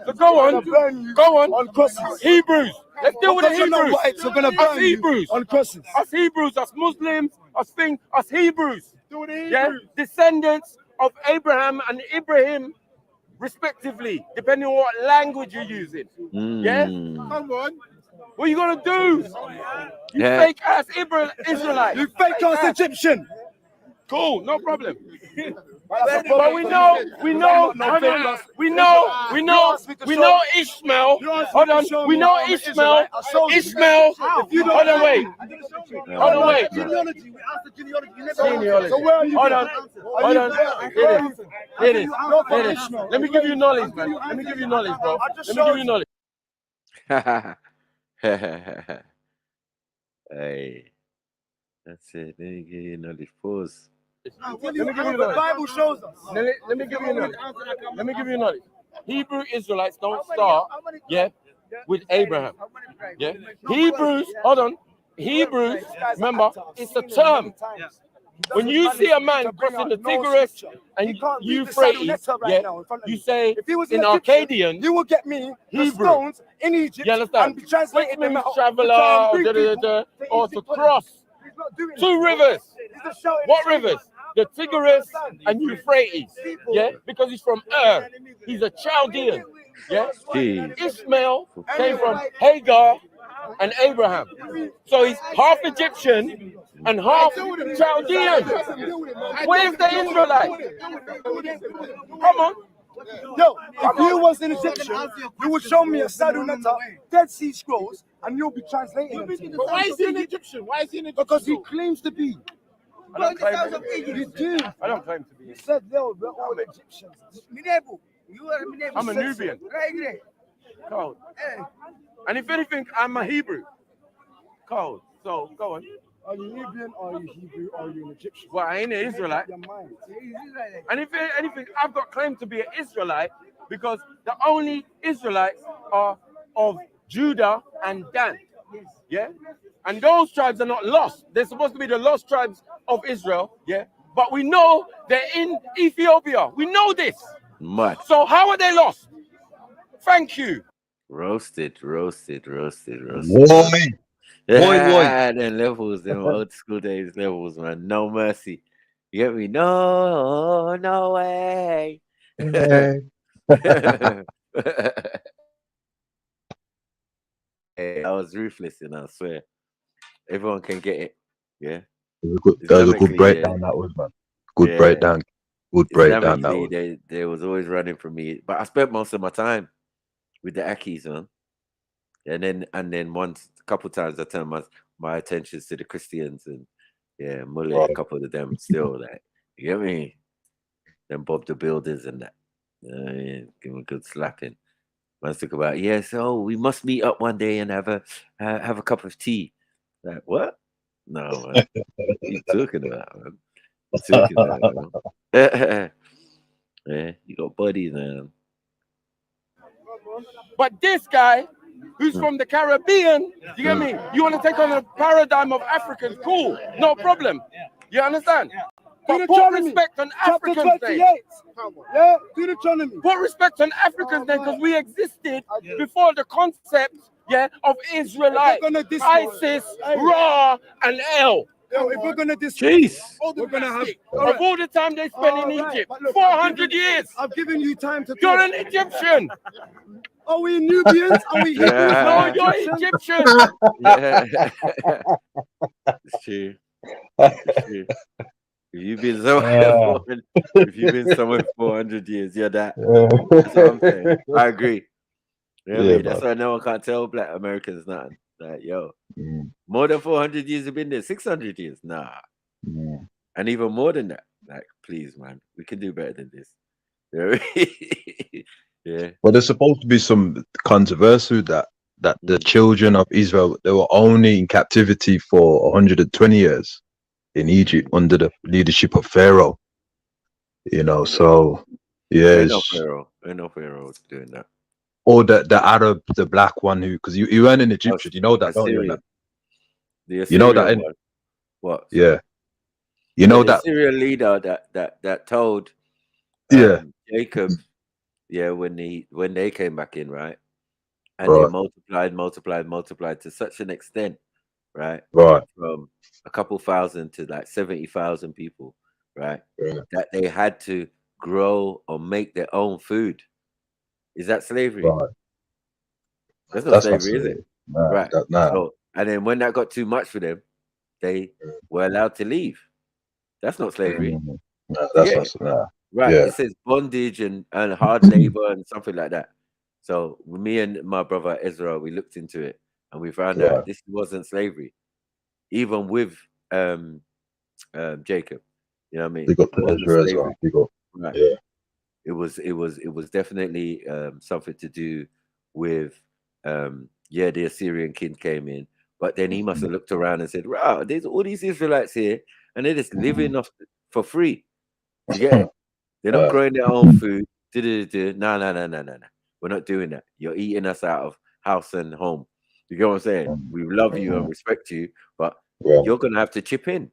So go on, go on. crosses. Hebrews. Let's deal with the Because you're not Hebrews. white, so gonna Us burn you Hebrews. on crosses. Us Hebrews, us Muslims, us Hebrews. Yeah, descendants of Abraham and Ibrahim, respectively, depending on what language you're using. Yeah? Come on. What are you gonna do? You fake ass Israelite. You fake ass Egyptian. Cool, no problem. But But we know Ishmael. Hold on, we know Ishmael. Ishmael. Hold on, wait. Hold on, wait. Genealogy. So where are you? Hold on. Hold on. It is. Ishmael. Let me give you knowledge, man. Let me give you knowledge, bro. Let me give you knowledge. Hey, that's it. Let me give you knowledge. Pause. Let me give you The knowledge. Bible shows us. Let me give you knowledge. Let me give you knowledge. Hebrew Israelites don't start, yeah, with Abraham. Yeah. Hebrews, hold on. Hebrews, remember, it's a term. When you see a man crossing the Tigris and Euphrates, yeah, you say in Akkadian, you will get me the Hebrew. stones in Egypt You understand? and be translated Which means them out traveler, to try and bring or to people cross. He's not doing Two it. rivers. He's just shouting What at rivers? The Tigris and Euphrates. Yeah, because he's from Ur. He's a Chaldean. Yeah. Jeez. Ishmael came from Hagar and Abraham. So he's half Egyptian and half Chaldean. Where's the Israelite? Come on. Yo, if you was an Egyptian, you would show me a Sadunata, Dead Sea Scrolls, and you'll be translating them to me. But why is he an Egyptian? Why is he an Egyptian? Because he claims to be. I don't claim to be. You do. I don't claim to be. He said, yo, we're all Egyptians. I'm a Nubian. Cold. And if anything, I'm a Hebrew. Cold. So go on. Are you Nubian, or are you Hebrew, or are you an Egyptian? Well, I ain't an Israelite. And if anything, I've got claim to be an Israelite because the only Israelites are of Judah and Dan. Yeah? And those tribes are not lost. They're supposed to be the lost tribes of Israel. Yeah? But we know they're in Ethiopia. We know this. Mud. So how are they lost? Thank you. Roasted. Boy. Them levels, them old school days levels, man. No mercy. You get me? No way. Hey. Hey, I was ruthless, you know, I swear. Everyone can get it. Yeah. That was a good breakdown, that was, man. Good breakdown. Good breakdown, that was. They was always running from me. But I spent most of my time with the Akis, man. And then once, a couple times I turned my attentions to the Christians and Mullah, a couple of them still, like, you get me? Then Bob the Builders and that. Give them a good slapping. Man's talk about, so we must meet up one day and have a cup of tea. Like, what? No, man. What are you talking about, man? What are you talking about, man? You got bodies, man. But this guy, who's from the Caribbean, you get me? You want to take on a paradigm of Africans, cool, no problem. You understand? But put respect on Africans' name. Yeah, Deuteronomy. Put respect on Africans' name because we existed before the concept, of Israelite, ISIS, Ra, and El. Yo, if we're gonna discuss, we're gonna have of all the time they spent in Egypt, 400 years. I've given you time to. You're an Egyptian. Are we Nubians? Are we Hebrews? No, you're Egyptian. It's true. It's true. If you've been somewhere 400 years, you're that. That's what I'm saying. I agree. That's why no one can't tell Black Americans nothing. Like, yo, more than 400 years have been there. 600 years, nah. And even more than that. Like, please, man, we can do better than this. Yeah. Well, there's supposed to be some controversy with that that the children of Israel, they were only in captivity for 120 years in Egypt under the leadership of Pharaoh. You know, so Ain't no yes. Pharaoh. Ain't no Pharaoh doing that. Or the Arab, the black one who, because you weren't an Egyptian, you know that, don't you? Assyrian. The You know Assyrian that, one. What? yeah. You know the that. Assyrian leader that told Yeah. Jacob, when they came back in, right? And Right. they multiplied to such an extent, right? Right. From a couple thousand to like 70,000 people, right? Yeah. That they had to grow or make their own food. Is that slavery? Right. That's not That's slavery, not is it? Nah, Right. nah. So, and then when that got too much for them, they were allowed to leave. That's not slavery. Nah, that's not. Nah. Right. Yeah. It says bondage and hard labor and something like that. So me and my brother Ezra, we looked into it and we found Right. out this wasn't slavery, even with Jacob. You know what I mean? They got It the wasn't Ezra as slavery. well. They got, Right. yeah. It was definitely something to do with the Assyrian king came in, but then he must have looked around and said, "Wow, there's all these Israelites here, and they're just living off for free." You get it? They're not growing their own food. No. We're not doing that. You're eating us out of house and home. You get what I'm saying? We love you and respect you, but you're gonna have to chip in.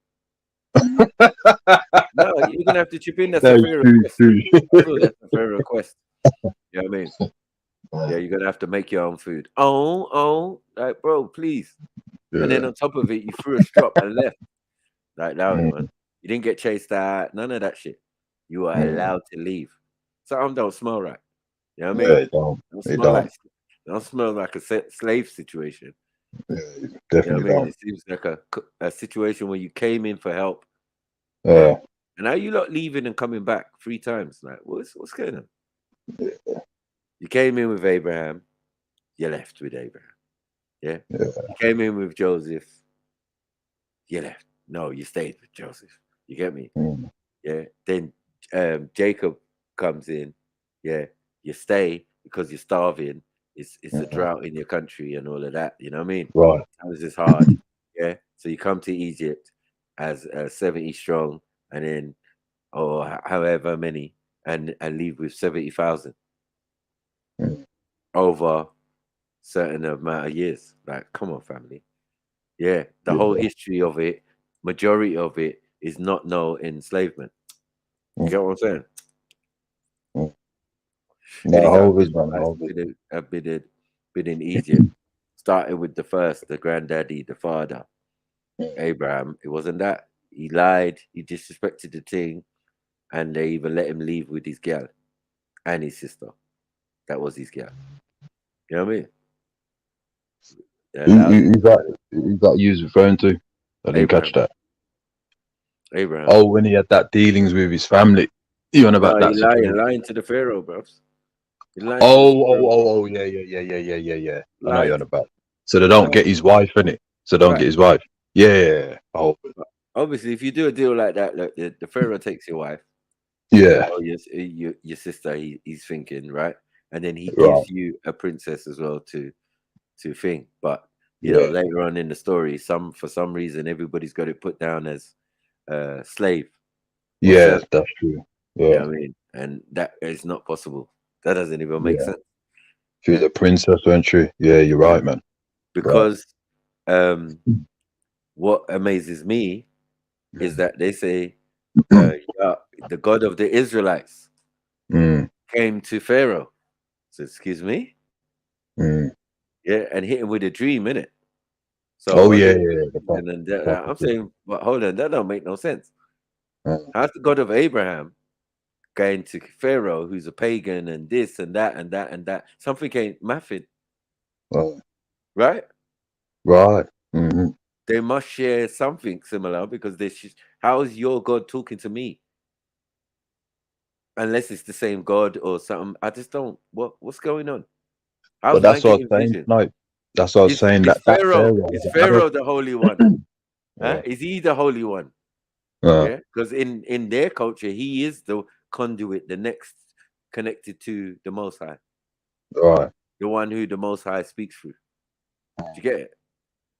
No, you're gonna have to chip in. That's a fair request. I feel that's a fair request. You know what I mean? Yeah, you're gonna have to make your own food. Like bro, please. And then on top of it, you threw a strop and left. Like that, man. You didn't get chased out. None of that shit. You are allowed to leave. Something don't smell right. You know what I mean? Yeah, it don't. It don't. Don't smell like a slave situation. Yeah, You definitely know what I mean? don't. It seems like a situation where you came in for help. Yeah. And now you lot leaving and coming back 3 times. Like, what's going on? You came in with Abraham, you left with Abraham. Yeah? You came in with Joseph, you left. No, you stayed with Joseph. You get me? Yeah. Then Jacob comes in. Yeah. You stay because you're starving. It's a drought in your country and all of that. You know what I mean? Right. That was just hard. Yeah. So you come to Egypt as 70 strong, and then or however many, and leave with 70,000 over certain amount of years. Like, come on, family. Yeah. The whole history of it, majority of it, is not no enslavement. You get what I'm saying? No, I've been in Egypt. Started with the first, the granddaddy, the father, Abraham. It wasn't that. He lied, he disrespected the thing, and they even let him leave with his girl and his sister. That was his girl. You know what I mean? Who's that you was referring to? I didn't catch that. Abraham. Oh, when he had that dealings with his family. You on about that? Lying to the Pharaoh, bro. Yeah. I know you're on about. So they don't get his wife, innit? So don't get his wife. Yeah. Oh. Obviously, if you do a deal like that, look, the Pharaoh takes your wife. Yeah. Or your sister, he's thinking, right? And then he gives you a princess as well to think. But you know, later on in the story, for some reason, everybody's got it put down as slave. Yeah, that's true. Yeah. You know what I mean? And that is not possible. That doesn't even make sense. She's a princess, wasn't she? Yeah, you're right, man. Because what amazes me is that they say the God of the Israelites came to Pharaoh. So excuse me? Yeah, and hit him with a dream, innit? So and then I'm saying, but hold on, that don't make no sense. How's the God of Abraham going to Pharaoh, who's a pagan, and this and that and that and that? Something ain't mathing. Right? Right. They must share something similar, because how is your God talking to me? Unless it's the same God or something. I just don't. What's going on? But that's what I was saying. No, that's what I was saying. That Pharaoh is Pharaoh the Holy One? Huh? Is he the Holy One? Yeah, because in their culture, he is the conduit, the next connected to the Most High. Right. The one who the Most High speaks through. Do you get it?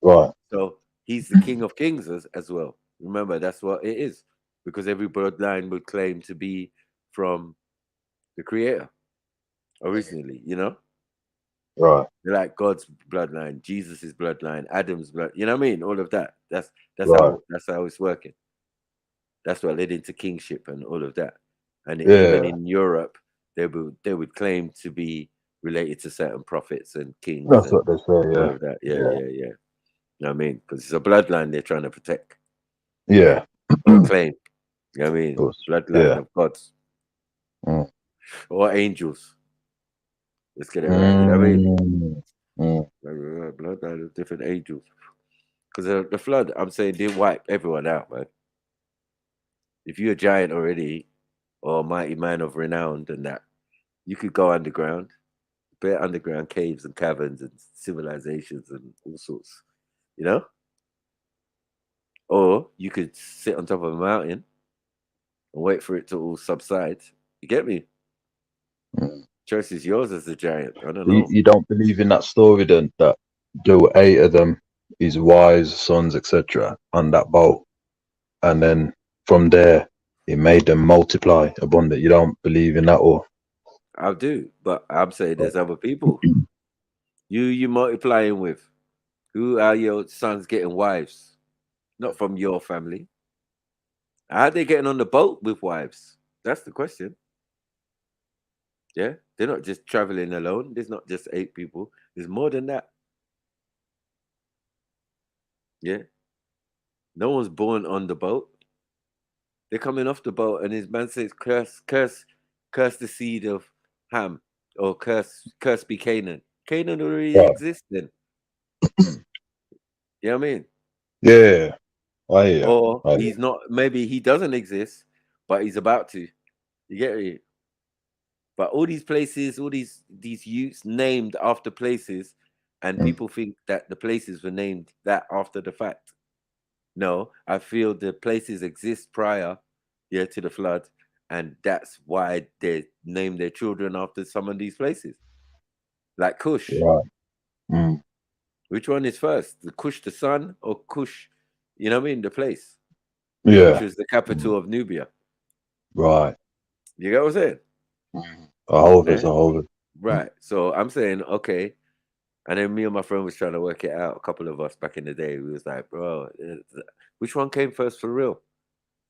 Right. So he's the King of Kings as well. Remember, that's what it is, because every bloodline would claim to be from the Creator originally. You know, Right. they're like God's bloodline, Jesus's bloodline, Adam's blood. You know what I mean? All of that. That's Right. how it's working. That's what led into kingship and all of that. And even Yeah. in Europe, they would claim to be related to certain prophets and kings That's and what they say. all Yeah. of that. Yeah. You know what I mean? Because it's a bloodline they're trying to protect Yeah. or claim. You know what I mean? Bloodline Yeah. of gods Mm. or angels. Let's get it right. You know what I mean? Mm. Bloodline of different angels. Because the flood, I'm saying, didn't wipe everyone out, man. If you're a giant already or a mighty man of renown and that, you could go underground, bare underground caves and caverns and civilizations and all sorts, you know? Or you could sit on top of a mountain and wait for it to all subside. You get me? Choice is yours as a giant. I don't know. You don't believe in that story then, that there were 8 of them, his wives, sons, etc., on that boat, and then from there he made them multiply abundant. You don't believe in that, or? I do, but I'm saying there's other people. You multiplying with. Who are your sons getting wives? Not from your family. How are they getting on the boat with wives? That's the question. Yeah, they're not just traveling alone. There's not just 8 people. There's more than that. Yeah. No one's born on the boat. They're coming off the boat, and his man says, curse the seed of Ham, or curse be Canaan. Canaan already Right. exists then. You know what I mean? Yeah. I hear you. Or I hear he's not, maybe he doesn't exist, but he's about to. You get me? But all these places, all these youths named after places, and people think that the places were named that after the fact. No, I feel the places exist prior, to the flood, and that's why they named their children after some of these places. Like Kush. Right. Mm. Which one is first? The Kush the sun, or Kush, you know what I mean? The place. Yeah. Which was the capital of Nubia. Right. You get what I'm saying? I hold it. Right. So I'm saying, okay. And then me and my friend was trying to work it out. A couple of us back in the day, we was like, bro, which one came first for real?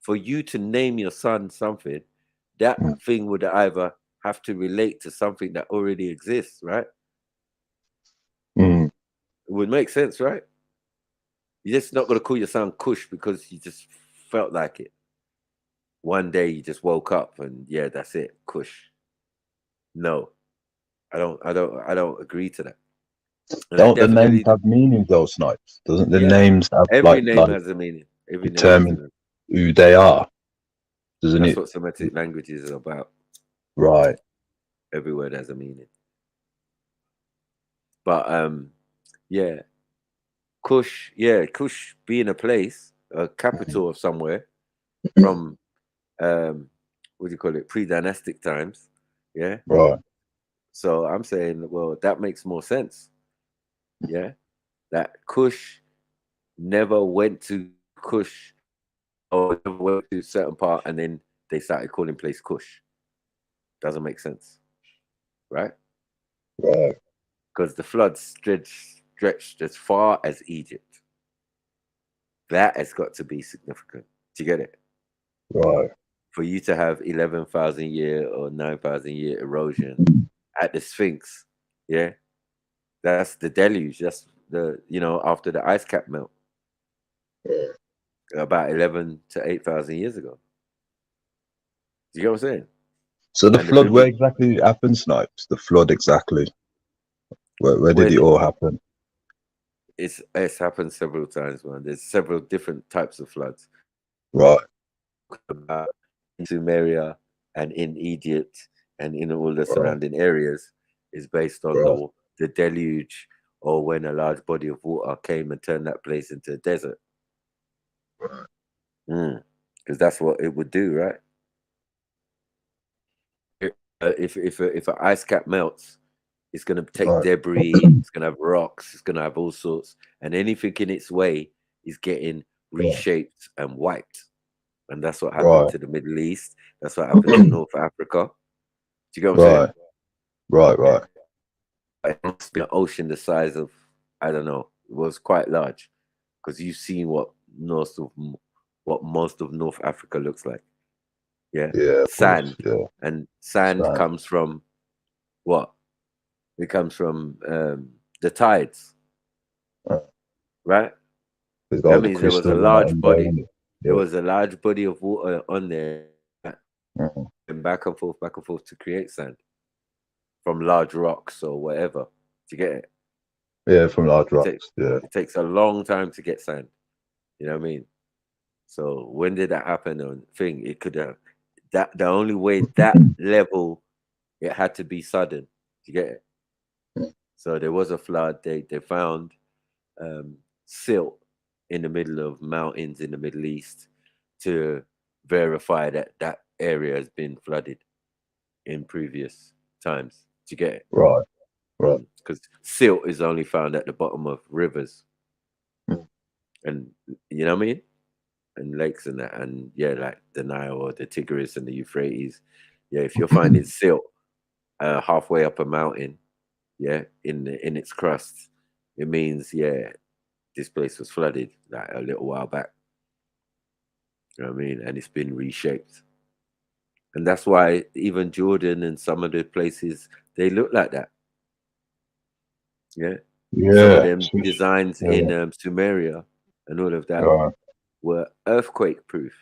For you to name your son something, that thing would either have to relate to something that already exists, right? Mm. It would make sense, right? You're just not going to call your son Kush because you just felt like it. One day you just woke up and yeah, that's it, Kush. No, I don't agree to that. And Don't the names have meaning though, Snipes? Doesn't the names have every name has a meaning. Every name has a determine meaning. who they are? Doesn't That's it? what Semitic language is about. Right. Every word has a meaning. But yeah. Kush being a place, a capital of somewhere from what do you call it, pre-dynastic times. Yeah. Right. So I'm saying, well, that makes more sense. Yeah. That Kush never went to Kush or never went to a certain part and then they started calling place Kush. Doesn't make sense. Right? Right. Because the flood stretched as far as Egypt. That has got to be significant. Do you get it? Right. For you to have 11,000 year or 9,000 year erosion at the Sphinx, yeah, that's the deluge. That's after the ice cap melt, about 11 to 8,000 years ago. Do you get what I'm saying? So the flood, where exactly happened, Snipes? The flood exactly. Where did it all happen? It's happened several times, man. There's several different types of floods. Right. About in Sumeria and in Egypt and in all the surrounding areas is based on the deluge, or when a large body of water came and turned that place into a desert. Because that's what it would do, right? If an ice cap melts It's going to take debris. It's going to have rocks. It's going to have all sorts. And anything in its way is getting reshaped and wiped. And that's what happened to the Middle East. That's what happened to North Africa. Do you get what I'm saying? Right. It must be an ocean the size of, I don't know, it was quite large. Because you've seen what most of North Africa looks like. Yeah. Sand. And sand comes from what? It comes from the tides. Right? That means there was a large body. There was a large body of water on there and back and forth to create sand from large rocks or whatever. Do you get it? Yeah, from large rocks. It takes a long time to get sand. You know what I mean? So when did that happen? On thing, it could have the only way that level, it had to be sudden. Do you get it? So there was a flood. They found silt in the middle of mountains in the Middle East to verify that that area has been flooded in previous times. Do you get it? Right. Because silt is only found at the bottom of rivers, and you know what I mean, and lakes and that, and like the Nile or the Tigris and the Euphrates. Yeah, if you're finding silt halfway up a mountain, in its crust, it means this place was flooded like a little while back. You know what I mean? And it's been reshaped. And that's why even Jordan and some of the places, they look like that. Yeah. Some of them designs in Sumeria and all of that were earthquake proof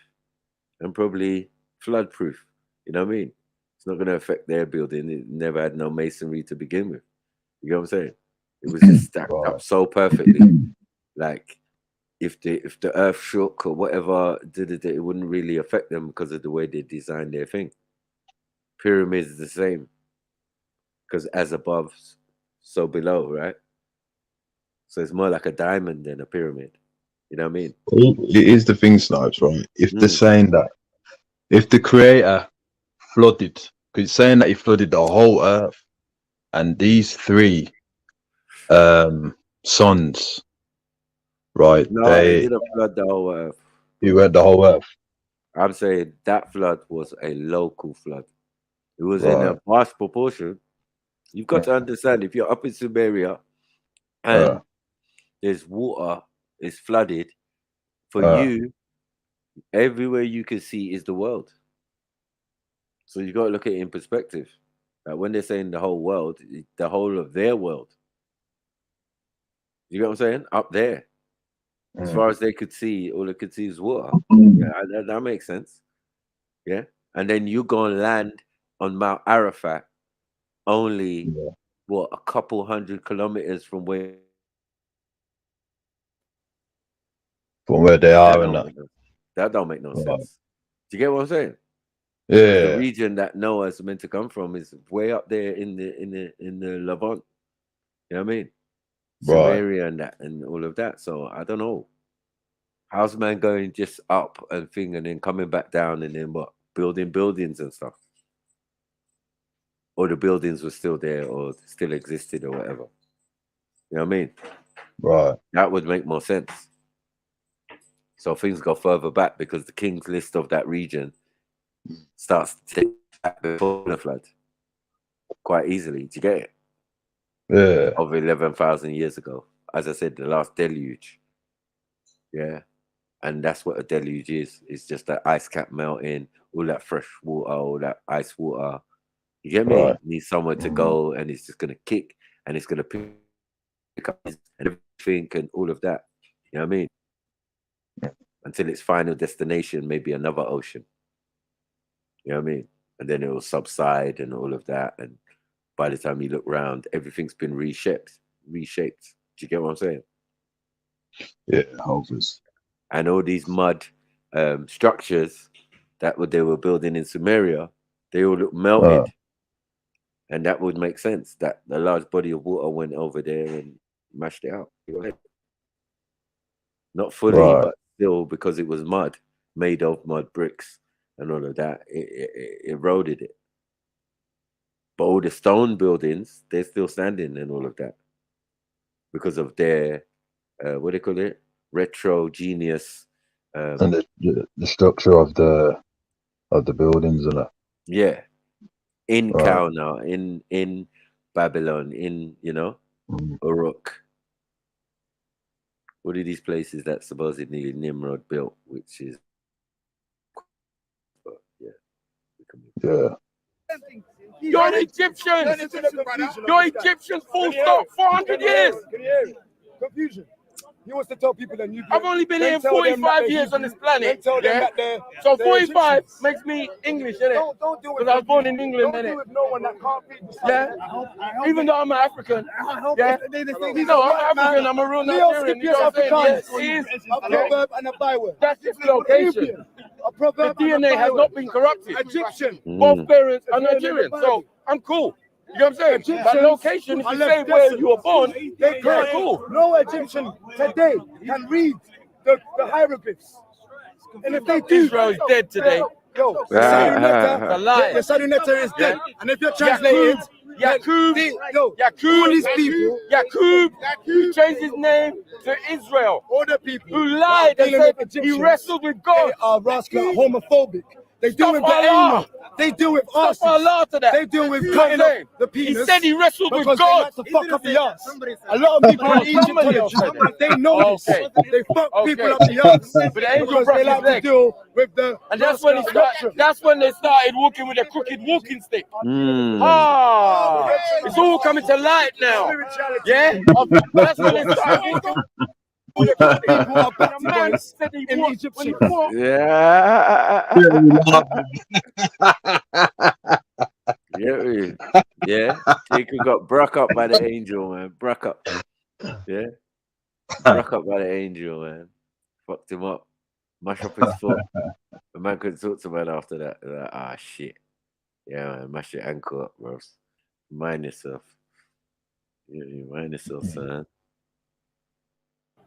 and probably flood proof. You know what I mean? It's not going to affect their building. It never had no masonry to begin with. You know what I'm saying? It was just stacked up so perfectly. Like if the earth shook or whatever, it wouldn't really affect them because of the way they designed their thing. Pyramids is the same. Because as above, so below, right? So it's more like a diamond than a pyramid. You know what I mean? It is the thing, Snipes, right? If they're saying that, if the creator flooded, because it's saying that he flooded the whole earth, and these three sons, right? No, he didn't flood the whole earth. He went the whole earth. I'm saying that flood was a local flood. It was in a vast proportion. You've got to understand, if you're up in Sumeria and there's water, it's flooded, for you, everywhere you can see is the world. So you've got to look at it in perspective. Like when they're saying the whole world, the whole of their world. You know what I'm saying? Up there. As far as they could see, all they could see is water. Yeah, that makes sense. Yeah. And then you go and land on Mount Arafat, only a couple 100 kilometers from where they are, that don't make no sense. Do you get what I'm saying? Yeah. The region that Noah's meant to come from is way up there in the Levant. You know what I mean? Sumeria and that and all of that. So I don't know. How's man going just up and thing and then coming back down and then what? Building buildings and stuff. Or the buildings were still there or still existed or whatever. You know what I mean? Right. That would make more sense. So things go further back because the king's list of that region starts to take back before the flood. Quite easily. Do you get it? Yeah. Over 11,000 years ago. As I said, the last deluge. Yeah. And that's what a deluge is. It's just that ice cap melting, all that fresh water, all that ice water. You get me? It needs somewhere to go and it's just going to kick and it's going to pick up and everything and all of that. You know what I mean? Until its final destination, maybe another ocean. You know what I mean? And then it will subside and all of that. And by the time you look around, everything's been reshaped. Do you get what I'm saying? Yeah, hovers. And all these mud structures that they were building in Sumeria, they all look melted. And that would make sense that the large body of water went over there and mashed it out. Not fully, but still, because it was mud, made of mud bricks and all of that, it eroded it. But all the stone buildings, they're still standing and all of that because of their what do they call it? Retro genius. And the structure of the buildings and that. Yeah, in Right. Kauna, in Babylon, in Uruk. What are these places that supposedly Nimrod built? Which is, yeah. You're Egyptians. You're Egyptians. Full stop. 400 years. Can you hear it? Confusion. He wants to tell people that I've only been here 45 years on this planet. Yeah? So 45 makes me English, innit? Don't do it. Because I was born in England, Don't innit? do it with no one that can't read the Yeah? Even though I'm an African. Yeah? No, I'm African. I'm a real Nigerian. You know what I'm saying? Yes, A proverb and a byword. That's its location. A proverb The and a DNA has byword. not been corrupted. Egyptian. Both parents are Nigerian. So I'm cool. You know what I'm saying? But location, if you say where you were born, they can't. cool. No Egyptian today can read the hieroglyphs. And if they do, Israel is dead today. Yo, the Saduneta is dead. And if you're translating, all these people, Yakub, who changed his name to Israel, all the people who lied and said he wrestled with God, they are rascal homophobic. They deal with the Allah. anal. They deal with us. Allah to that. They deal with cutting up the penis. He said he wrestled with because God. they like to fuck up the ass. A lot of people in Egyptology, they know this. They fuck people up the ass because they like to deal with the. And that's when it started. That's when they started walking with a crooked walking stick. Ah, it's all coming to light now. Yeah, that's when they started walking. People are back to boys in Egypt. Yeah. Jacob got broke up by the angel, man. Broke up. Yeah. Broke up by the angel, man. Fucked him up. Mash up his foot. The man couldn't talk to man after that. Like, shit. Yeah, man. Mash your ankle up, bro. Mind yourself. Yeah, you mind yourself, son.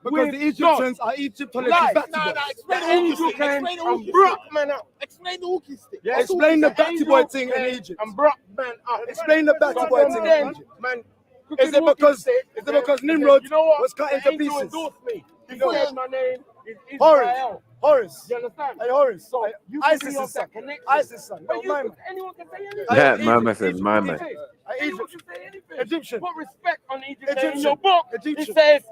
Because the Egyptians are Egyptology back to boys. Explain the angel came and brought man up. Explain the walking stick. Explain the back to boy thing in Egypt. And brought man up. Explain the back to boy thing in Egypt. Man, is it because Nimrod was cut into pieces? He said my name is Israel. Horace. You understand? Hey, Horace. So you ISIS' son. ISIS' son. But No, anyone can say anything. Yeah, Mama says, Mama. Anyone can say anything. Egyptian. Put respect on Egypt. Egyptian. In your book, Egyptian. it says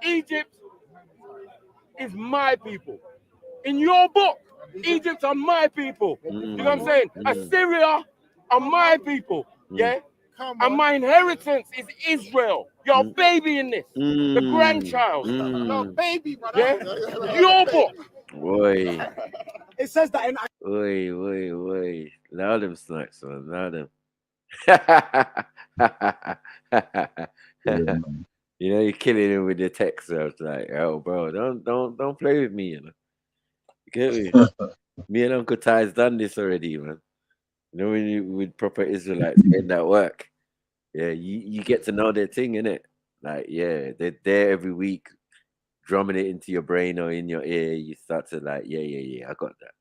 Egypt is my people. In your book, Egypt are my people. You know what I'm saying? Assyria are my people. Yeah? And my inheritance is Israel. You're a baby in this. The grandchild. No, baby, brother. Yeah? Your book. Boy. It says that in. Wait. Now them snipes, man. Now them. You know, you're killing him with the text. So I was like, oh, bro, don't play with me, you know. You get me? Me and Uncle Ty's done this already, man. You know, when you with proper Israelites getting that work, yeah, you get to know their thing, innit? Like, yeah, they're there every week, drumming it into your brain or in your ear. You start to like, yeah, I got that.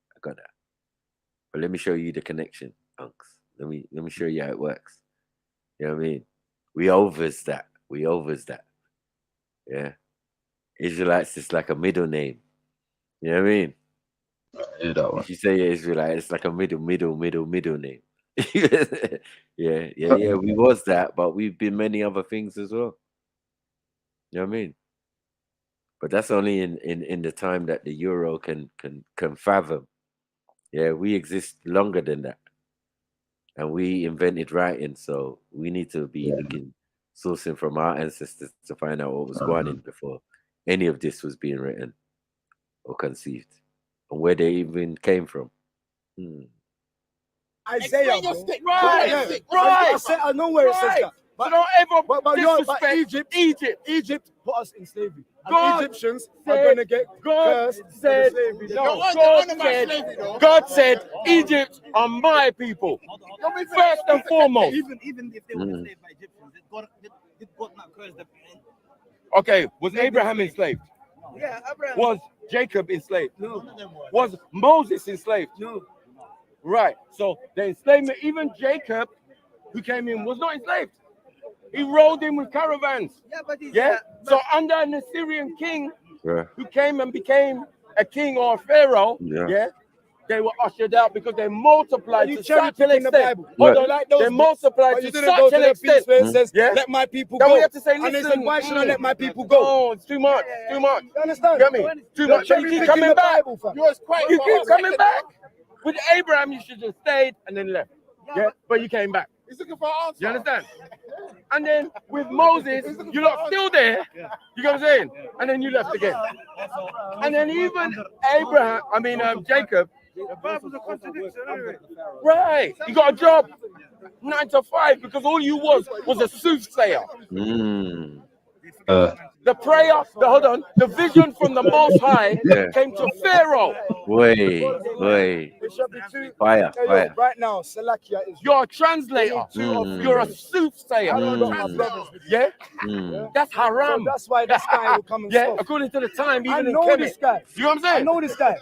But let me show you the connection, Unks. Let me show you how it works. You know what I mean? We overs that. Yeah. Israelites is like a middle name. You know what I mean? If you say Israelite, it's like a middle name. Yeah. We was that, but we've been many other things as well. You know what I mean? But that's only in the time that the Euro can fathom. Yeah, we exist longer than that. And we invented writing, so we need to be sourcing from our ancestors to find out what was going on before any of this was being written or conceived, and where they even came from. Isaiah, right. I know where it says that. But don't ever disrespect Egypt put us in slavery. God and Egyptians are going to get cursed said, God said, Egypt are my people. First and foremost. Even if they were enslaved by Egyptians, did God not curse them? Okay, was Abraham enslaved? Yeah, Abraham. Was Jacob enslaved? No. Was Moses enslaved? No. Right. So the enslavement, even Jacob who came in was not enslaved. He rode in with caravans. So under an Assyrian king who came and became a king or a pharaoh, they were ushered out because they multiplied to such an extent. They multiplied to such an extent. Let my people Then go. we have to say, And they listen, said, why should I let my people go? No, it's too much. Too much. You understand? Get me? Too much. So you keep coming back. You keep coming back. With Abraham, you should have stayed and then left. But you came back. He's looking for an answer. You understand? And then with Moses, you're not still there. You know what I'm saying? And then you left again. And then even Jacob. The Bible's a contradiction, anyway. Right. He got a job 9 to 5 because all you was a soothsayer. The prayer, the vision from the Most High came to Pharaoh. Fire. Right now, Salakia is. You're a translator. You're a soothsayer. That's haram. So that's why this guy will come and stop. According to the time, even I know this guy. You know what I'm saying? I know this guy.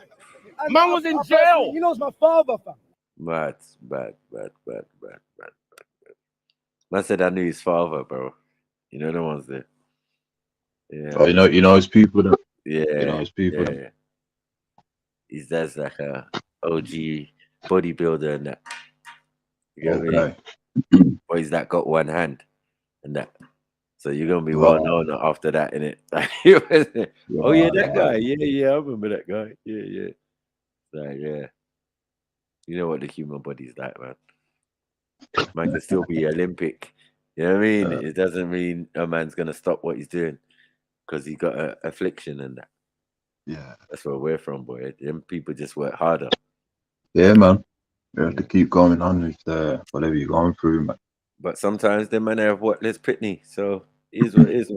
Man was in jail. He knows my father, fam. Bad. Man said I knew his father, bro. You know the ones there. Yeah. Oh, you know his people. Yeah. You know his people. Yeah. His dad's like a OG bodybuilder and that. You know what I mean? But he's got one hand and that. So you're gonna be well known after that, innit? Oh yeah, that guy. Yeah, I remember that guy. Yeah. Like, yeah. You know what the human body's like, man. Man can still be Olympic. You know what I mean? It doesn't mean a man's gonna stop what he's doing because he got an affliction and that. Yeah. That's where we're from, boy. Them people just work harder. Yeah, man. You have to keep going on with whatever you're going through, man. But sometimes the man have what less pitney, so it is what it is.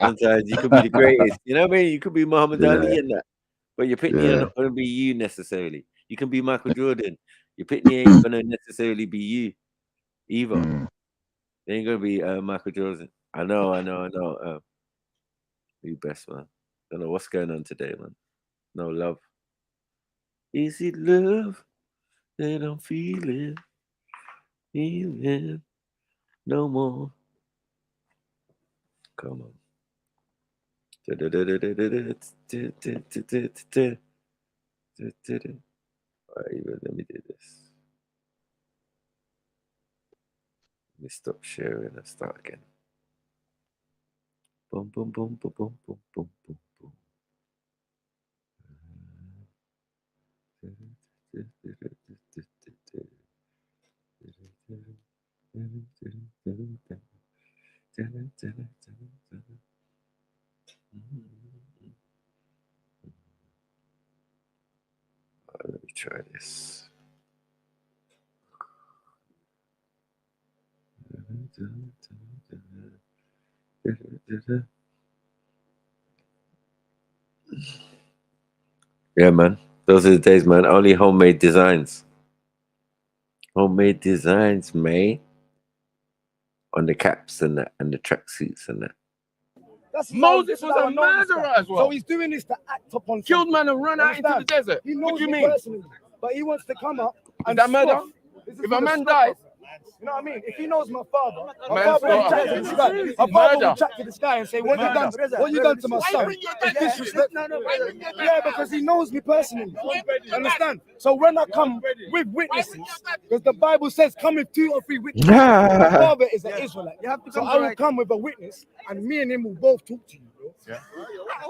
Sometimes you could be the greatest. You know what I mean? You could be Muhammad Ali and that. But your pitney ain't not gonna be you necessarily. You can be Michael Jordan. Your pitney ain't gonna necessarily be you either. It ain't gonna be Michael Jordan. I know. You best, man. Don't know what's going on today, man. No love. Is it love that I'm feeling no more? Come on. All right, let me do this. Let me stop sharing and start again. Boom, boom, boom, boom, boom, boom, boom, boom, boom. Let me try this. Yeah, man. Those are the days, man. Only homemade designs. Homemade designs, mate. On the caps and the tracksuits and that. Moses was a murderer as well. So he's doing this to act upon. Killed man and run out into the desert. He knows what do you me mean? personally, but he wants to come up and that murder? If a man dies, you know what I mean? If he knows my father, my Man, father will chat to this guy. My father will chat to this guy and say, "What you done to my son? It's disrespectful." Yeah, because he knows me personally. Understand? So when I come with witnesses, because the Bible says, "Come with 2 or 3 witnesses." My father is an Israelite, so I will come with a witness, and me and him will both talk to you. Yeah.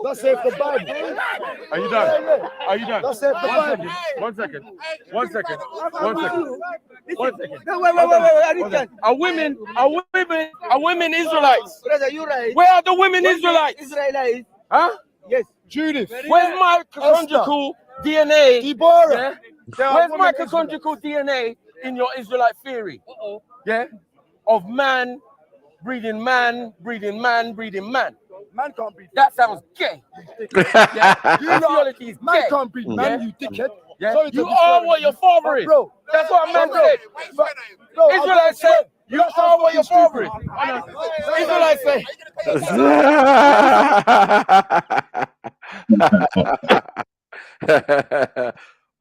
That's it for the Bible. Are you done? Yeah. Are you done? That's it for the Bible. One second. Wait. Are women Israelites? Where are the women Israelites? Israelites. Huh? Yes. Judith. Where's my mitochondrial DNA? Deborah. Yeah? Where's my mitochondrial DNA in your Israelite theory? Yeah? Of man breeding man, breeding man, breeding man. Man can't breed. That sounds gay. Yeah? Theology is man gay. can't breed, man, you dickhead. Yeah? You are what your father is. Bro, that's what a man said. Israelites say, you are what your father is. Israelites say.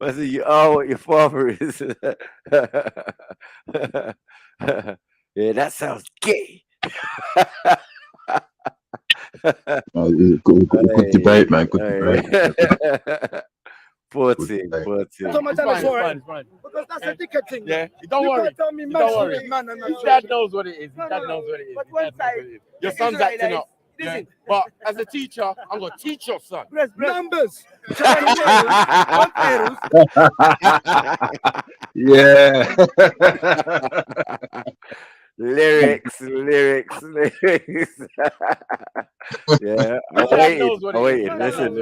I said, you are what your father is. Yeah, that sounds gay. Good debate, man. Good debate. Poor thing. So much it's all right. Because that's a dickhead thing. Yeah, don't worry. Can't tell me man and His dad knows what it is. His dad knows what it is. But one side, Your son's acting up. Listen, but as a teacher, I'm gonna teach your son. Numbers. Yeah. lyrics. Yeah, I waited. Listen.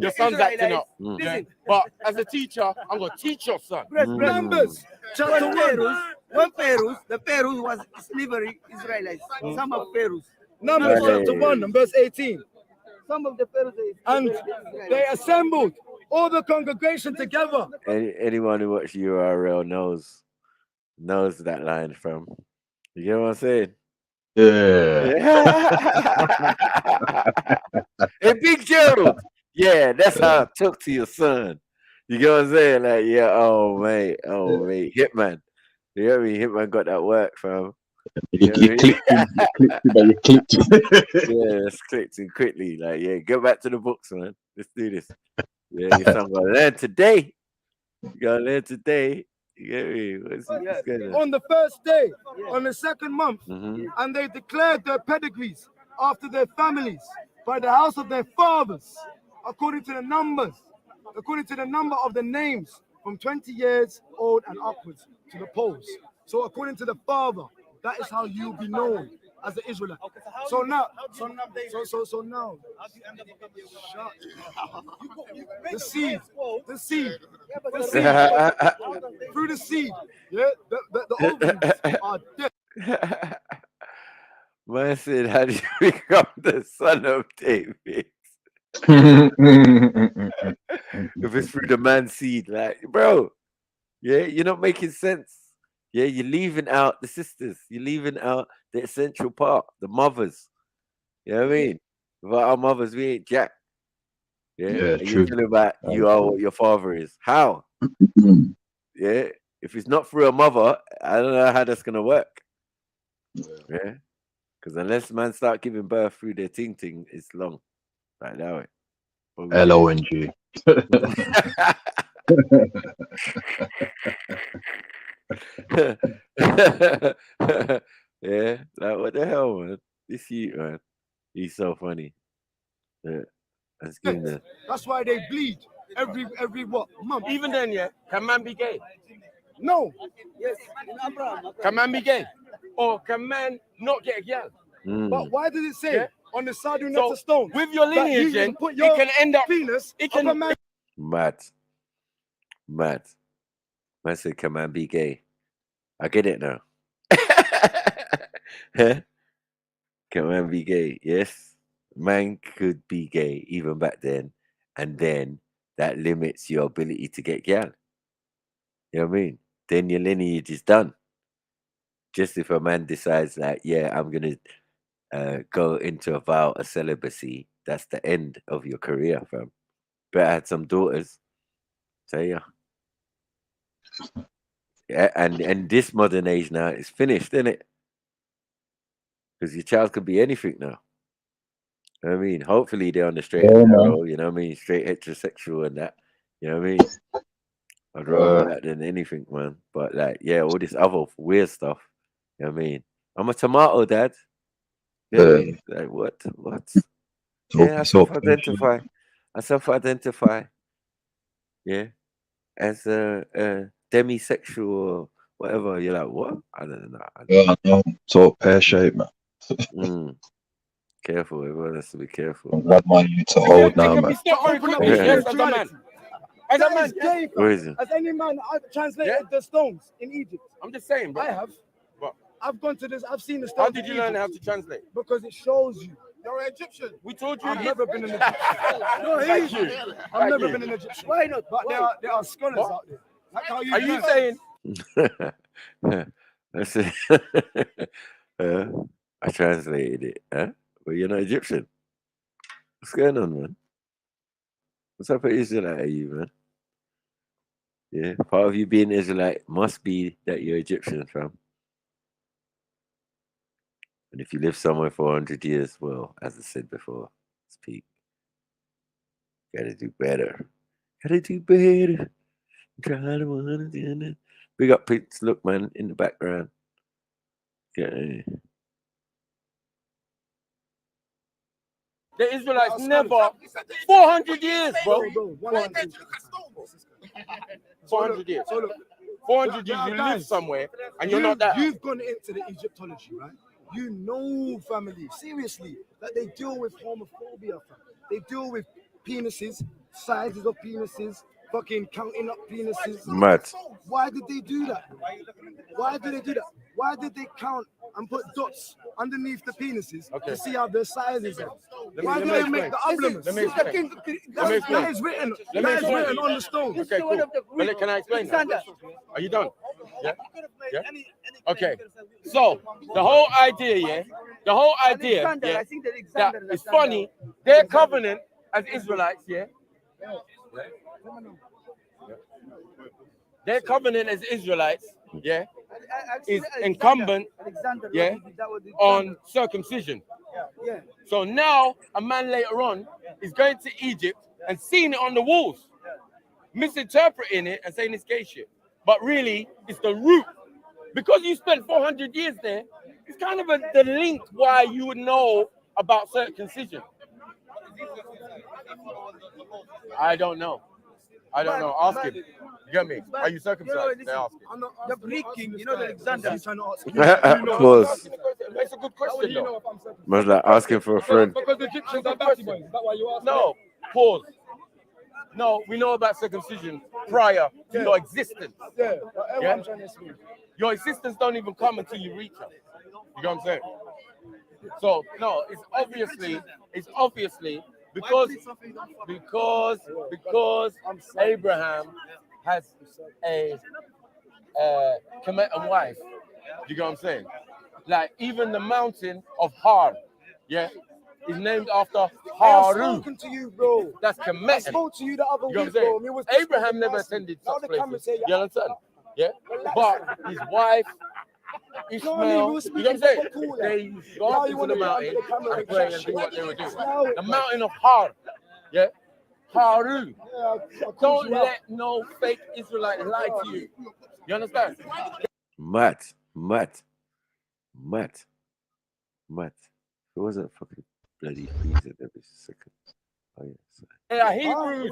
Your son's acting up. Listen, but as a teacher, I'm gonna teach your son. Numbers. Chapter 1 Pharaohs, the Pharaohs was slavery Israelites. Some of Pharaohs. Numbers chapter 1 and verse 18. Some of the Pharaohs. And they assembled all the congregation together. Anyone who watches URL knows that line from. You get what I'm saying? Yeah. Hey, Big Gerald. Yeah, that's how I talk to your son. You get what I'm saying? Like, yeah, oh mate, Hitman. You know what I mean? Hitman got that work, fam. You clicked him, but you clicked him. Yeah, it's clicked him quickly. Like, yeah, go back to the books, man. Let's do this. Yeah, your son gotta learn today. You gotta learn today. You get me? What's going on? On the first day, on the second month, and they declared their pedigrees after their families by the house of their fathers, according to the number of the names from 20 years old and upwards to the poles. So according to the father, that is how you'll be known as an Israelite. So now, the seed, through the seed, yeah, the ovaries are dead. Man said, how do you become the son of David? If it's through the man seed, like, bro, yeah, you're not making sense. Yeah, you're leaving out the sisters. You're leaving out the essential part, the mothers. You know what I mean? Without our mothers, we ain't jack. Yeah, and true. you're telling about you are what your father is. How? Yeah, if it's not through a mother, I don't know how that's gonna work. Yeah, because unless man start giving birth through their ting, it's long. Like that way. LONG. Yeah, like what the hell, man? This you, man. He's so funny. Yeah, that's why they bleed every what month. Even then, yeah, can man be gay? No. Yes. Can man be gay? Or can man not get a girl? But why does it say on the side of the stone? With your lineage, then, put it can end up penis. It can. Mad. Man said, can man be gay? I get it now. Can man be gay? Yes. Man could be gay even back then. And then that limits your ability to get gal. You know what I mean? Then your lineage is done. Just if a man decides like, yeah, I'm going to go into a vow of celibacy, that's the end of your career, fam. But I had some daughters. So yeah. Yeah, and this modern age now is finished, isn't it? Because your child could be anything now. You know what I mean? Hopefully they're on the straight and narrow, you know what I mean? Straight heterosexual and that. You know what I mean? I'd rather that than anything, man. But like, yeah, all this other weird stuff. You know what I mean? I'm a tomato, Dad. You know what I mean? Like what? Yeah, I self-identify. Yeah. As a demisexual or whatever. You're like, what? I don't know. I know. Sort of pear-shaped, man. Careful, everyone has to be careful. I'm glad my youths are old now, man. As a man, Where is it? as any man, I've translated the stones in Egypt. I'm just saying, bro. I have. What? I've gone to this. I've seen the stones. How did you learn how to translate? Because it shows you. You're an Egyptian. We told you. I've never been an Egyptian. No, Thank you. I've never been an Egyptian. Why not? But there are scholars out there. Like how Are you saying? That's it. I translated it. Huh? But you're not Egyptian. What's going on, man? What's up with Israelite, are you, man? Yeah, part of you being Israelite must be that you're Egyptian, fam. And if you live somewhere for 100 years, well, as I said before, speak. Gotta do better. Gotta do better. Try to understand it. Big up Prince, look, man, in the background. Okay. The Israelites never 400 years, bro. 400 years. 400 years you live somewhere and you're not that. You've gone into the Egyptology, right? You know, family, seriously, that they deal with homophobia, fam. They deal with penises, sizes of penises, fucking counting up penises. Mad. Why did they do that? Why did they do that? Why did they count and put dots underneath the penises to see how their sizes are? Why did they make the emblems? That is written. That is written on the stone. Okay, cool. But can I explain that? Are you done? Yeah? Yeah? Okay. So, the whole idea, that it's funny, their covenant as Israelites, their covenant as Israelites, is incumbent, on circumcision. So now a man later on is going to Egypt and seeing it on the walls, misinterpreting it and saying it's gay shit. But really, it's the root. Because you spent 400 years there, it's kind of the link why you would know about circumcision. I don't know. Ask him. You get me? Are you circumcised? They ask him. The Greek king, you know, the Alexander. Pause. It's a good question, though. Must like asking for a friend. Because the Egyptians are batty boys. Is that why you ask? No. Pause. No, we know about circumcision prior to your existence. Your existence don't even come until you reach us. You know what I'm saying? So no, it's obviously because Abraham has a Kemetan wife. You know what I'm saying? Like even the mountain of Har, is named after Haru. I've spoken to you, bro. That's Kemetan. I spoke to you the other week, bro. Abraham never attended such places. You understand? Yeah, but his wife, Ishmael, you know what I'm saying? They go up into the mountain and pray and do what they would do. The mountain of Har, Haru. Don't let no fake Israelite lie to you. You understand? Matt. It wasn't fucking bloody freezing every second. Oh yeah. Sorry. They are Hebrews.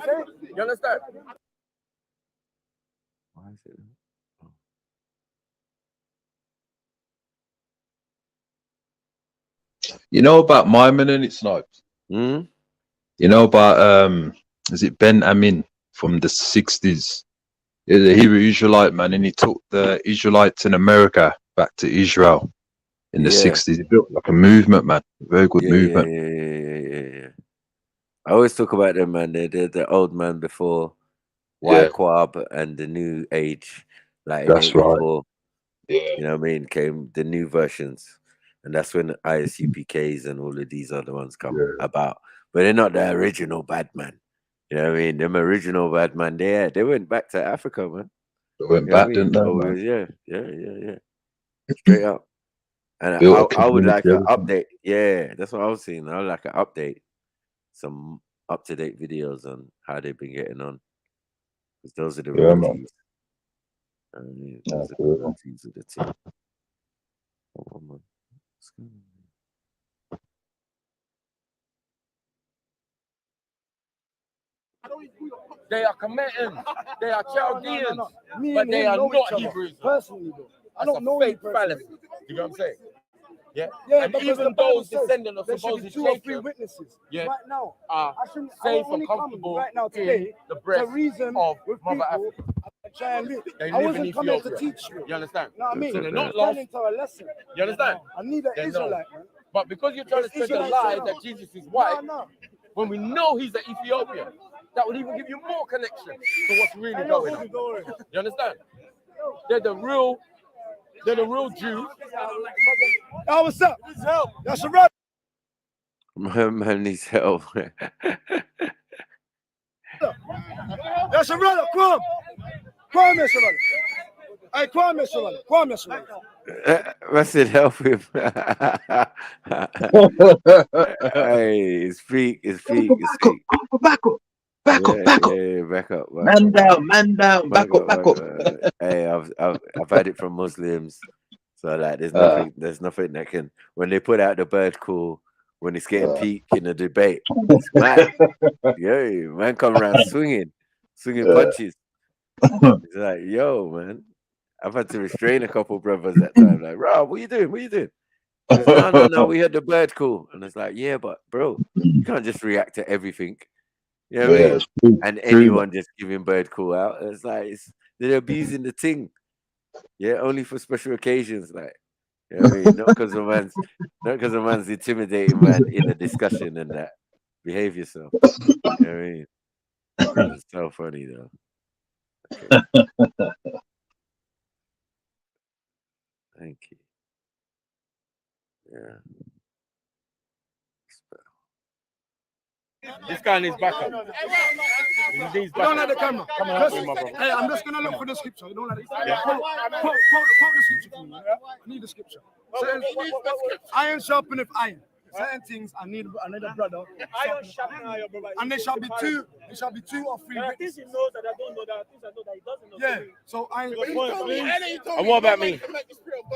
You understand? Why is it? You know about Myman and its Snipes? You know about is it Ben Amin from the 60s? He's a Hebrew Israelite man, and he took the Israelites in America back to Israel in the 60s. He built like a movement, man. A very good movement. Yeah. I always talk about them, man. They're the old man before YQAB and the new age. Like that's right. You know what I mean? Came the new versions. And that's when the ISUPKs and all of these other ones come about. But they're not the original bad man. You know what I mean? Them original bad man, they went back to Africa, man. They went back, didn't they? Man? Yeah. Straight up. And I would like an update. Yeah, that's what I was saying. I would like an update. Some up-to-date videos on how they've been getting on. Because those are the real teams. Those are the real teams of the team. Come on, man. They are Kemetan. They are Chaldeans. But they are not Hebrews. Personally, though. I don't know fake fallacy. You know what I'm saying? Yeah. And even those descendants of supposed 2 or 3 witnesses. Right now, I shouldn't safe and comfortable right now today. The breast reason of with Mother people, Africa. I wasn't coming to teach you. You understand? You know what I mean? So they're not I'm lost. turning to a lesson. You understand? I need an Israelite, man. But because you're trying to spread the lie that Jesus is white, when we know he's an Ethiopian, that would even give you more connection to what's really going on. You understand? They're the real Jews. Oh, what's up? That's a rub. My man needs help. That's a brother, come. Kwame Shawala. Hey, Kwame Shawala. Kwame Shawala. What's it help him? Hey, speak. Back up. Back up. Man down. Back up. Hey, I've had it from Muslims, so like there's nothing that can, when they put out the bird call when it's getting peak in a debate, it's mad. Yo, man, come around swinging punches. It's like, yo, man, I've had to restrain a couple brothers that time. Like, Rob, what you doing? He goes, no, we had the bird call, and it's like, yeah, but bro, you can't just react to everything. You know what I mean? And anyone just giving bird call out. It's like they're abusing the thing. Yeah, only for special occasions, like, you know what I mean? Not because a man's intimidating man in a discussion and that. Behave yourself. You know what I mean? It's so funny though. Okay. Thank you. Yeah. This guy needs backup. You don't like the camera. Come on, my brother. Hey, I'm just gonna look for the scripture. You don't like it? Quote the scripture for me. I need the scripture. Iron sharpeneth iron. Certain things I need a brother. Iron sharpen iron, brother. And there shall be two or three. There are things he knows that I don't know. There are things I know that he doesn't know. Yeah. So And what about me?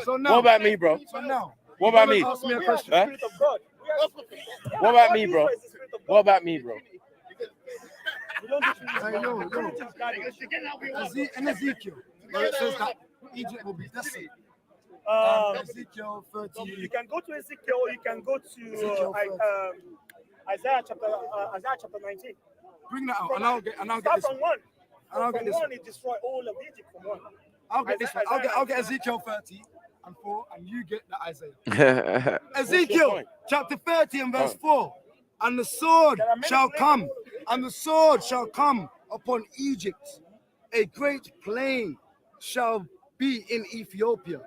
So now. What about me, bro? So now. What about me? Ask me a question. Huh? What about me, bro? What about me, bro? In Ezekiel, where it says that Egypt will be desolate. Ezekiel 13. You can go to Ezekiel, or you can go to Isaiah chapter 19. Bring that out, and I'll get Start this. from one. And I'll get this. One, it destroy all of Egypt from one. I'll get this one. I'll get Ezekiel 30 and 4, and you get the Isaiah. Ezekiel chapter 30 and verse 4. And the sword shall come, upon Egypt. A great plain shall be in Ethiopia.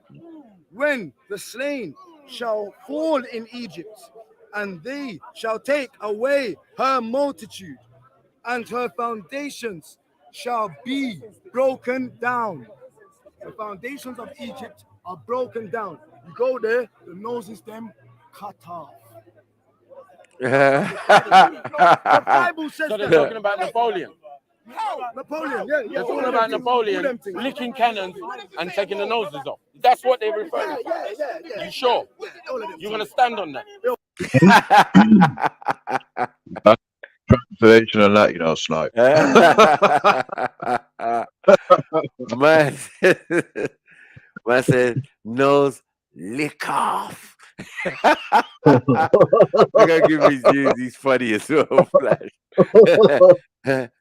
When the slain shall fall in Egypt, and they shall take away her multitude, and her foundations shall be broken down. The foundations of Egypt are broken down. You go there, the noses them cut off. The Bible says so they're talking about Napoleon. Napoleon, They're talking about Napoleon licking cannons and taking the noses off. That's what they refer to. You sure? You're gonna stand on that? Translation and that, you know, snipe. Man said, nose lick off. I gotta give he's funny as well.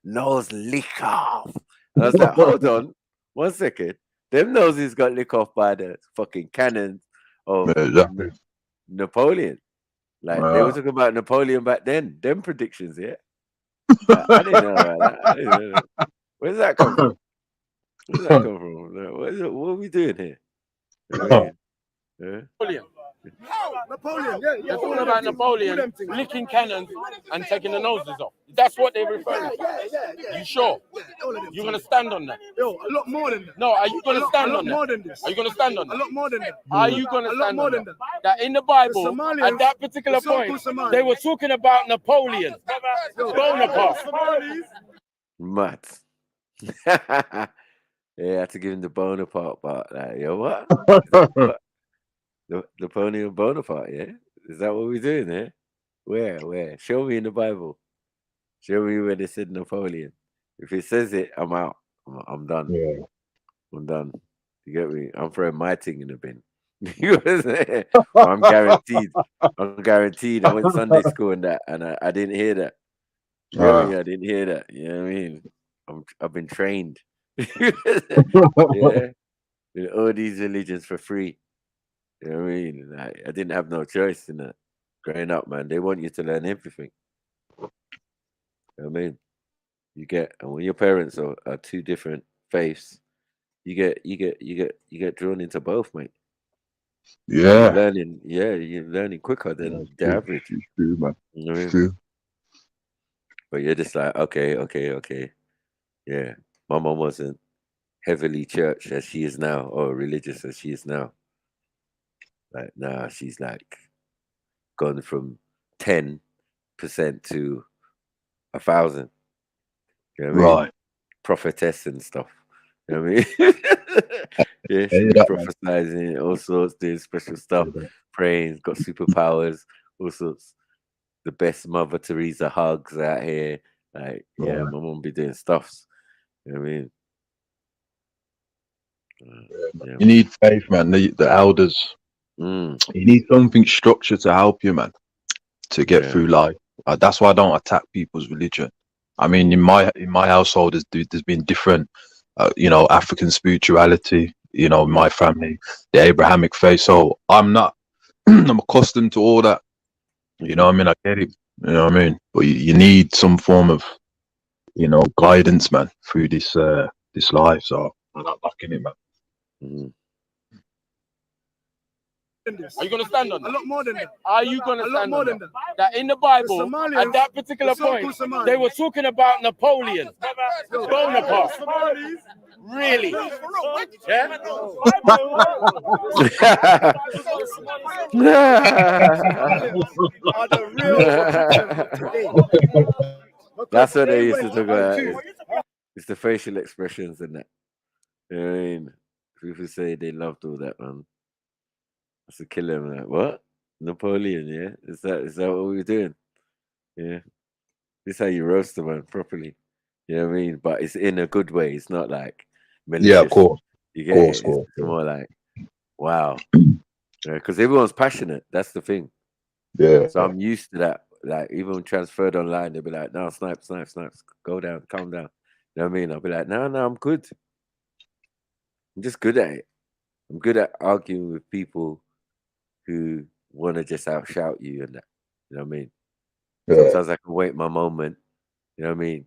Nose lick off. I was like, hold on, 1 second. Them noses got licked off by the fucking cannons of Napoleon. Like they were talking about Napoleon back then. Them predictions, yeah. I didn't know about that. Where's that come from? What are we doing here? Napoleon, They're talking about Napoleon licking cannons and taking the noses off. That's what they refer to. You sure? You're gonna stand on that? A lot more than that. No, are you gonna stand on that? More than this. Are you gonna stand on that? A lot more than that. Are you gonna stand on that? That in the Bible, at that particular point, they were talking about Napoleon, Bonaparte. Mad. Yeah, I had to give him the Bonaparte part. Like, yo, what? Napoleon Bonaparte, yeah? Is that what we're doing here? Where? Show me in the Bible. Show me where they said Napoleon. If it says it, I'm out. I'm done. Yeah. I'm done. You get me? I'm throwing my thing in the bin. You know what I'm saying? I'm guaranteed. I went Sunday school and that, and I didn't hear that. You know what I mean? I didn't hear that. You know what I mean? I've been trained. Yeah. In all these religions for free. You know what I mean? I didn't have no choice in that. Growing up, man, they want you to learn everything. You know what I mean? And when your parents are two different faiths, you get drawn into both, mate. Yeah. You're learning quicker than the average. It's true, man. You know what I mean? It's true. But you're just like, okay. Yeah. My mom wasn't heavily church as she is now, or religious as she is now. Like now she's like gone from 10% to 1,000. You know what I mean? Right. Prophetess and stuff. You know what I mean? Yeah, she's prophesizing all sorts, doing special stuff, praying, got superpowers, all sorts. The best Mother Teresa hugs out here. Like, yeah, my mum be doing stuffs. You know what I mean? Yeah. You need faith, man. The elders. You need something structured to help you, man, to get through life. That's why I don't attack people's religion. I mean, in my household, there's been different, African spirituality. My family, the Abrahamic faith. So I'm not, I'm accustomed to all that. You know what I mean? I get it. You know what I mean? But you need some form of, guidance, man, through this life. So I'm not backing it, man. Are you going to stand on that? A lot more than that. Are you going to A lot stand more on than that? That in the Bible, at that particular point, Somalians. they were talking about Napoleon, Bonaparte. Really? Yeah? That's what they used to talk about. It's the facial expressions and that. You know what I mean? People say they loved all that, man. That's a killer, man. Like, what? Napoleon, yeah? Is that what we're doing? Yeah. This is how you roast a man properly. You know what I mean? But it's in a good way. It's not like malicious. Yeah, of course. You get it? It's more like, wow. Because everyone's passionate. That's the thing. Yeah. So I'm used to that. Like, even transferred online, they'll be like, no, snipe. Go down, calm down. You know what I mean? I'll be like, no, I'm good. I'm just good at it. I'm good at arguing with people who want to just outshout you and that. You know what I mean? Yeah. Sometimes I can wait my moment. You know what I mean?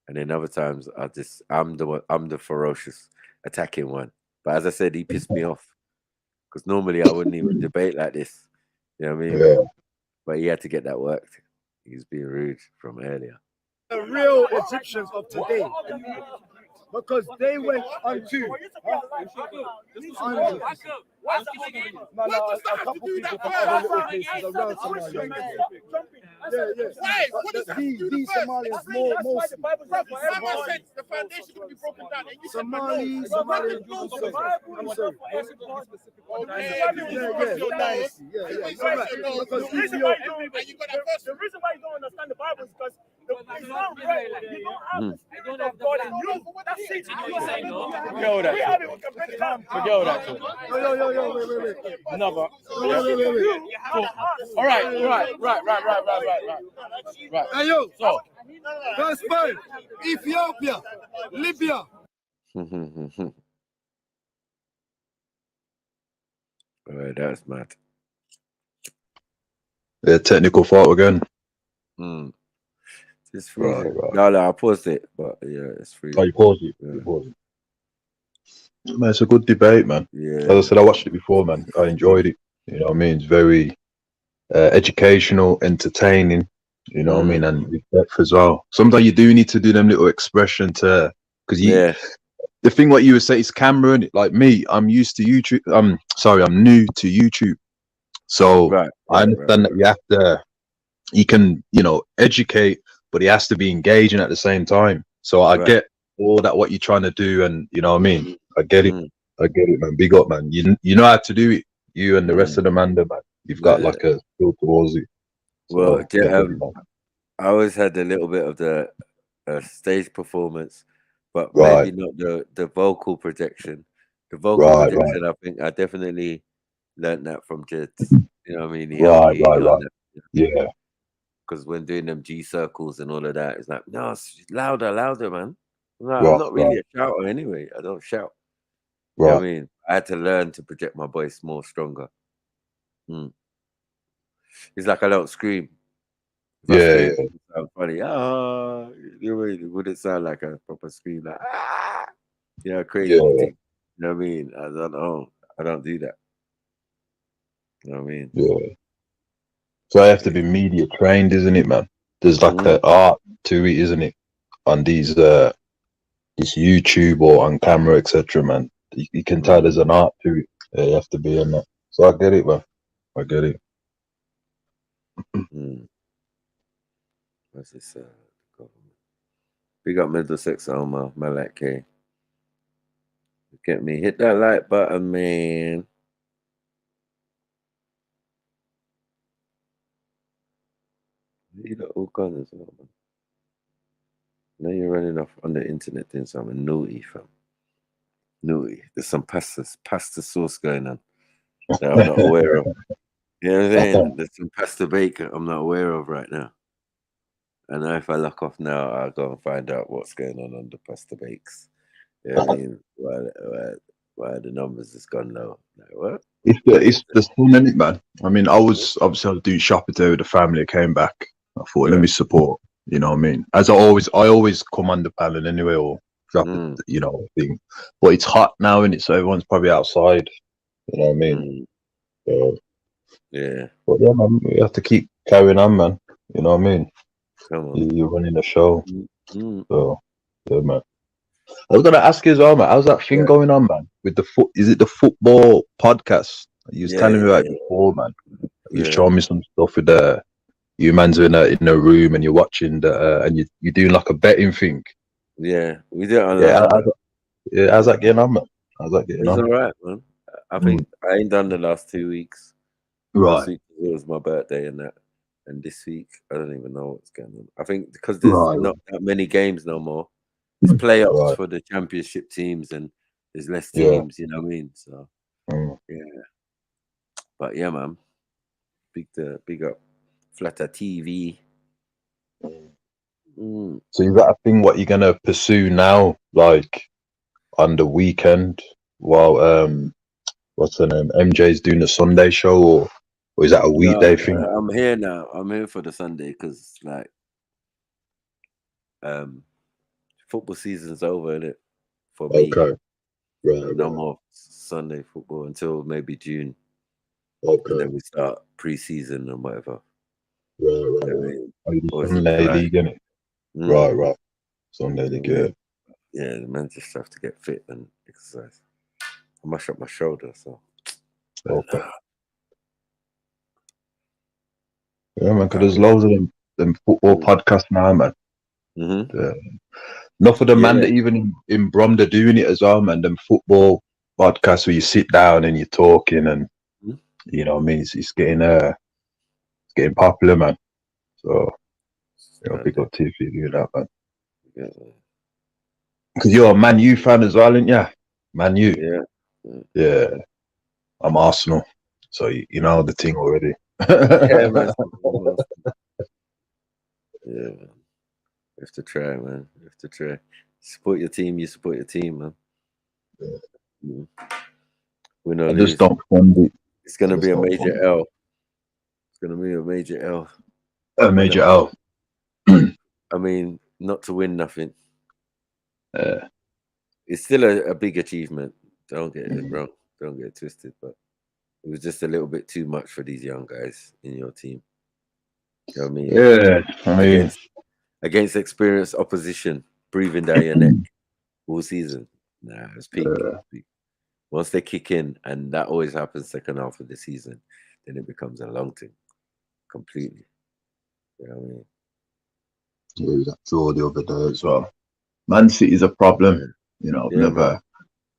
And then other times I'm the ferocious attacking one. But as I said, he pissed me off. Because normally I wouldn't even debate like this. You know what I mean? Yeah. But he had to get that worked. He was being rude from earlier. The real Egyptians of today. Because they went unto a couple people from other little places around Somalia. These Somalians mostly. The foundation will be broken down. And you Somalians. The reason why you don't understand the Bible is because it's not right. You don't have the spirit of God in you. That's it. Forget all that. Wait. Another. All right. Hey, yo. So, Verse 5. Ethiopia, Libya. All right, that's mad. Yeah, technical fault again. It's free. Right. No, I paused it, but yeah, it's free. Oh, you paused it. Yeah. You paused it. Man, it's a good debate, man. Yeah. As I said, I watched it before, man. I enjoyed it. You know what I mean? It's very educational, entertaining. You know what I mean? And with depth as well. Sometimes you do need to do them little expression to, because the thing what you would say is camera, and like me, I'm used to YouTube. I'm new to YouTube. So I understand that you have to, you can, educate, but it has to be engaging at the same time. So I get all that, what you're trying to do, and you know what I mean? I get it. I get it, man. Big up, man. You know how to do it. You and the rest of the man, you've got like a skill towards it. So, well, I always had a little bid of the stage performance, but maybe not the vocal projection. The vocal projection, I think I definitely learned that from Jeds. You know what I mean? Right. Yeah. Because when doing them G circles and all of that, it's like, no, it's louder, man. I'm not really a shouter anyway. I don't shout. You know what I mean? I had to learn to project my voice more stronger. It's like I don't scream. It sounds funny. It wouldn't sound like a proper scream, like crazy thing. You know what I mean? I don't know. I don't do that. You know what I mean? Yeah. So I have to be media trained, isn't it, man? There's like an art to it, isn't it? On these this YouTube or on camera, etc., man. You can tell there's an art to it. Yeah, you have to be in that. So I get it, man. I get it. What's this? Big up Middlesex Alma, Malak K. Get me. Hit that like button, man. You got all kinds of stuff, man. Now you're running off on the internet doing something naughty, fam. Naughty. There's some pasta sauce going on that I'm not aware of. You know what I'm saying? There's some pasta bake I'm not aware of right now. And if I lock off now, I'll go and find out what's going on the pasta bakes. You know what I mean? Why the numbers has gone low? Like, what? It's the sun, in it, man. I mean, I was doing shopping today with the family. I came back. I thought, let me support. You know what I mean? As I always come on the panel anyway, or drop it, you know, thing. But it's hot now, and so everyone's probably outside. You know what I mean? So, yeah. But yeah, man, we have to keep carrying on, man. You know what I mean? Come on. You're running the show. So, yeah, man. I was gonna ask you as well, man. How's that thing going on, man? With the is it the football podcast? You was telling me about it before, man. You've shown me some stuff with you man's in a room and you're watching and you're doing like a betting thing. Yeah, we do it online. How's that getting on, man? How's that getting It's on? alright, man. I think I ain't done the last 2 weeks. Right. Last week it was my birthday and that. And this week, I don't even know what's going on. I think because there's not that many games no more. It's playoffs for the championship teams and there's less teams, you know what I mean? So, yeah. But yeah, man. Big up. Flatter TV. So is that a thing what you're gonna pursue now, like on the weekend while what's her name? MJ's doing a Sunday show or is that a weekday thing? I'm here now. I'm here for the Sunday because like football season's over, innit? For me. Okay. Right. No more Sunday football until maybe June. Okay. And then we start pre-season and whatever. Right. Sunday league, innit? Right. Sunday league, yeah, the men just have to get fit and exercise. I mash up my shoulder, so. Okay. Yeah, man, because there's loads of them football podcasts now, man. Enough of the man that even in Brom they're doing it as well, man. Them football podcasts where you sit down and you're talking and you know what I mean. It's getting popular, man. So big up TV doing that, man. Because you're a Man U fan as well, aren't you? Man U. Yeah. I'm Arsenal, so you know the thing already. Yeah, man. Yeah, man. You have to try, man. You have to try. Support your team. You support your team, man. We know. I just don't fund it. It's gonna be a major L. It's gonna be a major L. A major L. I mean, not to win nothing. It's still a big achievement. Don't get it wrong. Don't get it twisted. But it was just a little bit too much for these young guys in your team. You know what I mean? Yeah, I mean, against experienced opposition, breathing down your neck all season. Nah, it's peak. Once they kick in, and that always happens second half of the season, then it becomes a long thing. Completely. You know what I mean? Yeah, that draw the other day as well. Man City's a problem. You know, never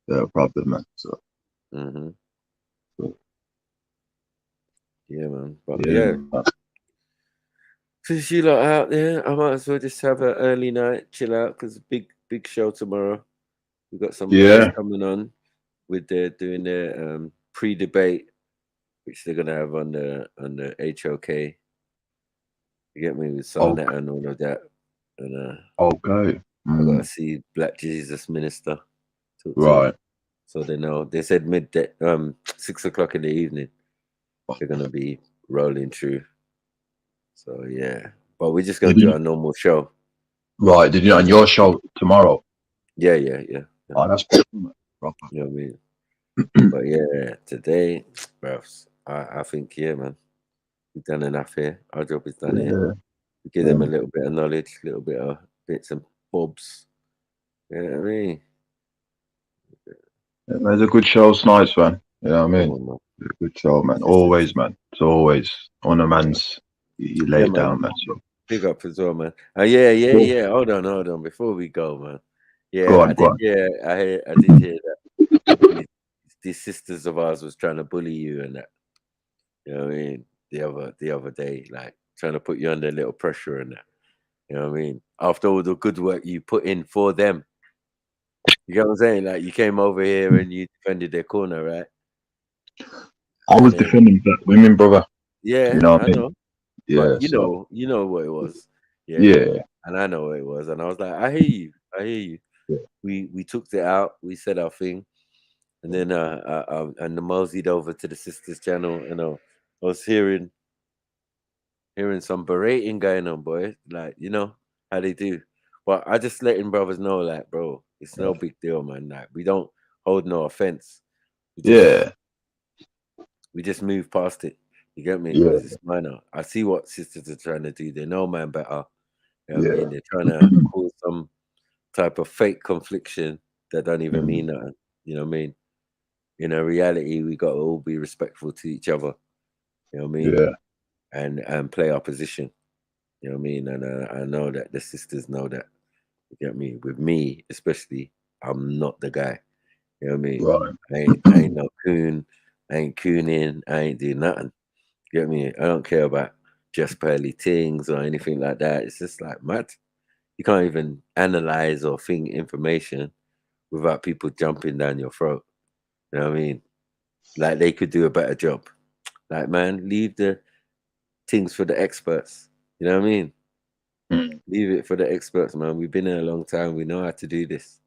they're a problem, man. So. Yeah, man. But yeah. Since you lot out there, I might as well just have an early night, chill out, because big show tomorrow. We've got some guys coming on with doing their pre-debate, which they're gonna have on the F.T.K. You get me, with Sonnet and all of that. And okay. I gotta see Black Jesus Minister. Right. So they know. They said midday, 6 o'clock in the evening. They're gonna be rolling through. So yeah, but we're just gonna do our normal show. Right? Did you on your show tomorrow? Yeah. Oh, that's proper. You know what I mean? But yeah, today, bros, I think man, we've done enough here. Our job is done here. We give them a little bit of knowledge, a little bit of bits and bobs. You know what I mean? It's a good show, Snipes, man. You know what I mean? It's a good show, man. Always, man. It's always on a man's. You lay it down, man. So. Big up as well, man. Yeah. Hold on. Before we go, man. Yeah, I did hear that these sisters of ours was trying to bully you and that. You know what I mean? The other day, like trying to put you under a little pressure and that. You know what I mean? After all the good work you put in for them. You get what I'm saying? Like you came over here and you defended their corner, right? I was defending black women, brother. Yeah, you know what I I mean? know. Yeah, But you know what it was. Yeah. And I know what it was. And I was like, I hear you. Yeah. We took it out, we said our thing, and then and moseyed over to the sisters channel, and I was hearing some berating going on, boy. Like, you know how they do. But I just letting brothers know, like, bro, it's no big deal, man. Like, we don't hold no offense. We just move past it. You get me? Because it's minor. I see what sisters are trying to do. They know man better. You know what I mean? They're trying to cause some type of fake confliction that don't even mean nothing. You know what I mean? In a reality, we got to all be respectful to each other. You know what I mean? Yeah. And play our position. You know what I mean? And I know that the sisters know that. You get me? With me, especially, I'm not the guy. You know what I mean? Right. I ain't no coon. I ain't cooning. I ain't doing nothing. You get me? I don't care about just pearly things or anything like that. It's just like mad. You can't even analyze or think information without people jumping down your throat. You know what I mean? Like they could do a better job. Like, man, leave the things for the experts. You know what I mean? Leave it for the experts, man. We've been here a long time. We know how to do this.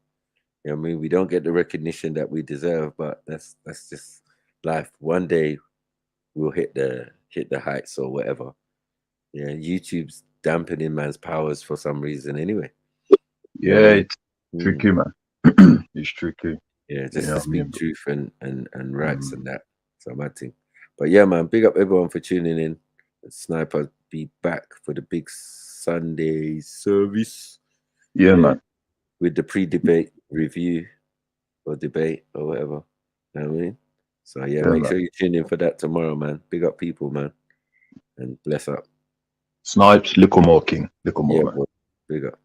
You know what I mean? We don't get the recognition that we deserve, but that's just life. One day we'll hit the heights or whatever. Yeah, YouTube's dampening man's powers for some reason anyway. Yeah, it's tricky, man. It's tricky. Yeah, just to speak truth and rights and that. So my thing. But yeah, man, big up everyone for tuning in. Sniper be back for the big Sunday service. Yeah, man. With the pre-debate review or debate or whatever. You know what I mean? So yeah, make sure you tune in for that tomorrow, man. Big up people, man. And bless up. Snipes, little more king. Little more, man. Big up.